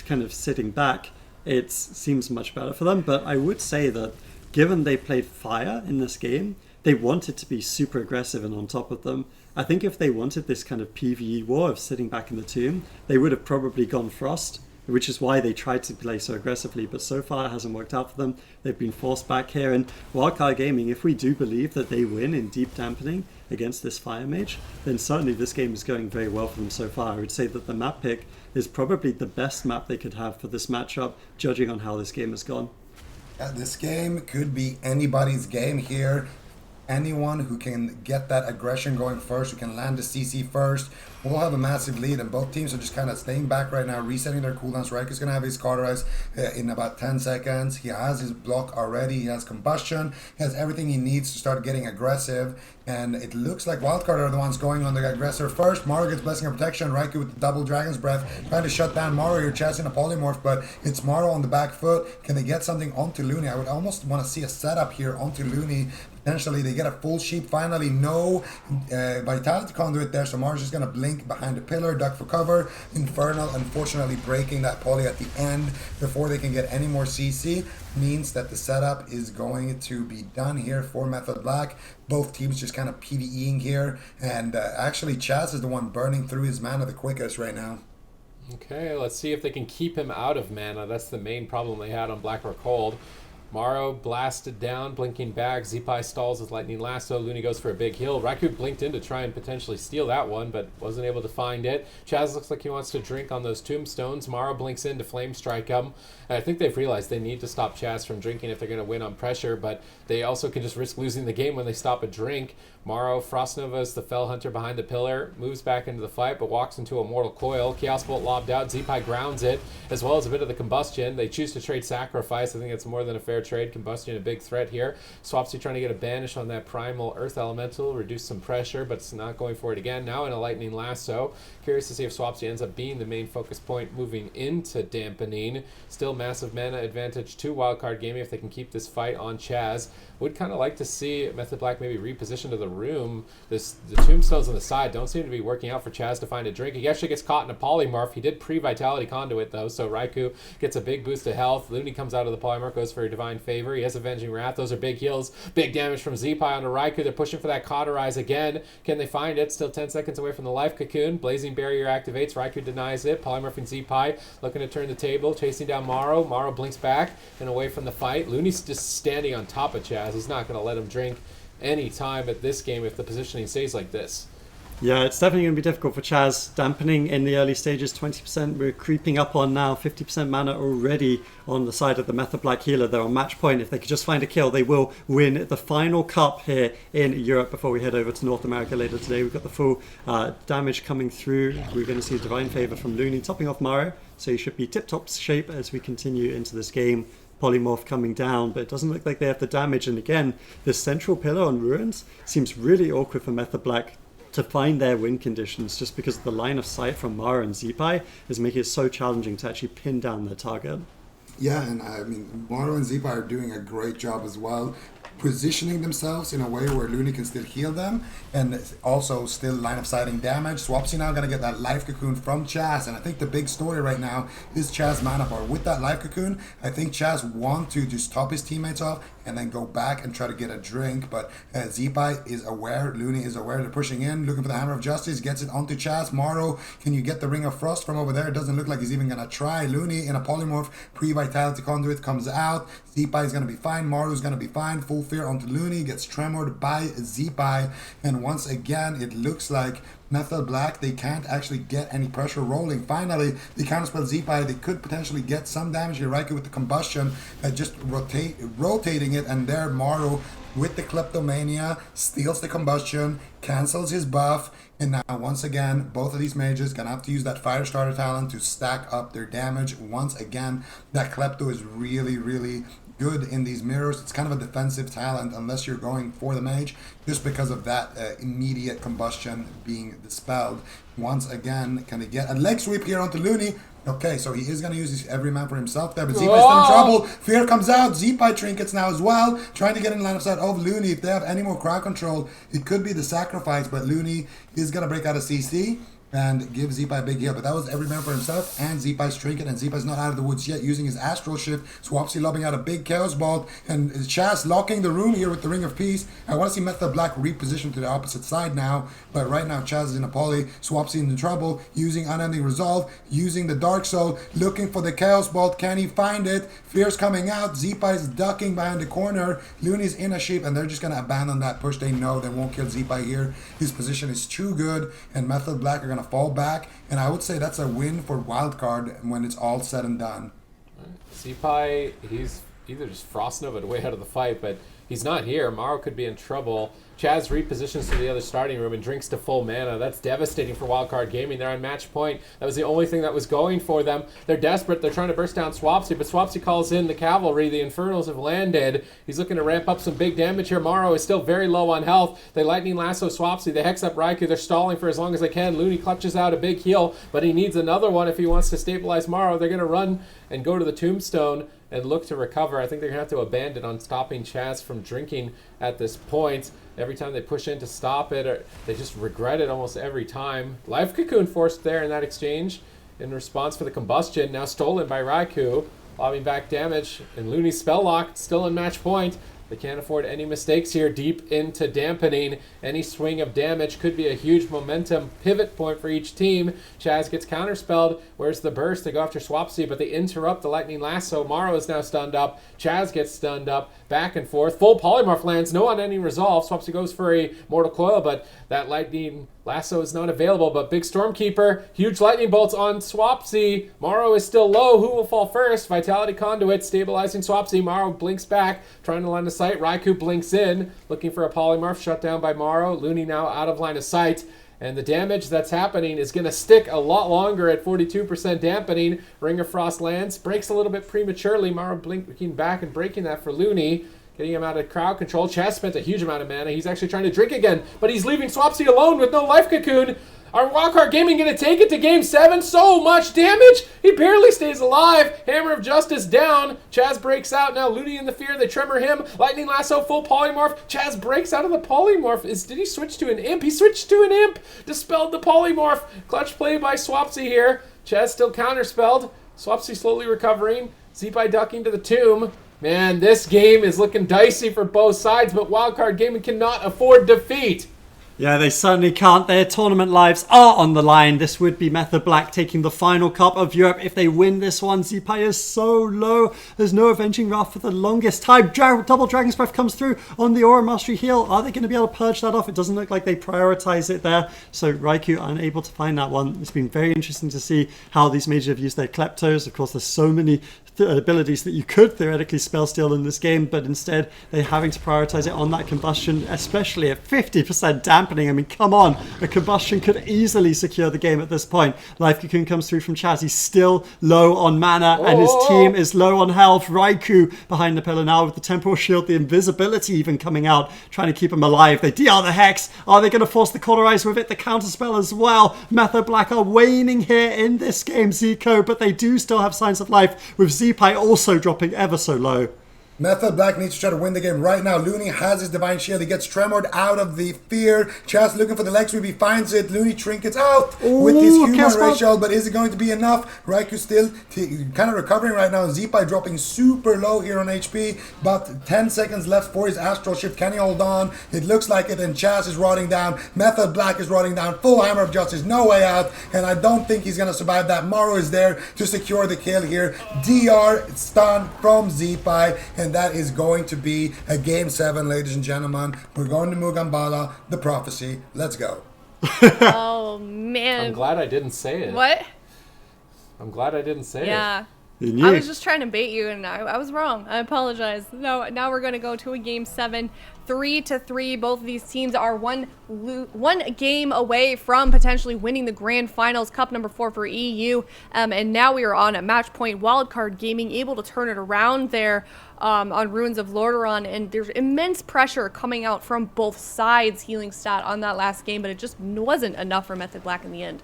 kind of sitting back, it seems much better for them. But I would say that given they played fire in this game, they wanted to be super aggressive and on top of them. I think if they wanted this kind of PvE war of sitting back in the tomb, they would have probably gone Frost, which is why they tried to play so aggressively, but so far it hasn't worked out for them. They've been forced back here, and Wildcard Gaming, if we do believe that they win in deep dampening against this Fire Mage, then certainly this game is going very well for them so far. I would say that the map pick is probably the best map they could have for this matchup, judging on how this game has gone. This game could be anybody's game here. anyone who can get that aggression going first, who can land the CC first, will have a massive lead. And both teams are just kind of staying back right now, resetting their cooldowns. Riku's going to have his cauterize in about 10 seconds. He has his block already. He has combustion. He has everything he needs to start getting aggressive. And it looks like Wildcard are the ones going on the aggressor first. Mario gets Blessing of Protection. Raikou with the double Dragon's Breath, trying to shut down Mario here, chasing a Polymorph, but it's Mario on the back foot. Can they get something onto Looney? I would almost want to see a setup here onto Looney. Potentially they get a full sheep. Finally, no Vitality Conduit there, so Mario's just going to blink behind the pillar, duck for cover. Infernal, unfortunately, breaking that poly at the end before they can get any more CC. Means that the setup is going to be done here for Method Black. Both teams just kind of PvEing here, and actually Chaz is the one burning through his mana the quickest right now. Okay, let's see if they can keep him out of mana. That's the main problem they had on Black or Cold. Maro blasted down, blinking back. Zeepai stalls with Lightning Lasso. Looney goes for a big heal. Raikou blinked in to try and potentially steal that one, but wasn't able to find it. Chaz looks like he wants to drink on those tombstones. Maro blinks in to Flame Strike him. And I think they've realized they need to stop Chaz from drinking if they're going to win on pressure, but they also can just risk losing the game when they stop a drink. Maro, Frost Nova is the Fell Hunter behind the pillar, moves back into the fight, but walks into a Mortal Coil. Chaos Bolt lobbed out. Zeepai grounds it, as well as a bit of the Combustion. They choose to trade Sacrifice. I think it's more than a fair trade. Combustion, a big threat here. Swapsy trying to get a banish on that Primal Earth Elemental, reduce some pressure, but it's not going for it again. Now in a Lightning Lasso. Curious to see if Swapsy ends up being the main focus point moving into Dampening. Still massive mana advantage to Wildcard Gaming if they can keep this fight on Chaz. Would kind of like to see Method Black maybe reposition to the room. The tombstones on the side don't seem to be working out for Chaz to find a drink. He actually gets caught in a polymorph. He did pre-Vitality Conduit though, so Raikou gets a big boost of health. Looney comes out of the polymorph, goes for a Divine Favor. He has Avenging Wrath. Those are big heals. Big damage from Zeepai onto Raikou. They're pushing for that Cauterize again. Can they find it? Still 10 seconds away from the Life Cocoon. Blazing Barrier activates. Raikou denies it. Polymorphing Zeepai, looking to turn the table, chasing down Maro. Maro blinks back and away from the fight. Looney's just standing on top of Chaz. He's not going to let him drink any time at this game if the positioning stays like this. Yeah, it's definitely going to be difficult for Chaz. Dampening in the early stages, 20%. We're creeping up on now, 50% mana already on the side of the Method Black healer. They're on match point. If they could just find a kill, they will win the final cup here in Europe before we head over to North America later today. We've got the full damage coming through. We're going to see Divine Favor from Looney topping off Mario, so he should be tip-top shape as we continue into this game. Polymorph coming down, but it doesn't look like they have the damage. And again, this central pillar on Ruins seems really awkward for Method Black to find their win conditions, just because the line of sight from Mara and Zeepai is making it so challenging to actually pin down their target. Yeah, and I mean, Mara and Zeepai are doing a great job as well, positioning themselves in a way where Looney can still heal them and also still line of sighting damage. Swapsy now going to get that Life Cocoon from Chaz, and I think the big story right now is Chaz mana bar. With that Life Cocoon, I think Chaz want to just top his teammates off and then go back and try to get a drink, but Zeepai is aware, Looney is aware, they're pushing in, looking for the Hammer of Justice, gets it onto Chaz. Maro, can you get the Ring of Frost from over there? It doesn't look like he's even going to try. Looney in a polymorph, pre-Vitality Conduit comes out. Zeepai is going to be fine, Maru's going to be fine. Full Fear onto Looney, gets tremored by Zeepai, and once again, it looks like Method Black, they can't actually get any pressure rolling. Finally, they counterspell Zeepai. They could potentially get some damage here. Raikou with the combustion, just rotating it, and there Maro with the Kleptomania steals the combustion, cancels his buff, and now once again, both of these mages gonna have to use that Firestarter talent to stack up their damage. Once again, that Klepto is really, really good in these mirrors. It's kind of a defensive talent unless you're going for the mage, just because of that immediate combustion being dispelled. Once again, can he get a leg sweep here onto Looney? Okay, so he is going to use his every man for himself there, but Zeepai's still in trouble. Fear comes out. Zeepai trinkets now as well, trying to get in line of sight of Looney. If they have any more crowd control, it could be the sacrifice, but Looney is going to break out a CC and give Zeepai a big heal. But that was every man for himself, and Zeepai's trinket, and Zeepai's not out of the woods yet, using his Astral Shift. Swapsy lobbing out a big Chaos Bolt, and Chaz locking the room here with the Ring of Peace. I want to see Method Black reposition to the opposite side now, but right now Chaz is in a poly, Swapsy in trouble, using Unending Resolve, using the Dark Soul, looking for the Chaos Bolt. Can he find it? Fear's coming out, Zeepai's ducking behind the corner, Looney's in a sheep, and they're just going to abandon that push. They know they won't kill Zeepai here. His position is too good, and Method Black are going to fall back, and I would say that's a win for Wildcard when it's all said and done. Zeepai, he's either just Frost Nova'd way out of the fight, but He's not here. Morrow could be in trouble. Chaz repositions to the other starting room and drinks to full mana. That's devastating for Wildcard Gaming. They're on match point. That was the only thing that was going for them. They're desperate. They're trying to burst down Swapsy, but Swapsy calls in the cavalry. The Infernals have landed. He's looking to ramp up some big damage here. Morrow is still very low on health. They Lightning Lasso Swapsy. They hex up Raikou. They're stalling for as long as they can. Looney clutches out a big heal, but he needs another one if he wants to stabilize Morrow. They're going to run and go to the Tombstone and look to recover. I think they're going to have to abandon on stopping Chaz from drinking at this point. Every time they push in to stop it, or they just regret it almost every time. Life Cocoon forced there in that exchange in response for the combustion. Now stolen by Raikou, lobbing back damage. And Looney's spell locked, still in match point. They can't afford any mistakes here deep into dampening. Any swing of damage could be a huge momentum pivot point for each team. Chaz gets counterspelled. Where's the burst? They go after Swapsy, but they interrupt the Lightning Lasso. Morrow is now stunned up. Chaz gets stunned up. Back and forth. Full Polymorph lands. No on any resolve. Swapsy goes for a Mortal Coil, but that Lightning Lasso is not available. But big Stormkeeper. Huge Lightning Bolts on Swapsy. Morrow is still low. Who will fall first? Vitality Conduit stabilizing Swapsy. Morrow blinks back, trying to line of sight. Raikou blinks in, looking for a Polymorph. Shut down by Morrow. Looney now out of line of sight. And the damage that's happening is going to stick a lot longer at 42% dampening. Ring of Frost lands. Breaks a little bit prematurely. Morrow blinking back and breaking that for Looney. Getting him out of crowd control. Chaz spent a huge amount of mana. He's actually trying to drink again. But he's leaving Swapsy alone with no Life Cocoon. Are Wildcard Gaming going to take it to Game 7? So much damage! He barely stays alive. Hammer of Justice down. Chaz breaks out. Now Looney in the fear. They tremor him. Lightning Lasso, full Polymorph. Chaz breaks out of the Polymorph. Did he switch to an Imp? He switched to an Imp. Dispelled the Polymorph. Clutch play by Swapsy here. Chaz still counterspelled. Swapsy slowly recovering. Zeepai ducking to the tomb. Man, this game is looking dicey for both sides, but Wildcard Gaming cannot afford defeat. Yeah, they certainly can't. Their tournament lives are on the line. This would be Method Black taking the final cup of Europe. If they win this one, Zeepai is so low. There's no Avenging Wrath for the longest time. Double Dragon's Breath comes through on the Aura Mastery heal. Are they going to be able to purge that off? It doesn't look like they prioritize it there. So Raikou unable to find that one. It's been very interesting to see how these mages have used their Kleptos. Of course, there's so many abilities that you could theoretically spell steal in this game, but instead they're having to prioritize it on that combustion, especially at 50% dampening. I mean, come on, a combustion could easily secure the game at this point. Life Cocoon comes through from Chaz. He's still low on mana, and his team is low on health. Raikou behind the pillar now with the temporal shield, the invisibility even coming out, trying to keep him alive. They DR the Hex. Are they going to force the Cauterize with it? The counterspell as well. Method Black are waning here in this game, Zico, but they do still have signs of life, with Zeepai also dropping ever so low. Method Black needs to try to win the game right now. Looney has his Divine Shield. He gets tremored out of the fear. Chaz looking for the leg sweep. He finds it. Looney trinkets out with his human ratio, but is it going to be enough? Raikou still kind of recovering right now. Zeepai dropping super low here on HP, but 10 seconds left for his Astral Shift. Can he hold on? It looks like it, and Chaz is rotting down. Method Black is rotting down. Full Hammer of Justice. No way out, and I don't think he's going to survive that. Morrow is there to secure the kill here. DR stun from Zeepai, and that is going to be a Game 7, ladies and gentlemen. We're going to Mugambala, the prophecy. Let's go. Oh, man. I'm glad I didn't say it. What? I'm glad I didn't say it. Yeah. I was just trying to bait you, and I was wrong. I apologize. No, now we're going to go to a Game 7, 3-3. Both of these teams are one game away from potentially winning the Grand Finals, Cup number 4 for EU. And now we are on a match point. Wildcard Gaming able to turn it around there on Ruins of Lordaeron, and there's immense pressure coming out from both sides. Healing stat on that last game, but it just wasn't enough for Method Black in the end.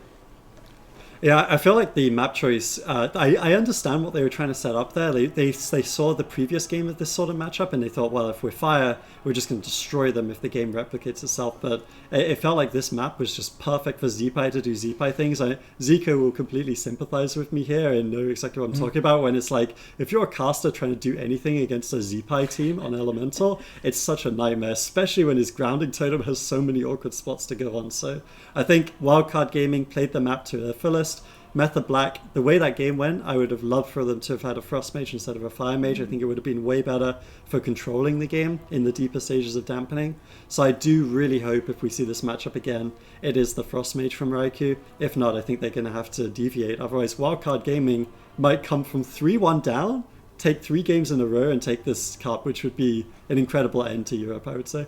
Yeah, I feel like the map choice, I understand what they were trying to set up there. They saw the previous game of this sort of matchup, and they thought, well, if we're fire, we're just going to destroy them if the game replicates itself. But it felt like this map was just perfect for Zeepai to do Zeepai things. Zico will completely sympathize with me here and know exactly what I'm talking about, when it's like, if you're a caster trying to do anything against a Zeepai team on Elemental, it's such a nightmare, especially when his grounding totem has so many awkward spots to go on. So I think Wildcard Gaming played the map to their fullest. Method Black, the way that game went, I would have loved for them to have had a Frost Mage instead of a Fire Mage. I think it would have been way better for controlling the game in the deeper stages of dampening. So I do really hope if we see this matchup again, it is the Frost Mage from Raikou. If not, I think they're going to have to deviate. Otherwise, Wildcard Gaming might come from 3-1 down take 3 games in a row and take this cup, which would be an incredible end to Europe, I would say.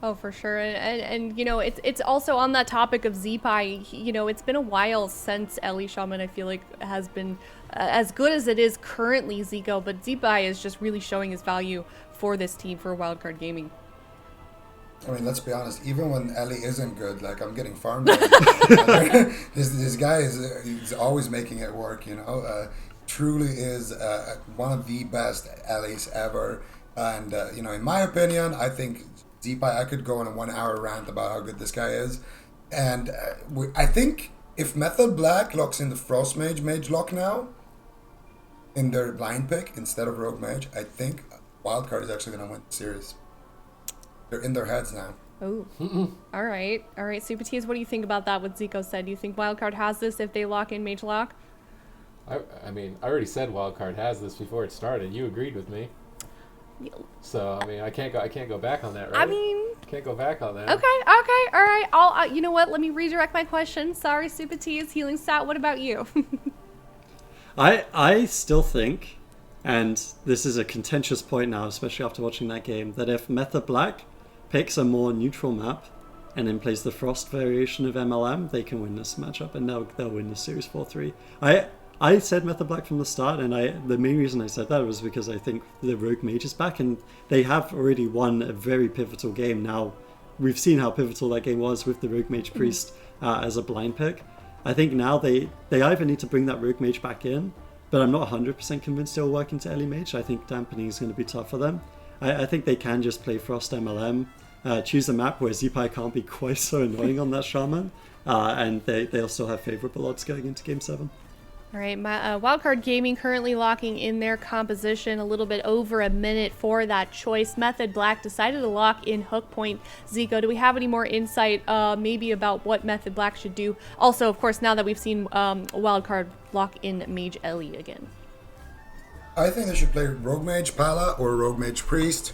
Oh, for sure. And you know, it's also on that topic of Zeepai. You know, it's been a while since Ellie Shaman, I feel like, has been as good as it is currently, Zico, but Zeepai is just really showing his value for this team, for Wildcard Gaming. I mean, let's be honest. Even when Ellie isn't good, like, I'm getting farmed. This guy he's always making it work. You know, truly is one of the best Ellies ever. And you know, in my opinion, I think Zeepai, I could go on a 1-hour rant about how good this guy is. And I think if Method Black locks in the Frost Mage lock now in their blind pick instead of Rogue Mage, I think Wildcard is actually going to win the series. They're in their heads now. Oh, all right. Super Teas, what do you think about that? What Zico said. Do you think Wildcard has this if they lock in Mage Lock? I mean, I already said Wildcard has this before it started. You agreed with me. So I mean, I can't go back on that, right? I mean, can't go back on that. Okay, all right. I'll you know what? Let me redirect my question. Sorry, Super Teas, Healing Stat. What about you? I still think, and this is a contentious point now, especially after watching that game, that if Method Black picks a more neutral map and then plays the Frost variation of MLM, they can win this matchup and they'll win the series 4-3. I said Method Black from the start, and the main reason I said that was because I think the Rogue Mage is back, and they have already won a very pivotal game. Now, we've seen how pivotal that game was with the Rogue Mage Priest as a blind pick. I think now they either need to bring that Rogue Mage back in, but I'm not 100% convinced they'll work into Ellie Mage. I think dampening is going to be tough for them. I think they can just play Frost MLM, choose a map where Zeepai can't be quite so annoying on that Shaman, and they'll still have favourable odds going into Game 7. All right, Wildcard Gaming currently locking in their composition, a little bit over a minute for that choice. Method Black decided to lock in Hook Point. Zico, do we have any more insight maybe about what Method Black should do? Also, of course, now that we've seen Wildcard lock in Mage Ellie again. I think they should play Rogue Mage Pala or Rogue Mage Priest.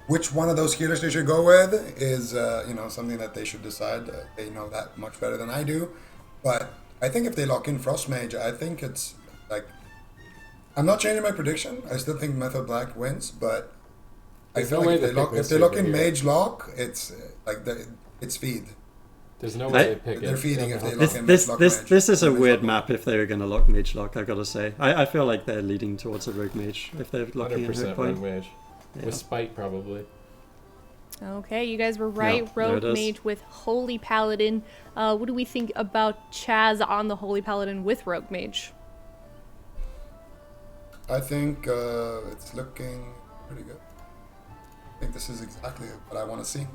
Which one of those healers they should go with is you know, something that they should decide. They know that much better than I do. But I think if they lock in Frost Mage, I think it's like, I'm not changing my prediction. I still think Method Black wins, but I feel like if they lock in Mage Lock, it's like it's feed. There's no way they pick it. They're feeding if they lock in Mage Lock. This is a weird map if they were going to lock Mage Lock, I gotta say. I feel like they're leading towards a Rogue Mage if they're locking in Hook Point. Rogue Mage. Yeah. With Spite, probably. Okay, you guys were right. Yeah, Rogue Mage with Holy Paladin. What do we think about Chaz on the Holy Paladin with Rogue Mage? I think it's looking pretty good. I think this is exactly what I want to see.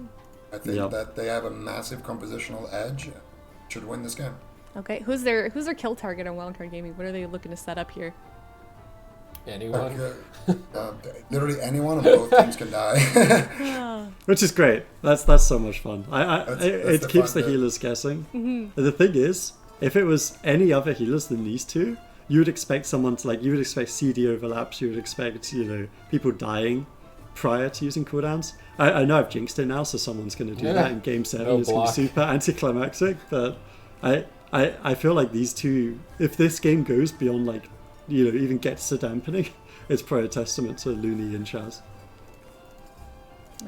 I think that they have a massive compositional edge. Should win this game. Okay, who's their kill target on Wildcard Gaming? What are they looking to set up here? Anyone? Literally anyone, and both teams can die. Which is great. That's so much fun. It keeps the healers guessing. Mm-hmm. The thing is, if it was any other healers than these two, you would expect someone to, like, you would expect CD overlaps, you would expect, you know, people dying prior to using cooldowns. I know I've jinxed it now, so someone's going to do that in Game 7. It's going to be super anticlimactic, but I feel like these two, if this game goes beyond, like, you know, even gets to dampening, it's probably a testament to Looney and Chaz.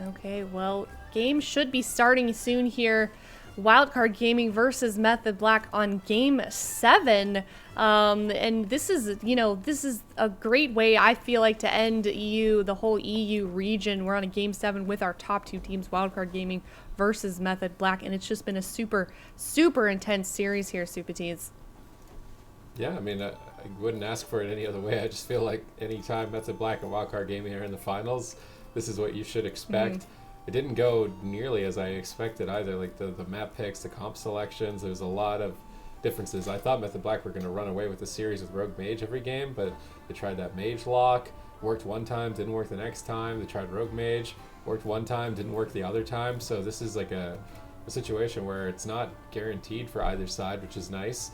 Okay, well, game should be starting soon here. Wildcard Gaming versus Method Black on Game 7. And this is, you know, this is a great way, I feel like, to end EU, the whole EU region. We're on a Game 7 with our top two teams, Wildcard Gaming versus Method Black, and it's just been a super, super intense series here, Super Tees. Yeah, I mean, I wouldn't ask for it any other way. I just feel like anytime Method Black and Wildcard Gaming are in the finals, this is what you should expect. It didn't go nearly as I expected either. Like the map picks, the comp selections, there's a lot of differences. I thought Method Black were going to run away with the series with Rogue Mage every game, but they tried that Mage Lock, worked one time, didn't work the next time. They tried Rogue Mage, worked one time, didn't work the other time. So this is like a situation where it's not guaranteed for either side, which is nice.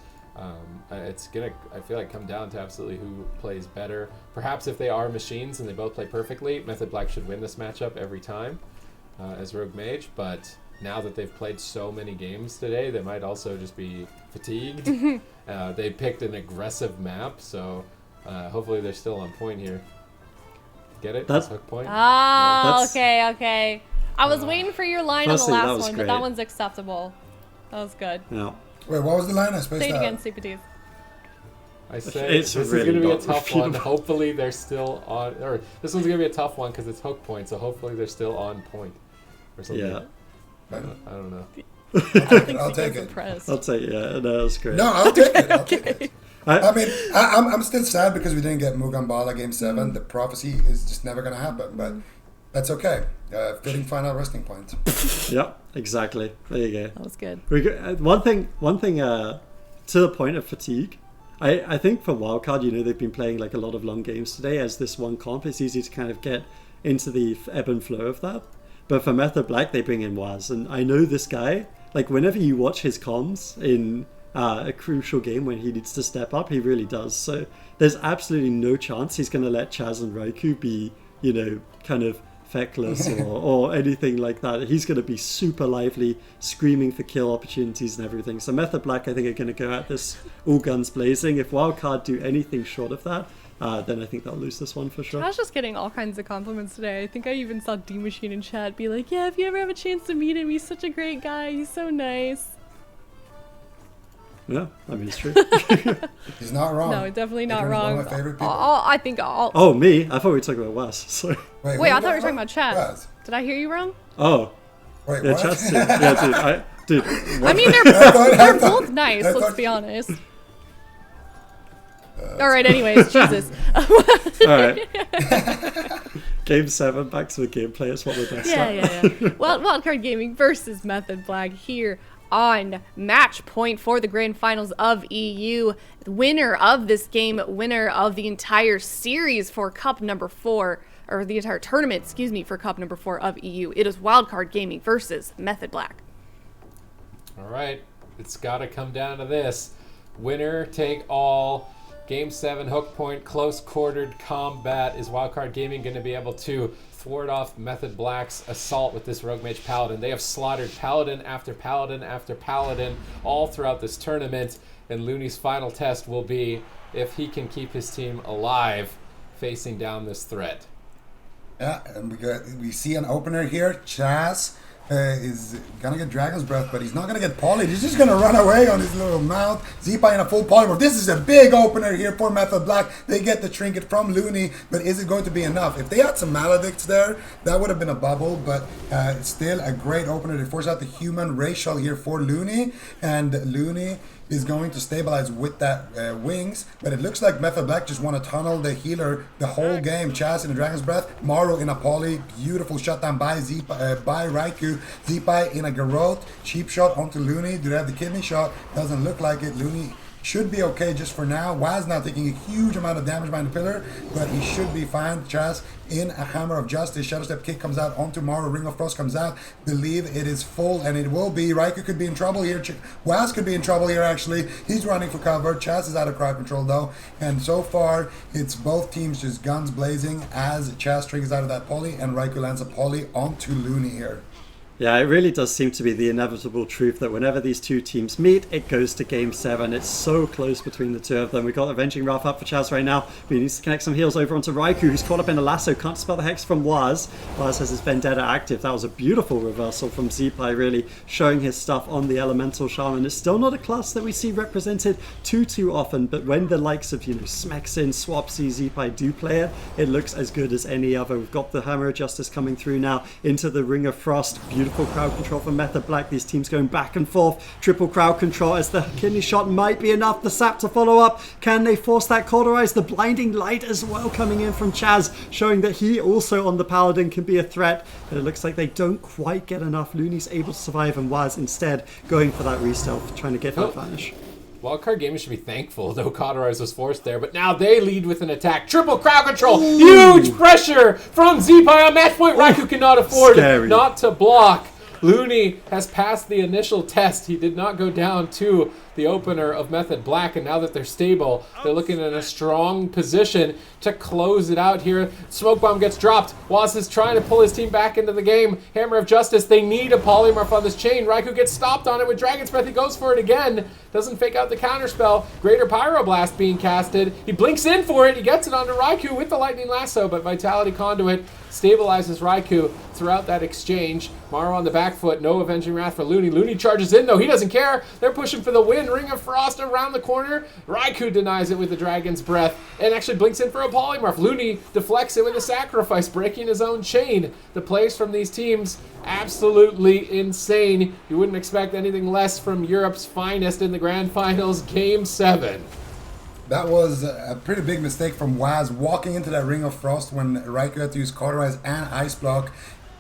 It's gonna, I feel like, come down to absolutely who plays better. Perhaps if they are machines and they both play perfectly, Method Black should win this matchup every time as Rogue Mage, but now that they've played so many games today, they might also just be fatigued. They picked an aggressive map, so hopefully they're still on point here. Get it? That's- Hook point? Oh, That's- okay. I was waiting for your line on the Firstly, that last was one, but great. that one's acceptable. That was good. Yeah. Wait, what was the line? I spaced Say it out. again, CPTs. I say It's this really is going to be a not tough one. repeatable. Hopefully they're still on, or this one's going to be a tough one because it's hook point, so hopefully they're still on point or something. Yeah. I don't know. I'll take it. Impressed. I'll take yeah. No, that's great. No, I'll take it. I'll take it. I- I mean, I'm still sad because we didn't get Mugambala Game 7. The prophecy is just never going to happen, but that's okay. Fitting final resting point. Yep, exactly. There you go. That was good. One thing. To the point of fatigue, I think for wildcard, they've been playing like a lot of long games today. As this one comp, it's easy to kind of get into the ebb and flow of that. But for Method Black, they bring in Waz, and I know this guy. Like whenever you watch his comms in a crucial game when he needs to step up, he really does. So there's absolutely no chance he's going to let Chaz and Raikou be, kind of feckless or anything like that. He's going to be super lively, screaming for kill opportunities and everything. So Method Black, I think, are going to go at this all guns blazing. If Wildcard do anything short of that, then I think they'll lose this one for sure. I was just getting all kinds of compliments today. I think I even saw D Machine in chat be like, yeah, if you ever have a chance to meet him, he's such a great guy. He's so nice. Yeah, I mean, it's true. He's not wrong. No, definitely not Adrian's wrong. One of my favorite people. I think all. Oh, me? I thought we were talking about Waz. Sorry. Wait, who I was thought we were that talking about Chad. Waz. Did I hear you wrong? Oh, Wait, yeah, what? Chaz too. Yeah, dude. I mean, they're both nice, let's be honest. Alright, anyways, Jesus. Alright. Game 7, back to the gameplay. It's what we're best at. Yeah. Well, Wildcard Gaming versus Method Black here on match point for the grand finals of EU. Winner of this game, winner of the entire series for Cup number 4, or the entire tournament, for Cup number 4 of EU. It is Wildcard Gaming versus Method Black. All right, it's got to come down to this. Winner take all. Game 7 hook point, close quartered combat. Is Wildcard Gaming going to be able to thwart off Method Black's assault with this Rogue Mage Paladin? They have slaughtered Paladin after Paladin after Paladin all throughout this tournament, and Looney's final test will be if he can keep his team alive facing down this threat. Yeah, and we see an opener here. Chaz is gonna get Dragon's Breath, but he's not gonna get polyed. He's just gonna run away on his little mouth. Zipa in a full polymorph. This is a big opener here for Method Black. They get the trinket from Looney, but is it going to be enough? If they had some Maledicts there, that would have been a bubble, but it's still a great opener. They force out the human racial here for Looney, and Looney is going to stabilize with that wings, but it looks like Method Black just want to tunnel the healer the whole game. Chaz in the Dragon's Breath, Maru in a poly, beautiful shutdown by by Raikou, Zipai in a Garrote, cheap shot onto Looney. Do they have the kidney shot? Doesn't look like it. Looney should be okay just for now. Waz now taking a huge amount of damage behind the pillar, but he should be fine. Chaz in a Hammer of Justice. Shadow Step kick comes out onto Maru. Ring of Frost comes out. Believe it is full, and it will be. Raikou could be in trouble here. Waz could be in trouble here, actually. He's running for cover. Chaz is out of crowd control, though. And so far, it's both teams just guns blazing as Chaz triggers out of that poly, and Raikou lands a poly onto Looney here. Yeah, it really does seem to be the inevitable truth that whenever these two teams meet, it goes to Game 7. It's so close between the two of them. We've got Avenging Wrath up for Chaz right now, but he needs to connect some heals over onto Raikou, who's caught up in a lasso. Can't spell the hex from Waz. Waz has his Vendetta active. That was a beautiful reversal from Zipai, really showing his stuff on the Elemental Shaman. It's still not a class that we see represented too often, but when the likes of, Smexin, Swapsy, Zipai do play it, it looks as good as any other. We've got the Hammer of Justice coming through now into the Ring of Frost. Beautiful crowd control from Method Black. These teams going back and forth. Triple crowd control as the kidney shot might be enough. The sap to follow up. Can they force that cauterize? The blinding light as well coming in from Chaz, showing that he also on the Paladin can be a threat. But it looks like they don't quite get enough. Looney's able to survive, and Waz instead going for that re-stealth, trying to get that vanish. Wildcard Gaming should be thankful, though Cauterize was forced there, but now they lead with an attack. Triple crowd control! Huge pressure from Zipai on match point. Raikou cannot afford not to block. Looney has passed the initial test. He did not go down to the opener of Method Black, and now that they're stable, they're looking in a strong position to close it out here. Smoke bomb gets dropped. Waz is trying to pull his team back into the game. Hammer of Justice, they need a polymorph on this chain. Raikou gets stopped on it with Dragon's Breath. He goes for it again. Doesn't fake out the counterspell. Greater Pyroblast being casted. He blinks in for it. He gets it onto Raikou with the Lightning Lasso, but Vitality Conduit stabilizes Raikou throughout that exchange. Maro on the back foot. No Avenging Wrath for Looney. Looney charges in, though. He doesn't care. They're pushing for the win. Ring of Frost around the corner. Raikou denies it with the Dragon's Breath and actually blinks in for a polymorph. Looney deflects it with a sacrifice, breaking his own chain. The plays from these teams, absolutely insane. You wouldn't expect anything less from Europe's finest in the Grand Finals, Game 7. That was a pretty big mistake from Waz, walking into that Ring of Frost when Raikou had to use Cauterize and Ice Block.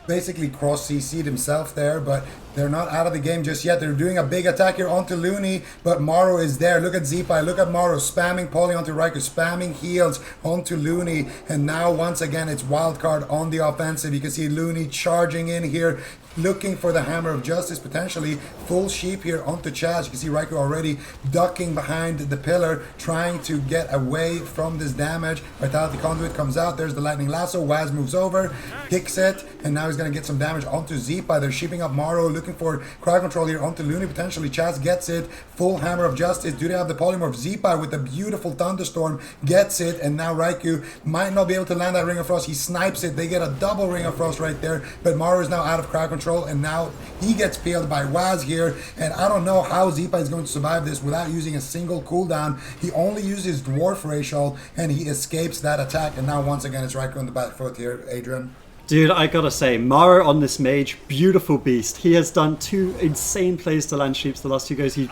Basically cross CC'd himself there, but they're not out of the game just yet. They're doing a big attack here onto Looney, but Maro is there. Look at Zeepai, look at Maro, spamming Poly onto Raikou, spamming heals onto Looney, and now once again it's Wildcard on the offensive. You can see Looney charging in here, looking for the Hammer of Justice, potentially full sheep here onto Chaz. You can see Raikou already ducking behind the pillar, trying to get away from this damage. Vitality Conduit comes out, there's the Lightning Lasso, Waz moves over, kicks it, and now he's going to get some damage onto Zeepai. They're sheeping up Maro, looking for crowd control here onto Looney, potentially. Chaz gets it, full Hammer of Justice. Do they have the polymorph? Zeepai with the beautiful Thunderstorm gets it, and now Raikou might not be able to land that Ring of Frost. He snipes it, they get a double Ring of Frost right there, but Maro is now out of crowd control, and now he gets peeled by Waz here, and I don't know how Zeepai is going to survive this without using a single cooldown. He only uses Dwarf Racial, and he escapes that attack, and now once again it's Raikou on the back foot here. Adrian? Dude, I gotta say, Maro on this mage, beautiful beast. He has done 2 insane plays to land sheeps the last 2 goes. He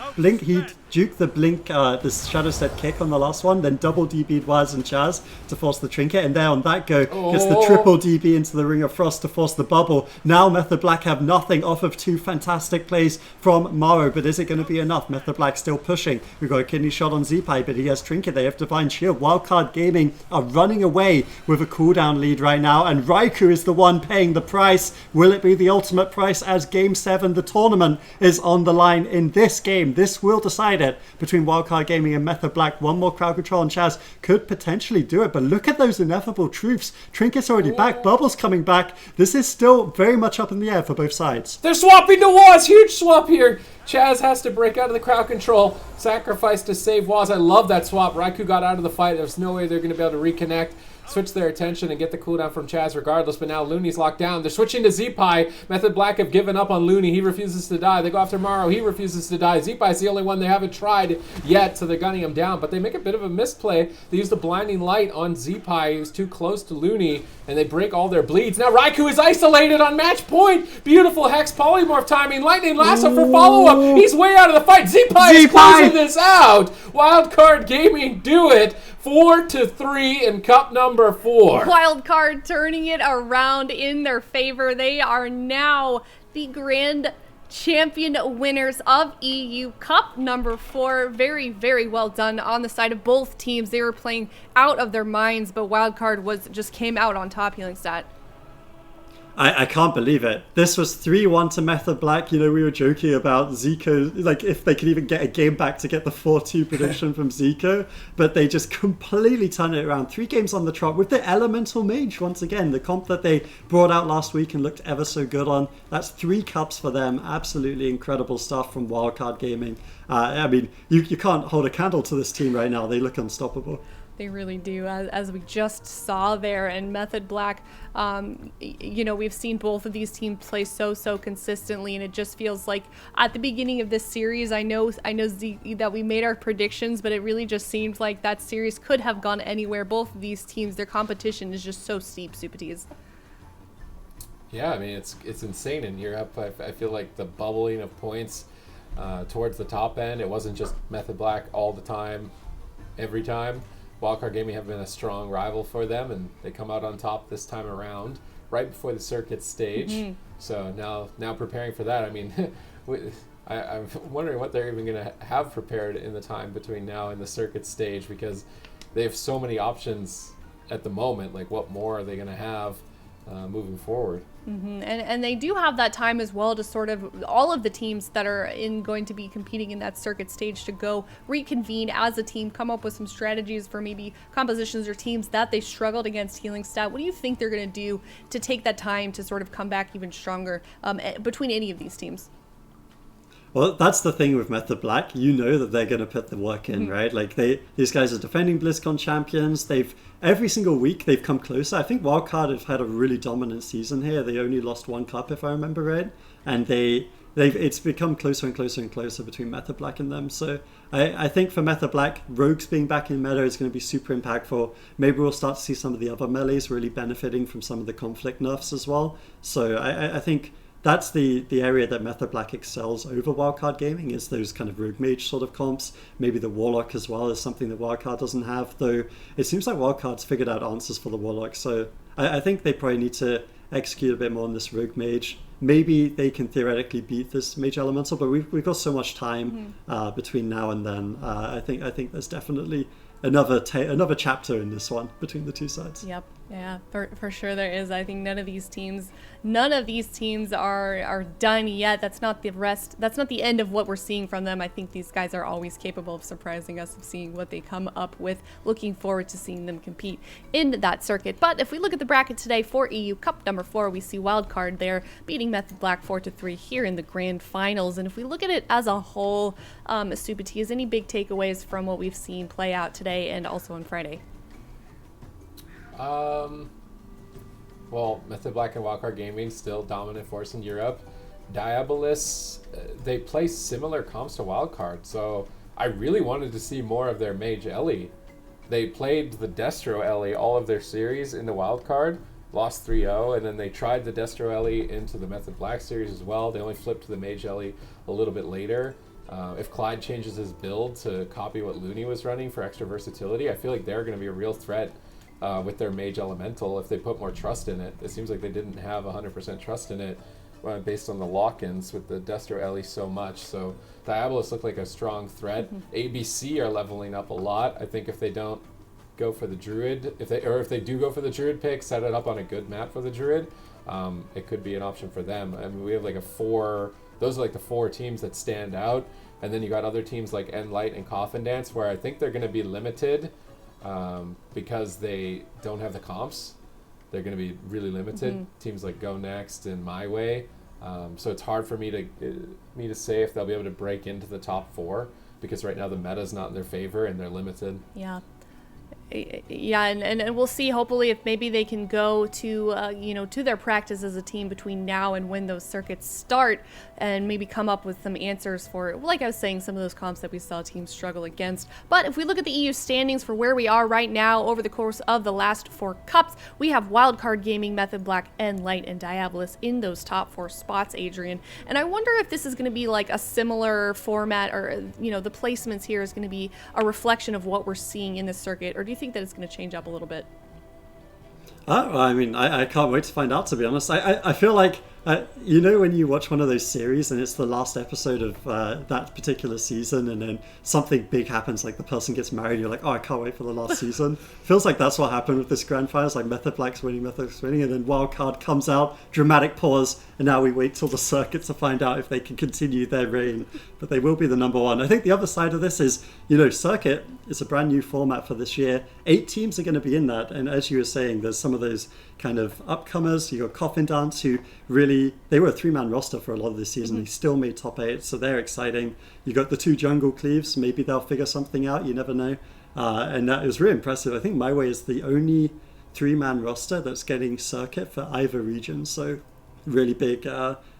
juked the blink, the Shadow Step kick on the last one, then double DB'd Waz and Chaz to force the trinket, and there on that go, gets the triple DB into the Ring of Frost to force the bubble. Now Method Black have nothing off of 2 fantastic plays from Maro, but is it going to be enough? Method Black still pushing. We've got a kidney shot on Zeepai, but he has trinket. They have Divine Shield. Wildcard Gaming are running away with a cooldown lead right now, and Raikou is the one paying the price. Will it be the ultimate price as Game 7, the tournament, is on the line in this game? This will decide it between Wildcard Gaming and Method Black. One more crowd control and Chaz could potentially do it, but look at those ineffable truths. Trinket's already back, Bubble's coming back. This is still very much up in the air for both sides. They're swapping to Waz. Huge swap here. Chaz has to break out of the crowd control. Sacrifice to save Waz. I love that swap. Raikou got out of the fight. There's no way they're going to be able to reconnect, switch their attention, and get the cooldown from Chaz regardless, but now Looney's locked down. They're switching to Zeepai. Method Black have given up on Looney. He refuses to die. They go after Maro. He refuses to die. Zeepai's the only one they haven't tried yet, so they're gunning him down, but they make a bit of a misplay. They use the Blinding Light on Zeepai, who's too close to Looney, and they break all their bleeds. Now Raikou is isolated on match point. Beautiful Hex Polymorph timing. Lightning Lasso for follow-up. He's way out of the fight. Zeepai is closing this out. Wildcard Gaming do it. 4-3 in cup number 4. Wildcard turning it around in their favor. They are now the grand champion winners of EU Cup number 4. Very, very well done on the side of both teams. They were playing out of their minds, but Wildcard just came out on top, Healing Stat. I can't believe it. This was 3-1 to Method Black. You know, we were joking about Zico, like if they could even get a game back to get the 4-2 prediction from Zico, but they just completely turned it around. 3 games on the trot with the Elemental Mage once again, the comp that they brought out last week and looked ever so good on. That's 3 cups for them. Absolutely incredible stuff from Wildcard Gaming. I mean, you can't hold a candle to this team right now. They look unstoppable. They really do, as we just saw there. And Method Black, you know, we've seen both of these teams play so consistently, and it just feels like at the beginning of this series, I know that we made our predictions, but it really just seemed like that series could have gone anywhere. Both of these teams, their competition is just so steep, Supatiz. Yeah, I mean, it's insane in Europe. I feel like the bubbling of points towards the top end, it wasn't just Method Black all the time, every time. Wildcard Gaming have been a strong rival for them, and they come out on top this time around, right before the circuit stage. Mm-hmm. So now preparing for that, I mean, I'm wondering what they're even going to have prepared in the time between now and the circuit stage, because they have so many options at the moment. Like, what more are they going to have moving forward. And they do have that time as well to sort of all of the teams that are going to be competing in that circuit stage to go reconvene as a team, come up with some strategies for maybe compositions or teams that they struggled against healing stat. What do you think they're going to do to take that time to sort of come back even stronger between any of these teams? Well, that's the thing with Method Black. You know that they're going to put the work in, right? Like these guys are defending BlizzCon champions. Every single week they've come closer. I think Wildcard have had a really dominant season here. They only lost one cup, if I remember right, and it's become closer and closer and closer between Method Black and them. So I think for Method Black, Rogues being back in meta is going to be super impactful. Maybe we'll start to see some of the other melees really benefiting from some of the conflict nerfs as well. So I think that's the area that Method Black excels over Wildcard Gaming, is those kind of Rogue Mage sort of comps. Maybe the Warlock as well is something that Wildcard doesn't have, though it seems like Wildcard's figured out answers for the Warlock. So I think they probably need to execute a bit more on this Rogue Mage. Maybe they can theoretically beat this Mage Elemental, but we've got so much time between now and then. I think there's definitely another chapter in this one between the two sides. Yep. Yeah, for sure there is. I think none of these teams are done yet. That's not the end of what we're seeing from them. I think these guys are always capable of surprising us, of seeing what they come up with. Looking forward to seeing them compete in that circuit. But if we look at the bracket today for EU Cup number 4, we see Wildcard there beating Method Black 4-3 here in the grand finals. And if we look at it as a whole, Subati, any big takeaways from what we've seen play out today and also on Friday? Well, Method Black and Wildcard Gaming still dominant force in Europe. Diabolus, they play similar comps to Wildcard, so I really wanted to see more of their Mage Ellie. They played the Destro Ellie all of their series in the Wildcard, lost 3-0, and then they tried the Destro Ellie into the Method Black series as well. They only flipped to the Mage Ellie a little bit later. If Clyde changes his build to copy what Looney was running for extra versatility, I feel like they're going to be a real threat with their Mage Elemental if they put more trust in it. It seems like they didn't have 100% trust in it based on the lock-ins with the Destro Ellie so much. So Diabolus looked like a strong threat. ABC are leveling up a lot. I think if they don't go for the Druid, if they do go for the Druid pick, set it up on a good map for the Druid, it could be an option for them. I mean, we have like those are like the 4 teams that stand out. And then you got other teams like Enlight and Coffin Dance, where I think they're going to be limited because they don't have the comps. They're going to be really limited. Teams like Go Next and My Way. So it's hard for me to say if they'll be able to break into the top 4, because right now the meta's not in their favor and they're limited. Yeah, and we'll see hopefully if maybe they can go to to their practice as a team between now and when those circuits start, and maybe come up with some answers for, like I was saying, some of those comps that we saw teams struggle against. But if we look at the EU standings for where we are right now over the course of the last 4 cups, we have Wildcard Gaming, Method Black, Enlight, and Diabolus in those top 4 spots, Adrian. And I wonder if this is going to be like a similar format, or the placements here is going to be a reflection of what we're seeing in this circuit, or do you think that it's going to change up a little bit? I mean, I can't wait to find out, to be honest. I feel like, when you watch one of those series and it's the last episode of that particular season, and then something big happens, like the person gets married, you're like, oh, I can't wait for the last season. Feels like that's what happened with this grand finals, like Method Black's winning, and then Wildcard comes out, dramatic pause, and now we wait till the circuit to find out if they can continue their reign. But they will be the number 1. I think the other side of this is, circuit is a brand new format for this year. 8 teams are going to be in that, and as you were saying, there's some of those kind of upcomers. You got Coffin Dance, who really, they were a 3-man roster for a lot of this season. They still made top 8, so they're exciting. You got the 2 Jungle Cleaves. Maybe they'll figure something out. You never know. And that is really impressive. I think My Way is the only 3-man roster that's getting circuit for either region. So really big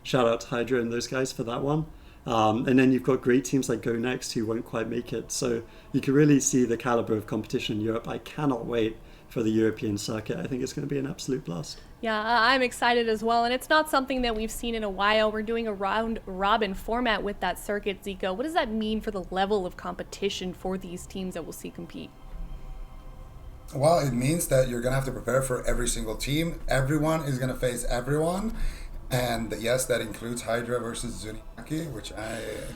shout out to Hydra and those guys for that one. And then you've got great teams like Go Next who won't quite make it. So you can really see the caliber of competition in Europe. I cannot wait for the European circuit. I think it's going to be an absolute blast. Yeah, I'm excited as well, and it's not something that we've seen in a while. We're doing a round-robin format with that circuit, Zico. What does that mean for the level of competition for these teams that we'll see compete? Well, it means that you're going to have to prepare for every single team. Everyone is going to face everyone. And yes, that includes Hydra versus Zuniaki, which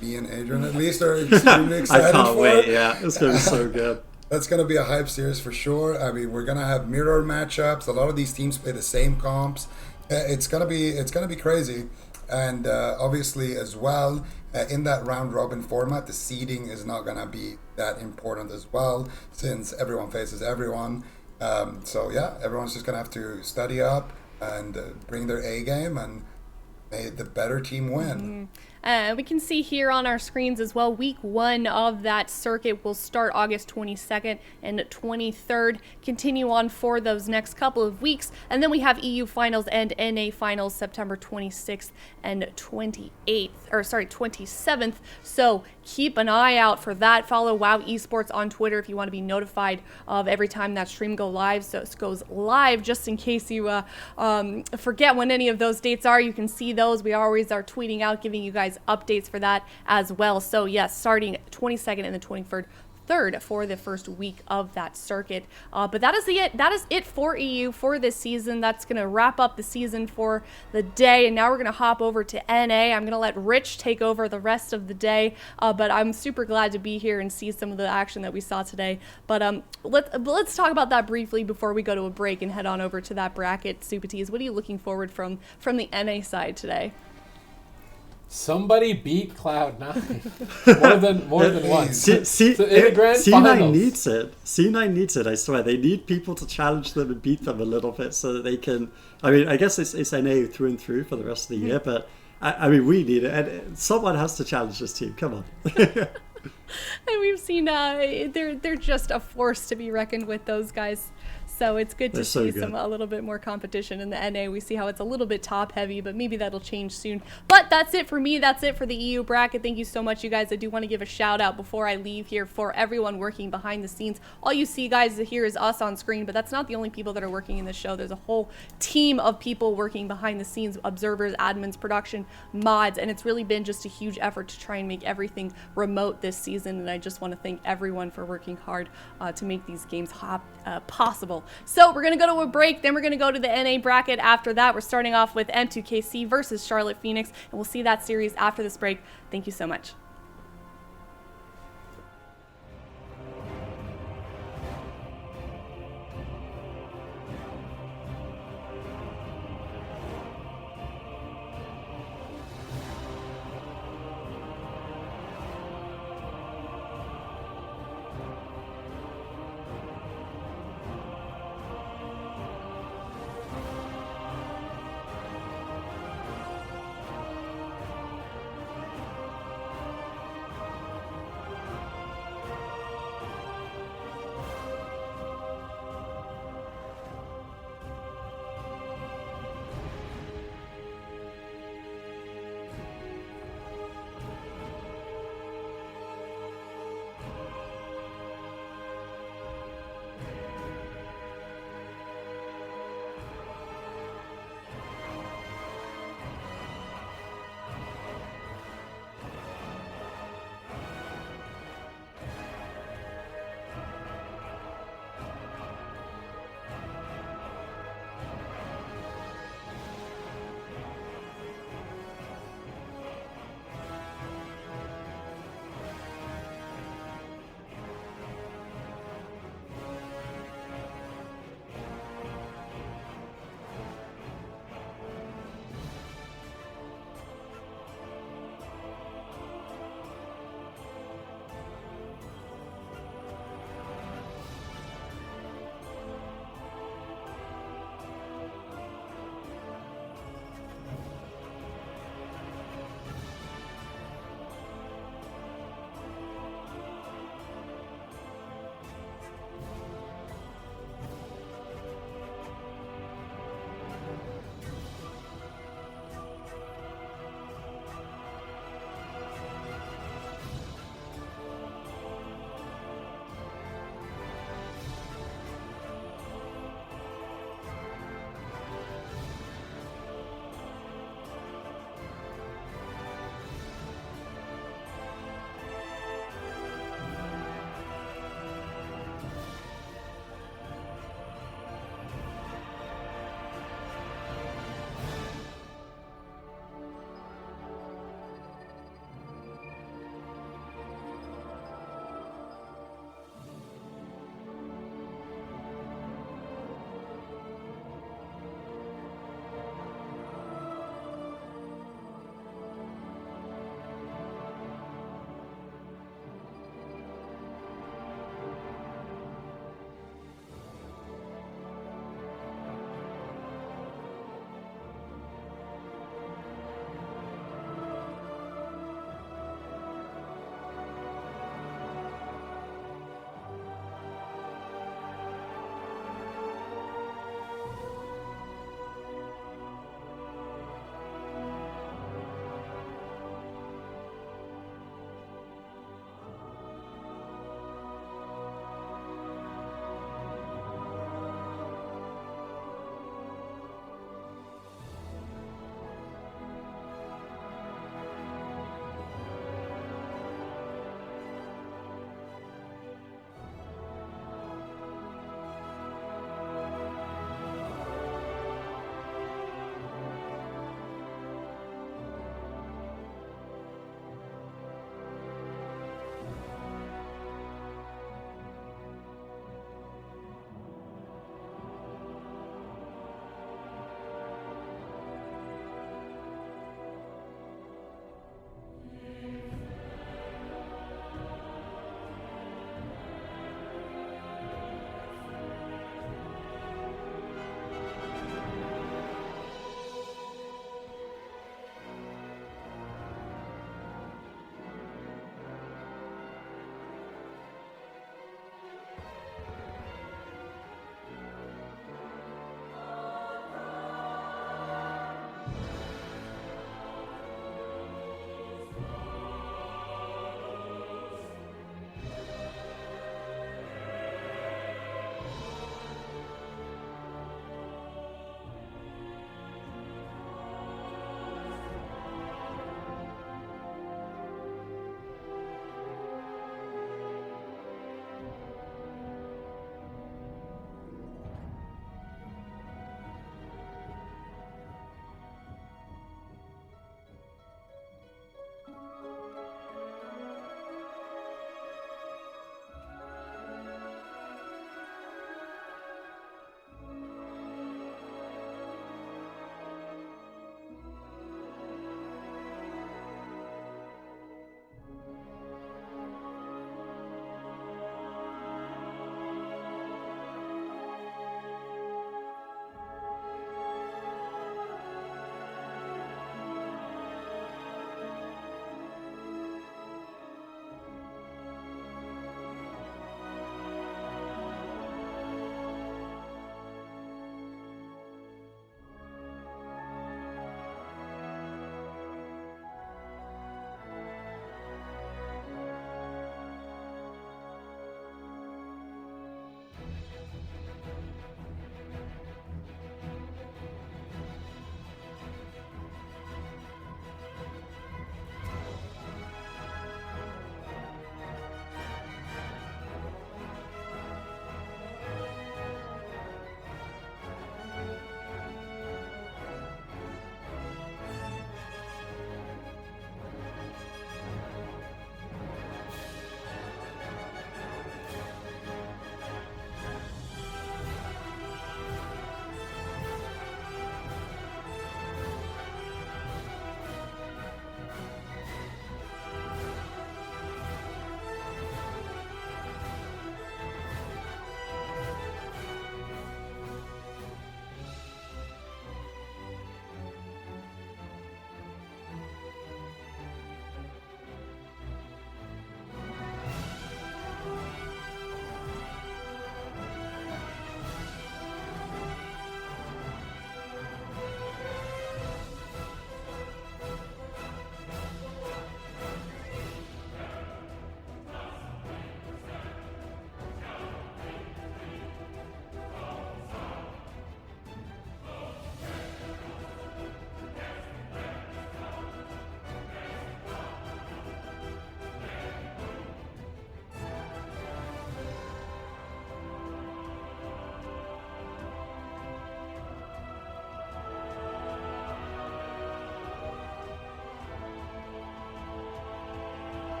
me and Adrian at least are extremely excited for. I can't wait, yeah. It's going to be so good. That's going to be a hype series for sure. I mean, we're going to have mirror matchups. A lot of these teams play the same comps. It's going to be crazy. And obviously as well, in that round robin format, the seeding is not going to be that important as well, since everyone faces everyone. So yeah, everyone's just going to have to study up and bring their A game, and may the better team win. We can see here on our screens as well, week 1 of that circuit will start August 22nd and 23rd, continue on for those next couple of weeks, and then we have EU finals and NA finals September 26th and 27th. So keep an eye out for that. Follow WoW Esports on Twitter if you want to be notified of every time that stream goes live, just in case you forget when any of those dates are. You can see those. We always are tweeting out, giving you guys updates for that as well. So yes, starting 22nd and the 23rd for the first week of that circuit. But that is it for EU for this season. That's going to wrap up the season for the day. And now we're going to hop over to NA. I'm going to let Rich take over the rest of the day. But I'm super glad to be here and see some of the action that we saw today. But let's talk about that briefly before we go to a break and head on over to that bracket. Supatis, what are you looking forward from the NA side today? Somebody beat Cloud9 more than once. C9 needs it. C9 needs it, I swear. They need people to challenge them and beat them a little bit so that they can... I mean, I guess it's NA through and through for the rest of the year, but I mean, we need it. And someone has to challenge this team. Come on. And we've seen they're just a force to be reckoned with, those guys. So it's good to see a little bit more competition in the NA. We see how it's a little bit top heavy, but maybe that'll change soon. But that's it for me. That's it for the EU bracket. Thank you so much, you guys. I do want to give a shout out before I leave here for everyone working behind the scenes. All you see, guys, here is us on screen, but that's not the only people that are working in this show. There's a whole team of people working behind the scenes, observers, admins, production, mods, and it's really been just a huge effort to try and make everything remote this season. And I just want to thank everyone for working hard to make these games possible. So we're going to go to a break, then we're going to go to the NA bracket. After that, we're starting off with M2KC versus Charlotte Phoenix, and we'll see that series after this break. Thank you so much.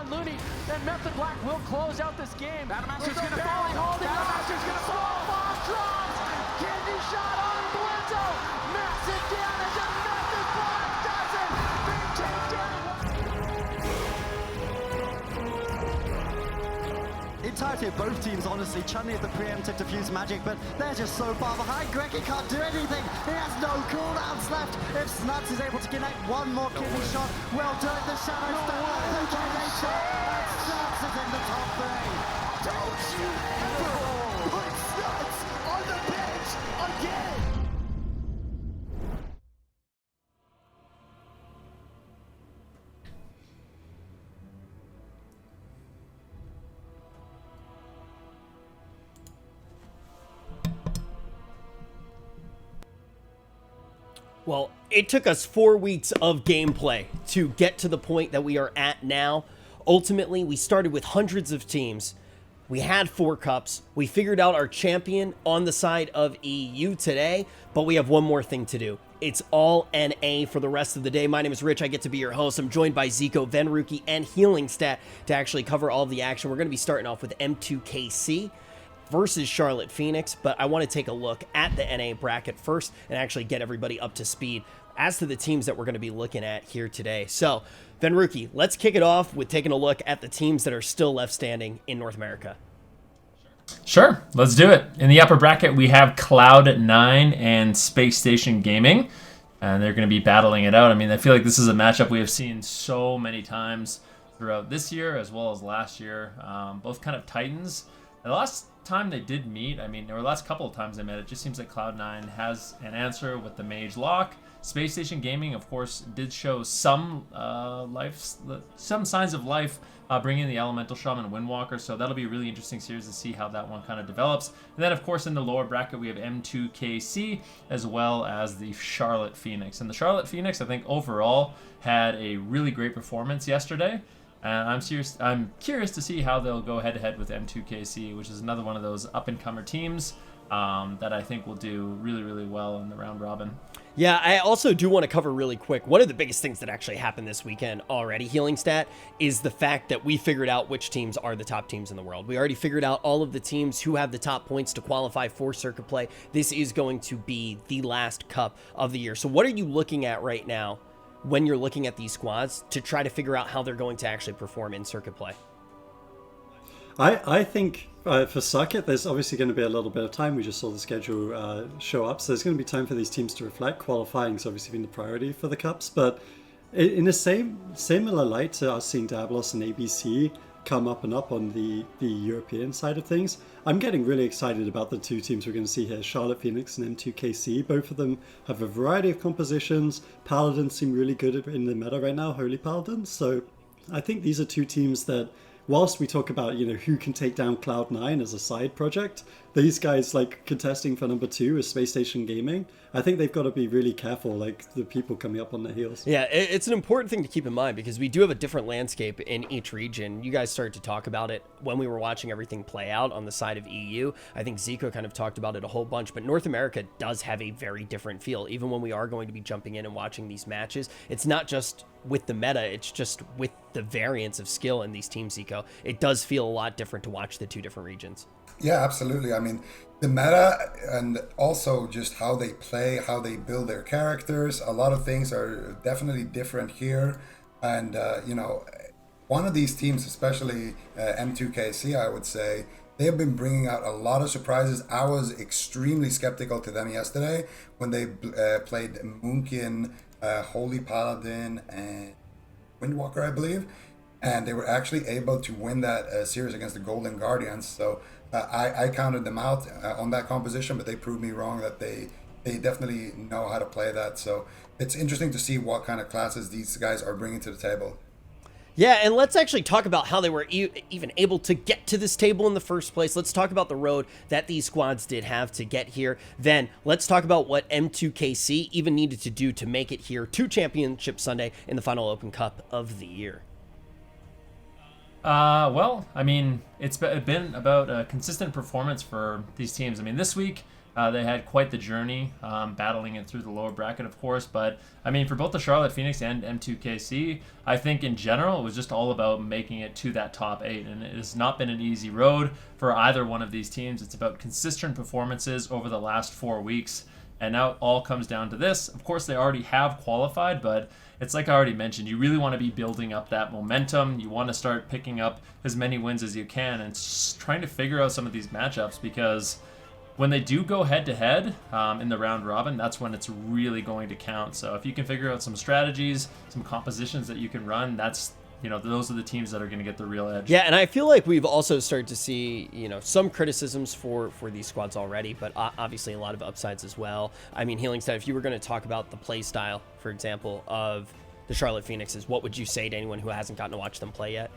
on Looney, and Method Black will close out this game. Battlemaster's gonna fall. Battlemaster's gonna fall. Bomb drops. Kidney shot on Blizzo. Massive damage, and Method Black does it. Big takedown. Entirety of both teams, honestly. Chun-Li at the preemptive defuse magic, but they're just so far behind. Greggy can't do anything. He has no cooldowns left. If Snuts is able to connect one more kidney shot, well done. The Shadows the kidney shot, and Snuts is in the top 3. Don't you ever put Snuts on the bench again! Well, it took us 4 weeks of gameplay to get to the point that we are at now. Ultimately, we started with hundreds of teams. We had 4 cups. We figured out our champion on the side of EU today, but we have one more thing to do. It's all NA for the rest of the day. My name is Rich. I get to be your host. I'm joined by Zico, Venruki, and Healing Stat to actually cover all of the action. We're going to be starting off with M2KC versus Charlotte Phoenix, but I want to take a look at the NA bracket first and actually get everybody up to speed as to the teams that we're going to be looking at here today. So, Venruki, let's kick it off with taking a look at the teams that are still left standing in North America. Sure, let's do it. In the upper bracket, we have Cloud9 and Space Station Gaming, and they're going to be battling it out. I mean, I feel like this is a matchup we have seen so many times throughout this year as well as last year. Both kind of titans. The last time they did meet, I mean, or the last couple of times they met, it just seems like Cloud9 has an answer with the Mage Lock. Space Station Gaming, of course, did show some some signs of life, bringing the Elemental Shaman Windwalker, so that'll be a really interesting series to see how that one kind of develops. And then, of course, in the lower bracket, we have M2KC as well as the Charlotte Phoenix. And the Charlotte Phoenix, I think, overall had a really great performance yesterday. I'm curious to see how they'll go head-to-head with M2KC, which is another one of those up-and-comer teams that I think will do really, really well in the round robin. Yeah, I also do want to cover really quick. One of the biggest things that actually happened this weekend already, Healing Stat, is the fact that we figured out which teams are the top teams in the world. We already figured out all of the teams who have the top points to qualify for circuit play. This is going to be the last cup of the year. So what are you looking at right now when you're looking at these squads to try to figure out how they're going to actually perform in circuit play? I think for circuit, there's obviously going to be a little bit of time. We just saw the schedule show up, so there's going to be time for these teams to reflect. Qualifying has obviously been the priority for the cups, but in the similar light to us seeing Diabolus and ABC come up and up on the European side of things, I'm getting really excited about the two teams we're going to see here, Charlotte Phoenix and M2KC. Both of them have a variety of compositions. Paladins seem really good in the meta right now, Holy Paladins. So I think these are two teams that, whilst we talk about, who can take down Cloud9 as a side project, these guys like contesting for number 2 is Space Station Gaming. I think they've got to be really careful, like the people coming up on their heels. Yeah, it's an important thing to keep in mind because we do have a different landscape in each region. You guys started to talk about it when we were watching everything play out on the side of EU. I think Zico kind of talked about it a whole bunch, but North America does have a very different feel. Even when we are going to be jumping in and watching these matches, it's not just with the meta, it's just with the variance of skill in these teams, Zico. It does feel a lot different to watch the two different regions. Yeah, absolutely. I mean, the meta and also just how they play, how they build their characters, a lot of things are definitely different here. And, one of these teams, especially M2KC, I would say, they have been bringing out a lot of surprises. I was extremely skeptical to them yesterday when they played Moonkin, Holy Paladin, and Windwalker, I believe. And they were actually able to win that series against the Golden Guardians. So I counted them out on that composition, but they proved me wrong that they definitely know how to play that. So it's interesting to see what kind of classes these guys are bringing to the table. Yeah, and let's actually talk about how they were even able to get to this table in the first place. Let's talk about the road that these squads did have to get here. Then let's talk about what M2KC even needed to do to make it here to Championship Sunday in the final Open Cup of the year. Well, I mean, it's been about a consistent performance for these teams. I mean, this week, They had quite the journey, battling it through the lower bracket, of course. But, I mean, for both the Charlotte Phoenix and M2KC, I think in general it was just all about making it to that top 8. And it has not been an easy road for either one of these teams. It's about consistent performances over the last 4 weeks. And now it all comes down to this. Of course, they already have qualified, but it's like I already mentioned, you really want to be building up that momentum. You want to start picking up as many wins as you can and trying to figure out some of these matchups, because when they do go head-to-head in the round robin, that's when it's really going to count. So if you can figure out some strategies, some compositions that you can run, that's, those are the teams that are going to get the real edge. Yeah, and I feel like we've also started to see, some criticisms for these squads already, but obviously a lot of upsides as well. I mean, Healingstead, if you were going to talk about the play style, for example, of the Charlotte Phoenixes, what would you say to anyone who hasn't gotten to watch them play yet?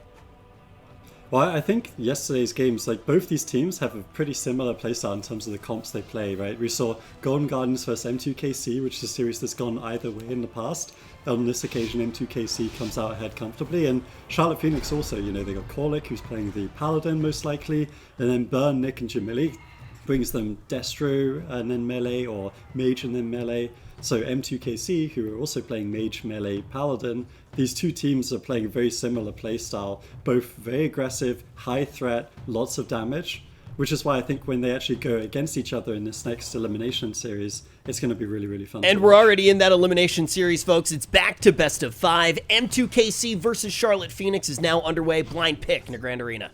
Well, I think yesterday's games, like both these teams have a pretty similar playstyle in terms of the comps they play, right? We saw Golden Gardens versus M2KC, which is a series that's gone either way in the past. On this occasion, M2KC comes out ahead comfortably, and Charlotte Phoenix also, they got Korlik, who's playing the Paladin most likely, and then Burn, Nick, and Jamili brings them Destro and then Melee, or Mage and then Melee. So M2KC, who are also playing Mage, Melee, Paladin, these two teams are playing a very similar playstyle, both very aggressive, high threat, lots of damage, which is why I think when they actually go against each other in this next elimination series, it's going to be really, really fun. And we're already in that elimination series, folks. It's back to best of 5. M2KC versus Charlotte Phoenix is now underway. Blind pick in the Grand Arena.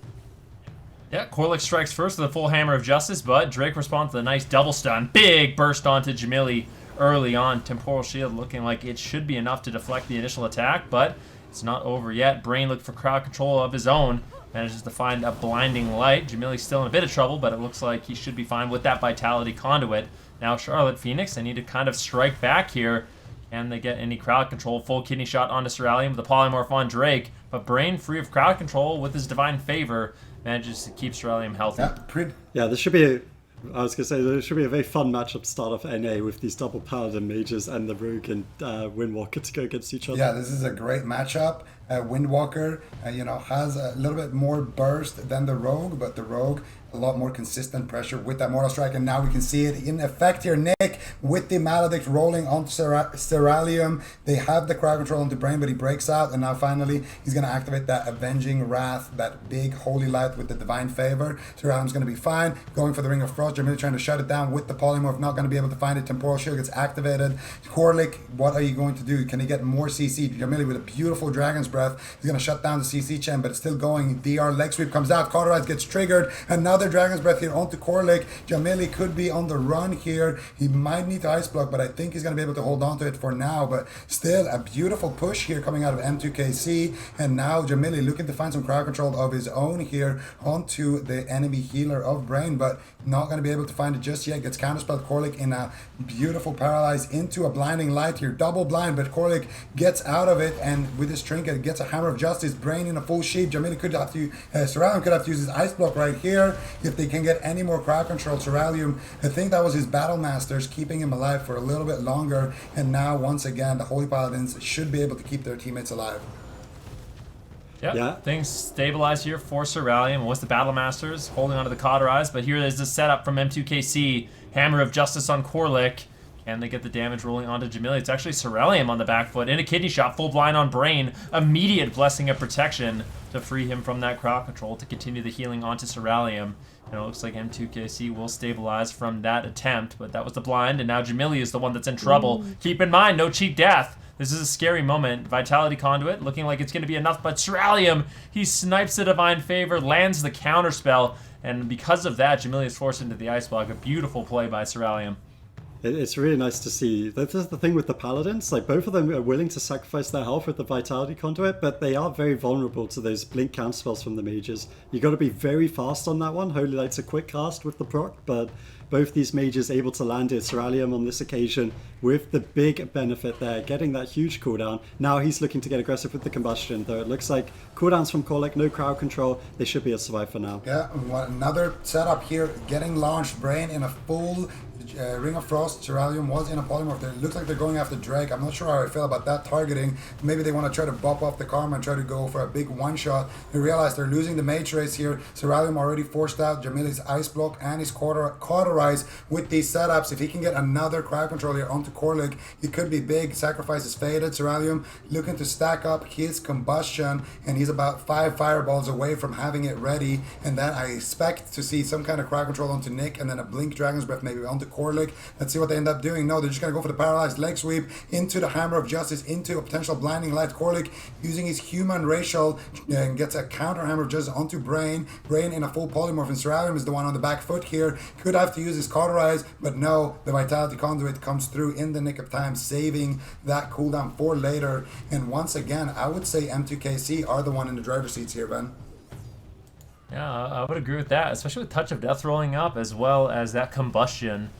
Yeah, Korlik strikes first with a full Hammer of Justice, but Drake responds with a nice double stun. Big burst onto Jamili early on. Temporal Shield looking like it should be enough to deflect the initial attack, but it's not over yet. Brain looked for crowd control of his own. Manages to find a blinding light. Jamili's still in a bit of trouble, but it looks like he should be fine with that Vitality Conduit. Now Charlotte Phoenix, they need to kind of strike back here. Can they get any crowd control? Full kidney shot onto Cerulean with the Polymorph on Drake, but Brain, free of crowd control with his Divine Favor, manages to keep Cerulean healthy. Yeah, there should be there should be a very fun matchup to start off NA with these double Paladin Mages and the Rogue and Windwalker to go against each other. Yeah, this is a great matchup. Windwalker, has a little bit more burst than the Rogue, but the Rogue a lot more consistent pressure with that Mortal Strike, and now we can see it in effect here. Nick with the Maledict rolling onto Cerulean. They have the crowd control onto Brain, but he breaks out, and now finally he's going to activate that Avenging Wrath, that big Holy Light with the Divine Favor. Cerulean's going to be fine. Going for the Ring of Frost. Jamili trying to shut it down with the Polymorph, not going to be able to find it. Temporal Shield gets activated. Korlik, what are you going to do? Can he get more CC? Jamili with a beautiful Dragon's Breath. He's going to shut down the CC chain, but it's still going. DR Leg Sweep comes out. Cauterize gets triggered. Another Dragon's Breath here onto Korlik. Jamili could be on the run here. He might need to Ice Block, but I think he's going to be able to hold on to it for now. But still, a beautiful push here coming out of M2KC. And now Jamili looking to find some crowd control of his own here onto the enemy healer of Brain, but not going to be able to find it just yet. Gets counterspelled. Korlik in a beautiful paralyze into a blinding light here. Double blind, but Korlik gets out of it, and with his trinket gets a Hammer of Justice. Brain in a full sheep. Jamili could have to Cerulean could have to use his Ice Block right here if they can get any more crowd control. Cerulean, I think that was his Battle Masters keeping him alive for a little bit longer, and now once again the Holy Paladins should be able to keep their teammates alive. Yeah, things stabilize here for Cerulean. What's the Battle Masters holding onto the Cauterize, but here is the setup from M2KC. Hammer of Justice on Korlik. Can they get the damage rolling onto Jamili? It's actually Cerulean on the back foot. In a kidney shot, full blind on Brain. Immediate Blessing of Protection to free him from that crowd control to continue the healing onto Cerulean. And it looks like M2KC will stabilize from that attempt, but that was the blind, and now Jamili is the one that's in trouble. Keep in mind, no cheap death. This is a scary moment. Vitality Conduit looking like it's going to be enough, but Cerulean, he snipes the Divine Favor, lands the counterspell, and because of that, Jamili is forced into the Ice Block. A beautiful play by Cerulean. It's really nice to see. That's the thing with the Paladins. Like, both of them are willing to sacrifice their health with the Vitality Conduit, but they are very vulnerable to those blink counterspells from the mages. You got to be very fast on that one. Holy Light's a quick cast with the proc, but both these mages able to land it. Cerulean on this occasion with the big benefit there, getting that huge cooldown. Now he's looking to get aggressive with the combustion, though it looks like cooldowns from Korlik, no crowd control. They should be able to survive for now. Yeah, another setup here, getting launched. Brain in a full Ring of Frost, Ceralium was in a polymorph. It looks like they're going after Drake. I'm not sure how I feel about that targeting. Maybe they want to try to bop off the Karma and try to go for a big one-shot. They realize they're losing the Mage Race here. Ceralium already forced out Jamili's Ice Block and he's cauterized with these setups. If he can get another crowd control here onto Korlik, it could be big. Sacrifice is faded. Ceralium looking to stack up his combustion, and he's about 5 fireballs away from having it ready. And then I expect to see some kind of crowd control onto Nick, and then a Blink Dragon's Breath maybe onto Korlik. Let's see what they end up doing. No, they're just going to go for the paralyzed leg sweep into the Hammer of Justice, into a potential blinding light. Korlik using his human racial and gets a counter Hammer of Justice onto Brain. Brain in a full polymorph, and Ceralium is the one on the back foot here. Could have to use his cauterize, but no, the Vitality Conduit comes through in the nick of time, saving that cooldown for later. And once again, I would say M2KC are the one in the driver's seats here, Ben. Yeah, I would agree with that, especially with Touch of Death rolling up, as well as that combustion.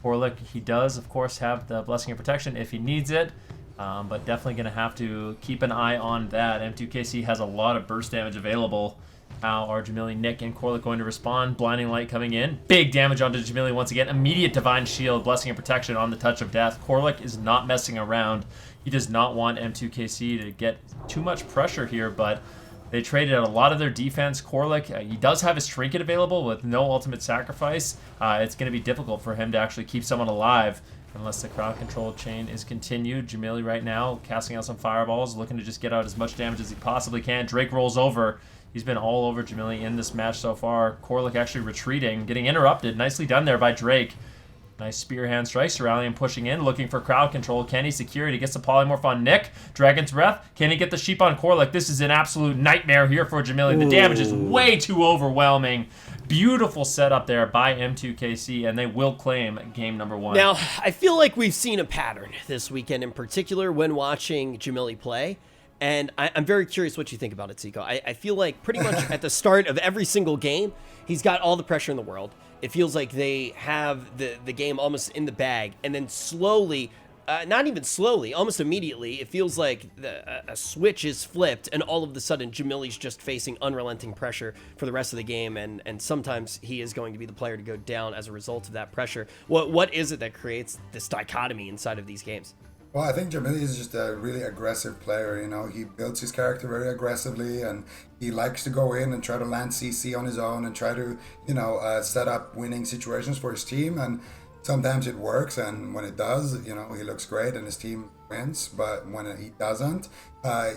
Korlik, he does, of course, have the Blessing of Protection if he needs it, but definitely going to have to keep an eye on that. M2KC has a lot of burst damage available. How are Jamili, Nick, and Korlik going to respond? Blinding Light coming in. Big damage onto Jamili once again. Immediate Divine Shield, Blessing of Protection on the Touch of Death. Korlik is not messing around. He does not want M2KC to get too much pressure here, but they traded out a lot of their defense. Korlik, he does have his Trinket available with no ultimate sacrifice. It's going to be difficult for him to actually keep someone alive unless the crowd control chain is continued. Jamili right now casting out some fireballs, looking to just get out as much damage as he possibly can. Drake rolls over. He's been all over Jamili in this match so far. Korlik actually retreating, getting interrupted. Nicely done there by Drake. Nice spear hand strike. Ceralium pushing in, looking for crowd control. Can he secure it? He gets the polymorph on Nick. Dragon's Breath. Can he get the sheep on Korlik? This is an absolute nightmare here for Jamili. The damage is way too overwhelming. Beautiful setup there by M2KC, and they will claim game number 1. Now, I feel like we've seen a pattern this weekend in particular when watching Jamili play. And I'm very curious what you think about it, Zico. I feel like pretty much at the start of every single game, he's got all the pressure in the world. It feels like they have the game almost in the bag. And then slowly, not even slowly, almost immediately, it feels like a switch is flipped. And all of a sudden, Jamili's just facing unrelenting pressure for the rest of the game. And sometimes he is going to be the player to go down as a result of that pressure. What is it that creates this dichotomy inside of these games? Well, I think Jamili is just a really aggressive player. You know, he builds his character very aggressively, and he likes to go in and try to land CC on his own and try to, set up winning situations for his team. And sometimes it works, and when it does, he looks great and his team wins. But when he doesn't,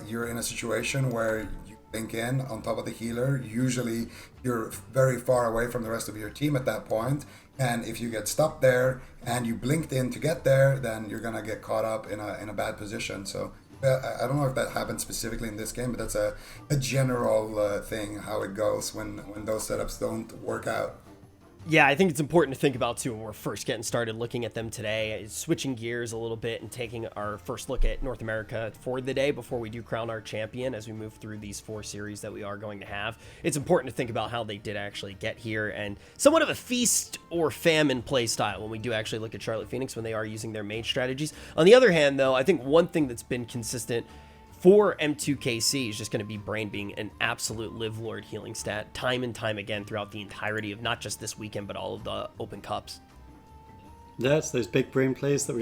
you're in a situation where you blink in on top of the healer. Usually, you're very far away from the rest of your team at that point. And if you get stopped there and you blinked in to get there, then you're gonna get caught up in a bad position. So I don't know if that happened specifically in this game, but that's a general thing, how it goes when those setups don't work out. Yeah, I think it's important to think about, too, when we're first getting started looking at them today, switching gears a little bit and taking our first look at North America for the day before we do crown our champion as we move through these 4 series that we are going to have. It's important to think about how they did actually get here and somewhat of a feast or famine play style when we do actually look at Charlotte Phoenix when they are using their mage strategies. On the other hand, though, I think one thing that's been consistent for M2KC is just going to be Brain being an absolute Live Lord healing stat time and time again throughout the entirety of not just this weekend, but all of the Open Cups. Yeah, it's those big Brain plays that we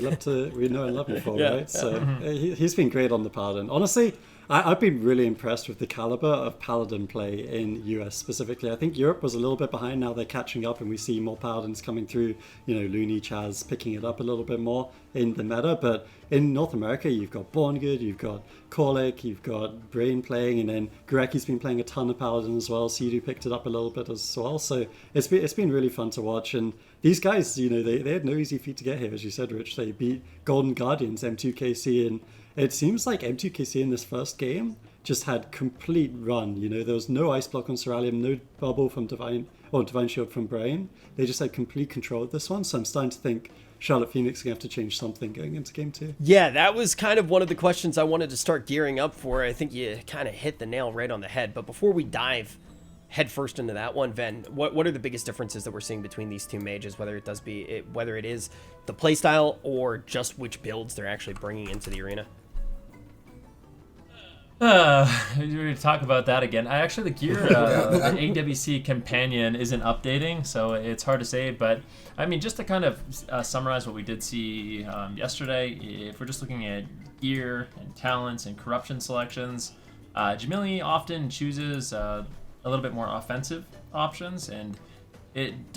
know and love him for, right? So he's been great on the Paladin. Honestly, I've been really impressed with the caliber of Paladin play in US specifically. I think Europe was a little bit behind. Now they're catching up and we see more Paladins coming through. Looney, Chaz picking it up a little bit more in the meta. But in North America, you've got Borngood, you've got Korlik, you've got Brain playing, and then Gurecki's been playing a ton of Paladin as well. Sidu picked it up a little bit as well. So it's been really fun to watch. And these guys, they had no easy feat to get here, as you said, Rich. They beat Golden Guardians, M2KC, and it seems like M2KC in this first game just had complete run. There was no Ice Block on Ceralium, no bubble from Divine Shield from Brain. They just had complete control of this one. So I'm starting to think Charlotte Phoenix is going to have to change something going into game 2. Yeah, that was kind of one of the questions I wanted to start gearing up for. I think you kind of hit the nail right on the head. But before we dive head first into that one, Ven, what are the biggest differences that we're seeing between these two mages, whether it is the playstyle or just which builds they're actually bringing into the arena? We're going to talk about that again. The gear, the AWC companion isn't updating, so it's hard to say. But I mean, just to kind of summarize what we did see yesterday, if we're just looking at gear and talents and corruption selections, Jamili often chooses a little bit more offensive options, and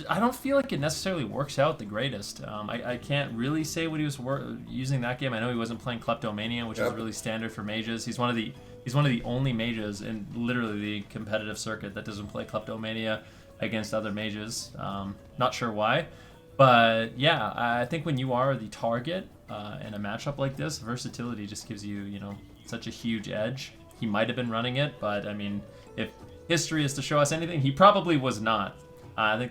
I don't feel like it necessarily works out the greatest. I can't really say what he was using that game. I know he wasn't playing Kleptomania, which is really standard for mages. He's one of the only mages in literally the competitive circuit that doesn't play Kleptomania against other mages. Not sure why, but yeah, I think when you are the target in a matchup like this, versatility just gives you, such a huge edge. He might have been running it, but I mean, if history is to show us anything, he probably was not. I think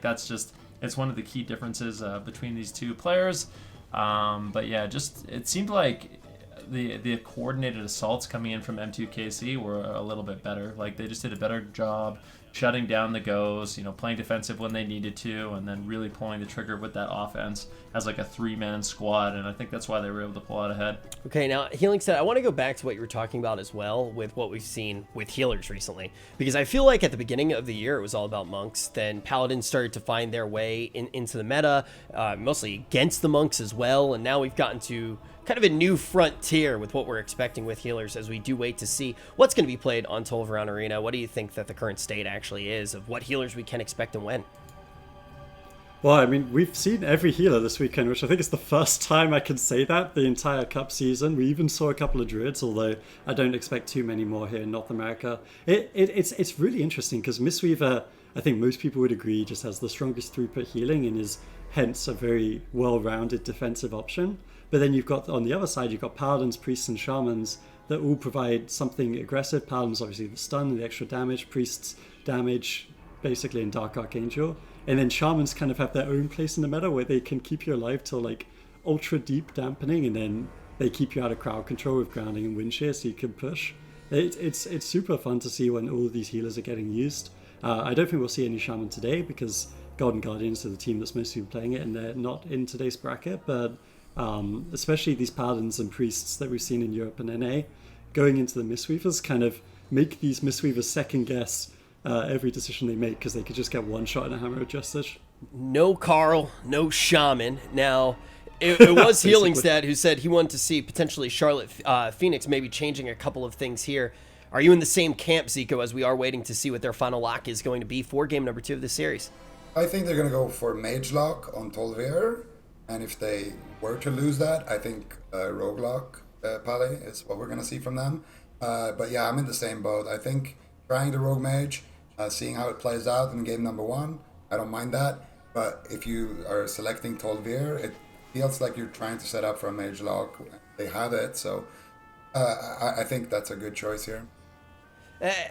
it's one of the key differences between these two players. But yeah, it seemed like the coordinated assaults coming in from M2KC were a little bit better. Like, they just did a better job shutting down the goes, playing defensive when they needed to, and then really pulling the trigger with that offense as like a 3-man squad. And I think that's why they were able to pull out ahead. Okay, now Healing said, I want to go back to what you were talking about as well with what we've seen with healers recently, because I feel like at the beginning of the year it was all about monks. Then paladins started to find their way into the meta, mostly against the monks as well, and now we've gotten to kind of a new frontier with what we're expecting with healers as we do wait to see what's going to be played on Tolvaran Arena. What do you think that the current state actually is of what healers we can expect and when? Well, I mean, we've seen every healer this weekend, which I think is the first time I can say that the entire Cup season. We even saw a couple of Druids, although I don't expect too many more here in North America. It's really interesting because Mistweaver, I think most people would agree, just has the strongest throughput healing and is hence a very well-rounded defensive option. But then you've got, on the other side, you've got Paladins, Priests, and Shamans that all provide something aggressive. Paladins, obviously, the stun and the extra damage. Priests, damage, basically, in Dark Archangel. And then Shamans kind of have their own place in the meta where they can keep you alive till, like, ultra deep dampening, and then they keep you out of crowd control with grounding and wind shear so you can push. It's super fun to see when all of these healers are getting used. I don't think we'll see any Shaman today because Golden Guardians are the team that's mostly playing it, and they're not in today's bracket, but especially these Paladins and Priests that we've seen in Europe and NA, going into the Mistweavers kind of make these Mistweavers second guess every decision they make because they could just get one shot in a Hammer of Justice. No Carl, no Shaman. Now, it was Healingstad who said he wanted to see potentially Charlotte Phoenix maybe changing a couple of things here. Are you in the same camp, Zico, as we are waiting to see what their final lock is going to be for game number 2 of the series? I think they're going to go for Mage Lock on Tolver, and if they were to lose that, I think Rogue Lock Pally is what we're going to see from them. But yeah, I'm in the same boat. I think trying the Rogue Mage, seeing how it plays out in game number 1, I don't mind that. But if you are selecting Tolver, it feels like you're trying to set up for a Mage Lock. They have it, so I think that's a good choice here.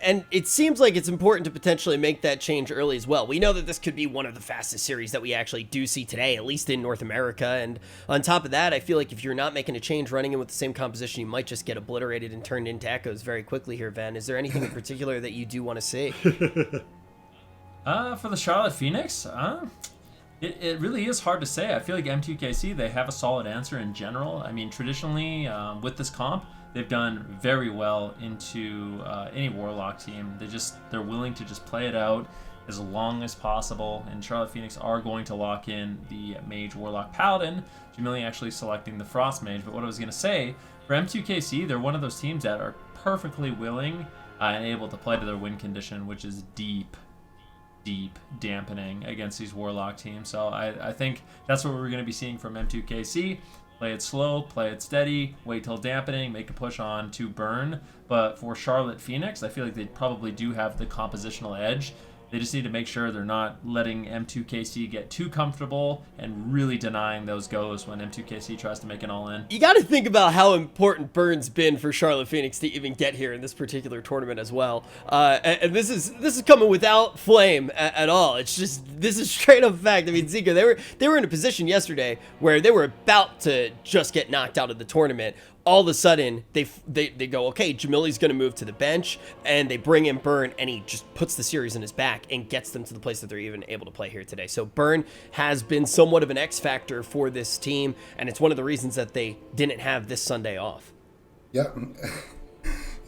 And it seems like it's important to potentially make that change early as well. We know that this could be one of the fastest series that we actually do see today, at least in North America. And on top of that, I feel like if you're not making a change running in with the same composition, you might just get obliterated and turned into echoes very quickly here, Van. Is there anything in particular that you do want to see? For the Charlotte Phoenix, it really is hard to say. I feel like M2KC, they have a solid answer in general. I mean, traditionally, with this comp, they've done very well into any Warlock team. They're willing to just play it out as long as possible. And Charlotte Phoenix are going to lock in the Mage Warlock Paladin. Jamili actually selecting the Frost Mage. But what I was going to say, for M2KC, they're one of those teams that are perfectly willing and able to play to their win condition, which is deep dampening against these Warlock teams. So I think that's what we're going to be seeing from M2KC. Play it slow, play it steady, wait till dampening, make a push on to burn. But for Charlotte Phoenix, I feel like they probably do have the compositional edge. They just need to make sure they're not letting M2KC get too comfortable and really denying those goes when M2KC tries to make an all-in. You got to think about how important Burn's been for Charlotte Phoenix to even get here in this particular tournament as well. And this is coming without flame at all. It's just, this is straight up fact. I mean, Zika, they were in a position yesterday where they were about to just get knocked out of the tournament. All of a sudden, they go, okay, Jamili's going to move to the bench, and they bring in Burn, and he just puts the series in his back and gets them to the place that they're even able to play here today. So Burn has been somewhat of an X factor for this team, and it's one of the reasons that they didn't have this Sunday off. Yeah,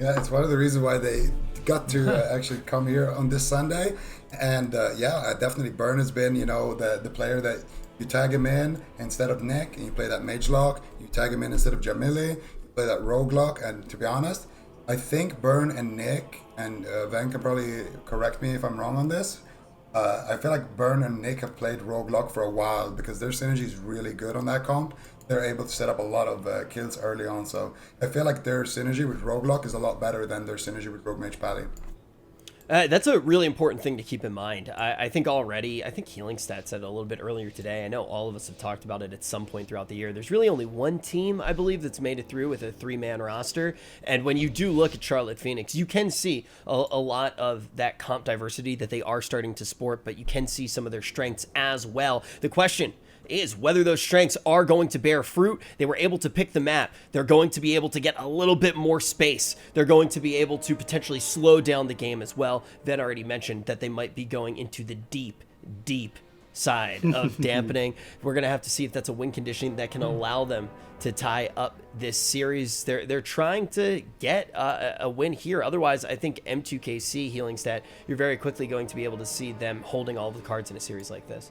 Yeah, it's one of the reasons why they got to actually come here on this Sunday. And definitely Burn has been, the player that you tag him in instead of Nick, and you play that mage lock. You tag him in instead of Jamili, you play that rogue lock. And to be honest, I think Burn and Nick, and Van can probably correct me if I'm wrong on this, I feel like Burn and Nick have played rogue lock for a while because their synergy is really good on that comp. They're able to set up a lot of kills early on, so I feel like their synergy with Roguelock is a lot better than their synergy with Rogue Mage Pally. That's a really important thing to keep in mind. I think Healing Stat said it a little bit earlier today. I know all of us have talked about it at some point throughout the year. There's really only one team, I believe, that's made it through with a 3-man roster. And when you do look at Charlotte Phoenix, you can see a lot of that comp diversity that they are starting to sport, but you can see some of their strengths as well. The question is whether those strengths are going to bear fruit. They were able to pick the map. They're going to be able to get a little bit more space. They're going to be able to potentially slow down the game as well. Ven already mentioned that they might be going into the deep side of dampening. We're going to have to see if that's a win condition that can allow them to tie up this series. They're trying to get a win here. Otherwise, I think M2KC Healing Stat, you're very quickly going to be able to see them holding all the cards in a series like this.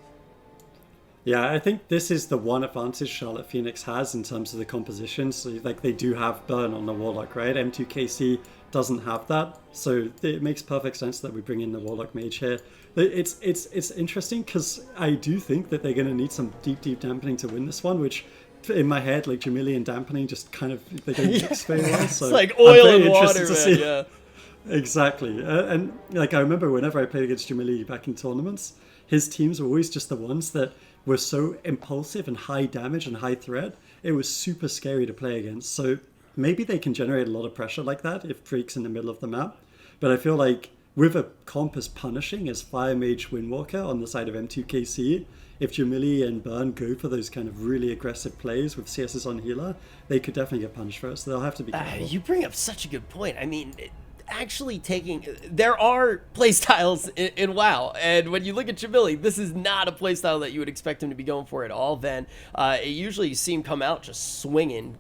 Yeah, I think this is the one advantage Charlotte Phoenix has in terms of the composition. So, like, they do have Burn on the Warlock, right? M2KC doesn't have that, so it makes perfect sense that we bring in the Warlock Mage here. It's interesting because I do think that they're going to need some deep dampening to win this one, which in my head, like Jamili and dampening just kind of they don't mix very well. So it's like oil and water, man. See. Yeah. Exactly, and like I remember whenever I played against Jamili back in tournaments, his teams were always just the ones that were so impulsive and high damage and high threat. It was super scary to play against. So maybe they can generate a lot of pressure like that if Drake's in the middle of the map. But I feel like with a comp as punishing as Fire Mage Windwalker on the side of M2KC, if Jamili and Burn go for those kind of really aggressive plays with CSs on healer, they could definitely get punished for it. So they'll have to be careful. You bring up such a good point. I mean, there are playstyles in WoW, and when you look at Jamili, this is not a playstyle that you would expect him to be going for at all. Then usually you see him come out just swinging,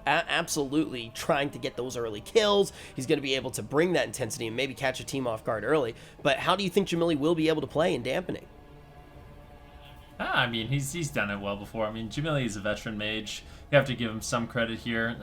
absolutely trying to get those early kills. He's going to be able to bring that intensity and maybe catch a team off guard early. But how do you think Jamili will be able to play in dampening? I mean, he's done it well before. I mean, Jamili is a veteran mage. You have to give him some credit here.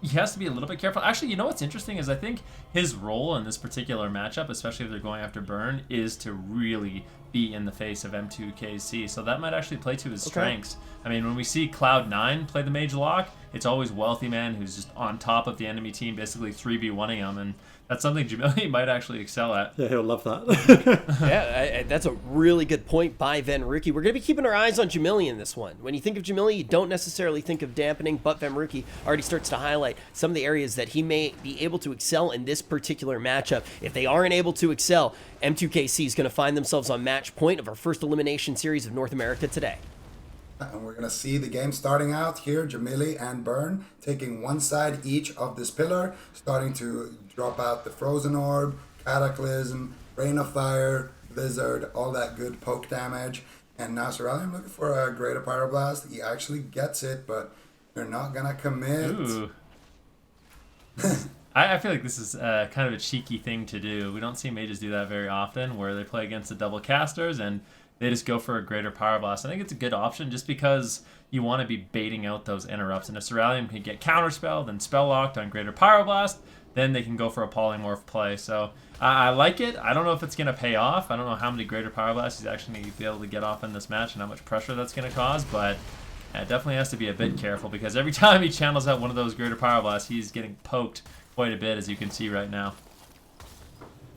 He has to be a little bit careful. Actually, you know what's interesting is I think his role in this particular matchup, especially if they're going after Burn, is to really be in the face of M2KC. So that might actually play to his strengths. I mean, when we see Cloud9 play the Mage Lock, it's always Wealthy Man who's just on top of the enemy team, basically 3v1ing them, and that's something Jamili might actually excel at. Yeah, he'll love that. Yeah, that's a really good point by Venruki. We're going to be keeping our eyes on Jamili in this one. When you think of Jamili, you don't necessarily think of dampening, but Venruki already starts to highlight some of the areas that he may be able to excel in this particular matchup. If they aren't able to excel, M2KC is going to find themselves on match point of our first elimination series of North America today. And we're going to see the game starting out here, Jamili and Burn taking one side each of this pillar, starting to drop out the Frozen Orb, Cataclysm, Rain of Fire, Blizzard, all that good poke damage. And now Cerulean looking for a Greater Pyroblast. He actually gets it, but they're not going to commit. Ooh. I feel like this is kind of a cheeky thing to do. We don't see mages do that very often, where they play against the double casters and they just go for a Greater Pyroblast. I think it's a good option just because you want to be baiting out those interrupts. And if Cerulean can get counterspelled and spell locked on Greater Pyroblast, then they can go for a polymorph play. So I like it. I don't know if it's going to pay off. I don't know how many Greater Pyroblasts he's actually going to be able to get off in this match and how much pressure that's going to cause, but it definitely has to be a bit careful because every time he channels out one of those Greater Pyroblasts, he's getting poked quite a bit, as you can see right now.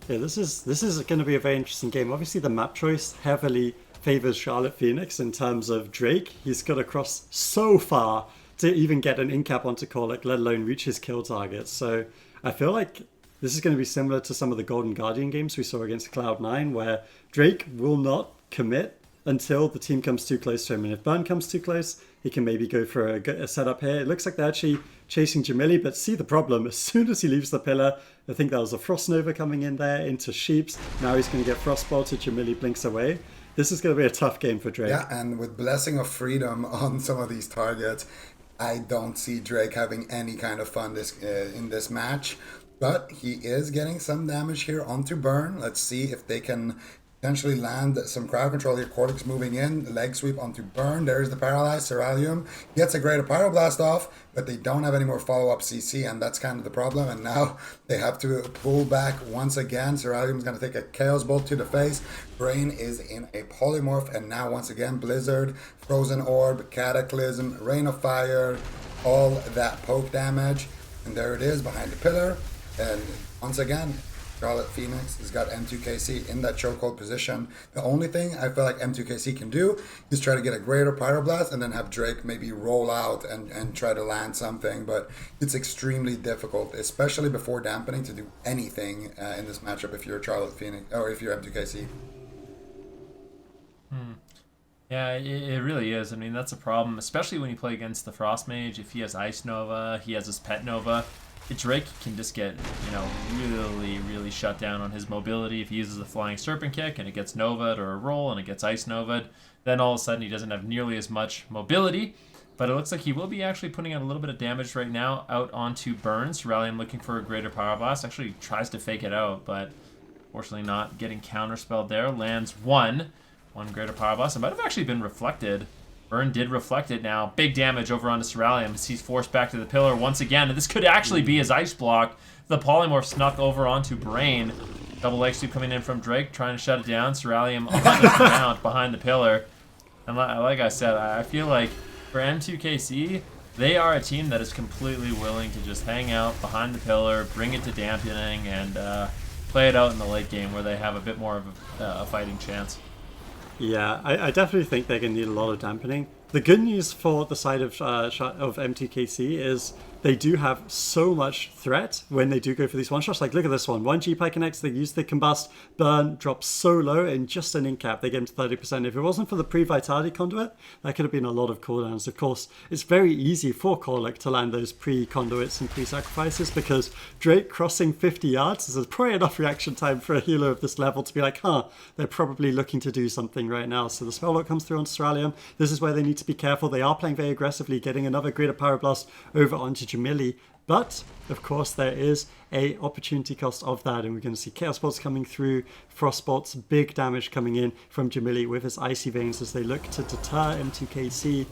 Yeah, this is going to be a very interesting game. Obviously, the map choice heavily favors Charlotte Phoenix in terms of Drake. He's got to cross so far to even get an in-cap onto Korlek, let alone reach his kill target. So I feel like this is going to be similar to some of the Golden Guardian games we saw against Cloud9, where Drake will not commit until the team comes too close to him. And if Burn comes too close, he can maybe go for a setup here. It looks like they're actually chasing Jamili, but see the problem. As soon as he leaves the pillar, I think that was a Frost Nova coming in there into Sheeps. Now he's going to get Frost bolted. Jamili blinks away. This is going to be a tough game for Drake. Yeah, and with Blessing of Freedom on some of these targets, I don't see Drake having any kind of fun in this match. But he is getting some damage here onto Burn. Let's see if they can potentially land some crowd control here. Cortex moving in, leg sweep onto Burn. There's the paralyzed. Ceralium gets a greater Pyroblast off, but they don't have any more follow-up CC, and that's kind of the problem. And now they have to pull back once again. Ceralium is going to take a Chaos Bolt to the face. Brain is in a Polymorph, and now once again Blizzard, Frozen Orb, Cataclysm, Rain of Fire, all that poke damage. And there it is behind the pillar. And once again, Charlotte Phoenix has got M2KC in that chokehold position. The only thing I feel like M2KC can do is try to get a greater Pyroblast and then have Drake maybe roll out and try to land something. But it's extremely difficult, especially before dampening, to do anything in this matchup if you're Charlotte Phoenix or if you're M2KC. Yeah, it really is. I mean, that's a problem, especially when you play against the Frost Mage. If he has Ice Nova, he has his Pet Nova. Drake can just get, really, really shut down on his mobility. If he uses a Flying Serpent Kick and it gets Nova'd or a roll and it gets Ice Nova'd, then all of a sudden he doesn't have nearly as much mobility. But it looks like he will be actually putting out a little bit of damage right now out onto Burns. Ceralium looking for a greater Pyroblast. Actually tries to fake it out, but fortunately not getting counterspelled there. Lands one greater Pyroblast. It might have actually been reflected. Burn did reflect it now. Big damage over onto Ceralium as he's forced back to the pillar once again. And this could actually be his ice block. The Polymorph snuck over onto Brain. Double leg sweep coming in from Drake, trying to shut it down. Ceralium on the ground behind the pillar. And like I said, I feel like for M2KC, they are a team that is completely willing to just hang out behind the pillar, bring it to dampening, and play it out in the late game where they have a bit more of a fighting chance. Yeah, I definitely think they're going to need a lot of dampening. The good news for the side of M2KC is they do have so much threat when they do go for these one-shots. Like, look at this one. One G-Pie connects, they use the Combust, Burn drops so low in just an in-cap, they get him to 30%. If it wasn't for the pre-Vitality Conduit, that could have been a lot of cooldowns. Of course, it's very easy for Korlek to land those pre-conduits and pre-sacrifices because Drake crossing 50 yards is probably enough reaction time for a healer of this level to be like, they're probably looking to do something right now. So the spell lock comes through on Ceralium. This is where they need to be careful. They are playing very aggressively, getting another greater Pyroblast over onto Jamili. But, of course, there is a opportunity cost of that, and we're going to see Chaos Bolts coming through, Frostbots, big damage coming in from Jamili with his Icy Veins as they look to deter M2KC.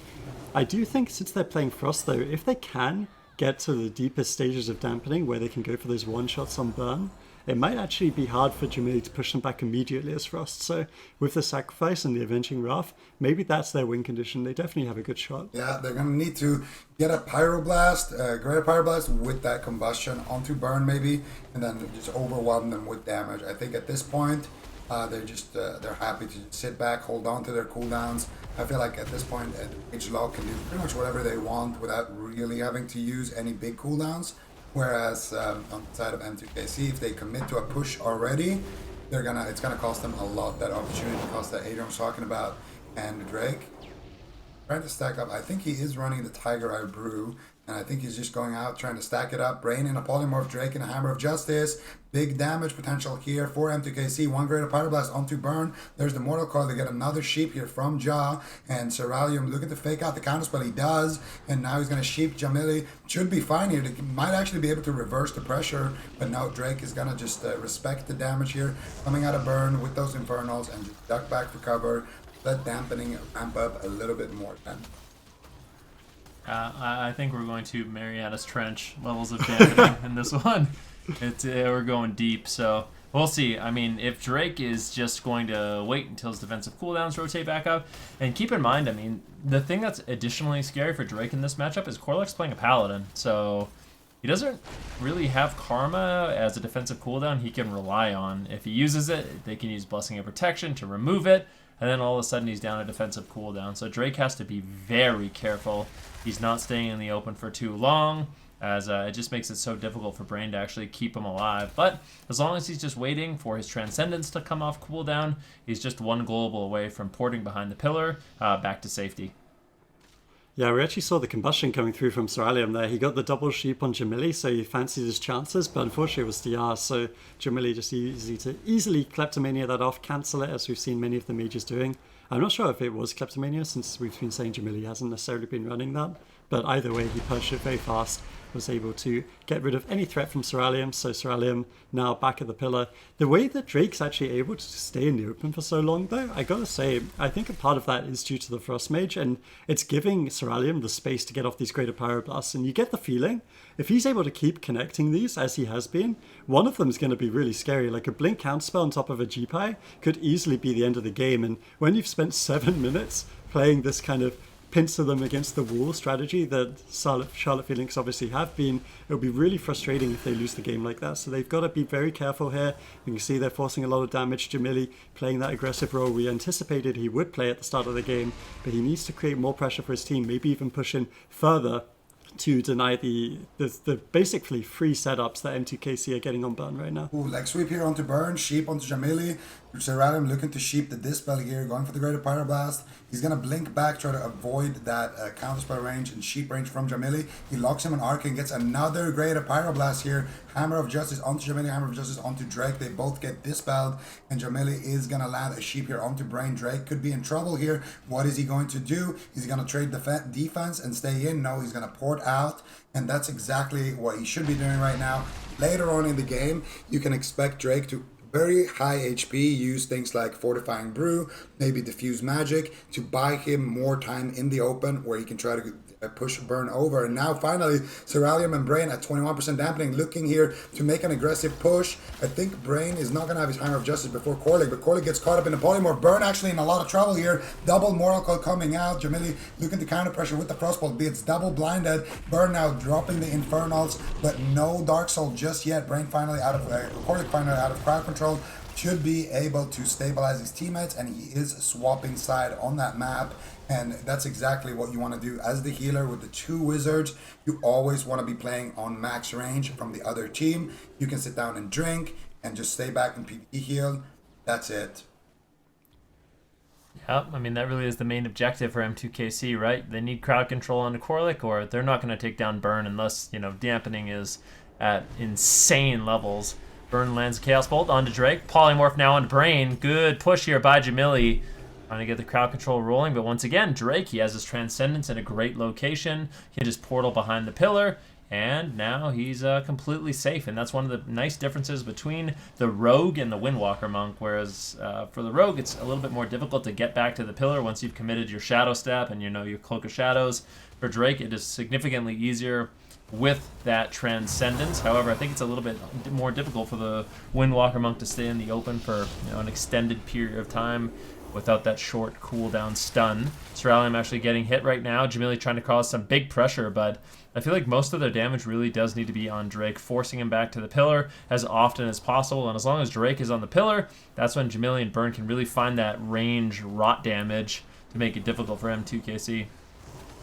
I do think since they're playing Frost, though, if they can get to the deepest stages of dampening where they can go for those one-shots on Burn, it might actually be hard for Jamili to push them back immediately as Frost. So with the Sacrifice and the Avenging Wrath, maybe that's their win condition. They definitely have a good shot. Yeah, they're going to need to get a Pyroblast, a greater Pyroblast with that Combustion onto Burn maybe, and then just overwhelm them with damage. I think at this point, they're happy to sit back, hold on to their cooldowns. I feel like at this point, H-Log can do pretty much whatever they want without really having to use any big cooldowns. Whereas on the side of M2KC, if they commit to a push already, it's gonna cost them a lot. That opportunity cost that Adrian was talking about, and Drake trying to stack up. I think he is running the Tiger Eye Brew, and I think he's just going out trying to stack it up. Brain in a Polymorph, Drake in a Hammer of Justice. Big damage potential here for M2KC. One greater Pyroblast onto Burn. There's the Mortal Coil. They get another Sheep here from Jaw. And Ceralium looking to fake out the counterspell. He does. And now he's going to Sheep Jamili. Should be fine here. They might actually be able to reverse the pressure. But now Drake is going to just respect the damage here. Coming out of Burn with those Infernals and just duck back for cover. Let dampening ramp up a little bit more then. I think we're going to Mariana's Trench levels of dampening in this one. We're going deep, so we'll see. I mean, if Drake is just going to wait until his defensive cooldowns rotate back up, and keep in mind, I mean, the thing that's additionally scary for Drake in this matchup is Korlek's playing a Paladin, so he doesn't really have Karma as a defensive cooldown he can rely on. If he uses it, they can use Blessing of Protection to remove it, and then all of a sudden he's down a defensive cooldown. So Drake has to be very careful. He's not staying in the open for too long, as it just makes it so difficult for Brain to actually keep him alive. But as long as he's just waiting for his Transcendence to come off cooldown, he's just one global away from porting behind the pillar back to safety. Yeah, we actually saw the combustion coming through from Ceralium there. He got the double Sheep on Jamili, so he fancied his chances, but unfortunately it was DR, so Jamili just easily Kleptomania that off, cancel it, as we've seen many of the mages doing. I'm not sure if it was Kleptomania, since we've been saying Jamili hasn't necessarily been running that, but either way, he purged it very fast, was able to get rid of any threat from Seralium, so Seralium now back at the pillar. The way that Drake's actually able to stay in the open for so long, though, I gotta say, I think a part of that is due to the Frost Mage, and it's giving Seralium the space to get off these greater Pyroblasts, and you get the feeling, if he's able to keep connecting these, as he has been, one of them is going to be really scary. Like a Blink counterspell on top of a GPI could easily be the end of the game, and when you've spent 7 minutes playing this kind of pincer them against the wall strategy that Charlotte Phoenix obviously have been, it'll be really frustrating if they lose the game like that. So they've got to be very careful here. You can see they're forcing a lot of damage. Jamili playing that aggressive role we anticipated he would play at the start of the game, but he needs to create more pressure for his team, maybe even push in further to deny the basically free setups that M2KC are getting on Burn right now. Ooh, leg sweep here onto Burn, sheep onto Jamili. Seralium looking to sheep the Dispel here, going for the Greater Pyroblast. He's going to blink back, try to avoid that counterspell range and sheep range from Jamili. He locks him on Arc and gets another Greater Pyroblast here. Hammer of Justice onto Jamili, Hammer of Justice onto Drake. They both get Dispelled, and Jamili is going to land a sheep here onto Brain. Drake could be in trouble here. What is he going to do? Is he going to trade defense and stay in? No, he's going to port out, and that's exactly what he should be doing right now. Later on in the game, you can expect Drake to very high HP, use things like Fortifying Brew, maybe Diffuse Magic to buy him more time in the open where he can try to push Burn over. And now finally, Seralium and Brain at 21% dampening, looking here to make an aggressive push. I think Brain is not going to have his Hammer of Justice before Corlick, but Corlick gets caught up in the Polymorph. Burn actually in a lot of trouble here. Double Moral Call coming out. Jamili looking to counter pressure with the Frostbolt. It's double blinded. Burn now dropping the Infernals, but no Dark Soul just yet. Brain finally out of Corlick finally out of crowd control. Should be able to stabilize his teammates, and he is swapping side on that map, and that's exactly what you want to do as the healer with the two wizards. You always want to be playing on max range from the other team. You can sit down and drink and just stay back and PvE heal. That's it. Yeah, I mean, that really is the main objective for M2KC, right? They need crowd control on the Corlick, or they're not going to take down Burn unless, you know, dampening is at insane levels. Burn lands Chaos Bolt onto Drake. Polymorph now on Brain. Good push here by Jamili. Trying to get the crowd control rolling, but once again, Drake, he has his Transcendence in a great location. He had his portal behind the pillar, and now he's completely safe. And that's one of the nice differences between the Rogue and the Windwalker Monk, whereas for the Rogue, it's a little bit more difficult to get back to the pillar once you've committed your Shadow Step and you know your Cloak of Shadows. For Drake, it is significantly easier with that Transcendence. However, I think it's a little bit more difficult for the Windwalker Monk to stay in the open for, you know, an extended period of time without that short cooldown stun. Seralium actually getting hit right now. Jamili trying to cause some big pressure, but I feel like most of their damage really does need to be on Drake, forcing him back to the pillar as often as possible. And as long as Drake is on the pillar, that's when Jamili and Burn can really find that range rot damage to make it difficult for M2KC.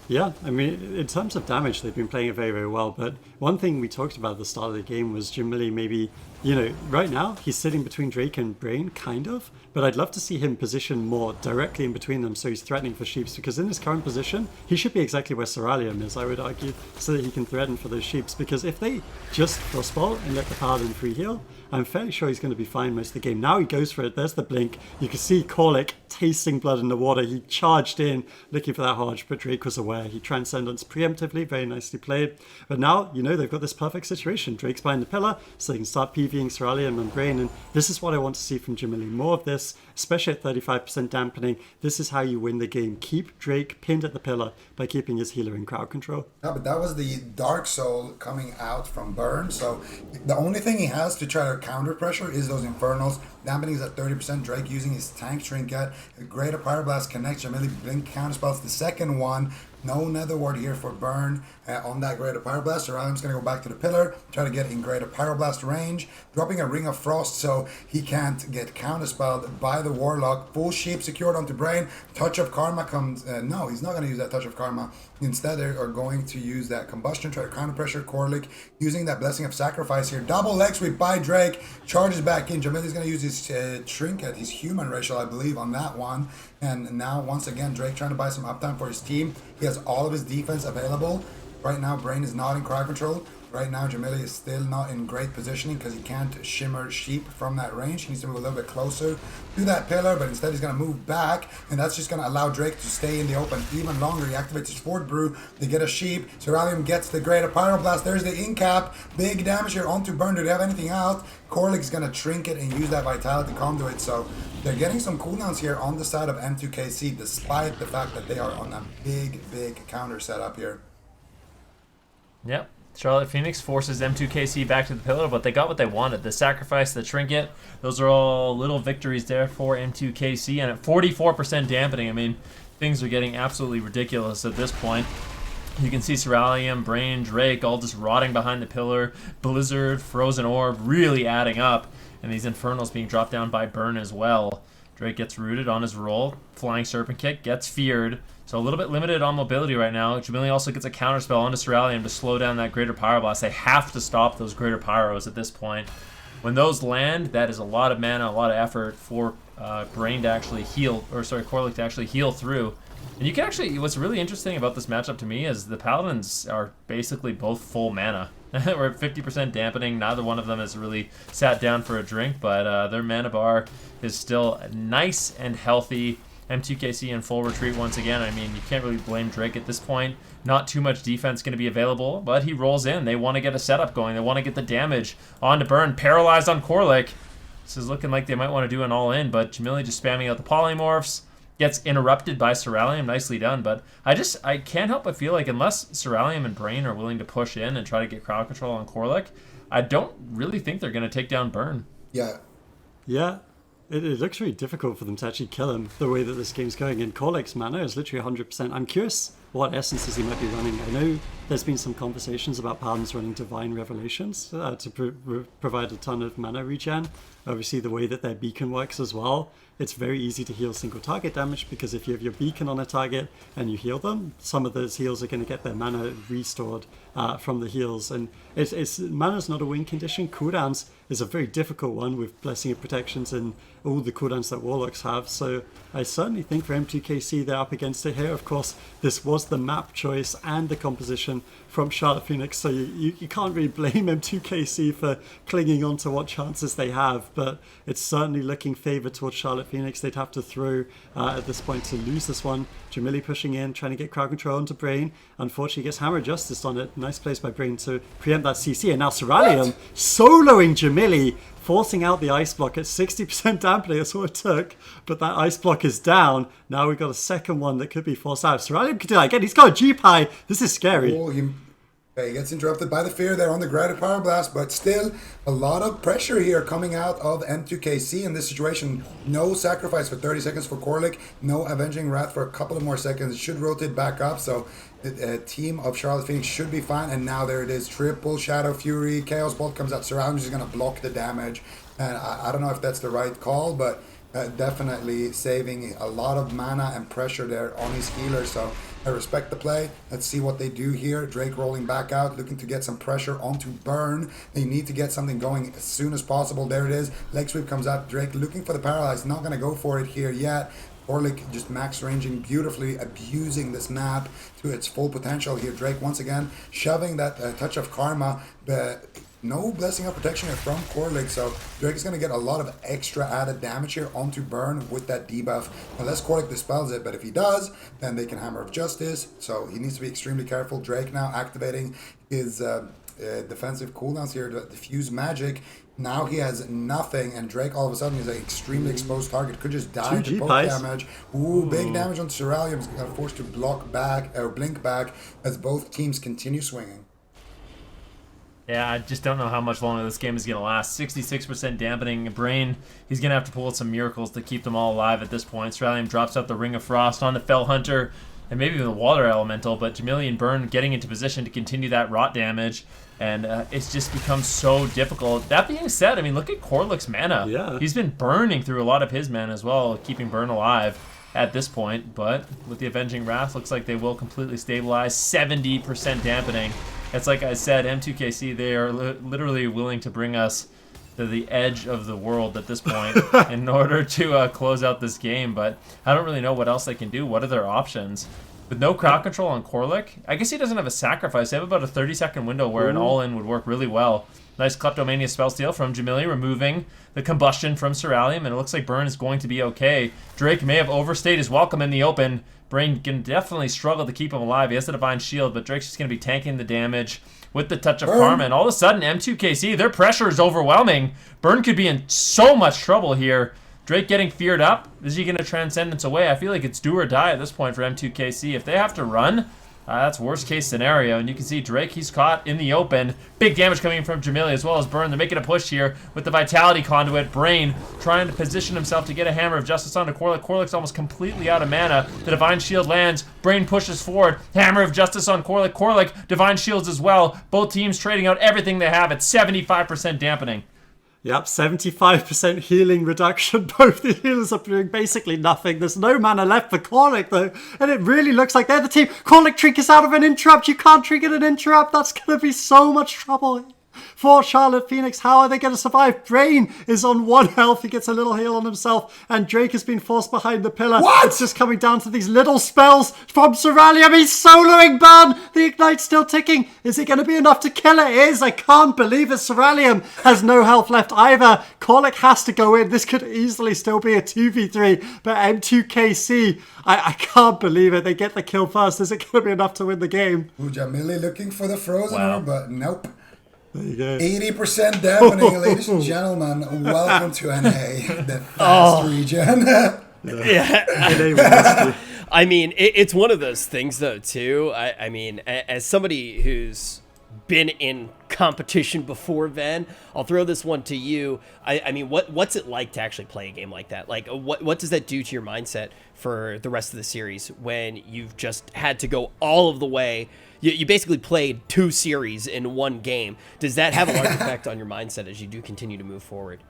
Yeah, I mean, in terms of damage, they've been playing it very, very well. But one thing we talked about at the start of the game was Jamili maybe, you know, right now he's sitting between Drake and Brain, kind of. But I'd love to see him position more directly in between them so he's threatening for sheeps. Because in his current position, he should be exactly where Seralium is, I would argue, so that he can threaten for those sheeps. Because if they just Frostbolt and let the Paladin free heal, I'm fairly sure he's going to be fine most of the game. Now he goes for it. There's the blink. You can see Corlick tasting blood in the water. He charged in, looking for that Hodge, but Drake was aware. He Transcendence preemptively, very nicely played. But now, you know, they've got this perfect situation. Drake's behind the pillar, so they can start PvEing Seralium and Brain, and this is what I want to see from Jamili. More of this, especially at 35% dampening. This is how you win the game. Keep Drake pinned at the pillar by keeping his healer in crowd control. Yeah, but that was the Dark Soul coming out from Burn, so the only thing he has to try to counter pressure is those Infernals. Dampening is at 30%. Drake using his tank trinket. A Greater Pyroblast connects. Jamili blink counterspells the second one. No Nether Ward here for Burn on that Greater Pyroblast. Seralium's going to go back to the pillar, try to get in Greater Pyroblast range, dropping a Ring of Frost so he can't get counterspelled by the Warlock. Full sheep secured onto Brain. Touch of Karma comes. No, he's not going to use that Touch of Karma. Instead, they are going to use that Combustion, try to counter pressure Corlick, using that Blessing of Sacrifice here. Double leg sweep by Drake, charges back in. Jamili's going to use his trinket, his human racial, I believe, on that one. And now, once again, Drake trying to buy some uptime for his team. He has all of his defense available. Right now, Brain is not in crowd control. Right now, Jamili is still not in great positioning because he can't shimmer sheep from that range. He needs to move a little bit closer to that pillar, but instead he's going to move back, and that's just going to allow Drake to stay in the open even longer. He activates his Fort Brew, they get a sheep, Cerulean gets the Greater Pyroblast, there's the Incap, big damage here onto Burn. Do they have anything out? Corlic's going to Trinket and use that Vitality Conduit, so they're getting some cooldowns here on the side of M2KC, despite the fact that they are on a big counter setup here. Yep. Charlotte Phoenix forces M2KC back to the pillar, but they got what they wanted. The sacrifice, the trinket, those are all little victories there for M2KC. And at 44% dampening, I mean, things are getting absolutely ridiculous at this point. You can see Cerulean, Brain, Drake all just rotting behind the pillar. Blizzard, Frozen Orb really adding up. And these Infernals being dropped down by Burn as well. Drake gets rooted on his roll. Flying Serpent Kick gets feared. So a little bit limited on mobility right now. Jamili also gets a counterspell onto Cerulean to slow down that Greater Pyroblast. They have to stop those Greater Pyros at this point. When those land, that is a lot of mana, a lot of effort for Brain to actually heal, or sorry, Corlic to actually heal through. And you can actually, what's really interesting about this matchup to me is the Paladins are basically both full mana. We're at 50% dampening. Neither one of them has really sat down for a drink, but their mana bar is still nice and healthy. M2KC in full retreat once again. I mean, you can't really blame Drake at this point. Not too much defense going to be available, but he rolls in. They want to get a setup going. They want to get the damage onto Burn. Paralyzed on Corlic. This is looking like they might want to do an all-in, but Jamili just spamming out the polymorphs. Gets interrupted by Cerulean. Nicely done, but I can't help but feel like unless Cerulean and Brain are willing to push in and try to get crowd control on Corlic, I don't really think they're going to take down Burn. Yeah. It looks really difficult for them to actually kill him the way that this game's going. And Corlic's mana is literally 100%. I'm curious what essences he might be running. I know there's been some conversations about Paladins running Divine Revelations to provide a ton of mana regen. Obviously, the way that their beacon works as well, it's very easy to heal single target damage because if you have your beacon on a target and you heal them, some of those heals are going to get their mana restored from the heals. And mana's not a win condition. Cooldowns is a very difficult one with Blessing of Protections and all the cooldowns that Warlocks have. So I certainly think for M2KC they're up against it here. Of course, this was the map choice and the composition from Charlotte Phoenix, so you can't really blame M2KC for clinging on to what chances they have, but it's certainly looking favored towards Charlotte Phoenix. They'd have to throw at this point to lose this one. Jamili pushing in, trying to get crowd control onto Brain. Unfortunately gets Hammer Justice on it. Nice place by Brain to preempt that CC, and now Cerulean soloing Jamili, forcing out the ice block at 60% dampening. That's what it took, but that ice block is down. Now we've got a second one that could be forced out. Cerulean could do that again. He's got a Jeep high. This is scary. Oh, he gets interrupted by the fear there on the Greater Pyroblast, but still a lot of pressure here coming out of M2KC in this situation. No sacrifice for 30 seconds for Corlic, no Avenging Wrath for a couple of more seconds. It should rotate back up, so the team of Charlotte Phoenix should be fine. And now there it is, triple Shadow Fury, Chaos Bolt comes out, Cerulean is going to block the damage. And I don't know if that's the right call, but definitely saving a lot of mana and pressure there on his healer. So I respect the play. Let's see what they do here. Drake rolling back out, looking to get some pressure onto Burn. They need to get something going as soon as possible. There it is. Leg sweep comes out. Drake looking for the paralyze. Not going to go for it here yet. Corlic just max ranging beautifully, abusing this map to its full potential here. Drake once again shoving that touch of karma, but no Blessing of Protection here from Corlic, so Drake is going to get a lot of extra added damage here onto Burn with that debuff, unless Corlic dispels it, but if he does, then they can Hammer of Justice, so he needs to be extremely careful. Drake now activating his defensive cooldowns here to diffuse magic. Now he has nothing, and Drake all of a sudden is an extremely exposed target. Could just die to poke damage. Ooh, big damage on Cerulean. He's going to force to block back, or blink back, as both teams continue swinging. Yeah, I just don't know how much longer this game is going to last. 66% dampening. Brain, he's going to have to pull out some miracles to keep them all alive at this point. Cerulean drops out the Ring of Frost on the Fell Hunter, and maybe even the Water Elemental, but Jamili and Burn getting into position to continue that rot damage, and it's just become so difficult. That being said, I mean, look at Corlic's mana. Yeah. He's been burning through a lot of his mana as well, keeping Burn alive at this point, but with the Avenging Wrath, looks like they will completely stabilize. 70% dampening. It's like I said, M2KC, they are literally willing to bring us to the edge of the world at this point in order to close out this game, but I don't really know what else they can do. What are their options? with no crowd control on Korlik. I guess he doesn't have a sacrifice. They have about a 30-second window where an all-in would work really well. Nice Kleptomania spell steal from Jamili, removing the combustion from Ceruleum, and it looks like Burn is going to be okay. Drake may have overstayed his welcome in the open. Brain can definitely struggle to keep him alive. He has the Divine Shield, but Drake's just going to be tanking the damage with the touch of Karma. And all of a sudden, M2KC, their pressure is overwhelming. Burn could be in so much trouble here. Drake getting feared up. Is he going to Transcendence away? I feel like it's do or die at this point for M2KC. If they have to run, that's worst case scenario. And you can see Drake, he's caught in the open. Big damage coming from Jamili as well as Burn. They're making a push here with the Vitality Conduit. Brain trying to position himself to get a Hammer of Justice onto Korlik. Korlik's almost completely out of mana. The Divine Shield lands. Brain pushes forward. Hammer of Justice on Korlik. Korlik, Divine Shields as well. Both teams trading out everything they have at 75% dampening. Yep, 75% healing reduction. Both the healers are doing basically nothing. There's no mana left for Korlik, though. And it really looks like they're the team. Korlik triggers out of an interrupt. You can't trigger an interrupt. That's going to be so much trouble for Charlotte Phoenix. How are they going to survive? Brain is on 1 health. He gets a little heal on himself. And Drake has been forced behind the pillar. What? It's just coming down to these little spells from Ceruleum. He's soloing Burn. The Ignite's still ticking. Is it going to be enough to kill it? It is. I can't believe it. Ceruleum has no health left either. Korlik has to go in. This could easily still be a 2v3. But M2KC, I can't believe it. They get the kill first. Is it going to be enough to win the game? Jamili looking for the frozen orb, but nope. There you go. 80% dampening, ladies and gentlemen. Welcome to NA, the fast region. Yeah. I mean, it's one of those things, though, too. I mean, as somebody who's been in competition before, Van, I'll throw this one to you. I mean, what's it like to actually play a game like that? Like, what does that do to your mindset for the rest of the series when you've just had to go all of the way? You basically played 2 series in 1 game. Does that have a large effect on your mindset as you do continue to move forward?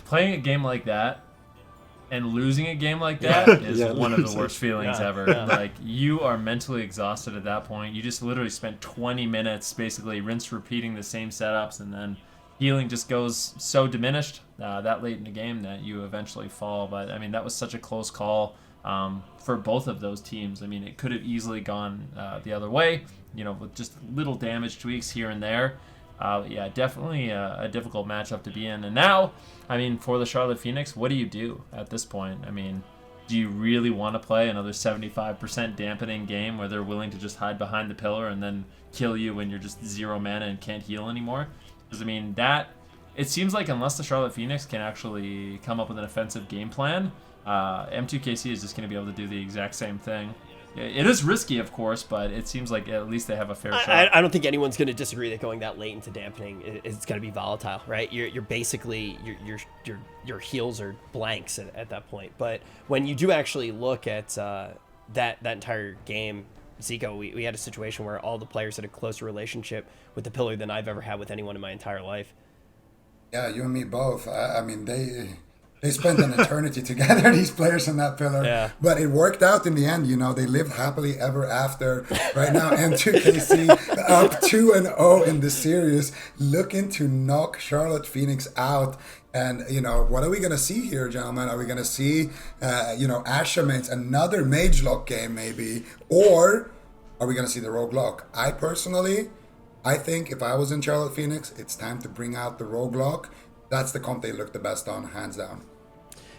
Playing a game like that and losing a game like that is one of the worst feelings ever. Like, you are mentally exhausted at that point. You just literally spent 20 minutes basically repeating the same setups, and then healing just goes so diminished that late in the game that you eventually fall. But, I mean, that was such a close call for both of those teams. I mean, it could have easily gone the other way, you know, with just little damage tweaks here and there. Yeah, definitely a difficult matchup to be in. And now, I mean, for the Charlotte Phoenix, what do you do at this point? I mean, do you really want to play another 75% dampening game where they're willing to just hide behind the pillar and then kill you when you're just 0 mana and can't heal anymore? Because, I mean, it seems like unless the Charlotte Phoenix can actually come up with an offensive game plan, M2KC is just going to be able to do the exact same thing. It is risky, of course, but it seems like at least they have a fair shot. I don't think anyone's going to disagree that going that late into dampening is going to be volatile, right? You're basically your heals are blanks at that point. But when you do actually look at that entire game, Zico, we had a situation where all the players had a closer relationship with the pillar than I've ever had with anyone in my entire life. Yeah, you and me both. I mean, they spent an eternity together, these players on that pillar. Yeah. But it worked out in the end, you know. They lived happily ever after. Right now, M2KC up 2-0 in the series, looking to knock Charlotte Phoenix out. And, you know, what are we going to see here, gentlemen? Are we going to see, Asha Mains, another Mage Lock game maybe? Or are we going to see the Rogue Lock? I think if I was in Charlotte Phoenix, it's time to bring out the Rogue Lock. That's the comp they look the best on, hands down.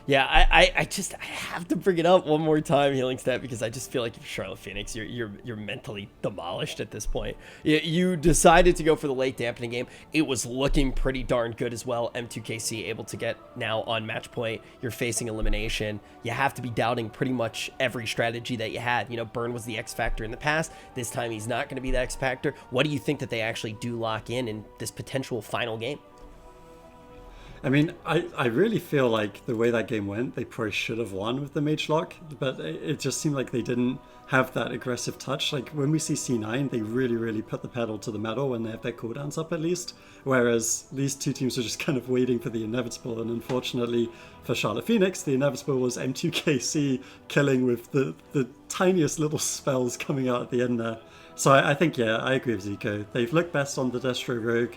Yeah, I have to bring it up one more time, Healing Stat, because I just feel like if Charlotte Phoenix, you're mentally demolished at this point. You decided to go for the late dampening game. It was looking pretty darn good as well. M2KC able to get now on match point. You're facing elimination. You have to be doubting pretty much every strategy that you had. You know, Burn was the X factor in the past. This time he's not going to be the X factor. What do you think that they actually do lock in this potential final game? I mean, I really feel like the way that game went, they probably should have won with the Mage Lock, but it just seemed like they didn't have that aggressive touch. Like, when we see C9, they really, really put the pedal to the metal when they have their cooldowns up at least, whereas these two teams are just kind of waiting for the inevitable, and unfortunately for Charlotte Phoenix, the inevitable was M2KC killing with the tiniest little spells coming out at the end there. So I think, yeah, I agree with Zico. They've looked best on the Destro Rogue.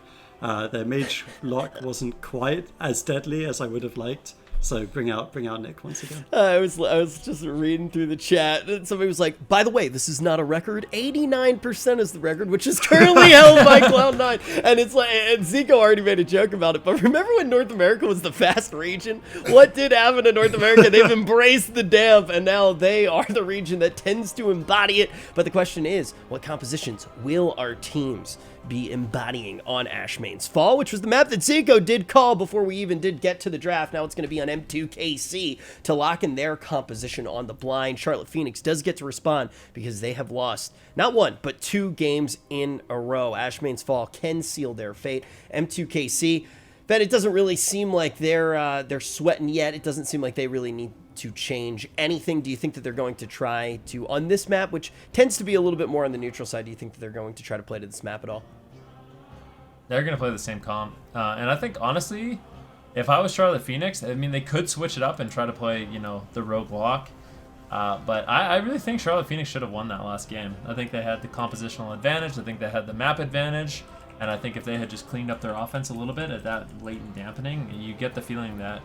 Their Mage Lock wasn't quite as deadly as I would have liked, So bring out Nick once again. I was just reading through the chat, and somebody was like, by the way, this is not a record. 89% is the record, which is currently held by Cloud9. And it's like, and Zico already made a joke about it, but remember when North America was the fast region? What did happen in North America? They've embraced the damp, and now they are the region that tends to embody it. But the question is, what compositions will our teams be embodying on Ashmane's Fall, which was the map that Zico did call before we even did get to the draft. Now it's going to be on M2KC to lock in their composition on the blind. Charlotte Phoenix does get to respond because they have lost not one, but 2 games in a row. Ashmane's Fall can seal their fate. M2KC, Ben, it doesn't really seem like they're sweating yet. It doesn't seem like they really need to change anything. Do you think that they're going to try to, on this map, which tends to be a little bit more on the neutral side, do you think that they're going to try to play to this map at all? They're going to play the same comp. And I think, honestly, if I was Charlotte Phoenix, I mean, they could switch it up and try to play, the rogue lock. But I really think Charlotte Phoenix should have won that last game. I think they had the compositional advantage. I think they had the map advantage. And I think if they had just cleaned up their offense a little bit at that latent dampening, you get the feeling that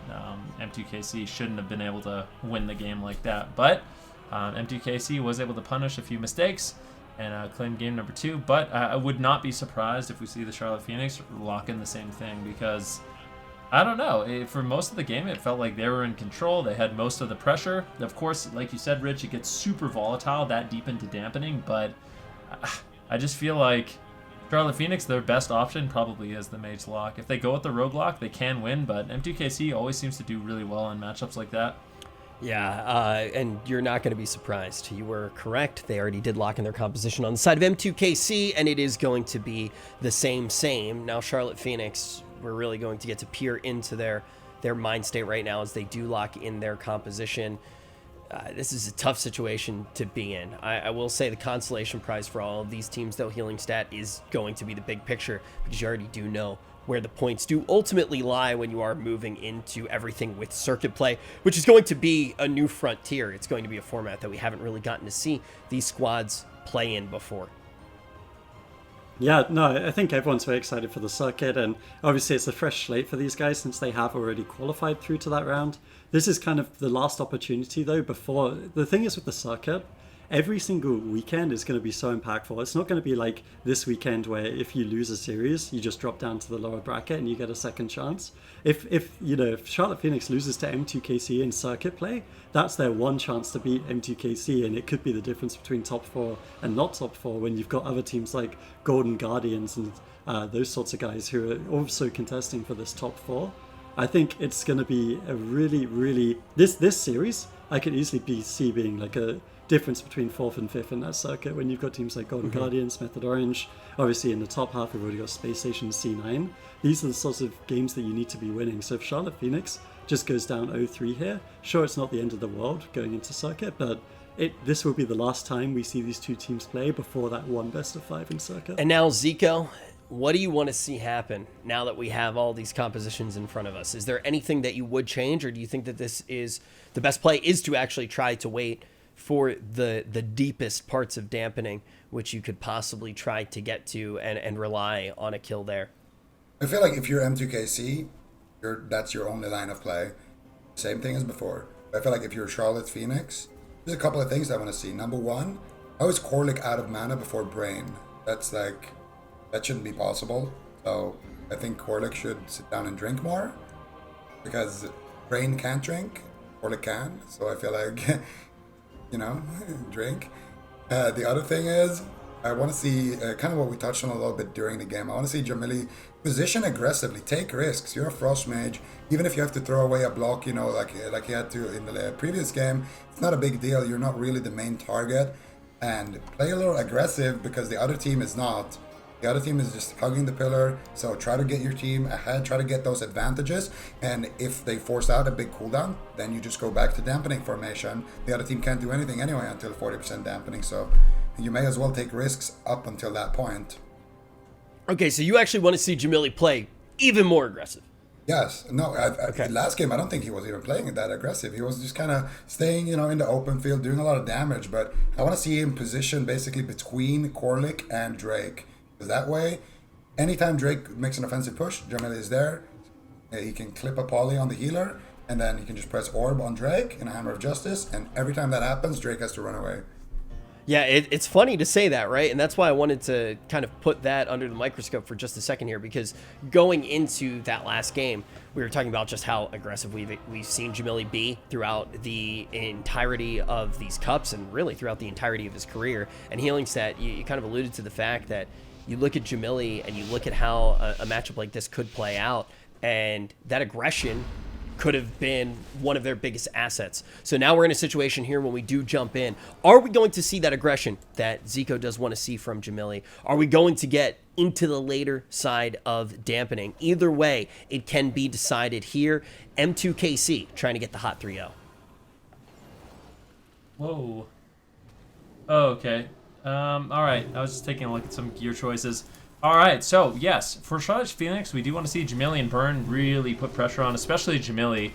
M2KC shouldn't have been able to win the game like that. But M2KC was able to punish a few mistakes and claim game number 2. But I would not be surprised if we see the Charlotte Phoenix lock in the same thing, because I don't know. For most of the game, it felt like they were in control. They had most of the pressure. Of course, like you said, Rich, it gets super volatile that deep into dampening. But I just feel like Charlotte Phoenix, their best option probably is the Mage Lock. If they go with the Rogue Lock, they can win, but M2KC always seems to do really well in matchups like that. Yeah, and you're not going to be surprised. You were correct. They already did lock in their composition on the side of M2KC, and it is going to be the same. Now, Charlotte Phoenix, we're really going to get to peer into their mind state right now as they do lock in their composition. This is a tough situation to be in. I will say the consolation prize for all of these teams, though, Healing Stat is going to be the big picture, because you already do know where the points do ultimately lie when you are moving into everything with circuit play, which is going to be a new frontier. It's going to be a format that we haven't really gotten to see these squads play in before. Yeah, no, I think everyone's very excited for the circuit, and obviously it's a fresh slate for these guys since they have already qualified through to that round. This is kind of the last opportunity, though, before... The thing is with the circuit, every single weekend is going to be so impactful. It's not going to be like this weekend where if you lose a series, you just drop down to the lower bracket and you get a second chance. If Charlotte Phoenix loses to M2KC in circuit play, that's their one chance to beat M2KC, and it could be the difference between top 4 and not top 4 when you've got other teams like Golden Guardians and those sorts of guys who are also contesting for this top 4. I think it's going to be a really... This series, I could easily see being like a difference between 4th and 5th in that circuit when you've got teams like Golden Guardians, Method Orange. Obviously in the top half we've already got Space Station C9. These are the sorts of games that you need to be winning. So if Charlotte Phoenix just goes down 0-3 here, sure, it's not the end of the world going into circuit, but this will be the last time we see these two teams play before that one best of 5 in circuit. And now, Zico, what do you want to see happen now that we have all these compositions in front of us? Is there anything that you would change, or do you think that this is the best play is to actually try to wait for the deepest parts of dampening, which you could possibly try to get to and rely on a kill there? I feel like if you're M2KC, that's your only line of play. Same thing as before. I feel like if you're Charlotte Phoenix, there's a couple of things I want to see. Number one, how is Corlic out of mana before Brain? That shouldn't be possible. So I think Corlic should sit down and drink more, because Brain can't drink, Corlic can. So I feel like, drink. The other thing is, I want to see kind of what we touched on a little bit during the game. I want to see Jamili position aggressively, take risks. You're a Frost Mage. Even if you have to throw away a block, like he had to in the previous game, it's not a big deal. You're not really the main target. And play a little aggressive, because the other team is not. The other team is just hugging the pillar, so try to get your team ahead, try to get those advantages, and if they force out a big cooldown, then you just go back to dampening formation. The other team can't do anything anyway until 40% dampening, so you may as well take risks up until that point. Okay, so you actually want to see Jamili play even more aggressive? Yes. No, Okay. Last game I don't think he was even playing that aggressive. He was just kind of staying, in the open field, doing a lot of damage, but I want to see him position basically between Corlic and Drake. Because that way, anytime Drake makes an offensive push, Jamili is there. He can clip a poly on the healer, and then you can just press Orb on Drake and a Hammer of Justice, and every time that happens, Drake has to run away. Yeah, it's funny to say that, right? And that's why I wanted to kind of put that under the microscope for just a second here, because going into that last game, we were talking about just how aggressive we've seen Jamili be throughout the entirety of these cups and really throughout the entirety of his career. And Healing Set, you kind of alluded to the fact that you look at Jamili and you look at how a matchup like this could play out, and that aggression could have been one of their biggest assets. So now we're in a situation here when we do jump in. Are we going to see that aggression that Zico does want to see from Jamili? Are we going to get into the later side of dampening? Either way, it can be decided here. M2KC trying to get the hot 3-0. Whoa. Oh, okay. All right. I was just taking a look at some gear choices. All right, so yes, for Charlotte Phoenix, we do want to see Jamili and Burn really put pressure on, especially Jamili.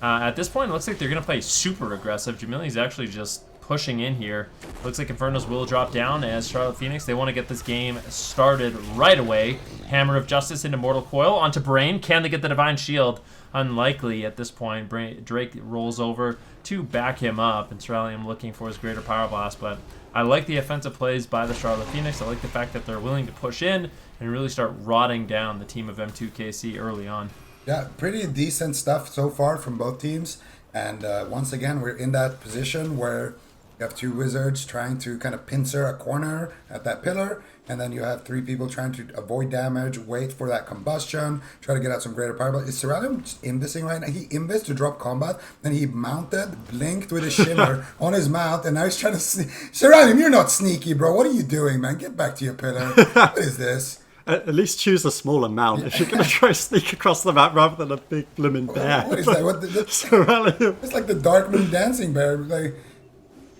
At this point, it looks like they're going to play super aggressive. Jamili's actually just pushing in here. Looks like Infernos will drop down as Charlotte Phoenix. They want to get this game started right away. Hammer of Justice into Mortal Coil onto Brain. Can they get the Divine Shield? Unlikely at this point. Drake rolls over to back him up, and Cerulean looking for his Greater Power Blast, but I like the offensive plays by the Charlotte Phoenix. I like the fact that they're willing to push in and really start rotting down the team of M2KC early on. Yeah, pretty decent stuff so far from both teams. And once again, we're in that position where you have two wizards trying to kind of pincer a corner at that pillar, and then you have three people trying to avoid damage, wait for that combustion, try to get out some greater power. But is Cerulean just invising right now? He invis to drop combat, then he mounted, blinked with a shimmer on his mount, and now he's trying to Cerulean, you're not sneaky, bro. What are you doing, man? Get back to your pillar. What is this? At least choose a small amount if you're going to try to sneak across the map rather than a big blooming bear. What is that? What it's like the Dark Moon dancing bear. Like,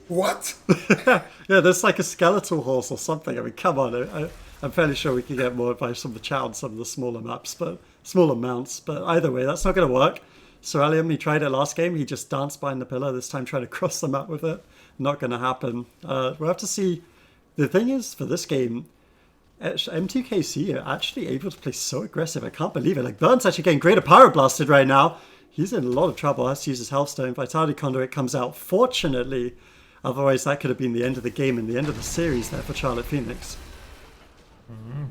what? Yeah, there's like a skeletal horse or something. I mean, come on. I'm fairly sure we can get more advice from the chat on some of the smaller maps, but smaller mounts. But either way, that's not going to work. Cerulean, he tried it last game. He just danced behind the pillar. This time trying to cross the map with it. Not going to happen. We'll have to see. The thing is, for this game, M2KC are actually able to play so aggressive. I can't believe it. Like, Burns actually getting Greater Power Blasted right now. He's in a lot of trouble. Has to use his Healthstone. Vitality Conduit comes out, fortunately. Otherwise, that could have been the end of the game and the end of the series there for Charlotte Phoenix.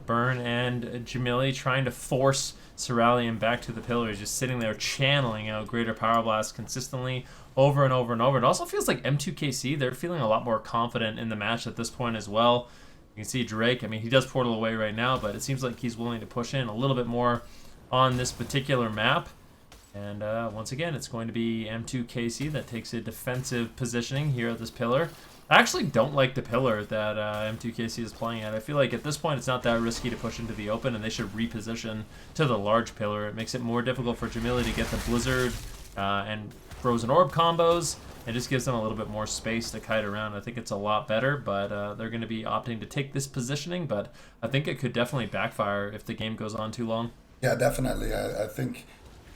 Burn and Jamili trying to force Cerulean back to the pillar. He's just sitting there channeling out Greater Power Blast consistently over and over and over. It also feels like M2KC, they're feeling a lot more confident in the match at this point as well. You can see Drake, I mean, he does portal away right now, but it seems like he's willing to push in a little bit more on this particular map. And once again, it's going to be M2KC that takes a defensive positioning here at this pillar. I actually don't like the pillar that M2KC is playing at. I feel like at this point it's not that risky to push into the open, and they should reposition to the large pillar. It makes it more difficult for Jamili to get the Blizzard and Frozen Orb combos. It just gives them a little bit more space to kite around. I think it's a lot better, but they're going to be opting to take this positioning, but I think it could definitely backfire if the game goes on too long. Yeah, definitely. I think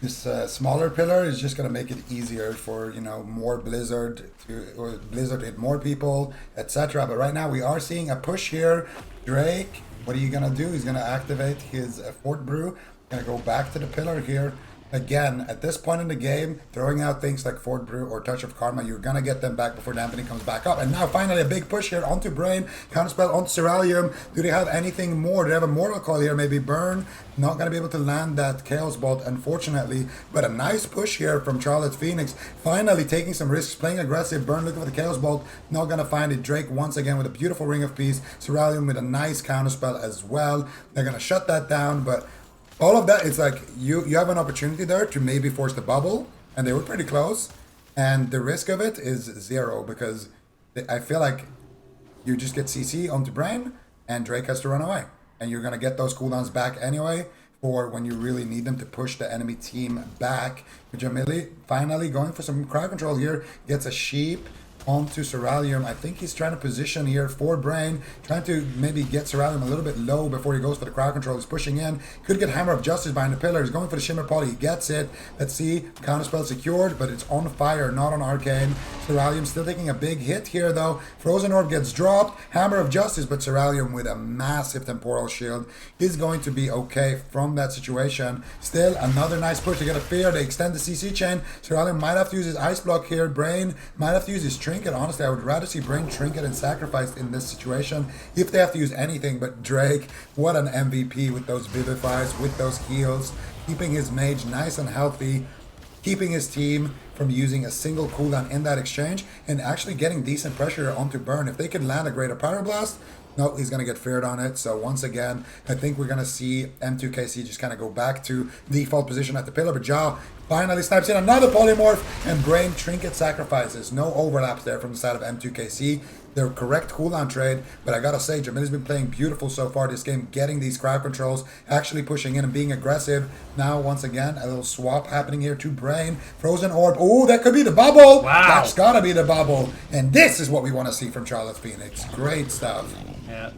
this smaller pillar is just going to make it easier for, more Blizzard to hit more people, etc. But right now we are seeing a push here. Drake, what are you going to do? He's going to activate his Fort Brew. Going to go back to the pillar here. Again, at this point in the game, throwing out things like Fort Brew or Touch of Karma, you're going to get them back before Dampening comes back up. And now finally a big push here onto Brain, Counterspell onto Cerulean. Do they have anything more? Do they have a Mortal Coil here? Maybe Burn. Not going to be able to land that Chaos Bolt, unfortunately. But a nice push here from Charlotte Phoenix. Finally taking some risks, playing aggressive. Burn looking for the Chaos Bolt. Not going to find it. Drake once again with a beautiful Ring of Peace. Cerulean with a nice Counterspell as well. They're going to shut that down, but all of that, it's like you have an opportunity there to maybe force the bubble, and they were pretty close. And the risk of it is zero, because I feel like you just get CC onto Brain, and Drake has to run away. And you're going to get those cooldowns back anyway for when you really need them to push the enemy team back. Jamili finally going for some crowd control here, gets a sheep onto Cerulean. I think he's trying to position here for Brain, trying to maybe get Cerulean a little bit low before he goes for the crowd control. He's pushing in, could get Hammer of Justice behind the pillar. He's going for the Shimmer Poly, he gets it. Let's see, Counterspell secured, but it's on fire, not on Arcane. So Ceralium still taking a big hit here though. Frozen Orb gets dropped. Hammer of Justice, but Ceralium with a massive temporal shield is going to be okay from that situation. Still another nice push to get a fear. They extend the CC chain. Ceralium might have to use his Ice Block here. Brain might have to use his Trinket. Honestly, I would rather see Brain Trinket and Sacrifice in this situation if they have to use anything. But Drake, what an MVP with those Vivifies, with those heals, keeping his mage nice and healthy, keeping his team from using a single cooldown in that exchange, and actually getting decent pressure onto Burn. If they can land a Greater Pyroblast, no, he's going to get feared on it. So once again, I think we're going to see M2KC just kind of go back to default position at the pillar. But Ja finally snipes in another Polymorph, and Brain Trinket sacrifices. No overlaps there from the side of M2KC. Their correct cooldown trade, but I gotta say, Jamili's been playing beautiful so far this game, getting these crowd controls, actually pushing in and being aggressive. Now, once again, a little swap happening here to Brain. Frozen Orb. Oh, that could be the bubble. Wow. That's gotta be the bubble. And this is what we want to see from Charlotte Phoenix. Great stuff. Yeah.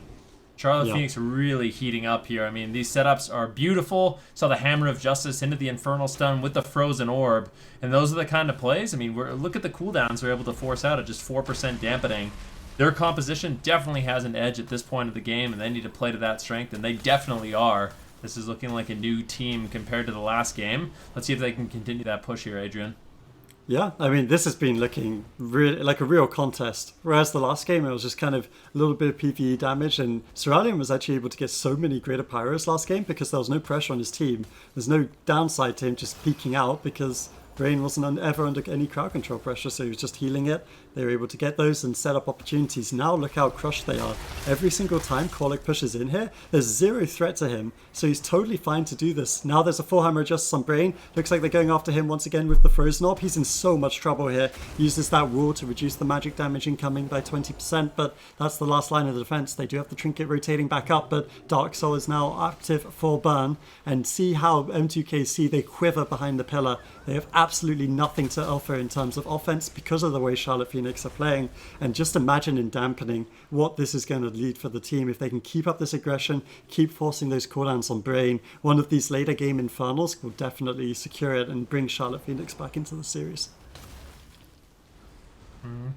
Charlotte Phoenix really heating up here. I mean, these setups are beautiful. Saw the Hammer of Justice into the Infernal Stun with the Frozen Orb. And those are the kind of plays. I mean, look at the cooldowns they're able to force out at just 4% dampening. Their composition definitely has an edge at this point of the game, and they need to play to that strength, and they definitely are. This is looking like a new team compared to the last game. Let's see if they can continue that push here, Adrian. Yeah, I mean, this has been looking really like a real contest. Whereas the last game, it was just kind of a little bit of PvE damage, and Ceralium was actually able to get so many Greater Pyros last game because there was no pressure on his team. There's no downside to him just peeking out because Brain wasn't ever under any crowd control pressure, so he was just healing it. They were able to get those and set up opportunities. Now look how crushed they are. Every single time Korlik pushes in here, there's zero threat to him, so he's totally fine to do this. Now there's a full Hammer of Justice on Brain. Looks like they're going after him once again with the Frozen Orb. He's in so much trouble here. Uses that wall to reduce the magic damage incoming by 20%, but that's the last line of the defense. They do have the Trinket rotating back up, but Dark Soul is now active for burn. And see how M2KC, they quiver behind the pillar. They have absolutely nothing to offer in terms of offense because of the way Charlotte Phoenix are playing. And just imagine in dampening what this is going to lead for the team if they can keep up this aggression, keep forcing those cooldowns on Brain. One of these later game Infernals will definitely secure it and bring Charlotte Phoenix back into the series.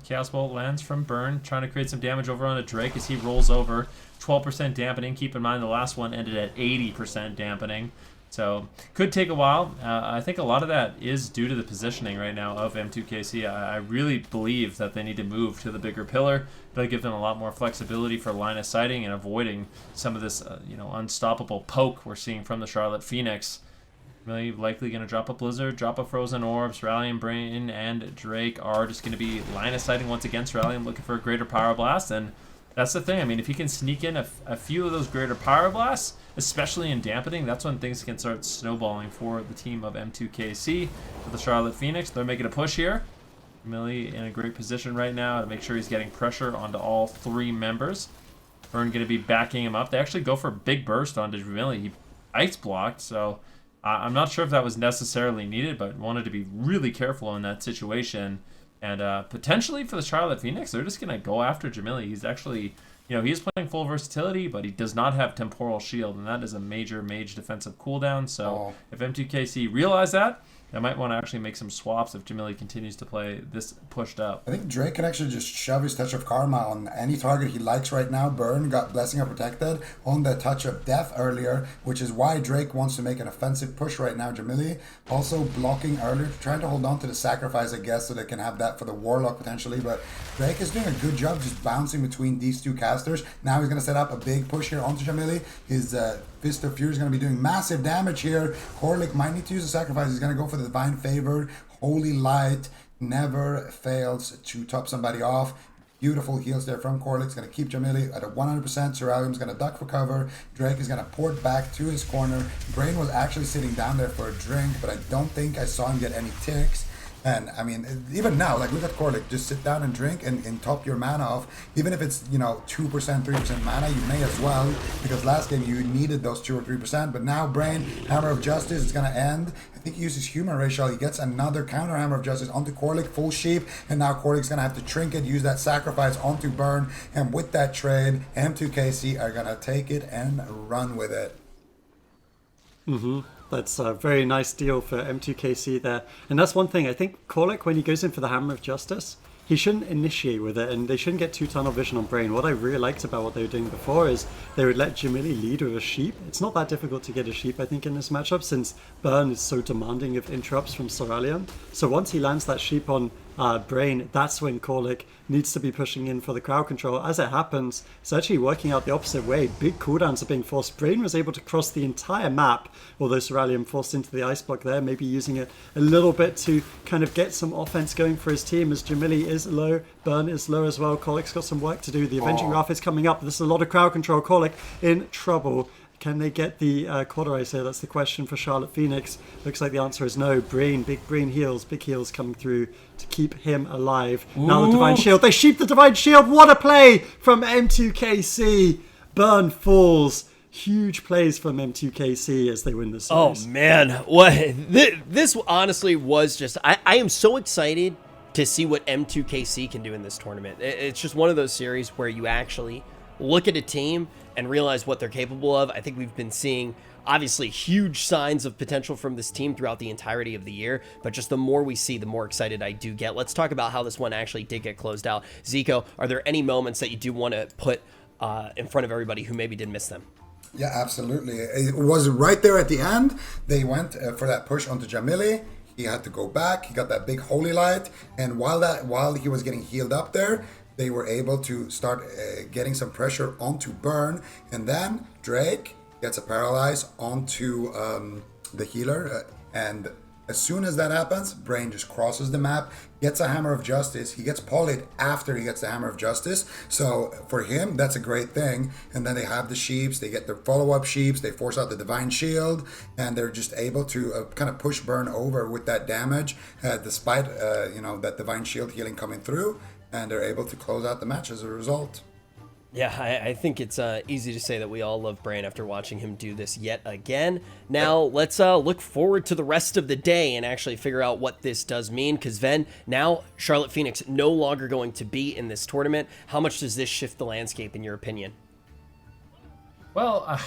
Chaos Bolt lands from Burn, trying to create some damage over onto Drake as he rolls over. 12% dampening. Keep in mind the last one ended at 80% dampening. So, could take a while. I think a lot of that is due to the positioning right now of M2KC. I really believe that they need to move to the bigger pillar. That'll give them a lot more flexibility for line of sighting and avoiding some of this, unstoppable poke we're seeing from the Charlotte Phoenix. Really likely going to drop a Blizzard, drop a Frozen Orbs. Ceralium, Brain, and Drake are just going to be line of sighting once again. Ceralium looking for a Greater Pyroblast, and that's the thing. I mean, if he can sneak in a few of those Greater Pyroblasts, especially in dampening, that's when things can start snowballing for the team of M2KC. For the Charlotte Phoenix, they're making a push here. Millie in a great position right now to make sure he's getting pressure onto all three members. Burn going to be backing him up. They actually go for a big burst onto Millie. He ice blocked, so I'm not sure if that was necessarily needed, but wanted to be really careful in that situation. And potentially for the Charlotte Phoenix, they're just going to go after Jamili. He's actually, he's playing full versatility, but he does not have Temporal Shield, and that is a major mage defensive cooldown. So if M2KC realize that, they might want to actually make some swaps if Jamili continues to play this pushed up. I think Drake can actually just shove his Touch of Karma on any target he likes right now. Burn got Blessing of Protected on the Touch of Death earlier, which is why Drake wants to make an offensive push right now. Jamili also blocking earlier, trying to hold on to the Sacrifice, I guess, so they can have that for the Warlock potentially. But Drake is doing a good job just bouncing between these two casters. Now he's going to set up a big push here onto Jamili. His Fist of Fury is going to be doing massive damage here. Korlik might need to use a Sacrifice. He's going to go for the Divine Favor. Holy Light never fails to top somebody off. Beautiful heals there from Korlik. It's going to keep Jamili at a 100%. Ceralium's going to duck for cover. Drake is going to port back to his corner. Brain was actually sitting down there for a drink, but I don't think I saw him get any ticks. And I mean, even now, like, look at Korlik, just sit down and drink and top your mana off. Even if it's, 2%, 3% mana, you may as well, because last game you needed those 2 or 3%. But now Brain, Hammer of Justice is going to end. I think he uses Human Racial. He gets another counter Hammer of Justice onto Korlik, full sheep. And now Korlik's going to have to Trinket, use that Sacrifice onto Burn. And with that trade, M2KC are going to take it and run with it. That's a very nice deal for M2KC there. And that's one thing, I think Korlik, when he goes in for the Hammer of Justice, he shouldn't initiate with it, and they shouldn't get too tunnel vision on Brain. What I really liked about what they were doing before is they would let Jamili lead with a sheep. It's not that difficult to get a sheep, I think, in this matchup, since Burn is so demanding of interrupts from Soralium. So once he lands that sheep on Brain, that's when Korlik needs to be pushing in for the crowd control. As it happens, it's actually working out the opposite way. Big cooldowns are being forced. Brain was able to cross the entire map, although Soralium forced into the ice block there, maybe using it a little bit to kind of get some offense going for his team, as Jamili is low, Burn is low as well. Korlik's got some work to do. The Avenging Wrath is coming up. This is a lot of crowd control. Korlik in trouble. Can they get the Cauterize here? That's the question for Charlotte Phoenix. Looks like the answer is no. Brain, big heals coming through to keep him alive. Ooh. Now the Divine Shield. They sheep the Divine Shield. What a play from M2KC. Burn falls. Huge plays from M2KC as they win the series. Oh, man. What this honestly was just... I am so excited to see what M2KC can do in this tournament. It's just one of those series where you actually look at a team and realize what they're capable of. I think we've been seeing obviously huge signs of potential from this team throughout the entirety of the year, but just the more we see, the more excited I do get. Let's talk about how this one actually did get closed out. Zico, are there any moments that you do want to put in front of everybody who maybe did miss them? Yeah, absolutely. It was right there at the end. They went for that push onto Jamili. He had to go back. He got that big holy light, and while he was getting healed up there, they were able to start getting some pressure onto Burn, and then Drake gets a paralyze onto the healer, and as soon as that happens, Brain just crosses the map, gets a Hammer of Justice. He gets polyed after he gets the Hammer of Justice, so for him, that's a great thing. And then they have the sheeps, they get their follow-up sheeps, they force out the Divine Shield, and they're just able to kind of push Burn over with that damage, despite that Divine Shield healing coming through, and they're able to close out the match as a result. Yeah, I think it's easy to say that we all love Brain after watching him do this yet again. Now, let's look forward to the rest of the day and actually figure out what this does mean, because then, now, Charlotte Phoenix no longer going to be in this tournament. How much does this shift the landscape, in your opinion? Well,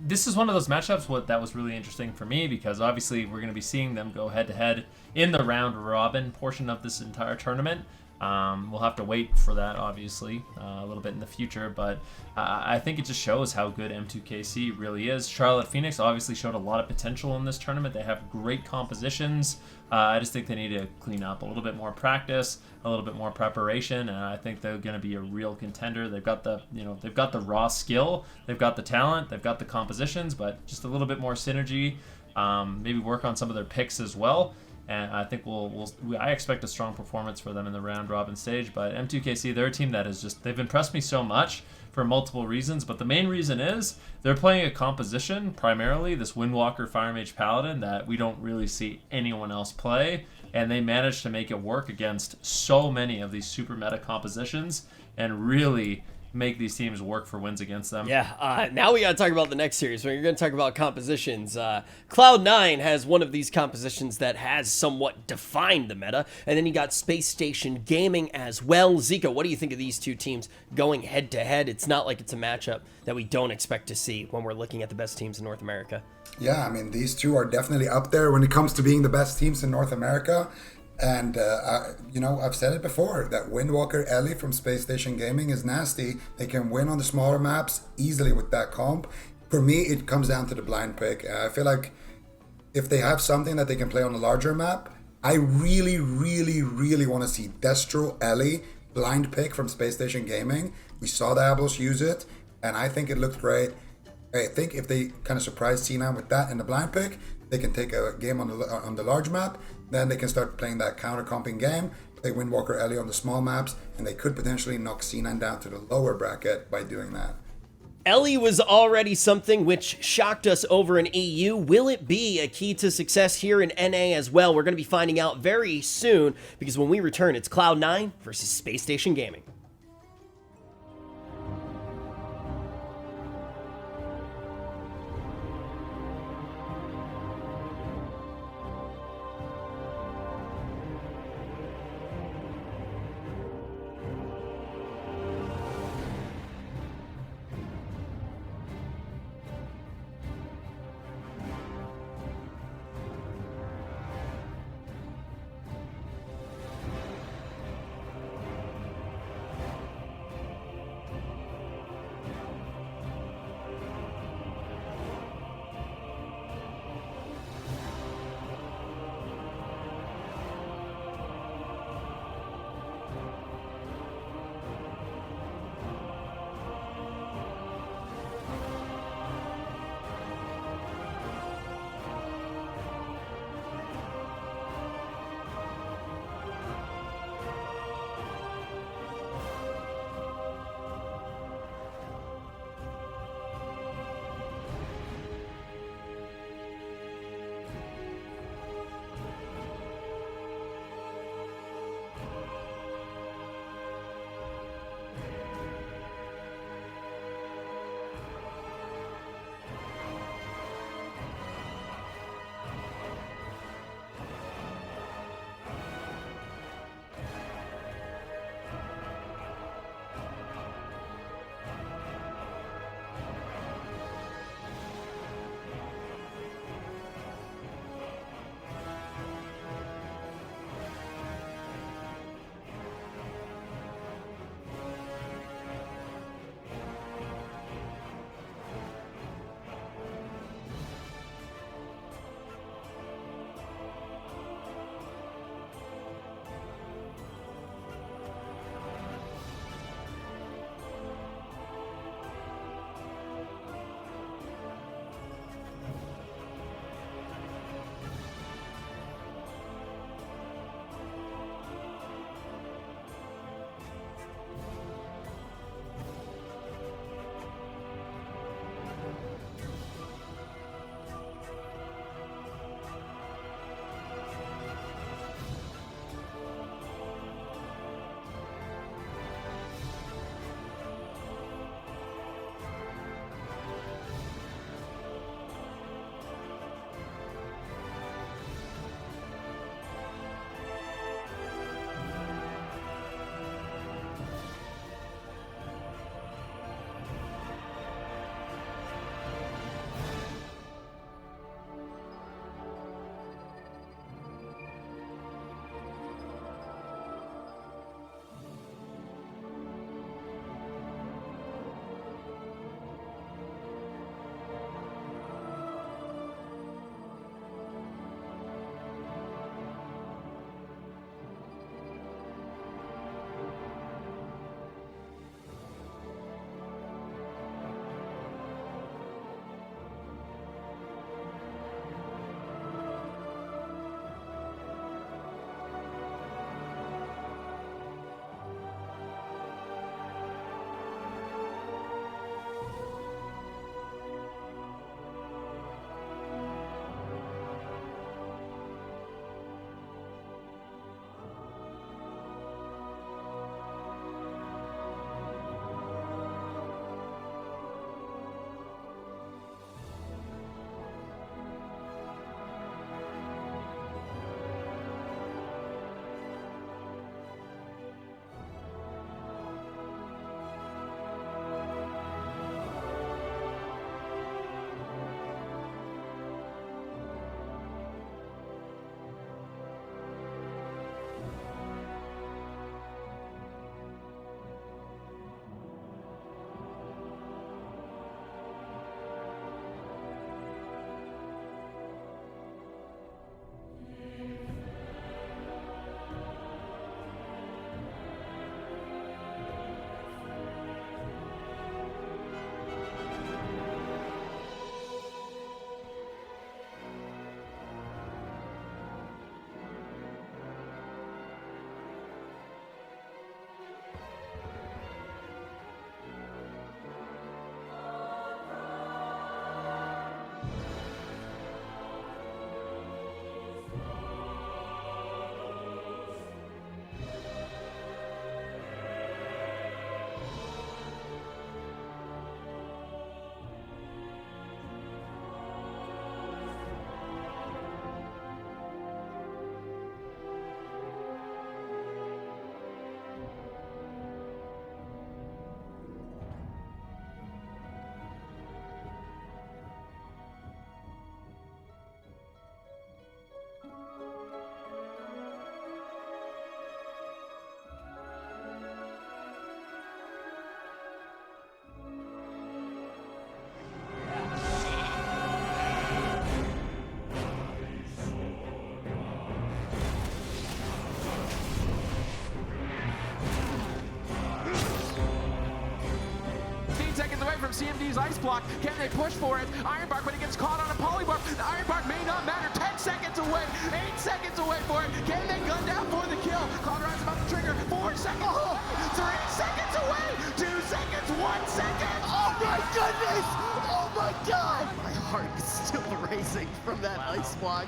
this is one of those matchups that was really interesting for me, because obviously we're going to be seeing them go head-to-head in the round-robin portion of this entire tournament. We'll have to wait for that, obviously, a little bit in the future, but I think it just shows how good M2KC really is. Charlotte Phoenix obviously showed a lot of potential in this tournament. They have great compositions. I just think they need to clean up a little bit more practice, a little bit more preparation, and I think they're going to be a real contender. They've got the raw skill, they've got the talent, they've got the compositions, but just a little bit more synergy. Maybe work on some of their picks as well. And I think I expect a strong performance for them in the round robin stage. But M2KC, they're a team that is they've impressed me so much for multiple reasons. But the main reason is they're playing a composition, primarily this Windwalker Fire Mage Paladin, that we don't really see anyone else play. And they managed to make it work against so many of these super meta compositions and really make these teams work for wins against them. Yeah, now we got to talk about the next series. We're going to talk about compositions. Cloud9 has one of these compositions that has somewhat defined the meta, and then you got Space Station Gaming as well. Zico, what do you think of these two teams going head-to-head? It's not like it's a matchup that we don't expect to see when we're looking at the best teams in North America. Yeah, I mean, these two are definitely up there when it comes to being the best teams in North America. And, I've said it before, that Windwalker Ellie from Space Station Gaming is nasty. They can win on the smaller maps easily with that comp. For me, it comes down to the blind pick. I feel like if they have something that they can play on a larger map, I really, really, really want to see Destro Ellie blind pick from Space Station Gaming. We saw Diabolus use it, and I think it looked great. I think if they kind of surprise C9 with that and the blind pick, they can take a game on the large map. Then they can start playing that counter-comping game, play Windwalker Ellie on the small maps, and they could potentially knock C9 down to the lower bracket by doing that. Ellie was already something which shocked us over in EU. Will it be a key to success here in NA as well? We're going to be finding out very soon, because when we return, it's Cloud9 versus Space Station Gaming. CMD's ice block. Can they push for it? Ironbark, when he gets caught on a polywarp, Ironbark may not matter. 10 seconds away, 8 seconds away for it. Can they gun down for the kill? Cauterize about the trigger. 4 seconds away, 3 seconds away, 2 seconds, 1 second. Oh my goodness! Oh my god! My heart is still racing from that ice block.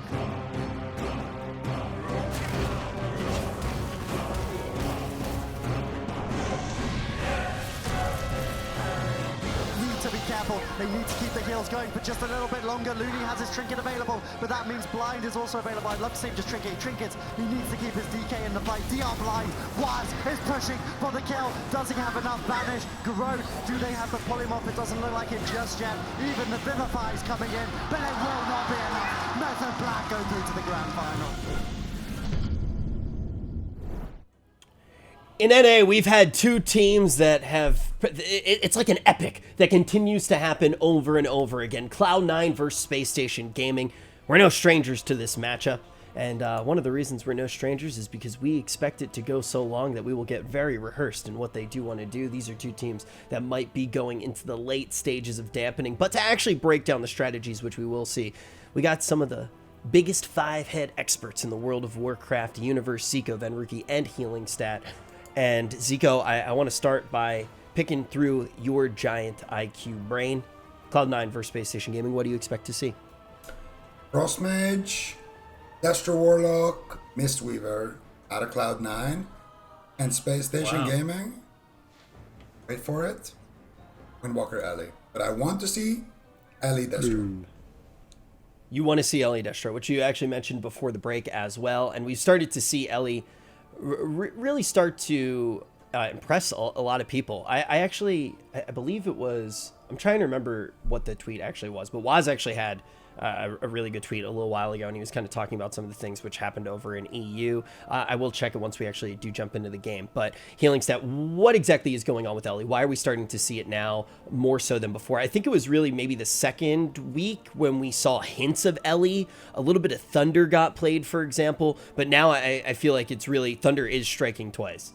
Need to be careful. They need to keep the heals going for just a little bit longer. Looney has his trinket available, but that means blind is also available. I'd love to see him just trinket trinkets. He needs to keep his DK in the fight. DR blind. Waz is pushing for the kill. Does he have enough banish? Growth. Do they have the polymorph? It doesn't look like it just yet. Even the Vivify is coming in, but it will not be enough. Method Black go through to the grand final. In NA, we've had two teams that have... It's like an epic that continues to happen over and over again. Cloud9 versus Space Station Gaming. We're no strangers to this matchup. And one of the reasons we're no strangers is because we expect it to go so long that we will get very rehearsed in what they do want to do. These are two teams that might be going into the late stages of dampening. But to actually break down the strategies, which we will see, we got some of the biggest five-head experts in the world of Warcraft, Universe, Zico, Venruki, and Healing Stat. And Zico, I want to start by picking through your giant IQ brain. Cloud9 versus Space Station Gaming, what do you expect to see? Frost Mage, Destro Warlock, Mistweaver out of Cloud9, and Space Station Gaming. Wait for it. Windwalker Ellie. But I want to see Ellie Destro. You want to see Ellie Destro, which you actually mentioned before the break as well. And we've started to see Ellie really start to impress a lot of people. I believe it was, I'm trying to remember what the tweet actually was, but Waz actually had a really good tweet a little while ago, and he was kind of talking about some of the things which happened over in EU. I will check it once we actually do jump into the game. But Healing Stat, what exactly is going on with Ellie? Why are we starting to see it now more so than before? I think it was really maybe the second week when we saw hints of Ellie. A little bit of Thunder got played, for example, but now I feel like it's really, Thunder is striking twice.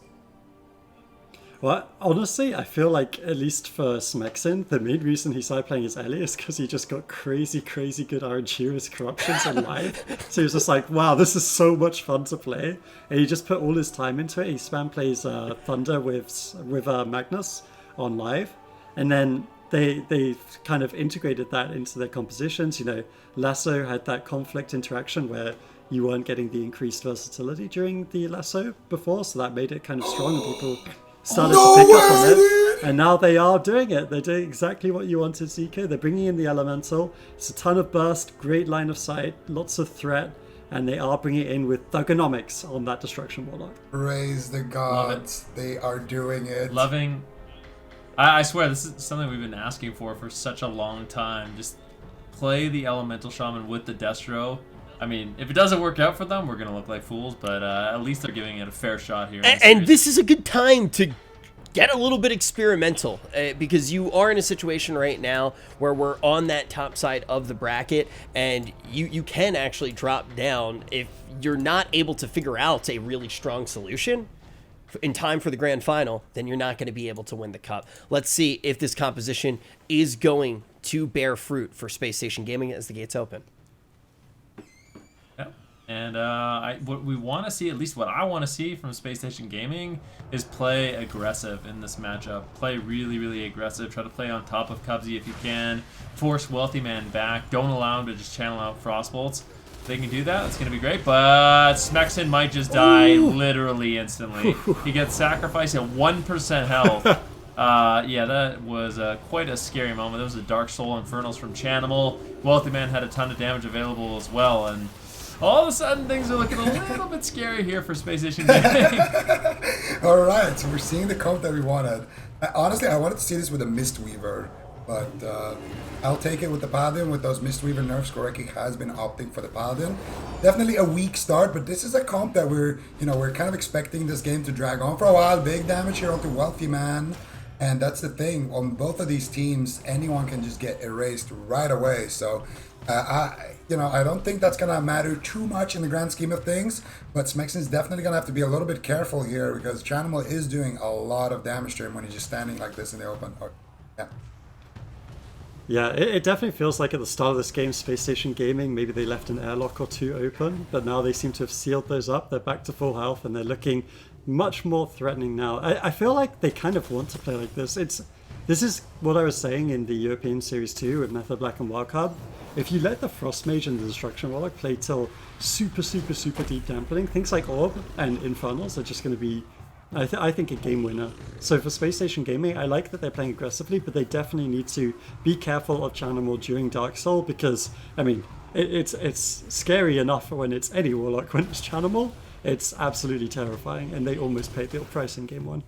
Well, honestly, I feel like, at least for Smexin, the main reason he started playing as Ellie is because he just got crazy good RNG with corruptions on live. So he was just like, wow, this is so much fun to play. And he just put all his time into it. He spam plays Thunder with Magnus on live. And then they kind of integrated that into their compositions. You know, Lasso had that conflict interaction where you weren't getting the increased versatility during the Lasso before. So that made it kind of strong, and people started to pick up on it, and now they are doing it. They're doing exactly what you wanted, Zico. They're bringing in the elemental. It's a ton of burst, great line of sight, lots of threat, and they are bringing it in with thugonomics on that destruction warlock. Praise the gods, they are doing it. Loving. I swear, this is something we've been asking for such a long time. Just play the elemental shaman with the Destro. I mean, if it doesn't work out for them, we're going to look like fools, but at least they're giving it a fair shot here. And this is a good time to get a little bit experimental, because you are in a situation right now where we're on that top side of the bracket, and you can actually drop down if you're not able to figure out a really strong solution in time for the grand final. Then you're not going to be able to win the cup. Let's see if this composition is going to bear fruit for Space Station Gaming as the gates open. And what we want to see, at least what I want to see from Space Station Gaming, is play aggressive in this matchup. Play really aggressive. Try to play on top of Cubsy if you can. Force Wealthy Man back. Don't allow him to just channel out Frostbolts. If they can do that, it's going to be great. But Smexin might just die literally instantly. He gets sacrificed at 1% health. Yeah, that was quite a scary moment. That was a Dark Soul Infernals from Chanimal. Wealthy Man had a ton of damage available as well, and all of a sudden, things are looking a little bit scary here for Space Station Gaming. All right, so we're seeing the comp that we wanted. Honestly, I wanted to see this with a Mistweaver, but I'll take it with the Paladin. With those Mistweaver nerfs, Goreki has been opting for the Paladin. Definitely a weak start, but this is a comp that we're kind of expecting this game to drag on for a while. Big damage here onto Wealthy Man, and that's the thing. On both of these teams, anyone can just get erased right away. So I don't think that's going to matter too much in the grand scheme of things, but Smexin is definitely going to have to be a little bit careful here, because Chanimal is doing a lot of damage to him when he's just standing like this in the open. Yeah. Yeah, it definitely feels like at the start of this game, Space Station Gaming, maybe they left an airlock or two open, but now they seem to have sealed those up. They're back to full health, and they're looking much more threatening now. I feel like they kind of want to play like this. This is what I was saying in the European Series 2 with Method Black and Wildcard. If you let the Frost Mage and the Destruction Warlock play till super deep dampening, things like Orb and Infernals are just going to be, I think, a game winner. So for Space Station Gaming, I like that they're playing aggressively, but they definitely need to be careful of Chanimal during Dark Soul because, I mean, it's scary enough when it's any Warlock. When it's Chanimal, it's absolutely terrifying, and they almost paid the price in Game 1.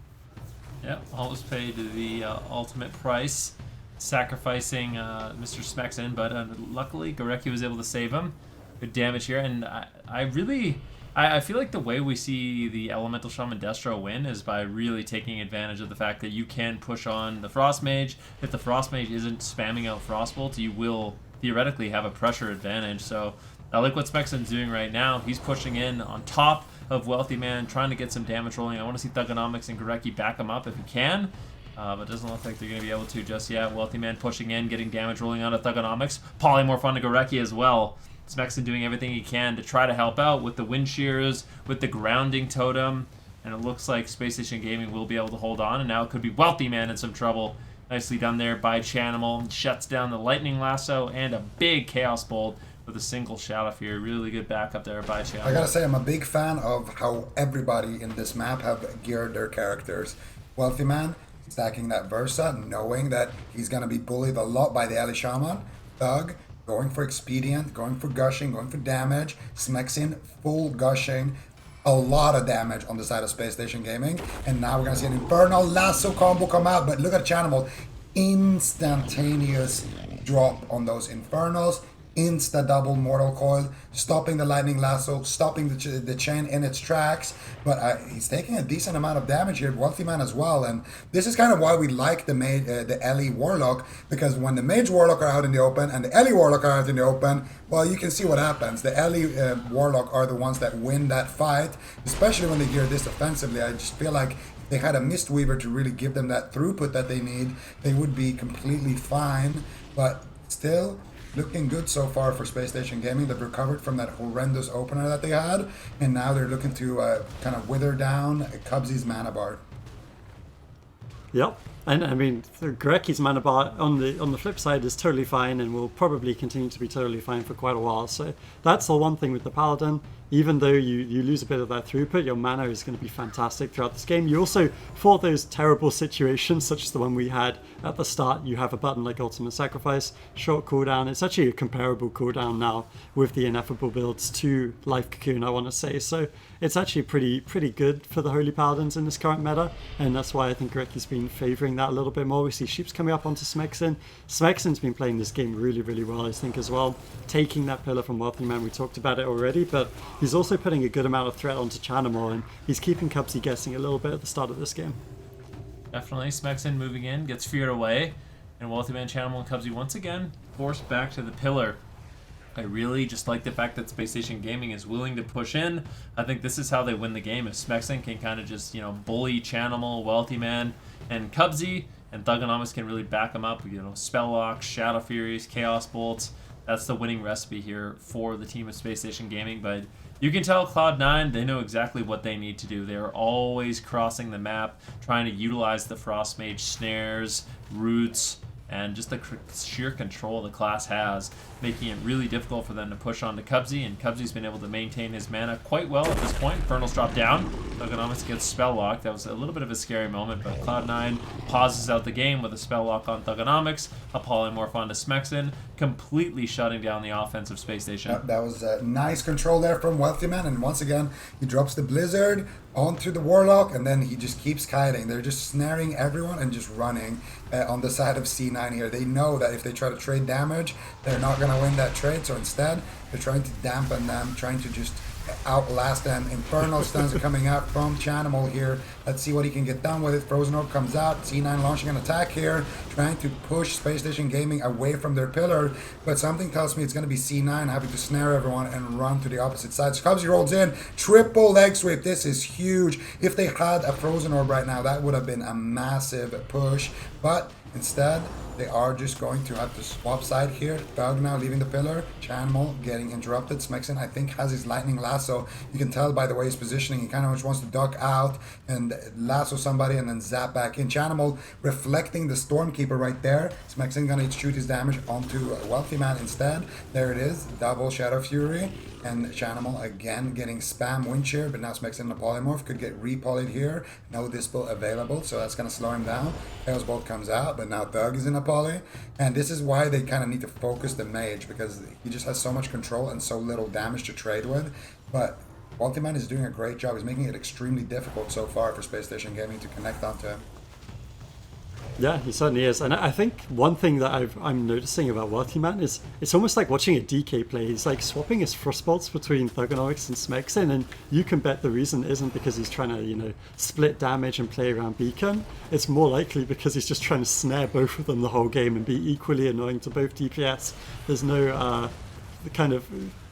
Yeah, almost paid the ultimate price, sacrificing Mr. Smexen, but luckily Gorecki was able to save him. Good damage here, and I feel like the way we see the Elemental Shaman Destro win is by really taking advantage of the fact that you can push on the Frost Mage. If the Frost Mage isn't spamming out Frostbolt, you will theoretically have a pressure advantage. So I like what Smexen's doing right now. He's pushing in on top of Wealthy Man, trying to get some damage rolling. I want to see Thugonomics and Gorecki back him up if he can, but it doesn't look like they're going to be able to just yet. Wealthy Man pushing in, getting damage rolling onto Thugonomics. Polymorph onto Gorecki as well. Smexen doing everything he can to try to help out with the Wind Shears, with the Grounding Totem, and it looks like Space Station Gaming will be able to hold on, and now it could be Wealthy Man in some trouble. Nicely done there by Chanimal. Shuts down the Lightning Lasso and a big Chaos Bolt with a single Shadow Fury. Really good backup there by Chanimal. I gotta say, I'm a big fan of how everybody in this map have geared their characters. Wealthy Man, stacking that Versa, knowing that he's gonna be bullied a lot by the Ellie Shaman. Thug, going for expedient, going for gushing, going for damage. Smexen, full gushing. A lot of damage on the side of Space Station Gaming. And now we're going to see an Infernal Lasso combo come out. But look at Chanimal. Instantaneous drop on those Infernals. Insta double Mortal Coil, stopping the Lightning Lasso, stopping the chain in its tracks. But he's taking a decent amount of damage here, Wealthy Man as well. And this is kind of why we like the Ellie Warlock, because when the Mage Warlock are out in the open and the Ellie Warlock are out in the open, well, you can see what happens. The Ellie Warlock are the ones that win that fight, especially when they gear this offensively. I just feel like if they had a Mistweaver to really give them that throughput that they need, they would be completely fine. But still, looking good so far for Space Station Gaming. They've recovered from that horrendous opener that they had, and now they're looking to kind of wither down Cubsy's mana bar. Yep, and I mean, Gorecki's mana bar on the flip side is totally fine, and will probably continue to be totally fine for quite a while. So that's the one thing with the Paladin. Even though you lose a bit of that throughput, your mana is going to be fantastic throughout this game. You also, for those terrible situations, such as the one we had at the start, you have a button like Ultimate Sacrifice, short cooldown. It's actually a comparable cooldown now with the Ineffable builds to Life Cocoon, I want to say. So it's actually pretty good for the Holy Paladins in this current meta, and that's why I think Gorecki's been favouring that a little bit more. We see Sheeps coming up onto Smexen. Smexen's been playing this game really well, I think, as well. Taking that pillar from Wealthy Man, we talked about it already, but he's also putting a good amount of threat onto Chanimal, and he's keeping Cubsy guessing a little bit at the start of this game. Definitely. Smexen moving in, gets feared away, and Wealthy Man, Chanimal, and Cubsy once again forced back to the pillar. I really just like the fact that Space Station Gaming is willing to push in. I think this is how they win the game. If Smexen can kind of just, bully Chanimal, Wealthy Man, and Cubsy, and Thugonomics can really back them up, Spell Locks, Shadow Furies, Chaos Bolts. That's the winning recipe here for the team of Space Station Gaming. But you can tell Cloud9, they know exactly what they need to do. They're always crossing the map, trying to utilize the Frost Mage snares, roots, and just the sheer control the class has, making it really difficult for them to push on to Cubsy, and Cubsy's been able to maintain his mana quite well at this point. Infernals drop down, Thugonomics gets Spell Locked. That was a little bit of a scary moment, but Cloud9 pauses out the game with a Spell Lock on Thugonomics, a Polymorph onto Smexen, completely shutting down the offense of Space Station. That was a nice control there from Wealthy Man, and once again, he drops the Blizzard onto the Warlock, and then he just keeps kiting. They're just snaring everyone and just running on the side of C9 here. They know that if they try to trade damage, they're not going to win that trade, so instead, they're trying to dampen them, trying to just outlast them. Infernal stuns are coming out from Chanimal here. Let's see what he can get done with it. Frozen Orb comes out. C9 launching an attack here, trying to push Space Station Gaming away from their pillar, but something tells me it's going to be C9 having to snare everyone and run to the opposite side. So Cubsy rolls in, triple leg sweep. This is huge. If they had a Frozen Orb right now, that would have been a massive push, but instead, They are just going to have to swap side here. Thug now leaving the pillar. Chanimal getting interrupted. Smexin, I think, has his lightning lasso. You can tell by the way he's positioning. He kind of just wants to duck out and lasso somebody and then zap back in. Chanimal reflecting the Stormkeeper right there. Smexin gonna shoot his damage onto Wealthy Man instead. There it is. Double Shadow Fury. And Chanimal again getting spam wind shear, but now Smexin the polymorph could get repolyed here. No Dispel available, so that's gonna slow him down. Chaos Bolt comes out, but now Thug is in a poly. And this is why they kind of need to focus the mage, because he just has so much control and so little damage to trade with. But Ultimate is doing a great job. He's making it extremely difficult so far for Space Station Gaming to connect onto him. Yeah, he certainly is. And I think one thing that I'm noticing about Wealthy Man is it's almost like watching a DK play. He's like swapping his frostbolts between Thugonomics and Smexin, and you can bet the reason isn't because he's trying to, split damage and play around Beacon. It's more likely because he's just trying to snare both of them the whole game and be equally annoying to both DPS. There's no kind of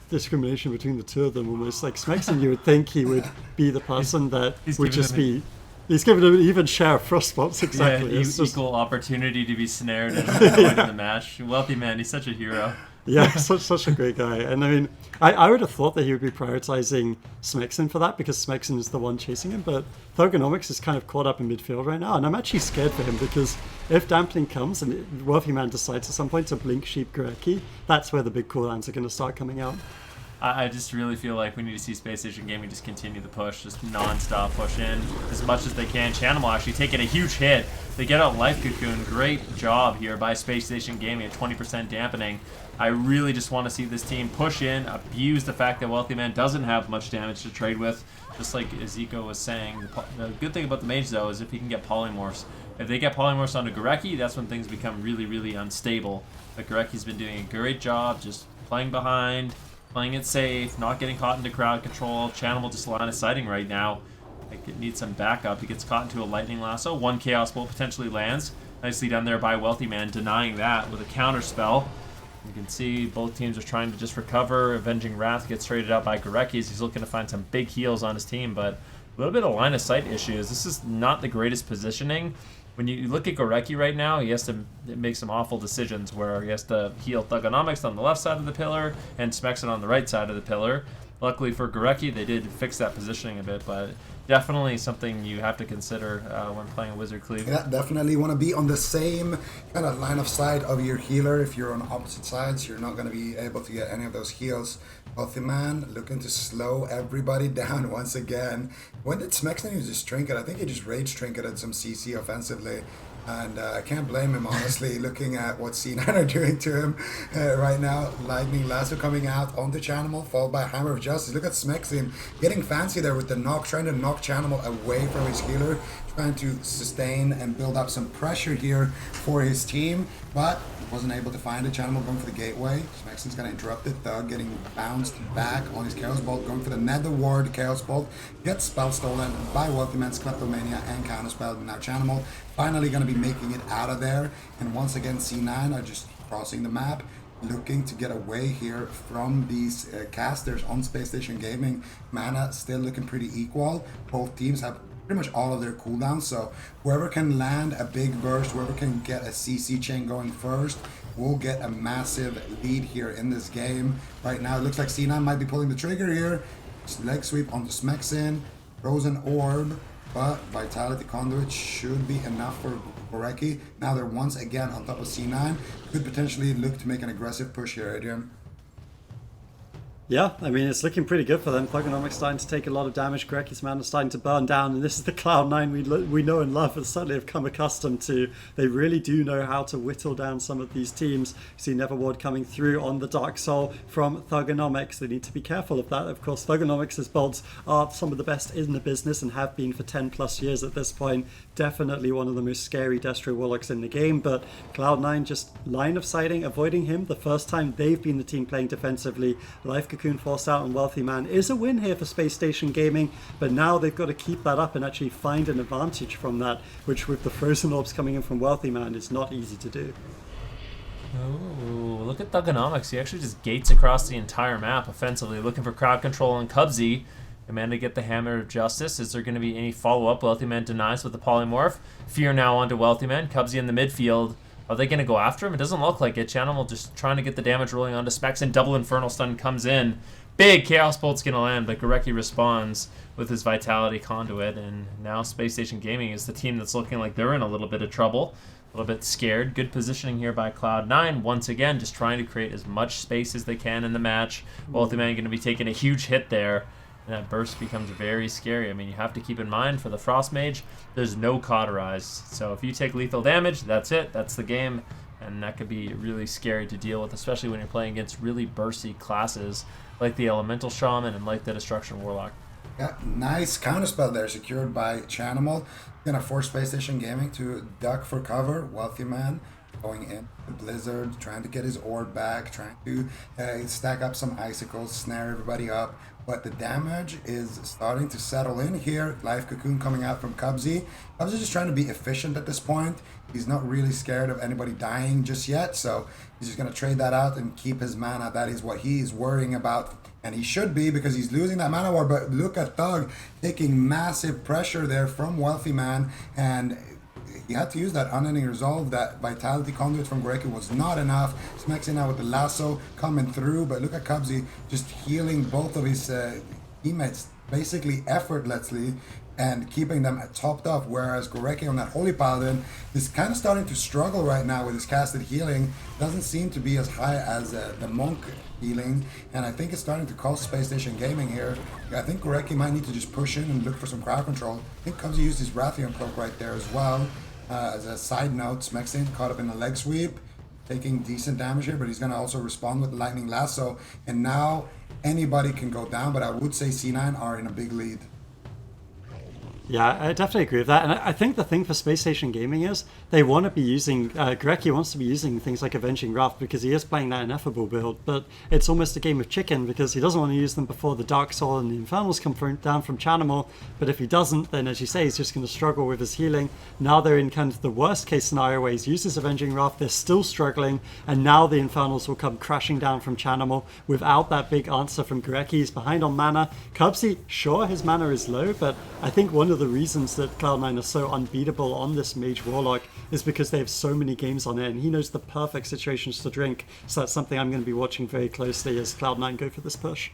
discrimination between the two of them. Almost like Smexin, you would think he would be the person that would just be... He's given him an even share of frostbolts, exactly. Yeah, equal opportunity to be snared and in the match. Wealthy Man, he's such a hero. Yeah, such a great guy. And I mean, I would have thought that he would be prioritizing Smexin for that, because Smexin is the one chasing him, but Thugonomics is kind of caught up in midfield right now, and I'm actually scared for him, because if Dampening comes and Wealthy Man decides at some point to blink Sheep Gurecki, that's where the big cooldowns are going to start coming out. I just really feel like we need to see Space Station Gaming just continue the push, just non-stop push in as much as they can. Chanimal actually taking a huge hit. They get out Life Cocoon. Great job here by Space Station Gaming at 20% dampening. I really just want to see this team push in, abuse the fact that Wealthy Man doesn't have much damage to trade with. Just like Ezekiel was saying, the good thing about the mage though is if he can get polymorphs. If they get polymorphs onto Gurecki, that's when things become really, really unstable. But Gurecki's been doing a great job just playing behind, playing it safe, not getting caught into crowd control. Chanimal just line of sighting right now. It needs some backup. He gets caught into a lightning lasso. One Chaos Bolt potentially lands. Nicely done there by Wealthy Man, denying that with a counter spell. You can see both teams are trying to just recover. Avenging Wrath gets traded out by Gurecki as he's looking to find some big heals on his team, but a little bit of line of sight issues. This is not the greatest positioning. When you look at Gurecki right now, he has to make some awful decisions where he has to heal Thugonomics on the left side of the pillar and Smexin on the right side of the pillar. Luckily for Gurecki, they did fix that positioning a bit, but definitely something you have to consider when playing a Wizard Cleave. Yeah, definitely want to be on the same kind of line of sight of your healer. If you're on opposite sides, you're not going to be able to get any of those heals. Wealthy Man looking to slow everybody down once again. When did Smexin use his trinket? I think he just rage trinketed some CC offensively. And I can't blame him, honestly, looking at what C9 are doing to him right now. Lightning Lasso coming out onto Chanimal, followed by Hammer of Justice. Look at Smexin getting fancy there with the knock, trying to knock Chanimal away from his healer, trying to sustain and build up some pressure here for his team, but wasn't able to find it. Chanimal going for the gateway. Smexin's gonna interrupt it. Thug getting bounced back on his Chaos Bolt, going for the Nether Ward Chaos Bolt. Gets spell stolen by Wealthy Man's Kleptomania and Counterspell. Now Chanimal finally gonna be making it out of there. And once again, C9 are just crossing the map, looking to get away here from these casters on Space Station Gaming. Mana still looking pretty equal. Both teams have pretty much all of their cooldowns, so whoever can land a big burst, whoever can get a CC chain going first, will get a massive lead here in this game. Right now, it looks like C9 might be pulling the trigger here. Leg sweep onto Smexin, Frozen Orb, but Vitality Conduit should be enough for Gurecki. Now they're once again on top of C9. Could potentially look to make an aggressive push here, Adrian. Yeah, I mean, it's looking pretty good for them. Thugonomics starting to take a lot of damage. Gurecki's mana starting to burn down. And this is the Cloud9 we know and love and certainly have come accustomed to. They really do know how to whittle down some of these teams. You see Neverward coming through on the Dark Soul from Thugonomics. They need to be careful of that. Of course, Thugonomics' bolts are some of the best in the business and have been for 10 plus years at this point. Definitely one of the most scary Destro Warlocks in the game. But Cloud9 just line of sighting, avoiding him. The first time they've been the team playing defensively. Life Cocoon forced out on Wealthy Man is a win here for Space Station Gaming, but now they've got to keep that up and actually find an advantage from that, which with the Frozen Orbs coming in from Wealthy Man is not easy to do. Oh, look at Thugonomics. He actually just gates across the entire map offensively, looking for crowd control on Cubsy. Amanda get the Hammer of Justice. Is there going to be any follow-up? Wealthy Man denies with the Polymorph. Fear now onto Wealthy Man. Cubsy in the midfield. Are they going to go after him? It doesn't look like it. Chanimal just trying to get the damage rolling onto Specs, and double Infernal Stun comes in. Big Chaos Bolt's going to land, but Gorecki responds with his Vitality Conduit, and now Space Station Gaming is the team that's looking like they're in a little bit of trouble, a little bit scared. Good positioning here by Cloud9, once again, just trying to create as much space as they can in the match. Ultimate going to be taking a huge hit there, and that burst becomes very scary. I mean, you have to keep in mind, for the Frost Mage, there's no Cauterize, so if you take lethal damage, that's it, that's the game, and that could be really scary to deal with, especially when you're playing against really bursty classes like the Elemental Shaman and like the Destruction Warlock. Yeah, nice counterspell there secured by Chanimal. Gonna force Space Station Gaming to duck for cover. Wealthy Man going in the Blizzard, trying to get his orb back, trying to stack up some icicles, snare everybody up. But the damage is starting to settle in here. Life Cocoon coming out from Cubsy. Cubsy just trying to be efficient at this point. He's not really scared of anybody dying just yet, so he's just going to trade that out and keep his mana. That is what he's worrying about, and he should be, because he's losing that mana war. But look at Thug taking massive pressure there from Wealthy Man, and he had to use that unending resolve. That Vitality Conduit from Gorecki was not enough. Smacks in now with the lasso coming through, but look at Cubsy just healing both of his teammates basically effortlessly and keeping them topped off, whereas Gorecki on that Holy Paladin is kind of starting to struggle right now with his casted healing. Doesn't seem to be as high as the Monk healing, and I think it's starting to cost Space Station Gaming here. I think Gorecki might need to just push in and look for some crowd control. I think Cubsy used his Rathian Cloak right there as well. As a side note, Smexin caught up in a leg sweep, taking decent damage here, but he's going to also respond with the Lightning Lasso, and now anybody can go down, but I would say C9 are in a big lead. Yeah, I definitely agree with that. And I think the thing for Space Station Gaming is they want to be using, Gorecki wants to be using things like Avenging Wrath because he is playing that Ineffable build, but it's almost a game of chicken because he doesn't want to use them before the Dark Soul and the Infernals come down from Chanimal. But if he doesn't, then as you say, he's just going to struggle with his healing. Now they're in kind of the worst case scenario where he's used his Avenging Wrath, they're still struggling, and now the Infernals will come crashing down from Chanimal without that big answer from Gorecki. He's behind on mana. Cubsy, sure, his mana is low, but I think one of the reasons that Cloud9 are so unbeatable on this Mage Warlock is because they have so many games on it, and he knows the perfect situations to drink. So that's something I'm going to be watching very closely as Cloud9 go for this push.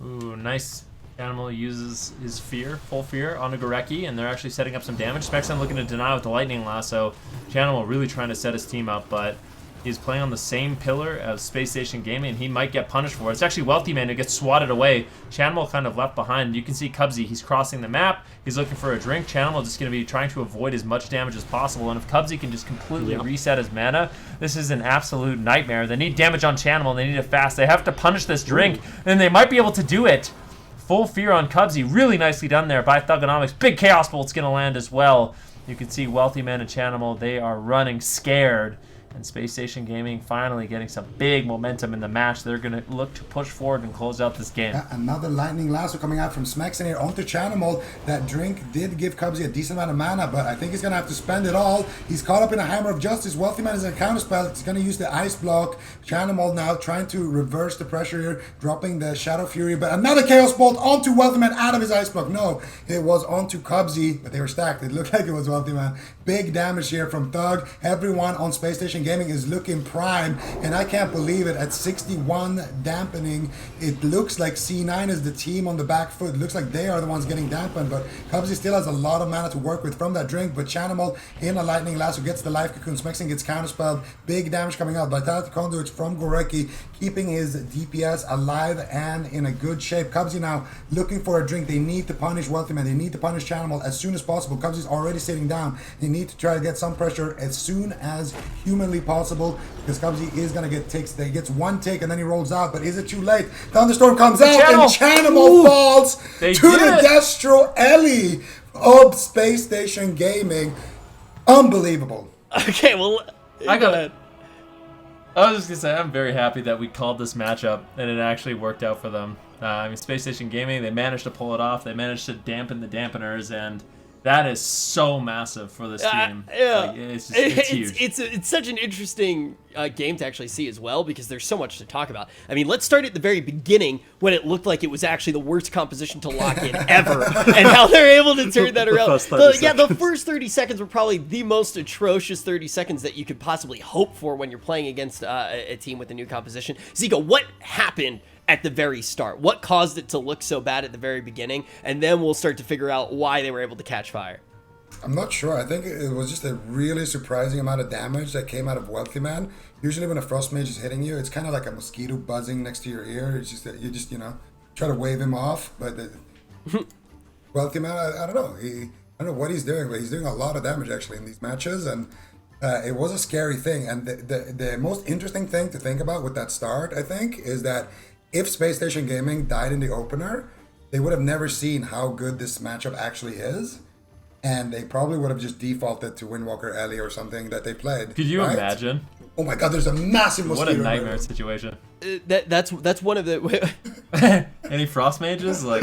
Ooh, nice. Animal uses his fear, full fear, onto Gorecki, and they're actually setting up some damage. Spexon looking to deny with the Lightning Lasso. Chanimal really trying to set his team up, but he's playing on the same pillar as Space Station Gaming, and he might get punished for it. It's actually Wealthy Man who gets swatted away. Chanimal kind of left behind. You can see Cubsy, he's crossing the map. He's looking for a drink. Chanimal just going to be trying to avoid as much damage as possible, and if Cubsy can just completely reset his mana, this is an absolute nightmare. They need damage on Chanimal, and they need it fast. They have to punish this drink, and they might be able to do it. Full fear on Cubsy. Really nicely done there by Thugonomics. Big Chaos Bolt's going to land as well. You can see Wealthy Man and Chanimal, they are running scared. And Space Station Gaming finally getting some big momentum in the match. They're going to look to push forward and close out this game. Another Lightning Lasso coming out from Smexin here onto Chanimal. That drink did give Cubsy a decent amount of mana, but I think he's going to have to spend it all. He's caught up in a Hammer of Justice. Wealthy Man is in a counterspell. He's going to use the Ice Block. Chanimal now trying to reverse the pressure here, dropping the Shadow Fury, but another Chaos Bolt onto Wealthy Man out of his Ice Block. No, it was onto Cubsy, but they were stacked. It looked like it was Wealthy Man. Big damage here from Thug. Everyone on Space Station Gaming is looking prime, and I can't believe it. At 61 dampening, it looks like C9 is the team on the back foot. It looks like they are the ones getting dampened, but Cubsy still has a lot of mana to work with from that drink. But Chanimal in a Lightning Lasso gets the Life Cocoon. Smexing gets counterspelled. Big damage coming out. Vitality Conduits from Gorecki, keeping his DPS alive and in a good shape. Cubsy now looking for a drink. They need to punish Wealthy Man. They need to punish Chanimal as soon as possible. Cubsy's already sitting down. They need to try to get some pressure as soon as humanly possible, because Cubsy is going to get takes. He gets one take and then he rolls out, but is it too late? Thunderstorm comes out and Chanimal falls to the Destro Ellie of Space Station Gaming. Unbelievable. Okay, well, I was just going to say, I'm very happy that we called this matchup and it actually worked out for them. I mean, Space Station Gaming, they managed to pull it off. They managed to dampen the dampeners, and That is so massive for this team. Yeah, Like, it's huge. It's such an interesting game to actually see as well, because there's so much to talk about. I mean, let's start at the very beginning when it looked like it was actually the worst composition to lock in ever, and how they're able to turn that around. The first 30 seconds were probably the most atrocious 30 seconds that you could possibly hope for when you're playing against a team with a new composition. Zico, what happened at the very start? What caused it to look so bad at the very beginning? And then we'll start to figure out why they were able to catch fire. I'm not sure. I think it was just a really surprising amount of damage that came out of Wealthy Man. Usually when a Frost Mage is hitting you, it's kind of like a mosquito buzzing next to your ear. It's just that you just, try to wave him off. But Wealthy Man, I don't know. I don't know what he's doing, but he's doing a lot of damage actually in these matches. And it was a scary thing. And the most interesting thing to think about with that start, I think, is that if Space Station Gaming died in the opener, they would have never seen how good this matchup actually is. And they probably would have just defaulted to Windwalker Ellie or something that they played. Could you imagine? Oh my god, there's a massive mosquito. What a nightmare situation. That's one of the... Any Frost Mages? Like,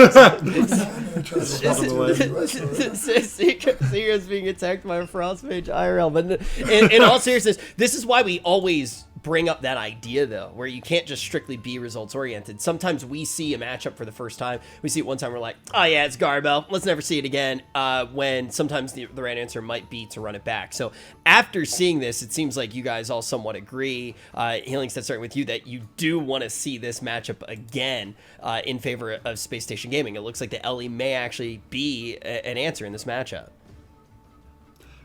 Seeker's being attacked by a Frost Mage IRL. But in all seriousness, this is why we always bring up that idea, though, where you can't just strictly be results oriented. Sometimes we see a matchup for the first time. We see it one time, we're like, oh yeah, it's Garbell, let's never see it again, when sometimes the right answer might be to run it back. So after seeing this, it seems like you guys all somewhat agree, Healingstead, starting with you, that you do want to see this matchup again in favor of Space Station Gaming. It looks like the Ellie may actually be an answer in this matchup.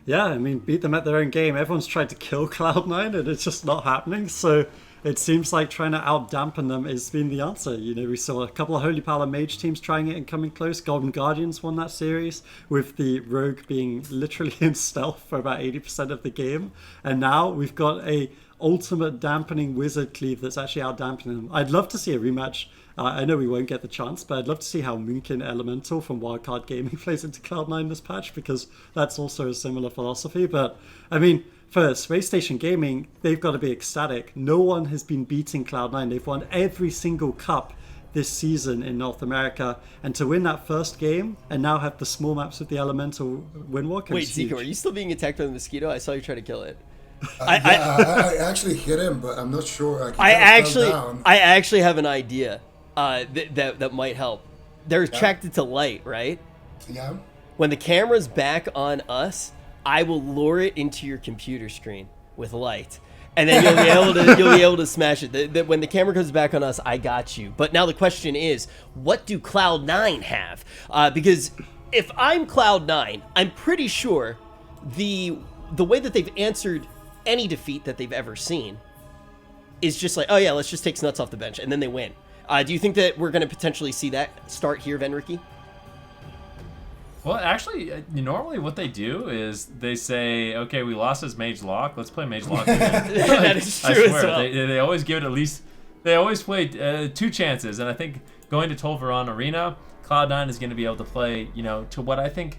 Yeah, I mean, beat them at their own game. Everyone's tried to kill Cloud9 and it's just not happening. So it seems like trying to out-dampen them has been the answer. We saw a couple of Holy Power Mage teams trying it and coming close. Golden Guardians won that series, with the Rogue being literally in stealth for about 80% of the game. And now we've got a ultimate dampening Wizard Cleave that's actually out-dampening them. I'd love to see a rematch. I know we won't get the chance, but I'd love to see how Moonkin Elemental from Wildcard Gaming plays into Cloud9 this patch, because that's also a similar philosophy. But, I mean, for Space Station Gaming, they've got to be ecstatic. No one has been beating Cloud9. They've won every single cup this season in North America, and to win that first game and now have the small maps with the Elemental Windwalker. Wait, Zico, are you still being attacked by the mosquito? I saw you try to kill it. I actually hit him, but I'm not sure. I actually have an idea that might help. They're attracted to light, right? Yeah. When the camera's back on us, I will lure it into your computer screen with light, and then you'll be able to smash it. When the camera comes back on us, I got you. But now the question is, what do Cloud9 have? Because if I'm Cloud9, I'm pretty sure the way that they've answered any defeat that they've ever seen is just like, oh yeah, let's just take Snuts off the bench, and then they win. Do you think that we're going to potentially see that start here, Venricky? Well, actually, normally what they do is they say, okay, we lost his Mage Lock, let's play Mage Lock again. That is true. I swear, as well. They always give it at least, they always play 2 chances, and I think going to Tolvaron Arena, Cloud9 is going to be able to play, to what I think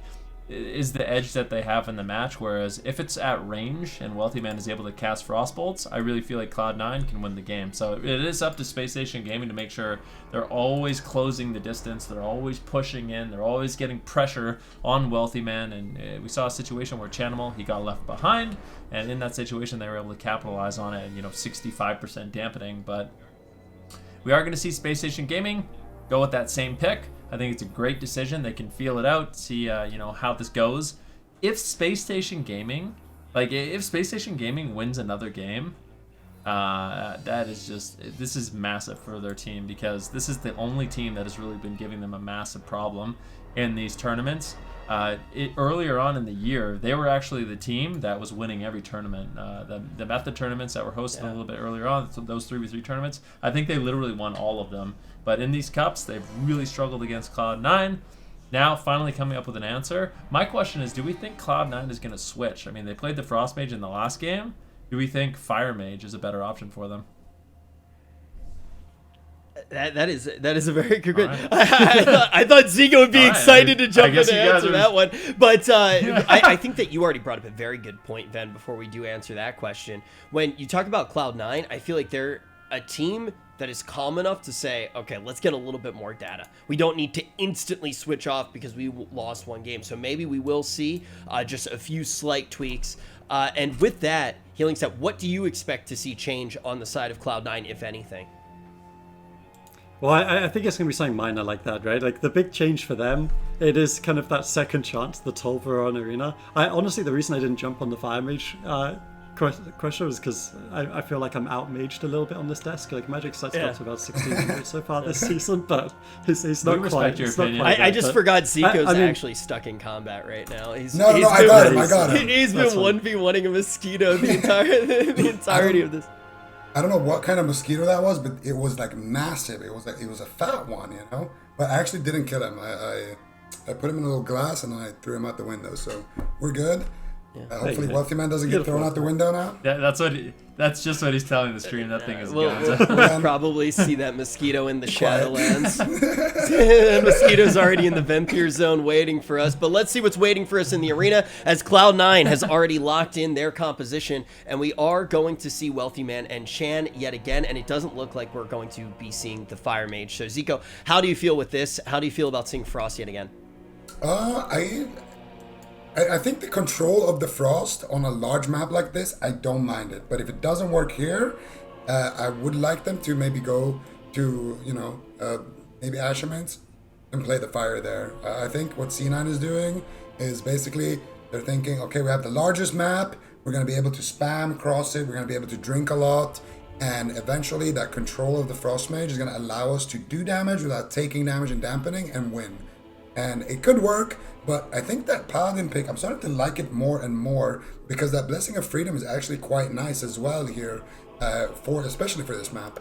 is the edge that they have in the match, whereas if it's at range and Wealthy Man is able to cast Frostbolts, I really feel like Cloud9 can win the game. So it is up to Space Station Gaming to make sure they're always closing the distance, they're always pushing in, they're always getting pressure on Wealthy Man, and we saw a situation where Chanimal, he got left behind, and in that situation they were able to capitalize on it, and 65% dampening. But we are going to see Space Station Gaming go with that same pick. I think it's a great decision. They can feel it out, see how this goes. If Space Station Gaming wins another game, this is massive for their team, because this is the only team that has really been giving them a massive problem in these tournaments. Earlier on in the year, they were actually the team that was winning every tournament. The method tournaments that were hosted a little bit earlier on, so those 3v3 tournaments, I think they literally won all of them. But in these cups, they've really struggled against Cloud9. Now, finally coming up with an answer. My question is, do we think Cloud9 is going to switch? I mean, they played the Frost Mage in the last game. Do we think Fire Mage is a better option for them? That is a very good question. Right. I thought Zico would be excited to jump in and answer that one. But I think that you already brought up a very good point, Ven, before we do answer that question. When you talk about Cloud9, I feel like they're a team that is calm enough to say, okay, let's get a little bit more data. We don't need to instantly switch off because we lost one game. So maybe we will see just a few slight tweaks. And with that, Healing Step, what do you expect to see change on the side of Cloud9, if anything? Well, I think it's going to be something minor like that, right? Like, the big change for them, it is kind of that second chance, the Tolvaron arena. Honestly, the reason I didn't jump on the Fire Mage question was because I feel like I'm outmaged a little bit on this desk. Like, Magic Site's got to about 1600 so far this season, but it's not quite. Your it's not opinion. quite I just forgot Zico's I mean, actually stuck in combat right now. I got him. He's been 1v1ing a mosquito the entirety of this. I don't know what kind of mosquito that was, but it was like massive. It was a fat one, you know. But I actually didn't kill him. I put him in a little glass and I threw him out the window. So we're good. Yeah. Hopefully, Wealthy Man doesn't get thrown out the window now. That's just what he's telling the stream. That thing is We'll probably see that mosquito in the Shadowlands. Mosquito's already in the Vampire Zone waiting for us. But let's see what's waiting for us in the arena, as Cloud9 has already locked in their composition, and we are going to see Wealthy Man and Shan yet again, and it doesn't look like we're going to be seeing the Fire Mage. So Zico, how do you feel with this? How do you feel about seeing Frost yet again? I think the control of the Frost on a large map like this, I don't mind it. But if it doesn't work here, I would like them to maybe go to, maybe Ashermans and play the Fire there. I think what C9 is doing is basically they're thinking, okay, we have the largest map. We're going to be able to spam across it. We're going to be able to drink a lot. And eventually that control of the Frost Mage is going to allow us to do damage without taking damage and dampening and win. And it could work, but I think that Paladin pick, I'm starting to like it more and more because that Blessing of Freedom is actually quite nice as well here, especially for this map.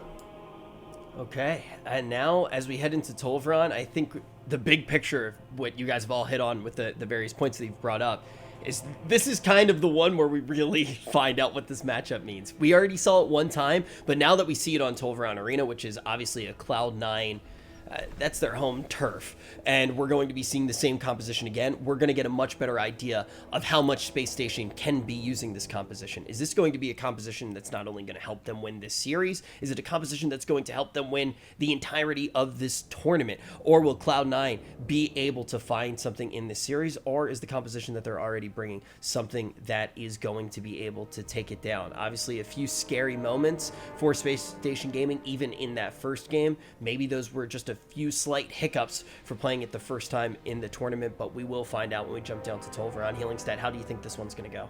Okay, and now as we head into Tolvaron, I think the big picture of what you guys have all hit on with the various points that you've brought up is this is kind of the one where we really find out what this matchup means. We already saw it one time, but now that we see it on Tolvaron Arena, which is obviously a Cloud9, that's their home turf, and we're going to be seeing the same composition again. We're going to get a much better idea of how much Space Station can be using this composition. Is this going to be a composition that's not only going to help them win this series? Is it a composition that's going to help them win the entirety of this tournament? Or will Cloud9 be able to find something in this series? Or is the composition that they're already bringing something that is going to be able to take it down? Obviously, a few scary moments for Space Station Gaming, even in that first game. Maybe those were just a few slight hiccups for playing it the first time in the tournament, but we will find out when we jump down to Tolvaron. Healingstat, how do you think this one's going to go?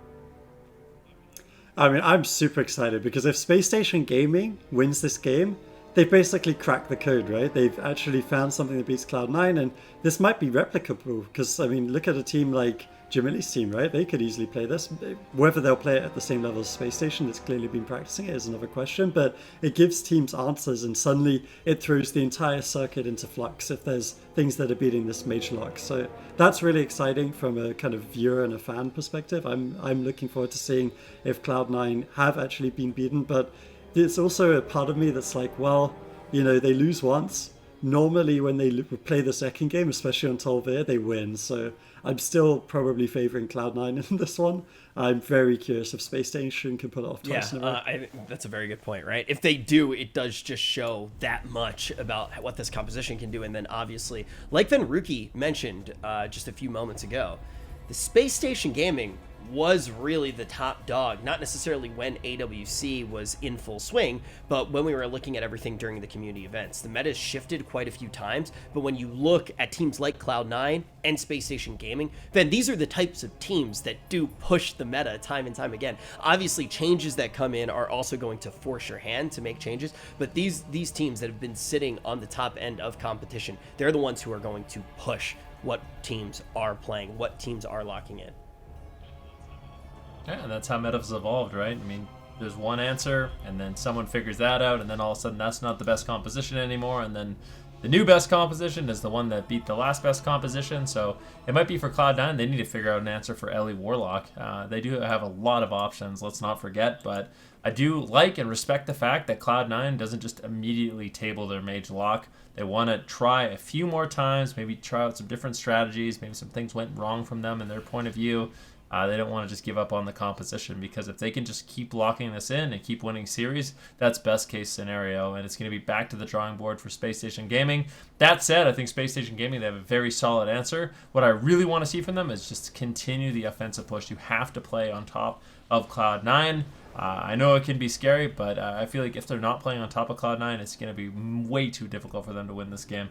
I mean, I'm super excited because if Space Station Gaming wins this game, they've basically cracked the code, right? They've actually found something that beats Cloud9, and this might be replicable because, I mean, look at a team like Jamili's team, right? They could easily play this. Whether they'll play it at the same level as Space Station that's clearly been practicing it is another question, but it gives teams answers, and suddenly it throws the entire circuit into flux if there's things that are beating this mage lock. So that's really exciting from a kind of viewer and a fan perspective. I'm looking forward to seeing if Cloud9 have actually been beaten, but there's also a part of me that's like, well, they lose once. Normally when they play the second game, especially on Tolvair, they win. So I'm still probably favoring Cloud9 in this one. I'm very curious if Space Station can pull it off twice in a row. I think that's a very good point, right? If they do, it does just show that much about what this composition can do. And then obviously, like Venruki mentioned just a few moments ago, the Space Station Gaming was really the top dog, not necessarily when AWC was in full swing, but when we were looking at everything during the community events. The meta has shifted quite a few times, but when you look at teams like Cloud9 and Space Station Gaming, then these are the types of teams that do push the meta time and time again. Obviously, changes that come in are also going to force your hand to make changes, but these teams that have been sitting on the top end of competition, they're the ones who are going to push what teams are playing, what teams are locking in. Yeah, and that's how meta's evolved, right? I mean, there's one answer, and then someone figures that out, and then all of a sudden that's not the best composition anymore, and then the new best composition is the one that beat the last best composition. So it might be for Cloud9. They need to figure out an answer for Ellie Warlock. They do have a lot of options, let's not forget, but I do like and respect the fact that Cloud9 doesn't just immediately table their mage lock. They want to try a few more times, maybe try out some different strategies. Maybe some things went wrong from them in their point of view. They don't want to just give up on the composition, because if they can just keep locking this in and keep winning series, that's best case scenario, and it's going to be back to the drawing board for Space Station Gaming. That said, I think Space Station Gaming, they have a very solid answer. What I really want to see from them is just continue the offensive push. You have to play on top of Cloud9. I know it can be scary, but I feel like if they're not playing on top of Cloud9, it's going to be way too difficult for them to win this game.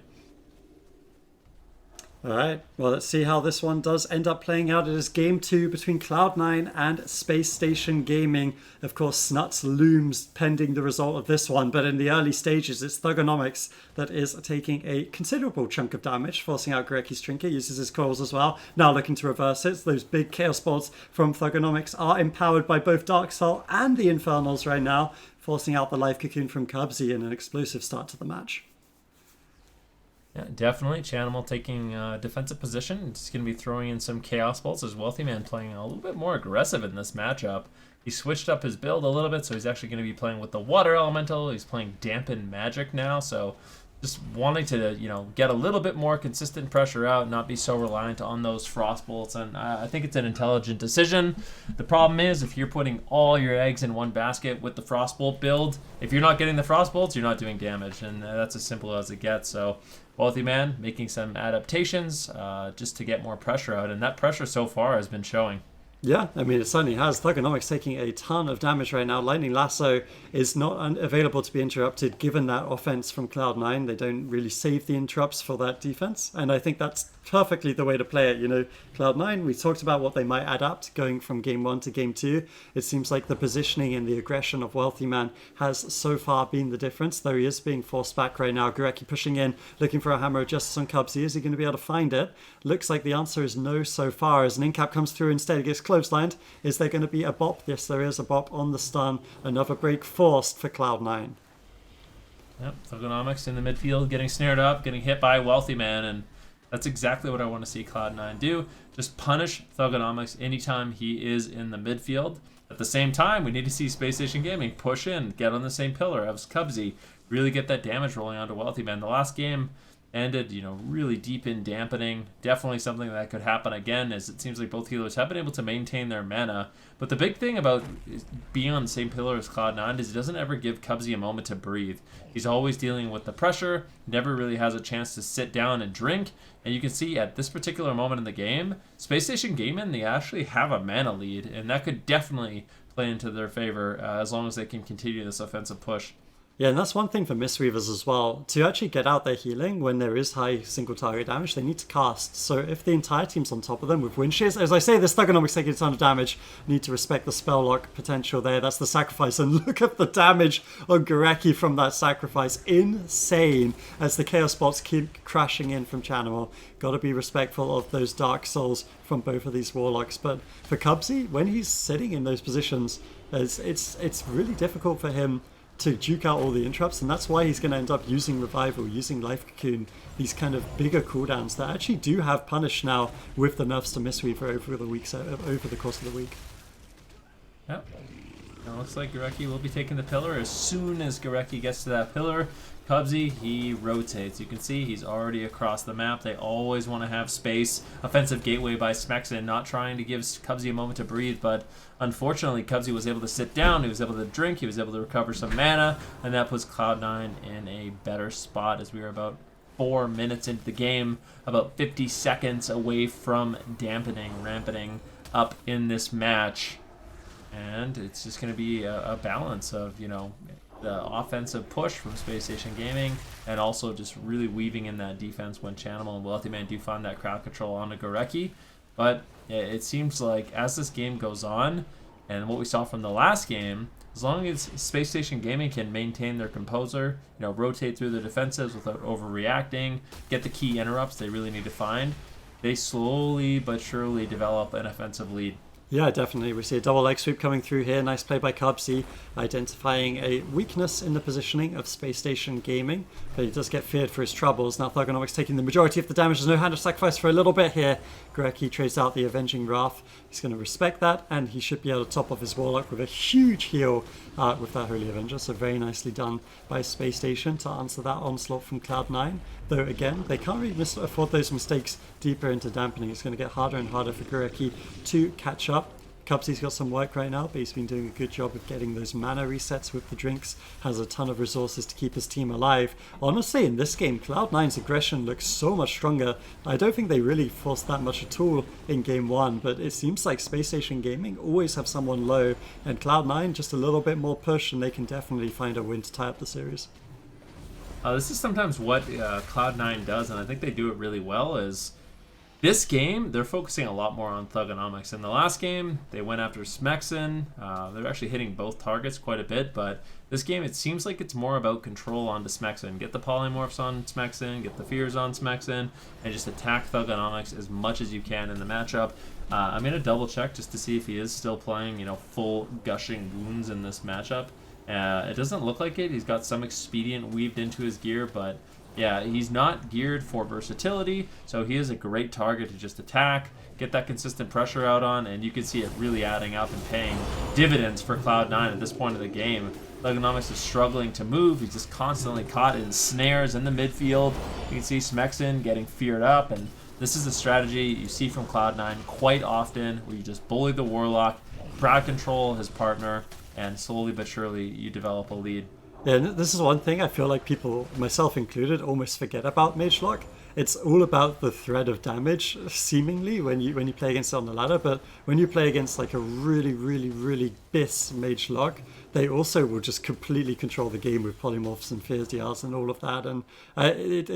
All right, well, let's see how this one does end up playing out. It is game 2 between Cloud9 and Space Station Gaming. Of course, Snuts looms pending the result of this one, but in the early stages, it's Thugonomics that is taking a considerable chunk of damage, forcing out Goreki's Trinket, uses his coils as well. Now looking to reverse it. Those big Chaos Bolts from Thugonomics are empowered by both Dark Soul and the Infernals right now, forcing out the Life Cocoon from Cubsy in an explosive start to the match. Yeah, definitely. Chanimal taking defensive position. He's going to be throwing in some Chaos Bolts. As Wealthy Man playing a little bit more aggressive in this matchup. He switched up his build a little bit, so he's actually going to be playing with the Water Elemental. He's playing Dampen Magic now, so just wanting to, get a little bit more consistent pressure out, not be so reliant on those Frost Bolts, and I think it's an intelligent decision. The problem is, if you're putting all your eggs in one basket with the Frost Bolt build, if you're not getting the Frost Bolts, you're not doing damage, and that's as simple as it gets. So Wealthy Man making some adaptations just to get more pressure out, and that pressure so far has been showing. Yeah, I mean, it certainly has. Thugonomics taking a ton of damage right now. Lightning Lasso is not available to be interrupted given that offense from Cloud9. They don't really save the interrupts for that defense, and I think that's perfectly the way to play it. Cloud9, we talked about what they might adapt going from game 1 to game 2. It seems like the positioning and the aggression of Wealthy Man has so far been the difference, though he is being forced back right now. Goreki pushing in, looking for a Hammer of Justice on Cubsy. Is he going to be able to find it? Looks like the answer is no so far, as an incap comes through instead. It gets clotheslined. Is there going to be a bop? Yes, there is a bop on the stun. Another break forced for Cloud9. Yep, Thugonomics in the midfield, getting snared up, getting hit by Wealthy Man, and that's exactly what I want to see Cloud9 do. Just punish Thugonomics anytime he is in the midfield. At the same time, we need to see Space Station Gaming push in, get on the same pillar as Cubsy, really get that damage rolling onto Wealthy Man. The last game ended, really deep in dampening. Definitely something that could happen again, as it seems like both healers have been able to maintain their mana. But the big thing about being on the same pillar as Cloud9 is it doesn't ever give Cubsy a moment to breathe. He's always dealing with the pressure, never really has a chance to sit down and drink. And you can see at this particular moment in the game, Space Station Gaming, they actually have a mana lead, and that could definitely play into their favor as long as they can continue this offensive push. Yeah, and that's one thing for Mistweavers as well. To actually get out their healing when there is high single target damage, they need to cast. So if the entire team's on top of them with wind shears, as I say, this Thugonomics taking a ton of damage, need to respect the spell lock potential there. That's the sacrifice. And look at the damage on Goreki from that sacrifice. Insane as the Chaos Bolts keep crashing in from Chanimal. Got to be respectful of those Dark Souls from both of these Warlocks. But for Cubsy, when he's sitting in those positions, it's really difficult for him to duke out all the interrupts, and that's why he's going to end up using Revival, using Life Cocoon, these kind of bigger cooldowns that actually do have punish now with the nerfs to Mistweaver over the course of the week. Yep. It looks like Goreki will be taking the pillar. As soon as Goreki gets to that pillar, Cubsy, he rotates. You can see he's already across the map. They always want to have space. Offensive gateway by Smexon, not trying to give Cubsy a moment to breathe, but unfortunately, Cubsy was able to sit down, he was able to drink, he was able to recover some mana, and that puts Cloud9 in a better spot as we are about 4 minutes into the game, about 50 seconds away from rampeting up in this match. And it's just going to be a balance of, the offensive push from Space Station Gaming and also just really weaving in that defense when Chanimal and Wealthy Man do find that crowd control onto Goreki. But it seems like as this game goes on, and what we saw from the last game, as long as Space Station Gaming can maintain their composure, rotate through the defensives without overreacting, get the key interrupts they really need to find, they slowly but surely develop an offensive lead. Yeah, definitely. We see a double leg sweep coming through here. Nice play by Cubsy, identifying a weakness in the positioning of Space Station Gaming. But he does get feared for his troubles. Now Thugonomics taking the majority of the damage. There's no Hand of Sacrifice for a little bit here. Goreki trades out the Avenging Wrath. He's going to respect that, and he should be able to top off his Warlock with a huge heal with that Holy Avenger. So very nicely done by Space Station to answer that onslaught from Cloud9. Though again, they can't really afford those mistakes deeper into dampening. It's going to get harder and harder for Gurecki to catch up. Cubsy's got some work right now, but he's been doing a good job of getting those mana resets with the drinks, has a ton of resources to keep his team alive. Honestly, in this game, Cloud9's aggression looks so much stronger. I don't think they really forced that much at all in game 1, but it seems like Space Station Gaming always have someone low, and Cloud9 just a little bit more push, and they can definitely find a win to tie up the series. This is sometimes what Cloud9 does, and I think they do it really well, is this game, they're focusing a lot more on Thugonomics. In the last game, they went after Smexen. They're actually hitting both targets quite a bit, but this game, it seems like it's more about control onto Smexen. Get the polymorphs on Smexen, get the fears on Smexen, and just attack Thugonomics as much as you can in the matchup. I'm going to double check just to see if he is still playing, full gushing wounds in this matchup. It doesn't look like it. He's got some expedient weaved into his gear, but yeah, he's not geared for versatility, so he is a great target to just attack, get that consistent pressure out on, and you can see it really adding up and paying dividends for Cloud9 at this point of the game. Thugonomics is struggling to move. He's just constantly caught in snares in the midfield. You can see Smexen getting feared up, and this is a strategy you see from Cloud9 quite often, where you just bully the Warlock, crowd control his partner, and slowly but surely you develop a lead. Yeah, this is one thing I feel like people, myself included, almost forget about Magelock. It's all about the threat of damage, seemingly, when you play against it on the ladder, but when you play against like a really, really, really bis Magelock, they also will just completely control the game with polymorphs and fears DRs and all of that, and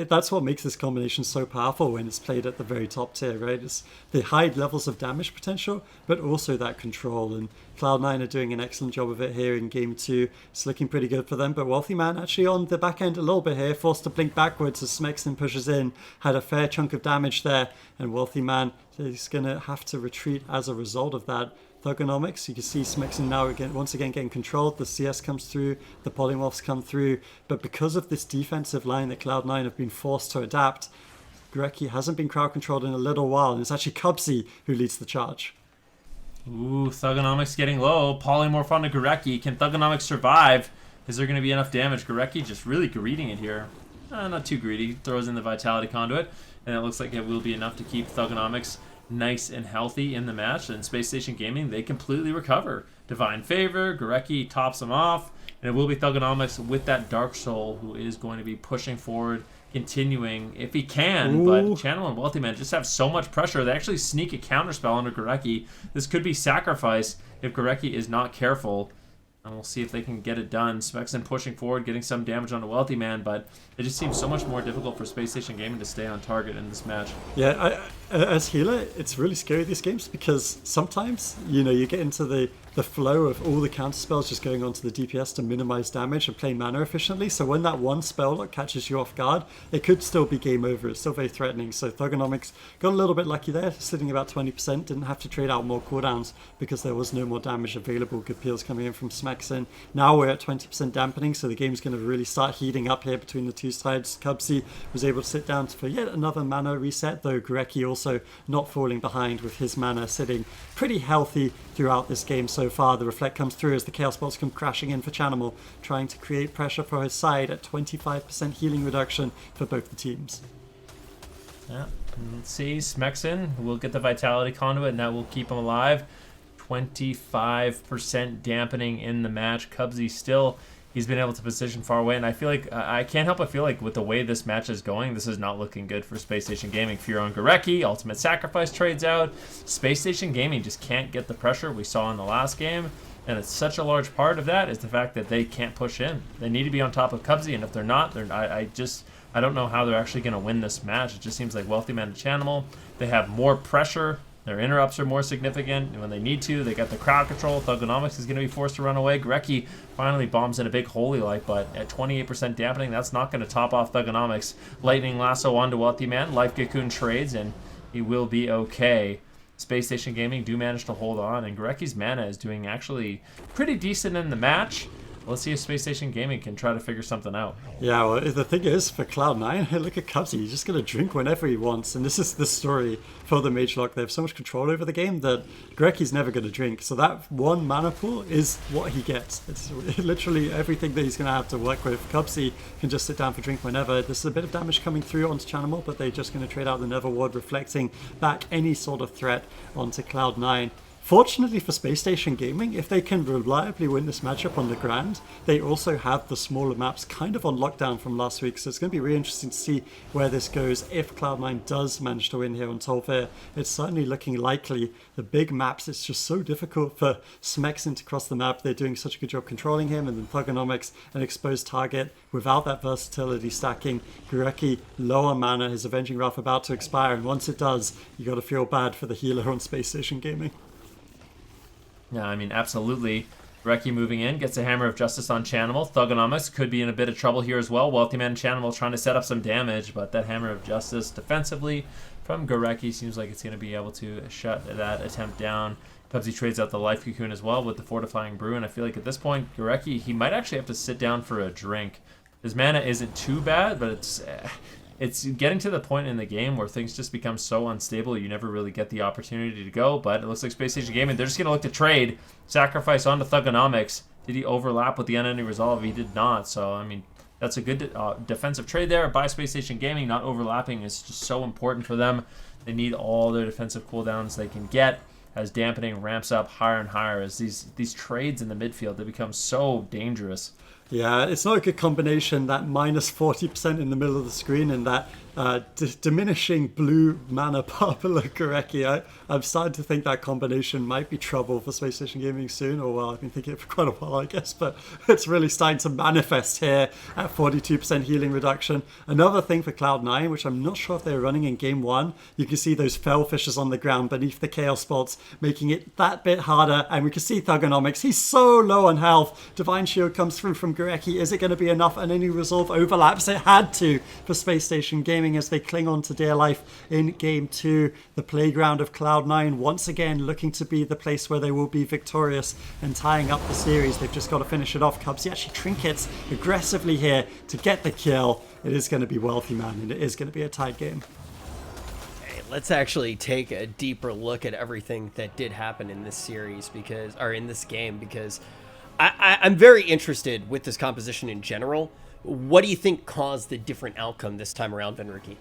that's what makes this combination so powerful when it's played at the very top tier, right? It's the high levels of damage potential, but also that control, and Cloud9 are doing an excellent job of it here in game 2. It's looking pretty good for them, but Wealthy Man actually on the back end a little bit here, forced to blink backwards as Smexen pushes in, had a fair chunk of damage there, and Wealthy Man is going to have to retreat as a result of that. Thugonomics, you can see Smexen now once again getting controlled, the CS comes through, the polymorphs come through, but because of this defensive line that Cloud9 have been forced to adapt, Gurecki hasn't been crowd controlled in a little while, and it's actually Cubsy who leads the charge. Ooh, Thugonomics getting low. Polymorph onto Gurecki. Can Thugonomics survive? Is there going to be enough damage? Gurecki just really greeding it here. Not too greedy. Throws in the Vitality Conduit, and it looks like it will be enough to keep Thugonomics nice and healthy in the match. And Space Station Gaming, they completely recover. Divine Favor, Gurecki tops them off, and it will be Thugonomics with that Dark Soul who is going to be pushing forward, continuing if he can. Ooh. But Channel and Wealthy Man just have so much pressure. They actually sneak a counterspell under Gurecki. This could be sacrifice if Gurecki is not careful. And we'll see if they can get it done. Smexen pushing forward, getting some damage on the Wealthy Man, but it just seems so much more difficult for Space Station Gaming to stay on target in this match. Yeah, as healer, it's really scary, these games, because sometimes, you get into the flow of all the counter spells just going onto the DPS to minimize damage and play mana efficiently. So when that one spell lock catches you off guard, it could still be game over. It's still very threatening. So Thugonomics got a little bit lucky there, sitting about 20%, didn't have to trade out more cooldowns because there was no more damage available. Good peels coming in from Smexen. Now we're at 20% dampening, so the game's going to really start heating up here between the two sides. Cubsy was able to sit down for yet another mana reset, though Gurecki also not falling behind with his mana sitting pretty healthy throughout this game so far. The Reflect comes through as the Chaos Bots come crashing in for Chanimal, trying to create pressure for his side at 25% healing reduction for both the teams. Yeah, let's see, Smexen will get the Vitality Conduit, and that will keep him alive. 25% dampening in the match. Cubsy still, he's been able to position far away, and I feel like, I can't help but feel like with the way this match is going, this is not looking good for Space Station Gaming. Fear on Gurecki, Ultimate Sacrifice trades out. Space Station Gaming just can't get the pressure we saw in the last game, and it's such a large part of that is the fact that they can't push in. They need to be on top of Cubsy, and if they're not, I don't know how they're actually going to win this match. It just seems like Wealthy Man and Chanimal, they have more pressure. Their interrupts are more significant when they need to. They got the crowd control. Thugonomics is going to be forced to run away. Gurecki finally bombs in a big Holy Light, but at 28% dampening, that's not going to top off Thugonomics. Lightning Lasso onto Wealthy Man. Life Cocoon trades, and he will be okay. Space Station Gaming do manage to hold on, and Gurecki's mana is doing actually pretty decent in the match. let's see if Space Station Gaming can try to figure something out. Yeah, well, the thing is, for Cloud9, look at Cubsy. He's just going to drink whenever he wants. And this is the story for the Mage Lock. They have so much control over the game that Greki's never going to drink. So that one mana pool is what he gets. It's literally everything that he's going to have to work with. Cubsy can just sit down for drink whenever. There's a bit of damage coming through onto Channel, but they're just going to trade out the Nether Ward, reflecting back any sort of threat onto Cloud9. Fortunately for Space Station Gaming, if they can reliably win this matchup on the Grand, they also have the smaller maps kind of on lockdown from last week, so it's going to be really interesting to see where this goes if Cloud9 does manage to win here on Tolfair. It's certainly looking likely. The big maps, it's just so difficult for Smexin to cross the map. They're doing such a good job controlling him, and then Thugonomics, an exposed target without that versatility stacking. Gureki, lower mana, his Avenging Wrath about to expire, and once it does, you got to feel bad for the healer on Space Station Gaming. Yeah, I mean, absolutely. Reki moving in, gets a Hammer of Justice on Chanimal. Thugonomics could be in a bit of trouble here as well. Wealthy Man Chanimal trying to set up some damage, but that Hammer of Justice defensively from Gareki seems like it's going to be able to shut that attempt down. Pubsy trades out the Life Cocoon as well with the Fortifying Brew, and I feel like at this point, Gareki, he might actually have to sit down for a drink. His mana isn't too bad, but it's getting to the point in the game where things just become so unstable you never really get the opportunity to go. But it looks like Space Station Gaming, they're just going to look to trade. Sacrifice onto Thugonomics. Did he overlap with the Unending Resolve? He did not. So, I mean, that's a good defensive trade there by Space Station Gaming. Not overlapping is just so important for them. They need all their defensive cooldowns they can get as dampening ramps up higher and higher as these trades in the midfield, they become so dangerous. Yeah, it's not a good combination, that minus 40% in the middle of the screen and that diminishing blue mana purple of Gareki. I'm starting to think that combination might be trouble for Space Station Gaming soon, or well, I've been thinking it for quite a while, I guess, but it's really starting to manifest here at 42% healing reduction. Another thing for Cloud9, which I'm not sure if they're running in Game 1, you can see those fell fishes on the ground beneath the Chaos Bolts, making it that bit harder, and we can see Thugonomics. He's so low on health. Divine Shield comes through from Gareki. Is it going to be enough? And any Resolve overlaps? It had to for Space Station Gaming as they cling on to dear life in Game 2. The playground of Cloud9 once again looking to be the place where they will be victorious and tying up the series. They've just got to finish it off. Cubsy actually trinkets aggressively here to get the kill. It is going to be Wealthy Man, and it is going to be a tied game. Okay, let's actually take a deeper look at everything that did happen in this series in this game, because I'm very interested with this composition in general. What do you think caused the different outcome this time around, Venriki?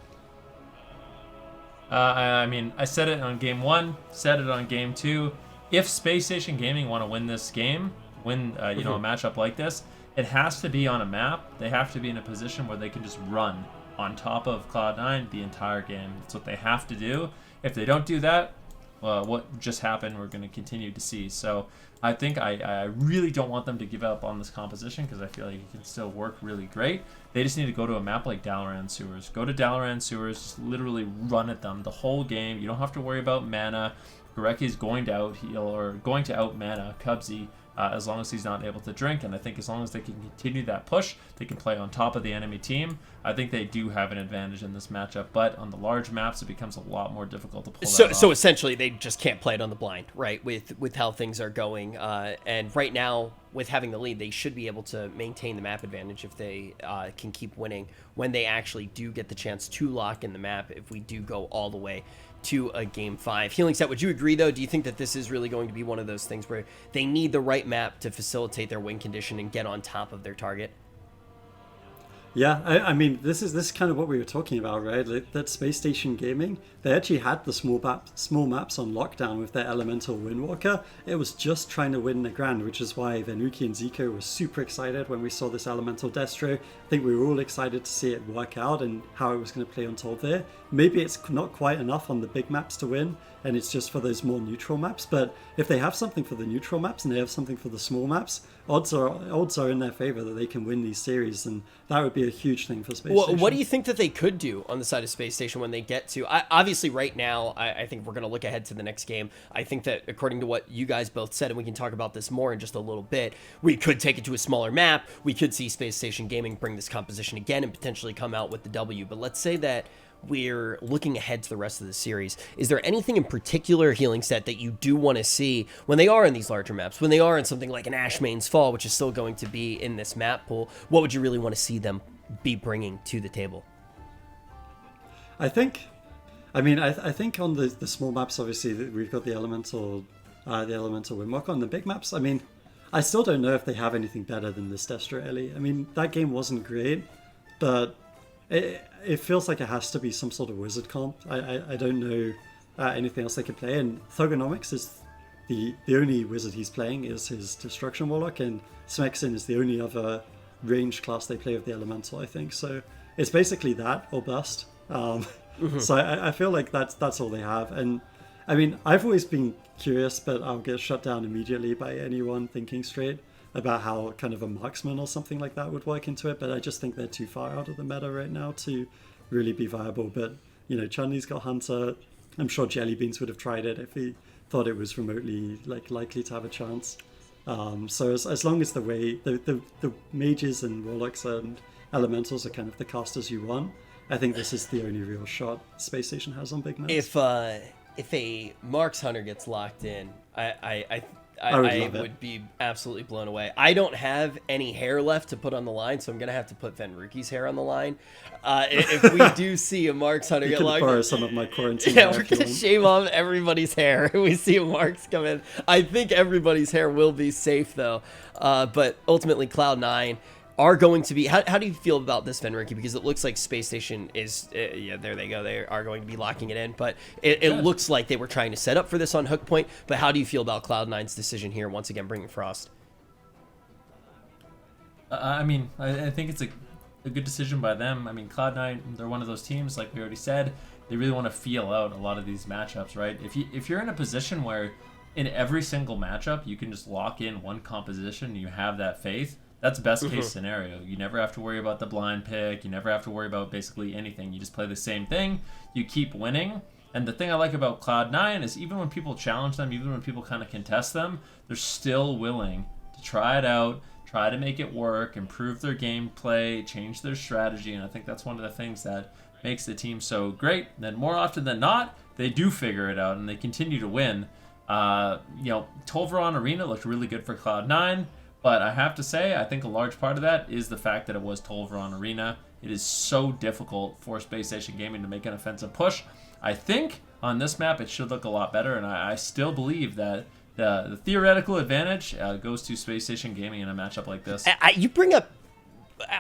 I mean, I said it on Game 1, said it on Game 2. If Space Station Gaming want to win this game, a matchup like this, it has to be on a map. They have to be in a position where they can just run on top of Cloud9 the entire game. That's what they have to do. If they don't do that, what just happened, we're going to continue to see. So I think I really don't want them to give up on this composition, because I feel like it can still work really great. They just need to go to a map like Dalaran Sewers. Go to Dalaran Sewers, just literally run at them the whole game. You don't have to worry about mana. Gareki's going to out-heal or going to out-mana Cubsy as long as he's not able to drink. And I think as long as they can continue that push, they can play on top of the enemy team. I think they do have an advantage in this matchup, but on the large maps, it becomes a lot more difficult to pull that off. So essentially, they just can't play it on the blind, right, with how things are going. And right now, with having the lead, they should be able to maintain the map advantage if they can keep winning when they actually do get the chance to lock in the map, if we do go all the way to a Game 5. Healing Set, would you agree, though? Do you think that this is really going to be one of those things where they need the right map to facilitate their win condition and get on top of their target? Yeah, I mean, this is kind of what we were talking about, right? Like, that Space Station Gaming, they actually had the small maps on lockdown with their Elemental Windwalker. It was just trying to win the Grand, which is why Venuki and Zico were super excited when we saw this Elemental Destro. I think we were all excited to see it work out and how it was going to play on Tolfair. Maybe it's not quite enough on the big maps to win, and it's just for those more neutral maps. But if they have something for the neutral maps and they have something for the small maps, odds are in their favor that they can win these series, and that would be a huge thing for Space Station. What do you think that they could do on the side of Space Station when they get to... obviously, right now, I think we're going to look ahead to the next game. I think that according to what you guys both said, and we can talk about this more in just a little bit, we could take it to a smaller map. We could see Space Station Gaming bring this composition again and potentially come out with the W. But let's say that we're looking ahead to the rest of the series, is there anything in particular, Healing Set, that you do want to see when they are in these larger maps, when they are in something like an Ashmane's Fall, which is still going to be in this map pool? What would you really want to see them be bringing to the table? I think on the small maps, obviously, we've got the elemental Windwalker. On the big maps, I mean, I still don't know if they have anything better than this Destro Ellie. I mean, that game wasn't great, but it feels like it has to be some sort of wizard comp. I don't know anything else they can play, and Thugonomics is the only wizard he's playing is his Destruction Warlock, and Smexin is the only other range class they play with the Elemental, I think. So it's basically that or bust. So I feel like that's all they have. And I mean, I've always been curious, but I'll get shut down immediately by anyone thinking straight about how kind of a marksman or something like that would work into it. But I just think they're too far out of the meta right now to really be viable. But, you know, Chun-Li's got Hunter. I'm sure Jellybeans would have tried it if he thought it was remotely likely to have a chance. So as long as the mages and warlocks and elementals are kind of the casters you want, I think this is the only real shot Space Station has on big maps. If a Marks Hunter gets locked in, I would be absolutely blown away. I don't have any hair left to put on the line, so I'm gonna have to put Venruki's hair on the line. If we do see a Marks Hunter get locked in, borrow some of my quarantine. Yeah, we're gonna shave off everybody's hair if we see a Marks come in. I think everybody's hair will be safe though, but ultimately Cloud9 are going to be. How do you feel about this, Venruki? Because it looks like Space Station is, yeah, there they go. They are going to be locking it in, but it looks like they were trying to set up for this on Hook Point. But how do you feel about Cloud9's decision here, once again bringing Frost? I mean, I think it's a good decision by them. I mean, Cloud9, they're one of those teams, like we already said, they really want to feel out a lot of these matchups, right? If you're in a position where in every single matchup you can just lock in one composition and you have that faith, that's best case scenario. You never have to worry about the blind pick. You never have to worry about basically anything. You just play the same thing. You keep winning. And the thing I like about Cloud9 is even when people challenge them, even when people kind of contest them, they're still willing to try it out, try to make it work, improve their gameplay, change their strategy. And I think that's one of the things that makes the team so great. And then more often than not, they do figure it out and they continue to win. Tolvaron Arena looked really good for Cloud9. But I have to say, I think a large part of that is the fact that it was Tolvaron Arena. It is so difficult for Space Station Gaming to make an offensive push. I think on this map it should look a lot better, and I still believe that the theoretical advantage goes to Space Station Gaming in a matchup like this. You bring up,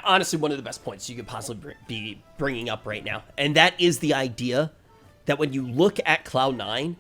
honestly, one of the best points you could possibly be bringing up right now, and that is the idea that when you look at Cloud9,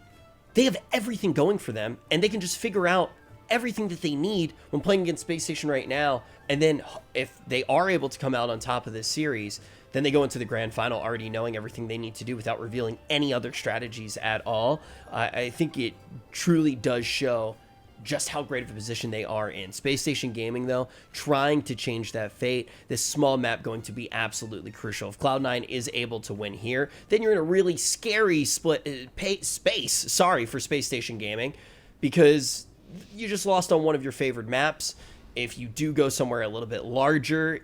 they have everything going for them, and they can just figure out everything that they need when playing against Space Station right now. And then if they are able to come out on top of this series, then they go into the grand final already knowing everything they need to do without revealing any other strategies at all. I think it truly does show just how great of a position they are in. Space Station Gaming, though, trying to change that fate. This small map going to be absolutely crucial. If Cloud9 is able to win here, then you're in a really scary split space for Space Station Gaming, because you just lost on one of your favored maps. If you do go somewhere a little bit larger,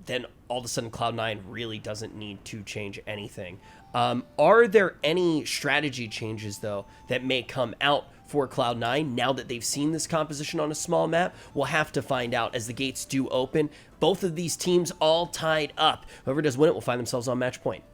then all of a sudden Cloud9 really doesn't need to change anything. Are there any strategy changes, though, that may come out for Cloud9 now that they've seen this composition on a small map? We'll have to find out as the gates do open. Both of these teams all tied up. Whoever does win it will find themselves on match point.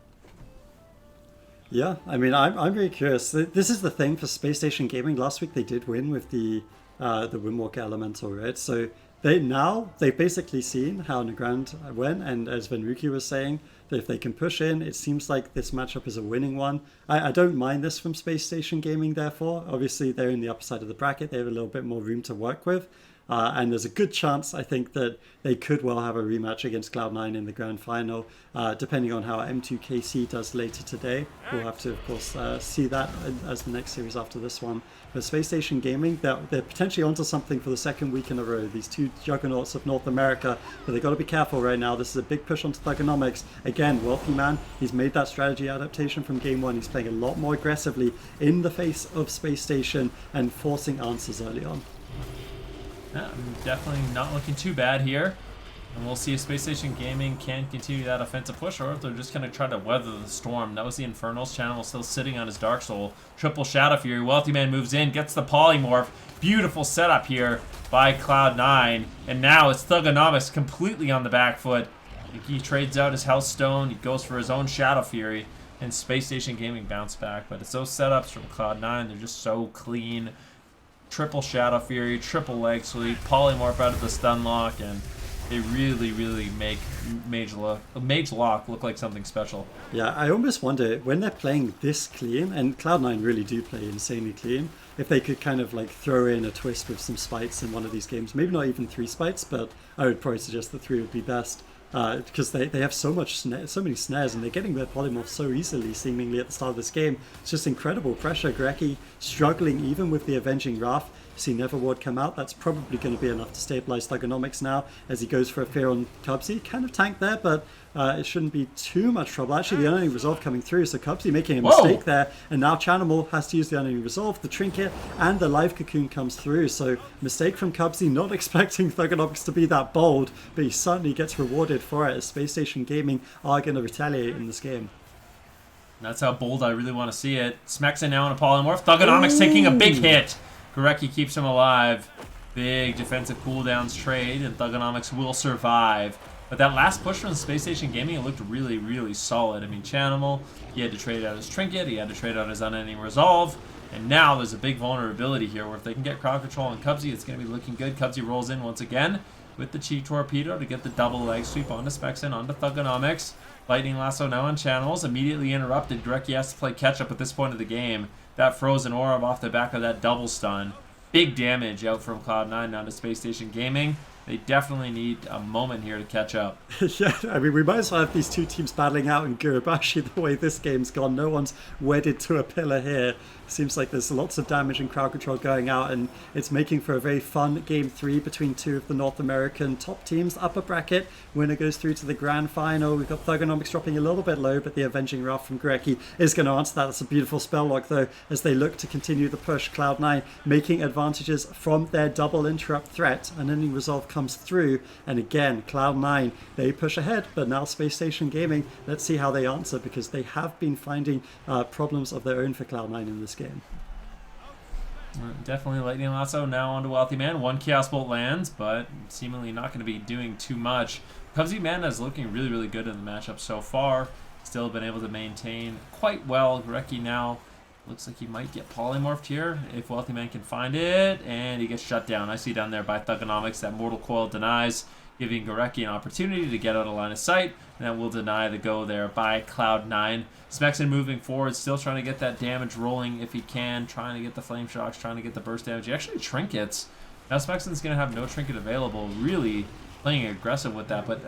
Yeah, I mean, I'm very curious. This is the thing for Space Station Gaming. Last week they did win with the Windwalker Elemental, right? So they've basically seen how Nagrand went, and as Venruki was saying, that if they can push in, it seems like this matchup is a winning one. I don't mind this from Space Station Gaming, therefore. Obviously, they're in the upper side of the bracket. They have a little bit more room to work with. And there's a good chance, I think, that they could well have a rematch against Cloud9 in the grand final, depending on how M2KC does later today. We'll have to, of course, see that as the next series after this one. But Space Station Gaming, they're potentially onto something for the second week in a row. These two juggernauts of North America, but they've got to be careful right now. This is a big push onto Thugonomics. Again, Wealthy Man, he's made that strategy adaptation from game one. He's playing a lot more aggressively in the face of Space Station and forcing answers early on. Yeah, definitely not looking too bad here. And we'll see if Space Station Gaming can continue that offensive push, or if they're just going to try to weather the storm. That was the Infernals. Channel still sitting on his Dark Soul. Triple Shadow Fury. Wealthy Man moves in, gets the Polymorph. Beautiful setup here by Cloud9. And now it's Thugonomics completely on the back foot. He trades out his Health Stone. He goes for his own Shadow Fury. And Space Station Gaming bounce back. But it's those setups from Cloud9. They're just so clean. Triple Shadow Fury, triple leg sweep, Polymorph out of the stun lock, and they really, really make Mage Lock look like something special. Yeah, I almost wonder, when they're playing this clean, and Cloud9 really do play insanely clean, if they could kind of like throw in a twist with some spites in one of these games. Maybe not even 3 spites, but I would probably suggest that 3 would be best. Because they have so many snares, and they're getting their polymorph so easily, seemingly at the start of this game. It's just incredible pressure. Greki struggling even with the Avenging Wrath. You see Neverward come out. That's probably going to be enough to stabilize Thugonomics now as he goes for a fear on Cubsy. Kind of tanked there, but it shouldn't be too much trouble. Actually, the Unending Resolve coming through, so Cubsy making a mistake there, and now Chanimal has to use the Unending Resolve. The Trinket and the Live Cocoon comes through, so mistake from Cubsy, not expecting Thugonomics to be that bold, but he certainly gets rewarded for it, as Space Station Gaming are going to retaliate in this game. That's how bold I really want to see it. Smexin now in a Polymorph. Thugonomics taking a big hit. Gorecki keeps him alive. Big defensive cooldowns trade, and Thugonomics will survive. But that last push from Space Station Gaming, it looked really, really solid. I mean, Chanimal, he had to trade out his Trinket, he had to trade out his Unending Resolve, and now there's a big vulnerability here where if they can get crowd control on Cubsy, it's going to be looking good. Cubsy rolls in once again with the Chi Torpedo to get the double leg sweep onto Smexin, onto Thugonomics. Lightning Lasso now on Channels, immediately interrupted. Gorecki has to play catch-up at this point of the game. That Frozen Orb off the back of that double stun. Big damage out from Cloud9 down to Space Station Gaming. They definitely need a moment here to catch up. Yeah, I mean, we might as well have these two teams battling out in Gurubashi the way this game's gone. No one's wedded to a pillar here. Seems like there's lots of damage and crowd control going out, and it's making for a very fun Game 3 between two of the North American top teams. Upper bracket, winner goes through to the grand final. We've got Thugonomics dropping a little bit low, but the Avenging Wrath from Gorecki is going to answer that. That's a beautiful spell lock, though, as they look to continue the push. Cloud9 making advantages from their double interrupt threat. An Ending Resolve comes through, and again, Cloud9, they push ahead, but now Space Station Gaming, let's see how they answer, because they have been finding problems of their own for Cloud9 in this game. Definitely Lightning Lasso now onto Wealthy Man. One Chaos Bolt lands, but seemingly not going to be doing too much. Cubsy Mana is looking really, really good in the matchup so far. Still been able to maintain quite well. Gorecki now looks like he might get polymorphed here if Wealthy Man can find it, and he gets shut down. I see down there by Thugonomics that Mortal Coil denies, giving Gorecki an opportunity to get out of line of sight, and that will deny the go there by Cloud9. Smexin moving forward, still trying to get that damage rolling if he can, trying to get the Flame Shocks, trying to get the burst damage. He actually trinkets. Now Smexin's going to have no trinket available, really playing aggressive with that, but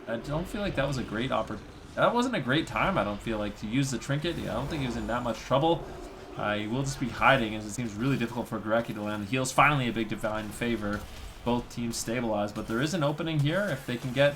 I don't feel like that was a great opportunity. That wasn't a great time, I don't feel like, to use the trinket. I don't think he was in that much trouble. He will just be hiding, as it seems really difficult for Gorecki to land the heals. Finally, a big divine favor. Both teams stabilize, but there is an opening here. If they can get,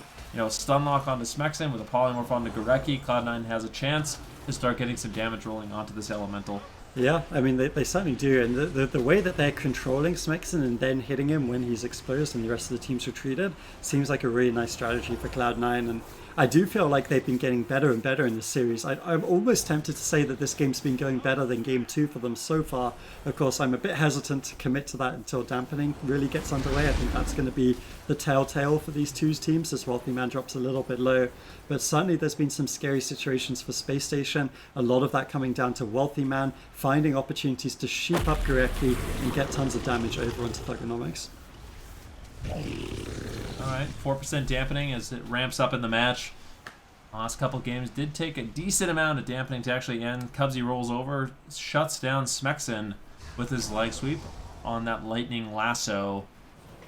stun lock onto Smexin with a polymorph onto Gorecki, Cloud9 has a chance to start getting some damage rolling onto this elemental. Yeah, I mean, they certainly do, and the way that they're controlling Smexin and then hitting him when he's exposed and the rest of the team's retreated seems like a really nice strategy for Cloud9, and I do feel like they've been getting better and better in this series. I'm almost tempted to say that this game's been going better than Game 2 for them so far. Of course, I'm a bit hesitant to commit to that until dampening really gets underway. I think that's going to be the telltale for these two teams as Wealthy Man drops a little bit low. But certainly there's been some scary situations for Space Station. A lot of that coming down to Wealthy Man finding opportunities to sheep up Gorecki and get tons of damage over onto Thugonomics. Alright, 4% dampening as it ramps up in the match. Last couple games did take a decent amount of dampening to actually end. Cubsy rolls over, shuts down Smexin with his leg sweep on that Lightning Lasso.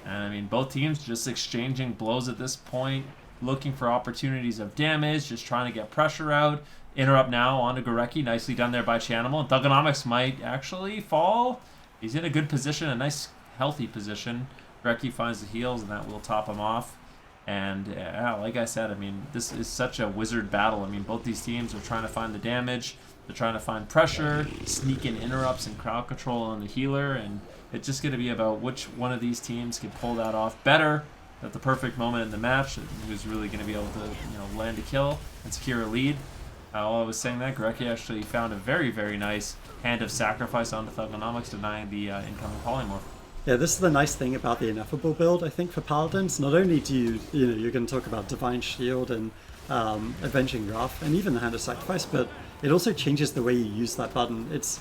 And I mean, both teams just exchanging blows at this point, looking for opportunities of damage, just trying to get pressure out. Interrupt now onto Gorecki, nicely done there by Chanimal. And Thugonomics might actually fall. He's in a good position, a nice healthy position. Gorecki finds the heals, and that will top him off. And yeah, like I said, I mean, this is such a wizard battle. I mean, both these teams are trying to find the damage. They're trying to find pressure, sneak in interrupts and crowd control on the healer. And it's just going to be about which one of these teams can pull that off better. at the perfect moment in the match, who's really going to be able to land a kill and secure a lead. While I was saying that, Gorecki actually found a very, very nice hand of sacrifice onto Thugonomics, denying the incoming polymorph. Yeah, this is the nice thing about the Ineffable build, I think, for Paladins. Not only do you're going to talk about Divine Shield and Avenging Wrath, and even the Hand of Sacrifice, but it also changes the way you use that button. It's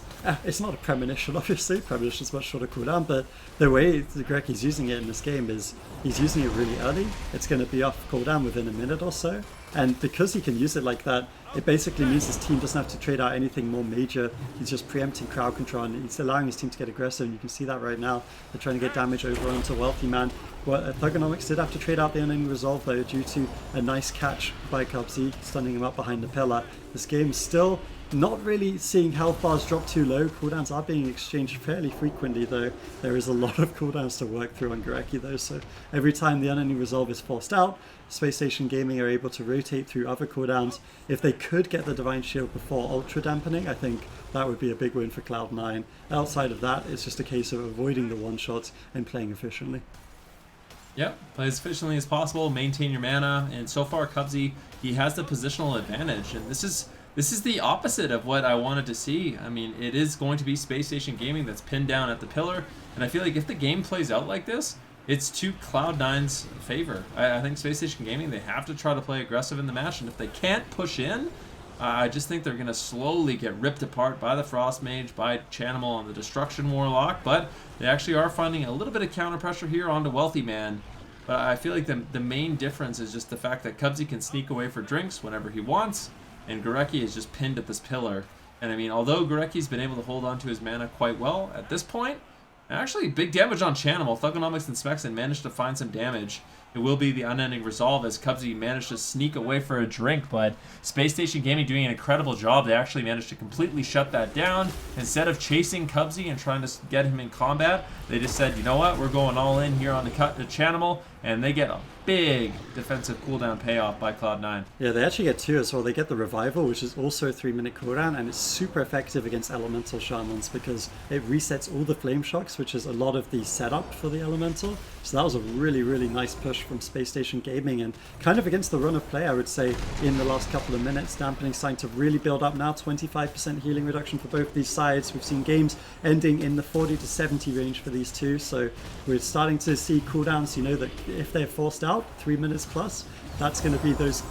not a premonition, obviously. Premonition is much shorter cooldown, but the way Gorecki's using it in this game is he's using it really early. It's going to be off cooldown within a minute or so, and because he can use it like that, it basically means his team doesn't have to trade out anything more major. He's just preempting crowd control, and he's allowing his team to get aggressive, and you can see that right now. They're trying to get damage over onto Wealthy Man. Well, Thugonomics did have to trade out the Unending Resolve, though, due to a nice catch by Cubsy, stunning him up behind the pillar. This game's still not really seeing health bars drop too low. Cooldowns are being exchanged fairly frequently, though. There is a lot of cooldowns to work through on Gorecki, though, so every time the Unending Resolve is forced out, Space Station Gaming are able to rotate through other cooldowns. If they could get the Divine Shield before Ultra Dampening, I think that would be a big win for Cloud9. Outside of that, it's just a case of avoiding the one-shots and playing efficiently. Yep, play as efficiently as possible, maintain your mana, and so far Cubsy, he has the positional advantage, and this is the opposite of what I wanted to see. I mean, it is going to be Space Station Gaming that's pinned down at the pillar, and I feel like if the game plays out like this, it's to Cloud9's favor. I think Space Station Gaming, they have to try to play aggressive in the match, and if they can't push in, I just think they're going to slowly get ripped apart by the Frost Mage, by Chanimal and the Destruction Warlock, but they actually are finding a little bit of counter pressure here onto Wealthy Man. But I feel like the main difference is just the fact that Cubsy can sneak away for drinks whenever he wants, and Gorecki is just pinned at this pillar. And I mean, although Gorecki's been able to hold on to his mana quite well at this point, actually big damage on Chanimal. Thugonomics and Smexen managed to find some damage. It will be the Unending Resolve as Cubsy managed to sneak away for a drink, but Space Station Gaming doing an incredible job. They actually managed to completely shut that down. Instead of chasing Cubsy and trying to get him in combat, they just said, you know what, we're going all in here on the Chanimal, and they get a big defensive cooldown payoff by Cloud9. Yeah, they actually get two as well. They get the Revival, which is also a 3-minute cooldown, and it's super effective against Elemental Shamans because it resets all the Flame Shocks, which is a lot of the setup for the Elemental. So that was a really, really nice push from Space Station Gaming, and kind of against the run of play, I would say, in the last couple of minutes. Dampening starting to really build up now, 25% healing reduction for both these sides. We've seen games ending in the 40 to 70 range for these two, so we're starting to see cooldowns, you know, that if they're forced out 3 minutes plus, that's going to be those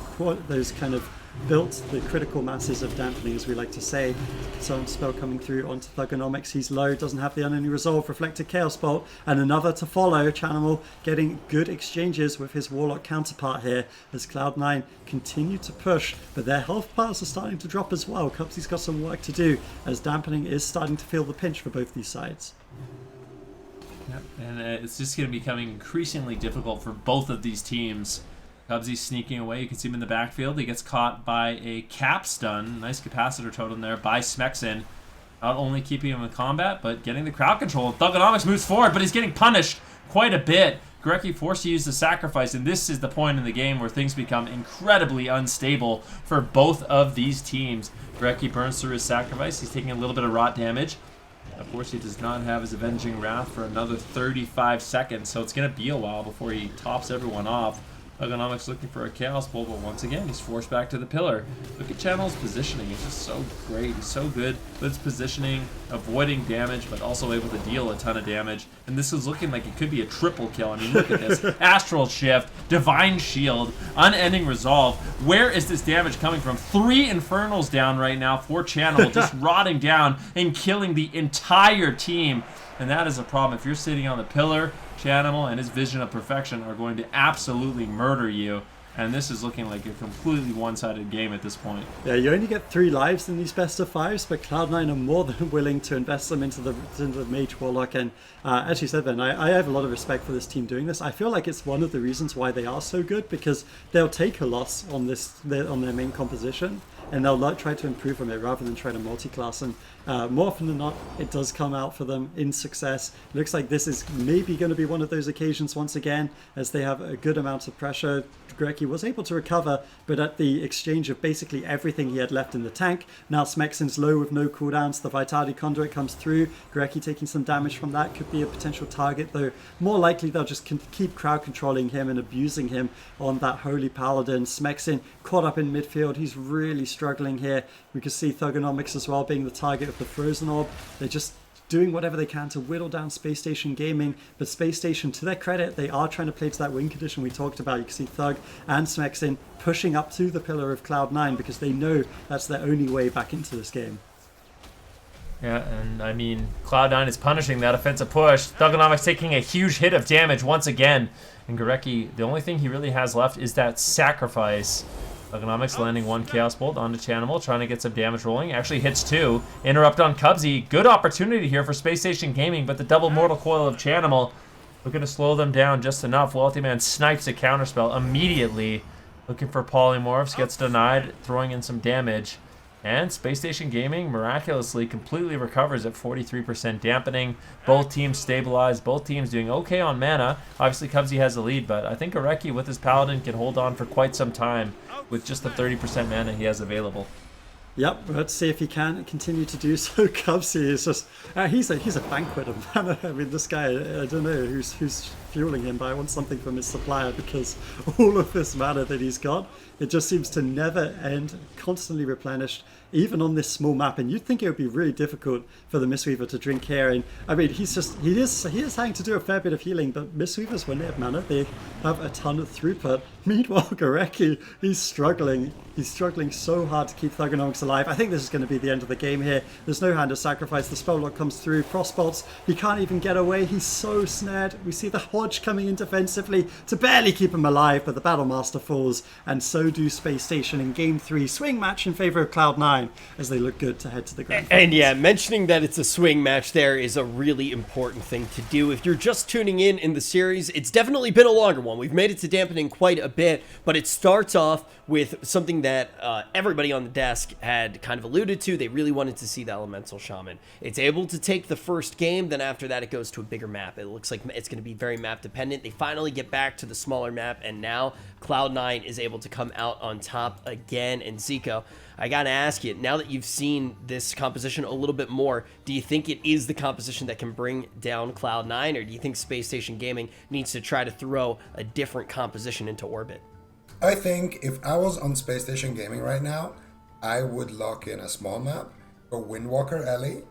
kind of built the critical masses of dampening, as we like to say. Some spell coming through onto Thugonomics. He's low, doesn't have the Unending Resolve, Reflected Chaos Bolt, and another to follow. Chanimal getting good exchanges with his Warlock counterpart here as Cloud9 continue to push, but their health bars are starting to drop as well. Cubsy's got some work to do as dampening is starting to feel the pinch for both these sides. Yep, and it's just going to be becoming increasingly difficult for both of these teams. Cubsy's sneaking away. You can see him in the backfield. He gets caught by a cap stun. Nice capacitor totem there by Smexen. Not only keeping him in combat, but getting the crowd control. Thugonomics moves forward, but he's getting punished quite a bit. Gorecki forced to use the sacrifice, and this is the point in the game where things become incredibly unstable for both of these teams. Gorecki burns through his sacrifice. He's taking a little bit of rot damage. Of course, he does not have his Avenging Wrath for another 35 seconds, so it's going to be a while before he tops everyone off. Thugonomics looking for a Chaos Bolt, but once again, he's forced back to the pillar. Look at Chanimal's positioning. It's just so great. He's so good with his positioning, avoiding damage, but also able to deal a ton of damage. And this is looking like it could be a triple kill. I mean, look at this. Astral Shift, Divine Shield, Unending Resolve. Where is this damage coming from? 3 Infernals down right now for Chanimal, just rotting down and killing the entire team. And that is a problem. If you're sitting on the pillar, Chanimal and his Vision of Perfection are going to absolutely murder you. And this is looking like a completely one-sided game at this point. Yeah, you only get 3 lives in these best of 5s, but Cloud9 are more than willing to invest them into the Mage Warlock. And as you said, Ben, I have a lot of respect for this team doing this. I feel like it's one of the reasons why they are so good, because they'll take a loss on their main composition, and they'll try to improve from it rather than try to multi-class. And more often than not, it does come out for them in success. It looks like this is maybe going to be one of those occasions once again, as they have a good amount of pressure. Gorecki was able to recover, but at the exchange of basically everything he had left in the tank. Now Smexin's low with no cooldowns. The Vitality Conduit comes through. Gorecki taking some damage from that could be a potential target, though more likely they'll just keep crowd controlling him and abusing him on that Holy Paladin. Smexin caught up in midfield. He's really struggling here. We can see Thugonomics as well being the target of the Frozen Orb. They're just doing whatever they can to whittle down Space Station Gaming, but Space Station, to their credit, they are trying to play to that win condition we talked about. You can see Thug and Smexin pushing up to the pillar of Cloud9 because they know that's their only way back into this game. Yeah, and I mean, Cloud9 is punishing that offensive push. Thugonomics taking a huge hit of damage once again, and Gorecki, the only thing he really has left is that sacrifice. Thugonomics landing one Chaos Bolt onto Chanimal, trying to get some damage rolling. Actually hits 2. Interrupt on Cubsy. Good opportunity here for Space Station Gaming, but the double Mortal Coil of Chanimal looking to slow them down just enough. Wealthy Man snipes a counterspell immediately. Looking for Polymorphs, gets denied, throwing in some damage. And Space Station Gaming miraculously completely recovers at 43% dampening. Both teams stabilized. Both teams doing okay on mana. Obviously, Cubsy has the lead, but I think Gorecki with his Paladin can hold on for quite some time with just the 30% mana he has available. Yep, let's see if he can continue to do so. Cubsy is just, he's a banquet of mana. I mean, this guy, I don't know who's fueling him, but I want something from his supplier because all of this mana that he's got, it just seems to never end, constantly replenished, even on this small map. And you'd think it would be really difficult for the Mistweaver to drink here. And I mean, he is having to do a fair bit of healing, but Mistweavers, when they have mana, they have a ton of throughput. Meanwhile, Gorecki, he's struggling. He's struggling so hard to keep Thugonomics alive. I think this is going to be the end of the game here. There's no Hand of Sacrifice. The spell lock comes through. Frostbolts, he can't even get away. He's so snared. We see the Hodge coming in defensively to barely keep him alive, but the Battlemaster falls, and so do Space Station in Game 3. Swing match in favor of Cloud9 as they look good to head to the grand finals. And yeah, mentioning that it's a swing match there is a really important thing to do. If you're just tuning in the series, it's definitely been a longer one. We've made it to dampening quite a bit, but it starts off with something that everybody on the desk had kind of alluded to. They really wanted to see the Elemental Shaman. It's able to take the first game, then after that it goes to a bigger map. It looks like it's going to be very map dependent. They finally get back to the smaller map, and now Cloud9 is able to come out on top again. And Zico, I gotta ask you, now that you've seen this composition a little bit more, do you think it is the composition that can bring down Cloud9, or do you think Space Station Gaming needs to try to throw a different composition into orbit? I think if I was on Space Station Gaming right now, I would lock in a small map, go Windwalker Ellie,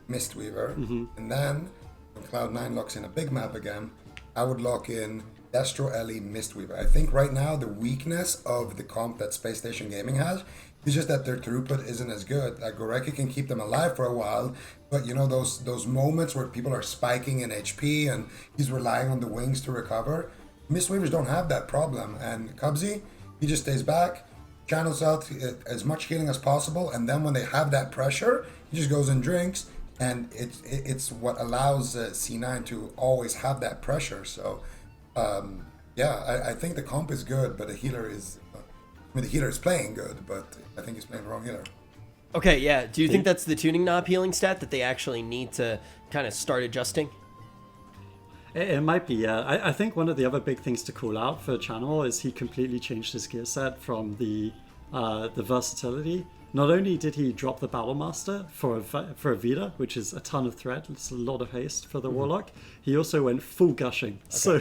Mistweaver, and then when Cloud9 locks in a big map again, I would lock in Destro Ellie, Mistweaver. I think right now the weakness of the comp that Space Station Gaming has is just that their throughput isn't as good. Like Gorecki can keep them alive for a while, but you know those moments where people are spiking in HP and he's relying on the wings to recover. Mistweavers don't have that problem, and Cubsy, he just stays back, channels out as much healing as possible, and then when they have that pressure, he just goes and drinks, and it's what allows C9 to always have that pressure. So yeah, I think the comp is good, but the healer is playing good, but I think he's playing the wrong healer. Okay, yeah. Do you think that's the tuning knob healing stat that they actually need to kind of start adjusting? It might be, yeah. I think one of the other big things to call out for Channel is he completely changed his gear set from the versatility. Not only did he drop the Battlemaster for a Vita, which is a ton of threat, it's a lot of haste for the Warlock, he also went full gushing. Okay. So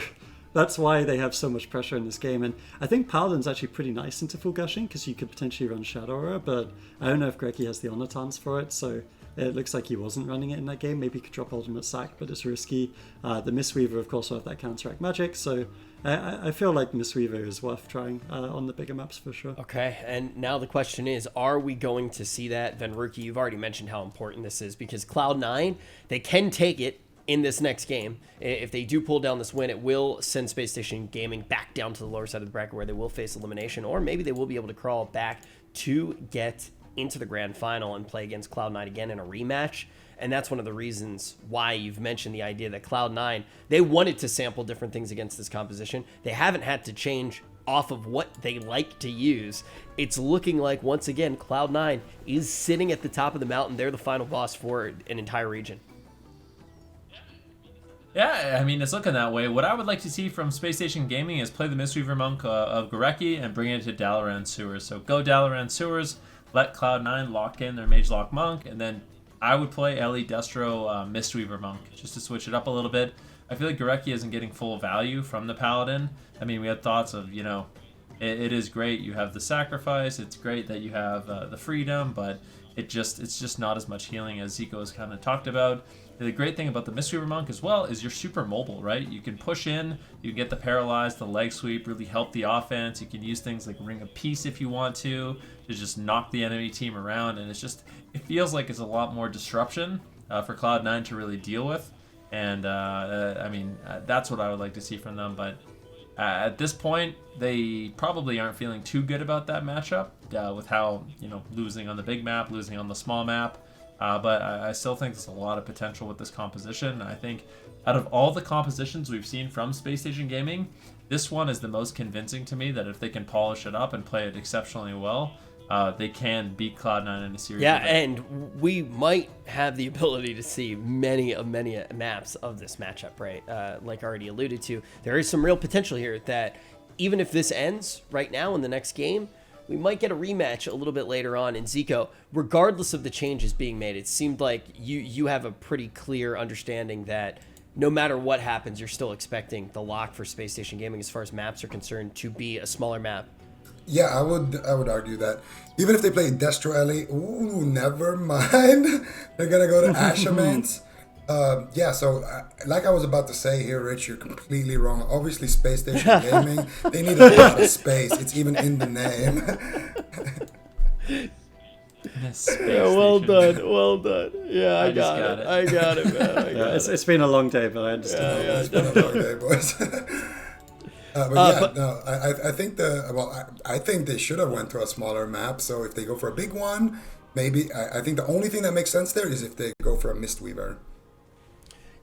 that's why they have so much pressure in this game. And I think Paladin's actually pretty nice into full gushing because you could potentially run Shadow Aura, but I don't know if Gorecki has the Onatons for it, so it looks like he wasn't running it in that game. Maybe he could drop Ultimate Sack, but it's risky. The Mistweaver, of course, will have that counteract magic, so I feel like Mistweaver is worth trying on the bigger maps for sure. Okay, and now the question is, are we going to see that? Venruki, you've already mentioned how important this is, because Cloud9, they can take it in this next game. If they do pull down this win, it will send Space Station Gaming back down to the lower side of the bracket where they will face elimination, or maybe they will be able to crawl back to get into the grand final and play against Cloud9 again in a rematch. And that's one of the reasons why you've mentioned the idea that Cloud9, they wanted to sample different things against this composition. They haven't had to change off of what they like to use, it's looking like, once again, Cloud9 is sitting at the top of the mountain. They're the final boss for an entire region. Yeah, I mean, it's looking that way. What I would like to see from Space Station Gaming is play the Mistweaver Monk of Gorecki and bring it to Dalaran Sewers. So go Dalaran Sewers, let Cloud9 lock in their Mage Lock Monk, and then I would play Ellie Destro Mistweaver Monk just to switch it up a little bit. I feel like Gorecki isn't getting full value from the Paladin. I mean, we had thoughts of, it is great. You have the sacrifice. It's great that you have the freedom, but it's just not as much healing as Zico has kind of talked about. The great thing about the Mistweaver Monk as well is you're super mobile, right? You can push in, you can get the paralyzed, the leg sweep, really help the offense. You can use things like Ring of Peace if you want to just knock the enemy team around, and it feels like it's a lot more disruption for Cloud9 to really deal with. And I mean, that's what I would like to see from them. But at this point, they probably aren't feeling too good about that matchup with how, losing on the big map, losing on the small map. But I still think there's a lot of potential with this composition. I think out of all the compositions we've seen from Space Station Gaming, this one is the most convincing to me that if they can polish it up and play it exceptionally well, they can beat Cloud9 in a series. Yeah, and we might have the ability to see many maps of this matchup, right? Like I already alluded to, there is some real potential here that even if this ends right now in the next game, we might get a rematch a little bit later on in Zico. Regardless of the changes being made, it seemed like you have a pretty clear understanding that no matter what happens, you're still expecting the lock for Space Station Gaming as far as maps are concerned to be a smaller map. Yeah, I would argue that even if they play Destro Ellie, ooh, never mind. They're gonna go to Ashamans. Yeah, so like I was about to say here, Rich, you're completely wrong. Obviously, Space Station Gaming, they need a lot of space. It's even in the name. Yeah, well done. Yeah, I got it. I got it, man. It's been a long day, but I understand. It's been a long day, boys. I think I think they should have went to a smaller map. So if they go for a big one, maybe I think the only thing that makes sense there is if they go for a Mistweaver.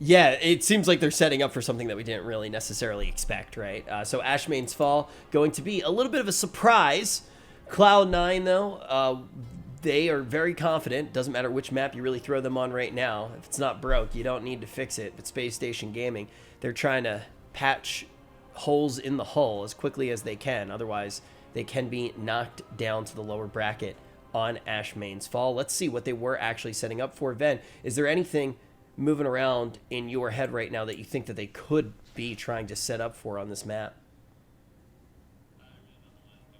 Yeah, it seems like they're setting up for something that we didn't really necessarily expect, right? So Ashmane's Fall going to be a little bit of a surprise. Cloud9, though, they are very confident. Doesn't matter which map you really throw them on right now. If it's not broke, you don't need to fix it. But Space Station Gaming, they're trying to patch holes in the hull as quickly as they can. Otherwise, they can be knocked down to the lower bracket on Ashmane's Fall. Let's see what they were actually setting up for. Ven, is there anything moving around in your head right now that you think that they could be trying to set up for on this map?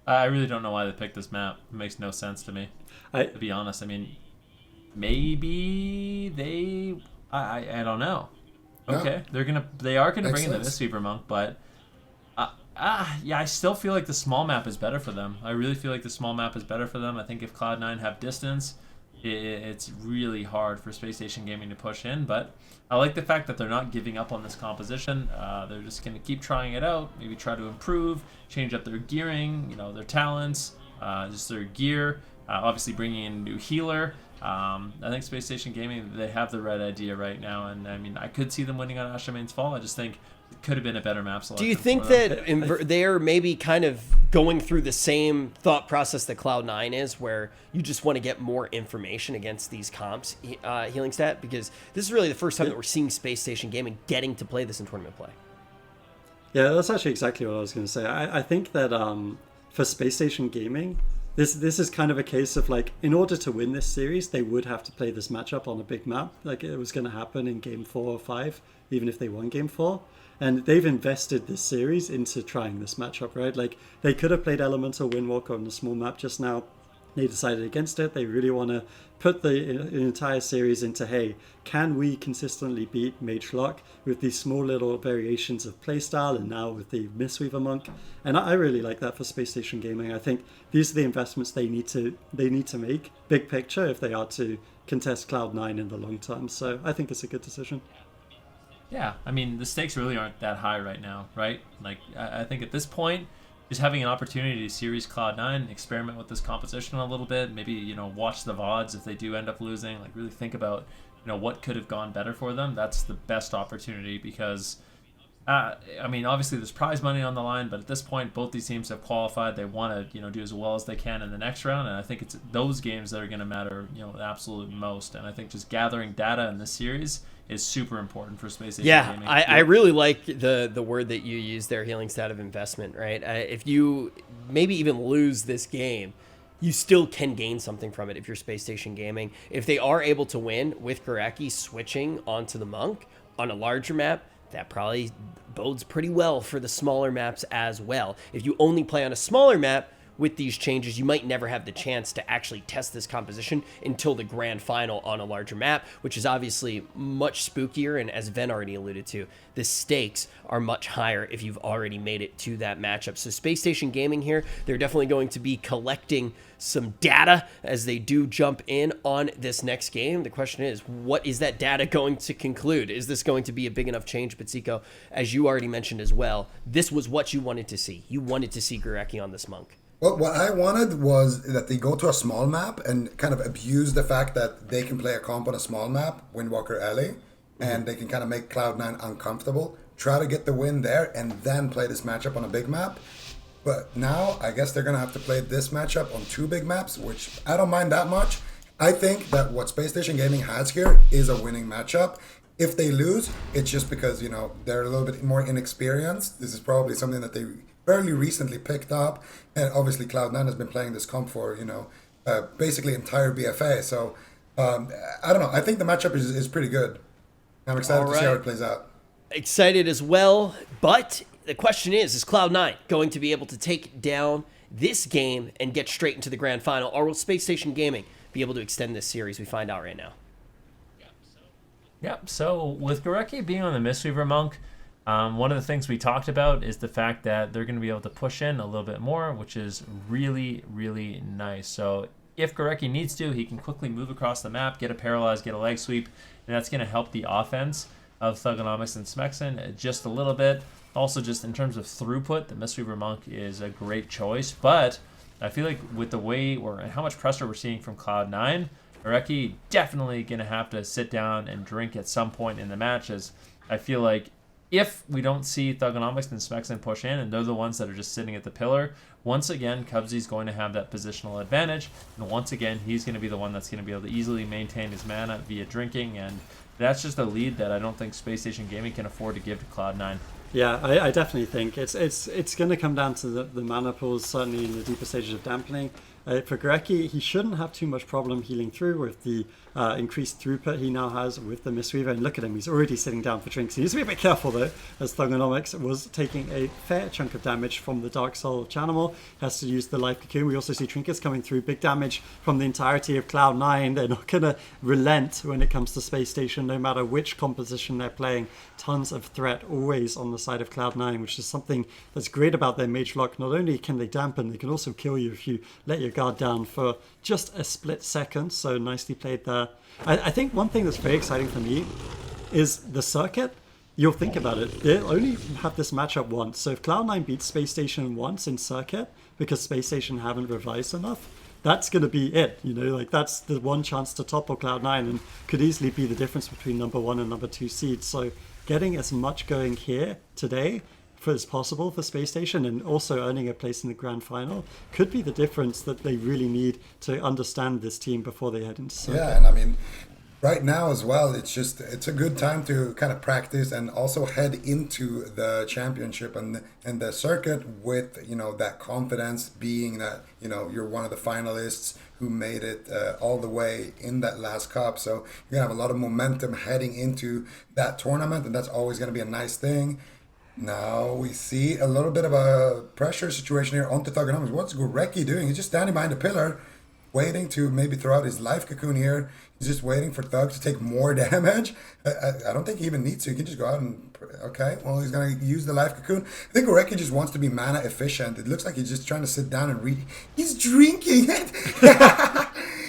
I really don't know why they picked this map. It makes no sense to me, to be honest. I mean, maybe they... I don't know. Okay, they are gonna bring in the Mistweaver Monk, but yeah, I still feel like the small map is better for them. I really feel like the small map is better for them. I think if Cloud9 have distance, it's really hard for Space Station Gaming to push in, but I like the fact that they're not giving up on this composition. They're just going to keep trying it out, maybe try to improve, change up their gearing, their talents, just their gear, obviously bringing in a new healer. I think Space Station Gaming, they have the right idea right now, and I mean, I could see them winning on Ashamane's Fall. I just think it could have been a better map selection. Do you think that they're maybe kind of going through the same thought process that Cloud9 is, where you just want to get more information against these comps, healing stat? Because this is really the first time that we're seeing Space Station Gaming getting to play this in tournament play. Yeah, that's actually exactly what I was going to say. I think that for Space Station Gaming, this is kind of a case of, like, in order to win this series, they would have to play this matchup on a big map. Like, it was going to happen in game 4 or 5, even if they won game 4. And they've invested this series into trying this matchup, right? Like, they could have played Elemental Windwalker on the small map just now. They decided against it. They really want to put the entire series into, hey, can we consistently beat Mage Lock with these small little variations of playstyle, and now with the Mistweaver Monk? And I really like that for Space Station Gaming. I think these are the investments they need to make, big picture, if they are to contest Cloud9 in the long term. So I think it's a good decision. Yeah, I mean, the stakes really aren't that high right now, right? Like, I think at this point, just having an opportunity to series Cloud9, experiment with this composition a little bit, maybe, watch the VODs if they do end up losing, like, really think about, what could have gone better for them. That's the best opportunity, because I mean, obviously there's prize money on the line, but at this point, both these teams have qualified. They want to, do as well as they can in the next round, and I think it's those games that are going to matter, the absolute most. And I think just gathering data in this series is super important for Space Station Gaming. I really like the word that you use there, healing stat of investment, right? If you maybe even lose this game, you still can gain something from it if you're Space Station Gaming. If they are able to win with Gurecki switching onto the Monk on a larger map, that probably bodes pretty well for the smaller maps as well. If you only play on a smaller map with these changes, you might never have the chance to actually test this composition until the grand final on a larger map, which is obviously much spookier. And as Ven already alluded to, the stakes are much higher if you've already made it to that matchup. So Space Station Gaming here, they're definitely going to be collecting some data as they do jump in on this next game. The question is, what is that data going to conclude? Is this going to be a big enough change? But Zico, as you already mentioned as well, this was what you wanted to see. You wanted to see Gurecki on this Monk. Well, what I wanted was that they go to a small map and kind of abuse the fact that they can play a comp on a small map, Windwalker Alley, and they can kind of make Cloud9 uncomfortable, try to get the win there, and then play this matchup on a big map. But now, I guess they're going to have to play this matchup on 2 big maps, which I don't mind that much. I think that what Space Station Gaming has here is a winning matchup. If they lose, it's just because, they're a little bit more inexperienced. This is probably something that they fairly recently picked up, and obviously Cloud9 has been playing this comp for basically entire BFA. So I don't know. I think the matchup is pretty good. I'm excited to see how it plays out. Excited as well, but the question is Cloud9 going to be able to take down this game and get straight into the grand final, or will Space Station Gaming be able to extend this series? We find out right now. Yep. So with Gurecki being on the Mistweaver Monk, one of the things we talked about is the fact that they're going to be able to push in a little bit more, which is really, really nice. So if Gurecki needs to, he can quickly move across the map, get a paralyze, get a leg sweep, and that's going to help the offense of Thugonomics and Smexen just a little bit. Also, just in terms of throughput, the Mistweaver Monk is a great choice, but I feel like with the way or how much pressure we're seeing from Cloud9, Gurecki definitely going to have to sit down and drink at some point in the matches. I feel like if we don't see Thugonomics and Smexen push in, and they're the ones that are just sitting at the pillar, once again, Cubsy's going to have that positional advantage, and once again, he's going to be the one that's going to be able to easily maintain his mana via drinking, and that's just a lead that I don't think Space Station Gaming can afford to give to Cloud9. Yeah, I definitely think it's going to come down to the mana pools, certainly in the deeper stages of dampening. For Gurecki, he shouldn't have too much problem healing through with the increased throughput he now has with the Mistweaver. And look at him, he's already sitting down for drinks. He needs to be a bit careful though, as Thugonomics was taking a fair chunk of damage from the Dark Soul of Chanimal. Has to use the Life Cocoon. We also see Trinkets coming through, big damage from the entirety of Cloud9. They're not going to relent when it comes to Space Station, no matter which composition they're playing. Tons of threat always on the side of Cloud9, which is something that's great about their Mage Lock. Not only can they dampen, they can also kill you if you let your guard down for just a split second. So nicely played there. I think one thing that's very exciting for me is the circuit. You'll think about it, they'll only have this matchup once. So if Cloud9 beats Space Station once in circuit because Space Station haven't revised enough, that's going to be it. That's the one chance to topple Cloud9 and could easily be the difference between number 1 and number 2 seeds. So getting as much going here today as possible for Space Station and also earning a place in the grand final could be the difference that they really need to understand this team before they head into circuit. Yeah, and I mean, right now as well, it's a good time to kind of practice and also head into the championship and the circuit with, that confidence, being that, you're one of the finalists who made it all the way in that last cup. So you're going to have a lot of momentum heading into that tournament, and that's always going to be a nice thing. Now we see a little bit of a pressure situation here onto Thugonomics. What's Gurecki doing? He's just standing behind the pillar, waiting to maybe throw out his Life Cocoon here. He's just waiting for Thug to take more damage. I don't think he even needs to. He can just go out and... Okay, well, he's going to use the Life Cocoon. I think Gurecki just wants to be mana efficient. It looks like he's just trying to sit down and read. He's drinking it!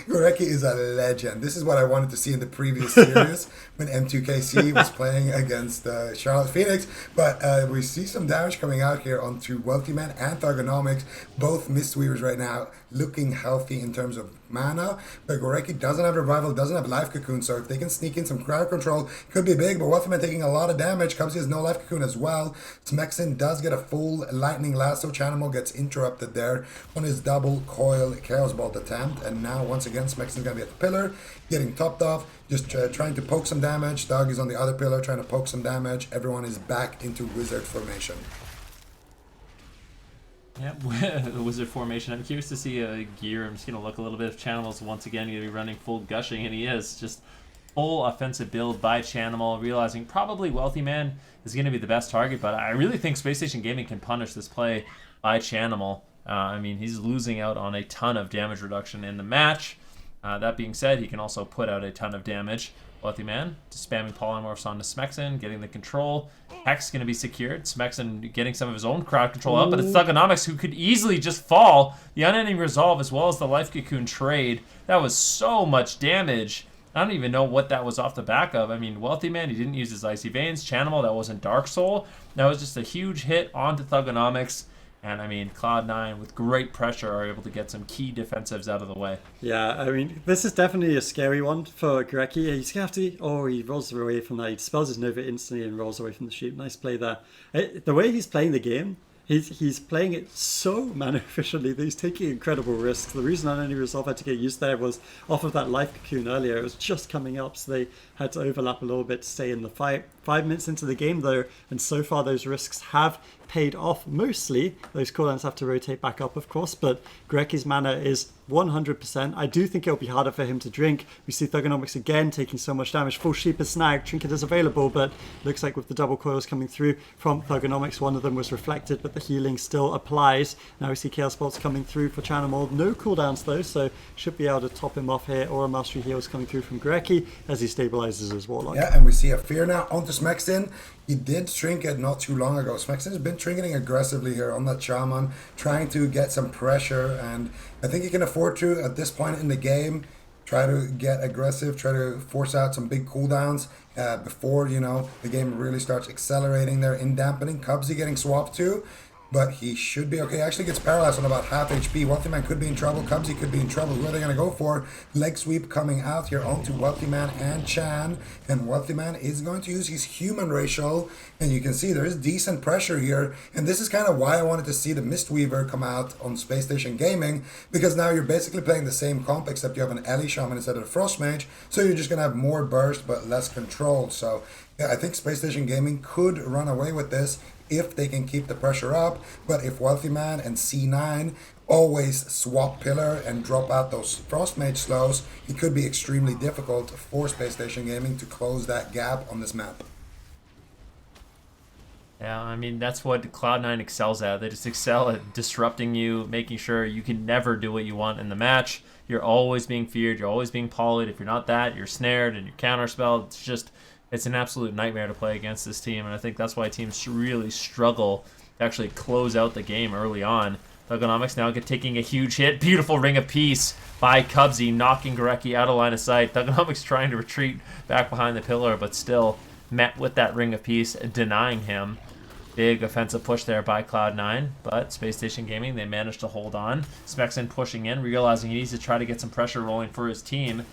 Gurecki is a legend. This is what I wanted to see in the previous series when M2KC was playing against Charlotte Phoenix. But we see some damage coming out here onto Wealthy Man and Thugonomics. Both Mistweavers right now looking healthy in terms of mana, but Goreki doesn't have Revival, doesn't have Life Cocoon, so if they can sneak in some crowd control, could be big, but Wealthyman taking a lot of damage. Cubsy has no Life Cocoon as well. Smexin does get a full Lightning Lasso. Chanimal gets interrupted there on his double coil Chaos Bolt attempt, and now once again Smexin's gonna be at the pillar, getting topped off, just trying to poke some damage. Doug is on the other pillar trying to poke some damage. Everyone is back into Wizard formation. Yeah, the Wizard formation. I'm curious to see Gear. I'm just going to look a little bit if Chanimal's once again going to be running full gushing, and he is. Just full offensive build by Chanimal, realizing probably Wealthy Man is going to be the best target, but I really think Space Station Gaming can punish this play by Chanimal. I mean, he's losing out on a ton of damage reduction in the match. That being said, he can also put out a ton of damage. Wealthy Man just spamming polymorphs onto Smexin, getting the control. Hex going to be secured. Smexin getting some of his own crowd control up, but it's Thugonomics who could easily just fall. The Unending Resolve as well as the Life Cocoon trade. That was so much damage. I don't even know what that was off the back of. I mean, Wealthy Man, he didn't use his Icy Veins. Chanimal, that wasn't Dark Soul. That was just a huge hit onto Thugonomics. And I mean, Cloud9 with great pressure are able to get some key defensives out of the way. Yeah, I mean, this is definitely a scary one for Greki. He's going to have to... Oh, he rolls away from that. He dispels his Nova instantly and rolls away from the sheep. Nice play there. The way he's playing the game, he's playing it so mana efficiently that he's taking incredible risks. The reason Unending Resolve had to get used there was off of that Life Cocoon earlier. It was just coming up, so they had to overlap a little bit to stay in the fight. 5 minutes into the game, though, and so far those risks have paid off mostly. Those cooldowns have to rotate back up, of course, but Greki's mana is 100%. I do think it'll be harder for him to drink. We see Thugonomics again taking so much damage. Full Sheep is snagged, Trinket is available, but looks like with the double coils coming through from Thugonomics, one of them was reflected, but the healing still applies. Now we see Chaos Bolts coming through for Chanimal. No cooldowns though, so should be able to top him off here. Aura Mastery heals coming through from Greki as he stabilizes his Warlock. Yeah, and we see a Fear now onto Smexin. He did trinket not too long ago. Smexin has been trinketing aggressively here on that Shaman, trying to get some pressure, and I think he can afford to, at this point in the game, try to get aggressive, try to force out some big cooldowns before, you know, the game really starts accelerating there in dampening. Cubsy getting swapped too, but he should be okay. He actually gets paralyzed on about half HP. Wealthy Man could be in trouble. Cubsy could be in trouble. Who are they going to go for? Leg sweep coming out here onto Wealthy Man and Chan. And Wealthy Man is going to use his human racial. And you can see there is decent pressure here. And this is kind of why I wanted to see the Mistweaver come out on Space Station Gaming. Because now you're basically playing the same comp, except you have an Ellie Shaman instead of a Frost Mage. So you're just going to have more burst, but less control. So yeah, I think Space Station Gaming could run away with this if they can keep the pressure up. But if Wealthy Man and C9 always swap pillar and drop out those Frost Mage slows, it could be extremely difficult for Space Station Gaming to close that gap on this map. Yeah, I mean, that's what Cloud9 excels at. They just excel at disrupting you, making sure you can never do what you want in the match. You're always being feared, you're always being polyed. If you're not that, you're snared and you're counterspelled. It's an absolute nightmare to play against this team, and I think that's why teams really struggle to actually close out the game early on. Thugonomics now taking a huge hit. Beautiful Ring of Peace by Cubsy, knocking Gareki out of line of sight. Thugonomics trying to retreat back behind the pillar, but still met with that Ring of Peace, denying him. Big offensive push there by Cloud9, but Space Station Gaming, they managed to hold on. Smexin pushing in, realizing he needs to try to get some pressure rolling for his team.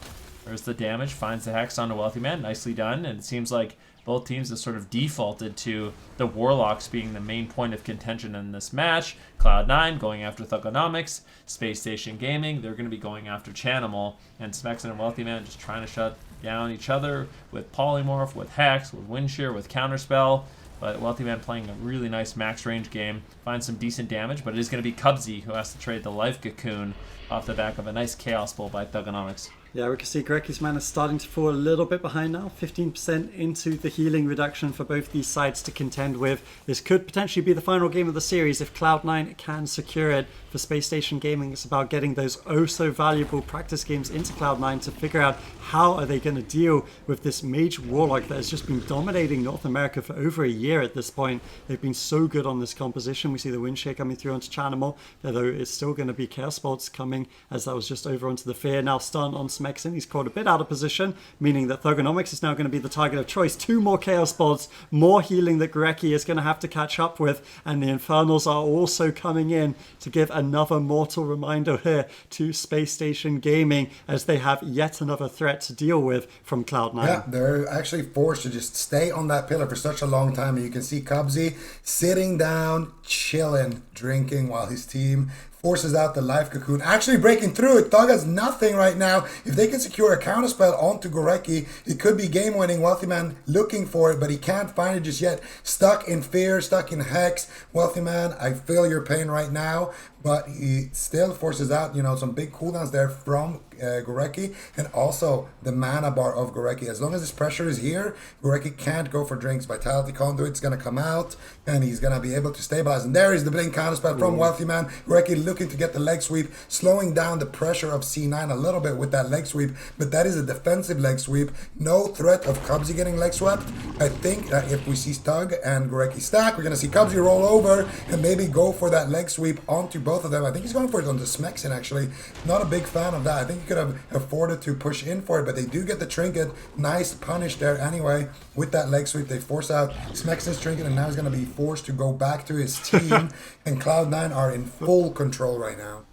There's the damage, finds the Hex onto Wealthy Man, nicely done, and it seems like both teams have sort of defaulted to the Warlocks being the main point of contention in this match. Cloud9 going after Thugonomics, Space Station Gaming, they're going to be going after Chanimal, and Smexin and Wealthy Man just trying to shut down each other with Polymorph, with Hex, with Windshear, with Counterspell. But Wealthy Man playing a really nice max range game, finds some decent damage, but it is going to be Cubsy who has to trade the Life Cocoon off the back of a nice Chaos Bolt by Thugonomics. Yeah, we can see Greki's mana starting to fall a little bit behind now. 15% into the healing reduction for both these sides to contend with. This could potentially be the final game of the series if Cloud9 can secure it. For Space Station Gaming, it's about getting those valuable practice games into Cloud9 to figure out how are they going to deal with this Mage Warlock that has just been dominating North America for over a year at this point. They've been so good on this composition. We see the Windshear coming through onto Chanimal, although it's still going to be Chaos Bolts coming, as that was just over onto the Fear. Now stun on Smexin. Smexen. He's caught a bit out of position, meaning that Thugonomics is now going to be the target of choice. 2 more Chaos Bolt, more healing that Gurecki is going to have to catch up with, and the Infernals are also coming in to give another mortal reminder here to Space Station Gaming as they have yet another threat to deal with from Cloud9. Yeah, they're actually forced to just stay on that pillar for such a long time. And you can see Cubsy sitting down, chilling, drinking while his team forces out the life cocoon, actually breaking through it. Thug has nothing right now. If they can secure a counterspell onto Gurecki, it could be game winning. Wealthy Man looking for it, but he can't find it just yet. Stuck in fear, stuck in hex. Wealthy Man, I feel your pain right now, but he still forces out, some big cooldowns there from Gurecki, and also the mana bar of Gurecki. As long as this pressure is here, Gurecki can't go for drinks. Vitality Conduit's going to come out, and he's going to be able to stabilize. And there is the blink counterspell from Wealthy Man. Gurecki looking to get the leg sweep, slowing down the pressure of C9 a little bit with that leg sweep, but that is a defensive leg sweep. No threat of Cubsy getting leg swept. I think that if we see Stug and Gurecki stack, we're going to see Cubsy roll over and maybe go for that leg sweep onto both of them. I think he's going for it on the Smexen, actually. Not a big fan of that. I think he could have afforded to push in for it, but they do get the trinket. Nice punish there anyway with that leg sweep. They force out Smexen's trinket, and now he's going to be forced to go back to his team, and Cloud9 are in full control right now.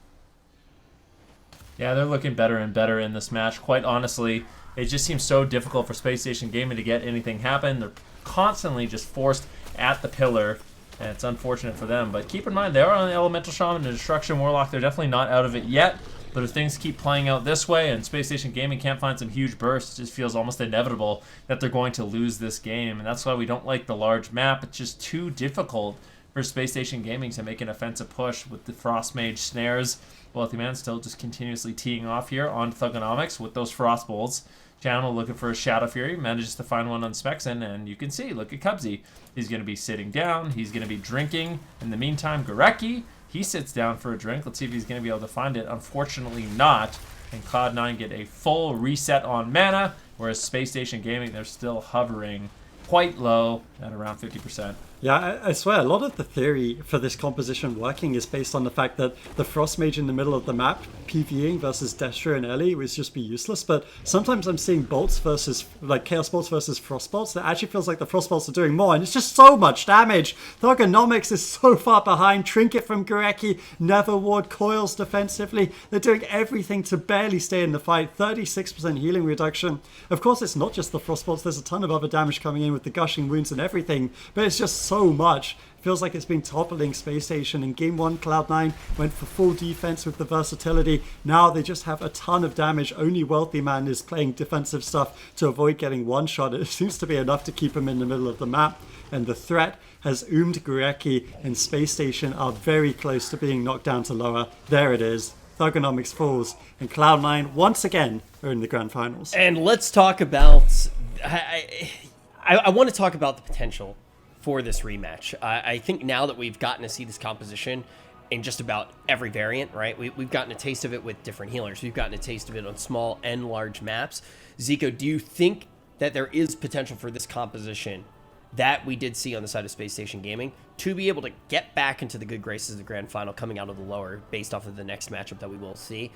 Yeah, they're looking better and better in this match. Quite honestly, it just seems so difficult for Space Station Gaming to get anything happen. They're constantly just forced at the pillar, and it's unfortunate for them. But keep in mind, they are on the Elemental Shaman and Destruction Warlock. They're definitely not out of it yet. But if things keep playing out this way and Space Station Gaming can't find some huge bursts, it just feels almost inevitable that they're going to lose this game. And that's why we don't like the large map. It's just too difficult for Space Station Gaming to make an offensive push with the Frost Mage snares. Wealthy Man still just continuously teeing off here on Thugonomics with those Frost Bolts. Channel looking for a Shadow Fury, manages to find one on Smexen, and you can see, look at Cubsy. He's going to be sitting down, he's going to be drinking. In the meantime, Gurecki, he sits down for a drink. Let's see if he's going to be able to find it. Unfortunately not. And Cloud9 get a full reset on mana, whereas Space Station Gaming, they're still hovering quite low at around 50%. Yeah, I swear, a lot of the theory for this composition working is based on the fact that the Frost Mage in the middle of the map, PvEing versus Destro and Ellie, would just be useless. But sometimes I'm seeing bolts versus, like Chaos Bolts versus Frost Bolts, that actually feels like the Frost Bolts are doing more, and it's just so much damage. Thugonomics is so far behind. Trinket from Gurecki, Nether Ward, coils defensively. They're doing everything to barely stay in the fight. 36% healing reduction. Of course, it's not just the Frost Bolts. There's a ton of other damage coming in with the gushing wounds and everything, but it's just so much. Feels like it's been toppling Space Station. In Game 1, Cloud9 went for full defense with the versatility. Now they just have a ton of damage. Only Wealthy Man is playing defensive stuff to avoid getting one shot. It seems to be enough to keep him in the middle of the map. And the threat has oomed. Gurecki and Space Station are very close to being knocked down to lower. There it is. Thugonomics falls. And Cloud9 once again are in the grand finals. And let's talk about... I want to talk about the potential for this rematch. I think now that we've gotten to see this composition in just about every variant, right? We've gotten a taste of it with different healers. We've gotten a taste of it on small and large maps. Zico, do you think that there is potential for this composition that we did see on the side of Space Station Gaming to be able to get back into the good graces of the grand final coming out of the lower based off of the next matchup that we will see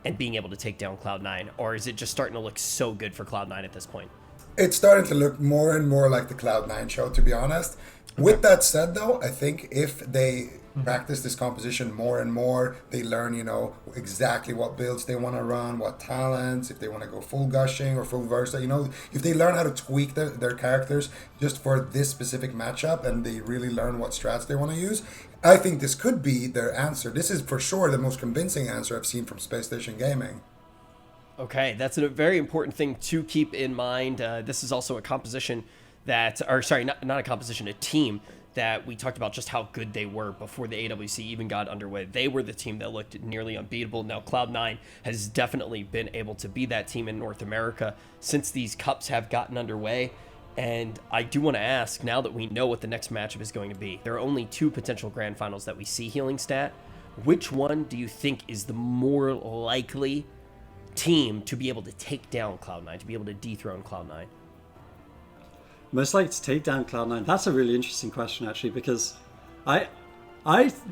and being able to take down Cloud9? Or is it just starting to look so good for Cloud9 at this point? It's starting to look more and more like the Cloud9 show, to be honest. With that said, though, I think if they practice this composition more and more, they learn, exactly what builds they want to run, what talents, if they want to go full gushing or full versa, if they learn how to tweak their characters just for this specific matchup and they really learn what strats they want to use, I think this could be their answer. This is for sure the most convincing answer I've seen from Space Station Gaming. Okay, that's a very important thing to keep in mind. This is also a composition not a composition, a team that we talked about just how good they were before the AWC even got underway. They were the team that looked nearly unbeatable. Now Cloud9 has definitely been able to be that team in North America since these cups have gotten underway. And I do want to ask, now that we know what the next matchup is going to be, there are only 2 potential grand finals that we see healing stat. Which one do you think is the more likely team to be able to take down Cloud9, to be able to dethrone Cloud9? Most likely to take down Cloud9? That's a really interesting question, actually, because I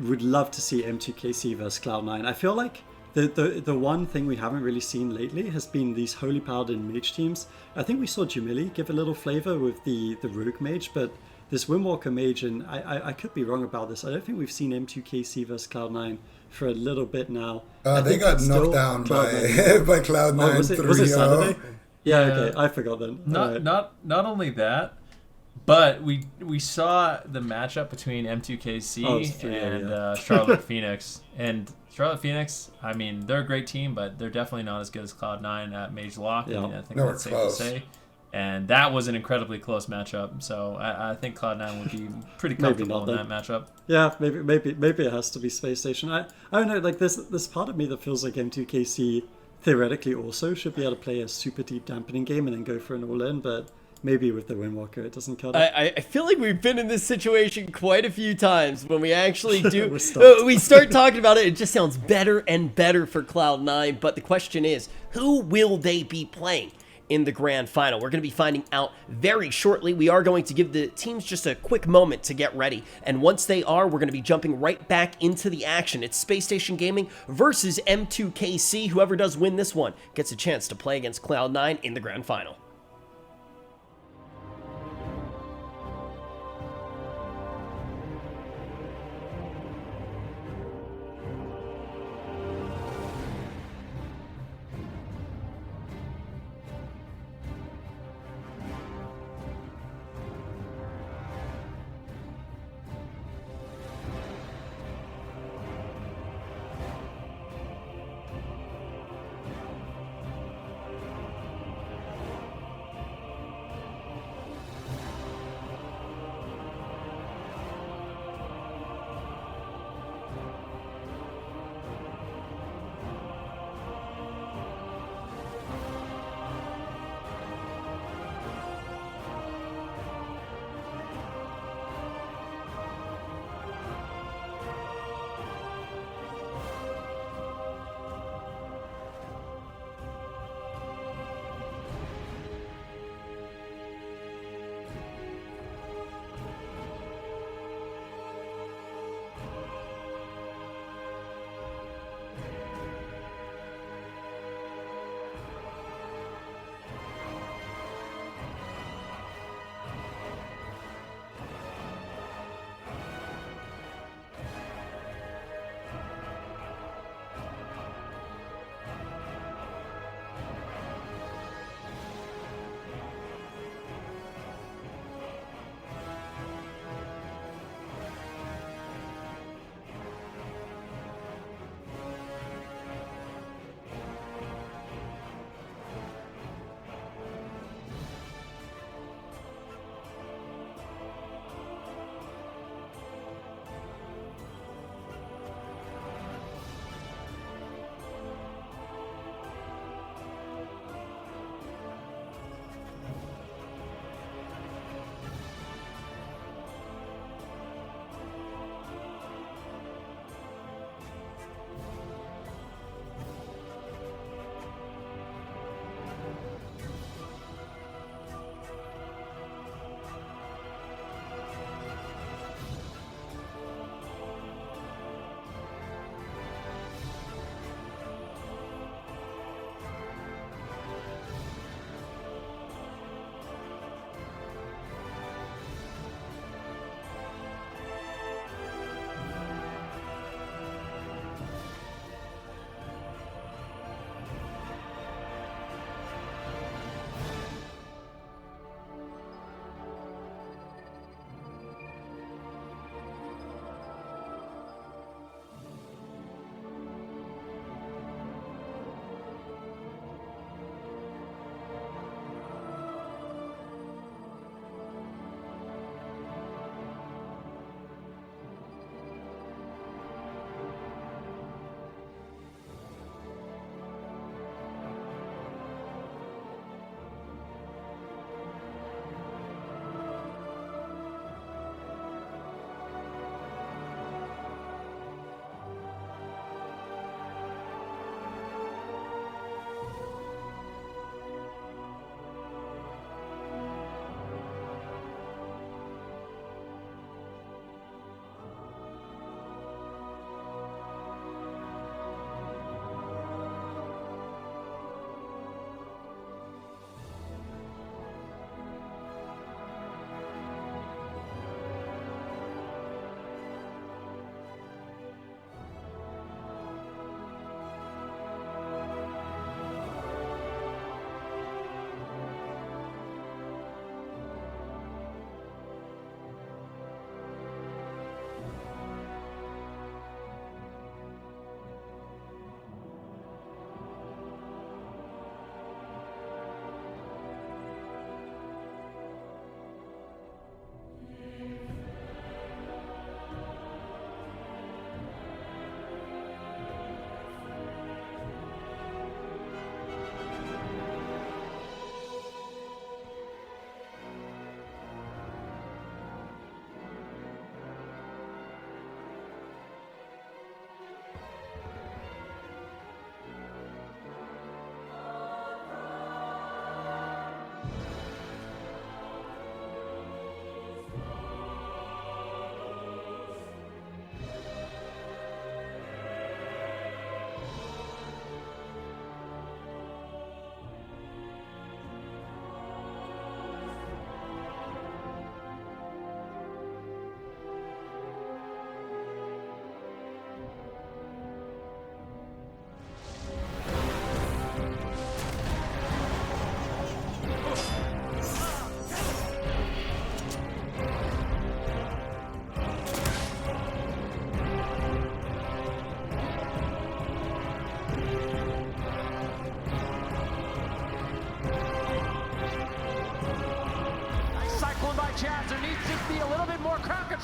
would love to see M2KC versus Cloud9. I feel like The one thing we haven't really seen lately has been these Holy Paladin mage teams. I think we saw Jamili give a little flavor with the Rogue mage, but this Windwalker mage, and I could be wrong about this, I don't think we've seen M2KC versus Cloud9 for a little bit now. They got knocked down by Cloud9 was it Saturday? Yeah, okay, I forgot then. Not only that, but we saw the matchup between M2KC and Charlotte Phoenix. And Charlotte Phoenix, I mean, they're a great team, but they're definitely not as good as Cloud9 at Mage Lock. Yeah. I think that's safe to say. And that was an incredibly close matchup. So I think Cloud9 would be pretty comfortable in that matchup. Yeah, maybe it has to be Space Station. I don't know, like there's part of me that feels like M2KC theoretically also should be able to play a super deep dampening game and then go for an all-in, but maybe with the Windwalker it doesn't cut it. I feel like we've been in this situation quite a few times when we actually do we start talking about it. It just sounds better and better for Cloud9, but the question is, who will they be playing in the grand final? We're going to be finding out very shortly. We are going to give the teams just a quick moment to get ready, and once they are, we're going to be jumping right back into the action. It's Space Station Gaming versus M2KC. Whoever does win this one gets a chance to play against Cloud9 in the grand final.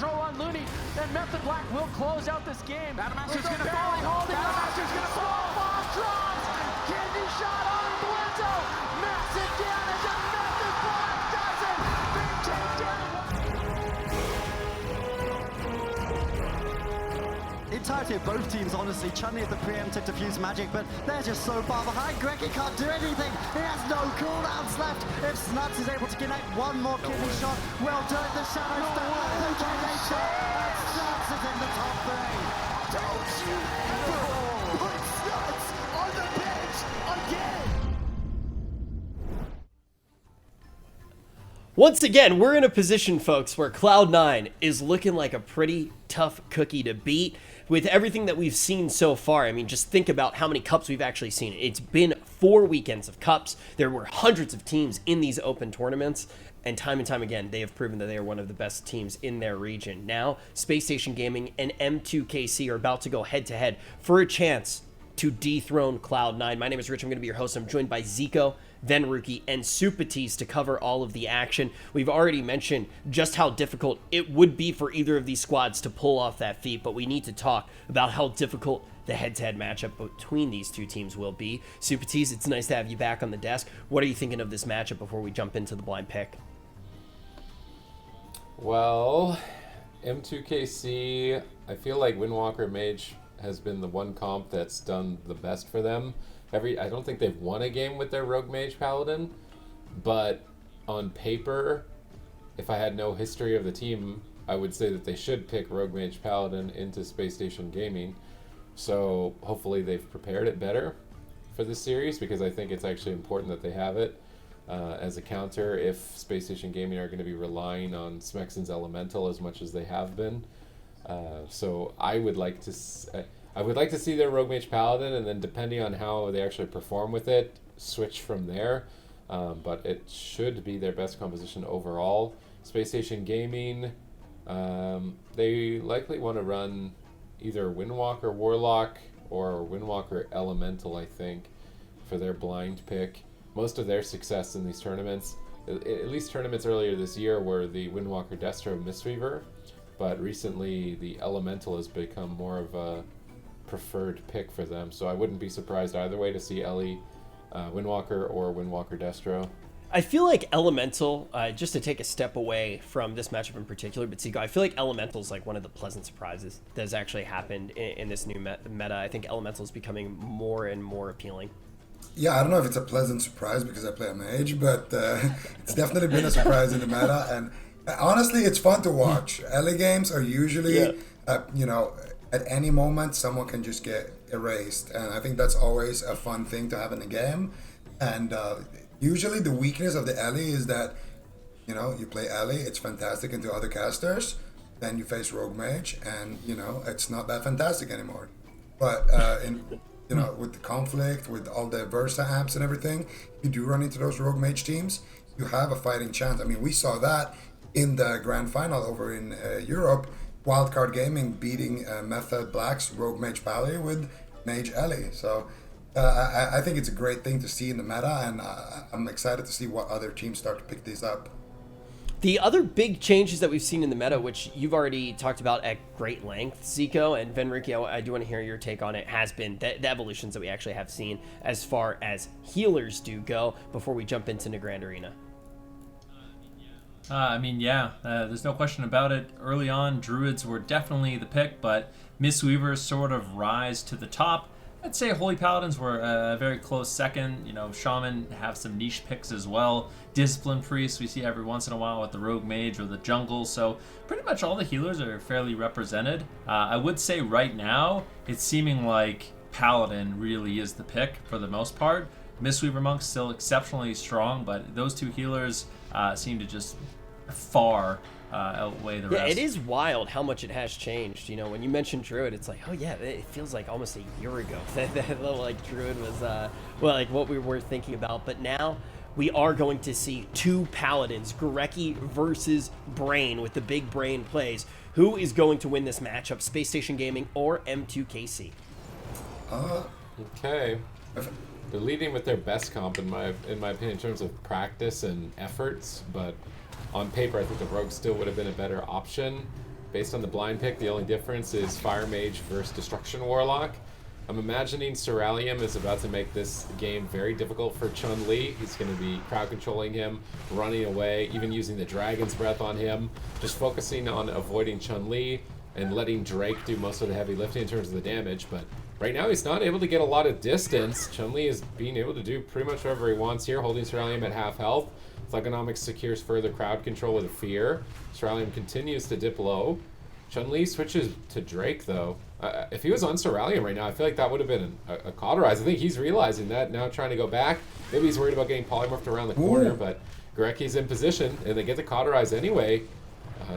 control on Looney, and Method Black will close out this game. Adamaster's gonna fall. Adamaster's gonna fall. Bomb drops. Kidney shot on Blizzo. Massive damage, and Method Black does it. Big takedown. Entirety of both teams, honestly. Chun-Li at the preemptive defuse magic, but they're just so far behind. Greggy can't do anything. He has no cooldowns left. If Snuts is able to connect one more kidney shot, well done. The shadows down. The kidney shot, and Snuts is in the top 3. Don't you ever put Snuts on the bench again! Once again, we're in a position, folks, where Cloud9 is looking like a pretty tough cookie to beat. With everything that we've seen so far, I mean, just think about how many cups we've actually seen. It's been 4 weekends of cups. There were hundreds of teams in these open tournaments, and time again, they have proven that they are one of the best teams in their region. Now, Space Station Gaming and M2KC are about to go head-to-head for a chance to dethrone Cloud9. My name is Rich. I'm going to be your host. I'm joined by Zico, Venruki, and Supatis to cover all of the action. We've already mentioned just how difficult it would be for either of these squads to pull off that feat, but we need to talk about how difficult the head-to-head matchup between these two teams will be. Supatis, it's nice to have you back on the desk. What are you thinking of this matchup before we jump into the blind pick? Well, M2KC, I feel like Windwalker Mage has been the one comp that's done the best for them. I don't think they've won a game with their Rogue Mage Paladin, but on paper, if I had no history of the team, I would say that they should pick Rogue Mage Paladin into Space Station Gaming. So hopefully they've prepared it better for this series, because I think it's actually important that they have it as a counter if Space Station Gaming are going to be relying on Smexon's Elemental as much as they have been. So I would like to see their Rogue Mage Paladin, and then depending on how they actually perform with it, switch from there. But it should be their best composition overall. Space Station Gaming, they likely want to run either Windwalker Warlock or Windwalker Elemental, I think, for their blind pick. Most of their success in these tournaments, at least tournaments earlier this year, were the Windwalker Destro Mistweaver, but recently the Elemental has become more of a preferred pick for them, so I wouldn't be surprised either way to see Ellie Windwalker or Windwalker Destro. I feel like Elemental, just to take a step away from this matchup in particular, but Zico, I feel like Elemental is like one of the pleasant surprises that has actually happened in this new meta. I think Elemental is becoming more and more appealing. Yeah, I don't know if it's a pleasant surprise because I play a mage, but it's definitely been a surprise in the meta. And honestly, it's fun to watch. Ellie games are usually, at any moment, someone can just get erased. And I think that's always a fun thing to have in a game. And usually the weakness of the Ellie is that, you play Ellie, it's fantastic into other casters. Then you face Rogue Mage, and, it's not that fantastic anymore. But with the conflict, with all the Versa amps and everything, you do run into those Rogue Mage teams, you have a fighting chance. I mean, we saw that in the grand final over in Europe, Wildcard Gaming beating Method Black's Rogue Mage Pally with Mage Ellie. So I think it's a great thing to see in the meta, and I'm excited to see what other teams start to pick these up. The other big changes that we've seen in the meta, which you've already talked about at great length, Zico, and Venruki, I do want to hear your take on it, has been the evolutions that we actually have seen as far as healers do go before we jump into the Grand Arena. There's no question about it. Early on, Druids were definitely the pick, but Mistweavers sort of rise to the top. I'd say Holy Paladins were a very close second. Shaman have some niche picks as well. Discipline Priests we see every once in a while with the Rogue Mage or the Jungle. So pretty much all the healers are fairly represented. I would say right now, it's seeming like Paladin really is the pick for the most part. Mistweaver Monk's still exceptionally strong, but those two healers seem to just far outweigh the rest. Yeah, it is wild how much it has changed. When you mentioned Druid, it's like, oh yeah, it feels like almost a year ago that like Druid was what we were thinking about. But now we are going to see two Paladins, Gorecki versus Brain, with the big Brain plays. Who is going to win this matchup, Space Station Gaming or M2KC? Okay. They're leading with their best comp in my opinion in terms of practice and efforts, but on paper I think the Rogue still would have been a better option. based on the blind pick, the only difference is Fire Mage versus Destruction Warlock. I'm imagining Cerealium is about to make this game very difficult for Chun-Li. He's going to be crowd controlling him, running away, even using the Dragon's Breath on him, just focusing on avoiding Chun-Li and letting Drake do most of the heavy lifting in terms of the damage. But right now he's not able to get a lot of distance. Chun-Li is being able to do pretty much whatever he wants here, holding Cerealium at half health. Thugonomics secures further crowd control with Fear. Cerealium continues to dip low. Chun-Li switches to Drake, though. If he was on Cerealium right now, I feel like that would have been a cauterize. I think he's realizing that, now trying to go back. Maybe he's worried about getting polymorphed around the corner, but Gorecki's in position, and they get the cauterize anyway.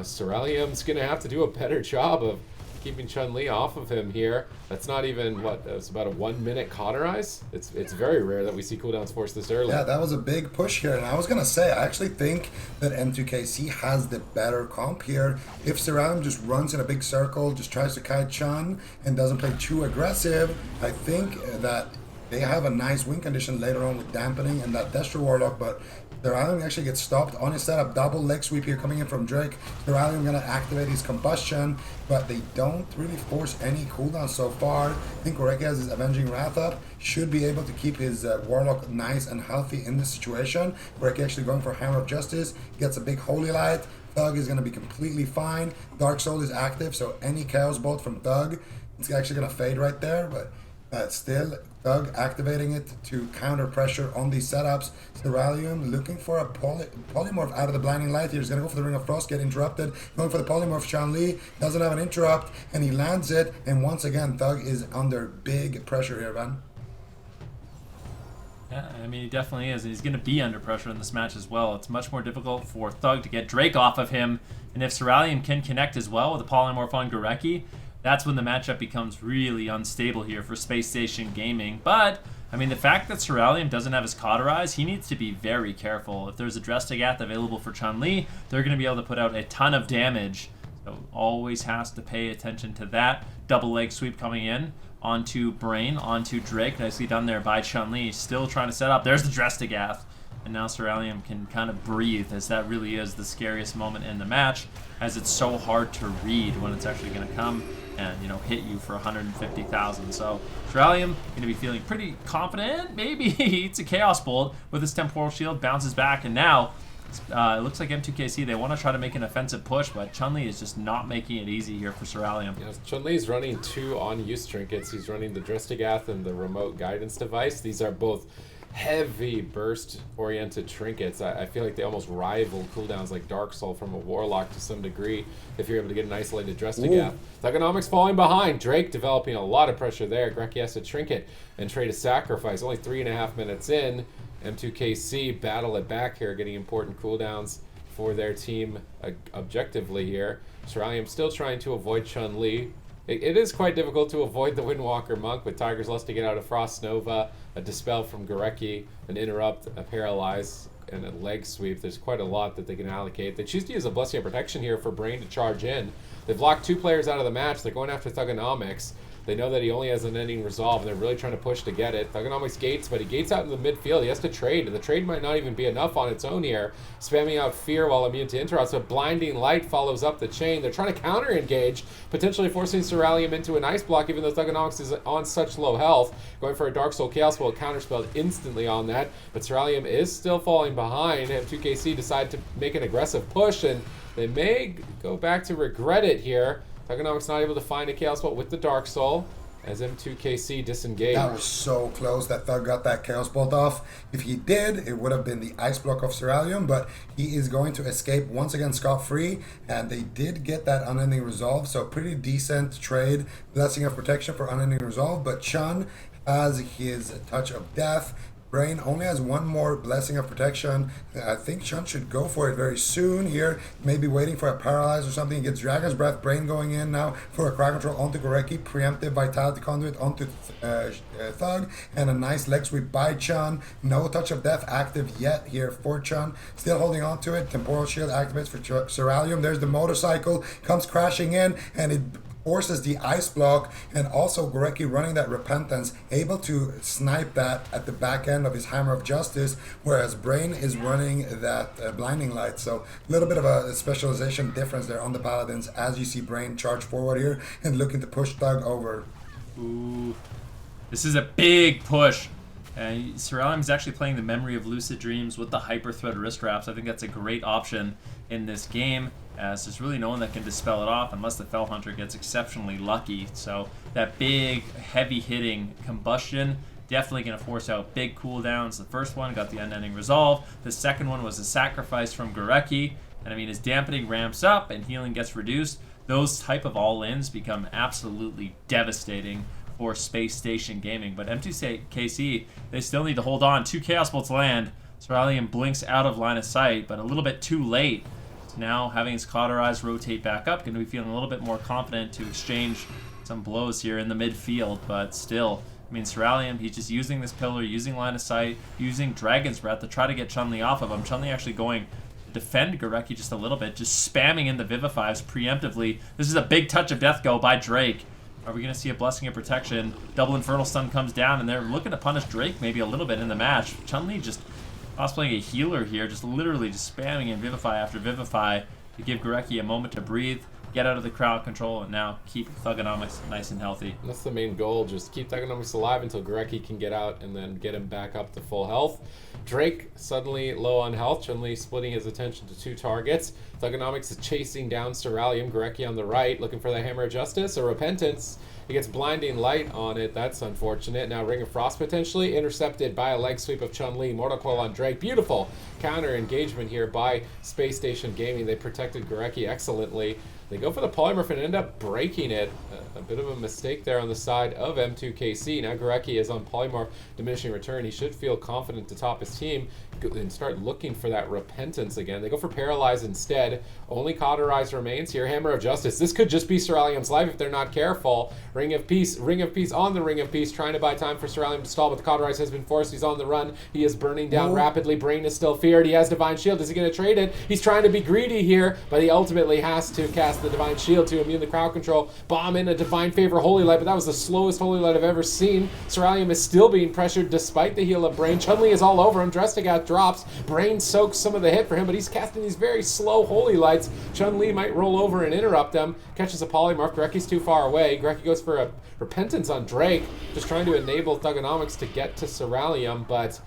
Cerealium's going to have to do a better job of keeping Chun-Li off of him here. That's not even, it's about a 1 minute cauterize? It's very rare that we see cooldowns forced this early. Yeah, that was a big push here, and I was gonna say, I actually think that M2KC has the better comp here. If Cerealium just runs in a big circle, just tries to kite Chun, and doesn't play too aggressive, I think that they have a nice win condition later on with dampening and that Destro Warlock, but Cerealium actually gets stopped on his setup. Double leg sweep here coming in from Drake. Cerealium gonna activate his combustion, but they don't really force any cooldown so far. I think Gorecki has his Avenging Wrath up, should be able to keep his Warlock nice and healthy in this situation. Gorecki actually going for Hammer of Justice, gets a big Holy Light. Thug is gonna be completely fine. Dark Soul is active, so any Chaos Bolt from Thug, it's actually gonna fade right there, but still, Thug activating it to counter pressure on these setups. Cerealium looking for a polymorph out of the Blinding Light here. He's going to go for the Ring of Frost, get interrupted. Going for the polymorph, Chun-Li doesn't have an interrupt, and he lands it. And once again, Thug is under big pressure here, Van. Yeah, I mean, he definitely is. He's going to be under pressure in this match as well. It's much more difficult for Thug to get Drake off of him. And if Cerealium can connect as well with a polymorph on Gorecki, that's when the matchup becomes really unstable here for Space Station Gaming. But, I mean, the fact that Cerealium doesn't have his Cauterize, he needs to be very careful. If there's a Drestagath available for Chun-Li, they're going to be able to put out a ton of damage. So always has to pay attention to that. Double leg sweep coming in onto Brain, onto Drake. Nicely done there by Chun-Li. Still trying to set up. There's the Drestagath. And now Cerealium can kind of breathe, as that really is the scariest moment in the match, as it's so hard to read when it's actually going to come and, you know, hit you for 150,000. So Cerealium going to be feeling pretty confident. Maybe he eats a Chaos Bolt with his Temporal Shield, bounces back, and now it looks like M2KC, they want to try to make an offensive push, but Chun-Li is just not making it easy here for Cerealium. You know, Chun-Li is running 2 on-use trinkets. He's running the Drestagath and the Remote Guidance Device. These are both heavy burst-oriented trinkets. I feel like they almost rival cooldowns like Dark Soul from a Warlock to some degree if you're able to get an isolated Drestagath. Thugonomics falling behind. Drake developing a lot of pressure there. Gorecki has to trinket and trade a sacrifice. Only 3.5 minutes in. M2KC battle it back here, getting important cooldowns for their team objectively here. Cerealium still trying to avoid Chun-Li. It is quite difficult to avoid the Windwalker Monk with Tiger's Lust to get out of Frost Nova, a Dispel from Gorecki, an Interrupt, a Paralyze, and a Leg Sweep. There's quite a lot that they can allocate. They choose to use a Blessing of Protection here for Brain to charge in. They've locked 2 players out of the match. They're going after Thugonomics. They know that he only has an ending resolve, and they're really trying to push to get it. Thugonomics gates, but he gates out in the midfield. He has to trade, and the trade might not even be enough on its own here. Spamming out Fear while immune to interrupts, but Blinding Light follows up the chain. They're trying to counter-engage, potentially forcing Cerealium into an ice block, even though Thugonomics is on such low health. Going for a Dark Soul Chaos Bolt, counterspelled instantly on that, but Cerealium is still falling behind. M2KC decide to make an aggressive push, and they may go back to regret it here. Thugonomics not able to find a Chaos Bolt with the Dark Soul as M2KC disengaged. That was so close that Thug got that Chaos Bolt off. If he did, it would have been the Ice Block of Cerealium, but he is going to escape once again scot-free, and they did get that Unending Resolve, so pretty decent trade. Blessing of Protection for Unending Resolve, but Chun has his Touch of Death. Brain only has 1 more Blessing of Protection. I think Chun should go for it very soon here. Maybe waiting for a Paralyze or something. He gets Dragon's Breath. Brain going in now for a crowd control onto Gorecki. Preemptive Vitality Conduit onto Thug. And a nice leg sweep by Chun. No Touch of Death active yet here for Chun. Still holding on to it. Temporal Shield activates for Cerealium. There's the motorcycle. Comes crashing in, and it forces the ice block, and also Gorecki running that repentance, able to snipe that at the back end of his Hammer of Justice, whereas Brain is running that blinding light. So a little bit of a specialization difference there on the Paladins as you see Brain charge forward here and looking to push Thug over. Ooh, this is a big push. Ceruleum is actually playing the Memory of Lucid Dreams with the Hyper Thread wrist wraps. I think that's a great option in this game, as there's really no one that can dispel it off unless the Fell Hunter gets exceptionally lucky. So that big, heavy-hitting combustion definitely going to force out big cooldowns. The first one got the Unending Resolve. The second one was a sacrifice from Gorecki. And I mean, as dampening ramps up and healing gets reduced, those type of all-ins become absolutely devastating for Space Station Gaming. But M2KC, they still need to hold on. 2 Chaos Bolts land. Ceruleum blinks out of line of sight, but a little bit too late. So now having his Cauterize rotate back up, going to be feeling a little bit more confident to exchange some blows here in the midfield. But still, I mean, Ceruleum, he's just using this pillar, using line of sight, using Dragon's Breath to try to get Chun-Li off of him. Chun-Li actually going to defend Gorecki just a little bit, just spamming in the Vivifies preemptively. This is a big touch of death go by Drake. Are we going to see a Blessing of Protection? Double Infernal Stun comes down, and they're looking to punish Drake maybe a little bit in the match. Chun-Li just cosplaying a healer here, just literally just spamming in Vivify after Vivify to give Gorecki a moment to breathe, get out of the crowd control, and now keep Thugonomics nice and healthy. That's the main goal, just keep Thugonomics alive until Gorecki can get out and then get him back up to full health. Drake suddenly low on health, Chun-Li splitting his attention to 2 targets. Thugonomics is chasing down Ceruleum, Gorecki on the right, looking for the Hammer of Justice or Repentance. He gets Blinding Light on it, that's unfortunate. Now Ring of Frost potentially, intercepted by a leg sweep of Chun-Li. Mortal Coil on Drake, beautiful counter engagement here by Space Station Gaming. They protected Gorecki excellently. They go for the Polymorph and end up breaking it. A bit of a mistake there on the side of M2KC. Now Gorecki is on Polymorph, diminishing return. He should feel confident to top his team and start looking for that Repentance again. They go for Paralyze instead. Only Cauterize remains here. Hammer of Justice. This could just be Ceruleum's life if they're not careful. Ring of Peace on the Ring of Peace, trying to buy time for Ceruleum to stall, but the Cauterize has been forced. He's on the run. He is burning down rapidly. Brain is still feared. He has Divine Shield. Is he going to trade it? He's trying to be greedy here, but he ultimately has to cast the Divine Shield to immune the crowd control. Bomb in a Divine Favor Holy Light, but that was the slowest Holy Light I've ever seen. Ceruleum is still being pressured despite the heal of Brain. Chun-Li is all over him. Drestigat drops. Brain soaks some of the hit for him, but he's casting these very slow Holy Lights. Chun-Li might roll over and interrupt them. Catches a Polymorph. Gorecki's too far away. Gorecki goes for a Repentance on Drake, just trying to enable Thugonomics to get to Ceruleum, but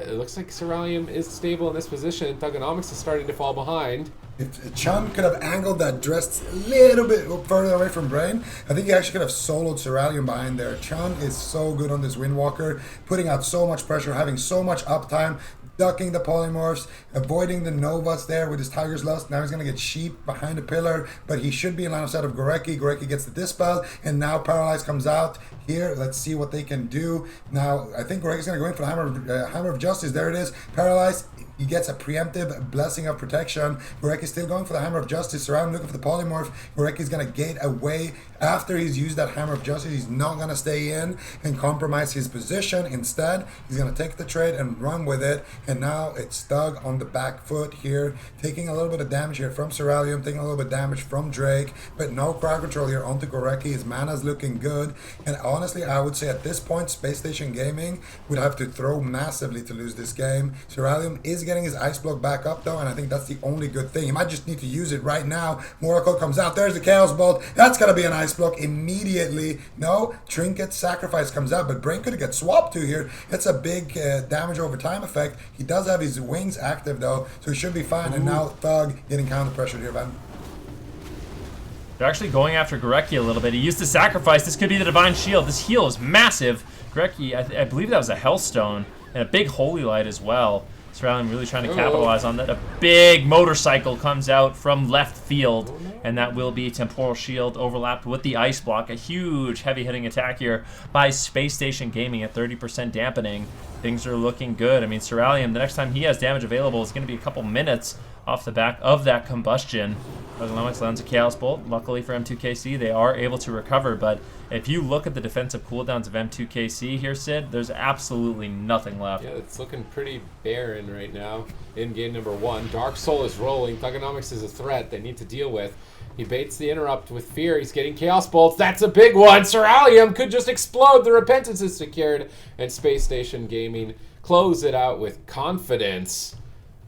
it looks like Ceruleum is stable in this position. Thugonomics is starting to fall behind. If Chun could have angled that dress a little bit further away from Brain, I think he actually could have soloed Ceruleum behind there. Chun is so good on this Windwalker, putting out so much pressure, having so much uptime, ducking the Polymorphs, avoiding the Novas there with his Tiger's Lust. Now he's going to get Sheep behind the pillar, but he should be in line of sight of Gorecki. Gorecki gets the Dispel, and now Paralyze comes out here. Let's see what they can do. Now, I think Gorecki's going to go in for the Hammer of Justice. There it is. Paralyze. He gets a preemptive Blessing of Protection. Gorecki's still going for the Hammer of Justice. Around looking for the Polymorph. Gorecki's going to gate away after he's used that Hammer of Justice. He's not going to stay in and compromise his position. Instead, he's going to take the trade and run with it. And now it's Thug on the back foot here, taking a little bit of damage here from Ceruleum, taking a little bit of damage from Drake, but no crowd control here onto Gorecki. His mana's looking good. And honestly, I would say at this point, Space Station Gaming would have to throw massively to lose this game. Ceruleum is getting his Ice Block back up though, and I think that's the only good thing. He might just need to use it right now. Miracle comes out. There's the Chaos Bolt. That's going to be an Ice Block immediately. No, Trinket Sacrifice comes out, but Brain could get swapped to here. It's a big damage over time effect. He does have his wings active though, so he should be fine. And now Thug getting counter pressured here, man. They're actually going after Gorecki a little bit. He used the sacrifice. This could be the Divine Shield. This heal is massive. Gorecki, I believe that was a Hellstone and a big Holy Light as well. Ceruleum really trying to capitalize on that. A big motorcycle comes out from left field, and that will be Temporal Shield overlapped with the Ice Block. A huge heavy-hitting attack here by Space Station Gaming at 30% dampening. Things are looking good. I mean, Ceruleum, the next time he has damage available is going to be a couple minutes off the back of that combustion. Ergonomics lands a Chaos Bolt. Luckily for M2KC, they are able to recover, but if you look at the defensive cooldowns of M2KC here, Sid, there's absolutely nothing left. Yeah, it's looking pretty barren right now in game number 1. Dark Soul is rolling. Thugonomics is a threat they need to deal with. He baits the interrupt with Fear. He's getting Chaos Bolts. That's a big one. Suralium could just explode. The Repentance is secured. And Space Station Gaming close it out with confidence.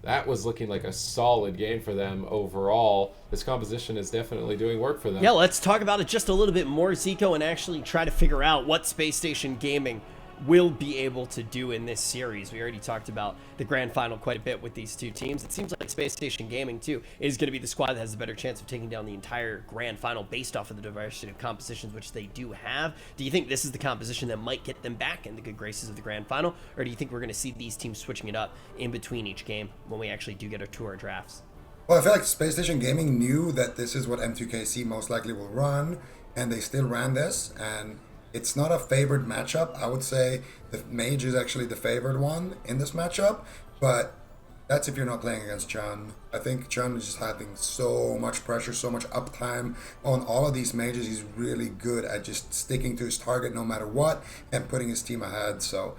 That was looking like a solid game for them overall. This composition is definitely doing work for them. Yeah, let's talk about it just a little bit more, Zico, and actually try to figure out what Space Station Gaming will be able to do in this series. We already talked about the grand final quite a bit with these two teams. It seems like Space Station Gaming, too, is going to be the squad that has the better chance of taking down the entire grand final based off of the diversity of compositions, which they do have. Do you think this is the composition that might get them back in the good graces of the grand final, or do you think we're going to see these teams switching it up in between each game when we actually do get to our drafts? Well, I feel like Space Station Gaming knew that this is what M2KC most likely will run, and they still ran this, and it's not a favored matchup. I would say the Mage is actually the favored one in this matchup, but that's if you're not playing against Chun. I think Chun is just having so much pressure, so much uptime on all of these Mages. He's really good at just sticking to his target no matter what and putting his team ahead. So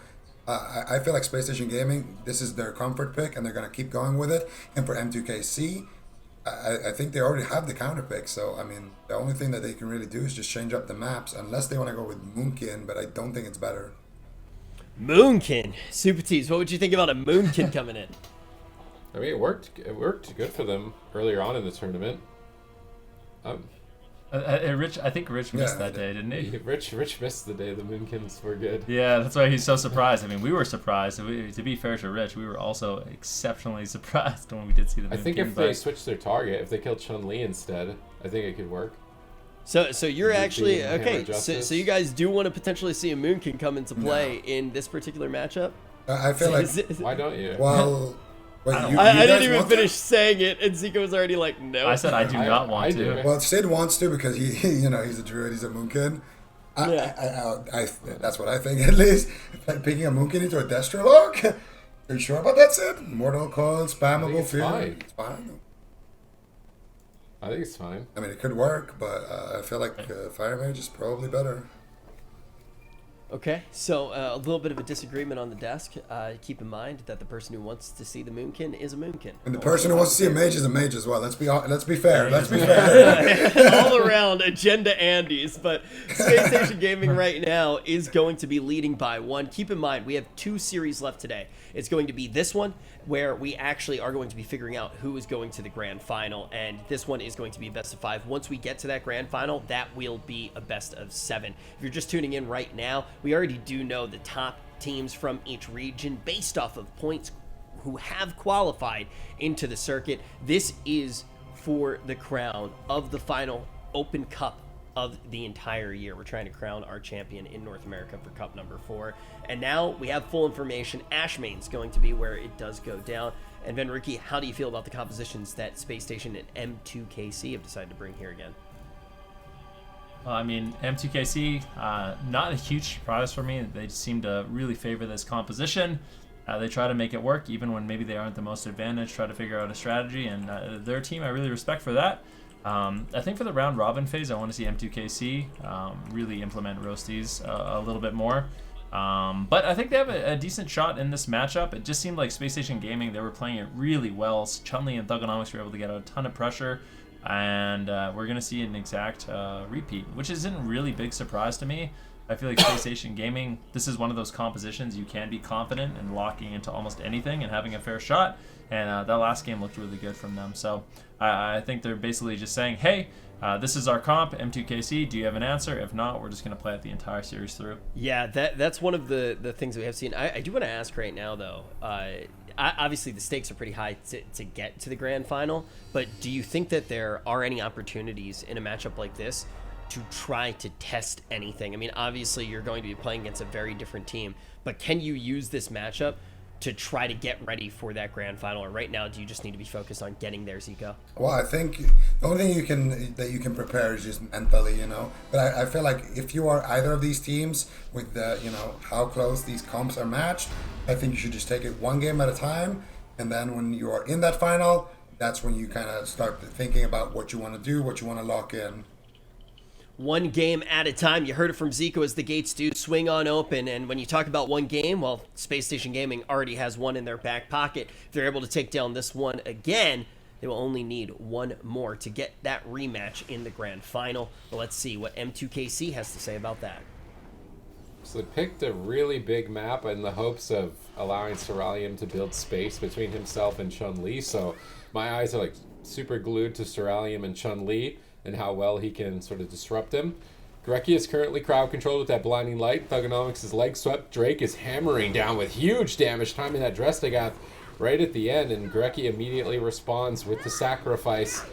I feel like Space Station Gaming, this is their comfort pick, and they're going to keep going with it. And for M2KC, I think they already have the counter pick, so I mean the only thing that they can really do is just change up the maps, unless they want to go with Moonkin, but I don't think it's better. Moonkin, Super Tees, what would you think about a Moonkin coming in? I mean, it worked good for them earlier on in the tournament. Rich, I think Rich missed that day, didn't he? Rich missed the day the Moonkins were good. Yeah, that's why he's so surprised. I mean, we were surprised. To be fair to Rich, we were also exceptionally surprised when we did see the Moonkin. I think if they switched their target, if they killed Chun-Li instead, I think it could work. So you're actually okay. So you guys do want to potentially see a Moonkin come into play in this particular matchup? I feel like why don't you? Well, I didn't even finish saying it, and Zico was already like, "No." I said I do not want to. Well, Sid wants to because he's a druid, he's a Moonkin. That's what I think at least. Picking a Moonkin into a Destrolog. Are you sure about that, Sid? Mortal Coil, spammable Fear. It's fine. I think it's fine. I mean, it could work, but I feel like Fire Mage is probably better. Okay, so a little bit of a disagreement on the desk. Keep in mind that the person who wants to see the Moonkin is a Moonkin. And the person who wants to see a mage is a mage as well. Let's be fair. Let's be fair. All around agenda Andes, but Space Station Gaming right now is going to be leading by 1. Keep in mind, we have 2 series left today. It's going to be this one, where we actually are going to be figuring out who is going to the grand final, and this one is going to be a best of 5. Once we get to that grand final, that will be a best of 7. If you're just tuning in right now, we already do know the top teams from each region based off of points who have qualified into the circuit. This is for the crown of the final Open Cup of the entire year. We're trying to crown our champion in North America for Cup number 4. And now we have full information. Ashmane's going to be where it does go down. And Ben Ricky, how do you feel about the compositions that Space Station and M2KC have decided to bring here again? I mean, M2KC, not a huge surprise for me. They seem to really favor this composition. They try to make it work, even when maybe they aren't the most advantaged, try to figure out a strategy, and their team I really respect for that. I think for the round robin phase, I want to see M2KC really implement Roasties a little bit more. But I think they have a decent shot in this matchup. It just seemed like Space Station Gaming, they were playing it really well. Chun-Li and Thugonomics were able to get a ton of pressure, and we're going to see an exact repeat, which isn't a really big surprise to me. I feel like Space Station Gaming, this is one of those compositions you can be confident in locking into almost anything and having a fair shot, and that last game looked really good from them. So I think they're basically just saying, hey, this is our comp, M2KC, do you have an answer? If not, we're just going to play it the entire series through. Yeah, that's one of the things we have seen. I do want to ask right now, though, obviously the stakes are pretty high to get to the grand final, but do you think that there are any opportunities in a matchup like this to try to test anything? I mean, obviously you're going to be playing against a very different team, but can you use this matchup to try to get ready for that grand final, or right now do you just need to be focused on getting there, Zico? Well, I think the only thing you can prepare is just mentally, But I feel like if you are either of these teams with how close these comps are matched, I think you should just take it one game at a time, and then when you are in that final, that's when you kind of start thinking about what you want to do, what you want to lock in. One game at a time. You heard it from Zico as the gates do swing on open. And when you talk about one game, well, Space Station Gaming already has one in their back pocket. If they're able to take down this one again, they will only need one more to get that rematch in the grand final. But let's see what M2KC has to say about that. So they picked a really big map in the hopes of allowing Cerulean to build space between himself and Chun-Li. So my eyes are like super glued to Cerulean and Chun-Li and how well he can sort of disrupt him. Gorecki is currently crowd controlled with that blinding light. Thugonomics is leg swept. Drake is hammering down with huge damage, timing that Drestigath right at the end, and Gorecki immediately responds with the sacrifice.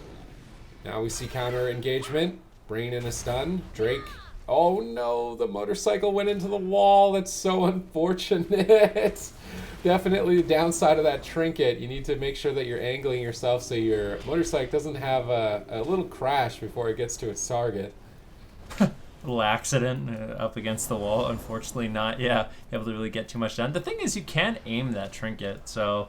Now we see counter engagement. Brain in a stun. Drake. Oh no, the motorcycle went into the wall. That's so unfortunate. Definitely the downside of that trinket. You need to make sure that you're angling yourself so your motorcycle doesn't have a little crash before it gets to its target. Little accident up against the wall. Unfortunately not, able to really get too much done. The thing is, you can aim that trinket, so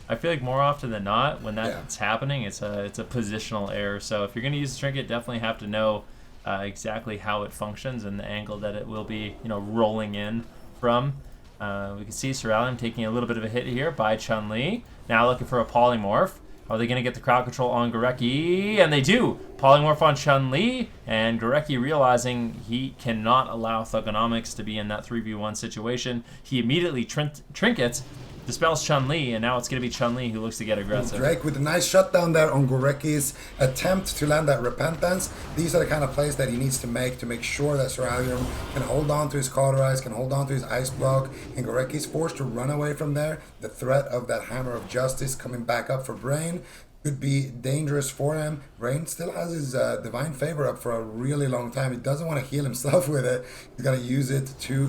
I feel like more often than not, when that's happening, it's a positional error. So if you're going to use the trinket, definitely have to know exactly how it functions and the angle that it will be, rolling in from. We can see Cerulean taking a little bit of a hit here by Chun-Li. Now looking for a polymorph. Are they going to get the crowd control on Gorecki? And they do. Polymorph on Chun-Li, and Gorecki realizing he cannot allow Thugonomics to be in that 3v1 situation. He immediately trinkets, dispels Chun-Li, and now it's going to be Chun-Li who looks to get aggressive. Drake with a nice shutdown there on Gorecki's attempt to land that Repentance. These are the kind of plays that he needs to make sure that Cerulean can hold on to his Cauterize, can hold on to his Ice Block, and Gorecki's forced to run away from there. The threat of that Hammer of Justice coming back up for Brain could be dangerous for him. Brain still has his Divine Favor up for a really long time. He doesn't want to heal himself with it. He's going to use it to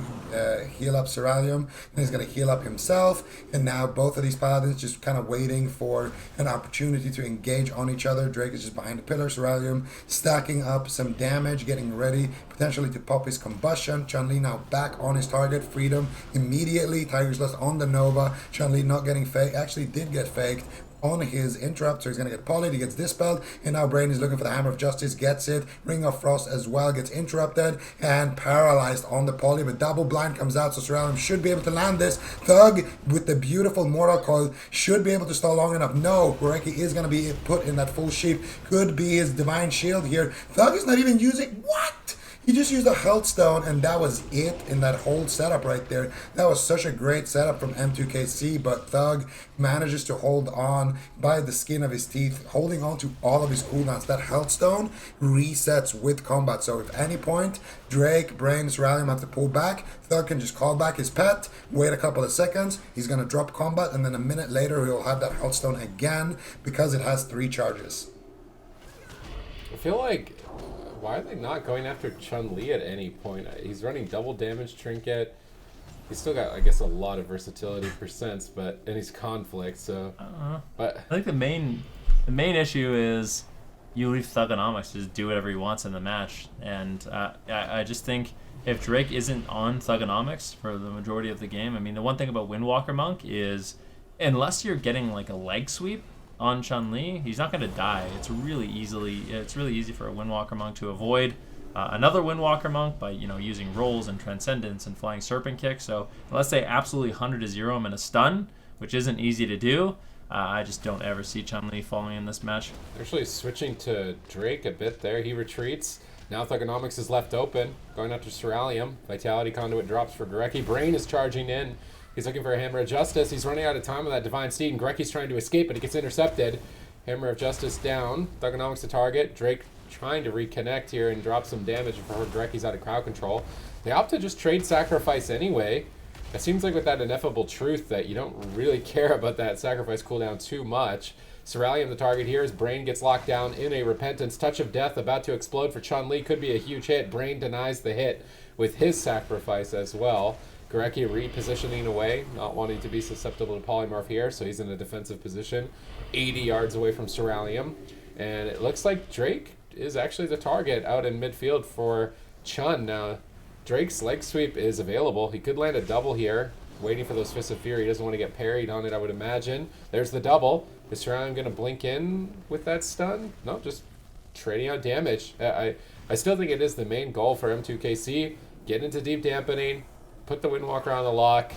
heal up Cerulean, and he's going to heal up himself. And now both of these Paladins just kind of waiting for an opportunity to engage on each other. Drake is just behind the pillar. Cerulean stacking up some damage, getting ready potentially to pop his Combustion. Chun-Li now back on his target. Freedom immediately. Tiger's Lust on the Nova. Chun-Li not getting faked. Actually did get faked on his interrupt, so he's going to get polyed, he gets dispelled, and now Brain is looking for the Hammer of Justice, gets it, Ring of Frost as well, gets interrupted, and paralyzed on the poly, but double blind comes out, so Cerulean should be able to land this. Thug, with the beautiful Mortal Coil, should be able to stall long enough. No, Gorecki is going to be put in that full sheep, could be his Divine Shield here. Thug is not even using, what? He just used a Health Stone, and that was it in that whole setup right there. That was such a great setup from M2KC, but Thug manages to hold on by the skin of his teeth, holding on to all of his cooldowns. That Health Stone resets with combat, so if any point Drake, Brain, Cerulean have to pull back, Thug can just call back his pet, wait a couple of seconds, he's going to drop combat, and then a minute later he'll have that Health Stone again because it has 3 charges. I feel like, why are they not going after Chun-Li at any point? He's running double damage trinket. He's still got, I guess, a lot of versatility percents, and he's conflict. So, but I think the main issue is you leave Thugonomics to just do whatever he wants in the match, and I just think if Drake isn't on Thugonomics for the majority of the game, I mean, the one thing about Windwalker Monk is unless you're getting like a leg sweep on Chun-Li, he's not going to die. It's really easy for a Windwalker Monk to avoid another Windwalker Monk by using rolls and Transcendence and flying Serpent Kick. So unless they absolutely 100 to 0 him in a stun, which isn't easy to do, I just don't ever see Chun-Li falling in this match. Actually switching to Drake a bit there, he retreats. Now Thugonomics is left open, going after Cerulean. Vitality Conduit drops for Gorecki. Brain is charging in. He's looking for a Hammer of Justice. He's running out of time with that Divine Steed, and Gorecki's trying to escape, but he gets intercepted. Hammer of Justice down. Thugonomics to target. Drake trying to reconnect here and drop some damage before Gorecki's out of crowd control. They opt to just trade Sacrifice anyway. It seems like with that ineffable truth that you don't really care about that Sacrifice cooldown too much. Cerulean the target here as Brain gets locked down in a Repentance. Touch of Death about to explode for Chun-Li. Could be a huge hit. Brain denies the hit with his Sacrifice as well. Gorecki repositioning away, not wanting to be susceptible to polymorph here, so he's in a defensive position, 80 yards away from Cerulean. And it looks like Drake is actually the target out in midfield for Chun. Now, Drake's leg sweep is available. He could land a double here, waiting for those Fists of Fury. He doesn't want to get parried on it, I would imagine. There's the double. Is Cerulean going to blink in with that stun? No, just trading out damage. I still think it is the main goal for M2KC. Get into deep dampening, put the Windwalker on the lock,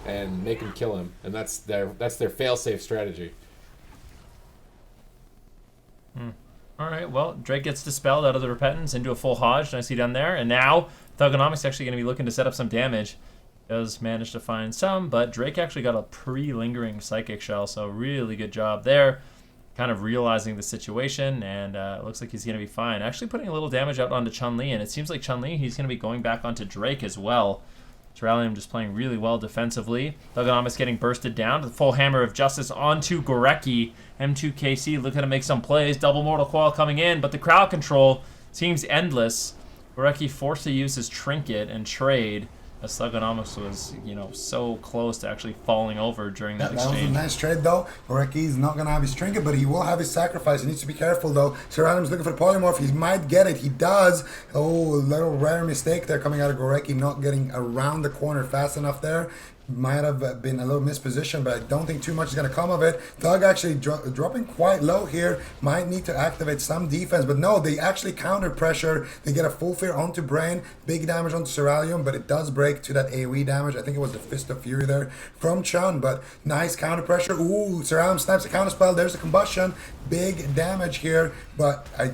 and make him kill him. And that's their fail-safe strategy. All right, well, Drake gets dispelled out of the Repentance into a full Hodge, nicely done there. And now Thugonomics actually going to be looking to set up some damage. Does manage to find some, but Drake actually got a pre-lingering Psychic Shell, so really good job there. Kind of realizing the situation, and it looks like he's going to be fine. Actually putting a little damage out onto Chun-Li, and it seems like Chun-Li, he's going to be going back onto Drake as well. Terralium just playing really well defensively. Thugonomics getting bursted down. The full Hammer of Justice onto Gorecki. M2KC looking to make some plays. Double Mortal Coil coming in, but the crowd control seems endless. Gorecki forced to use his Trinket and trade, as Thugonomics was, so close to actually falling over during that exchange. That was a nice trade, though. Gorecki's not going to have his Trinket, but he will have his Sacrifice. He needs to be careful, though. Cerulean's looking for the Polymorph. He might get it. He does. Oh, a little rare mistake there coming out of Gorecki, not getting around the corner fast enough there. Might have been a little mispositioned, but I don't think too much is going to come of it. Thug actually dropping quite low here. Might need to activate some defense, but no, they actually counter pressure. They get a full fear onto Brain, big damage onto Cerulean, but it does break to that AoE damage. I think it was the Fist of Fury there from Chun, but nice counter pressure. Ooh, Cerulean snaps a counter spell. There's a combustion. Big damage here, but I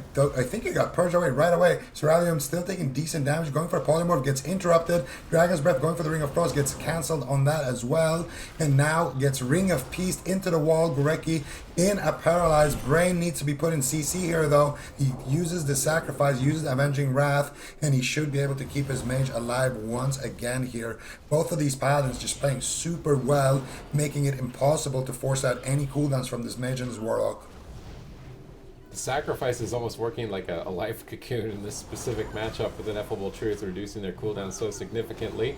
think it got purged away right away. Cerulean still taking decent damage, going for a Polymorph, gets interrupted. Dragon's Breath going for the Ring of Frost, gets cancelled on that as well, and now gets Ring of Peace into the wall. Gorecki in a paralyzed. Brain needs to be put in CC here, though. He uses the Sacrifice, uses Avenging Wrath, and he should be able to keep his mage alive once again here. Both of these paladins just playing super well, making it impossible to force out any cooldowns from this mage and this warlock. Sacrifice is almost working like a life cocoon in this specific matchup with Ineffable Truth, reducing their cooldown so significantly.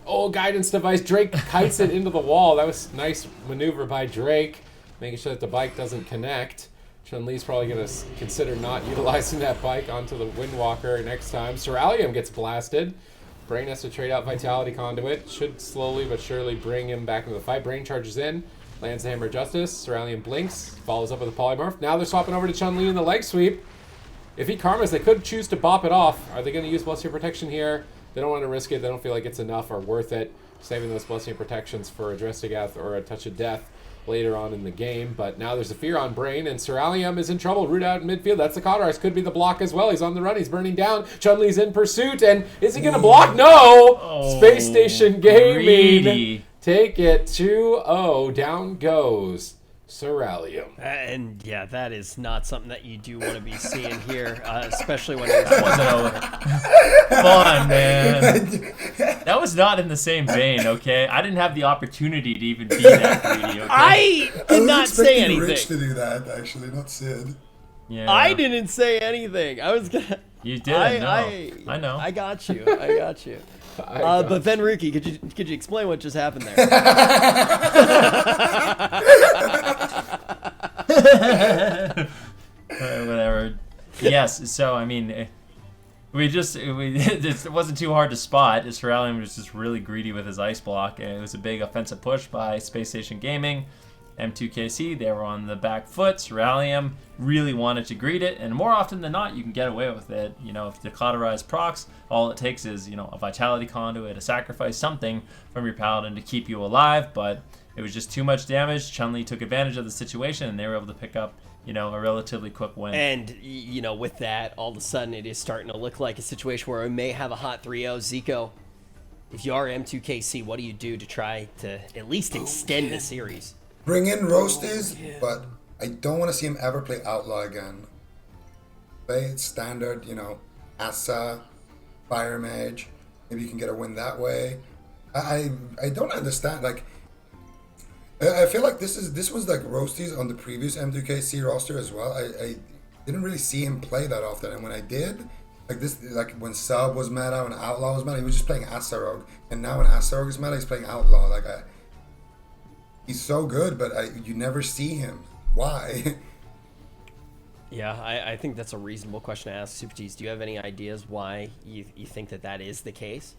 Oh, Guidance Device. Drake kites it into the wall. That was nice maneuver by Drake, making sure that the bike doesn't connect. Chun-Li's probably going to consider not utilizing that bike onto the Windwalker next time. Cerulean gets blasted. Brain has to trade out Vitality Conduit. Should slowly but surely bring him back into the fight. Brain charges in, lands the Hammer of Justice. Cerulean blinks, follows up with a Polymorph. Now they're swapping over to Chun-Li in the leg sweep. If he karmas, they could choose to bop it off. Are they going to use Blessing Protection here? They don't want to risk it. They don't feel like it's enough or worth it. Saving those Blessing Protections for a Drestigath or a Touch of Death later on in the game. But now there's a fear on Brain, and Cerulean is in trouble. Root out in midfield. That's the Cauterize. Could be the block as well. He's on the run. He's burning down. Chun-Li's in pursuit, and is he going to block? No! Oh, Space Station Gaming. greedy. Take it 2-0. Down goes Cerulean. And yeah, that is not something that you do want to be seeing here, especially when it's Wasn't over. Come on, man. That was not in the same vein, okay? I didn't have the opportunity to even be that greedy, okay? I did not say anything. Rich to do that, actually, not Sid. Yeah. I didn't say anything. I was gonna. You did. I know. I got you. I got you. But Ben Ruki, could you explain what just happened there? Whatever. Yes. So I mean, it wasn't too hard to spot. Cerulean was just really greedy with his ice block, and it was a big offensive push by Space Station Gaming. M2KC, they were on the back foot. Cerulean really wanted to greet it, and more often than not, you can get away with it. If the Cauterize procs, all it takes is, a Vitality Conduit, a Sacrifice, something from your Paladin to keep you alive, but it was just too much damage. Chun-Li took advantage of the situation, and they were able to pick up, a relatively quick win. And, with that, all of a sudden, it is starting to look like a situation where we may have a hot 3-0. Zico, if you are M2KC, what do you do to try to at least extend the series? Bring in Roasties, but I don't want to see him ever play Outlaw again. Play standard, Asa, Fire Mage. Maybe you can get a win that way. I don't understand. Like, I feel like this was like Roasties on the previous M2KC roster as well. I didn't really see him play that often, and when I did, like when Sub was meta, when Outlaw was meta, he was just playing Asa Rogue, and now when Asa Rogue is meta, he's playing Outlaw. He's so good, but you never see him. Why? Yeah, I think that's a reasonable question to ask. Super Tees, do you have any ideas why you think that is the case?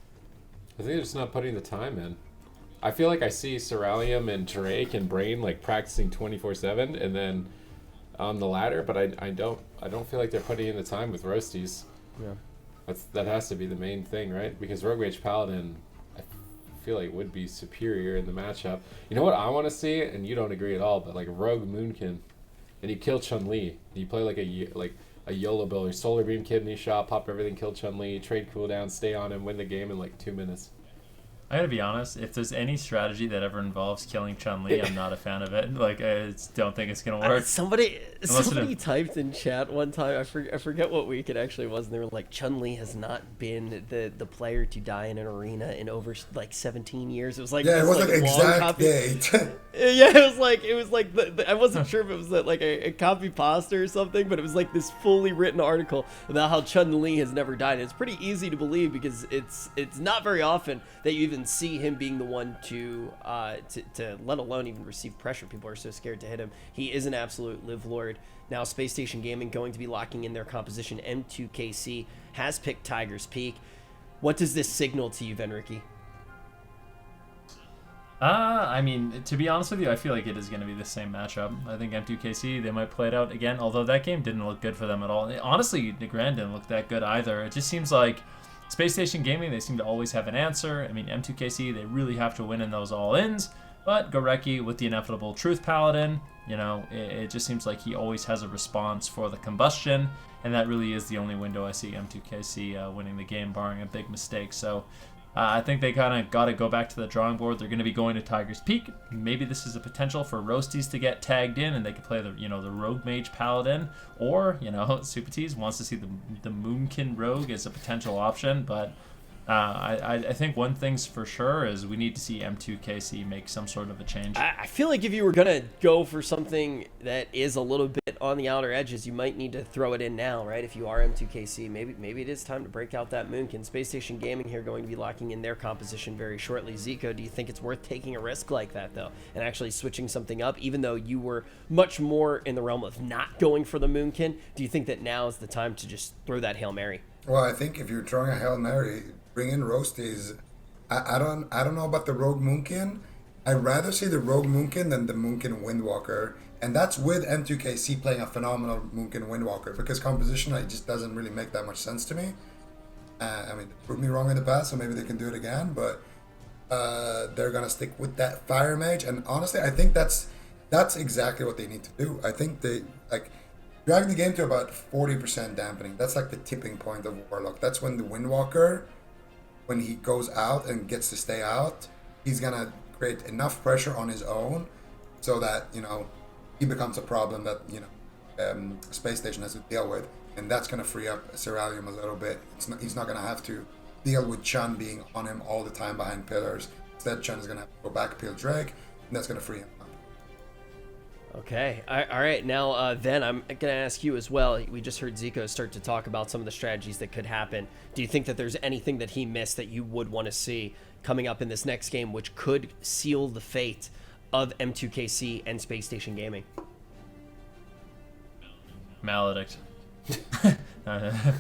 I think they're just not putting the time in. I feel like I see Ceralium and Drake and Brain like practicing 24/7, and then on the ladder, but I don't feel like they're putting in the time with Roasties. Yeah. That has to be the main thing, right? Because Rogue Mage Paladin, I feel like would be superior in the matchup. You know what I want to see, and you don't agree at all, but like Rogue Moonkin, and you kill Chun-Li. You play like a YOLO builder, Solar Beam, Kidney Shot, pop everything, kill Chun-Li, trade cooldown, stay on him, win the game in like 2 minutes. I gotta be honest, if there's any strategy that ever involves killing Chun-Li, I'm not a fan of it. Like, I don't think it's gonna work. Somebody typed in chat one time, I forget what week it actually was, and they were like, Chun-Li has not been the player to die in an arena in over like 17 years. It was like, yeah, it was like exact copy. date. Yeah, it was like I wasn't sure if it was like a copy pasta or something, but it was like this fully written article about how Chun-Li has never died. And it's pretty easy to believe because it's not very often that you even see him being the one to let alone even receive pressure. People are so scared to hit him. He is an absolute live lord. Now Space Station Gaming going to be locking in their composition. M2KC has picked Tiger's Peak. What does this signal to you, Venricky? I mean, to be honest with you, I feel like it is going to be the same matchup. I think M2KC, they might play it out again, although that game didn't look good for them at all. Honestly, the Grand didn't look that good either. It just seems like Space Station Gaming, they seem to always have an answer. I mean, M2KC, they really have to win in those all-ins, but Gorecki with the inevitable Truth Paladin, you know, it just seems like he always has a response for the combustion, and that really is the only window I see M2KC winning the game, barring a big mistake. So I think they kind of got to go back to the drawing board. They're going to be going to Tiger's Peak. Maybe this is a potential for Roasties to get tagged in, and they could play the Rogue Mage Paladin, or Super Tees wants to see the Moonkin Rogue as a potential option. But I think one thing's for sure is we need to see M2KC make some sort of a change. I feel like if you were gonna go for something that is a little bit on the outer edges, you might need to throw it in now, right? If you are M2KC, maybe it is time to break out that Moonkin. Space Station Gaming here going to be locking in their composition very shortly. Zico, do you think it's worth taking a risk like that though, and actually switching something up, even though you were much more in the realm of not going for the Moonkin? Do you think that now is the time to just throw that Hail Mary? Well, I think if you're throwing a Hail Mary, bring in Roasties. I don't know about the Rogue Moonkin. I'd rather see the Rogue Moonkin than the Moonkin Windwalker, and that's with M2KC playing a phenomenal Moonkin Windwalker, because composition it just doesn't really make that much sense to me. I mean, proved me wrong in the past, so maybe they can do it again, but they're gonna stick with that Fire Mage, and honestly, I think that's exactly what they need to do. I think they dragging the game to about 40% dampening. That's like the tipping point of Warlock. That's when the Windwalker, when he goes out and gets to stay out, he's gonna create enough pressure on his own so that he becomes a problem that Space Station has to deal with, and that's gonna free up Ceralium a little bit. He's not gonna have to deal with Chun being on him all the time behind pillars. Instead, Chun is gonna have to go back, peel Drake, and that's gonna free him up. Okay. All right. Now, then I'm going to ask you as well. We just heard Zico start to talk about some of the strategies that could happen. Do you think that there's anything that he missed that you would want to see coming up in this next game, which could seal the fate of M2KC and Space Station Gaming? Maledict.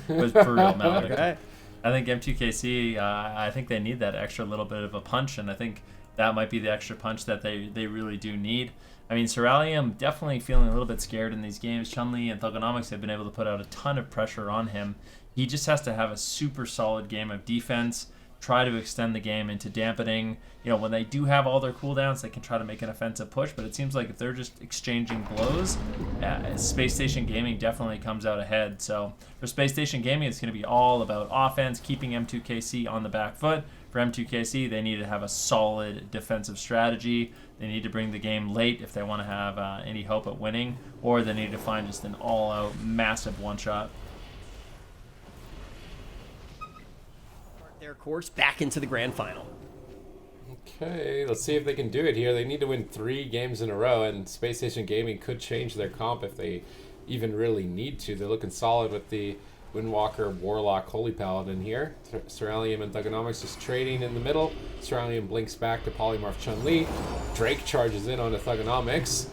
With for real, Maledict. Okay. I think M2KC, I think they need that extra little bit of a punch, and I think that might be the extra punch that they really do need. I mean, Ceralium definitely feeling a little bit scared in these games. Chun-Li and Thugonomics have been able to put out a ton of pressure on him. He just has to have a super solid game of defense, try to extend the game into dampening. When they do have all their cooldowns, they can try to make an offensive push, but it seems like if they're just exchanging blows, Space Station Gaming definitely comes out ahead. So for Space Station Gaming, it's going to be all about offense, keeping M2KC on the back foot. For M2KC, they need to have a solid defensive strategy. They need to bring the game late if they want to have any hope at winning, or they need to find just an all-out massive one-shot. Their course back into the grand final. Okay, let's see if they can do it here. They need to win 3 games in a row, and Space Station Gaming could change their comp if they even really need to. They're looking solid with the Windwalker, Warlock, Holy Paladin here. Ceralium and Thugonomics just trading in the middle. Ceralium blinks back to Polymorph Chun-Li. Drake charges in onto Thugonomics.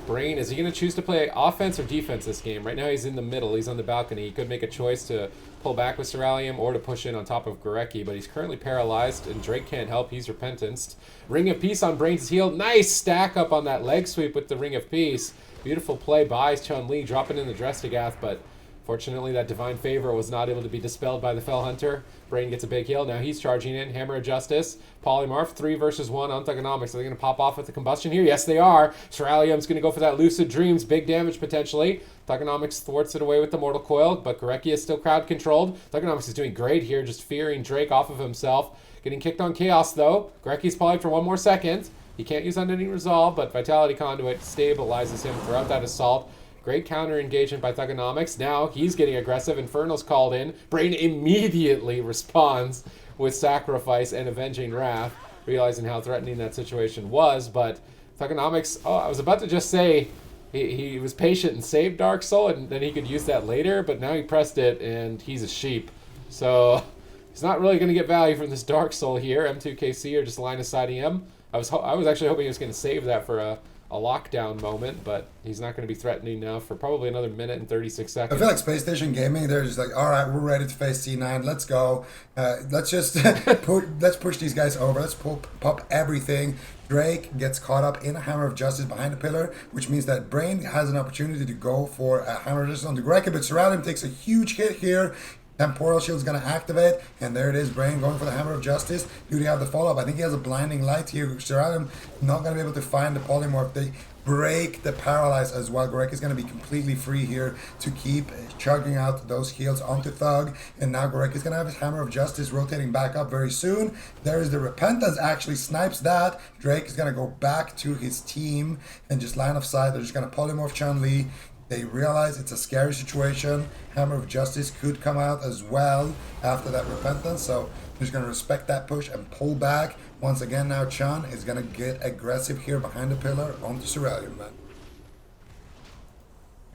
Brain, is he going to choose to play offense or defense this game? Right now he's in the middle. He's on the balcony. He could make a choice to pull back with Ceruleum or to push in on top of Gorecki, but he's currently paralyzed, and Drake can't help. He's repentant. Ring of Peace on Brain's heal. Nice stack up on that leg sweep with the Ring of Peace. Beautiful play by Chun-Li, dropping in the Drestigath, but fortunately that Divine Favor was not able to be dispelled by the Fell Hunter. Brain gets a big heal. Now he's charging in. Hammer of Justice. Polymorph. 3 versus 1 on Thugonomics. Are they going to pop off with the combustion here? Yes, they are. Ceruleum's going to go for that Lucid Dreams. Big damage potentially. Thugonomics thwarts it away with the Mortal Coil, but Gorecki is still crowd controlled. Thugonomics is doing great here, just fearing Drake off of himself. Getting kicked on Chaos though. Gorecki's polyed for 1 more second. He can't use Unending Resolve, but Vitality Conduit stabilizes him throughout that assault. Great counter engagement by Thugonomics. Now he's getting aggressive. Infernal's called in. Brain immediately responds with Sacrifice and Avenging Wrath, realizing how threatening that situation was. But Thugonomics, I was about to just say he was patient and saved Dark Soul, and then he could use that later, but now he pressed it, and he's a sheep. So he's not really going to get value from this Dark Soul here. M2KC are just line of sighting him. I was actually hoping he was going to save that for a lockdown moment, but he's not going to be threatening now for probably another minute and 36 seconds. I feel like Space Station Gaming, they're just like, all right, we're ready to face C9. Let's go. Let's just let's push these guys over. Let's pop everything. Drake gets caught up in a Hammer of Justice behind the pillar, which means that Brain has an opportunity to go for a Hammer of Justice on the Gorecki, but Ceruleum takes a huge hit here. Temporal Shield's going to activate, and there it is, Brain going for the Hammer of Justice. Do they have the follow-up? I think he has a Blinding Light here. Ceruleum not going to be able to find the Polymorph. They break the Paralyze as well. Gorecki is going to be completely free here to keep chugging out those heals onto Thug, and now Gorecki is going to have his Hammer of Justice rotating back up very soon. There is the Repentance, actually snipes that. Drake is going to go back to his team and just line of sight. They're just going to Polymorph Chun-Li. They realize it's a scary situation. Hammer of Justice could come out as well after that Repentance, so they're just going to respect that push and pull back. Once again, now Chun is going to get aggressive here behind the pillar onto Ceruleum, man.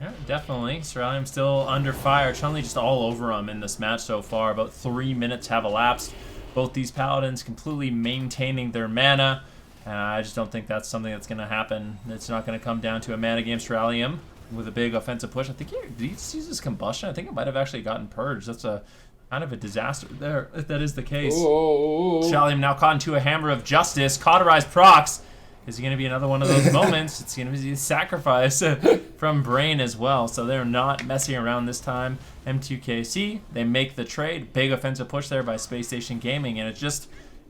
Yeah, definitely. Ceruleum still under fire. Chun-Li just all over him in this match so far. About 3 minutes have elapsed. Both these Paladins completely maintaining their mana. And I just don't think that's something that's going to happen. It's not going to come down to a mana game. Ceruleum with a big offensive push. I think he uses Combustion. I think it might have actually gotten purged. That's a kind of a disaster there, if that is the case. Ceruleum now caught into a Hammer of Justice. Cauterized procs. Is it going to be another one of those moments? It's going to be a sacrifice from Brain as well. So they're not messing around this time. M2KC, they make the trade. Big offensive push there by Space Station Gaming. And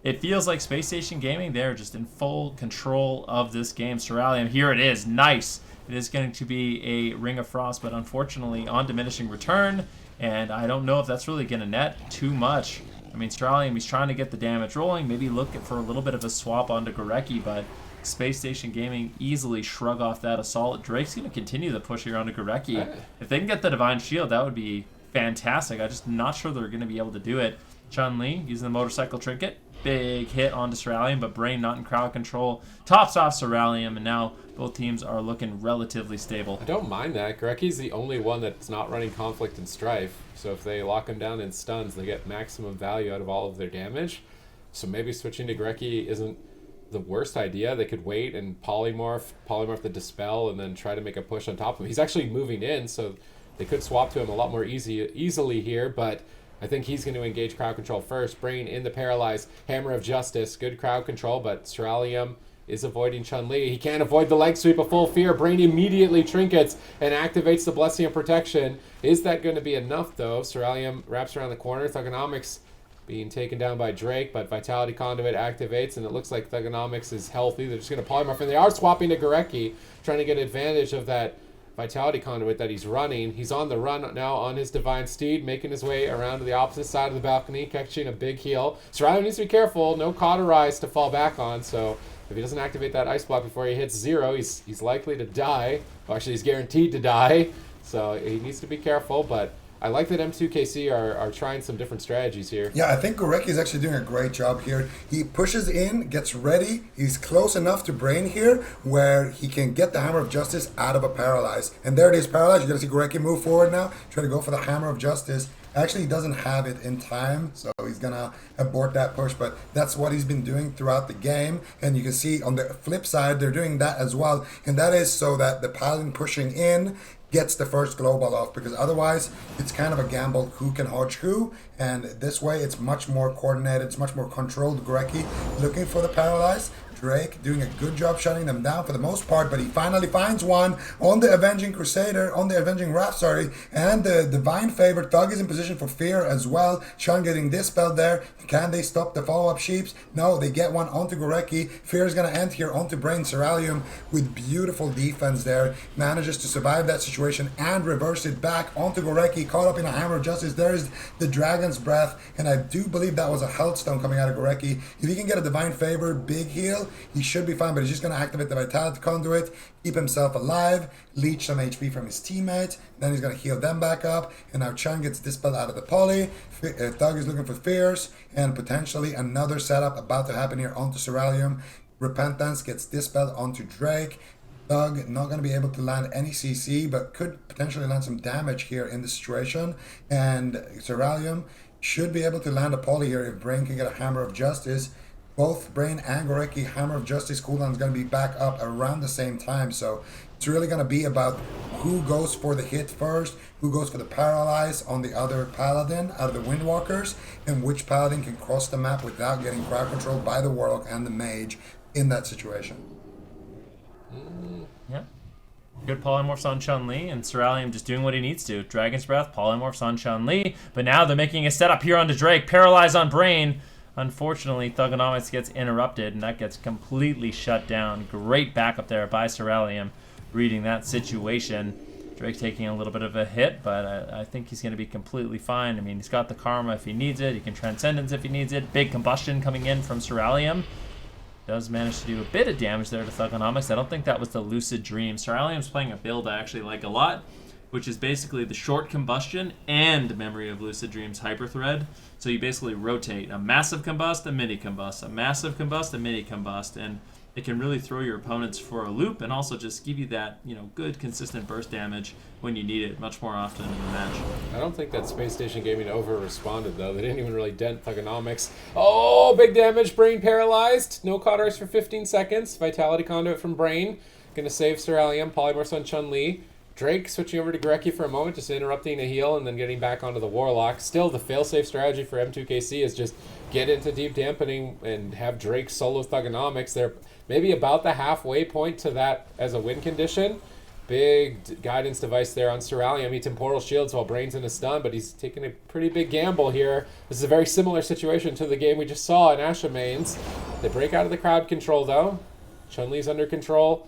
it feels like Space Station Gaming, they're just in full control of this game. Ceruleum, here it is. Nice. It is going to be a Ring of Frost, but unfortunately on diminishing return. And I don't know if that's really going to net too much. I mean, Ceruleum, he's trying to get the damage rolling. Maybe look for a little bit of a swap onto Gorecki, but Space Station Gaming easily shrug off that assault. Drake's going to continue the push here onto Gorecki. If they can get the Divine Shield, that would be fantastic. I'm just not sure they're going to be able to do it. Chun-Li using the Motorcycle Trinket. Big hit onto Ceruleum, but Brain not in crowd control. Tops off Ceruleum, and now both teams are looking relatively stable. I don't mind that. Gorecki's the only one that's not running Conflict and Strife, so if they lock him down in stuns, they get maximum value out of all of their damage. So maybe switching to Gorecki isn't the worst idea. They could wait and polymorph the Dispel, and then try to make a push on top of him. He's actually moving in, so they could swap to him a lot more easily here, but I think he's going to engage crowd control first. Brain in the Paralyze. Hammer of Justice. Good crowd control, but Ceruleum is avoiding Chun-Li. He can't avoid the leg sweep of Full Fear. Brain immediately trinkets and activates the Blessing of Protection. Is that going to be enough, though? Ceruleum wraps around the corner. Thugonomics being taken down by Drake, but Vitality Conduit activates, and it looks like Thugonomics is healthy. They're just going to polymorph, and they are swapping to Gorecki, trying to get advantage of that Vitality Conduit that he's running. He's on the run now on his Divine Steed, making his way around to the opposite side of the balcony, catching a big heal. Ceruleum needs to be careful. No Cauterize to fall back on, so if he doesn't activate that Ice Block before he hits 0, he's likely to die. Well, actually, he's guaranteed to die, so he needs to be careful, but I like that M2KC are trying some different strategies here. Yeah, I think Gorecki is actually doing a great job here. He pushes in, gets ready. He's close enough to Brain here where he can get the Hammer of Justice out of a Paralyze. And there it is, Paralyze. You're going to see Gorecki move forward now. Try to go for the Hammer of Justice. Actually, he doesn't have it in time, so he's gonna abort that push, but that's what he's been doing throughout the game. And you can see on the flip side, they're doing that as well, and that is so that the Paladin pushing in gets the first global off, because otherwise it's kind of a gamble who can hodge who, and this way it's much more coordinated, it's much more controlled. Gorecki looking for the paralyze. Drake doing a good job shutting them down for the most part, but he finally finds one on the Avenging Crusader, on the Avenging Wrath, sorry, and the Divine Favor. Thug is in position for fear as well. Sean getting dispelled there. Can they stop the follow-up sheeps? No, they get one onto Gorecki. Fear is going to end here onto Brain. Ceralium with beautiful defense there manages to survive that situation and reverse it back onto Gorecki, caught up in a Hammer of Justice. There's the Dragon's Breath, and I do believe that was a Health Stone coming out of Gorecki. If he can get a Divine Favor, big heal, he should be fine, but he's just going to activate the Vitality Conduit, keep himself alive, leech some HP from his teammates, then he's going to heal them back up, and now Chun gets dispelled out of the poly. Thug is looking for Fierce, and potentially another setup about to happen here onto Ceralium. Repentance gets dispelled onto Drake. Thug not going to be able to land any CC, but could potentially land some damage here in the situation, and Ceralium should be able to land a poly here if Brain can get a Hammer of Justice. Both Brain and Gorecki Hammer of Justice cooldown is going to be back up around the same time, so it's really going to be about who goes for the hit first, who goes for the paralyze on the other Paladin out of the Windwalkers, and which Paladin can cross the map without getting crowd controlled by the Warlock and the Mage in that situation. Yeah. Good polymorphs on Chun-Li, and Ceralium just doing what he needs to. Dragon's Breath, polymorphs on Chun-Li, but now they're making a setup here onto Drake. Paralyze on Brain. Unfortunately, Thugonomics gets interrupted, and that gets completely shut down. Great backup there by Ceralium, reading that situation. Drake taking a little bit of a hit, but I think he's going to be completely fine. I mean, he's got the Karma if he needs it. He can Transcendence if he needs it. Big Combustion coming in from Ceralium. Does manage to do a bit of damage there to Thugonomics. I don't think that was the Lucid Dream. Ceralium's playing a build I actually like a lot, which is basically the short combustion and Memory of Lucid Dreams Hyperthread. So you basically rotate a massive combust, a mini combust, a massive combust, a mini combust, and it can really throw your opponents for a loop and also just give you that, good consistent burst damage when you need it much more often in the match. I don't think that Space Station Gaming over-responded, though. They didn't even really dent Thugonomics. Oh, big damage. Brain paralyzed. No Cauterize for 15 seconds. Vitality Conduit from Brain. Gonna save Ceralium. Polymorphs on Chun-Li. Drake switching over to Gorecki for a moment, just interrupting a heal and then getting back onto the Warlock. Still, the failsafe strategy for M2KC is just get into deep dampening and have Drake solo Thugonomics. They're maybe about the halfway point to that as a win condition. Big guidance device there on Ceralium. He temporal shields while Brain's in a stun, but he's taking a pretty big gamble here. This is a very similar situation to the game we just saw in Asha Mains. They break out of the crowd control, though. Chun-Li's under control.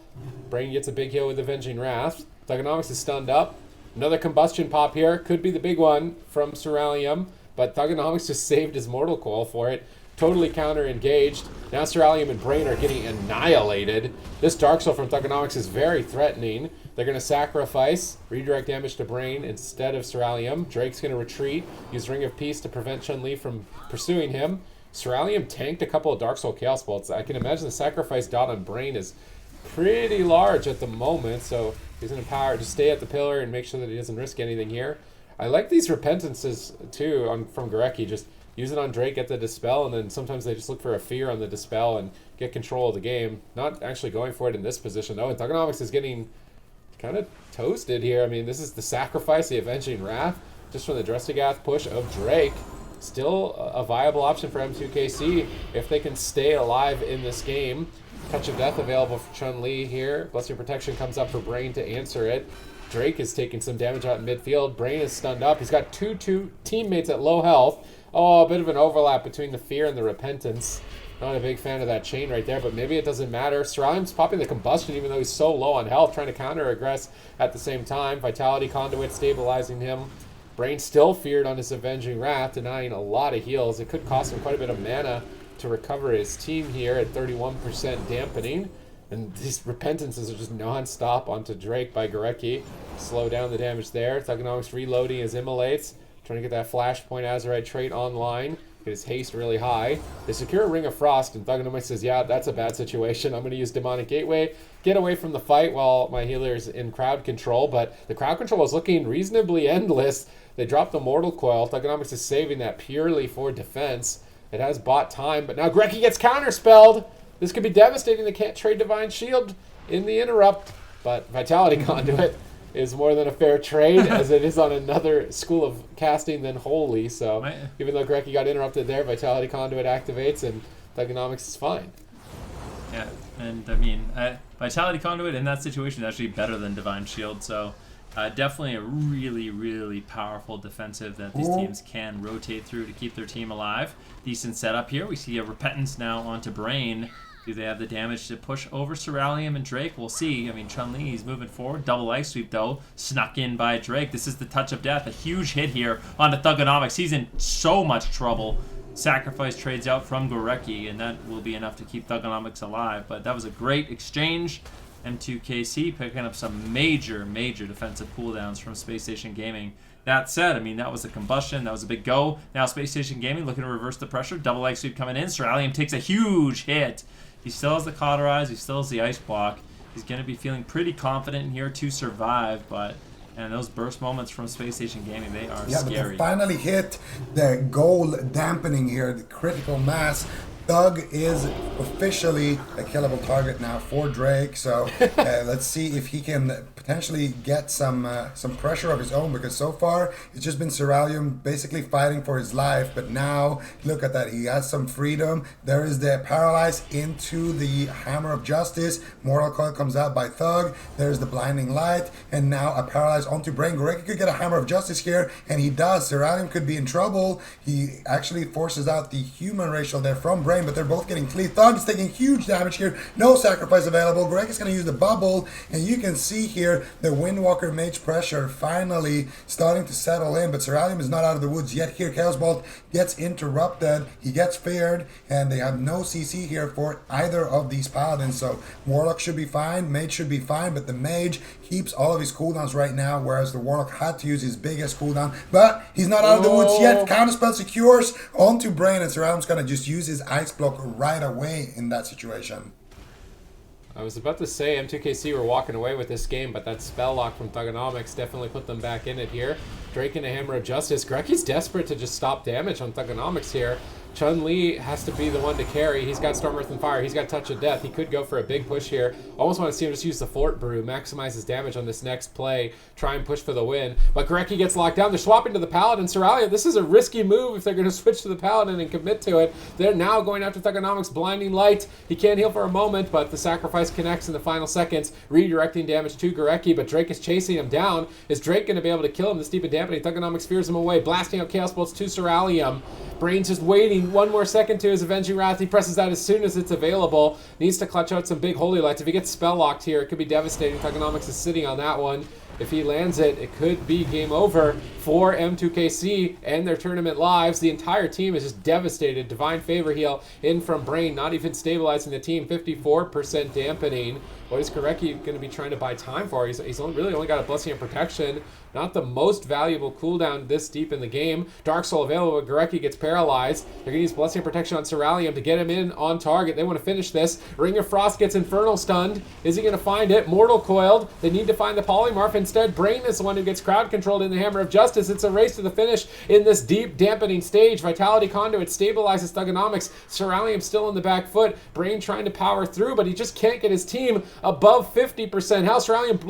Brain gets a big heal with Avenging Wrath. Thugonomics is stunned up. Another combustion pop here. Could be the big one from Ceralium, but Thugonomics just saved his Mortal Coil for it. Totally counter-engaged. Now Ceralium and Brain are getting annihilated. This Dark Soul from Thugonomics is very threatening. They're going to sacrifice, redirect damage to Brain instead of Ceralium. Drake's going to retreat, use Ring of Peace to prevent Chun-Li from pursuing him. Ceralium tanked a couple of Dark Soul Chaos Bolts. I can imagine the sacrifice dot on Brain is pretty large at the moment, so he's going to stay at the pillar and make sure that he doesn't risk anything here. I like these Repentances, too, from Gorecki. Just use it on Drake, get the Dispel, and then sometimes they just look for a Fear on the Dispel and get control of the game. Not actually going for it in this position, though, and Thugonomics is getting kind of toasted here. I mean, this is the sacrifice, the Avenging Wrath, just from the Drestigath push of Drake. Still a viable option for M2KC if they can stay alive in this game. Touch of Death available for Chun-Li here. Blessing Protection comes up for Brain to answer it. Drake is taking some damage out in midfield. Brain is stunned up. He's got two teammates at low health. Oh, a bit of an overlap between the Fear and the Repentance. Not a big fan of that chain right there, but maybe it doesn't matter. Ceralium's popping the Combustion even though he's so low on health, trying to counter-aggress at the same time. Vitality Conduit stabilizing him. Brain still feared on his Avenging Wrath, denying a lot of heals. It could cost him quite a bit of mana to recover his team here at 31% dampening. And these Repentances are just non-stop onto Drake by Gorecki. Slow down the damage there. Thugonomics reloading his Immolates, trying to get that Flashpoint Azerite trait online. Get his haste really high. They secure a Ring of Frost, and Thugonomics says, yeah, that's a bad situation. I'm going to use Demonic Gateway, get away from the fight while my healer's in crowd control. But the crowd control is looking reasonably endless. They dropped the Mortal Coil. Thugonomics is saving that purely for defense. It has bought time, but now Grecky gets counterspelled. This could be devastating. They can't trade Divine Shield in the interrupt, but Vitality Conduit is more than a fair trade, as it is on another school of casting than Holy. So even though Grecky got interrupted there, Vitality Conduit activates, and Thugonomics is fine. Yeah, and I mean, Vitality Conduit in that situation is actually better than Divine Shield, so definitely a really, really powerful defensive that these teams can rotate through to keep their team alive. Decent setup here. We see a Repentance now onto Brain. Do they have the damage to push over Ceralium and Drake? We'll see. I mean, Chun-Li is moving forward. Double Ice Sweep, though, snuck in by Drake. This is the touch of death. A huge hit here onto Thugonomics. He's in so much trouble. Sacrifice trades out from Gorecki, and that will be enough to keep Thugonomics alive. But that was a great exchange. M2KC picking up some major defensive cooldowns from Space Station Gaming. That said, I mean, that was a combustion. That was a big go. Now Space Station Gaming looking to reverse the pressure. Double Ice Sweep coming in. Ceralium takes a huge hit. He still has the Cauterize. He still has the Ice Block. He's going to be feeling pretty confident in here to survive, but... And those burst moments from Space Station Gaming, they are scary. But they finally hit the goal dampening here, the critical mass. Thug is officially a killable target now for Drake, so let's see if he can potentially get some pressure of his own, because so far it's just been Ceralium basically fighting for his life, but now look at that, he has some freedom. There is the Paralyze into the Hammer of Justice. Mortal Coil comes out by Thug. There's the Blinding Light, and now a Paralyze onto Brain. Gorecki could get a Hammer of Justice here, and he does. Ceralium could be in trouble. He actually forces out the human racial there from Brain, but they're both getting clean. Thug is taking huge damage here. No sacrifice available. Greg is going to use the bubble, and you can see here the Windwalker Mage pressure finally starting to settle in, but Ceralium is not out of the woods yet here. Chaos Bolt gets interrupted. He gets feared, and they have no CC here for either of these Paladins, so Warlock should be fine. Mage should be fine, but the Mage keeps all of his cooldowns right now, whereas the Warlock had to use his biggest cooldown, but he's not out of the woods yet. Counterspell secures onto Brain, and Ceralium's going to just use his Ice Block right away in that situation. I was about to say M2KC were walking away with this game, but that spell lock from Thugonomics definitely put them back in it here. Drake and a Hammer of Justice. Grecky's desperate to just stop damage on Thugonomics here. Chun-Li has to be the one to carry. He's got Storm, Earth, and Fire. He's got Touch of Death. He could go for a big push here. Almost want to see him just use the Fort Brew, maximize his damage on this next play, try and push for the win. But Gorecki gets locked down. They're swapping to the Paladin. Ceralium, this is a risky move if they're going to switch to the Paladin and commit to it. They're now going after Thugonomics' Blinding Light. He can't heal for a moment, but the sacrifice connects in the final seconds, redirecting damage to Gorecki, but Drake is chasing him down. Is Drake going to be able to kill him? This deep and dampening. Thugonomics fears him away, blasting out Chaos Bolts to Ceralium. Brain's just waiting one more second to his Avenging Wrath. He presses that as soon as it's available. Needs to clutch out some big Holy Lights. If he gets spell locked here, it could be devastating. Thugonomics is sitting on that one. If he lands it, it could be game over for M2KC and their tournament lives. The entire team is just devastated. Divine Favor heal in from Brain, not even stabilizing the team. 54% dampening. What is Gorecki going to be trying to buy time for? He's really only got a Blessing of Protection. Not the most valuable cooldown this deep in the game. Dark Soul available, but Gorecki gets paralyzed. They're going to use Blessing of Protection on Ceralium to get him in on target. They want to finish this. Ring of Frost gets Infernal stunned. Is he going to find it? Mortal Coiled. They need to find the Polymorph. Instead, Brain is the one who gets crowd controlled in the Hammer of Justice. It's a race to the finish in this deep dampening stage. Vitality Conduit stabilizes Thugonomics. Ceralium still on the back foot. Brain trying to power through, but he just can't get his team above 50% health. Ceralium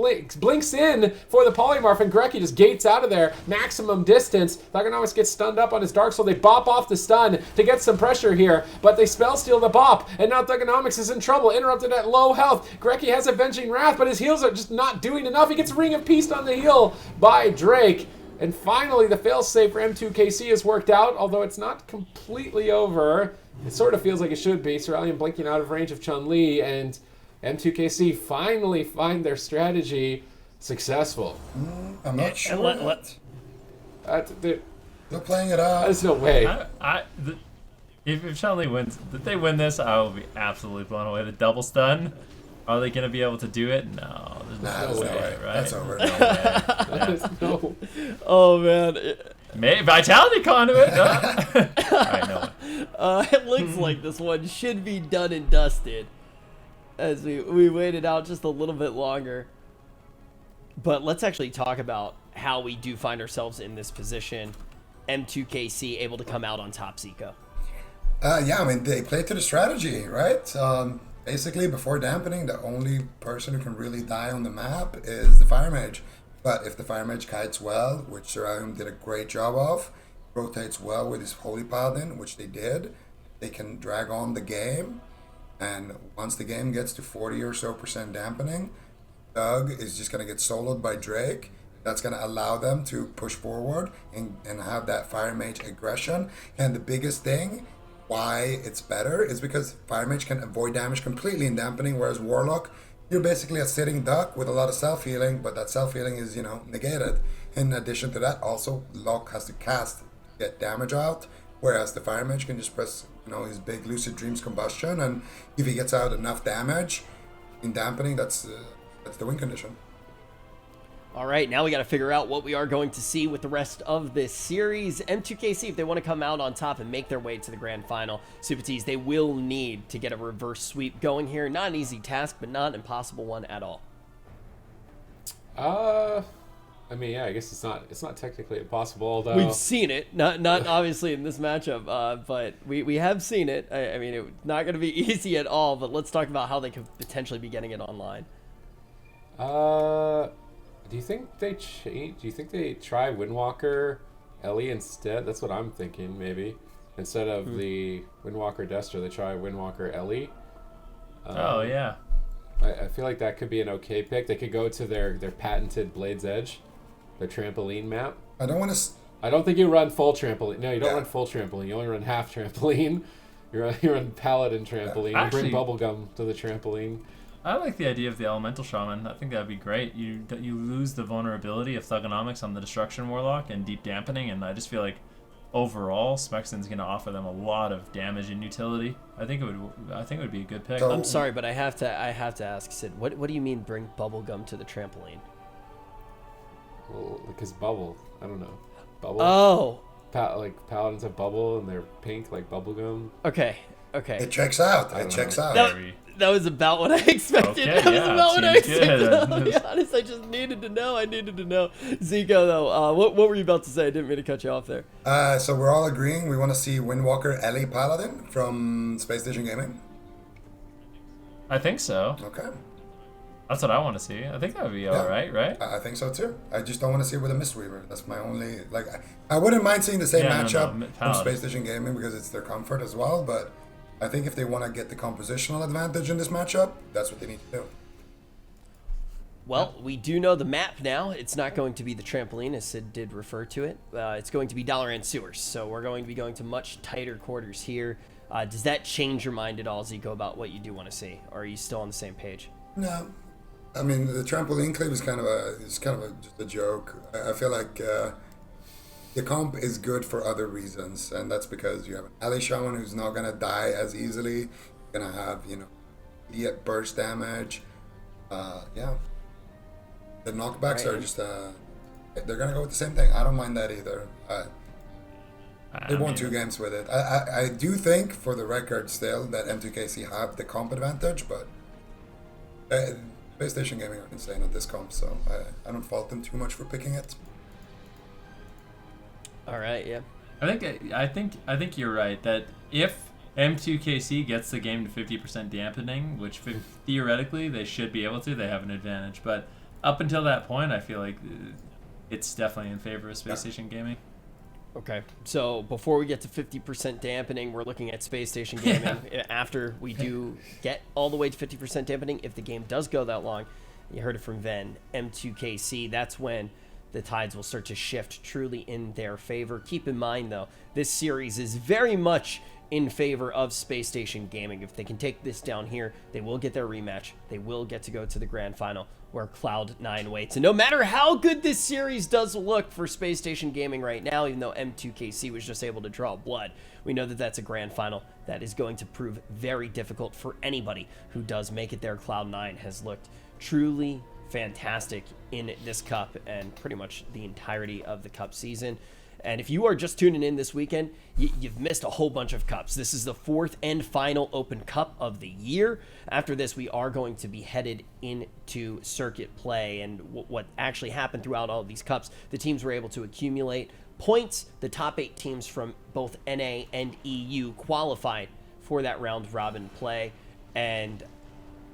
blinks in for the Polymorph, and Gorecki just gates out of there. Maximum distance. Thugonomics gets stunned up on his Dark Soul. They bop off the stun to get some pressure here, but they spell steal the bop, and now Thugonomics is in trouble. Interrupted at low health. Gorecki has Avenging Wrath, but his heals are just not doing enough. He gets Ring of Peace on the heal by Drake. And finally, the failsafe for M2KC has worked out, although it's not completely over. It sort of feels like it should be. Ceralium blinking out of range of Chun-Li, and M2KC finally find their strategy successful. I'm not sure. They're playing it out. There's no way. If Chun-Li wins, if they win this, I will be absolutely blown away. The double stun, are they going to be able to do it? No, there's no way, right? That's over. No. Oh man. Vitality Conduit. Right, no way. It looks like this one should be done and dusted, as we waited out just a little bit longer. But let's actually talk about how we do find ourselves in this position. M2KC able to come out on top, Zico. Yeah, I mean, they play to the strategy, right? Basically, before dampening, the only person who can really die on the map is the Fire Mage. But if the Fire Mage kites well, which Seraim did a great job of, rotates well with his Holy Paladin, which they did, they can drag on the game. And once the game gets to 40 or so % dampening, Doug is just going to get soloed by Drake. That's going to allow them to push forward and have that Fire Mage aggression. And the biggest thing why it's better is because Fire Mage can avoid damage completely in dampening, whereas Warlock, you're basically a sitting duck with a lot of self-healing, but that self-healing is, negated. In addition to that, also, Locke has to cast to get damage out, whereas the Fire Mage can just press, his big Lucid Dreams Combustion, and if he gets out enough damage in dampening, that's the win condition. All right, now we got to figure out what we are going to see with the rest of this series. M2KC, if they want to come out on top and make their way to the grand final, Super T's, they will need to get a reverse sweep going here. Not an easy task, but not an impossible one at all. I mean, yeah, I guess it's not technically impossible, although we've seen it, not obviously in this matchup, but we have seen it. I mean, it's not going to be easy at all. But let's talk about how they could potentially be getting it online. Do you think they change? Do you think they try Windwalker Ellie instead? That's what I'm thinking. Maybe instead of the Windwalker Destro, they try Windwalker Ellie. Oh yeah. I feel like that could be an okay pick. They could go to their patented Blade's Edge, their trampoline map. I don't want to. I don't think you run full trampoline. No, you don't run full trampoline. You only run half trampoline. You run Paladin trampoline. Actually, you bring Bubblegum to the trampoline. I like the idea of the Elemental Shaman. I think that'd be great. You lose the vulnerability of Thugonomics on the Destruction Warlock and Deep Dampening, and I just feel like overall Smexton's going to offer them a lot of damage and utility. I think it would be a good pick. I'm sorry, but I have to ask Sid. What do you mean bring Bubblegum to the trampoline? Well, because bubble. I don't know. Bubble. Oh. Like Paladins have bubble and they're pink like bubblegum. Okay. It checks out. That was about what I expected. Okay, That was about what I expected. Good. I'll be honest, I just needed to know. Zico, though, what were you about to say? I didn't mean to cut you off there. So we're all agreeing we want to see Windwalker Ellie Paladin from Space Station Gaming? I think so. Okay. That's what I want to see. I think that would be alright, right? I think so too. I just don't want to see it with a Mistweaver. That's my only... I wouldn't mind seeing the same matchup from Space Station Gaming because it's their comfort as well, but I think if they want to get the compositional advantage in this matchup, that's what they need to do. Well, we do know the map now. It's not going to be the trampoline, as Sid did refer to it. It's going to be Dalaran Sewers, so we're going to be going to much tighter quarters here. Does that change your mind at all, Zico, about what you do want to see? Or are you still on the same page? No. I mean, the trampoline clip is kind of just a joke. I feel like the comp is good for other reasons, and that's because you have an Ellie Shaman who's not going to die as easily. You're going to have, immediate burst damage. Yeah. The knockbacks are just, they're going to go with the same thing. I don't mind that either. They won 2 games with it. I do think, for the record still, that M2KC have the comp advantage, but Space Station Gaming are insane at this comp, so I don't fault them too much for picking it. All right, yeah. I think you're right that if M2KC gets the game to 50% dampening, which theoretically they should be able to, they have an advantage. But up until that point, I feel like it's definitely in favor of Space Station Gaming. Okay, so before we get to 50% dampening, we're looking at Space Station Gaming. After we do get all the way to 50% dampening, if the game does go that long, you heard it from Ven, M2KC, that's when the tides will start to shift truly in their favor. Keep in mind, though, this series is very much in favor of Space Station Gaming. If they can take this down here, they will get their rematch. They will get to go to the grand final where Cloud9 waits. And no matter how good this series does look for Space Station Gaming right now, even though M2KC was just able to draw blood, we know that that's a grand final that is going to prove very difficult for anybody who does make it there. Cloud9 has looked truly fantastic in this cup and pretty much the entirety of the cup season. And if you are just tuning in this weekend, you've missed a whole bunch of cups. This is the 4th and final Open Cup of the year. After this, we are going to be headed into circuit play. And what actually happened throughout all of these cups, the teams were able to accumulate points. The top 8 teams from both NA and EU qualified for that round robin play. And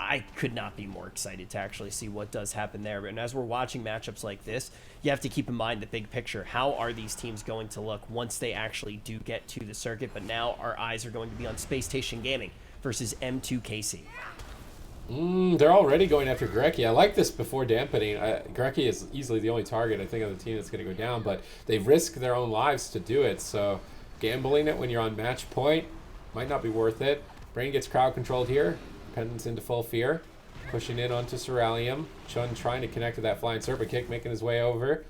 I could not be more excited to actually see what does happen there. And as we're watching matchups like this, you have to keep in mind the big picture. How are these teams going to look once they actually do get to the circuit? But now our eyes are going to be on Space Station Gaming versus M2KC. They're already going after Grecki. I like this before dampening. Grecki is easily the only target, I think, on the team that's going to go down, but they risk their own lives to do it. So gambling it when you're on match point might not be worth it. Brain gets crowd controlled here. Pendants into full fear. Pushing in onto Ceralium. Chun trying to connect to that flying serpent kick, making his way over.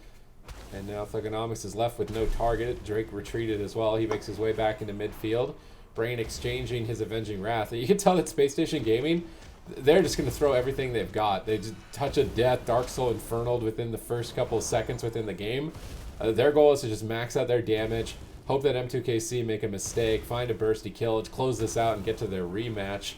And now Thugonomics is left with no target. Drake retreated as well. He makes his way back into midfield. Brain exchanging his Avenging Wrath. You can tell that Space Station Gaming, they're just going to throw everything they've got. They just touch of death, Dark Soul Infernaled within the first couple of seconds within the game. Their goal is to just max out their damage. Hope that M2KC make a mistake, find a bursty kill, close this out and get to their rematch.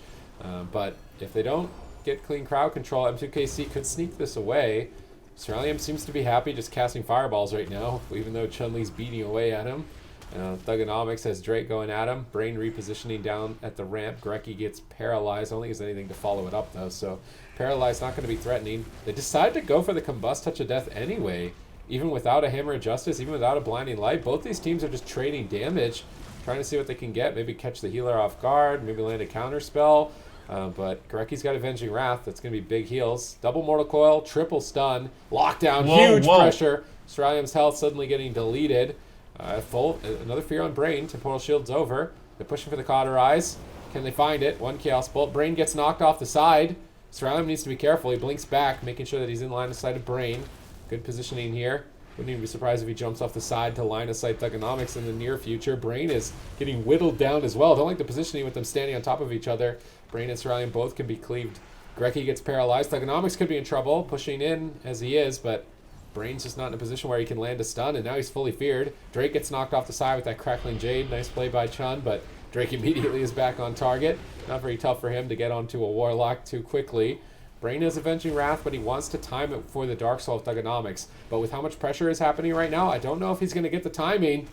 But if they don't get clean crowd control, M2KC could sneak this away. Ceralium seems to be happy just casting fireballs right now, even though Chun-Li's beating away at him. Thugonomics has Drake going at him. Brain repositioning down at the ramp. Grecki gets paralyzed. I don't think there's anything to follow it up, though. So paralyzed, not going to be threatening. They decide to go for the Combust Touch of Death anyway. Even without a Hammer of Justice, even without a Blinding Light. Both these teams are just trading damage, trying to see what they can get. Maybe catch the healer off guard. Maybe land a counter spell. But Grecki's got Avenging Wrath. That's going to be big heals. Double Mortal Coil, triple stun, lockdown, huge pressure. Ceralium's health suddenly getting deleted. Another fear on Brain. Temporal Shield's over. They're pushing for the Cauterize. Can they find it? One Chaos Bolt. Brain gets knocked off the side. Ceralium needs to be careful. He blinks back, making sure that he's in line of sight of Brain. Good positioning here. Wouldn't even be surprised if he jumps off the side to line of sight Thugonomics in the near future. Brain is getting whittled down as well. Don't like the positioning with them standing on top of each other. Brain and Ceralium both can be cleaved. Grecki gets paralyzed. Thugonomics could be in trouble, pushing in as he is, but Brain's just not in a position where he can land a stun, and now he's fully feared. Drake gets knocked off the side with that Crackling Jade. Nice play by Chun, but Drake immediately is back on target. Not very tough for him to get onto a Warlock too quickly. Brain has Avenging Wrath, but he wants to time it for the Dark Soul of Thugonomics. But with how much pressure is happening right now, I don't know if he's going to get the timing.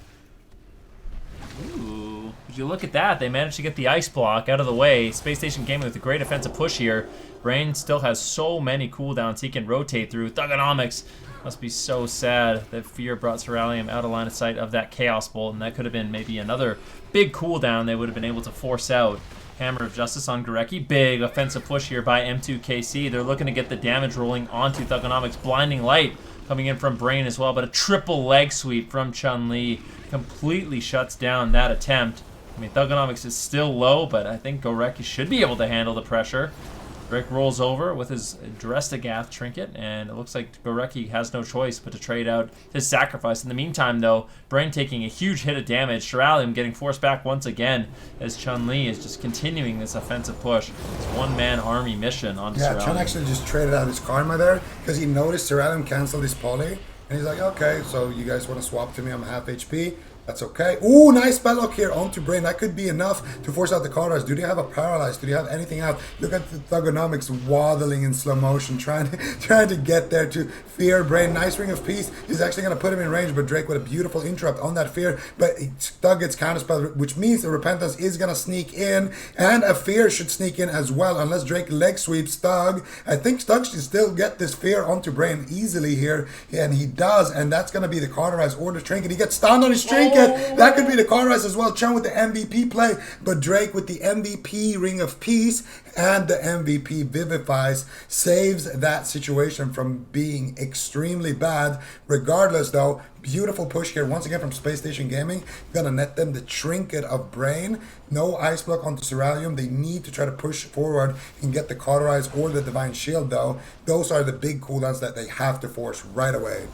Ooh, would you look at that? They managed to get the ice block out of the way. Space Station Gaming with a great offensive push here. Brain still has so many cooldowns he can rotate through. Thugonomics must be so sad that Fear brought Ceralium out of line of sight of that Chaos Bolt, and that could have been maybe another big cooldown they would have been able to force out. Hammer of Justice on Grecki. Big offensive push here by M2KC. They're looking to get the damage rolling onto Thugonomics. Blinding Light coming in from Brain as well, but a triple leg sweep from Chun-Li completely shuts down that attempt. I mean, Thugonomics is still low, but I think Grecki should be able to handle the pressure. Drake rolls over with his Drestagath trinket, and it looks like Grecki has no choice but to trade out his sacrifice. In the meantime, though, Brain taking a huge hit of damage. Ceralium getting forced back once again as Chun-Li is just continuing this offensive push. This one-man army mission on Ceralium. Yeah, Chun actually just traded out his karma there because he noticed Ceralium canceled his poly, and he's like, okay, so you guys want to swap to me? I'm half HP. That's okay. Ooh, nice spell lock here onto Brain. That could be enough to force out the Cauterize. Do they have a Paralyze? Do they have anything out? Look at the Thugonomics waddling in slow motion, trying to get there to Fear Brain. Nice Ring of Peace. He's actually going to put him in range, but Drake with a beautiful interrupt on that Fear. But Thug gets counterspell, which means the Repentance is going to sneak in, and a Fear should sneak in as well, unless Drake leg sweeps Thug. I think Thug should still get this Fear onto Brain easily here, and he does, and that's going to be the Cauterize or the Trinket. He gets stunned on his Trinket. That could be the Cauterize as well. Chun with the MVP play, but Drake with the MVP Ring of Peace and the MVP Vivifies saves that situation from being extremely bad. Regardless, though, beautiful push here once again from Space Station Gaming. Gonna net them the Trinket of Brain. No ice block onto Ceralium. They need to try to push forward and get the Cauterize or the Divine Shield, though. Those are the big cooldowns that they have to force right away.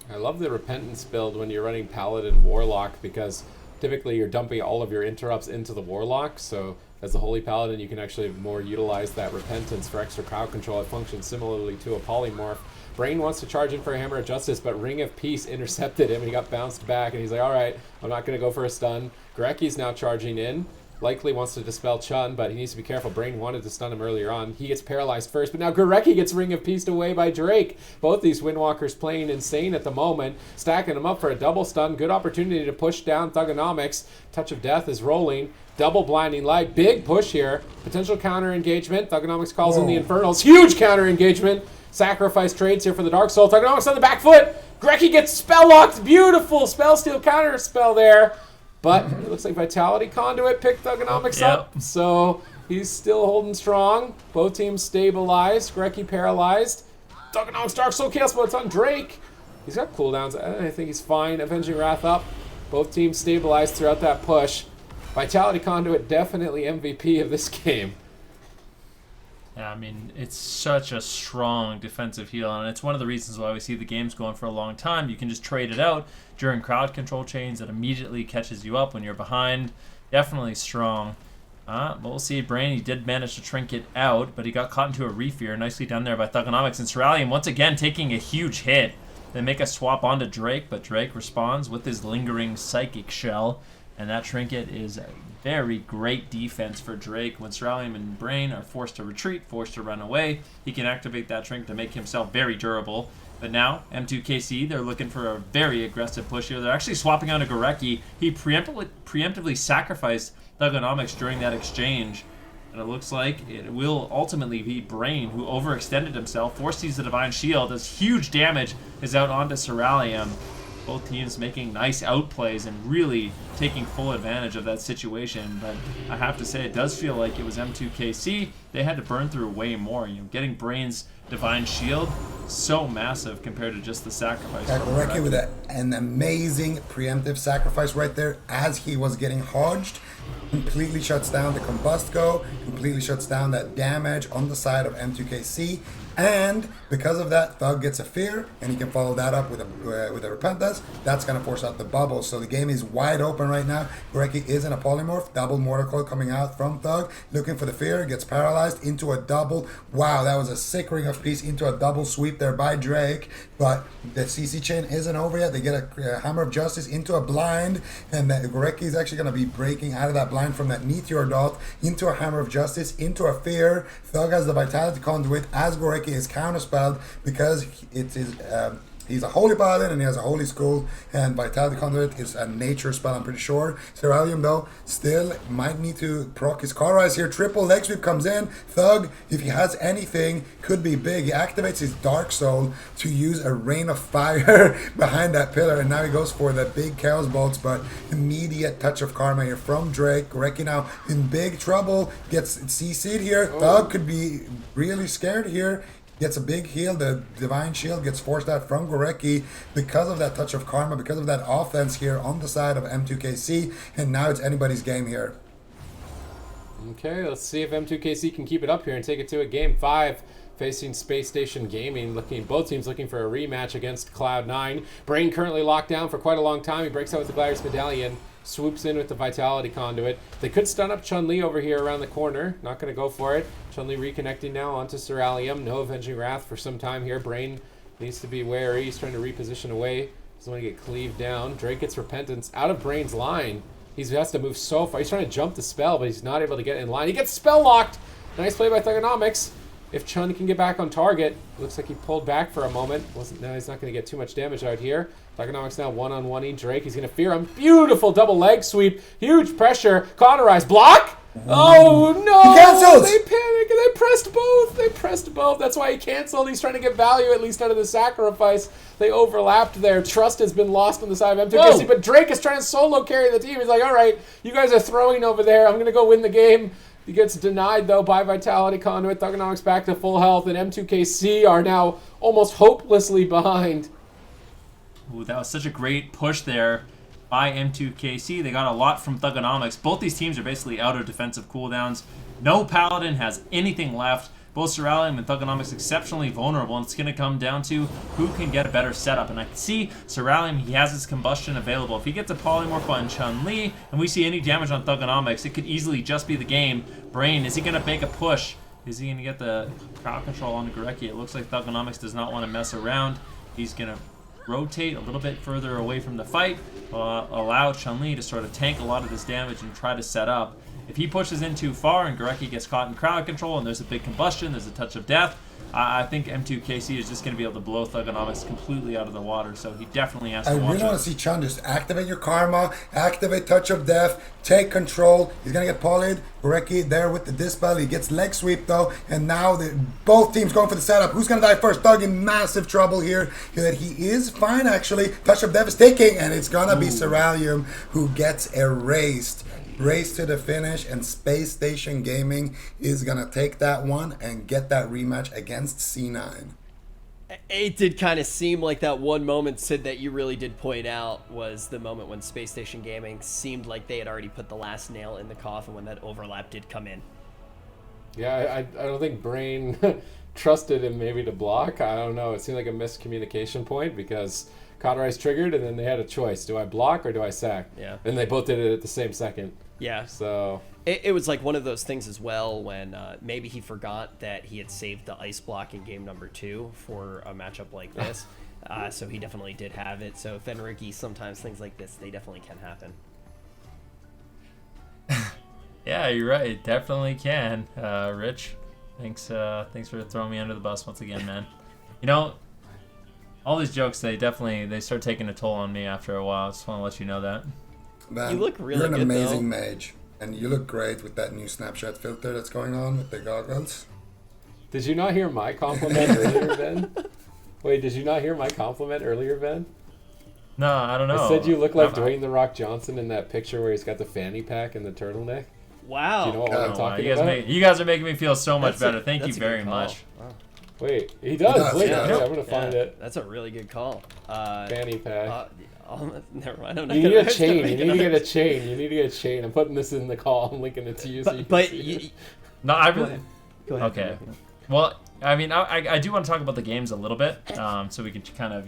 I love the Repentance build when you're running Paladin Warlock, because typically you're dumping all of your interrupts into the Warlock, so as a Holy Paladin you can actually more utilize that Repentance for extra crowd control. It functions similarly to a Polymorph. Brain wants to charge in for a Hammer of Justice, but Ring of Peace intercepted him, and he got bounced back, and he's like, all right, I'm not going to go for a stun. Gorecki's now charging in. Likely wants to dispel Chun, but he needs to be careful. Brain wanted to stun him earlier on. He gets paralyzed first, but now Gorecki gets Ring of Peace away by Drake. Both these Windwalkers playing insane at the moment, stacking him up for a double stun. Good opportunity to push down Thugonomics. Touch of Death is rolling. Double Blinding Light. Big push here. Potential counter engagement. Thugonomics calls in the Infernals. Huge counter engagement. Sacrifice trades here for the Dark Soul. Thugonomics on the back foot. Gorecki gets spell locked. Beautiful spell steal counter spell there. But it looks like Vitality Conduit picked Thugonomics up, so he's still holding strong. Both teams stabilized. Gorecki paralyzed. Thugonomics Dark Soul Chaos, but it's on Drake. He's got cooldowns. I think he's fine. Avenging Wrath up. Both teams stabilized throughout that push. Vitality Conduit definitely MVP of this game. Yeah, I mean, it's such a strong defensive heal, and it's one of the reasons why we see the games going for a long time. You can just trade it out during crowd control chains. It immediately catches you up when you're behind. Definitely strong. But we'll see. Brain, he did manage to trinket out, but he got caught into a refear. Nicely done there by Thugonomics. And Cerulean, once again, taking a huge hit. They make a swap onto Drake, but Drake responds with his lingering Psychic Shell. And that trinket is a very great defense for Drake. When Cerulean and Brain are forced to retreat, forced to run away, he can activate that trinket to make himself very durable. But now, M2KC, they're looking for a very aggressive push here. They're actually swapping out a Gorecki. He preemptively sacrificed Thugonomics during that exchange. And it looks like it will ultimately be Brain who overextended himself, foresees the Divine Shield, does huge damage, is out onto Cerulean. Both teams making nice outplays and really taking full advantage of that situation. But I have to say, it does feel like it was M2KC. They had to burn through way more. You know, getting Brain's Divine Shield, so massive compared to just the sacrifice. Gorecki with an amazing preemptive sacrifice right there as he was getting hodged. Completely shuts down the Combust Go, completely shuts down that damage on the side of M2KC. And because of that, Thug gets a Fear, and he can follow that up with a Repentance. That's going to force out the bubble. So the game is wide open right now. Gorecki is in a polymorph. Double Mortal Coil coming out from Thug. Looking for the Fear. Gets paralyzed into a double. Wow, that was a sick Ring of Peace into a double sweep there by Drake. But the CC chain isn't over yet. They get a Hammer of Justice into a blind. And Gorecki is actually going to be breaking out of that blind from that Meteor Dot into a Hammer of Justice, into a Fear. Thug has the Vitality Conduit as Gorecki is counterspelled because it is he's a holy paladin and he has a holy skull, and Vitality Conduit is a nature spell, I'm pretty sure. Cerulean though still might need to proc his Cauterize here. Triple leg sweep comes in. Thug, if he has anything, could be big. He activates his Dark Soul to use a Rain of Fire behind that pillar, and now he goes for the big Chaos Bolts, but immediate Touch of Karma here from Drake. Gorecki now in big trouble, gets CC'd here. Thug could be really scared here. Gets a big heal. The Divine Shield gets forced out from Gorecki because of that Touch of Karma, because of that offense here on the side of M2KC, and now it's anybody's game here. Okay, let's see if M2KC can keep it up here and take it to a game 5. Facing Space Station Gaming, both teams looking for a rematch against Cloud9. Brain currently locked down for quite a long time. He breaks out with the Gladius Medallion, swoops in with the Vitality Conduit. They could stun up Chun-Li over here around the corner. Not going to go for it. Chun-Li reconnecting now onto Cerulean. No Avenging Wrath for some time here. Brain needs to be wary. He's trying to reposition away. Doesn't want to get cleaved down. Drake gets Repentance out of Brain's line. He has to move so far. He's trying to jump the spell, but he's not able to get in line. He gets spell locked. Nice play by Thugonomics. If Chun can get back on target, looks like he pulled back for a moment. No, he's not going to get too much damage out here. Thugonomics now one-on-one-ing Drake. He's going to fear him. Beautiful double leg sweep. Huge pressure. Cauterize. Block? Oh, no. He canceled. They panicked. They pressed both. They pressed both. That's why he canceled. He's trying to get value at least out of the sacrifice. They overlapped there. Trust has been lost on the side of M2KC, but Drake is trying to solo carry the team. He's like, all right, you guys are throwing over there. I'm going to go win the game. He gets denied, though, by Vitality Conduit. Thugonomics back to full health, and M2KC are now almost hopelessly behind. Ooh, that was such a great push there by M2KC. They got a lot from Thugonomics. Both these teams are basically out of defensive cooldowns. No Paladin has anything left. Both Cerulean and Thugonomics exceptionally vulnerable, and it's going to come down to who can get a better setup. And I can see Cerulean, he has his combustion available. If he gets a polymorph on Chun-Li, and we see any damage on Thugonomics, it could easily just be the game. Brain, is he going to make a push Is he going to get the crowd control on Gorecki? It looks like Thugonomics does not want to mess around. He's going to rotate a little bit further away from the fight, allow Chun-Li to sort of tank a lot of this damage and try to set up. If he pushes in too far and Gorecki gets caught in crowd control and there's a big combustion, there's a touch of death, I think M2KC is just going to be able to blow Thugonomics completely out of the water, so he definitely has to watch I really want to see Chun just activate your Karma, activate Touch of Death, take control. He's going to get polyed. Gorecki there with the Dispel. He gets leg sweep though, and now both teams going for the setup. Who's going to die first? Thug in massive trouble here. He is fine actually. Touch of Death is taking, and it's going to be Ceralium who gets erased. Race to the finish, and Space Station Gaming is going to take that one and get that rematch against C9. It did kind of seem like that one moment, Sid, that you really did point out was the moment when Space Station Gaming seemed like they had already put the last nail in the coffin when that overlap did come in. Yeah, I don't think Brain trusted him maybe to block. I don't know. It seemed like a miscommunication point because Cauterize triggered and then they had a choice. Do I block or do I sack? Yeah. And they both did it at the same second. Yeah. So it was like one of those things as well when maybe he forgot that he had saved the ice block in game number 2 for a matchup like this. So he definitely did have it. So Fenricky, sometimes things like this, they definitely can happen. Yeah, you're right. It definitely can. Rich, thanks for throwing me under the bus once again, man. You know, all these jokes, they start taking a toll on me after a while. I just want to let you know that. Man, You look really you're an good, amazing though. mage, and you look great with that new Snapchat filter that's going on with the goggles. did you not hear my compliment earlier, Ben? Wait, did you not hear my compliment earlier, Ben? No, I don't know. I said you look like I'm- Dwayne The Rock Johnson in that picture where he's got the fanny pack and the turtleneck. Wow. Do you know what Oh, I'm wow, talking you guys about? you guys are making me feel so much That's better. a- Thank you that's a good very call. much. Wait, he does. does, Wait, yeah. I'm gonna find it. That's a really good call. Fanny pack. Never mind. I'm not You gonna- need a I'm just chain. gonna You make need to get another- a chain. You need to get a chain. I'm putting this in the call. I'm linking it to you. So you But can see it. No, I Go really. ahead. Go ahead. Okay. Well, I mean, I do want to talk about the games a little bit, so we can kind of,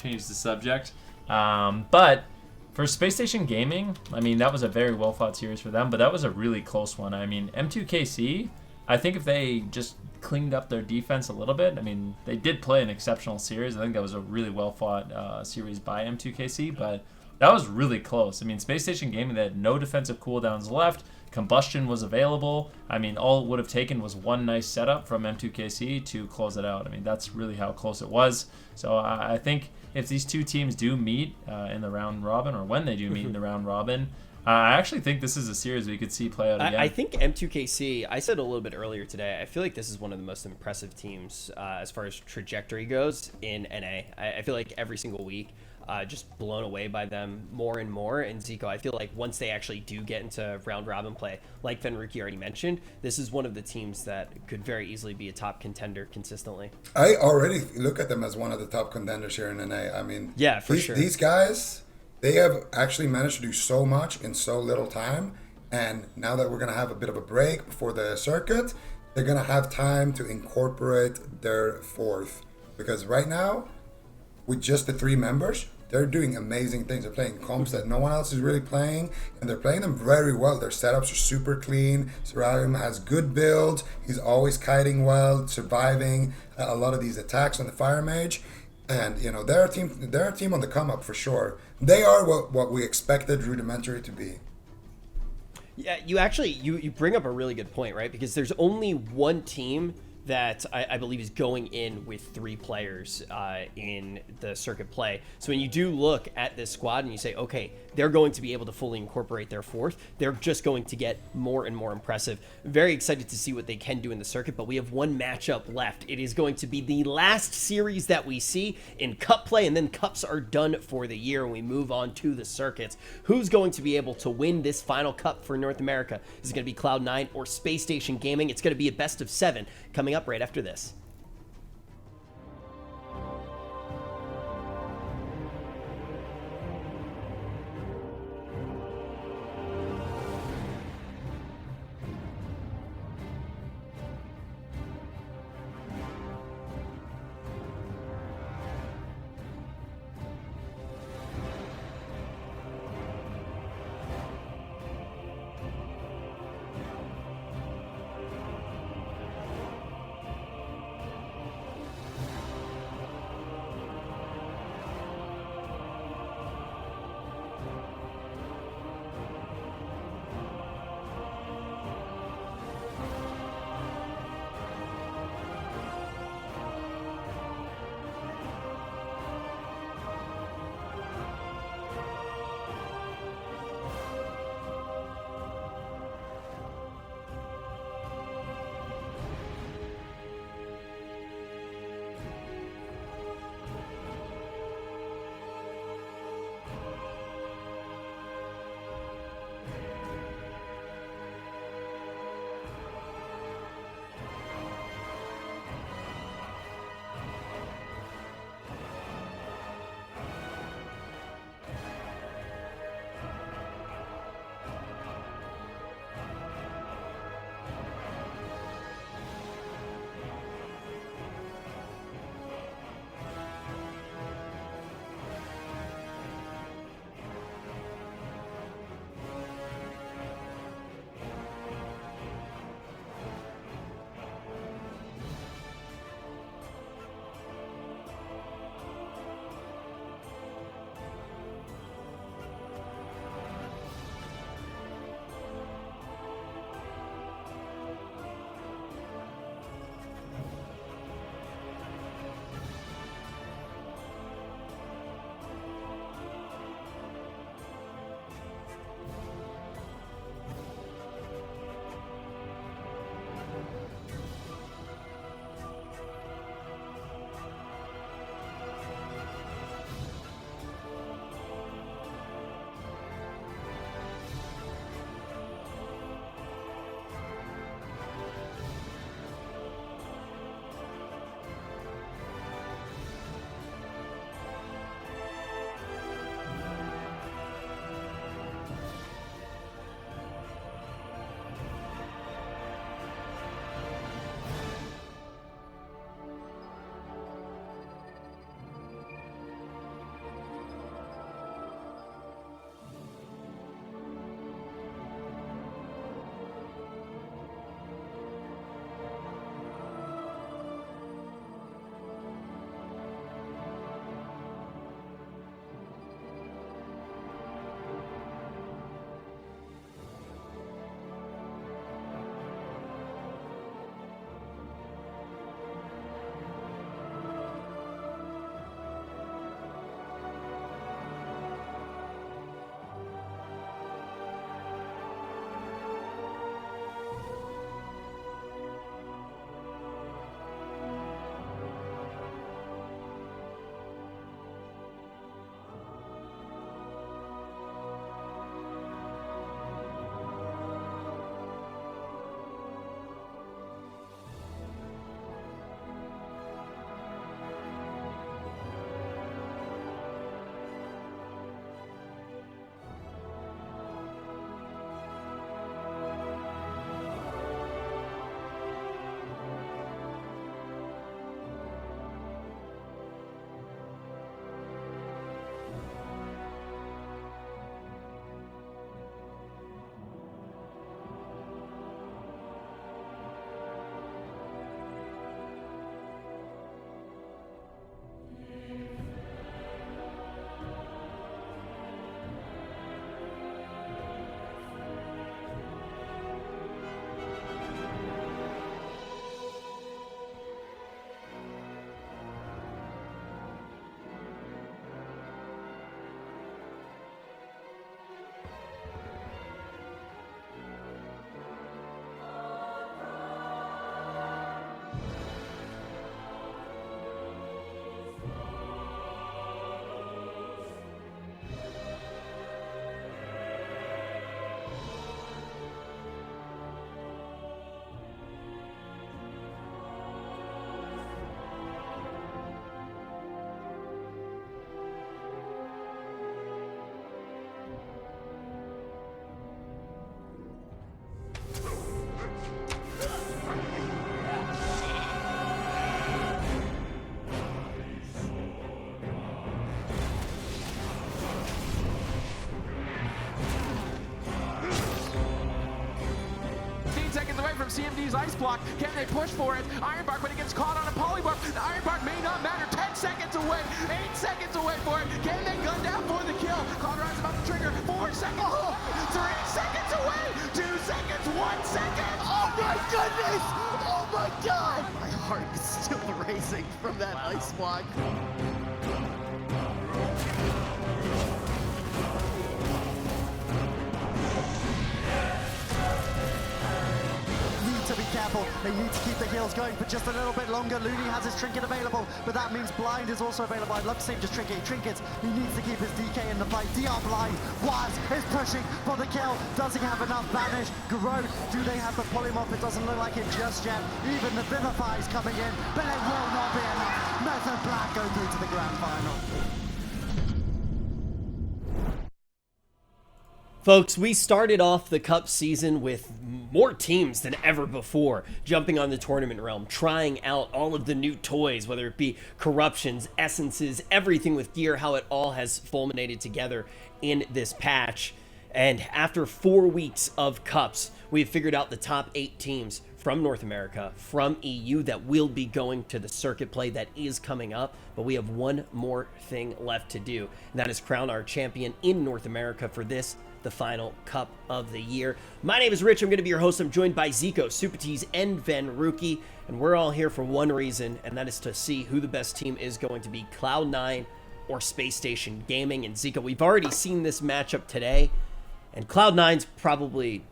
change the subject. But for Space Station Gaming, I mean, that was a very well-fought series for them, but that was a really close one. I mean, M2KC, I think if they just cleaned up their defense a little bit, I mean, they did play an exceptional series. I think that was a really well-fought series by M2KC, but that was really close. I mean, Space Station Gaming, they had no defensive cooldowns left. Combustion was available. I mean, all it would have taken was one nice setup from M2KC to close it out. I mean, that's really how close it was. So I think if these two teams do meet in the round robin, or when they do meet in the round robin, I actually think this is a series we could see play out again. I think M2KC, I said a little bit earlier today, I feel like this is one of the most impressive teams as far as trajectory goes in NA. I feel like every single week, just blown away by them more and more. And Zico, I feel like once they actually do get into round robin play, like Fenricky already mentioned, this is one of the teams that could very easily be a top contender consistently. I already look at them as one of the top contenders here in NA. I mean, Yeah, for sure. These guys, they have actually managed to do so much in so little time. And now that we're going to have a bit of a break before the circuit, they're going to have time to incorporate their fourth. Because right now, with just the 3 members, they're doing amazing things. They're playing comps that no one else is really playing, and they're playing them very well. Their setups are super clean. Ceralium has good builds. He's always kiting well, surviving a lot of these attacks on the Fire Mage. And, they're a team on the come up for sure. They are what we expected Rudimentary to be. Yeah, you bring up a really good point, right? Because there's only one team that I believe is going in with 3 players in the circuit play. So when you do look at this squad and you say, okay, they're going to be able to fully incorporate their fourth, they're just going to get more and more impressive. Very excited to see what they can do in the circuit, but we have one matchup left. It is going to be the last series that we see in cup play, and then cups are done for the year and we move on to the circuits. Who's going to be able to win this final cup for North America? Is it going to be Cloud9 or Space Station Gaming? It's going to be a best of 7 coming up right after this. CMD's ice block. Can they push for it? Ironbark, when he gets caught on a polywarp, Ironbark may not matter. 10 seconds away, 8 seconds away for it. Can they gun down for the kill? Cloud9's about to trigger. 4 seconds away, 3 seconds away, 2 seconds, 1 second. Oh my goodness! Oh my god! My heart is still racing from that ice block. To be careful, they need to keep the heals going for just a little bit longer. Looney has his trinket available, but that means blind is also available. I'd love to save just trinkets. He needs to keep his DK in the fight. DR blind, Waz is pushing for the kill. Does he have enough vanish? Garode, do they have the polymorph? It doesn't look like it just yet. Even the Vivify is coming in, but it will not be enough. Method Black go through to the grand final. Folks, we started off the Cup season with more teams than ever before jumping on the tournament realm, trying out all of the new toys, whether it be corruptions, essences, everything with gear, how it all has fulminated together in this patch. And after 4 weeks of Cups, we've figured out the top 8 teams from North America, from EU, that will be going to the circuit play that is coming up. But we have one more thing left to do, and that is crown our champion in North America for this, the final Cup of the year. My name is Rich. I'm going to be your host. I'm joined by Zico, Supatees, and Venruki, and we're all here for one reason, and that is to see who the best team is going to be, Cloud9 or Space Station Gaming. And Zico, we've already seen this matchup today, and Cloud9's probably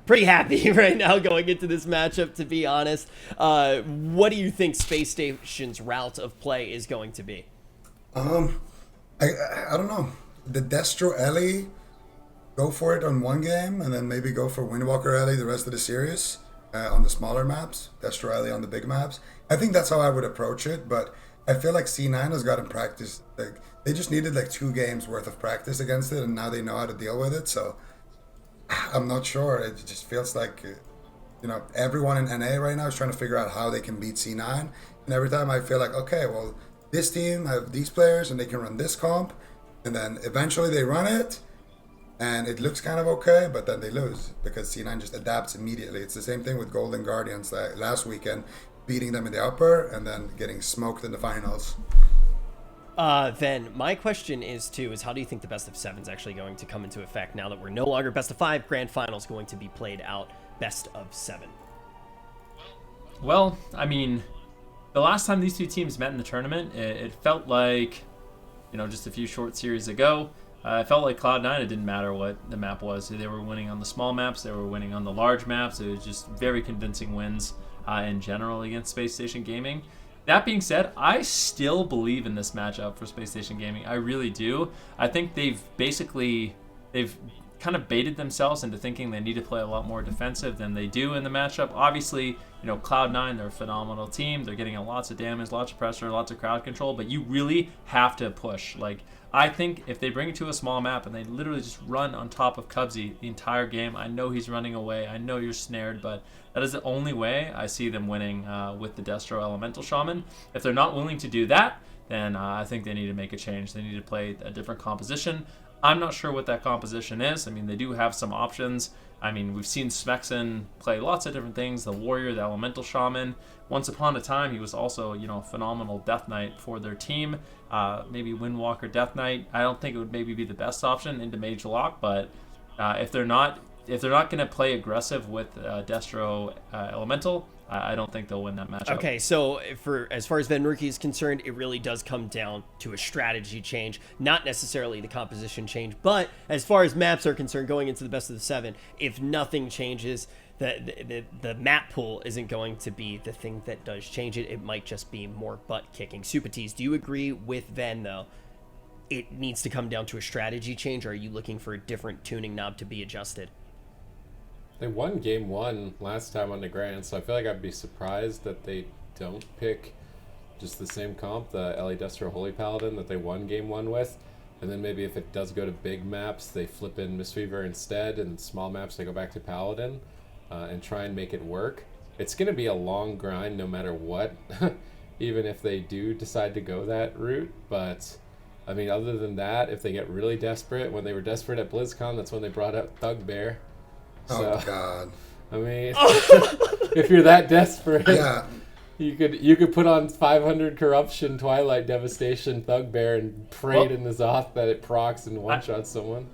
pretty happy right now going into this matchup, to be honest. What do you think Space Station's route of play is going to be? I don't know. The Destro Ellie, go for it on one game, and then maybe go for Windwalker Ellie the rest of the series on the smaller maps, Destro Ellie on the big maps. I think that's how I would approach it, but I feel like C9 has gotten practice. Like, they just needed like 2 games worth of practice against it, and now they know how to deal with it, so I'm not sure. It just feels like, everyone in NA right now is trying to figure out how they can beat C9, and every time I feel like, okay, well, this team have these players, and they can run this comp, and then eventually they run it, and it looks kind of okay, but then they lose because C9 just adapts immediately. It's the same thing with Golden Guardians last weekend, beating them in the upper and then getting smoked in the finals. Then my question is how do you think the best of 7 is actually going to come into effect now that we're no longer best of 5? Grand finals going to be played out best of 7. Well, I mean, the last time these two teams met in the tournament, it felt like, just a few short series ago. It felt like Cloud9, it didn't matter what the map was. They were winning on the small maps, they were winning on the large maps. It was just very convincing wins in general against Space Station Gaming. That being said, I still believe in this matchup for Space Station Gaming. I really do. I think they've kind of baited themselves into thinking they need to play a lot more defensive than they do in the matchup. Obviously, Cloud9, they're a phenomenal team. They're getting lots of damage, lots of pressure, lots of crowd control, but you really have to push. I think if they bring it to a small map and they literally just run on top of Cubsy the entire game, I know he's running away, I know you're snared, but that is the only way I see them winning with the Destro Elemental Shaman. If they're not willing to do that, then I think they need to make a change. They need to play a different composition. I'm not sure what that composition is. I mean, they do have some options. I mean, we've seen Smexon play lots of different things, the Warrior, the Elemental Shaman. Once upon a time, he was also, a phenomenal Death Knight for their team. Maybe Windwalker Death Knight. I don't think it would maybe be the best option into Mage Lock, but if they're not going to play aggressive with Destro Elemental, I don't think they'll win that matchup. Okay, so as far as Venruki is concerned, it really does come down to a strategy change, not necessarily the composition change. But as far as maps are concerned, going into the best of the 7, if nothing changes, the map pool isn't going to be the thing that does change it. It might just be more butt kicking. Supatees, do you agree with Ven though? It needs to come down to a strategy change, or are you looking for a different tuning knob to be adjusted? They won game 1 last time on the Grand, so I feel like I'd be surprised that they don't pick just the same comp, the Ellie Destro Holy Paladin that they won game 1 with. And then maybe if it does go to big maps, they flip in Mistweaver instead, and small maps they go back to Paladin and try and make it work. It's going to be a long grind no matter what, even if they do decide to go that route. But, I mean, other than that, if they get really desperate, when they were desperate at BlizzCon, that's when they brought up Thugbear. Oh, God. I mean, if you're that desperate, Yeah. you could put on 500 Corruption, Twilight Devastation, Thugbear, and pray to N'Zoth that it procs and one-shots someone.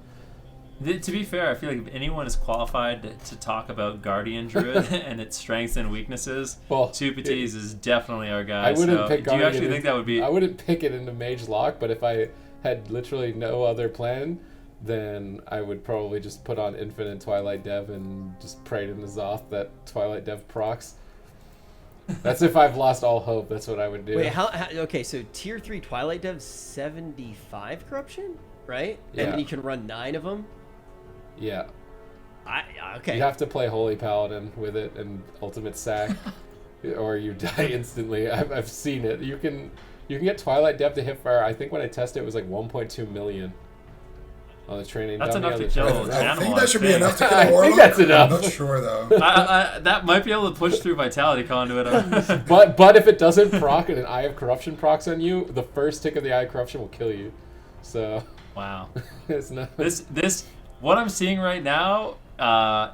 To be fair, I feel like if anyone is qualified to talk about Guardian Druid and its strengths and weaknesses, Well, Tupaties is definitely our guy. I wouldn't so pick do you Guardian. actually think that would be... I wouldn't pick it into Mage Lock, but if I had literally no other plan, then I would probably just put on Infinite Twilight Dev and just pray to N'Zoth that Twilight Dev procs. That's if I've lost all hope. That's what I would do. Wait, how okay, so tier 3 Twilight Dev's 75 corruption, right? Yeah. And then you can run 9 of them? Yeah. Okay. You have to play Holy Paladin with it and Ultimate Sack, or you die instantly. I've seen it. You can get Twilight Dev to hit fire. I think when I tested it was like 1.2 million on the training. That's dummy enough on to the kill channel. I think Animal, that should be enough to kill I a think Warlock. that's enough. I'm not sure though. That might be able to push through Vitality Conduit. But if it doesn't proc and an Eye of Corruption procs on you, the first tick of the Eye of Corruption will kill you. So Wow. it's not. This what I'm seeing right now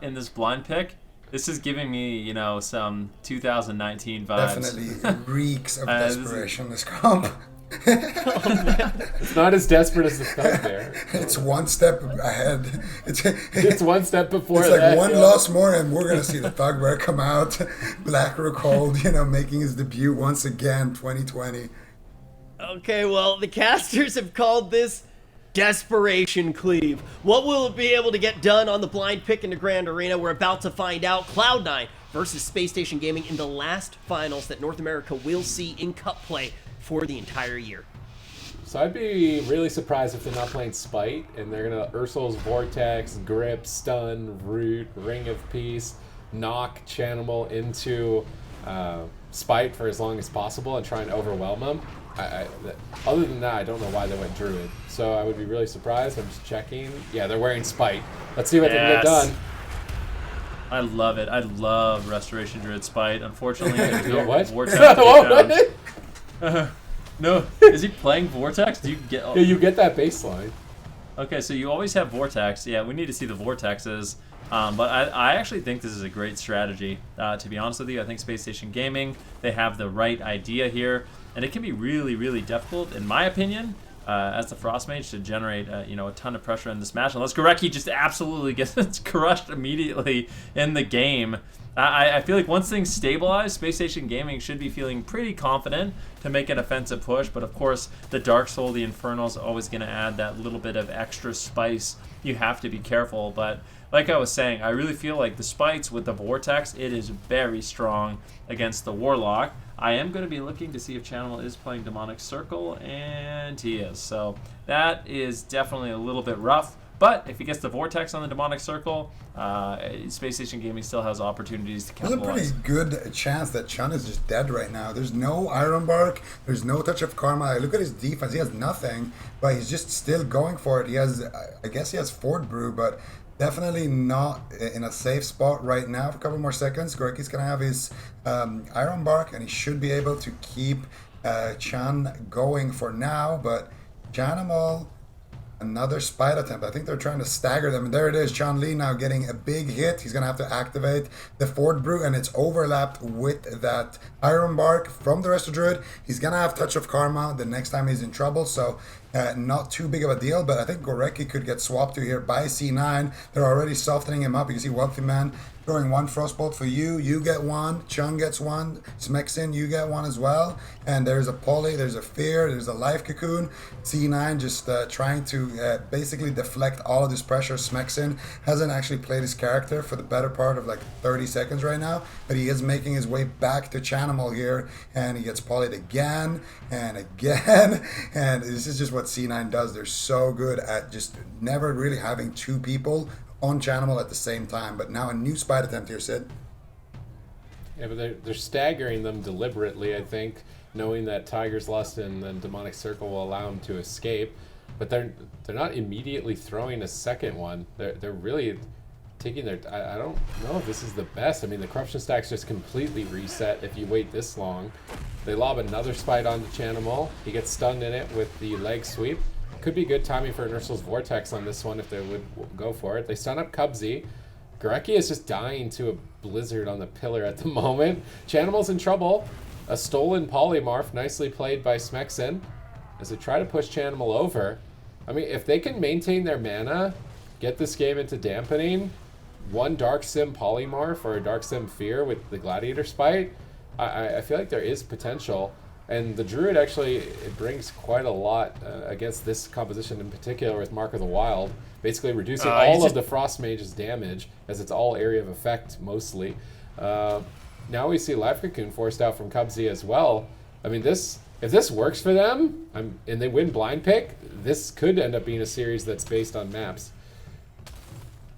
in this blind pick, this is giving me, some 2019 vibes. Definitely reeks of This is- desperation, this comp. It's not as desperate as the Thugbear. It's one step ahead. It's one step before It's that. like one yeah. loss more, and we're gonna see the Thugbear come out. Blackrook Hold, making his debut once again, 2020. Okay, well, the casters have called this Desperation Cleave. What will it be able to get done on the blind pick in the Grand Arena? We're about to find out. Cloud9 versus Space Station Gaming in the last finals that North America will see in Cup play for the entire year. So I'd be really surprised if they're not playing Spite and they're gonna Ursul's Vortex, Grip, Stun, Root, Ring of Peace, knock Chanimal into Spite for as long as possible and try and overwhelm them. Other than that, I don't know why they went Druid. So I would be really surprised. I'm just checking. Yeah, they're wearing Spite. Let's see what they can get done. I love it. I love Restoration Druid Spite. Unfortunately, there's no What? Vortex to be What? found. No, is he playing Vortex? Do you get? Yeah, you get that baseline. Okay, so you always have Vortex. Yeah, we need to see the Vortexes. But I actually think this is a great strategy. To be honest with you, I think Space Station Gaming, they have the right idea here. And it can be really, really difficult, in my opinion, as the Frost Mage to generate, a ton of pressure in this match. Unless Gorecki just absolutely gets crushed immediately in the game. I feel like once things stabilize, Space Station Gaming should be feeling pretty confident to make an offensive push. But of course, the Dark Soul, the Infernal is always going to add that little bit of extra spice. You have to be careful. But like I was saying, I really feel like the Spites with the Vortex, it is very strong against the Warlock. I am going to be looking to see if Chanimal is playing Demonic Circle, and he is. So that is definitely a little bit rough. But if he gets the Vortex on the Demonic Circle, Space Station Gaming still has opportunities to There's a capitalize. pretty good chance that Chun is just dead right now. There's no Iron Bark. There's no Touch of Karma. I look at his defense. He has nothing, but he's just still going for it. He has, I guess he has Fort Brew, but definitely not in a safe spot right now. For a couple more seconds, Gorecki's going to have his Iron Bark, and he should be able to keep Chan going for now, but Chanimal... Another Spite attempt. I think they're trying to stagger them. And there it is. Chan Li now getting a big hit. He's going to have to activate the Fort Brew, and it's overlapped with that Iron Bark from the Resto Druid. He's going to have Touch of Karma the next time he's in trouble. So not too big of a deal, but I think Gorecki could get swapped to here by C9. They're already softening him up. You can see Wealthy Man throwing one Frostbolt for you. You get one. Chung gets one. Smexin, you get one as well. And there's a Poly, there's a Fear, there's a Life Cocoon. C9 just trying to basically deflect all of this pressure. Smexin hasn't actually played his character for the better part of like 30 seconds right now, but he is making his way back to Chanimal here, and he gets polyed again and again. And this is just what C9 does. They're so good at just never really having two people on Chanimal at the same time. But now a new Spite attempt here, Sid. Yeah, but they're staggering them deliberately, I think, knowing that Tiger's Lust and then Demonic Circle will allow them to escape. But they're not immediately throwing a second one. They're really taking their... I don't know if this is the best. I mean, the Corruption stack's just completely reset if you wait this long. They lob another Spite onto Chanimal. He gets stunned in it with the leg sweep. Could be good timing for Ursul's Vortex on this one if they would go for it. They stun up Cubsy. Gorecki is just dying to a blizzard on the pillar at the moment. Chanimal's in trouble. A stolen polymorph, nicely played by Smexen, as they try to push Chanimal over. I mean, if they can maintain their mana, get this game into dampening, one Dark Sim polymorph or a Dark Sim Fear with the Gladiator Spite, I feel like there is potential. And the Druid actually, it brings quite a lot against this composition in particular with Mark of the Wild, basically reducing all of the Frost Mage's damage, as it's all area of effect mostly. Now we see Life Cocoon forced out from Cubsy as well. I mean, if this works for them, and they win blind pick, this could end up being a series that's based on maps.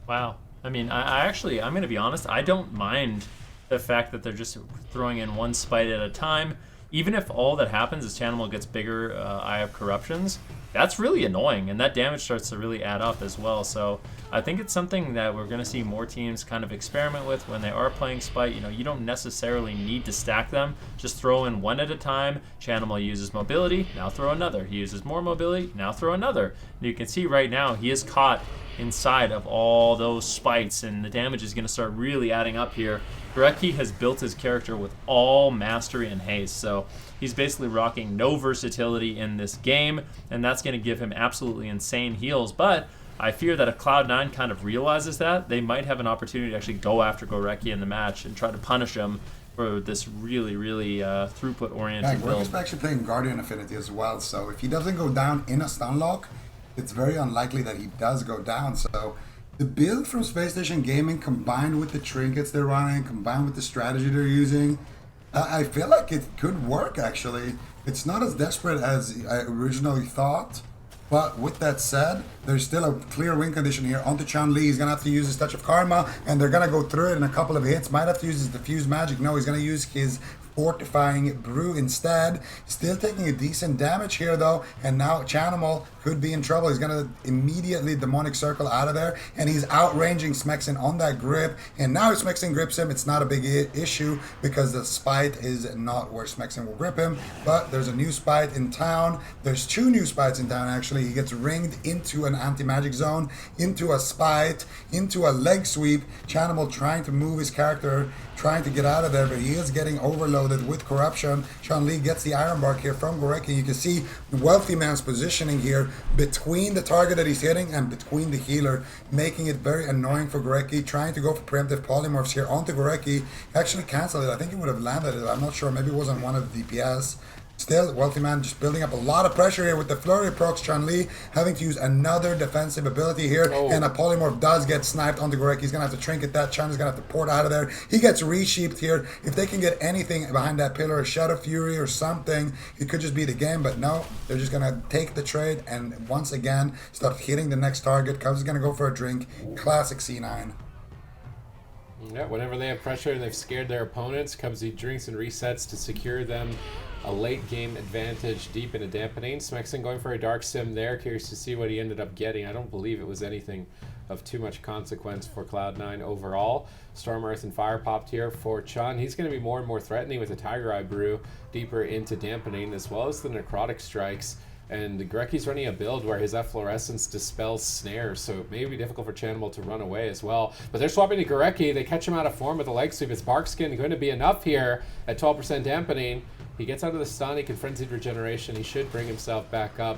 Wow. I mean, I'm going to be honest, I don't mind the fact that they're just throwing in one Spite at a time. Even if all that happens is Chanimal gets bigger Eye of Corruptions, that's really annoying, and that damage starts to really add up as well. So I think it's something that we're going to see more teams kind of experiment with when they are playing Spite. You know, you don't necessarily need to stack them. Just throw in one at a time. Chanimal uses mobility, now throw another. He uses more mobility, now throw another. And you can see right now he is caught inside of all those Spites, and the damage is going to start really adding up here. Gorecki has built his character with all mastery and haste, so he's basically rocking no versatility in this game, and that's going to give him absolutely insane heals. But I fear that if Cloud9 kind of realizes that, they might have an opportunity to actually go after Gorecki in the match and try to punish him for this really, really throughput-oriented build. Gorecki's actually playing Guardian Affinity as well, so if he doesn't go down in a stun lock, it's very unlikely that he does go down. So the build from Space Station Gaming, combined with the trinkets they're running, combined with the strategy they're using, I feel like it could work, actually. It's not as desperate as I originally thought. But with that said, there's still a clear win condition here onto Chun-Li. He's going to have to use his Touch of Karma, and they're going to go through it in a couple of hits. Might have to use his Diffuse Magic. No, he's going to use his Fortifying Brew instead. Still taking a decent damage here, though, and now Chanimal could be in trouble. He's going to immediately Demonic Circle out of there, and he's outranging Smexen on that grip, and now if Smexen grips him, it's not a big issue because the Spite is not where Smexen will grip him, but there's a new Spite in town. There's two new Spites in town, actually. He gets ringed into an anti-magic zone, into a Spite, into a leg sweep. Chanimal trying to move his character, trying to get out of there, but he is getting overloaded with corruption. Chun-Li gets the Iron Bark here from Gorecki. You can see the Wealthy Man's positioning here between the target that he's hitting and between the healer, making it very annoying for Gorecki, trying to go for preemptive polymorphs here onto Gorecki. Actually canceled it. I think he would have landed it. I'm not sure. Maybe it wasn't one of the DPS. Still, Wealthy Man just building up a lot of pressure here with the Flurry procs. Chun-Li having to use another defensive ability here, and a polymorph does get sniped onto Gorecki. He's going to have to trinket that. Chun is going to have to port out of there. He gets resheeped here. If they can get anything behind that pillar, a Shadow Fury or something, it could just be the game, but no, they're just going to take the trade and once again start hitting the next target. Cubs is going to go for a drink. Classic C9. Yeah, whenever they have pressure and they've scared their opponents, Cubsy drinks and resets to secure them a late game advantage deep into dampening. Smexen going for a Dark Sim there. Curious to see what he ended up getting. I don't believe it was anything of too much consequence for Cloud9 overall. Storm, Earth, and Fire popped here for Chun. He's going to be more and more threatening with the Tiger Eye Brew deeper into dampening, as well as the Necrotic Strikes. And Gorecki's running a build where his Efflorescence dispels snares, so it may be difficult for Chanimal to run away as well. But they're swapping to Gorecki. They catch him out of form with a leg sweep. Is Barkskin going to be enough here at 12% dampening? He gets out of the stun. He can Frenzied Regeneration. He should bring himself back up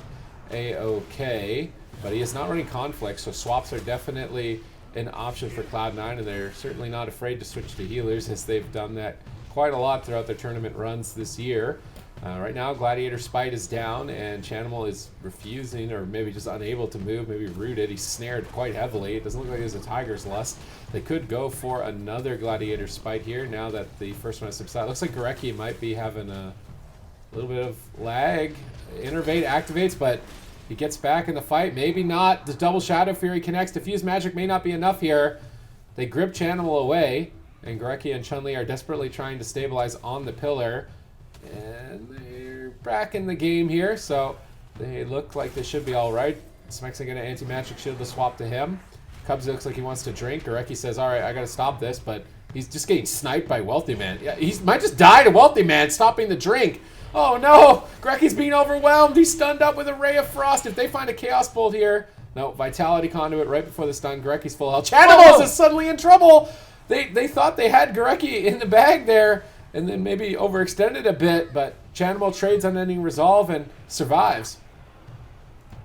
A-OK. But he is not running Conflict, so swaps are definitely an option for Cloud9, and they're certainly not afraid to switch to healers, as they've done that quite a lot throughout their tournament runs this year. Right now, Gladiator Spite is down, and Chanimal is refusing, or maybe just unable to move, maybe rooted. He's snared quite heavily. It doesn't look like there's a Tiger's Lust. They could go for another Gladiator Spite here now that the first one has subsided. Looks like Gorecki might be having a little bit of lag. Innervate activates, but he gets back in the fight. Maybe not. The double Shadow Fury connects. Diffuse Magic may not be enough here. They grip Chanimal away, and Gorecki and Chun-Li are desperately trying to stabilize on the pillar. And they're back in the game here, so they look like they should be all right. Smexen going to anti-magic shield the swap to him. Cubs looks like he wants to drink. Gorecki says, all right, I got to stop this, but he's just getting sniped by Wealthy Man. Yeah, he might just die to Wealthy Man stopping the drink. Oh no, Gorecki's being overwhelmed. He's stunned up with a Ray of Frost. If they find a Chaos Bolt here, No, Vitality Conduit right before the stun. Goreki's full health. Chanimals is suddenly in trouble. They thought they had Goreki in the bag there, and then maybe overextended a bit, but Chanimal trades Unending Resolve and survives.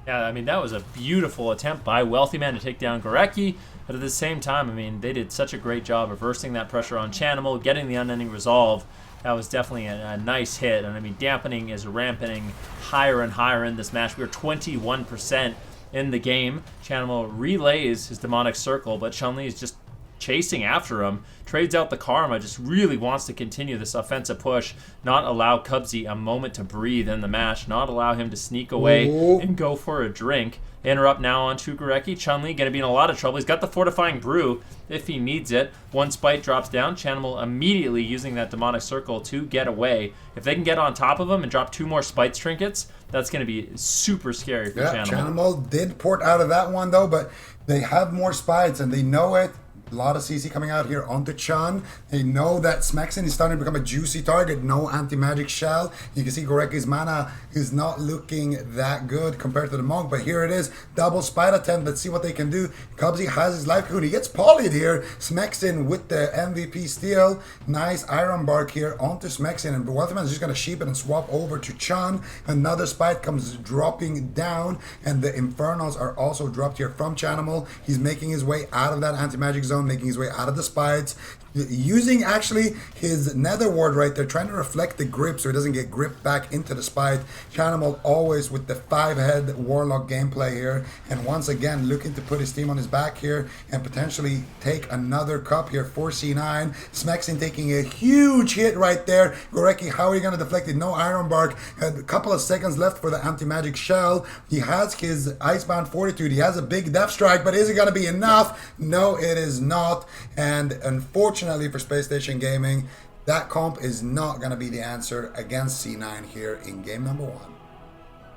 Yeah, I mean, that was a beautiful attempt by Wealthy Man to take down Goreki, but at the same time, I mean, they did such a great job reversing that pressure on Chanimal, getting the Unending Resolve. That was definitely a nice hit, and I mean, dampening is rampanting higher and higher in this match. We were 21% in the game. Chanimal relays his Demonic Circle, but Chun-Li is just chasing after him, trades out the Karma, just really wants to continue this offensive push, not allow Cubsy a moment to breathe in the match, not allow him to sneak away and go for a drink. Interrupt now on Goreki. Chun-Li going to be in a lot of trouble. He's got the Fortifying Brew if he needs it. One Spite drops down. Chanimal immediately using that Demonic Circle to get away. If they can get on top of him and drop 2 more Spites Trinkets, that's going to be super scary for Chanimal. Chanimal did port out of that one though, but they have more Spites and they know it. A lot of CC coming out here onto Chun. They know that Smexin is starting to become a juicy target. No anti-magic shell. You can see Goreki's mana is not looking that good compared to the Monk, but here it is. Double Spite attempt. Let's see what they can do. Cubsy has his life cocoon. He gets polyed here. Smexin with the MVP steal. Nice Iron Bark here onto Smexin, and Wealthyman is just going to sheep it and swap over to Chun. Another Spite comes dropping down, and the Infernals are also dropped here from Chanimal. He's making his way out of that anti-magic zone, making his way out of the Spites, using actually his Nether Ward right there, trying to reflect the grip so he doesn't get gripped back into the Spite. Chanimal always with the 5-head Warlock gameplay here, and once again looking to put his team on his back here and potentially take another cup here for C9. Smexin taking a huge hit right there. Goreki, how are you going to deflect it? No Iron Bark. A couple of seconds left for the anti-magic shell. He has his Icebound Fortitude. He has a big Death Strike, but is it going to be enough? No, it is not. And unfortunately for Space Station Gaming, that comp is not going to be the answer against C9 here in game number 1.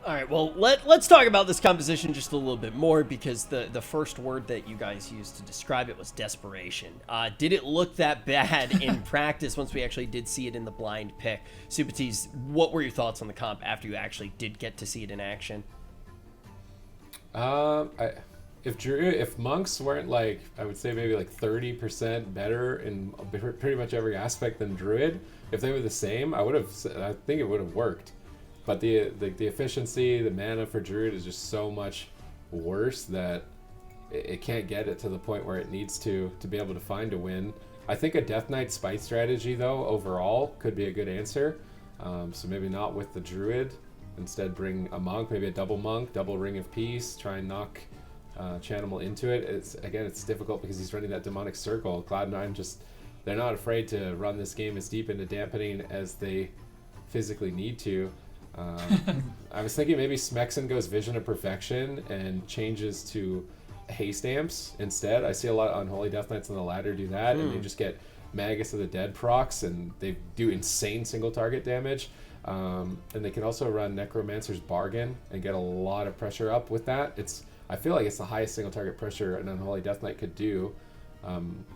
All right, well, let's talk about this composition just a little bit more, because the first word that you guys used to describe it was desperation. Did it look that bad in practice once we actually did see it in the blind pick? Supatis, what were your thoughts on the comp after you actually did get to see it in action? If monks weren't like, I would say maybe like 30% better in pretty much every aspect than druid, if they were the same, I think it would have worked. But the efficiency, the mana for druid is just so much worse that it can't get it to the point where it needs to be able to find a win. I think a Death Knight Spite strategy though overall could be a good answer. So maybe not with the druid. Instead bring a monk, maybe a double monk, double Ring of Peace, try and knock Chanimal into it. It's difficult because he's running that Demonic Circle. Cloud9 they're not afraid to run this game as deep into dampening as they physically need to. I was thinking maybe Smexin goes Vision of Perfection and changes to Haste Amps instead. I see a lot of Unholy Death Knights on the ladder do that, and they just get Magus of the Dead procs, and they do insane single target damage. And they can also run Necromancer's Bargain and get a lot of pressure up with that. I feel like it's the highest single target pressure an Unholy Death Knight could do.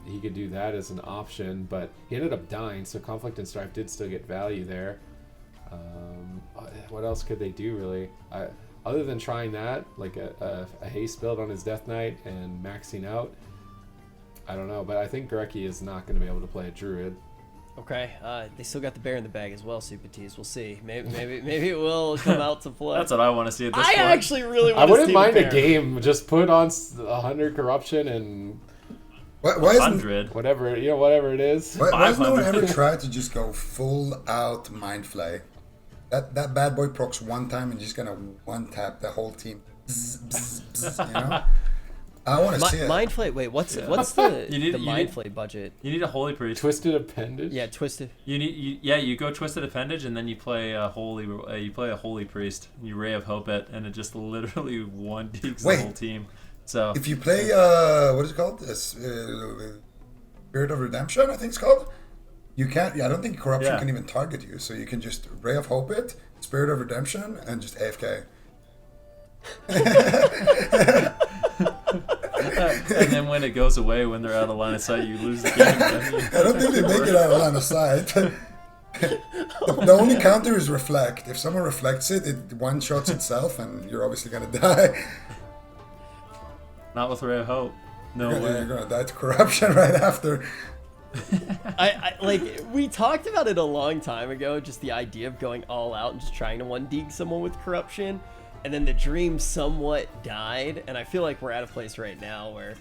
He could do that as an option, but he ended up dying, so Conflict and Strife did still get value there. What else could they do really? Other than trying that, like a haste build on his Death Knight and maxing out, I don't know, but I think Goreki is not going to be able to play a druid. Okay, they still got the bear in the bag as well, Supatis. We'll see. Maybe it will come out to play. That's what I want to see at this point. I actually really want I to wouldn't see mind the a bear. game. Just put on 100 corruption and Why 100. whatever it is. Why has no one 500. ever tried to just go full out Mind Flay? That bad boy procs one time and just gonna one tap the whole team. Bzz, bzz, bzz, you know? I want to see it. Mind Flay. Wait, what's the Mind Flay budget? You need a Holy Priest. Twisted Appendage. Yeah, Twisted. You go Twisted Appendage, and then you play a Holy Priest. You Ray of Hope it, and it just literally one digs the whole team. So if you play what is it called? Spirit of Redemption, I think it's called. You can't. Yeah, I don't think corruption can even target you, so you can just Ray of Hope it, Spirit of Redemption, and just AFK. and then when it goes away, when they're out of line of sight, you lose the game. I don't think they make it out of line of sight. The only counter is reflect. If someone reflects it, it one shots itself, and you're obviously gonna die. Not with Ray of Hope. No You're way. gonna die to corruption right after. I like we talked about it a long time ago, just the idea of going all out and just trying to 1-dig someone with corruption, and then the dream somewhat died, and I feel like we're at a place right now where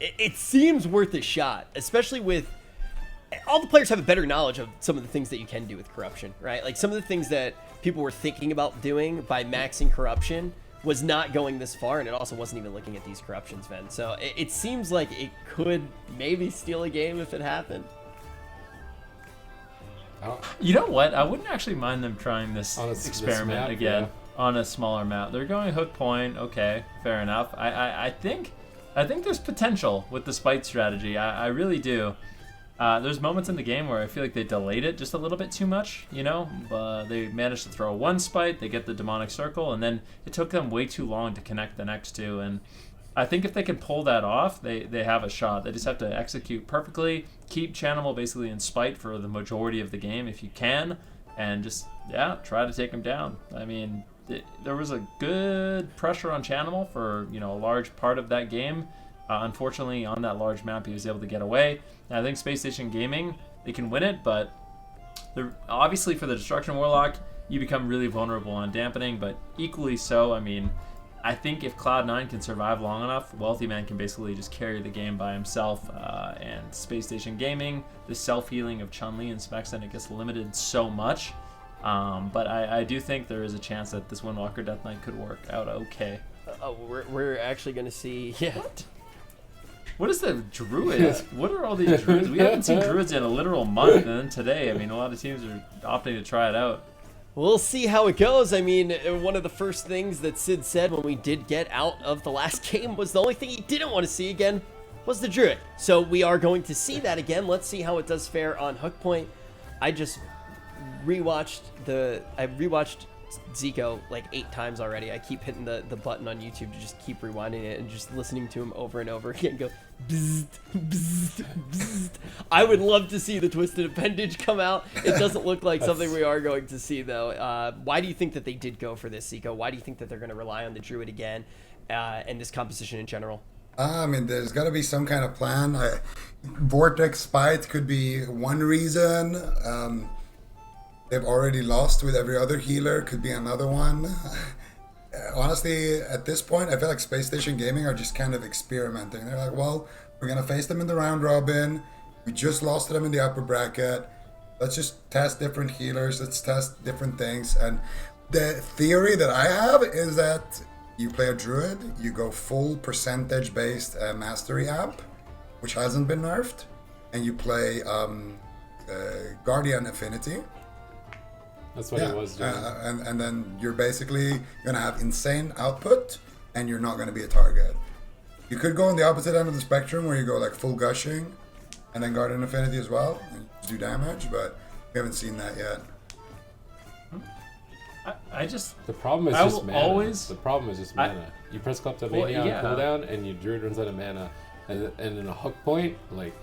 it seems worth a shot, especially with all the players have a better knowledge of some of the things that you can do with corruption, right? Like some of the things that people were thinking about doing by maxing corruption was not going this far, and it also wasn't even looking at these corruptions, man. So it seems like it could maybe steal a game if it happened. You know what? I wouldn't actually mind them trying this this experiment map, again yeah. on a smaller map. They're going hook point. Okay, fair enough. I think there's potential with the spite strategy. I really do. There's moments in the game where I feel like they delayed it just a little bit too much, you know? They managed to throw one spite, they get the demonic circle, and then it took them way too long to connect the next two. And I think if they can pull that off, they have a shot. They just have to execute perfectly, keep Chanimal basically in spite for the majority of the game if you can, and just, yeah, try to take them down. I mean, there was a good pressure on Chanimal for, you know, a large part of that game. Unfortunately, on that large map, he was able to get away. And I think Space Station Gaming, they can win it, but obviously for the Destruction Warlock, you become really vulnerable on dampening, but equally so, I mean, I think if Cloud9 can survive long enough, Wealthy Man can basically just carry the game by himself, and Space Station Gaming, the self-healing of Chun-Li and Smexen, it gets limited so much, but I do think there is a chance that this Windwalker Death Knight could work out okay. We're actually going to see, yeah. What is the druid? What are all these druids? We haven't seen druids in a literal month, and then today, I mean, a lot of teams are opting to try it out. We'll see how it goes. I mean, one of the first things that Sid said when we did get out of the last game was the only thing he didn't want to see again was the druid. So we are going to see that again. Let's see how it does fare on Hook Point. I just rewatched Zico like 8 times already. I keep hitting the button on YouTube to just keep rewinding it and just listening to him over and over again go bzzzt, bzzzt, bzzzt. I would love to see the Twisted Appendage come out. It doesn't look like something we are going to see though. Why do you think that they did go for this, Zico? Why do you think that they're going to rely on the Druid again and this composition in general? I mean, there's got to be some kind of plan. Vortex Spite could be one reason. They've already lost with every other healer, could be another one. Honestly, at this point, I feel like Space Station Gaming are just kind of experimenting. They're like, well, we're going to face them in the round robin. We just lost to them in the upper bracket. Let's just test different healers. Let's test different things. And the theory that I have is that you play a druid, you go full percentage-based mastery amp, which hasn't been nerfed, and you play Guardian Affinity. That's what he was doing. And then you're basically going to have insane output, and you're not going to be a target. You could go on the opposite end of the spectrum, where you go like full gushing, and then Guardian Affinity as well, and do damage, but we haven't seen that yet. The problem is just mana. The problem is just mana. You press Kleptomania on cooldown, and your Druid runs out of mana, and in a Hook Point, like,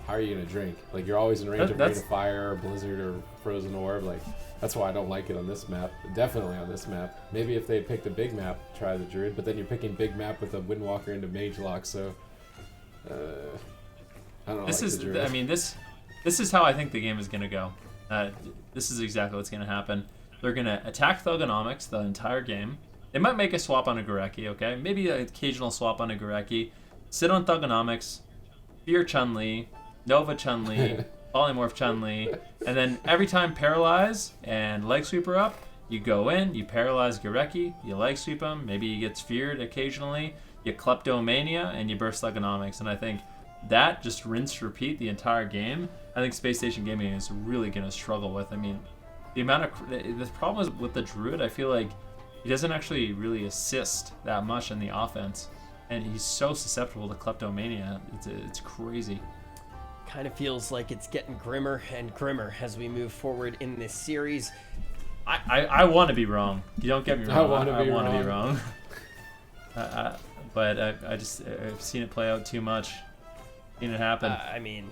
how are you going to drink? Like, you're always in range of Rain of Fire, or Blizzard, or Frozen Orb, like... That's why I don't like it on this map. Definitely on this map. Maybe if they picked a big map, try the Druid, but then you're picking big map with a Windwalker into Mage Lock, so... I don't like the Druid. I mean, this is how I think the game is going to go. This is exactly what's going to happen. They're going to attack Thugonomics the entire game. They might make a swap on a Gorecki, okay? Maybe an occasional swap on a Gorecki. Sit on Thugonomics, fear Chun-Li, Nova Chun-Li, Polymorph Chun-Li, and then every time paralyze and leg sweep her up, you go in, you paralyze Gorecki, you leg sweep him, maybe he gets feared occasionally, you Kleptomania, and you burst Thugonomics. And I think that just rinse repeat the entire game. I think Space Station Gaming is really going to struggle with. I mean, the problem is with the Druid, I feel like he doesn't actually really assist that much in the offense, and he's so susceptible to Kleptomania. It's crazy. Kind of feels like it's getting grimmer and grimmer as we move forward in this series. I want to be wrong. You don't get me wrong. I want to be wrong. But I've seen it play out too much. Seen it happen. I mean,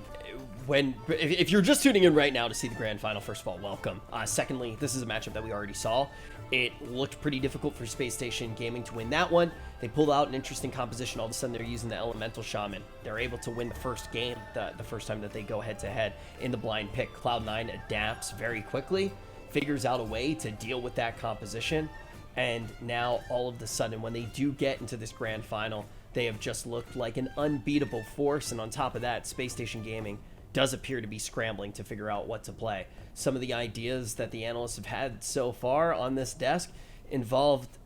if you're just tuning in right now to see the grand final, first of all, welcome. Secondly, this is a matchup that we already saw. It looked pretty difficult for Space Station Gaming to win that one. They pulled out an interesting composition. All of a sudden, they're using the Elemental Shaman. They're able to win the first game, the first time that they go head-to-head in the blind pick. Cloud9 adapts very quickly, figures out a way to deal with that composition, and now all of a sudden, when they do get into this grand final, they have just looked like an unbeatable force, and on top of that, Space Station Gaming does appear to be scrambling to figure out what to play. Some of the ideas that the analysts have had so far on this desk involved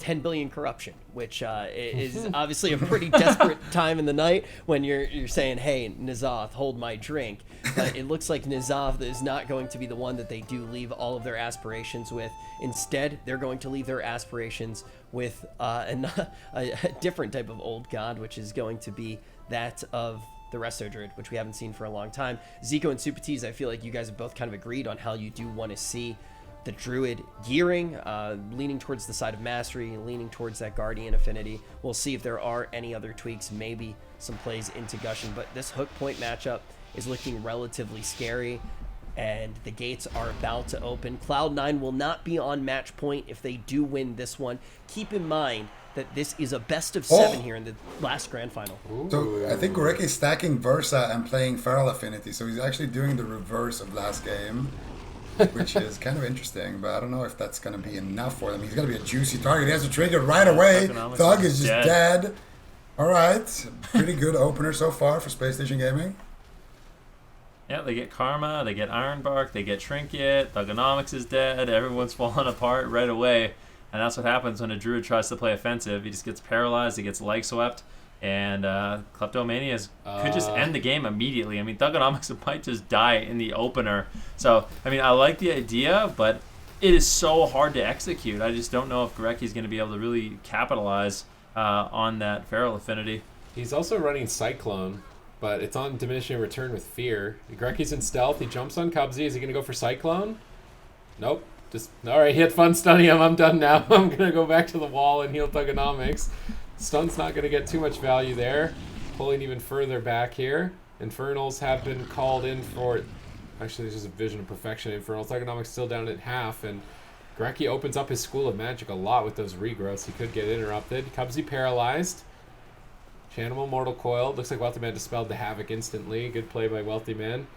10 billion corruption, which is obviously a pretty desperate time in the night when you're saying, hey, N'Zoth, hold my drink. But it looks like N'Zoth is not going to be the one that they do leave all of their aspirations with. Instead, they're going to leave their aspirations with a different type of old god, which is going to be that of the Resto Druid, which we haven't seen for a long time. Zico and Supatiz, I feel like you guys have both kind of agreed on how you do want to see the Druid gearing, leaning towards the side of Mastery, leaning towards that Guardian affinity. We'll see if there are any other tweaks, maybe some plays into Gushing, but this hook point matchup is looking relatively scary, and the gates are about to open. Cloud9 will not be on match point if they do win this one. Keep in mind that this is a best of 7 here in the last grand final. So I think Gorecki is stacking Versa and playing Feral Affinity, so he's actually doing the reverse of last game, which is kind of interesting, but I don't know if that's going to be enough for him. He's going to be a juicy target. He has to trigger right away. Thug is just dead. All right. Pretty good opener so far for Space Station Gaming. Yeah, they get Karma, they get Ironbark, they get Trinket, Thugonomics is dead, everyone's falling apart right away. And that's what happens when a Druid tries to play offensive. He just gets paralyzed, he gets leg swept, and Kleptomania could just end the game immediately. I mean, Thugonomics might just die in the opener. So, I mean, I like the idea, but it is so hard to execute. I just don't know if Gorecki's going to be able to really capitalize on that Feral Affinity. He's also running Cyclone, but it's on Diminishing Return with Fear. Gorecki's in Stealth, he jumps on Cubsy. Is he going to go for Cyclone? Nope. Just, alright, he had fun stunning him. I'm done now. I'm going to go back to the wall and heal Thugonomics. Stun's not going to get too much value there. Pulling even further back here. Infernals have been called in for... Actually, this is a Vision of Perfection. Infernal Thugonomics still down at half, and Gorecki opens up his School of Magic a lot with those regrowths. He could get interrupted. Cubsy paralyzed. Chanimal Mortal Coil. Looks like Wealthy Man dispelled the Havoc instantly. Good play by Wealthy Man.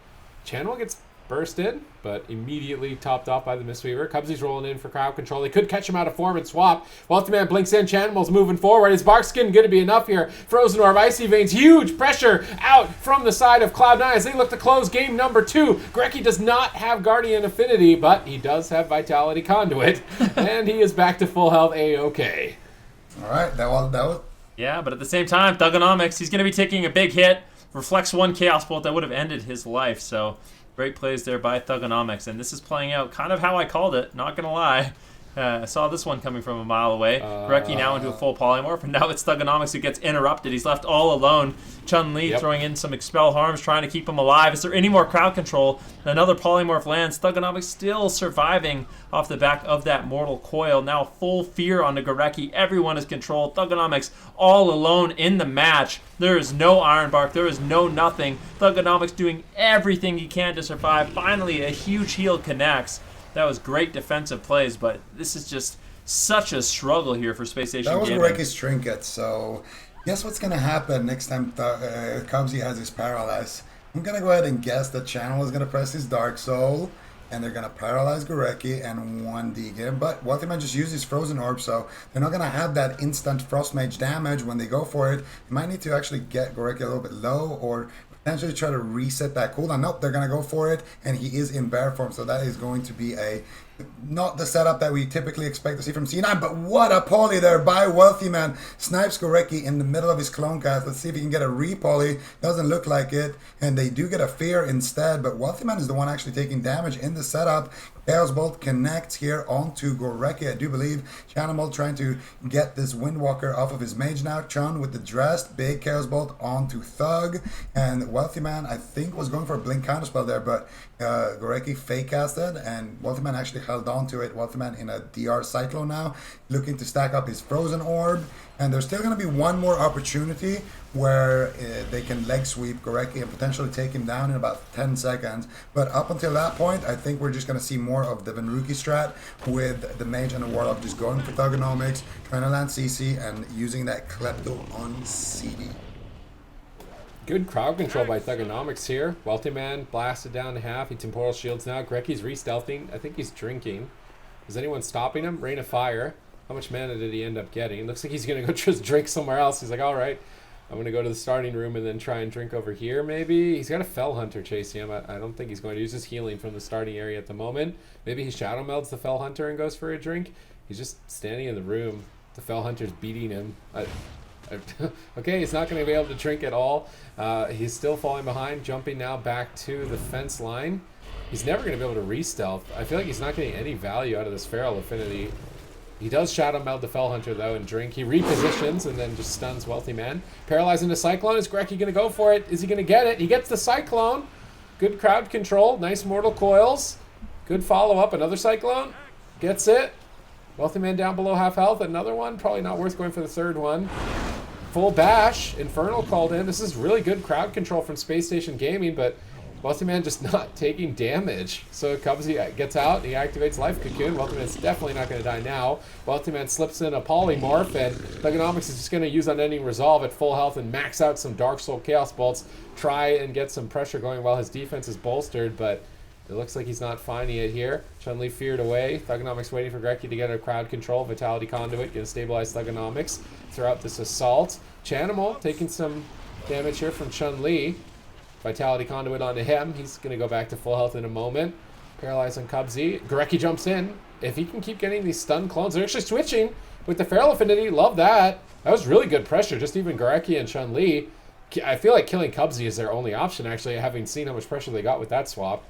Chanimal gets bursted, but immediately topped off by the Mistweaver. Cubsy's rolling in for crowd control. They could catch him out of form and swap. Wealthy Man blinks in. Chanimal's moving forward. Is Barkskin going to be enough here? Frozen Orb, Icy Veins, huge pressure out from the side of Cloud9 as they look to close game number 2. Gorecki does not have Guardian Affinity, but he does have Vitality Conduit, and he is back to full health A-OK. All right, that was. Yeah, but at the same time, Thugonomics, he's going to be taking a big hit. Reflects 1 Chaos Bolt that would have ended his life, so great plays there by Thugonomics, and this is playing out kind of how I called it, not going to lie. I saw this one coming from a mile away. Gorecki now into a full polymorph, and now it's Thugonomics who gets interrupted. He's left all alone. Chun-Li throwing in some Expel Harms, trying to keep him alive. Is there any more crowd control? Another polymorph lands. Thugonomics still surviving off the back of that Mortal Coil. Now full fear on the Gorecki. Everyone is controlled. Thugonomics all alone in the match. There is no Ironbark. There is no nothing. Thugonomics doing everything he can to survive. Finally, a huge heal connects. That was great defensive plays, but this is just such a struggle here for Space Station That was Gaming. Gorecki's Trinket, so guess what's going to happen next time Cubsy has his Paralyze? I'm going to go ahead and guess that Channel is going to press his Dark Soul, and they're going to paralyze Gorecki and 1D him. But Wealthy Man just used his Frozen Orb, so they're not going to have that instant Frost Mage damage when they go for it. You might need to actually get Gorecki a little bit low, or potentially try to reset that cooldown. Nope, they're going to go for it, and he is in bear form, so that is going to be not the setup that we typically expect to see from C9, but what a poly there by Wealthy Man. Snipes Gorecki in the middle of his clone cast. Let's see if he can get a re-poly. Doesn't look like it, and they do get a Fear instead, but Wealthy Man is the one actually taking damage in the setup. Chaos Bolt connects here onto Gorecki, I do believe. Chanimal trying to get this Windwalker off of his mage now. Chun with the dressed, big Chaos Bolt onto Thug, and Wealthy Man I think was going for a Blink Counterspell there, but Gorecki fake casted, and Wealthy Man actually held on to it. Wealthyman in a DR Cyclone now, looking to stack up his Frozen Orb. And there's still going to be one more opportunity where they can leg sweep Gorecki and potentially take him down in about 10 seconds. But up until that point, I think we're just going to see more of the Venruki strat with the Mage and the Warlock just going for Thugonomics, trying to land CC, and using that Klepto on CD. Good crowd control by Thugonomics here. Wealthy Man blasted down to half. He temporal shields now. Gorecki's re-stealthing. I think he's drinking. Is anyone stopping him? Rain of Fire. How much mana did he end up getting? Looks like he's going to go just drink somewhere else. He's like, all right, I'm going to go to the starting room and then try and drink over here maybe. He's got a Fell Hunter chasing him. I don't think he's going to use his healing from the starting area at the moment. Maybe he Shadow Melds the Fell Hunter and goes for a drink. He's just standing in the room. The Fell Hunter's beating him. Okay, he's not going to be able to drink at all. He's still falling behind, jumping now back to the fence line. He's never going to be able to re-stealth. I feel like he's not getting any value out of this Feral Affinity. He does Shadow Meld the Fell Hunter, though, and drink. He repositions and then just stuns Wealthy Man. Paralyzing the Cyclone. Is Gorecki going to go for it? Is he going to get it? He gets the Cyclone. Good crowd control. Nice Mortal Coils. Good follow-up. Another Cyclone. Gets it. Wealthy Man down below half health. Another one. Probably not worth going for the third one. Full bash. Infernal called in. This is really good crowd control from Space Station Gaming, but Wealthy Man just not taking damage. So Cubsy gets out, he activates Life Cocoon. Wealthy Man's definitely not going to die now. Wealthy Man slips in a Polymorph, and Thugonomics is just going to use Unending Resolve at full health and max out some Dark Soul Chaos Bolts. Try and get some pressure going while his defense is bolstered, but it looks like he's not finding it here. Chun-Li feared away. Thugonomics waiting for Gorecki to get a crowd control. Vitality Conduit, going to stabilize Thugonomics throughout this assault. Chanimal taking some damage here from Chun-Li. Vitality Conduit onto him. He's going to go back to full health in a moment. Paralyzed on Cubsy. Gorecki jumps in. If he can keep getting these stun clones, they're actually switching with the Feral Affinity. Love that. That was really good pressure. Just even Gorecki and Chun-Li. I feel like killing Cubsy is their only option, actually, having seen how much pressure they got with that swap.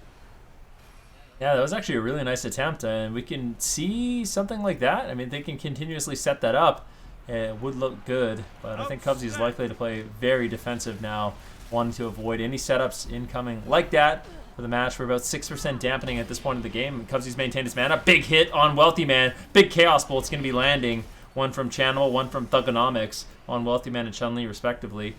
Yeah, that was actually a really nice attempt, and we can see something like that. I mean, they can continuously set that up. It would look good, but I think Cubsy is likely to play very defensive now, wanting to avoid any setups incoming like that for the match. We're about 6% dampening at this point of the game. Cubsy's maintained his mana. Big hit on Wealthy Man. Big Chaos Bolt's going to be landing. One from Channel, one from Thugonomics on Wealthy Man and Chun-Li respectively.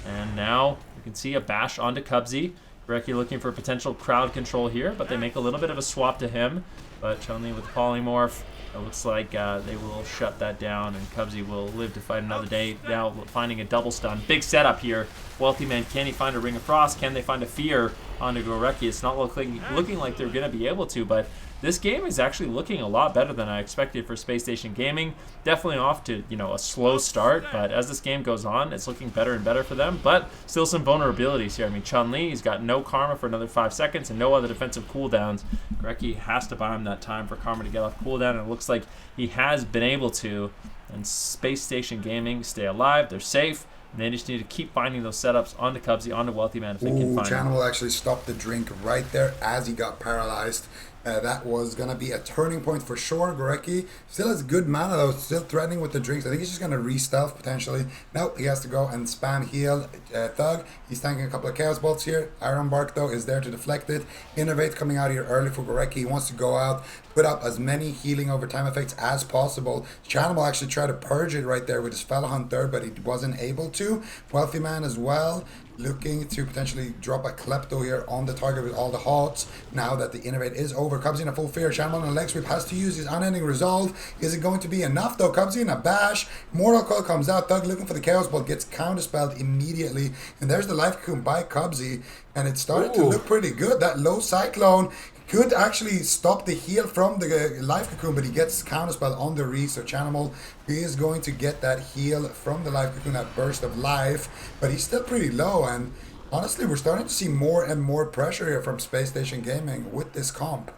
And now we can see a bash onto Cubsy. Gorecki looking for potential crowd control here, but they make a little bit of a swap to him. But Chun-Li with the Polymorph, it looks like they will shut that down, and Cubsy will live to fight another day. Now finding a double stun. Big setup here. Wealthy Man, can he find a Ring of Frost? Can they find a Fear onto Gorecki? It's not looking like they're going to be able to, but this game is actually looking a lot better than I expected for Space Station Gaming. Definitely off to, a slow start, but as this game goes on, it's looking better and better for them, but still some vulnerabilities here. I mean, Chun-Li, he's got no Karma for another 5 seconds and no other defensive cooldowns. Gorecki has to buy him that time for Karma to get off cooldown, and it looks like he has been able to. And Space Station Gaming stay alive, they're safe, and they just need to keep finding those setups onto Cubsy, onto Wealthy Man if they can find Channel them. will actually stop the drink right there as he got paralyzed. That was going to be a turning point for sure. Gorecki still has good mana though, still threatening with the drinks. I think he's just going to re-stealth potentially. No, he has to go and spam heal Thug. He's tanking a couple of Chaos Bolts here. Iron Bark though is there to deflect it. Innovate coming out here early for Gorecki. He wants to go out, put up as many healing over time effects as possible. Channel will actually try to purge it right there with his Fell Hunter, but he wasn't able to. Wealthy Man as well, looking to potentially drop a Klepto here on the target with all the hots. Now that the Innovate is over, Cubsy in a full fear. Channel on a leg sweep has to use his Unending Resolve. Is it going to be enough though? Cubsy in a bash. Mortal Coil comes out. Thug looking for the Chaos Bolt, gets counterspelled immediately. And there's the Life Cocoon by Cubsy. And it started to look pretty good. That low Cyclone could actually stop the heal from the Life Cocoon, but he gets Counterspell on the re, so Chanimal is going to get that heal from the Life Cocoon, that burst of life, but he's still pretty low, and honestly, we're starting to see more and more pressure here from Space Station Gaming with this comp.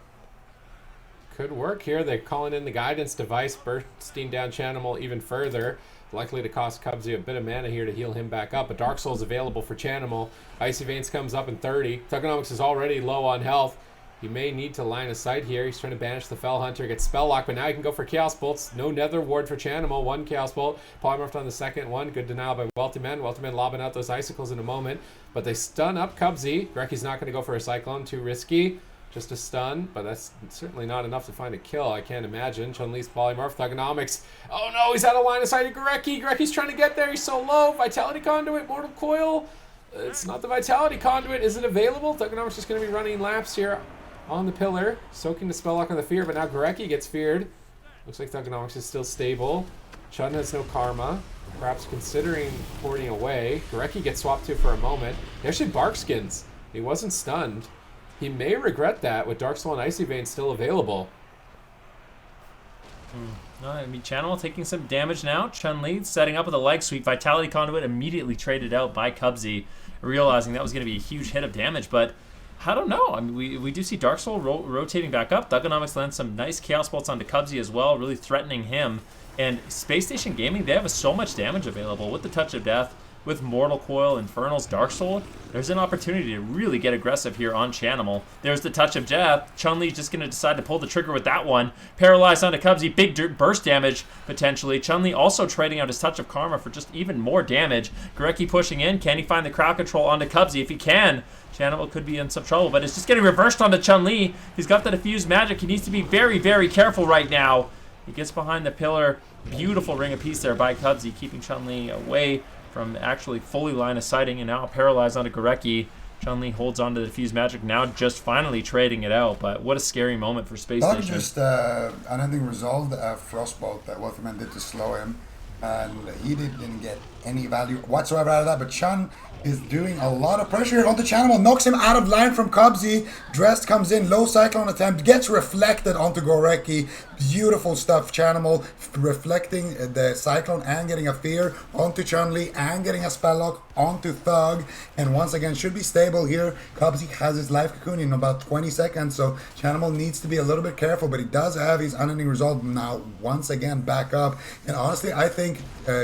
Could work here. They're calling in the guidance device, bursting down Chanimal even further. Likely to cost Cubsy a bit of mana here to heal him back up, but Dark Soul's available for Chanimal. Icy Veins comes up in 30. Thugonomics is already low on health. He may need to line of sight here. He's trying to banish the Fell Hunter, gets Spell Lock, but now he can go for Chaos Bolts. No Nether Ward for Chanimal. One Chaos Bolt. Polymorphed on the second one. Good denial by Wealthy Man. Wealthy Man lobbing out those icicles in a moment, but they stun up Cubsy. Gorecki's not going to go for a Cyclone. Too risky. Just a stun, but that's certainly not enough to find a kill, I can't imagine. Chun-Li's polymorph, Thugonomics. Oh no, he's out of line of sight of Gorecki. Gorecki's trying to get there, he's so low. Vitality Conduit, Mortal Coil. It's not the Vitality Conduit. Is it available? Thugonomics is going to be running laps here on the pillar, soaking the spell lock on the fear, but now Gorecki gets feared. Looks like Thugonomics is still stable. Chun has no karma, perhaps considering porting away. Gorecki gets swapped to for a moment. He actually barkskins. He wasn't stunned. He may regret that with Dark Soul and Icy Vein still available. No, I mean, Channel taking some damage now. Chun-Li setting up with a leg sweep. Vitality Conduit immediately traded out by Cubsy, realizing that was going to be a huge hit of damage, but I don't know. I mean, we do see Dark Soul rotating back up. Thugonomics lands some nice Chaos Bolts onto Cubsy as well, really threatening him. And Space Station Gaming, they have so much damage available with the Touch of Death, with Mortal Coil, Infernals, Dark Soul. There's an opportunity to really get aggressive here on Chanimal. There's the Touch of Death. Chun-Li's just going to decide to pull the trigger with that one. Paralyzed onto Cubsy, big burst damage potentially. Chun-Li also trading out his Touch of Karma for just even more damage. Gorecki pushing in. Can he find the crowd control onto Cubsy? If he can, Chanimal could be in some trouble, but it's just getting reversed onto Chun-Li. He's got the diffused magic. He needs to be very, very careful right now. He gets behind the pillar. Beautiful Ring of Peace there by Cubsy, keeping Chun-Li away from actually fully line of sighting, and now paralyzed onto Gorecki. Chun-Li holds onto the diffused magic, now just finally trading it out, but what a scary moment for Space Thug Station. just unending resolved Frostbolt that Wolfman did to slow him, and he didn't get any value whatsoever out of that, but Chun is doing a lot of pressure onto Chanimal, knocks him out of line from Cubsy. Dressed comes in, low Cyclone attempt, gets reflected onto Gorecki. Beautiful stuff. Chanimal reflecting the Cyclone and getting a Fear onto Chun-Li and getting a Spell Lock onto Thug. And once again, should be stable here. Cubsy has his Life Cocoon in about 20 seconds, so Chanimal needs to be a little bit careful, but he does have his Unending Resolve now once again back up. And honestly, I think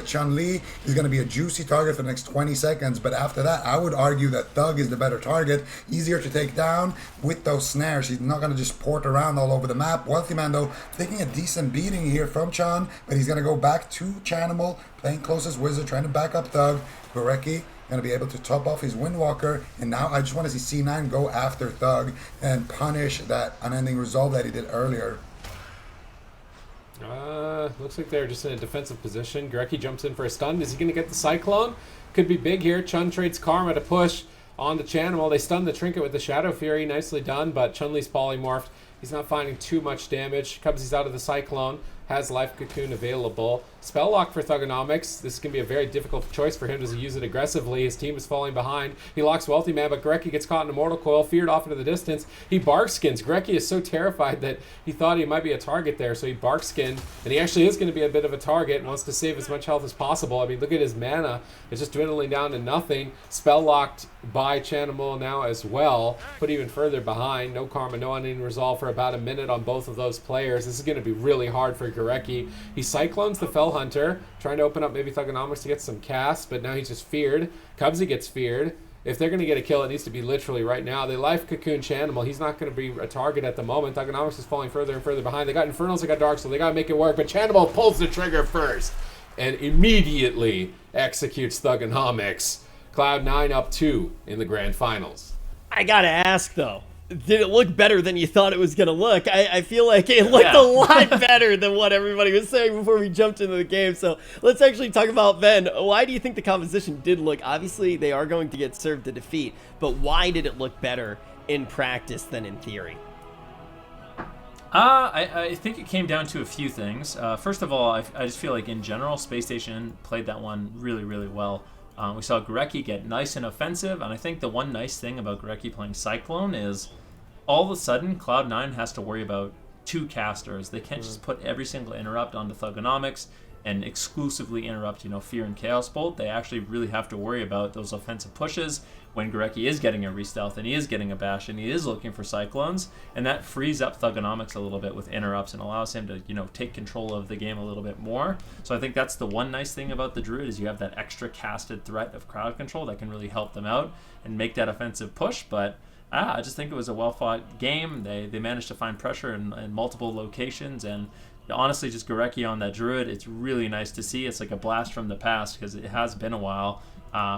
Chun-Li is going to be a juicy target for the next 20 seconds, but after that, I would argue that Thug is the better target, easier to take down with those snares. He's not going to just port around all over the map. Wealthy Man, though, taking a decent beating here from Chun, but he's going to go back to Chanimal, playing closest wizard, trying to back up Thug. Gorecki going to be able to top off his Windwalker, and now I just want to see C9 go after Thug and punish that Unending Resolve that he did earlier. Looks like they're just in a defensive position. Gorecki jumps in for a stun. Is he going to get the Cyclone? Could be big here. Chun trades Karma to push on the Chanimal. They stun the Trinket with the Shadow Fury. Nicely done, but Chun-Li's polymorphed. He's not finding too much damage. Cubsy's out of the Cyclone. Has Life Cocoon available. Spell Lock for Thugonomics. This is going to be a very difficult choice for him. Does he use it aggressively? His team is falling behind. He locks Wealthy Man, but Gorecki gets caught in a Mortal Coil, feared off into the distance. He barkskins. Gorecki is so terrified that he thought he might be a target there, so he barkskinned, and he actually is going to be a bit of a target and wants to save as much health as possible. I mean, look at his mana. It's just dwindling down to nothing. Spell locked by Chanimal now as well. Put even further behind. No Karma, no Unending Resolve for about a minute on both of those players. This is going to be really hard for Gorecki. He Cyclones the Fell Hunter, trying to open up maybe Thugonomics to get some cast, but now he's just feared. Cubsy gets feared. If they're going to get a kill, it needs to be literally right now. They Life Cocoon Chanimal. He's not going to be a target at the moment. Thugonomics is falling further and further behind. They got Infernals, they got Dark Soul. They got to make it work, but Chanimal pulls the trigger first and immediately executes Thugonomics. Cloud9 up 2 in the grand finals. I gotta ask though, did it look better than you thought it was gonna look? I feel like it looked a lot better than what everybody was saying before we jumped into the game. So let's actually talk about Ben. Why do you think the composition did look? Obviously, they are going to get served the defeat, but why did it look better in practice than in theory? I think it came down to a few things. First of all, I just feel like in general, Space Station played that one really, really well. We saw Gorecki get nice and offensive, and I think the one nice thing about Gorecki playing Cyclone is all of a sudden Cloud9 has to worry about 2 casters. They can't just put every single interrupt onto Thugonomics and exclusively interrupt, Fear and Chaos Bolt. They actually really have to worry about those offensive pushes when Gorecki is getting a Re-Stealth and he is getting a Bash and he is looking for Cyclones, and that frees up Thugonomics a little bit with interrupts and allows him to, take control of the game a little bit more. So I think that's the one nice thing about the Druid is you have that extra casted threat of crowd control that can really help them out and make that offensive push, but I just think it was a well-fought game. They managed to find pressure in multiple locations, and honestly, just Gorecki on that Druid, it's really nice to see. It's like a blast from the past because it has been a while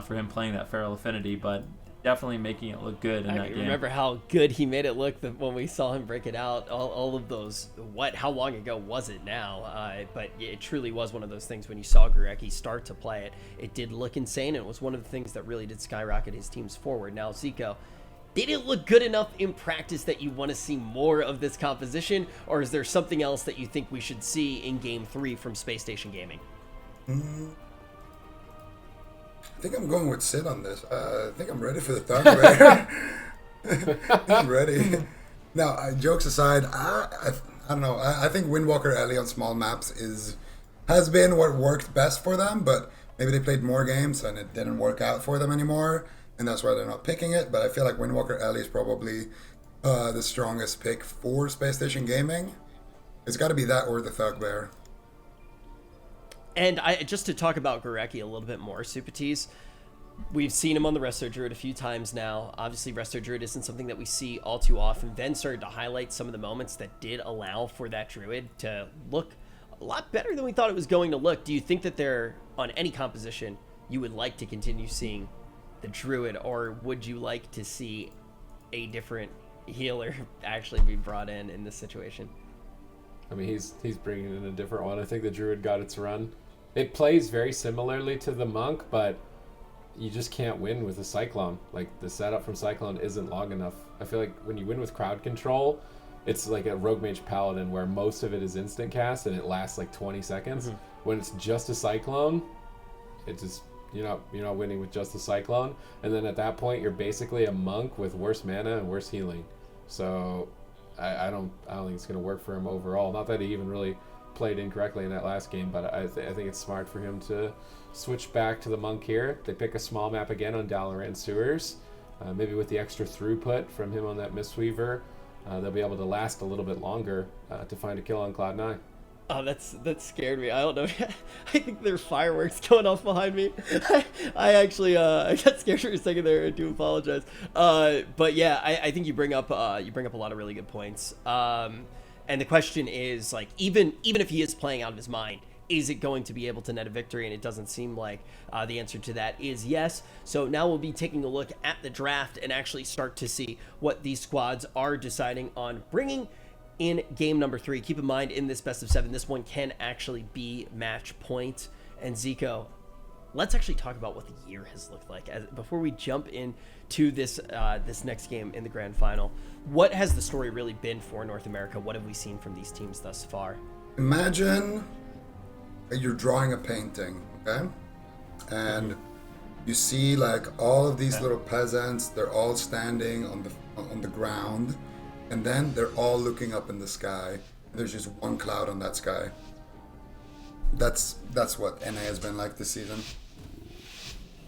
for him playing that Feral Affinity, but definitely making it look good in that game. Remember how good he made it look when we saw him break it out. All of those, how long ago was it now? But it truly was one of those things when you saw Gurecki start to play it. It did look insane, and it was one of the things that really did skyrocket his teams forward. Now, Zico, did it look good enough in practice that you want to see more of this composition, or is there something else that you think we should see in Game 3 from Space Station Gaming? I think I'm going with Sid on this. I think I'm ready for the thug bear. I'm ready. Now, jokes aside, I don't know. I think Windwalker Alley on small maps has been what worked best for them, but maybe they played more games and it didn't work out for them anymore, and that's why they're not picking it. But I feel like Windwalker Alley is probably the strongest pick for Space Station Gaming. It's got to be that or the thug bear. And just to talk about Gurecki a little bit more, Supatis, we've seen him on the Resto Druid a few times now. Obviously, Resto Druid isn't something that we see all too often. Then started to highlight some of the moments that did allow for that Druid to look a lot better than we thought it was going to look. Do you think that there, on any composition, you would like to continue seeing the Druid, or would you like to see a different healer actually be brought in this situation? I mean, he's bringing in a different one. I think the Druid got its run. It plays very similarly to the Monk, but you just can't win with a Cyclone. Like, the setup from Cyclone isn't long enough. I feel like when you win with crowd control, it's like a Rogue Mage Paladin where most of it is instant cast and it lasts like 20 seconds. Mm-hmm. When it's just a Cyclone, it just, you're not winning with just a Cyclone. And then at that point, you're basically a Monk with worse mana and worse healing. So I don't think it's going to work for him overall. Not that he even really played incorrectly in that last game, but I think it's smart for him to switch back to the Monk here. They pick a small map again on Dalaran Sewers. Maybe with the extra throughput from him on that Mistweaver, they'll be able to last a little bit longer to find a kill on Cloud9. Oh, that scared me. I don't know. I think there are fireworks going off behind me. I actually I got scared for a second there. I do apologize. But yeah, I think you bring up a lot of really good points. And the question is, like, even if he is playing out of his mind, is it going to be able to net a victory? And it doesn't seem like the answer to that is yes. So now we'll be taking a look at the draft and actually start to see what these squads are deciding on bringing in game number 3. Keep in mind, in this best of 7, this one can actually be match point. And Zico, let's actually talk about what the year has looked like before we jump into this next game in the grand final. What has the story really been for North America? What have we seen from these teams thus far? Imagine you're drawing a painting, okay? And you see like all of these little peasants, they're all standing on the ground, and then they're all looking up in the sky. There's just one cloud on that sky. That's what NA has been like this season.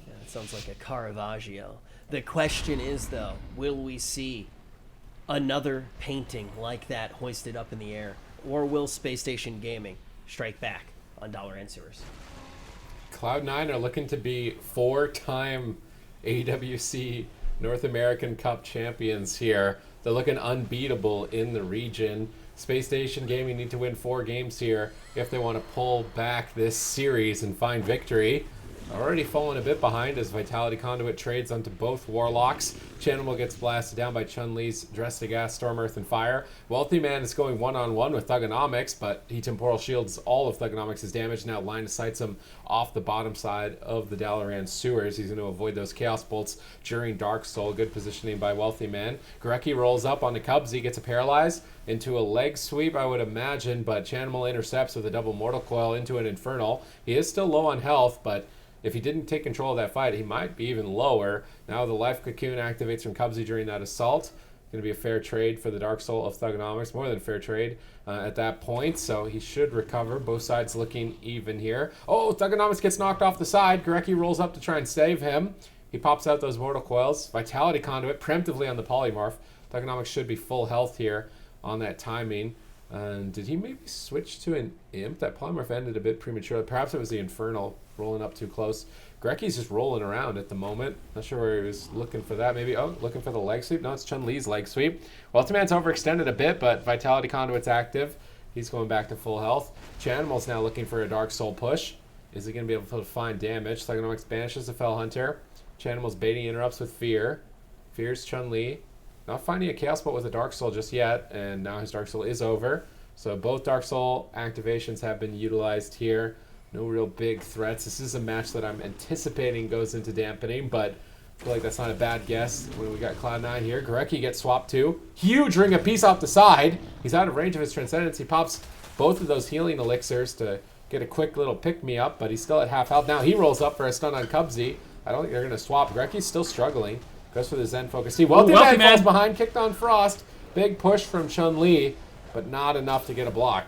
Yeah, it sounds like a Caravaggio. The question is, though, will we see another painting like that hoisted up in the air, or will Space Station Gaming strike back on Dalaran Sewers? Cloud9 are looking to be 4-time AWC North American Cup champions here. They're looking unbeatable in the region. Space Station Gaming need to win 4 games here if they want to pull back this series and find victory. Already falling a bit behind as Vitality Conduit trades onto both Warlocks. Chanimal gets blasted down by Chun-Li's Dress to Gas, Storm, Earth, and Fire. Wealthy Man is going one-on-one with Thugonomics, but he temporal shields all of Thugonomics' damage. Now line of sights him off the bottom side of the Dalaran Sewers. He's going to avoid those Chaos Bolts during Dark Soul. Good positioning by Wealthy Man. Gurecki rolls up on the Cubs. He gets a Paralyze into a leg sweep, I would imagine, but Chanimal intercepts with a double Mortal Coil into an Infernal. He is still low on health, but if he didn't take control of that fight, he might be even lower. Now the Life Cocoon activates from Cubsy during that assault. Going to be a fair trade for the Dark Soul of Thugonomics. More than a fair trade at that point. So he should recover. Both sides looking even here. Oh, Thugonomics gets knocked off the side. Gurecki rolls up to try and save him. He pops out those Mortal Coils. Vitality Conduit preemptively on the Polymorph. Thugonomics should be full health here on that timing. And did he maybe switch to an Imp? That Polymorph ended a bit prematurely. Perhaps it was the Infernal rolling up too close. Gurecki's just rolling around at the moment. Not sure where he was looking for that. Maybe, looking for the leg sweep. No, it's Chun-Li's leg sweep. Wealthy Man's overextended a bit, but Vitality Conduit's active. He's going back to full health. Chanimal's now looking for a Dark Soul push. Is he going to be able to find damage? Thugonomics banishes the Fell Hunter. Chanimal's baiting interrupts with Fear. fears Chun-Li. Not finding a Chaos Bolt with a Dark Soul just yet, and now his Dark Soul is over. So both Dark Soul activations have been utilized here. No real big threats. This is a match that I'm anticipating goes into dampening, but I feel like that's not a bad guess when we got Cloud9 here. Gorecki gets swapped too. Huge Ring of Peace off the side. He's out of range of his Transcendence. He pops both of those healing elixirs to get a quick little pick-me-up, but he's still at half health. Now he rolls up for a stun on Cubsy. I don't think they're going to swap. Gorecki's still struggling. Goes for the Zen Focus. See, Wealthy Man falls behind, kicked on Frost. Big push from Chun-Li, but not enough to get a block.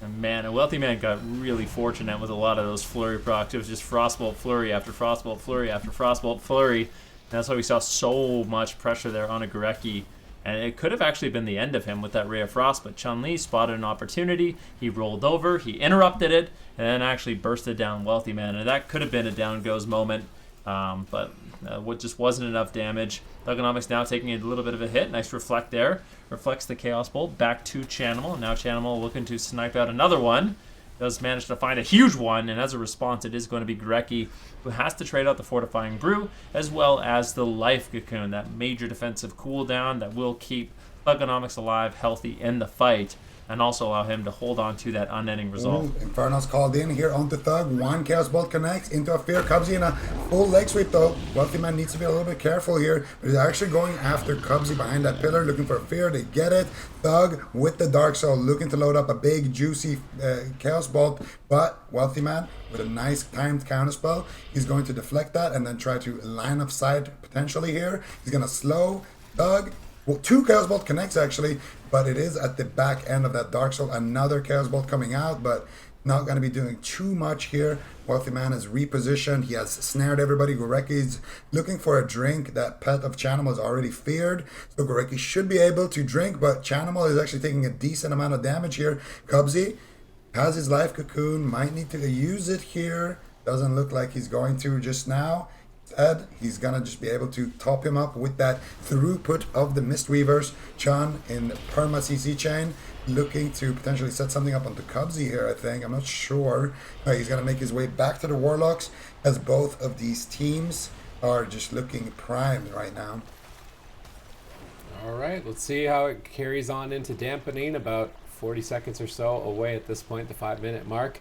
And man, a Wealthy Man got really fortunate with a lot of those flurry procs. It was just Frostbolt Flurry after Frostbolt Flurry after Frostbolt Flurry. And that's why we saw so much pressure there on a Gorecki. And it could have actually been the end of him with that Ray of Frost, but Chun-Li spotted an opportunity. He rolled over, he interrupted it, and then actually bursted down Wealthy Man. And that could have been a down goes moment, but what just wasn't enough damage. Thugonomics now taking a little bit of a hit. Nice reflect there. Reflects the Chaos Bolt back to Chanimal. Now Chanimal looking to snipe out another one. Does manage to find a huge one, and as a response, it is going to be Gorecki, who has to trade out the Fortifying Brew, as well as the Life Cocoon, that major defensive cooldown that will keep Thugonomics alive, healthy in the fight, and also allow him to hold on to that unending resolve. Inferno's called in here onto Thug. One Chaos Bolt connects into a Fear. Cubsy in a full leg sweep though. Wealthy Man needs to be a little bit careful here. But he's actually going after Cubsy behind that pillar, looking for a Fear. They get it. Thug with the Dark Soul, looking to load up a big, juicy Chaos Bolt. But Wealthy Man, with a nice timed counterspell, he's going to deflect that and then try to line of sight potentially here. He's going to slow Thug. Well, 2 Chaos Bolt connects actually, but it is at the back end of that Dark Soul. Another Chaos Bolt coming out, but not going to be doing too much here. Wealthy Man is repositioned. He has snared everybody. Gorecki's looking for a drink. That pet of Chanimal is already feared, so Gorecki should be able to drink, but Chanimal is actually taking a decent amount of damage here. Cubsy has his Life Cocoon. Might need to use it here. Doesn't look like he's going to just now. Instead, he's gonna just be able to top him up with that throughput of the Mistweavers. Chun in perma CC chain, looking to potentially set something up onto Cubsy here, I think. I'm not sure. He's gonna make his way back to the Warlocks, as both of these teams are just looking primed right now. All right, let's see how it carries on into dampening. About 40 seconds or so away at this point, the 5-minute mark.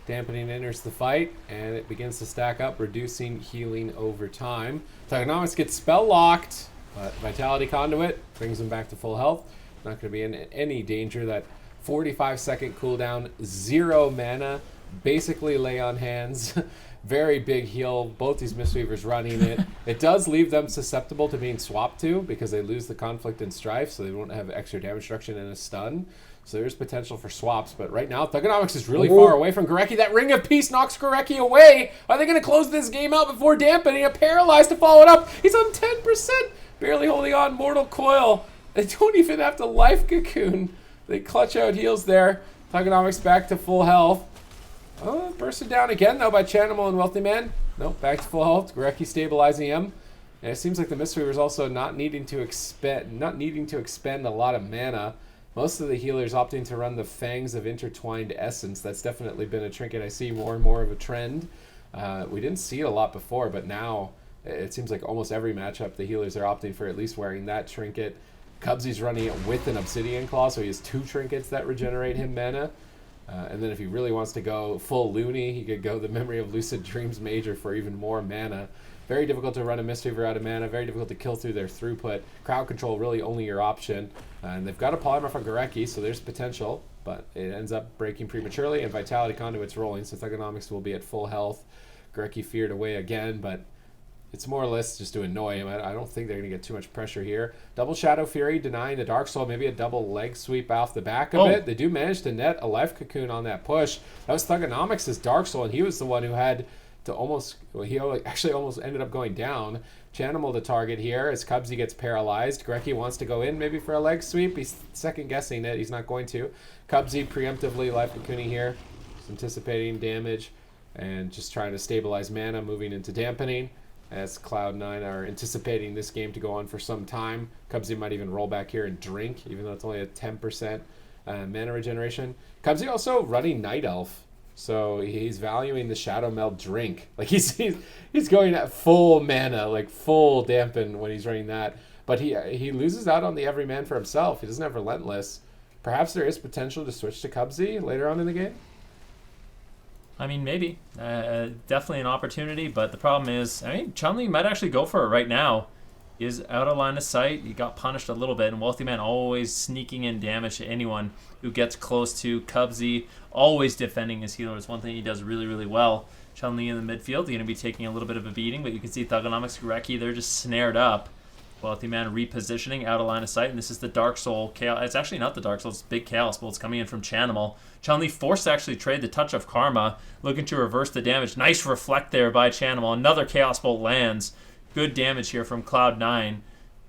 Dampening enters the fight, and it begins to stack up, reducing healing over time. Thugonomics gets spell locked, but Vitality Conduit brings him back to full health. Not going to be in any danger. That 45-second cooldown, 0 mana, basically lay on hands. Very big heal. Both these Mistweavers running it. It does leave them susceptible to being swapped to, because they lose the Conflict and Strife, so they won't have extra damage reduction and a stun. So there's potential for swaps, but right now Thugonomics is really far away from Gorecki. That Ring of Peace knocks Gorecki away. Are they going to close this game out before dampening? A Paralyzed to follow it up. He's on 10%, barely holding on. Mortal Coil. They don't even have to Life Cocoon. They clutch out heals there. Thugonomics back to full health. Oh, bursted down again though by Chanimal and Wealthy Man. Nope, back to full health. Gorecki stabilizing him. And it seems like the Mistweaver is also not needing to expend a lot of mana. Most of the healers opting to run the Fangs of Intertwined Essence. That's definitely been a trinket I see more and more of a trend. We didn't see it a lot before, but now it seems like almost every matchup the healers are opting for at least wearing that trinket. Cubsy's running it with an Obsidian Claw, so he has 2 trinkets that regenerate him mana. And then if he really wants to go full loony, he could go the Memory of Lucid Dreams Major for even more mana. Very difficult to run a Mistweaver out of mana, very difficult to kill through their throughput. Crowd control really only your option. And they've got a Polymorph on Gorecki, so there's potential, but it ends up breaking prematurely, and Vitality Conduit's rolling, so Thugonomics will be at full health. Gorecki feared away again, but it's more or less just to annoy him. I don't think they're going to get too much pressure here. Double Shadow Fury denying the Dark Soul, maybe a double leg sweep off the back of it. They do manage to net a Life Cocoon on that push. That was Thugonomics' Dark Soul, and he was the one who had to he actually almost ended up going down. Chanimal the target here as Cubsy gets paralyzed. Gorecki wants to go in maybe for a leg sweep. He's second guessing it. He's not going to. Cubsy preemptively Life Cocooning here. Just anticipating damage and just trying to stabilize mana, moving into dampening as Cloud9 are anticipating this game to go on for some time. Cubsy might even roll back here and drink, even though it's only a 10% mana regeneration. Cubsy also running Night Elf. So he's valuing the Shadow Meld drink. Like he's going at full mana, like full dampen when he's running that. But he loses out on the every man for himself. He doesn't have Relentless. Perhaps there is potential to switch to Cubsy later on in the game. I mean, maybe. Definitely an opportunity, but the problem is, I mean, Chun-Li might actually go for it right now. He is out of line of sight. He got punished a little bit, and Wealthy Man always sneaking in damage to anyone who gets close to Cubsy, always defending his healers. One thing he does really, really well. Chun-Li in the midfield, going to be taking a little bit of a beating, but you can see Thugonomics, Gurecki, they're just snared up. Wealthy Man repositioning out of line of sight, and this is the Dark Soul Chaos. It's actually not the Dark Soul, it's Big Chaos Bolts coming in from Chanimal. Chun-Li forced to actually trade the Touch of Karma, looking to reverse the damage. Nice reflect there by Chanimal. Another Chaos Bolt lands. Good damage here from Cloud9,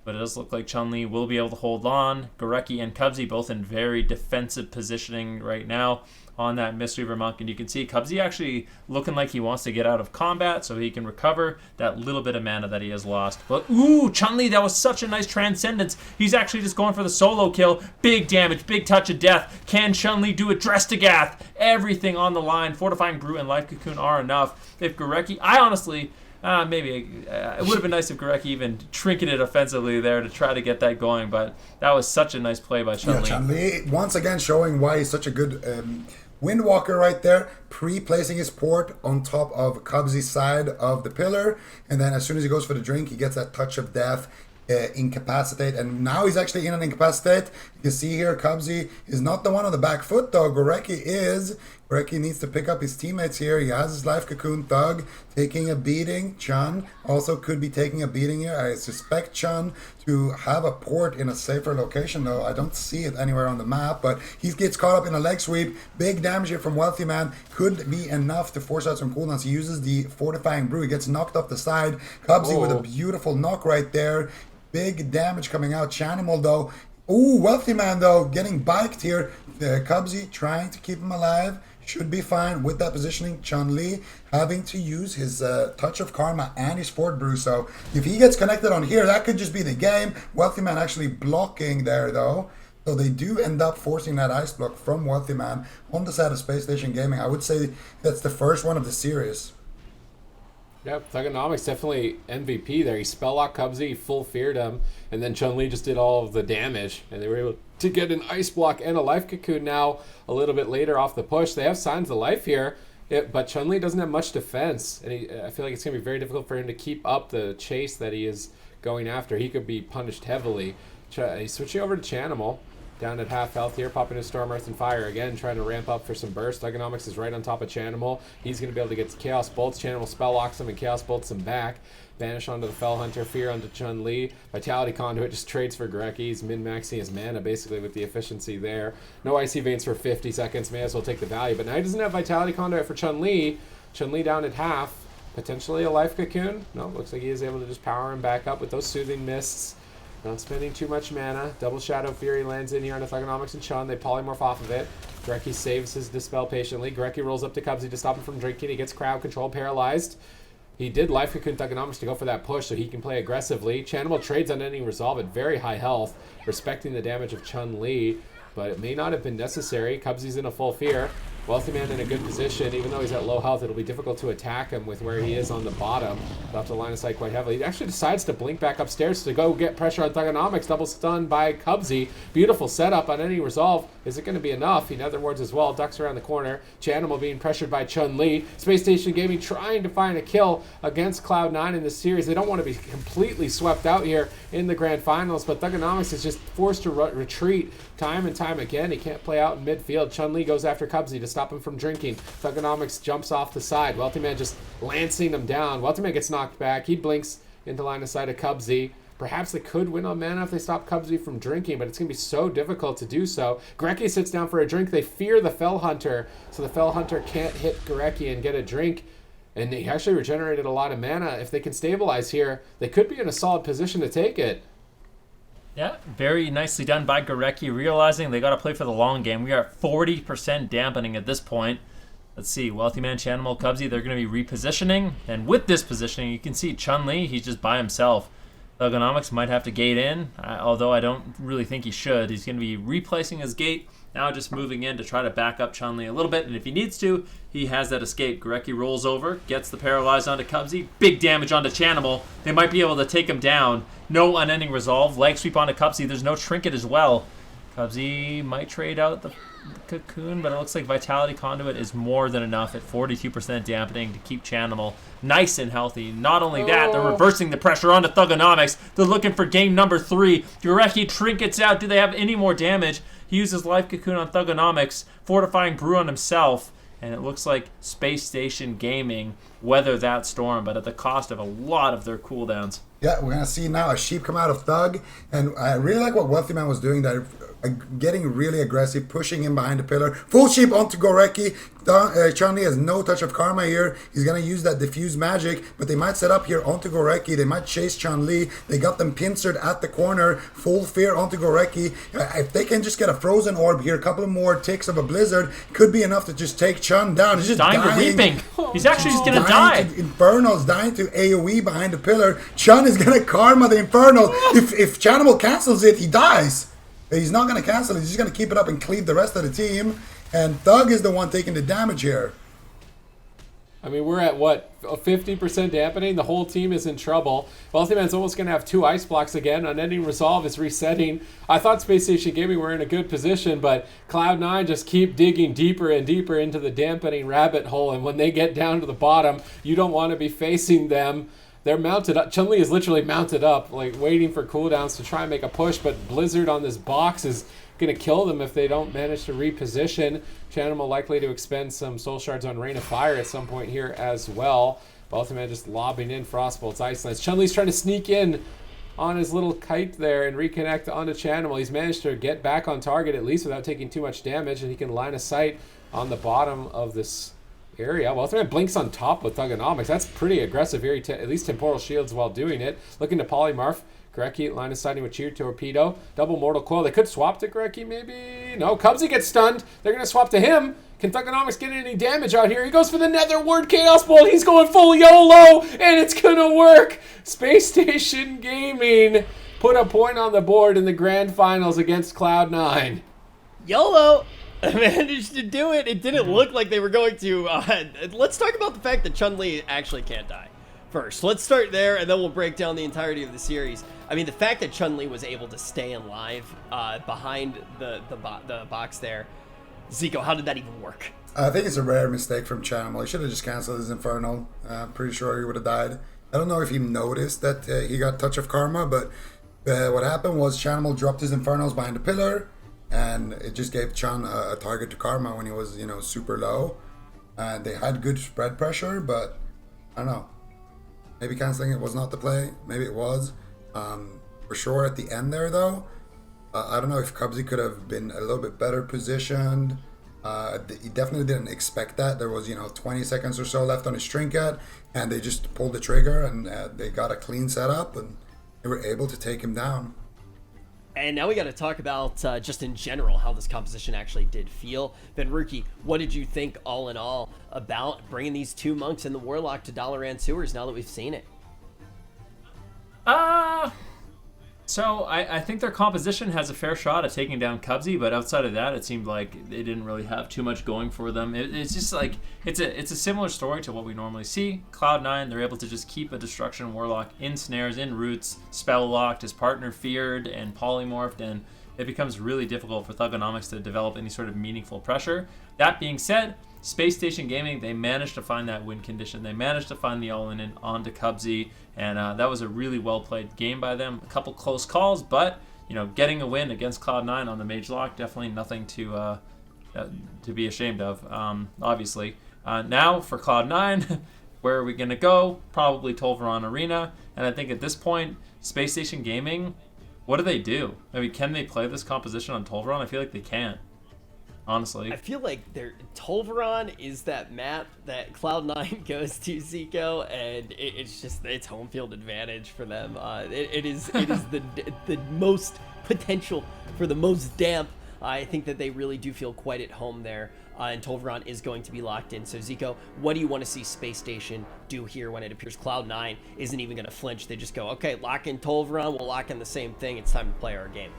but it does look like Chun-Li will be able to hold on. Gurecki and Cubsy both in very defensive positioning right now on that Mistweaver Monk, and you can see Cubsy actually looking like he wants to get out of combat so he can recover that little bit of mana that he has lost. But ooh, Chun-Li, that was such a nice transcendence. He's actually just going for the solo kill. Big damage, big touch of death. Can Chun-Li do it? Drestagath, everything on the line. Fortifying Brew and Life Cocoon are enough. If Gurecki, I honestly, maybe it would have been nice if Gurecki even trinketed offensively there to try to get that going, but that was such a nice play by Chun-Li. Yeah, Chun-Li once again showing why he's such a good Windwalker right there, pre-placing his port on top of Cubsy's side of the pillar, and then as soon as he goes for the drink, he gets that touch of death, incapacitate, and now he's actually in an incapacitate. You can see here Cubsy is not the one on the back foot though. Gurecki is. Gurecki needs to pick up his teammates here. He has his Life Cocoon Thug taking a beating. Chun also could be taking a beating here. I suspect Chun to have a port in a safer location though. I don't see it anywhere on the map, but he gets caught up in a leg sweep. Big damage here from Wealthy Man. Could be enough to force out some cooldowns. He uses the Fortifying Brew. He gets knocked off the side. Cubsy with a beautiful knock right there. Big damage coming out. Chanimal though. Ooh, Wealthy Man though getting biked here. Cubsy trying to keep him alive. Should be fine with that positioning. Chun-Li having to use his Touch of Karma and his Fort Brew. So if he gets connected on here, that could just be the game. Wealthy Man actually blocking there though. So they do end up forcing that ice block from Wealthy Man on the side of Space Station Gaming. I would say that's the first one of the series. Yep, Thugonomics definitely MVP there. He spell-locked Cubsy, full feared him, and then Chun-Li just did all of the damage, and they were able to get an Ice Block and a Life Cocoon now a little bit later off the push. They have Signs of Life here, but Chun-Li doesn't have much defense, and I feel like it's going to be very difficult for him to keep up the chase that he is going after. He could be punished heavily. He's switching over to Chanimal. Down at half health here, popping his Storm, Earth, and Fire again, trying to ramp up for some burst. Thugonomics is right on top of Chanimal. He's going to be able to get Chaos Bolts. Chanimal spell locks him and Chaos Bolts him back. Banish onto the Fell Hunter, Fear onto Chun-Li. Vitality Conduit just trades for Gurecki. He's min-maxing his mana basically with the efficiency there. No Icy Veins for 50 seconds. May as well take the value. But now he doesn't have Vitality Conduit for Chun-Li. Chun-Li down at half. Potentially a Life Cocoon. No, looks like he is able to just power him back up with those Soothing Mists. Not spending too much mana. Double Shadow Fury lands in here on the Thugonomics and Chun. They polymorph off of it. Gurecki saves his Dispel patiently. Gurecki rolls up to Cubsy to stop him from drinking. He gets crowd control paralyzed. He did Life Cocoon Thugonomics to go for that push so he can play aggressively. Chanimal trades on any resolve at very high health, respecting the damage of Chun-Li, but it may not have been necessary. Cubsy's in a full fear. Wealthy Man in a good position. Even though he's at low health, it'll be difficult to attack him with where he is on the bottom. He'll have to line of sight quite heavily. He actually decides to blink back upstairs to go get pressure on Thugonomics. Double stun by Cubsy. Beautiful setup on any resolve. Is it going to be enough? He netherwards as well. Ducks around the corner. Chanimal being pressured by Chun-Li. Space Station Gaming trying to find a kill against Cloud9 in this series. They don't want to be completely swept out here in the grand finals, but Thugonomics is just forced to retreat time and time again. He can't play out in midfield. Chun-Li goes after Cubsy to stop him from drinking. Thugonomics jumps off the side. Wealthy Man just lancing him down. Wealthy Man gets knocked back. He blinks into line of sight of Cubsy. Perhaps they could win on mana if they stop Cubsy from drinking, but it's going to be so difficult to do so. Gurecki sits down for a drink. They fear the Fell Hunter, so the Fell Hunter can't hit Gurecki and get a drink. And he actually regenerated a lot of mana. If they can stabilize here, they could be in a solid position to take it. Yeah, very nicely done by Gurecki, realizing they got to play for the long game. We are at 40% dampening at this point. Let's see, Wealthy Man, Chanimal, Cubsy, they're going to be repositioning. And with this positioning, you can see Chun-Li, he's just by himself. Thugonomics might have to gate in, although I don't really think he should. He's going to be replacing his gate, now just moving in to try to back up Chun-Li a little bit, and if he needs to, he has that escape. Gorecki rolls over, gets the paralyzed onto Cubsy, big damage onto Chanimal. They might be able to take him down. No unending resolve, leg sweep onto Cubsy. There's no trinket as well. Cubsy might trade out the cocoon, but it looks like Vitality Conduit is more than enough at 42% dampening to keep Chanimal nice and healthy. Not only that, they're reversing the pressure onto Thugonomics. They're looking for game number 3. Gorecki trinkets out. Do they have any more damage? He uses Life Cocoon on Thugonomics, Fortifying Brew on himself, and it looks like Space Station Gaming weather that storm, but at the cost of a lot of their cooldowns. Yeah, we're going to see now a sheep come out of Thug, and I really like what Wealthy Man was doing there, getting really aggressive, pushing him behind the pillar. Full sheep onto Gorecki. Chun-Li has no touch of karma here. He's going to use that diffuse magic, but they might set up here onto Gorecki. They might chase Chun-Li. They got them pincered at the corner. Full fear onto Gorecki. If they can just get a frozen orb here, a couple of more ticks of a blizzard, could be enough to just take Chun down. He's just dying to weeping. He's actually just going to die. Infernal's dying to AoE behind the pillar. Chun is going to karma the Infernal. If Chanimal cancels it, he dies. He's not going to cancel it. He's just going to keep it up and cleave the rest of the team. And Thug is the one taking the damage here. I mean, we're at, what, a 50% dampening? The whole team is in trouble. Wealthy Man's almost going to have 2 ice blocks again. Unending Resolve is resetting. I thought Space Station Gaming were in a good position, but Cloud9 just keep digging deeper and deeper into the dampening rabbit hole. And when they get down to the bottom, you don't want to be facing them. They're mounted up. Chun-Li is literally mounted up, like waiting for cooldowns to try and make a push, but Blizzard on this box is going to kill them if they don't manage to reposition. Chanimal likely to expend some soul shards on Rain of Fire at some point here as well. Ultimate just lobbing in Frostbolt's Ice Lance. Chun-Li's trying to sneak in on his little kite there and reconnect onto Chanimal. He's managed to get back on target at least without taking too much damage, and he can line of sight on the bottom of this area. Well, Ultimate blinks on top with Thugonomics. That's pretty aggressive here. At least temporal shields while doing it. Looking to polymorph. Gorecki line of sighting with Cheer Torpedo. Double Mortal Coil. They could swap to Gorecki maybe. No, Cubsy gets stunned. They're going to swap to him. Can Thugonomics get any damage out here? He goes for the Nether Word Chaos Bolt. He's going full YOLO, and it's going to work. Space Station Gaming put a point on the board in the grand finals against Cloud9. YOLO managed to do it. It didn't look like they were going to. Let's talk about the fact that Chun-Li actually can't die first. Let's start there, and then we'll break down the entirety of the series. I mean, the fact that Chun-Li was able to stay alive behind the box there. Zico, how did that even work? I think it's a rare mistake from Chanimal. He should have just canceled his Infernal. I'm pretty sure he would have died. I don't know if he noticed that he got Touch of Karma, but what happened was Chanimal dropped his Infernals behind the pillar, and it just gave Chun a target to Karma when he was, super low. And they had good spread pressure, but I don't know. Maybe canceling it was not the play. Maybe it was. For sure at the end there, though, I don't know if Cubsy could have been a little bit better positioned. He definitely didn't expect that. There was, 20 seconds or so left on his trinket, and they just pulled the trigger, and they got a clean setup, and they were able to take him down. And now we got to talk about just in general how this composition actually did feel. Ben Rookie, what did you think all in all about bringing these 2 monks and the warlock to Dalaran Sewers now that we've seen it? So I think their composition has a fair shot at taking down Cubsy, but outside of that, it seemed like they didn't really have too much going for them. It's just like it's a similar story to what we normally see. Cloud9, they're able to just keep a Destruction Warlock in snares, in roots, spell locked, his partner feared and polymorphed, and it becomes really difficult for Thugonomics to develop any sort of meaningful pressure. That being said, Space Station Gaming, they managed to find that win condition. They managed to find the all-in onto Cubsy, and that was a really well-played game by them. A couple close calls, but getting a win against Cloud9 on the Mage Lock, definitely nothing to be ashamed of, obviously. Now, for Cloud9, where are we going to go? Probably Tolvaron Arena, and I think at this point, Space Station Gaming, what do they do? I mean, can they play this composition on Tolvaron? I feel like they can't. Honestly, I feel like Tolvaron is that map that Cloud9 goes to, Zico, and it's home field advantage for them. It is the most potential for the most damp I think that they really do feel quite at home there, and Tolveron is going to be locked in. So Zico, what do you want to see Space Station do here when it appears Cloud9 isn't even going to flinch? They just go, okay, lock in Tolveron, we'll lock in the same thing, it's time to play our game.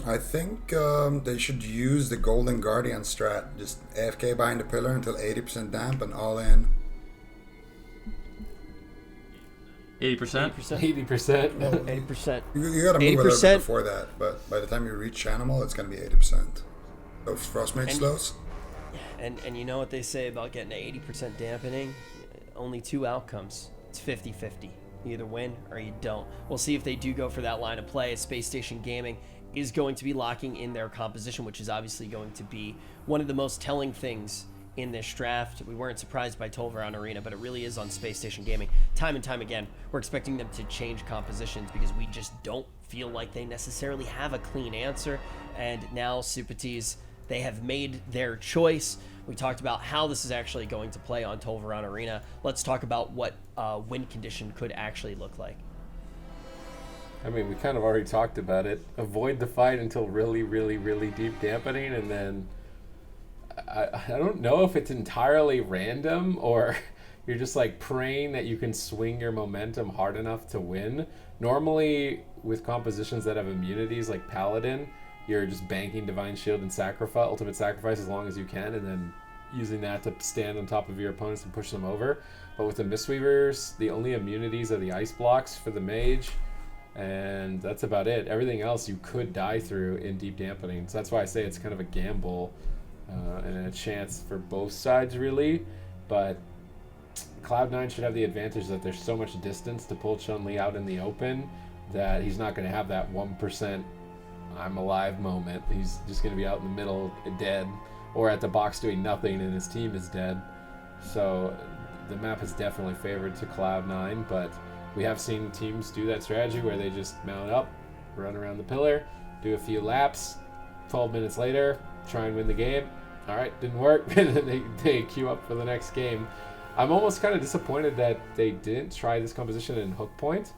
I think they should use the Golden Guardian strat. Just AFK behind the pillar until 80% damp and all in. 80%? 80%. 80%. You gotta move a little 80%. bit before that, but by the time you reach Animal, it's gonna be 80%. So Frostmage slows. And you know what they say about getting to 80% dampening? Only two outcomes. It's 50-50. You either win or you don't. We'll see if they do go for that line of play, as Space Station Gaming is going to be locking in their composition, which is obviously going to be one of the most telling things in this draft. We weren't surprised by Tolveron Arena, but it really is on Space Station Gaming. Time and time again, we're expecting them to change compositions because we just don't feel like they necessarily have a clean answer. And now Supatis, they have made their choice. We talked about how this is actually going to play on Tolveron Arena. Let's talk about what win condition could actually look like. I mean, we kind of already talked about it. Avoid the fight until really, really, really deep dampening, and then I don't know if it's entirely random or you're just like praying that you can swing your momentum hard enough to win. Normally, with compositions that have immunities like Paladin, you're just banking Divine Shield and Sacrifice, Ultimate Sacrifice as long as you can, and then using that to stand on top of your opponents and push them over. But with the Mistweavers, the only immunities are the Ice Blocks for the Mage, and that's about it. Everything else you could die through in deep dampening. So that's why I say it's kind of a gamble and a chance for both sides, really. But Cloud9 should have the advantage that there's so much distance to pull Chun-Li out in the open that he's not going to have that 1% I'm alive moment. He's just going to be out in the middle dead, or at the box doing nothing and his team is dead. So the map is definitely favored to Cloud9, but we have seen teams do that strategy where they just mount up, run around the pillar, do a few laps, 12 minutes later, try and win the game. All right, didn't work, and then they queue up for the next game. I'm almost kind of disappointed that they didn't try this composition in Hook Point.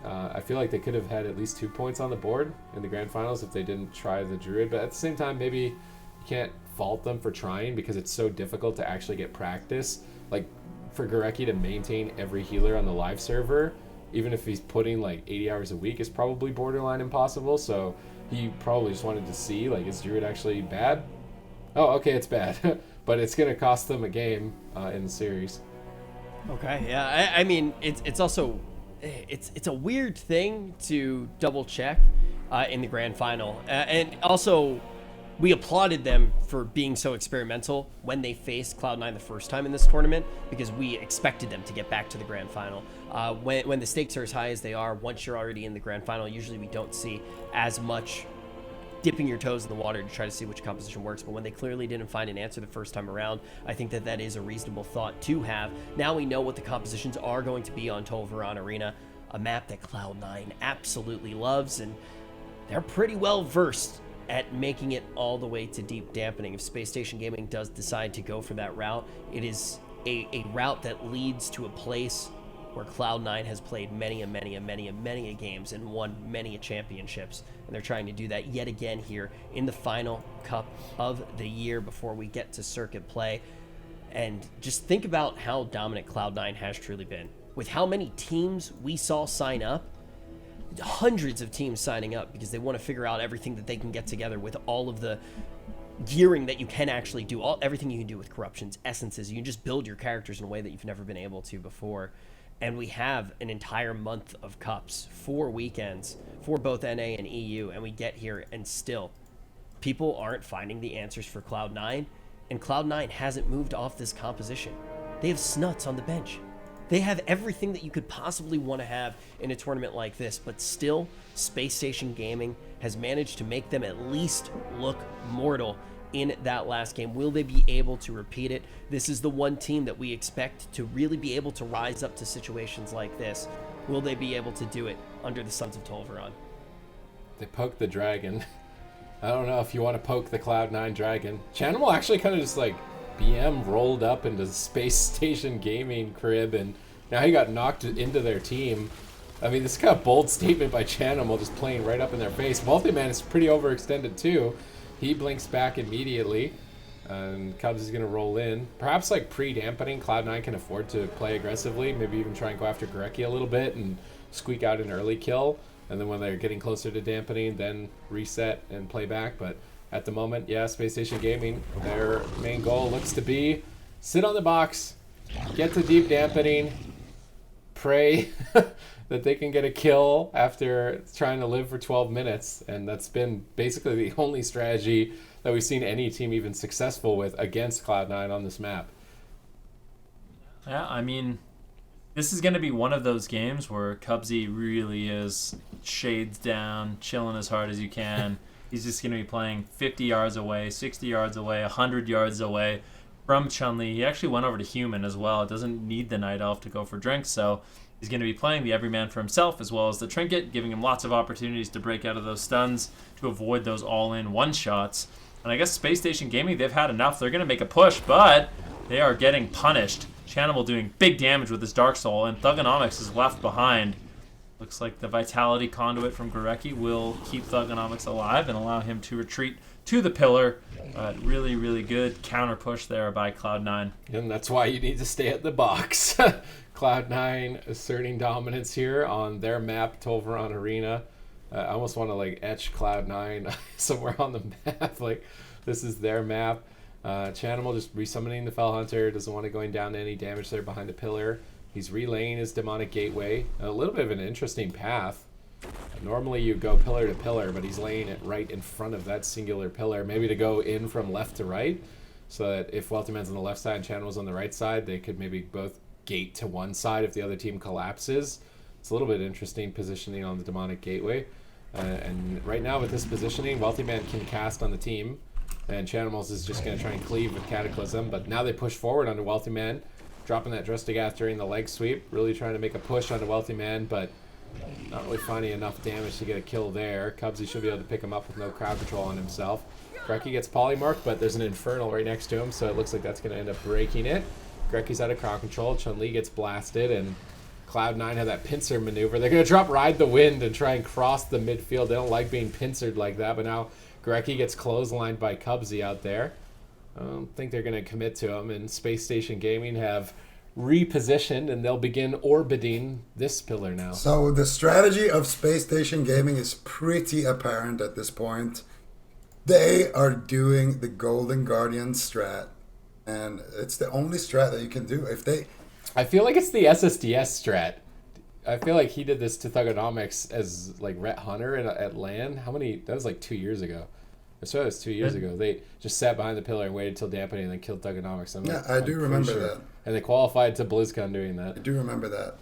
I feel like they could have had at least 2 points on the board in the grand finals if they didn't try the Druid, but at the same time, maybe you can't fault them for trying because it's so difficult to actually get practice. Like, for Gorecki to maintain every healer on the live server, even if he's putting like 80 hours a week, is probably borderline impossible. So he probably just wanted to see, like, is Druid actually bad? Oh, okay, it's bad. But it's going to cost them a game in the series. Okay, yeah. I mean, it's also... It's a weird thing to double check in the grand final. And also, we applauded them for being so experimental when they faced Cloud9 the first time in this tournament, because we expected them to get back to the grand final. When the stakes are as high as they are, once you're already in the grand final, usually we don't see as much dipping your toes in the water to try to see which composition works. But when they clearly didn't find an answer the first time around, I think that that is a reasonable thought to have. Now we know what the compositions are going to be on Tolveron Arena, a map that Cloud9 absolutely loves, and they're pretty well versed at making it all the way to deep dampening. If Space Station Gaming does decide to go for that route, it is a route that leads to a place where Cloud9 has played many games and won many championships. And they're trying to do that yet again here in the final cup of the year before we get to circuit play. And just think about how dominant Cloud9 has truly been. With how many teams we saw sign up, hundreds of teams signing up because they want to figure out everything that they can get together with all of the gearing that you can actually do, everything you can do with corruptions, essences. You can just build your characters in a way that you've never been able to before. And we have an entire month of cups, 4 weekends for both NA and EU, and we get here and still people aren't finding the answers for Cloud9, and Cloud9 hasn't moved off this composition. They have Snuts on the bench. They have everything that you could possibly want to have in a tournament like this, but still, Space Station Gaming has managed to make them at least look mortal in that last game. Will they be able to repeat it? This is the one team that we expect to really be able to rise up to situations like this. Will they be able to do it under the Sons of Tolveron? They poked the dragon. I don't know if you want to poke the Cloud9 dragon. Chanimal actually kind of just like BM rolled up into Space Station Gaming crib, and now he got knocked into their team. I mean, this kind of bold statement by Chanimal, just playing right up in their face. Multi-Man is pretty overextended too. He blinks back immediately, and Cubs is going to roll in. Perhaps like pre-dampening, Cloud9 can afford to play aggressively, maybe even try and go after Gorecki a little bit and squeak out an early kill. And then when they're getting closer to dampening, then reset and play back. But at the moment, yeah, Space Station Gaming, their main goal looks to be sit on the box, get to deep dampening, pray that they can get a kill after trying to live for 12 minutes. And that's been basically the only strategy that we've seen any team even successful with against Cloud9 on this map. Yeah, I mean, this is going to be one of those games where Cubsy really is shades down, chilling as hard as you can. He's just going to be playing 50 yards away, 60 yards away, 100 yards away from Chun-Li. He actually went over to Human as well. It doesn't need the Night Elf to go for drinks, so he's going to be playing the Everyman for himself as well as the Trinket, giving him lots of opportunities to break out of those stuns, to avoid those all-in one-shots. And I guess Space Station Gaming, they've had enough. They're going to make a push, but they are getting punished. Chanimal doing big damage with his Dark Soul, and Thugonomics is left behind. Looks like the Vitality Conduit from Gorecki will keep Thugonomics alive and allow him to retreat to the pillar. Really, really good counter push there by Cloud9. And that's why you need to stay at the box. Cloud9 asserting dominance here on their map, Tolvaron Arena. I almost want to like etch Cloud9 somewhere on the map. Like, this is their map. Chanimal just resummoning the Fell Hunter. Doesn't want to going down to any damage there behind the pillar. He's relaying his Demonic Gateway. A little bit of an interesting path. Normally you go pillar to pillar, but he's laying it right in front of that singular pillar. Maybe to go in from left to right, so that if Wealthy Man's on the left side and Chanimal's on the right side, they could maybe both gate to one side if the other team collapses. It's a little bit interesting positioning on the Demonic Gateway. And right now with this positioning, Wealthy Man can cast on the team, and Chanimals is just going to try and cleave with Cataclysm. But now they push forward onto Wealthy Man, dropping that Drustigath during the leg sweep, really trying to make a push onto Wealthy Man, but not really finding enough damage to get a kill there. Cubsy should be able to pick him up with no crowd control on himself. Gorecki gets polymorphed, but there's an Infernal right next to him, so it looks like that's going to end up breaking it. Gorecki's out of crowd control, Chun-Li gets blasted, and Cloud9 have that pincer maneuver. They're going to drop Ride the Wind and try and cross the midfield. They don't like being pincered like that, but now Gorecki gets clotheslined by Cubsy out there. I don't think they're going to commit to him, and Space Station Gaming have repositioned, and they'll begin orbiting this pillar now. So the strategy of Space Station Gaming is pretty apparent at this point. They are doing the Golden Guardian strat, and it's the only strat that you can do. I feel like it's the SSDS strat. I feel like he did this to Thugonomics as like Rhett Hunter at LAN. That was like 2 years ago. I swear it was 2 years ago. They just sat behind the pillar and waited till dampening and then killed Thugonomics. I do remember that. And they qualified to BlizzCon doing that. I do remember that.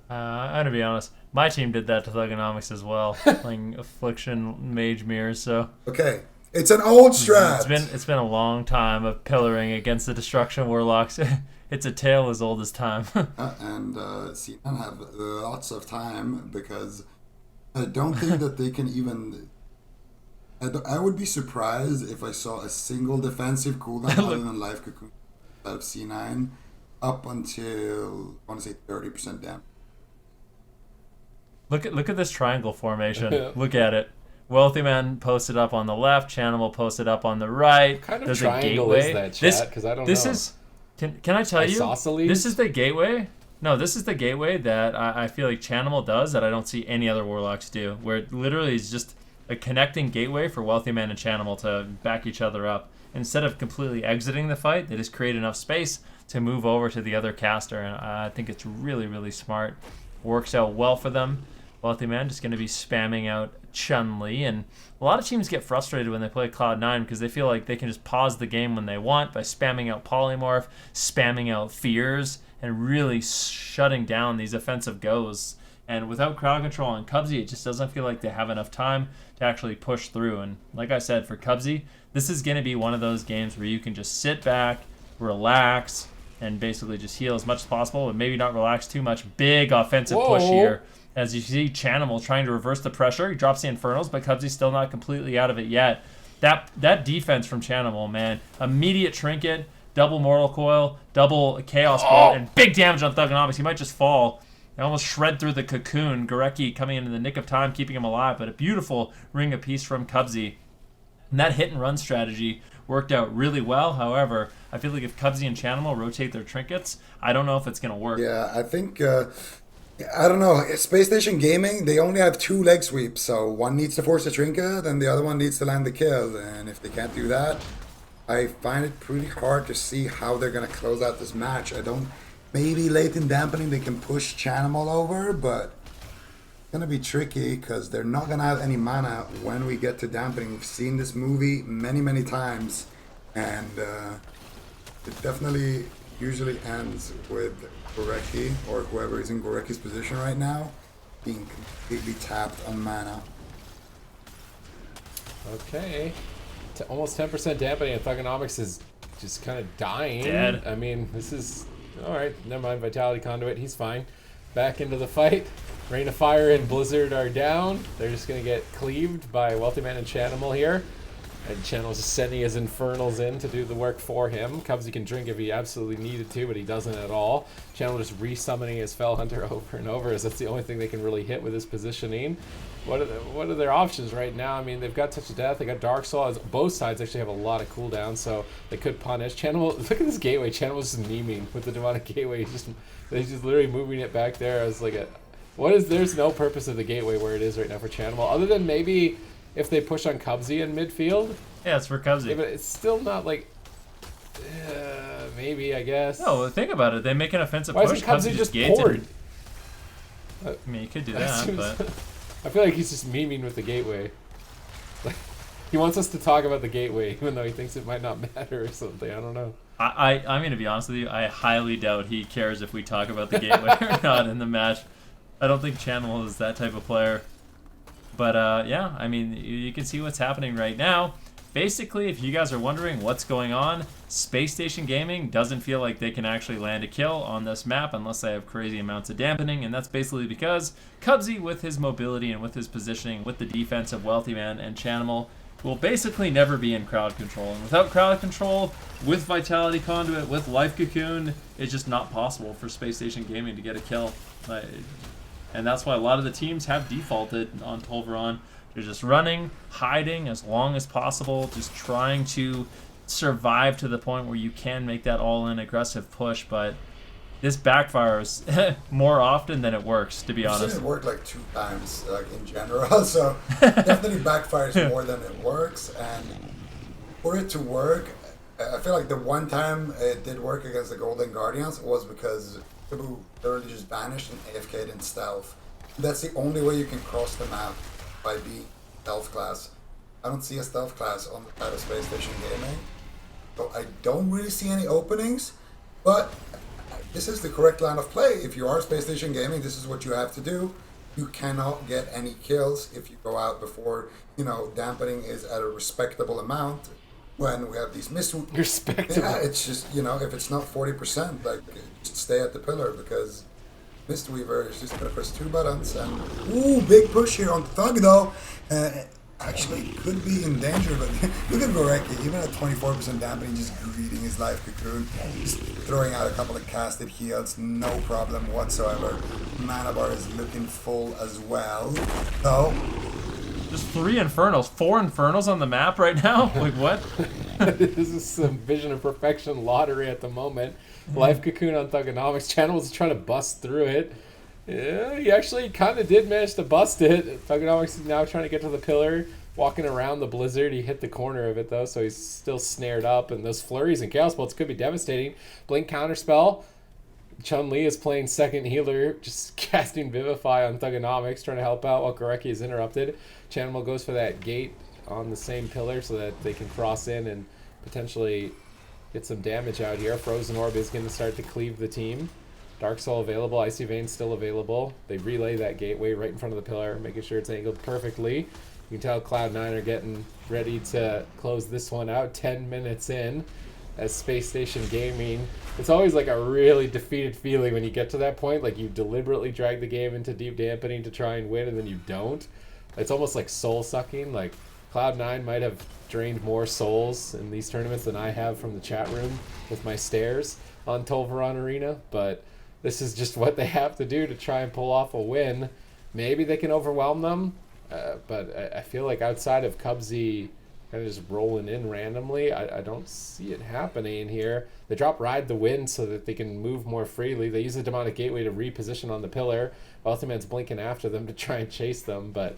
I'm going to be honest. My team did that to Thugonomics as well, playing Affliction Mage Mirror, so... Okay, it's an old strat! It's been a long time of pillaring against the Destruction Warlocks. It's a tale as old as time. And C9 have lots of time, because I don't think that they can even... I would be surprised if I saw a single defensive cooldown other than Life Cocoon out of C9 up until, I want to say, 30% damage. Look at this triangle formation. Look at it. Wealthy Man posted up on the left. Chanimal posted up on the right. What kind of There's triangle a gateway. is that, chat? Because I don't know. This is... Can I tell you? Isosceles? This is the gateway. No, this is the gateway that I feel like Chanimal does that I don't see any other Warlocks do. Where it literally is just a connecting gateway for Wealthy Man and Chanimal to back each other up. Instead of completely exiting the fight, they just create enough space to move over to the other caster. And I think it's really, really smart. Works out well for them. Wealthy Man just going to be spamming out Chun-Li. And a lot of teams get frustrated when they play Cloud9 because they feel like they can just pause the game when they want by spamming out Polymorph, spamming out Fears, and really shutting down these offensive goes. And without crowd control on Cubsy, it just doesn't feel like they have enough time to actually push through. And like I said, for Cubsy, this is going to be one of those games where you can just sit back, relax, and basically just heal as much as possible, but maybe not relax too much. Big offensive push here. As you see Chanimal trying to reverse the pressure. He drops the Infernals, but Cubsy's still not completely out of it yet. That defense from Chanimal, man. Immediate Trinket, double Mortal Coil, double Chaos Coil, and big damage on Thugonomics. He might just fall. They almost shred through the cocoon. Gorecki coming into the nick of time, keeping him alive, but a beautiful ring of peace from Cubsy. And that hit and run strategy worked out really well. However, I feel like if Cubsy and Chanimal rotate their trinkets, I don't know if it's going to work. Yeah, I think, I don't know. Space Station Gaming, they only have 2 leg sweeps, so one needs to force a trinket and the other one needs to land the kill. And if they can't do that, I find it pretty hard to see how they're going to close out this match. Maybe late in dampening they can push Chanimal over, but it's going to be tricky because they're not going to have any mana when we get to dampening. We've seen this movie many, many times, and it definitely usually ends with Gorecki, or whoever is in Gorecki's position right now, being completely tapped on mana. Okay. Almost 10% dampening, and Thugonomics is just kind of dying. Dead. I mean, this is... Alright, never mind. Vitality Conduit, he's fine. Back into the fight. Rain of Fire and Blizzard are down. They're just going to get cleaved by Wealthy Man and Chanimal here. And Chanimal's just sending his Infernals in to do the work for him. Cubsy can drink if he absolutely needed to, but he doesn't at all. Chanimal just re-summoning his Fell Hunter over and over, as that's the only thing they can really hit with his positioning. What are their options right now? I mean, they've got Touch of Death, they got Dark Soul. Both sides actually have a lot of cooldowns, so they could punish. Chanimal, look at this gateway. Chanimal's just memeing with the demonic gateway. He's just literally moving it back there as like a... There's no purpose of the gateway where it is right now for Chanimal, other than maybe if they push on Cubsy in midfield. Yeah, it's for Cubsy. Yeah, but it's still not like... maybe, I guess. No, think about it. They make an offensive Why push. isn't Cubsy just gates poured? I mean, you could do that, but... I feel like he's just memeing with the gateway. Like, he wants us to talk about the gateway, even though he thinks it might not matter or something. I don't know. I'm going to be honest with you. I highly doubt he cares if we talk about the gateway or not in the match. I don't think Chanimal is that type of player. But, yeah, I mean, you can see what's happening right now. Basically, if you guys are wondering what's going on, Space Station Gaming doesn't feel like they can actually land a kill on this map unless they have crazy amounts of dampening, and that's basically because Cubsy, with his mobility and with his positioning, with the defense of Wealthy Man and Chanimal, will basically never be in crowd control. And without crowd control, with Vitality Conduit, with Life Cocoon, it's just not possible for Space Station Gaming to get a kill. And that's why a lot of the teams have defaulted on Tolvaron. They're just running, hiding as long as possible, just trying to survive to the point where you can make that all-in aggressive push, but this backfires more often than it works, to be honest. I've seen it work like 2 times, like in general, so definitely backfires more than it works, and for it to work, I feel like the one time it did work against the Golden Guardians was because Kibu literally just vanished and AFK'd in stealth. That's the only way you can cross the map, by being stealth class. I don't see a stealth class on the side of Space Station Gaming, so I don't really see any openings, but this is the correct line of play. If you are Space Station Gaming, this is what you have to do. You cannot get any kills if you go out before, dampening is at a respectable amount. When we have these respectable. Yeah, it's just, if it's not 40%, like, just stay at the pillar, because Mistweaver is just going to press 2 buttons, and ooh, big push here on Thug, though. Actually, could be in danger, but look at Gorecki, even at 24% dampening, just greeting his Life Cocoon, just throwing out a couple of casted heals, no problem whatsoever. Mana bar is looking full as well, though. Just 3 Infernals, 4 Infernals on the map right now? Like, what? This is some Vision of Perfection lottery at the moment. Life Cocoon on Thugonomics. Channel was trying to bust through it. Yeah, he actually kind of did manage to bust it. Thugonomics is now trying to get to the pillar, walking around the Blizzard. He hit the corner of it, though, so he's still snared up, and those flurries and Chaos Bolts could be devastating. Blink Counterspell. Chun-Li is playing second healer, just casting Vivify on Thugonomics, trying to help out while Gorecki is interrupted. Chanimal goes for that gate on the same pillar so that they can cross in and potentially get some damage out here. Frozen Orb is going to start to cleave the team. Dark Soul available, Icy Vein still available. They relay that gateway right in front of the pillar, making sure it's angled perfectly. You can tell Cloud9 are getting ready to close this one out 10 minutes in. As Space Station Gaming, it's always like a really defeated feeling when you get to that point. Like, you deliberately drag the game into deep dampening to try and win, and then you don't. It's almost like soul sucking. Like, Cloud9 might have drained more souls in these tournaments than I have from the chat room with my stares on Tolvaron Arena, but this is just what they have to do to try and pull off a win. Maybe they can overwhelm them, but I feel like outside of Cubsy kind of just rolling in randomly, I don't see it happening here. They drop Ride the Wind so that they can move more freely. They use the Demonic Gateway to reposition on the pillar. Wealthy Man's blinking after them to try and chase them, but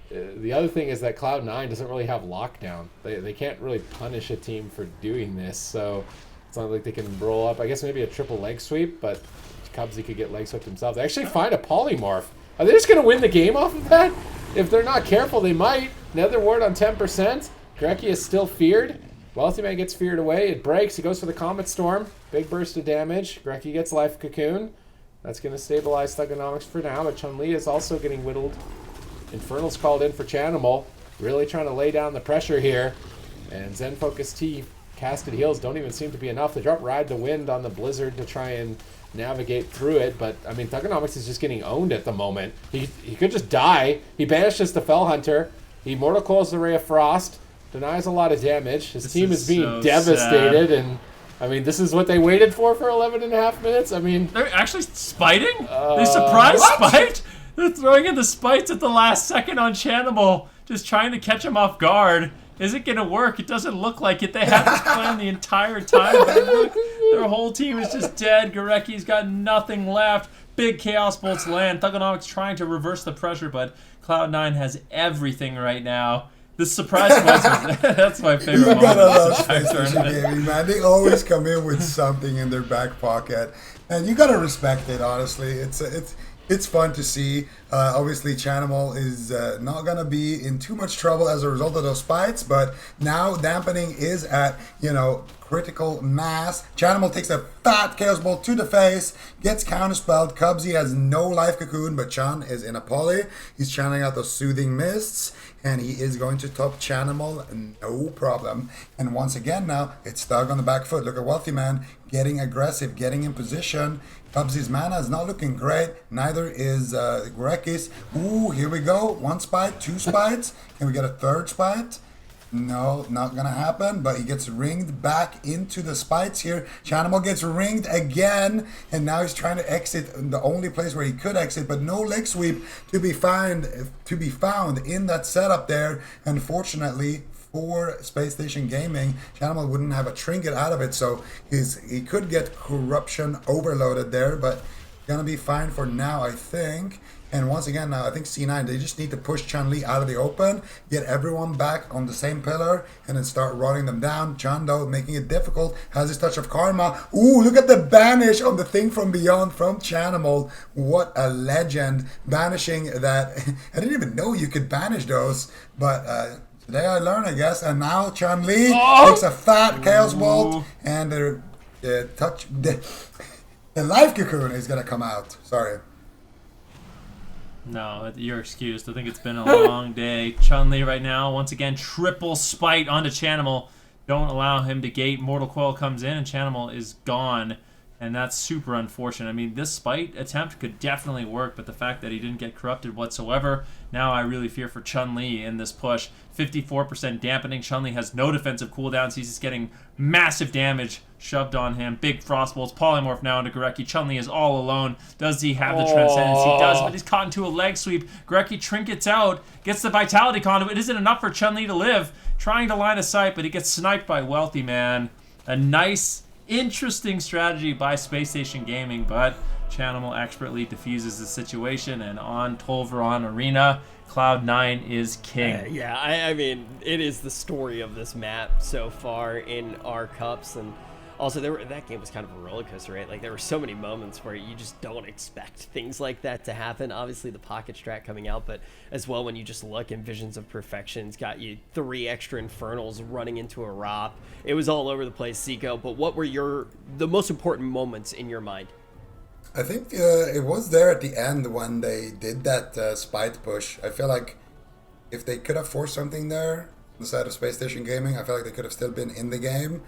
the other thing is that Cloud9 doesn't really have lockdown. They can't really punish a team for doing this, so it's not like they can roll up. I guess maybe a triple leg sweep, but Cubsy could get leg swept themselves. They actually find a polymorph. Are they just going to win the game off of that? If they're not careful, they might. Nether Ward on 10%. Greki is still feared. Wealthy Man gets feared away. It breaks. He goes for the Comet Storm. Big burst of damage. Greki gets Life Cocoon. That's going to stabilize Thugonomics for now, but Chun-Li is also getting whittled. Infernal's called in for Chanimal. Really trying to lay down the pressure here. And Zen Focus T casted heals don't even seem to be enough. They drop Ride the Wind on the Blizzard to try and navigate through it, but I mean, Thugonomics is just getting owned at the moment. He could just die. He banishes the Fell Hunter. He Mortal Coils the Ray of Frost. Denies a lot of damage. His team is being so devastated, sad. And I mean, this is what they waited for 11.5 minutes. I mean, They're actually spiting? They surprise spite? They're throwing in the spites at the last second on Chanimal, just trying to catch him off guard. Is it going to work? It doesn't look like it. They had this plan the entire time. But look, their whole team is just dead. Gareki's got nothing left. Big Chaos Bolts land. Thugonomics trying to reverse the pressure, but Cloud9 has everything right now. The surprise was that's my favorite You gotta love moment. Space Station Gaming, man. They always come in with something in their back pocket, and you gotta respect it. Honestly, it's fun to see. Obviously, Chanimal is not gonna be in too much trouble as a result of those spites, but now dampening is at critical mass. Chanimal takes a fat Chaos Bolt to the face, gets counterspelled. Cubsy has no Life Cocoon, but Chan is in a poly. He's channeling out those Soothing Mists, and he is going to top Chanimal, no problem. And once again now, it's Thug on the back foot. Look at Wealthy Man getting aggressive, getting in position. Cubsy's mana is not looking great. Neither is Greki's. Ooh, here we go. 1 spite, 2 spites. Can we get a 3rd spite? No, not gonna happen, but he gets ringed back into the spites here. Chanimal gets ringed again, and now he's trying to exit the only place where he could exit, but no leg sweep to be found in that setup there. Unfortunately, for Space Station Gaming, Chanimal wouldn't have a trinket out of it, so he could get corruption overloaded there, but gonna be fine for now, I think. And once again, now I think C9, they just need to push Chun-Li out of the open, get everyone back on the same pillar, and then start running them down. Chun, though, making it difficult, has his touch of karma. Ooh, look at the banish on the Thing from Beyond from Chanimal. What a legend. Banishing that. I didn't even know you could banish those, but today I learned, I guess. And now Chun-Li takes a fat Chaos Bolt, and the Life Cocoon is going to come out. Sorry. No, you're excused. I think it's been a long day. Chun-Li right now, once again, triple spite onto Chanimal. Don't allow him to gate. Mortal Coil comes in, and Chanimal is gone. And that's super unfortunate. I mean, this spite attempt could definitely work, but the fact that he didn't get corrupted whatsoever, now I really fear for Chun-Li in this push. 54% dampening. Chun-Li has no defensive cooldowns. He's just getting massive damage shoved on him. Big Frostbolts. Polymorph now into Gareki. Chun-Li is all alone. Does he have the Transcendence? He does, but he's caught into a leg sweep. Gareki trinkets out, gets the Vitality Conduit. It isn't enough for Chun-Li to live. Trying to line of sight, but he gets sniped by Wealthy Man. A nice, interesting strategy by Space Station Gaming, but Chanimal expertly diffuses the situation, and on Tolvaron Arena, Cloud9 is king. Yeah, I mean, it is the story of this map so far in our cups, and also that game was kind of a roller coaster, right? Like, there were so many moments where you just don't expect things like that to happen. Obviously, the pocket strat coming out, but as well, when you just look in Visions of Perfection's got you 3 extra Infernals running into a ROP. It was all over the place, Zico, but what were the most important moments in your mind? I think it was there at the end when they did that spite push. I feel like if they could have forced something there on the side of Space Station Gaming, I feel like they could have still been in the game.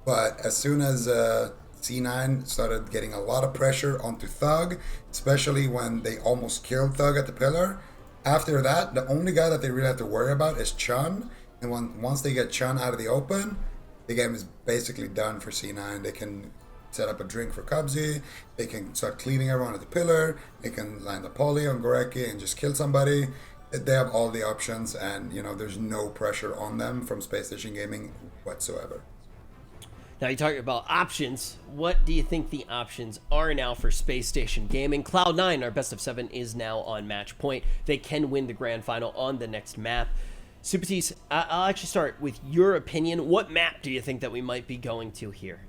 But as soon as C9 started getting a lot of pressure onto Thug, especially when they almost killed Thug at the pillar, after that, the only guy that they really have to worry about is Chun. And once they get Chun out of the open, the game is basically done for C9. They can set up a drink for Cubsy. They can start cleaning everyone at the pillar. They can land a poly on Gorecki and just kill somebody. They have all the options, and there's no pressure on them from Space Station Gaming whatsoever. Now, you're talking about options. What do you think the options are now for Space Station Gaming? Cloud9, our best of 7, is now on match point. They can win the grand final on the next map. Supatis, I'll actually start with your opinion. What map do you think that we might be going to here?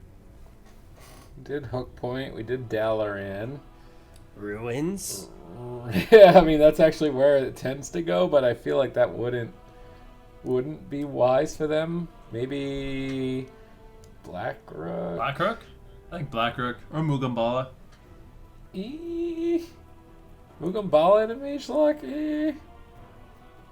We did Hook Point. We did Dalaran. Ruins? Yeah, I mean, that's actually where it tends to go, but I feel like that wouldn't be wise for them. Maybe Blackrook? Blackrook? I think Blackrook. Or Mugambala. Mugambala in a Mage Lock?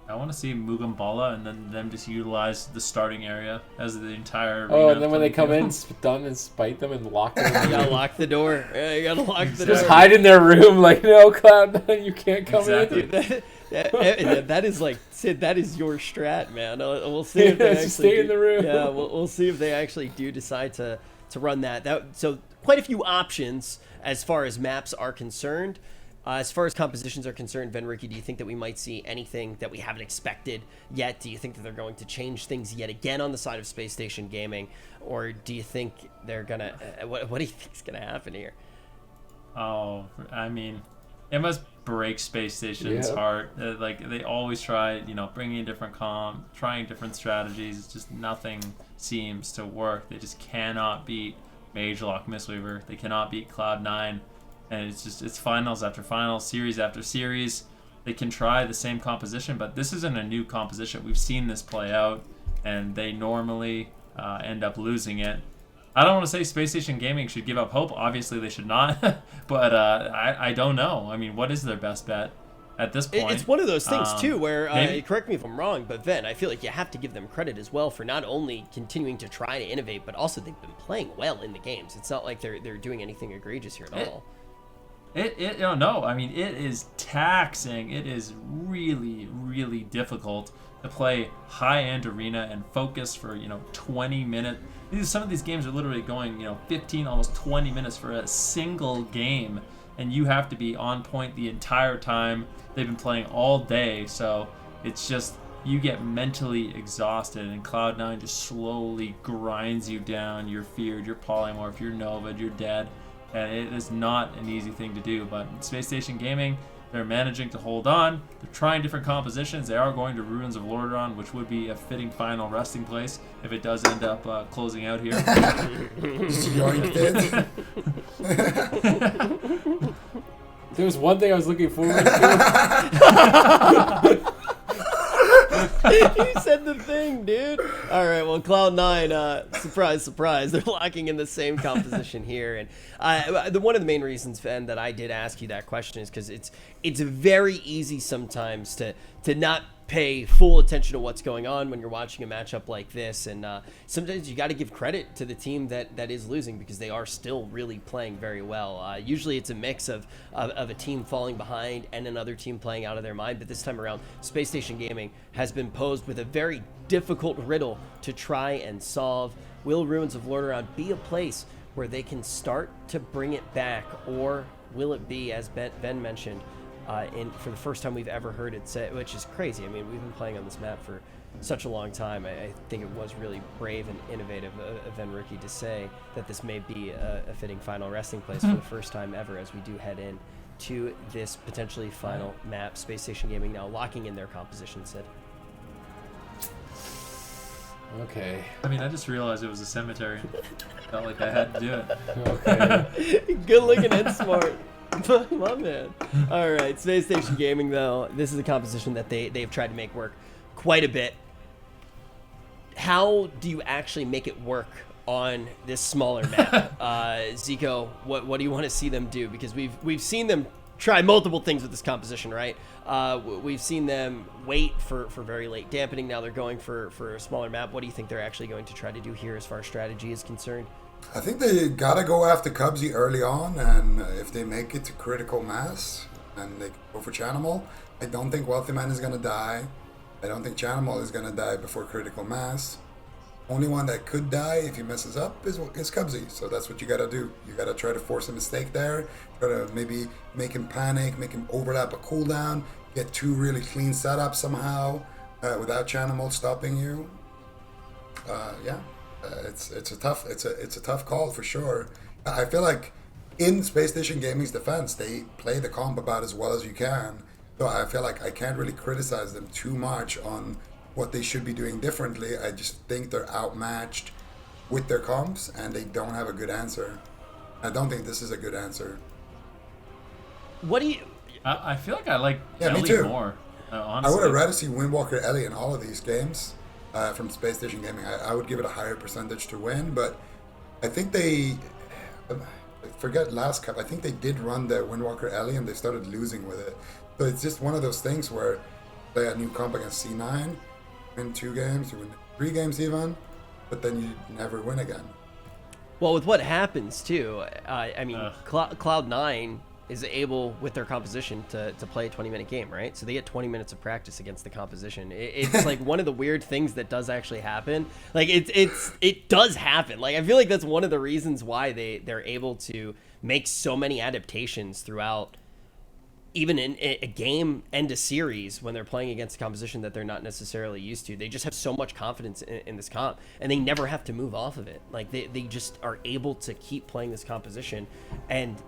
I want to see Mugambala and then them just utilize the starting area as the entire Oh, arena and then when they come field. in, stun and spite them and lock them. You gotta lock the door. Yeah, you gotta lock the door. Just hide in their room like, no, Cloud9, you can't come Exactly. in. That is like, Sid, that is your strat, man. We'll see if they Yeah, actually just stay in the room. Yeah, we'll see if they actually do decide to run that. So quite a few options as far as maps are concerned. As far as compositions are concerned, Venricky, do you think that we might see anything that we haven't expected yet? Do you think that they're going to change things yet again on the side of Space Station Gaming? Or do you think they're going to... what do you think is going to happen here? Oh, I mean, it must break Space Station's heart. Like, they always try, bringing in different trying different strategies. It's just nothing seems to work. They just cannot beat Mage Lock Mistweaver. They cannot beat Cloud9. And it's finals after finals, series after series. They can try the same composition, but this isn't a new composition. We've seen this play out, and they normally end up losing it. I don't want to say Space Station Gaming should give up hope. Obviously, they should not. But I don't know. I mean, what is their best bet at this point? It's one of those things, too, where, maybe? correct me if I'm wrong, but Ven, I feel like you have to give them credit as well for not only continuing to try to innovate, but also they've been playing well in the games. It's not like they're doing anything egregious here at all. No, I mean, it is taxing. It is really, really difficult to play high-end arena and focus for, 20 minutes. Some of these games are literally going, 15, almost 20 minutes for a single game, and you have to be on point the entire time. They've been playing all day, so it's just, you get mentally exhausted, and Cloud9 just slowly grinds you down. You're feared, you're polymorph, you're Nova, you're dead. And it is not an easy thing to do, but Space Station Gaming, they're managing to hold on. They're trying different compositions. They are going to Ruins of Lordaeron, which would be a fitting final resting place if it does end up closing out here. Just yoinked it. There was one thing I was looking forward to. You said the thing, dude. All right, well, Cloud9, surprise, surprise, they're locking in the same composition here. And one of the main reasons, Fen, that I did ask you that question is because it's very easy sometimes to not pay full attention to what's going on when you're watching a matchup like this. And sometimes you got to give credit to the team that is losing because they are still really playing very well. Usually it's a mix of a team falling behind and another team playing out of their mind. But this time around, Space Station Gaming has been posed with a very difficult riddle to try and solve. Will Ruins of Lordaeron be a place where they can start to bring it back, or will it be, as Ben mentioned, for the first time we've ever heard it say, which is crazy. I mean, we've been playing on this map for such a long time. I think it was really brave and innovative of Venricky to say that this may be a fitting final resting place for the first time ever as we do head in to this potentially final map. Space Station Gaming now locking in their composition, Sid. Okay. I mean, I just realized it was a cemetery. Felt like I had to do it. Okay. Good looking and smart. My man. All right, Space Station Gaming, though, this is a composition that they've tried to make work quite a bit. How do you actually make it work on this smaller map? Zico, what do you want to see them do? Because we've seen them try multiple things with this composition, right? We've seen them wait for very late dampening. Now they're going for a smaller map. What do you think they're actually going to try to do here as far as strategy is concerned? I think they gotta go after Cubsy early on, and if they make it to critical mass and they go for Chanimal, I don't think Wealthy Man is gonna die. I don't think Chanimal is gonna die before critical mass. Only one that could die if he messes up is Cubsy. So that's what you gotta do. You gotta try to force a mistake there. Try to maybe make him panic, make him overlap a cooldown, get 2 really clean setups somehow without Chanimal stopping you. It's a tough call for sure. I feel like in Space Station Gaming's defense, they play the comp about as well as you can. So I feel like I can't really criticize them too much on what they should be doing differently. I just think they're outmatched with their comps and they don't have a good answer. I don't think this is a good answer. What do you... I feel like I like me Ellie too. more, I honestly. would have rather see Windwalker Ellie in all of these games from Space Station Gaming. I would give it a higher percentage to win, but I think they... forget last cup. I think they did run the Windwalker Ellie and they started losing with it. So it's just one of those things where play a new comp against C9, win 2 games, you win 3 games even, but then you never win again. Well, with what happens too, I mean, Cloud9 is able with their composition to play a 20-minute game, right? So they get 20 minutes of practice against the composition. It's like one of the weird things that does actually happen. Like it does happen. Like I feel like that's one of the reasons why they're able to make so many adaptations throughout, even in a game and a series when they're playing against a composition that they're not necessarily used to. They just have so much confidence in this comp, and they never have to move off of it. Like they just are able to keep playing this composition, and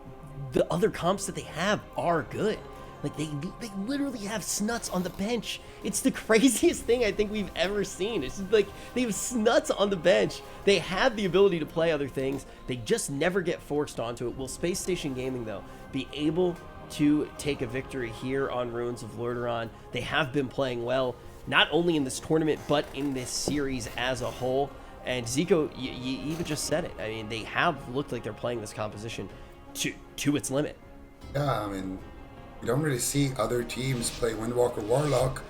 the other comps that they have are good. Like they literally have Snuts on the bench. It's the craziest thing I think we've ever seen. It's just like they have Snuts on the bench. They have the ability to play other things. They just never get forced onto it. Will Space Station Gaming though be able to take a victory here on Ruins of Lordaeron? They have been playing well, not only in this tournament, but in this series as a whole. And Zico, you even just said it. I mean, they have looked like they're playing this composition to its limit. Yeah, I mean, you don't really see other teams play Windwalker Warlock,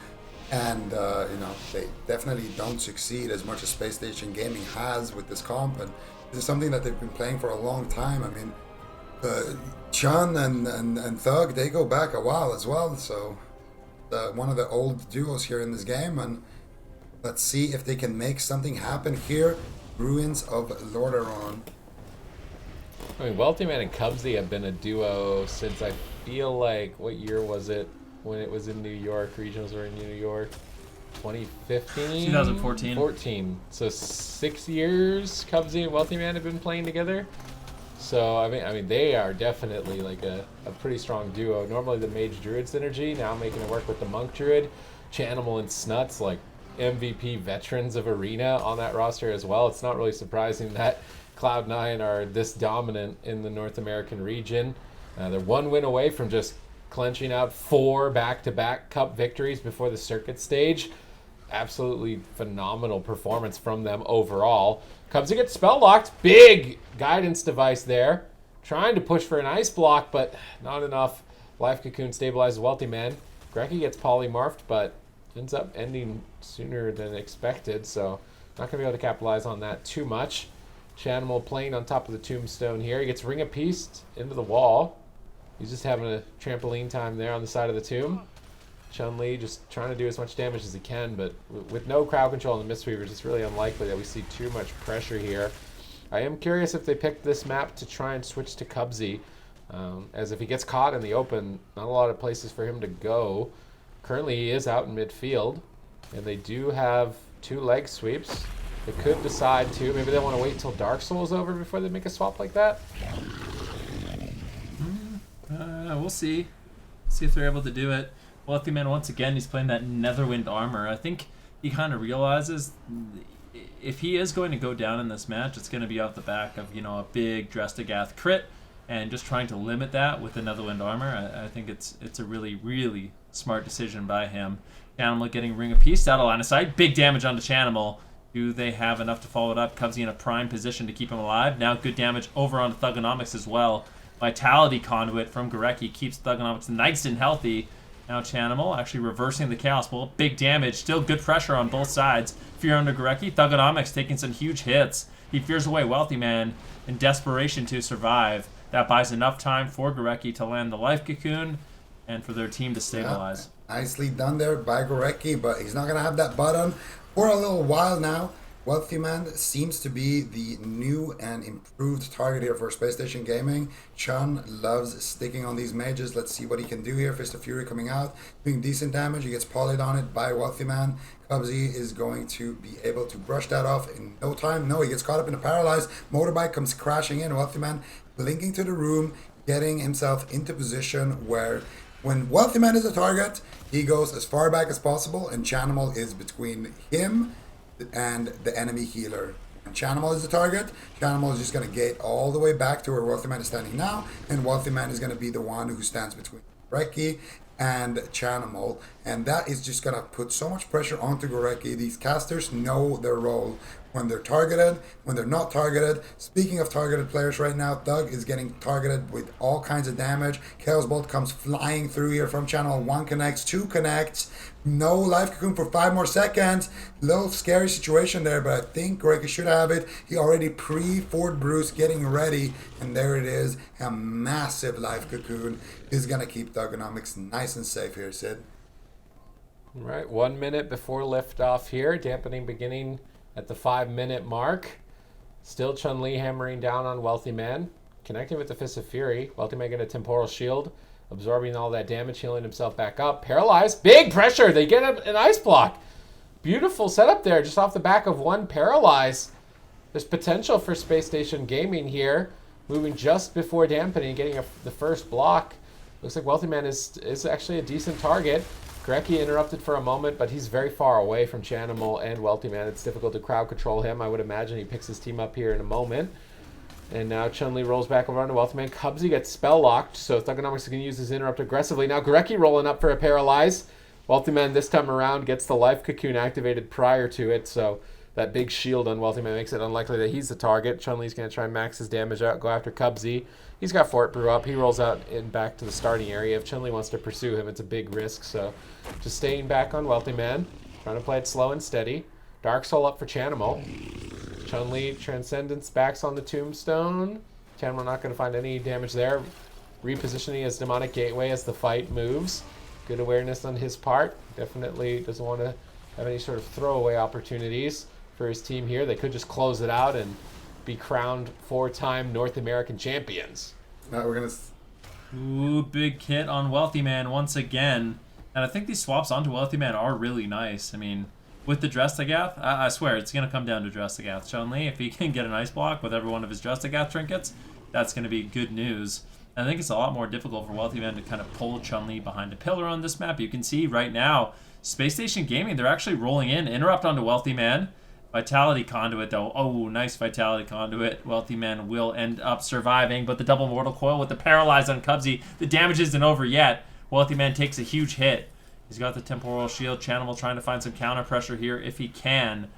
and they definitely don't succeed as much as Space Station Gaming has with this comp, and this is something that they've been playing for a long time. I mean, Chun and Thug, they go back a while as well, so one of the old duos here in this game, and let's see if they can make something happen here. Ruins of Lordaeron. I mean, Wealthy Man and Cubsy have been a duo since I feel like, what year was it when it was in New York? Regionals were in New York. 2015? 2014. 14. So 6 years Cubsy and Wealthy Man have been playing together. So I mean they are definitely like a pretty strong duo. Normally the Mage Druid synergy, now making it work with the Monk Druid. Chanimal and Snuts, like MVP veterans of Arena on that roster as well. It's not really surprising that Cloud9 are this dominant in the North American region. They're 1 win away from just clenching out 4 back-to-back cup victories before the circuit stage. Absolutely phenomenal performance from them overall. Cubsy gets spell locked. Big guidance device there. Trying to push for an ice block, but not enough. Life Cocoon stabilizes Wealthy Man. Grecky gets polymorphed, but ends up ending sooner than expected, so not going to be able to capitalize on that too much. Chanimal playing on top of the tombstone here. He gets Ring of Peace into the wall. He's just having a trampoline time there on the side of the tomb. Chun-Li just trying to do as much damage as he can, but with no crowd control in the Mistweavers, it's really unlikely that we see too much pressure here. I am curious if they picked this map to try and switch to Cubsy, as if he gets caught in the open, not a lot of places for him to go. Currently, he is out in midfield, and they do have 2 leg sweeps. They could decide to. Maybe they want to wait until Dark Souls over before they make a swap like that. We'll see. See if they're able to do it. Wealthy Man, once again, he's playing that Netherwind armor. I think he kind of realizes if he is going to go down in this match, it's going to be off the back of, a big Drestagath crit, and just trying to limit that with the Netherwind armor. I think it's a really, really smart decision by him. Chanimal getting Ring of Peace out of line of sight. Big damage onto Chanimal. Do they have enough to follow it up? Cubsy in a prime position to keep him alive. Now good damage over on Thugonomics as well. Vitality Conduit from Gorecki keeps Thugonomics nice and healthy. Now Chanimal actually reversing the Chaos Bolt. Big damage. Still good pressure on both sides. Fear under Gorecki. Thugonomics taking some huge hits. He fears away Wealthy Man in desperation to survive. That buys enough time for Gorecki to land the Life Cocoon and for their team to stabilize. Yeah, nicely done there by Gorecki, but he's not going to have that button for a little while now. Wealthy Man seems to be the new and improved target here for Space Station Gaming. Chun loves sticking on these mages. Let's see what he can do here. Fist of Fury coming out, doing decent damage. He gets polyed on it by Wealthy Man. Cubsy is going to be able to brush that off in no time. No, he gets caught up in a paralyzed. Motorbike comes crashing in. Wealthy Man blinking to the room, getting himself into position where when Wealthy Man is a target, he goes as far back as possible, and Chanimal is between him and the enemy healer. And Chanimal is the target. Chanimal is just going to gate all the way back to where Wealthy Man is standing now, and Wealthy Man is going to be the one who stands between Gorecki and Chanimal, and that is just going to put so much pressure onto Gorecki. These casters know their role when they're targeted, when they're not targeted. Speaking of targeted players right now, Thug is getting targeted with all kinds of damage. Chaos Bolt comes flying through here from Channel. 1 connects, 2 connects. No life cocoon for 5 more seconds. Little scary situation there, but I think Gorecki should have it. He already pre-Fort Bruce getting ready, and there it is. A massive life cocoon is going to keep Thugonomics nice and safe here, Sid. All right, 1 minute before liftoff here. Dampening beginning at the 5-minute mark. Still Chun-Li hammering down on Wealthy Man. Connecting with the Fist of Fury. Wealthy Man getting a temporal shield. Absorbing all that damage, healing himself back up. Paralyzed. Big pressure. They get an ice block. Beautiful setup there, just off the back of one paralyze. There's potential for Space Station Gaming here. Moving just before dampening, getting the first block. Looks like Wealthy Man is actually a decent target. Gorecki interrupted for a moment, but he's very far away from Chanimal and Wealthy Man. It's difficult to crowd control him. I would imagine he picks his team up here in a moment. And now Chun-Li rolls back over onto Wealthy Man. Cubsy gets spell locked, so Thugonomics is going to use his interrupt aggressively. Now Gorecki rolling up for a paralyze. Wealthy Man this time around gets the life cocoon activated prior to it, so that big shield on Wealthy Man makes it unlikely that he's the target. Chun-Li's going to try and max his damage out, go after Cubsy. He's got Fort Brew up. He rolls out and back to the starting area. If Chun-Li wants to pursue him, it's a big risk, so just staying back on Wealthy Man, trying to play it slow and steady. Dark Soul up for Chanimal. Chun-Li Transcendence backs on the Tombstone. Chanimal not going to find any damage there. Repositioning his Demonic Gateway as the fight moves. Good awareness on his part. Definitely doesn't want to have any sort of throwaway opportunities for his team here. They could just close it out and be crowned 4-time North American champions. Now we're going to... Ooh, big hit on Wealthy Man once again. And I think these swaps onto Wealthy Man are really nice. I mean, with the Drestagath, I swear it's going to come down to Drestagath. Chun-Li, if he can get an ice block with every one of his Drestagath trinkets, that's going to be good news. I think it's a lot more difficult for Wealthy Man to kind of pull Chun-Li behind a pillar on this map. You can see right now, Space Station Gaming, they're actually rolling in. Interrupt onto Wealthy Man. Vitality Conduit, though. Oh, nice Vitality Conduit. Wealthy Man will end up surviving, but the double Mortal Coil with the Paralyze on Cubsy, the damage isn't over yet. Wealthy Man takes a huge hit. He's got the Temporal Shield. Chanimal trying to find some counter pressure here if he can.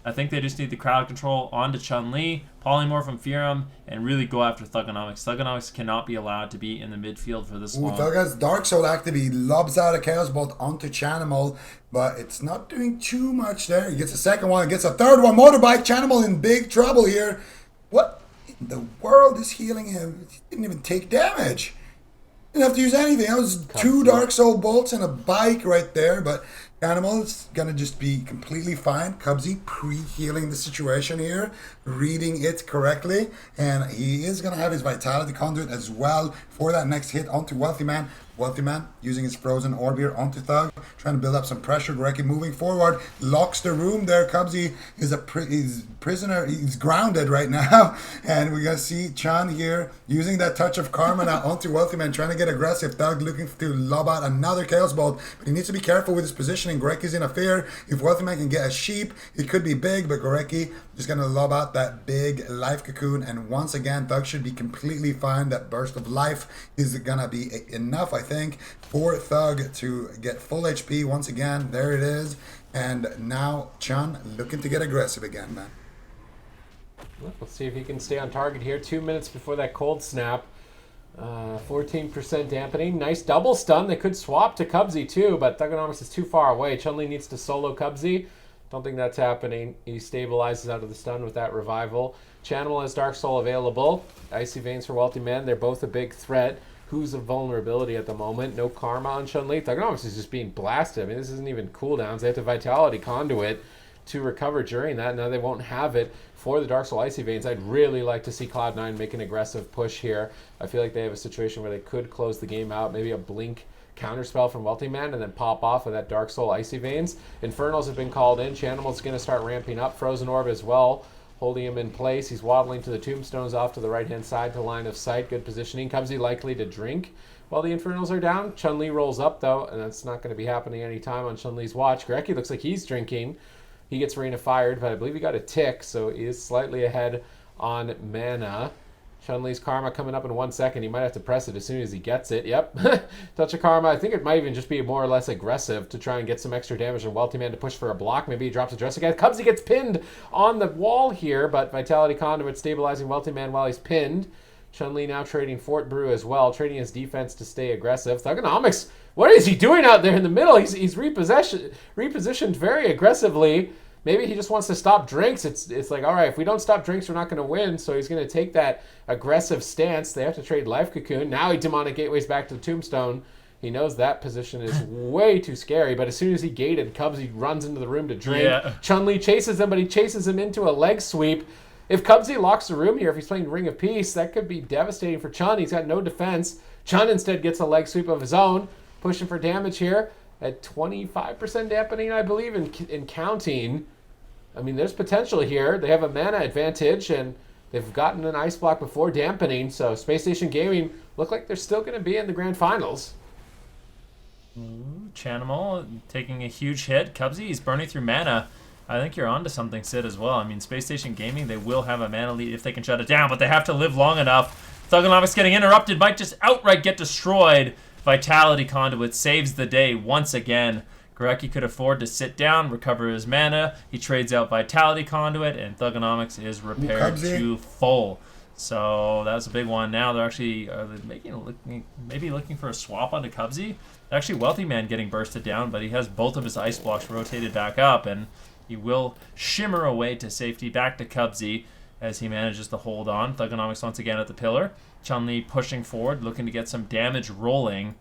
I think they just need the crowd control onto Chun-Li, Polymorph and Furum, and really go after Thugonomics. Thugonomics cannot be allowed to be in the midfield for this long. Thug has Dark Soul active. He lobs out a Chaos Bolt onto Chanimal, but it's not doing too much there. He gets a second one, gets a third one. Motorbike, Chanimal in big trouble here. What in the world is healing him? He didn't even take damage. Didn't have to use anything. That was 2 Dark Soul bolts and a bike right there, but Chanimal is going to just be completely fine. Cubsy pre-healing the situation here, reading it correctly, and he is going to have his Vitality Conduit as well for that next hit onto Wealthy Man. Wealthy Man using his Frozen Orb here onto Thug, trying to build up some pressure. Gorecki moving forward, locks the room there. Cubsy is he's prisoner, he's grounded right now, and we're going to see Chan here using that Touch of Karma now onto Wealthy Man, trying to get aggressive. Thug looking to lob out another Chaos Bolt, but he needs to be careful with his positioning. Gorecki's in a fear. If Wealthy Man can get a sheep, it could be big, but Gorecki just going to lob out that big life cocoon, and once again, Thug should be completely fine. That burst of life is going to be enough, I think, for Thug to get full HP once again. There it is. And now Chun looking to get aggressive again, man. Let's see if he can stay on target here. 2 minutes before that cold snap. 14% dampening. Nice double stun. They could swap to Cubsy too, but Thugonomics is too far away. Chun-Li needs to solo Cubsy. Don't think that's happening. He stabilizes out of the stun with that revival. Chanimal has Dark Soul available. Icy Veins for Wealthy Man. They're both a big threat. Who's a vulnerability at the moment? No Karma on Chun-Li. Thugonomics is just being blasted. I mean, this isn't even cooldowns. They have to Vitality Conduit. to recover during that. Now they won't have it for the Dark Soul Icy Veins. I'd really like to see Cloud9 make an aggressive push here. I feel like they have a situation where they could close the game out, maybe a blink counterspell from Wealthy Man and then pop off with that Dark Soul Icy Veins. Infernals have been called in. Chanimal's going to start ramping up. Frozen Orb as well, holding him in place. He's waddling to the Tombstones off to the right-hand side to line of sight. Good positioning. Cubsy likely to drink while the Infernals are down. Chun-Li rolls up, though, and that's not going to be happening anytime on Chun-Li's watch. Greki looks like he's drinking. He gets Arena fired, but I believe he got a tick, so he is slightly ahead on mana. Chun-Li's Karma coming up in 1 second. He might have to press it as soon as he gets it. Yep. Touch of Karma. I think it might even just be more or less aggressive to try and get some extra damage and Wealthy Man to push for a block. Maybe he drops a dress again. Cubsy gets pinned on the wall here, but Vitality Conduit stabilizing Wealthy Man while he's pinned. Chun-Li now trading Fort Brew as well, trading his defense to stay aggressive. Thugonomics, what is he doing out there in the middle? He's repositioned very aggressively. Maybe he just wants to stop drinks. It's like, all right, if we don't stop drinks, we're not going to win. So he's going to take that aggressive stance. They have to trade Life Cocoon. Now he Demonic Gateways back to the Tombstone. He knows that position is way too scary. But as soon as he gated, Cubsy runs into the room to drink. Yeah. Chun-Li chases him, but he chases him into a leg sweep. If Cubsy locks the room here, if he's playing Ring of Peace, that could be devastating for Chun. He's got no defense. Chun instead gets a leg sweep of his own, pushing for damage here at 25% dampening, I believe, in counting. I mean, there's potential here. They have a mana advantage, and they've gotten an ice block before dampening, so Space Station Gaming look like they're still going to be in the grand finals. Ooh, Chanimal taking a huge hit. Cubsy, he's burning through mana. I think you're onto something, Sid, as well. I mean, Space Station Gaming, they will have a mana lead if they can shut it down, but they have to live long enough. Thugonomics getting interrupted, might just outright get destroyed. Vitality Conduit saves the day once again. Greki could afford to sit down, recover his mana. He trades out Vitality Conduit, and Thugonomics is repaired to full. So that's a big one. Now they're actually maybe looking for a swap onto Cubsy. Actually, Wealthy Man getting bursted down, but he has both of his ice blocks rotated back up, and he will shimmer away to safety back to Cubsy as he manages to hold on. Thugonomics once again at the pillar. Chun-Li pushing forward, looking to get some damage rolling.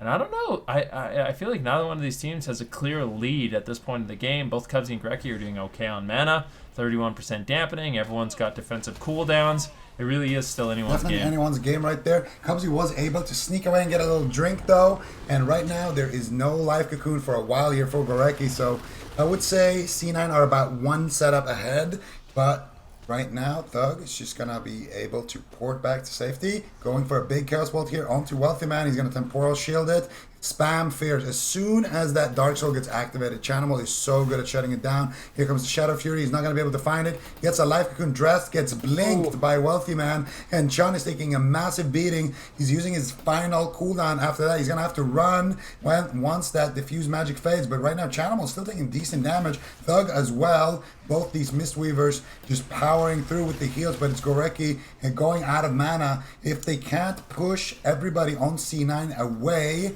And I don't know, I feel like neither one of these teams has a clear lead at this point in the game. Both Cubsy and Greki are doing okay on mana, 31% dampening. Everyone's got defensive cooldowns. It really is still anyone's game. Anyone's game right there. Cubsy was able to sneak away and get a little drink though. And right now there is no Life Cocoon for a while here for Greki. So I would say C9 are about one setup ahead, but right now, Thug is just going to be able to port back to safety. Going for a big Chaos Bolt here onto Wealthy Man. He's going to Temporal Shield it. Spam Fears. As soon as that Dark Soul gets activated, Chanimal is so good at shutting it down. Here comes the Shadow Fury. He's not going to be able to find it. Gets a Life Cocoon dressed, gets blinked by Wealthy Man, and Chun is taking a massive beating. He's using his final cooldown. After that, he's going to have to run once that Diffuse Magic fades. But right now, Chanimal is still taking decent damage. Thug as well. Both these Mistweavers just powering through with the heals, but it's Greki going out of mana. If they can't push everybody on C9 away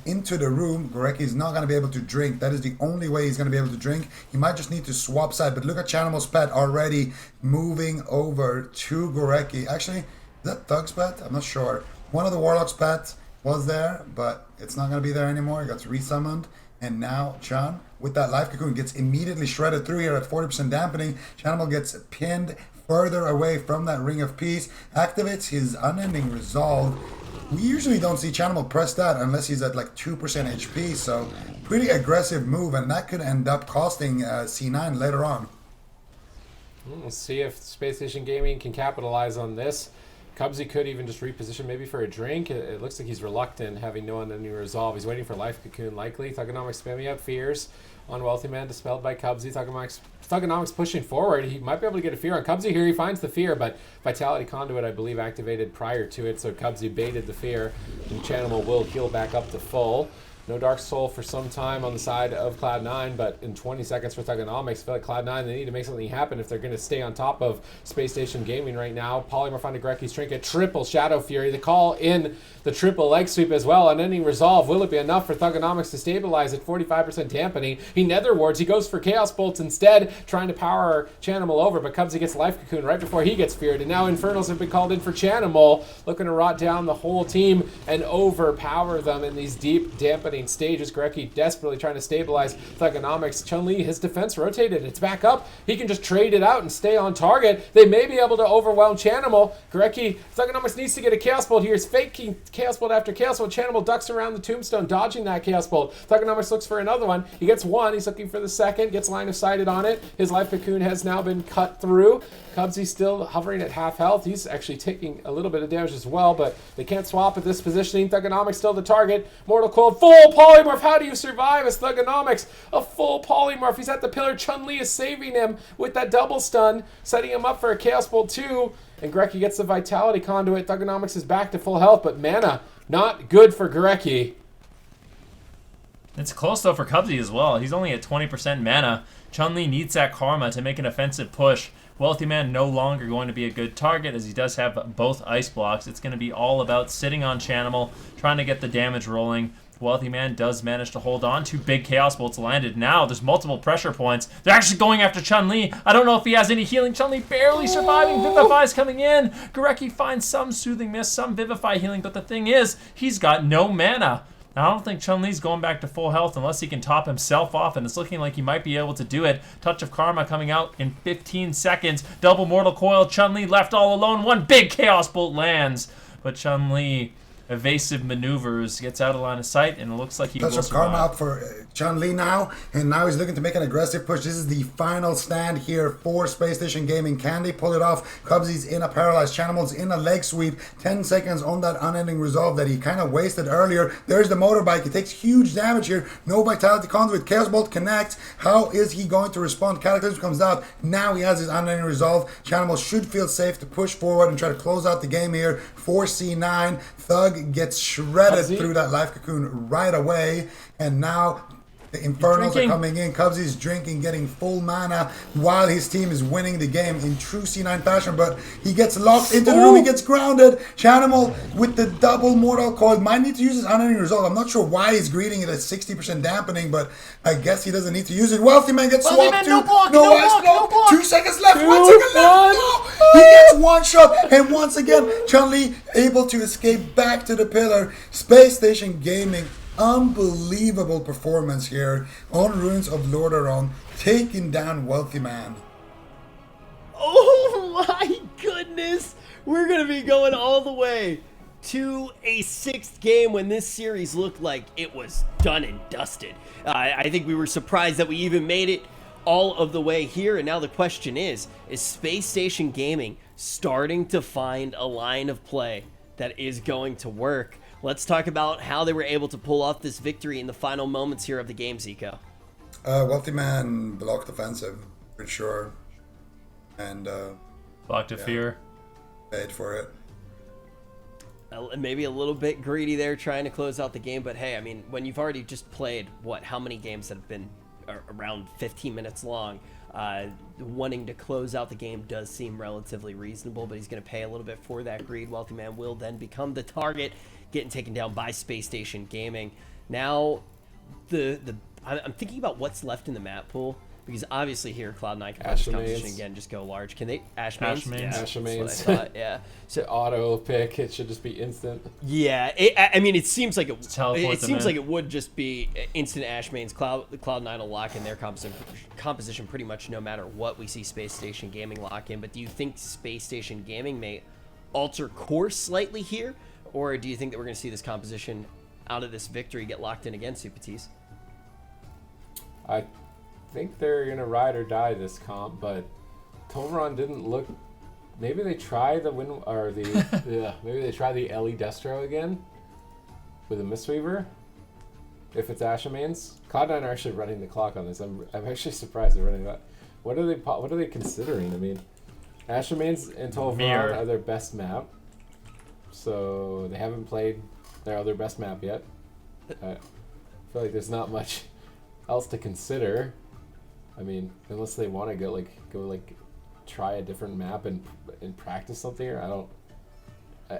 into the room, Greki is not going to be able to drink. That is the only way he's going to be able to drink. He might just need to swap side, but look at Chanimal's pet already moving over to Greki. Actually, is that Thug's pet? I'm not sure. One of the Warlock's pets was there, but it's not going to be there anymore. It got resummoned. And now Chun, with that Life Cocoon, gets immediately shredded through here at 40% dampening. Chanimal gets pinned further away from that Ring of Peace. Activates his Unending Resolve. We usually don't see Chanimal press that unless he's at like 2% HP. So pretty aggressive move, and that could end up costing C9 later on. We'll see if Space Station Gaming can capitalize on this. Cubsy could even just reposition maybe for a drink. It looks like he's reluctant, having no Unending Resolve. He's waiting for Life Cocoon, likely. Thugonomics spamming out Fears on Wealthy Man, dispelled by Cubsy. Thugonomics pushing forward. He might be able to get a Fear on Cubsy here. He finds the Fear, but Vitality Conduit, I believe, activated prior to it, so Cubsy baited the Fear, and Chanimal will heal back up to full. No Dark Soul for some time on the side of Cloud9, but in 20 seconds for Thugonomics, I feel like Cloud9, they need to make something happen if they're going to stay on top of Space Station Gaming right now. Polymorph onto Greki's Trinket, triple Shadow Fury, the call in the triple leg sweep as well. Unending Resolve, will it be enough for Thugonomics to stabilize at 45% dampening? He Nether Wards, he goes for Chaos Bolts instead, trying to power Chanimal over, but Cubsy gets Life Cocoon right before he gets feared, and now Infernals have been called in for Chanimal, looking to rot down the whole team and overpower them in these deep dampening main stage as Grecki desperately trying to stabilize Thugonomics. Chun-Li, his defense rotated. It's back up. He can just trade it out and stay on target. They may be able to overwhelm Chanimal. Grecki, Thugonomics needs to get a Chaos Bolt here. He's faking Chaos Bolt after Chaos Bolt. Chanimal ducks around the tombstone, dodging that Chaos Bolt. Thugonomics looks for another one. He gets one. He's looking for the second. Gets line of sighted on it. His life cocoon has now been cut through. Cubsy's still hovering at half health. He's actually taking a little bit of damage as well, but they can't swap at this positioning. Thugonomics still the target. Mortal Coil, full polymorph. How do you survive as Thugonomics? A full polymorph. He's at the pillar. Chun-Li is saving him with that double stun, setting him up for a Chaos Bolt 2. And Grecki gets the Vitality Conduit. Thugonomics is back to full health, but mana, not good for Grecki. It's close though for Cubsy as well. He's only at 20% mana. Chun-Li needs that Karma to make an offensive push. Wealthy Man no longer going to be a good target as he does have both ice blocks. It's going to be all about sitting on Chanimal, trying to get the damage rolling. Wealthy Man does manage to hold on. 2 big Chaos Bolts landed. Now there's multiple pressure points. They're actually going after Chun-Li. I don't know if he has any healing. Chun-Li barely surviving. Vivify's coming in. Grecki finds some Soothing Mist, some Vivify healing, but the thing is, he's got no mana. Now, I don't think Chun-Li's going back to full health unless he can top himself off, and it's looking like he might be able to do it. Touch of Karma coming out in 15 seconds. Double Mortal Coil. Chun-Li left all alone. 1 big Chaos Bolt lands, but Chun-Li evasive maneuvers, gets out of line of sight, and it looks like he will Touch of Karma up for Chun-Li now, and now he's looking to make an aggressive push. This is the final stand here for Space Station Gaming. Can they pull it off? Cubsy's in a paralyzed. Chanimal's in a leg sweep. 10 seconds on that unending resolve that he kind of wasted earlier. There's the motorbike. He takes huge damage here. No Vitality Conduit. Chaos Bolt connects. How is he going to respond? Cataclysm comes out. Now he has his unending resolve. Chanimal should feel safe to push forward and try to close out the game here. 4C9. Thug gets shredded through that life cocoon right away, and now the Infernals are coming in. Cubsy's drinking, getting full mana while his team is winning the game in true C9 fashion, but he gets locked into the room. He gets grounded. Chanimal with the double Mortal Coil might need to use his unending resolve. I'm not sure why he's greeting it at 60% dampening, but I guess he doesn't need to use it. Wealthy Man gets swapped too. No ice block. 2 seconds left. 1 second left. No. He gets one shot, and once again, Chun-Li able to escape back to the pillar. Space Station Gaming, unbelievable performance here on Ruins of Lordaeron, taking down Wealthy Man. Oh my goodness! We're gonna be going all the way to a 6th game when this series looked like it was done and dusted. I think we were surprised that we even made it all of the way here, and now the question is Space Station Gaming starting to find a line of play that is going to work? Let's talk about how they were able to pull off this victory in the final moments here of the game, Zico. Wealthy Man blocked offensive, for sure. And blocked a fear. Paid for it. Maybe a little bit greedy there trying to close out the game, but hey, I mean, when you've already just played, how many games that have been around 15 minutes long, wanting to close out the game does seem relatively reasonable, but he's going to pay a little bit for that greed. Wealthy Man will then become the target, getting taken down by Space Station Gaming. Now, I'm thinking about what's left in the map pool, because obviously here Cloud9 can this competition again, just go large. Can they Ashmains? Yeah, Ashmains. That's what I thought. Yeah. So auto pick, it should just be instant. Yeah, I mean, it seems like it would just be instant Ashmains. Cloud9 will lock in their composition pretty much no matter what we see Space Station Gaming lock in. But do you think Space Station Gaming may alter course slightly here, or do you think that we're going to see this composition out of this victory get locked in again, Supatis? I think they're gonna ride or die this comp, but Toveron didn't look. Maybe they try the maybe they try the Ellie Destro again with a Mistweaver. If it's Ashmains, Cloud9 are actually running the clock on this. I'm actually surprised they're running that. What are they considering? I mean, Ashmains and Toveron are their best map, so they haven't played their other best map yet. I feel like there's not much else to consider. I mean, unless they want to go try a different map and practice something, or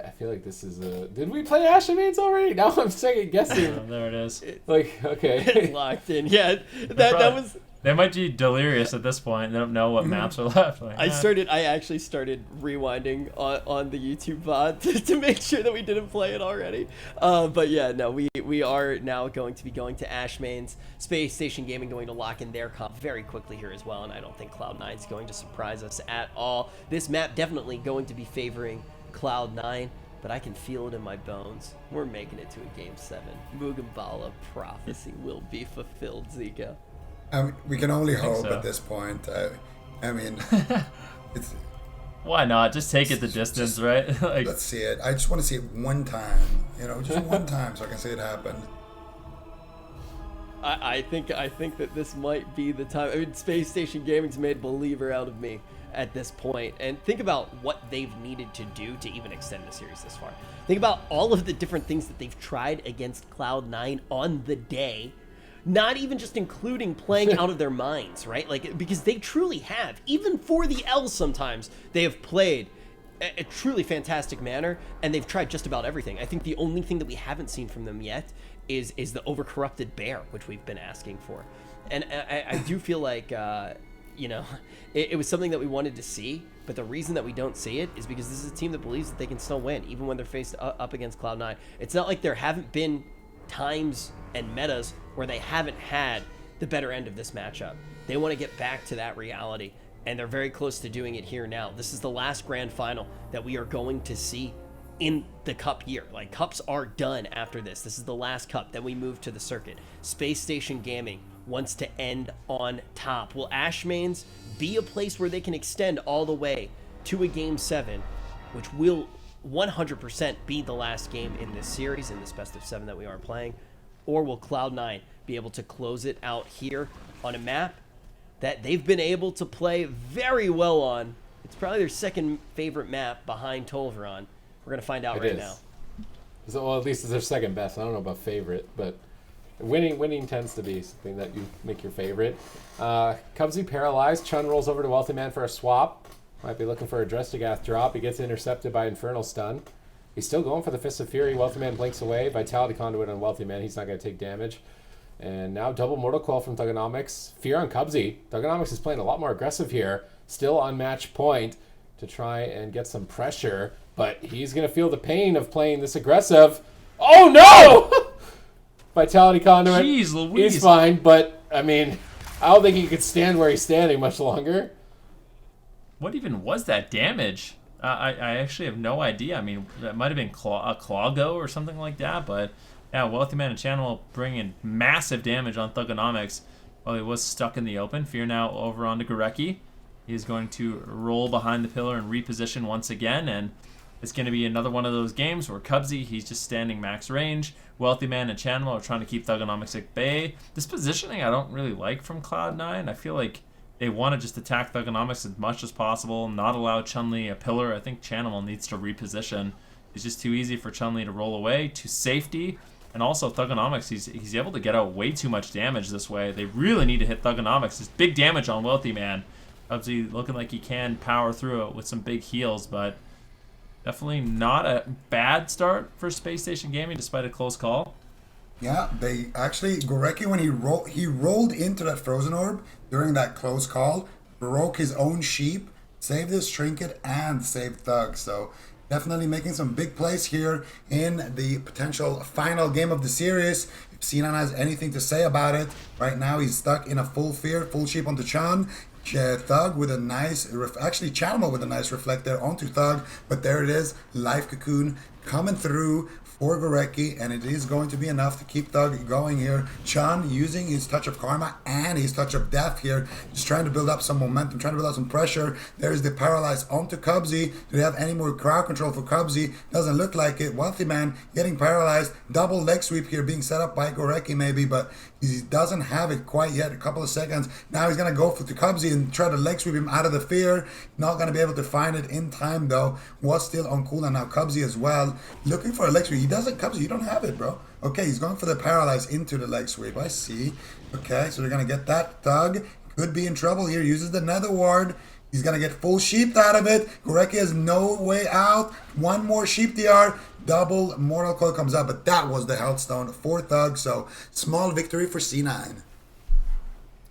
I feel like this is a... Did we play Ashemains already? Now I'm second guessing. There it is. Like, okay. It's locked in. Yeah, that was... They might be delirious at this point. They don't know what maps are left. Like, I actually started rewinding on the YouTube VOD to make sure that we didn't play it already. But yeah, no, we are now going to be going to Ashmains. Space Station Gaming going to lock in their comp very quickly here as well, and I don't think Cloud9 is going to surprise us at all. This map definitely going to be favoring Cloud9, but I can feel it in my bones. We're making it to a Game 7. Mugambala prophecy will be fulfilled, Zika. We can only hope so. at this point. I mean, it's... Why not? Just take it the distance, right? Like, Let's see it. I just want to see it one time. You know, just one time so I can see it happen. I think that this might be the time. I mean, Space Station Gaming's made believer out of me at this point. And think about what they've needed to do to even extend the series this far. Think about all of the different things that they've tried against Cloud9 on the day. Not even just including playing out of their minds, right? Like, because they truly have, even for the L sometimes, they have played a truly fantastic manner, and they've tried just about everything. I think the only thing that we haven't seen from them yet is the overcorrupted bear, which we've been asking for. And I do feel like, you know, it was something that we wanted to see, but the reason that we don't see it is because this is a team that believes that they can still win, even when they're faced up against Cloud9. It's not like there haven't been times and metas where they haven't had the better end of this matchup. They want to get back to that reality, and they're very close to doing it here now. This is the last grand final that we are going to see in the cup year. Like, cups are done after this. This is the last cup. Then we move to the circuit. Space Station Gaming wants to end on top. Will Ashmains be a place where they can extend all the way to a Game 7, which will 100% be the last game in this series, in this best of 7 that we are playing? Or will Cloud9 be able to close it out here on a map that they've been able to play very well on? It's probably their second favorite map behind Tolveron. We're going to find out right now. So, well, at least it's their second best. I don't know about favorite, but winning tends to be something that you make your favorite. Cubsy paralyzed. Chun rolls over to Wealthy Man for a swap. Might be looking for a Drestigath drop. He gets intercepted by Infernal Stun. He's still going for the Fist of Fury. Wealthy Man blinks away. Vitality Conduit on Wealthy Man. He's not going to take damage. And now double Mortal Coil from Thugonomics. Fear on Cubsy. Thugonomics is playing a lot more aggressive here. Still on match point to try and get some pressure. But he's going to feel the pain of playing this aggressive. Oh, no! Vitality Conduit. Jeez Louise. He's fine, but, I mean, I don't think he could stand where he's standing much longer. what even was that damage? I actually have no idea. I mean, that might have been a Clawgo or something like that, but yeah, Wealthy Man and Channel bringing massive damage on Thugonomics while he was stuck in the open. Fear now over onto Gorecki. He's going to roll behind the pillar and reposition once again, and it's going to be another one of those games where Cubsy, he's just standing max range. Wealthy Man and Channel are trying to keep Thugonomics at bay. This positioning I don't really like from Cloud9. I feel like they want to just attack Thugonomics as much as possible, not allow Chun-Li a pillar. I think Channel needs to reposition. It's just too easy for Chun-Li to roll away to safety. And also Thugonomics, he's able to get out way too much damage this way. They really need to hit Thugonomics. There's big damage on Wealthy Man. Obviously looking like he can power through it with some big heals, but definitely not a bad start for Space Station Gaming despite a close call. Yeah, they actually, Gorecki, when he rolled into that Frozen Orb during that close call, broke his own sheep, saved his trinket, and saved Thug. So definitely making some big plays here in the potential final game of the series. If Sinan has anything to say about it, right now he's stuck in a full fear, full sheep onto Chan. Thug with a nice, actually Channel with a nice reflector onto Thug, but there it is, Life Cocoon coming through for Gorecki, and it is going to be enough to keep Thug going here. Chan using his touch of karma and his touch of death here, just trying to build up some momentum, trying to build up some pressure. There's the paralyze onto Cubsy. Do they have any more crowd control for Cubsy? Doesn't look like it. Wealthy Man getting paralyzed. Double leg sweep here being set up by Gorecki maybe, but he doesn't have it quite yet. A couple of seconds. Now he's going to go for to Cubsy and try to leg sweep him out of the fear. Not going to be able to find it in time though. Was still on cooldown now. Cubsy as well. Looking for a leg sweep. He doesn't, Cubsy, you don't have it, bro. Okay, he's going for the paralyze into the leg sweep. I see. Okay, so they're going to get that. Thug could be in trouble here. Uses the Nether Ward. He's going to get full sheep out of it. Gorecki has no way out. One more sheep DR. Double Mortal Coil comes out, but that was the Healthstone for Thug. So small victory for C9.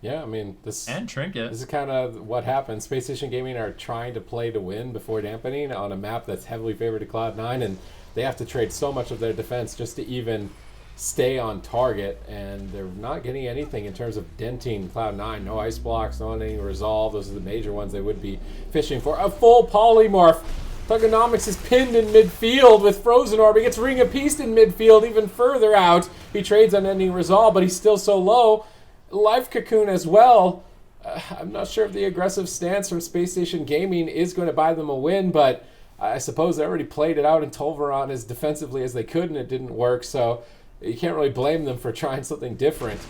Yeah, I mean, this And Trinket. This is kind of what happens. Space Station Gaming are trying to play to win before dampening on a map that's heavily favored to Cloud9, and they have to trade so much of their defense just to even stay on target, and they're not getting anything in terms of denting Cloud9. No ice blocks, no any resolve. Those are the major ones they would be fishing for. A full polymorph. Thugonomics is pinned in midfield with Frozen Orb. He gets Ring of Peace in midfield even further out. He trades on ending resolve, but he's still so low. Life Cocoon as well. I'm not sure if the aggressive stance from Space Station Gaming is going to buy them a win, but I suppose they already played it out in Tolvaron as defensively as they could, and it didn't work, so you can't really blame them for trying something different.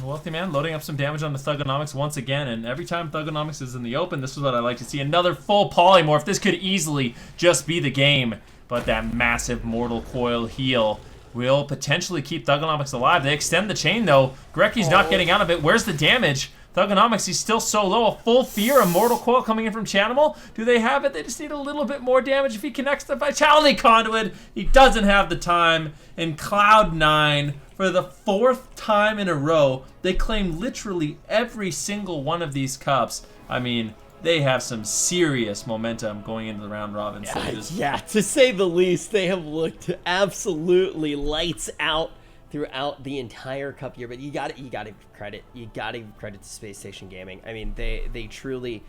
Wealthy Man loading up some damage on the Thugonomics once again, and every time Thugonomics is in the open, this is what I like to see. Another full polymorph. This could easily just be the game, but that massive Mortal Coil heal will potentially keep Thugonomics alive. They extend the chain, though. Gorecki's not getting out of it. Where's the damage? Thugonomics, he's still so low. A full fear, a Mortal Coil coming in from Chanimal. Do they have it? They just need a little bit more damage if he connects the Vitality Conduit. He doesn't have the time. And Cloud9, for the 4th time in a row, they claim literally every single one of these cups. I mean, they have some serious momentum going into the round robin stages. Yeah, to say the least, they have looked absolutely lights out throughout the entire cup year. But you got to give credit. You got to give credit to Space Station Gaming. I mean, they really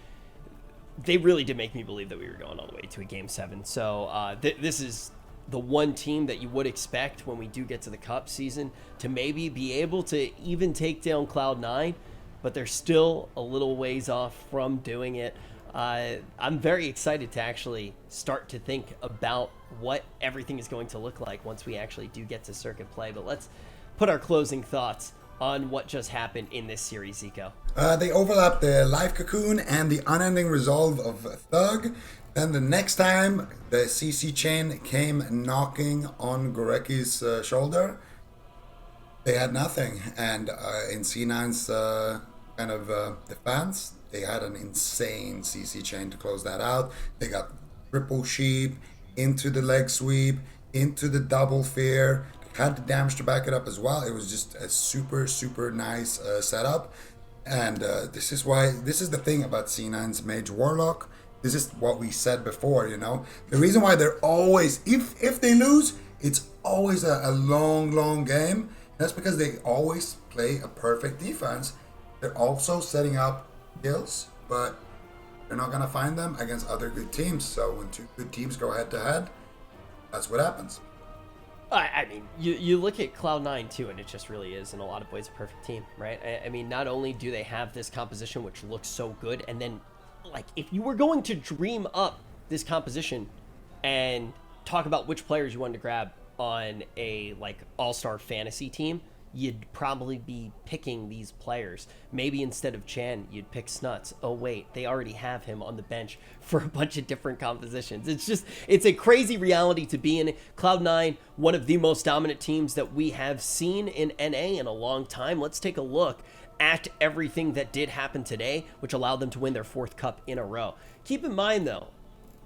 did make me believe that we were going all the way to a Game 7. So this is the one team that you would expect when we do get to the cup season to maybe be able to even take down Cloud9. But they're still a little ways off from doing it. I'm very excited to actually start to think about what everything is going to look like once we actually do get to circuit play. But let's put our closing thoughts on what just happened in this series, Zico. They overlapped the Life Cocoon and the Unending Resolve of Thug. Then the next time, the CC chain came knocking on Gorecki's shoulder. They had nothing, and in C9's defense, they had an insane CC chain to close that out. They got triple sheep into the leg sweep, into the double fear, had the damage to back it up as well. It was just a super nice setup, and this is the thing about C9's Mage Warlock. This is what we said before, you know. The reason why they're always, if they lose, it's always a long game. That's because they always play a perfect defense. They're also setting up kills, but they're not going to find them against other good teams. So when two good teams go head-to-head, that's what happens. I mean, you look at Cloud9 too, and it just really is, in a lot of ways, a perfect team, right? I mean, not only do they have this composition, which looks so good, and then, like, if you were going to dream up this composition and talk about which players you wanted to grab on a like all-star fantasy team, you'd probably be picking these players. Maybe instead of Chan, you'd pick Snuts. Oh wait, they already have him on the bench for a bunch of different compositions. It's a crazy reality to be in. Cloud9, one of the most dominant teams that we have seen in NA in a long time. Let's take a look at everything that did happen today, which allowed them to win their 4th cup in a row. Keep in mind though,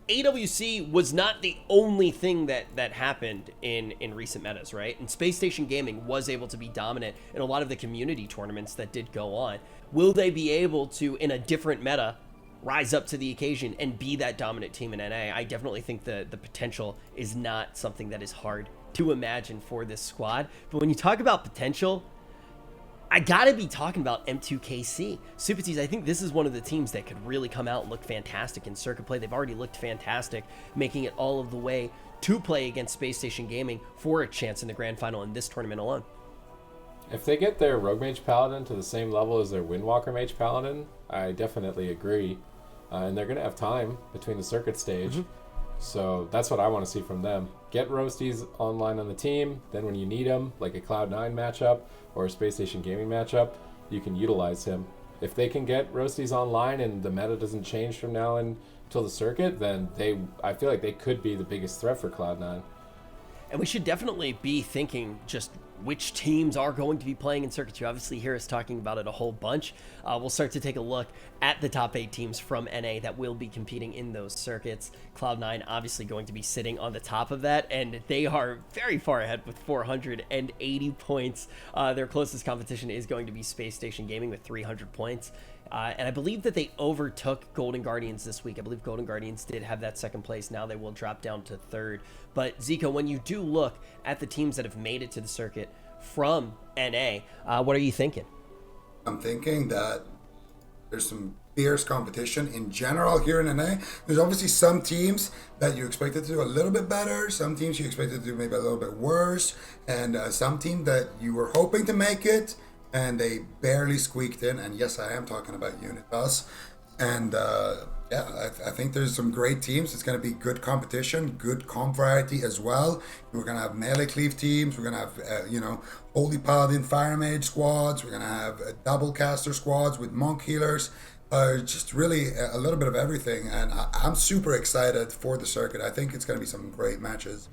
AWC was not the only thing that happened in recent metas, right? And Space Station Gaming was able to be dominant in a lot of the community tournaments that did go on. Will they be able to, in a different meta, rise up to the occasion and be that dominant team in NA? I definitely think the potential is not something that is hard to imagine for this squad. But when you talk about potential, I gotta be talking about M2KC. Supatis, I think this is one of the teams that could really come out and look fantastic in circuit play. They've already looked fantastic, making it all of the way to play against Space Station Gaming for a chance in the grand final in this tournament alone. If they get their Rogue Mage Paladin to the same level as their Windwalker Mage Paladin, I definitely agree. And they're gonna have time between the circuit stage. So that's what I want to see from them. Get Roasties online on the team, then when you need him, like a Cloud9 matchup or a Space Station Gaming matchup, you can utilize him. If they can get Roasties online and the meta doesn't change from now until the circuit, then I feel like they could be the biggest threat for Cloud9. And we should definitely be thinking just which teams are going to be playing in circuits. You obviously hear us talking about it a whole bunch. We'll start to take a look at the top 8 teams from NA that will be competing in those circuits. Cloud9 obviously going to be sitting on the top of that, and they are very far ahead with 480 points. Their closest competition is going to be Space Station Gaming with 300 points. And I believe that they overtook Golden Guardians this week. I believe Golden Guardians did have that second place. Now they will drop down to third. But Zico, when you do look at the teams that have made it to the circuit from NA, what are you thinking? I'm thinking that there's some fierce competition in general here in NA. There's obviously some teams that you expected to do a little bit better, some teams you expected to do maybe a little bit worse, and some team that you were hoping to make it, and they barely squeaked in. And yes, I am talking about Unitas. And yeah, I think there's some great teams. It's going to be good competition, good comp variety as well. We're going to have melee cleave teams. We're going to have, Holy Paladin Fire Mage squads. We're going to have double caster squads with monk healers. Just really a little bit of everything. And I'm super excited for the circuit. I think it's going to be some great matches.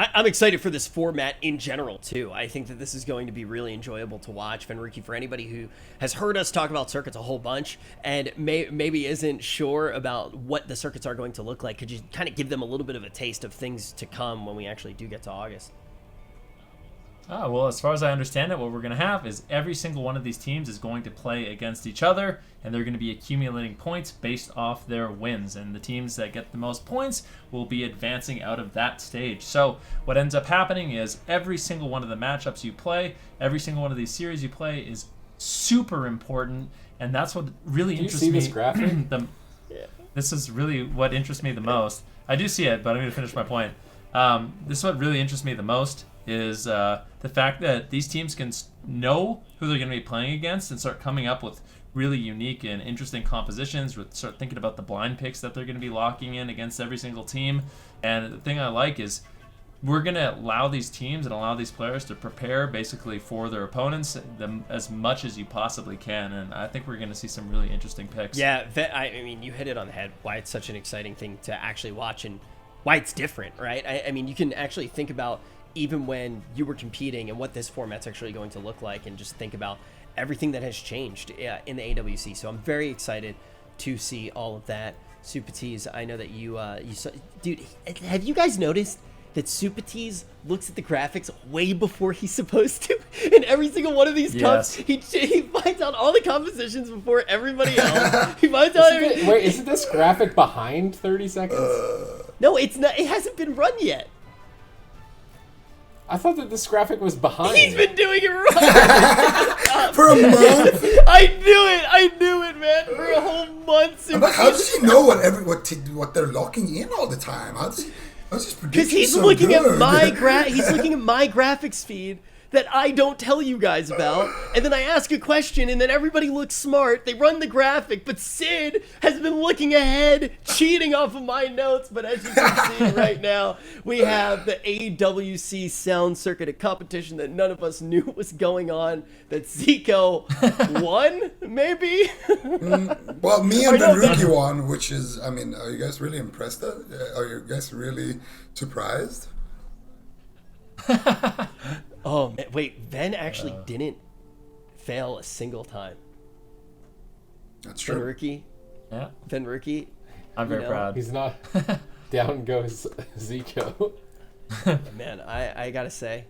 I'm excited for this format in general, too. I think that this is going to be really enjoyable to watch. Venruki, for anybody who has heard us talk about circuits a whole bunch and maybe isn't sure about what the circuits are going to look like, could you kind of give them a little bit of a taste of things to come when we actually do get to August? Well, as far as I understand it, what we're going to have is every single one of these teams is going to play against each other, and they're going to be accumulating points based off their wins. And the teams that get the most points will be advancing out of that stage. So what ends up happening is every single one of the matchups you play, every single one of these series you play is super important, and that's what really interests me. Do you see this graphic? This is really what interests me the most. I do see it, but I'm going to finish my point. This is what really interests me the most is the fact that these teams can know who they're going to be playing against and start coming up with really unique and interesting compositions, start thinking about the blind picks that they're going to be locking in against every single team. And the thing I like is we're going to allow these teams and allow these players to prepare basically for their opponents as much as you possibly can. And I think we're going to see some really interesting picks. Yeah, I mean, you hit it on the head, why it's such an exciting thing to actually watch and why it's different, right? I mean, you can actually think about even when you were competing and what this format's actually going to look like, and just think about everything that has changed in the AWC. So I'm very excited to see all of that. Supatees, I know that you saw, dude, have you guys noticed that Supatees looks at the graphics way before he's supposed to? In every single one of these cups, he finds out all the compositions before everybody else. He finds out everything. Wait, isn't this graphic behind 30 seconds? No, it's not. It hasn't been run yet. I thought that this graphic was behind. He's been doing it wrong. For a month? I knew it, man. For a whole month. But how does he know what they're locking in all the time? How's his prediction? Because he's so looking good? at my he's looking at my graphics feed that I don't tell you guys about, and then I ask a question, and then everybody looks smart. They run the graphic, but Sid has been looking ahead, cheating off of my notes. But as you can see right now, we have the AWC Sound Circuit, a competition that none of us knew was going on, that Zico won, maybe? Well, me and Venruki won, which is, I mean, are you guys really impressed? Are you guys really surprised? Oh, man, wait, Ven actually didn't fail a single time. That's true. Venruki? Yeah. Venruki? I'm very proud. He's not. Down goes Zico. Man, I gotta say,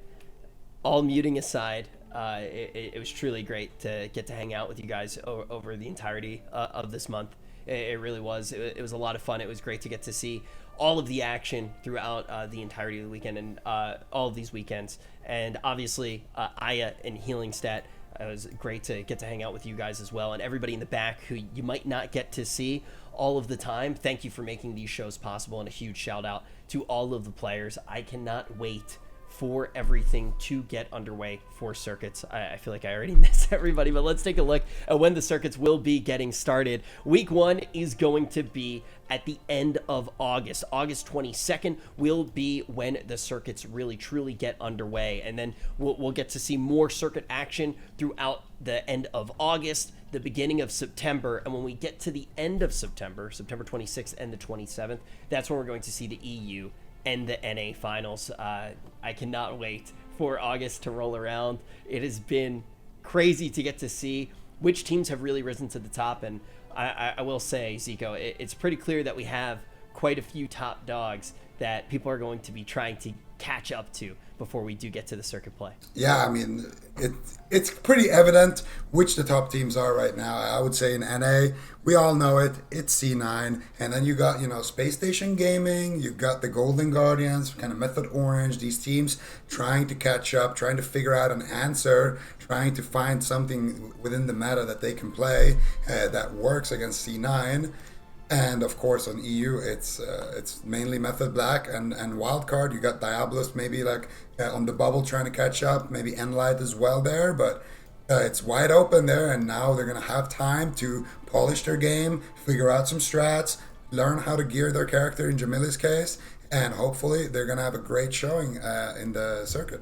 all muting aside, it was truly great to get to hang out with you guys over the entirety of this month. It really was. It was a lot of fun. It was great to get to see all of the action throughout the entirety of the weekend and all of these weekends. And obviously, Aya and Healing Stat, it was great to get to hang out with you guys as well. And everybody in the back who you might not get to see all of the time, thank you for making these shows possible. And a huge shout out to all of the players. I cannot wait for everything to get underway for circuits. I feel like I already missed everybody, but let's take a look at when the circuits will be getting started. Week 1 is going to be at the end of August. August 22nd will be when the circuits really truly get underway, and then we'll get to see more circuit action throughout the end of August, the beginning of September, and when we get to the end of September, September 26th and the 27th, that's when we're going to see the EU and the NA finals. I cannot wait for August to roll around. It has been crazy to get to see which teams have really risen to the top. And I will say, Zico, it's pretty clear that we have quite a few top dogs that people are going to be trying to catch up to before we do get to the circuit play. Yeah, I mean, it's pretty evident which the top teams are right now. I would say in NA, we all know it. It's C9, and then you got, Space Station Gaming. You got the Golden Guardians, kind of Method Orange. These teams trying to catch up, trying to figure out an answer, trying to find something within the meta that they can play that works against C9. And of course on EU, it's mainly Method Black and Wildcard. You got Diabolus maybe on the bubble trying to catch up, maybe Enlight as well there, but it's wide open there, and now they're gonna have time to polish their game, figure out some strats, learn how to gear their character in Jamili's case, and hopefully they're gonna have a great showing in the circuit.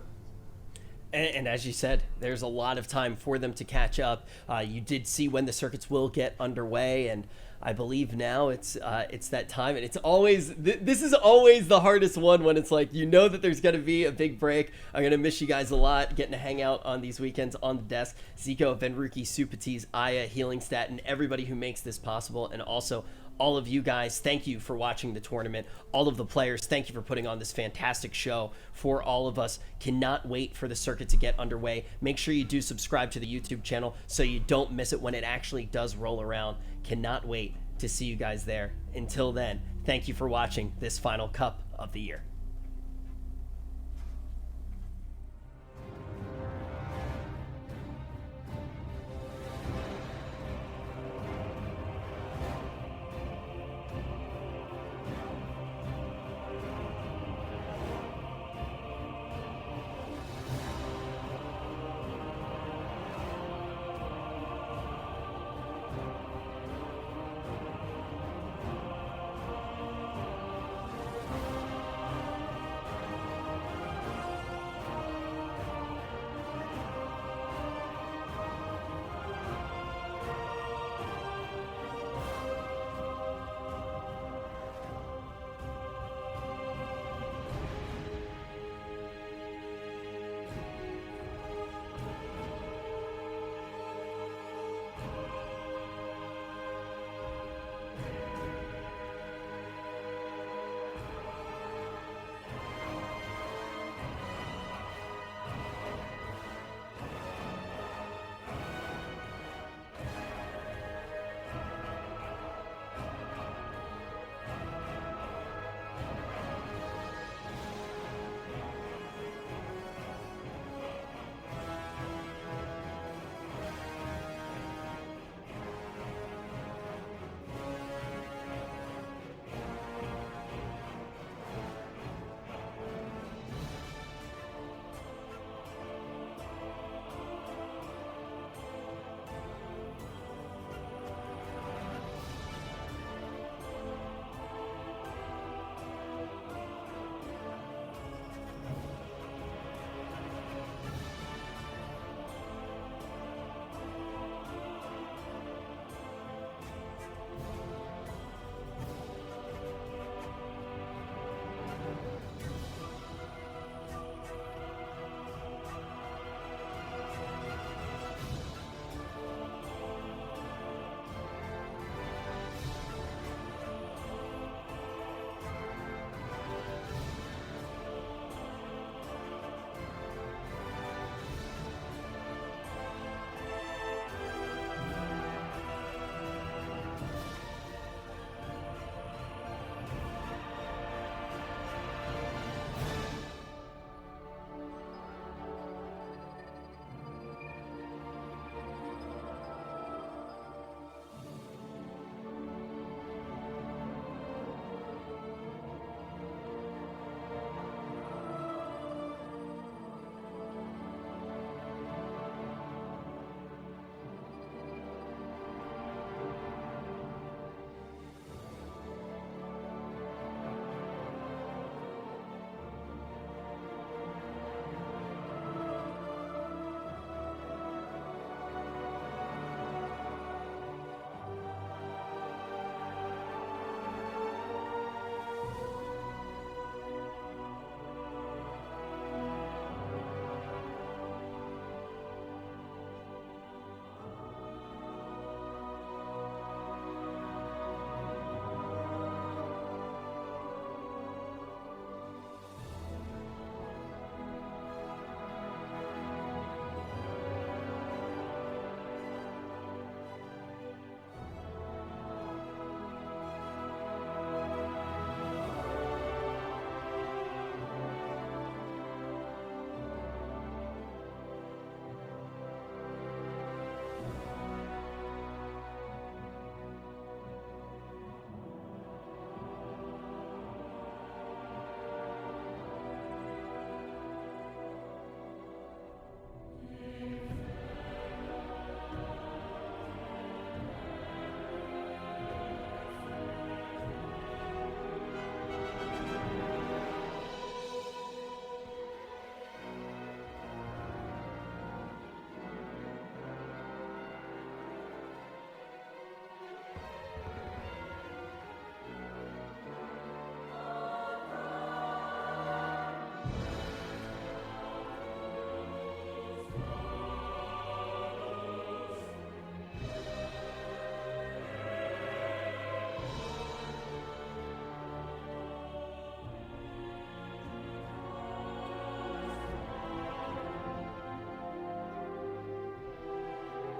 And as you said, there's a lot of time for them to catch up. You did see when the circuits will get underway, and I believe now it's that time. And it's always this is always the hardest one when it's like, that there's going to be a big break. I'm going to miss you guys a lot, getting to hang out on these weekends on the desk. Zico, Venruki, Supatis, Aya, Healing Stat, and everybody who makes this possible. And also all of you guys, thank you for watching the tournament. All of the players, thank you for putting on this fantastic show for all of us. Cannot wait for the circuit to get underway. Make sure you do subscribe to the YouTube channel so you don't miss it when it actually does roll around. Cannot wait to see you guys there. Until then, thank you for watching this final cup of the year.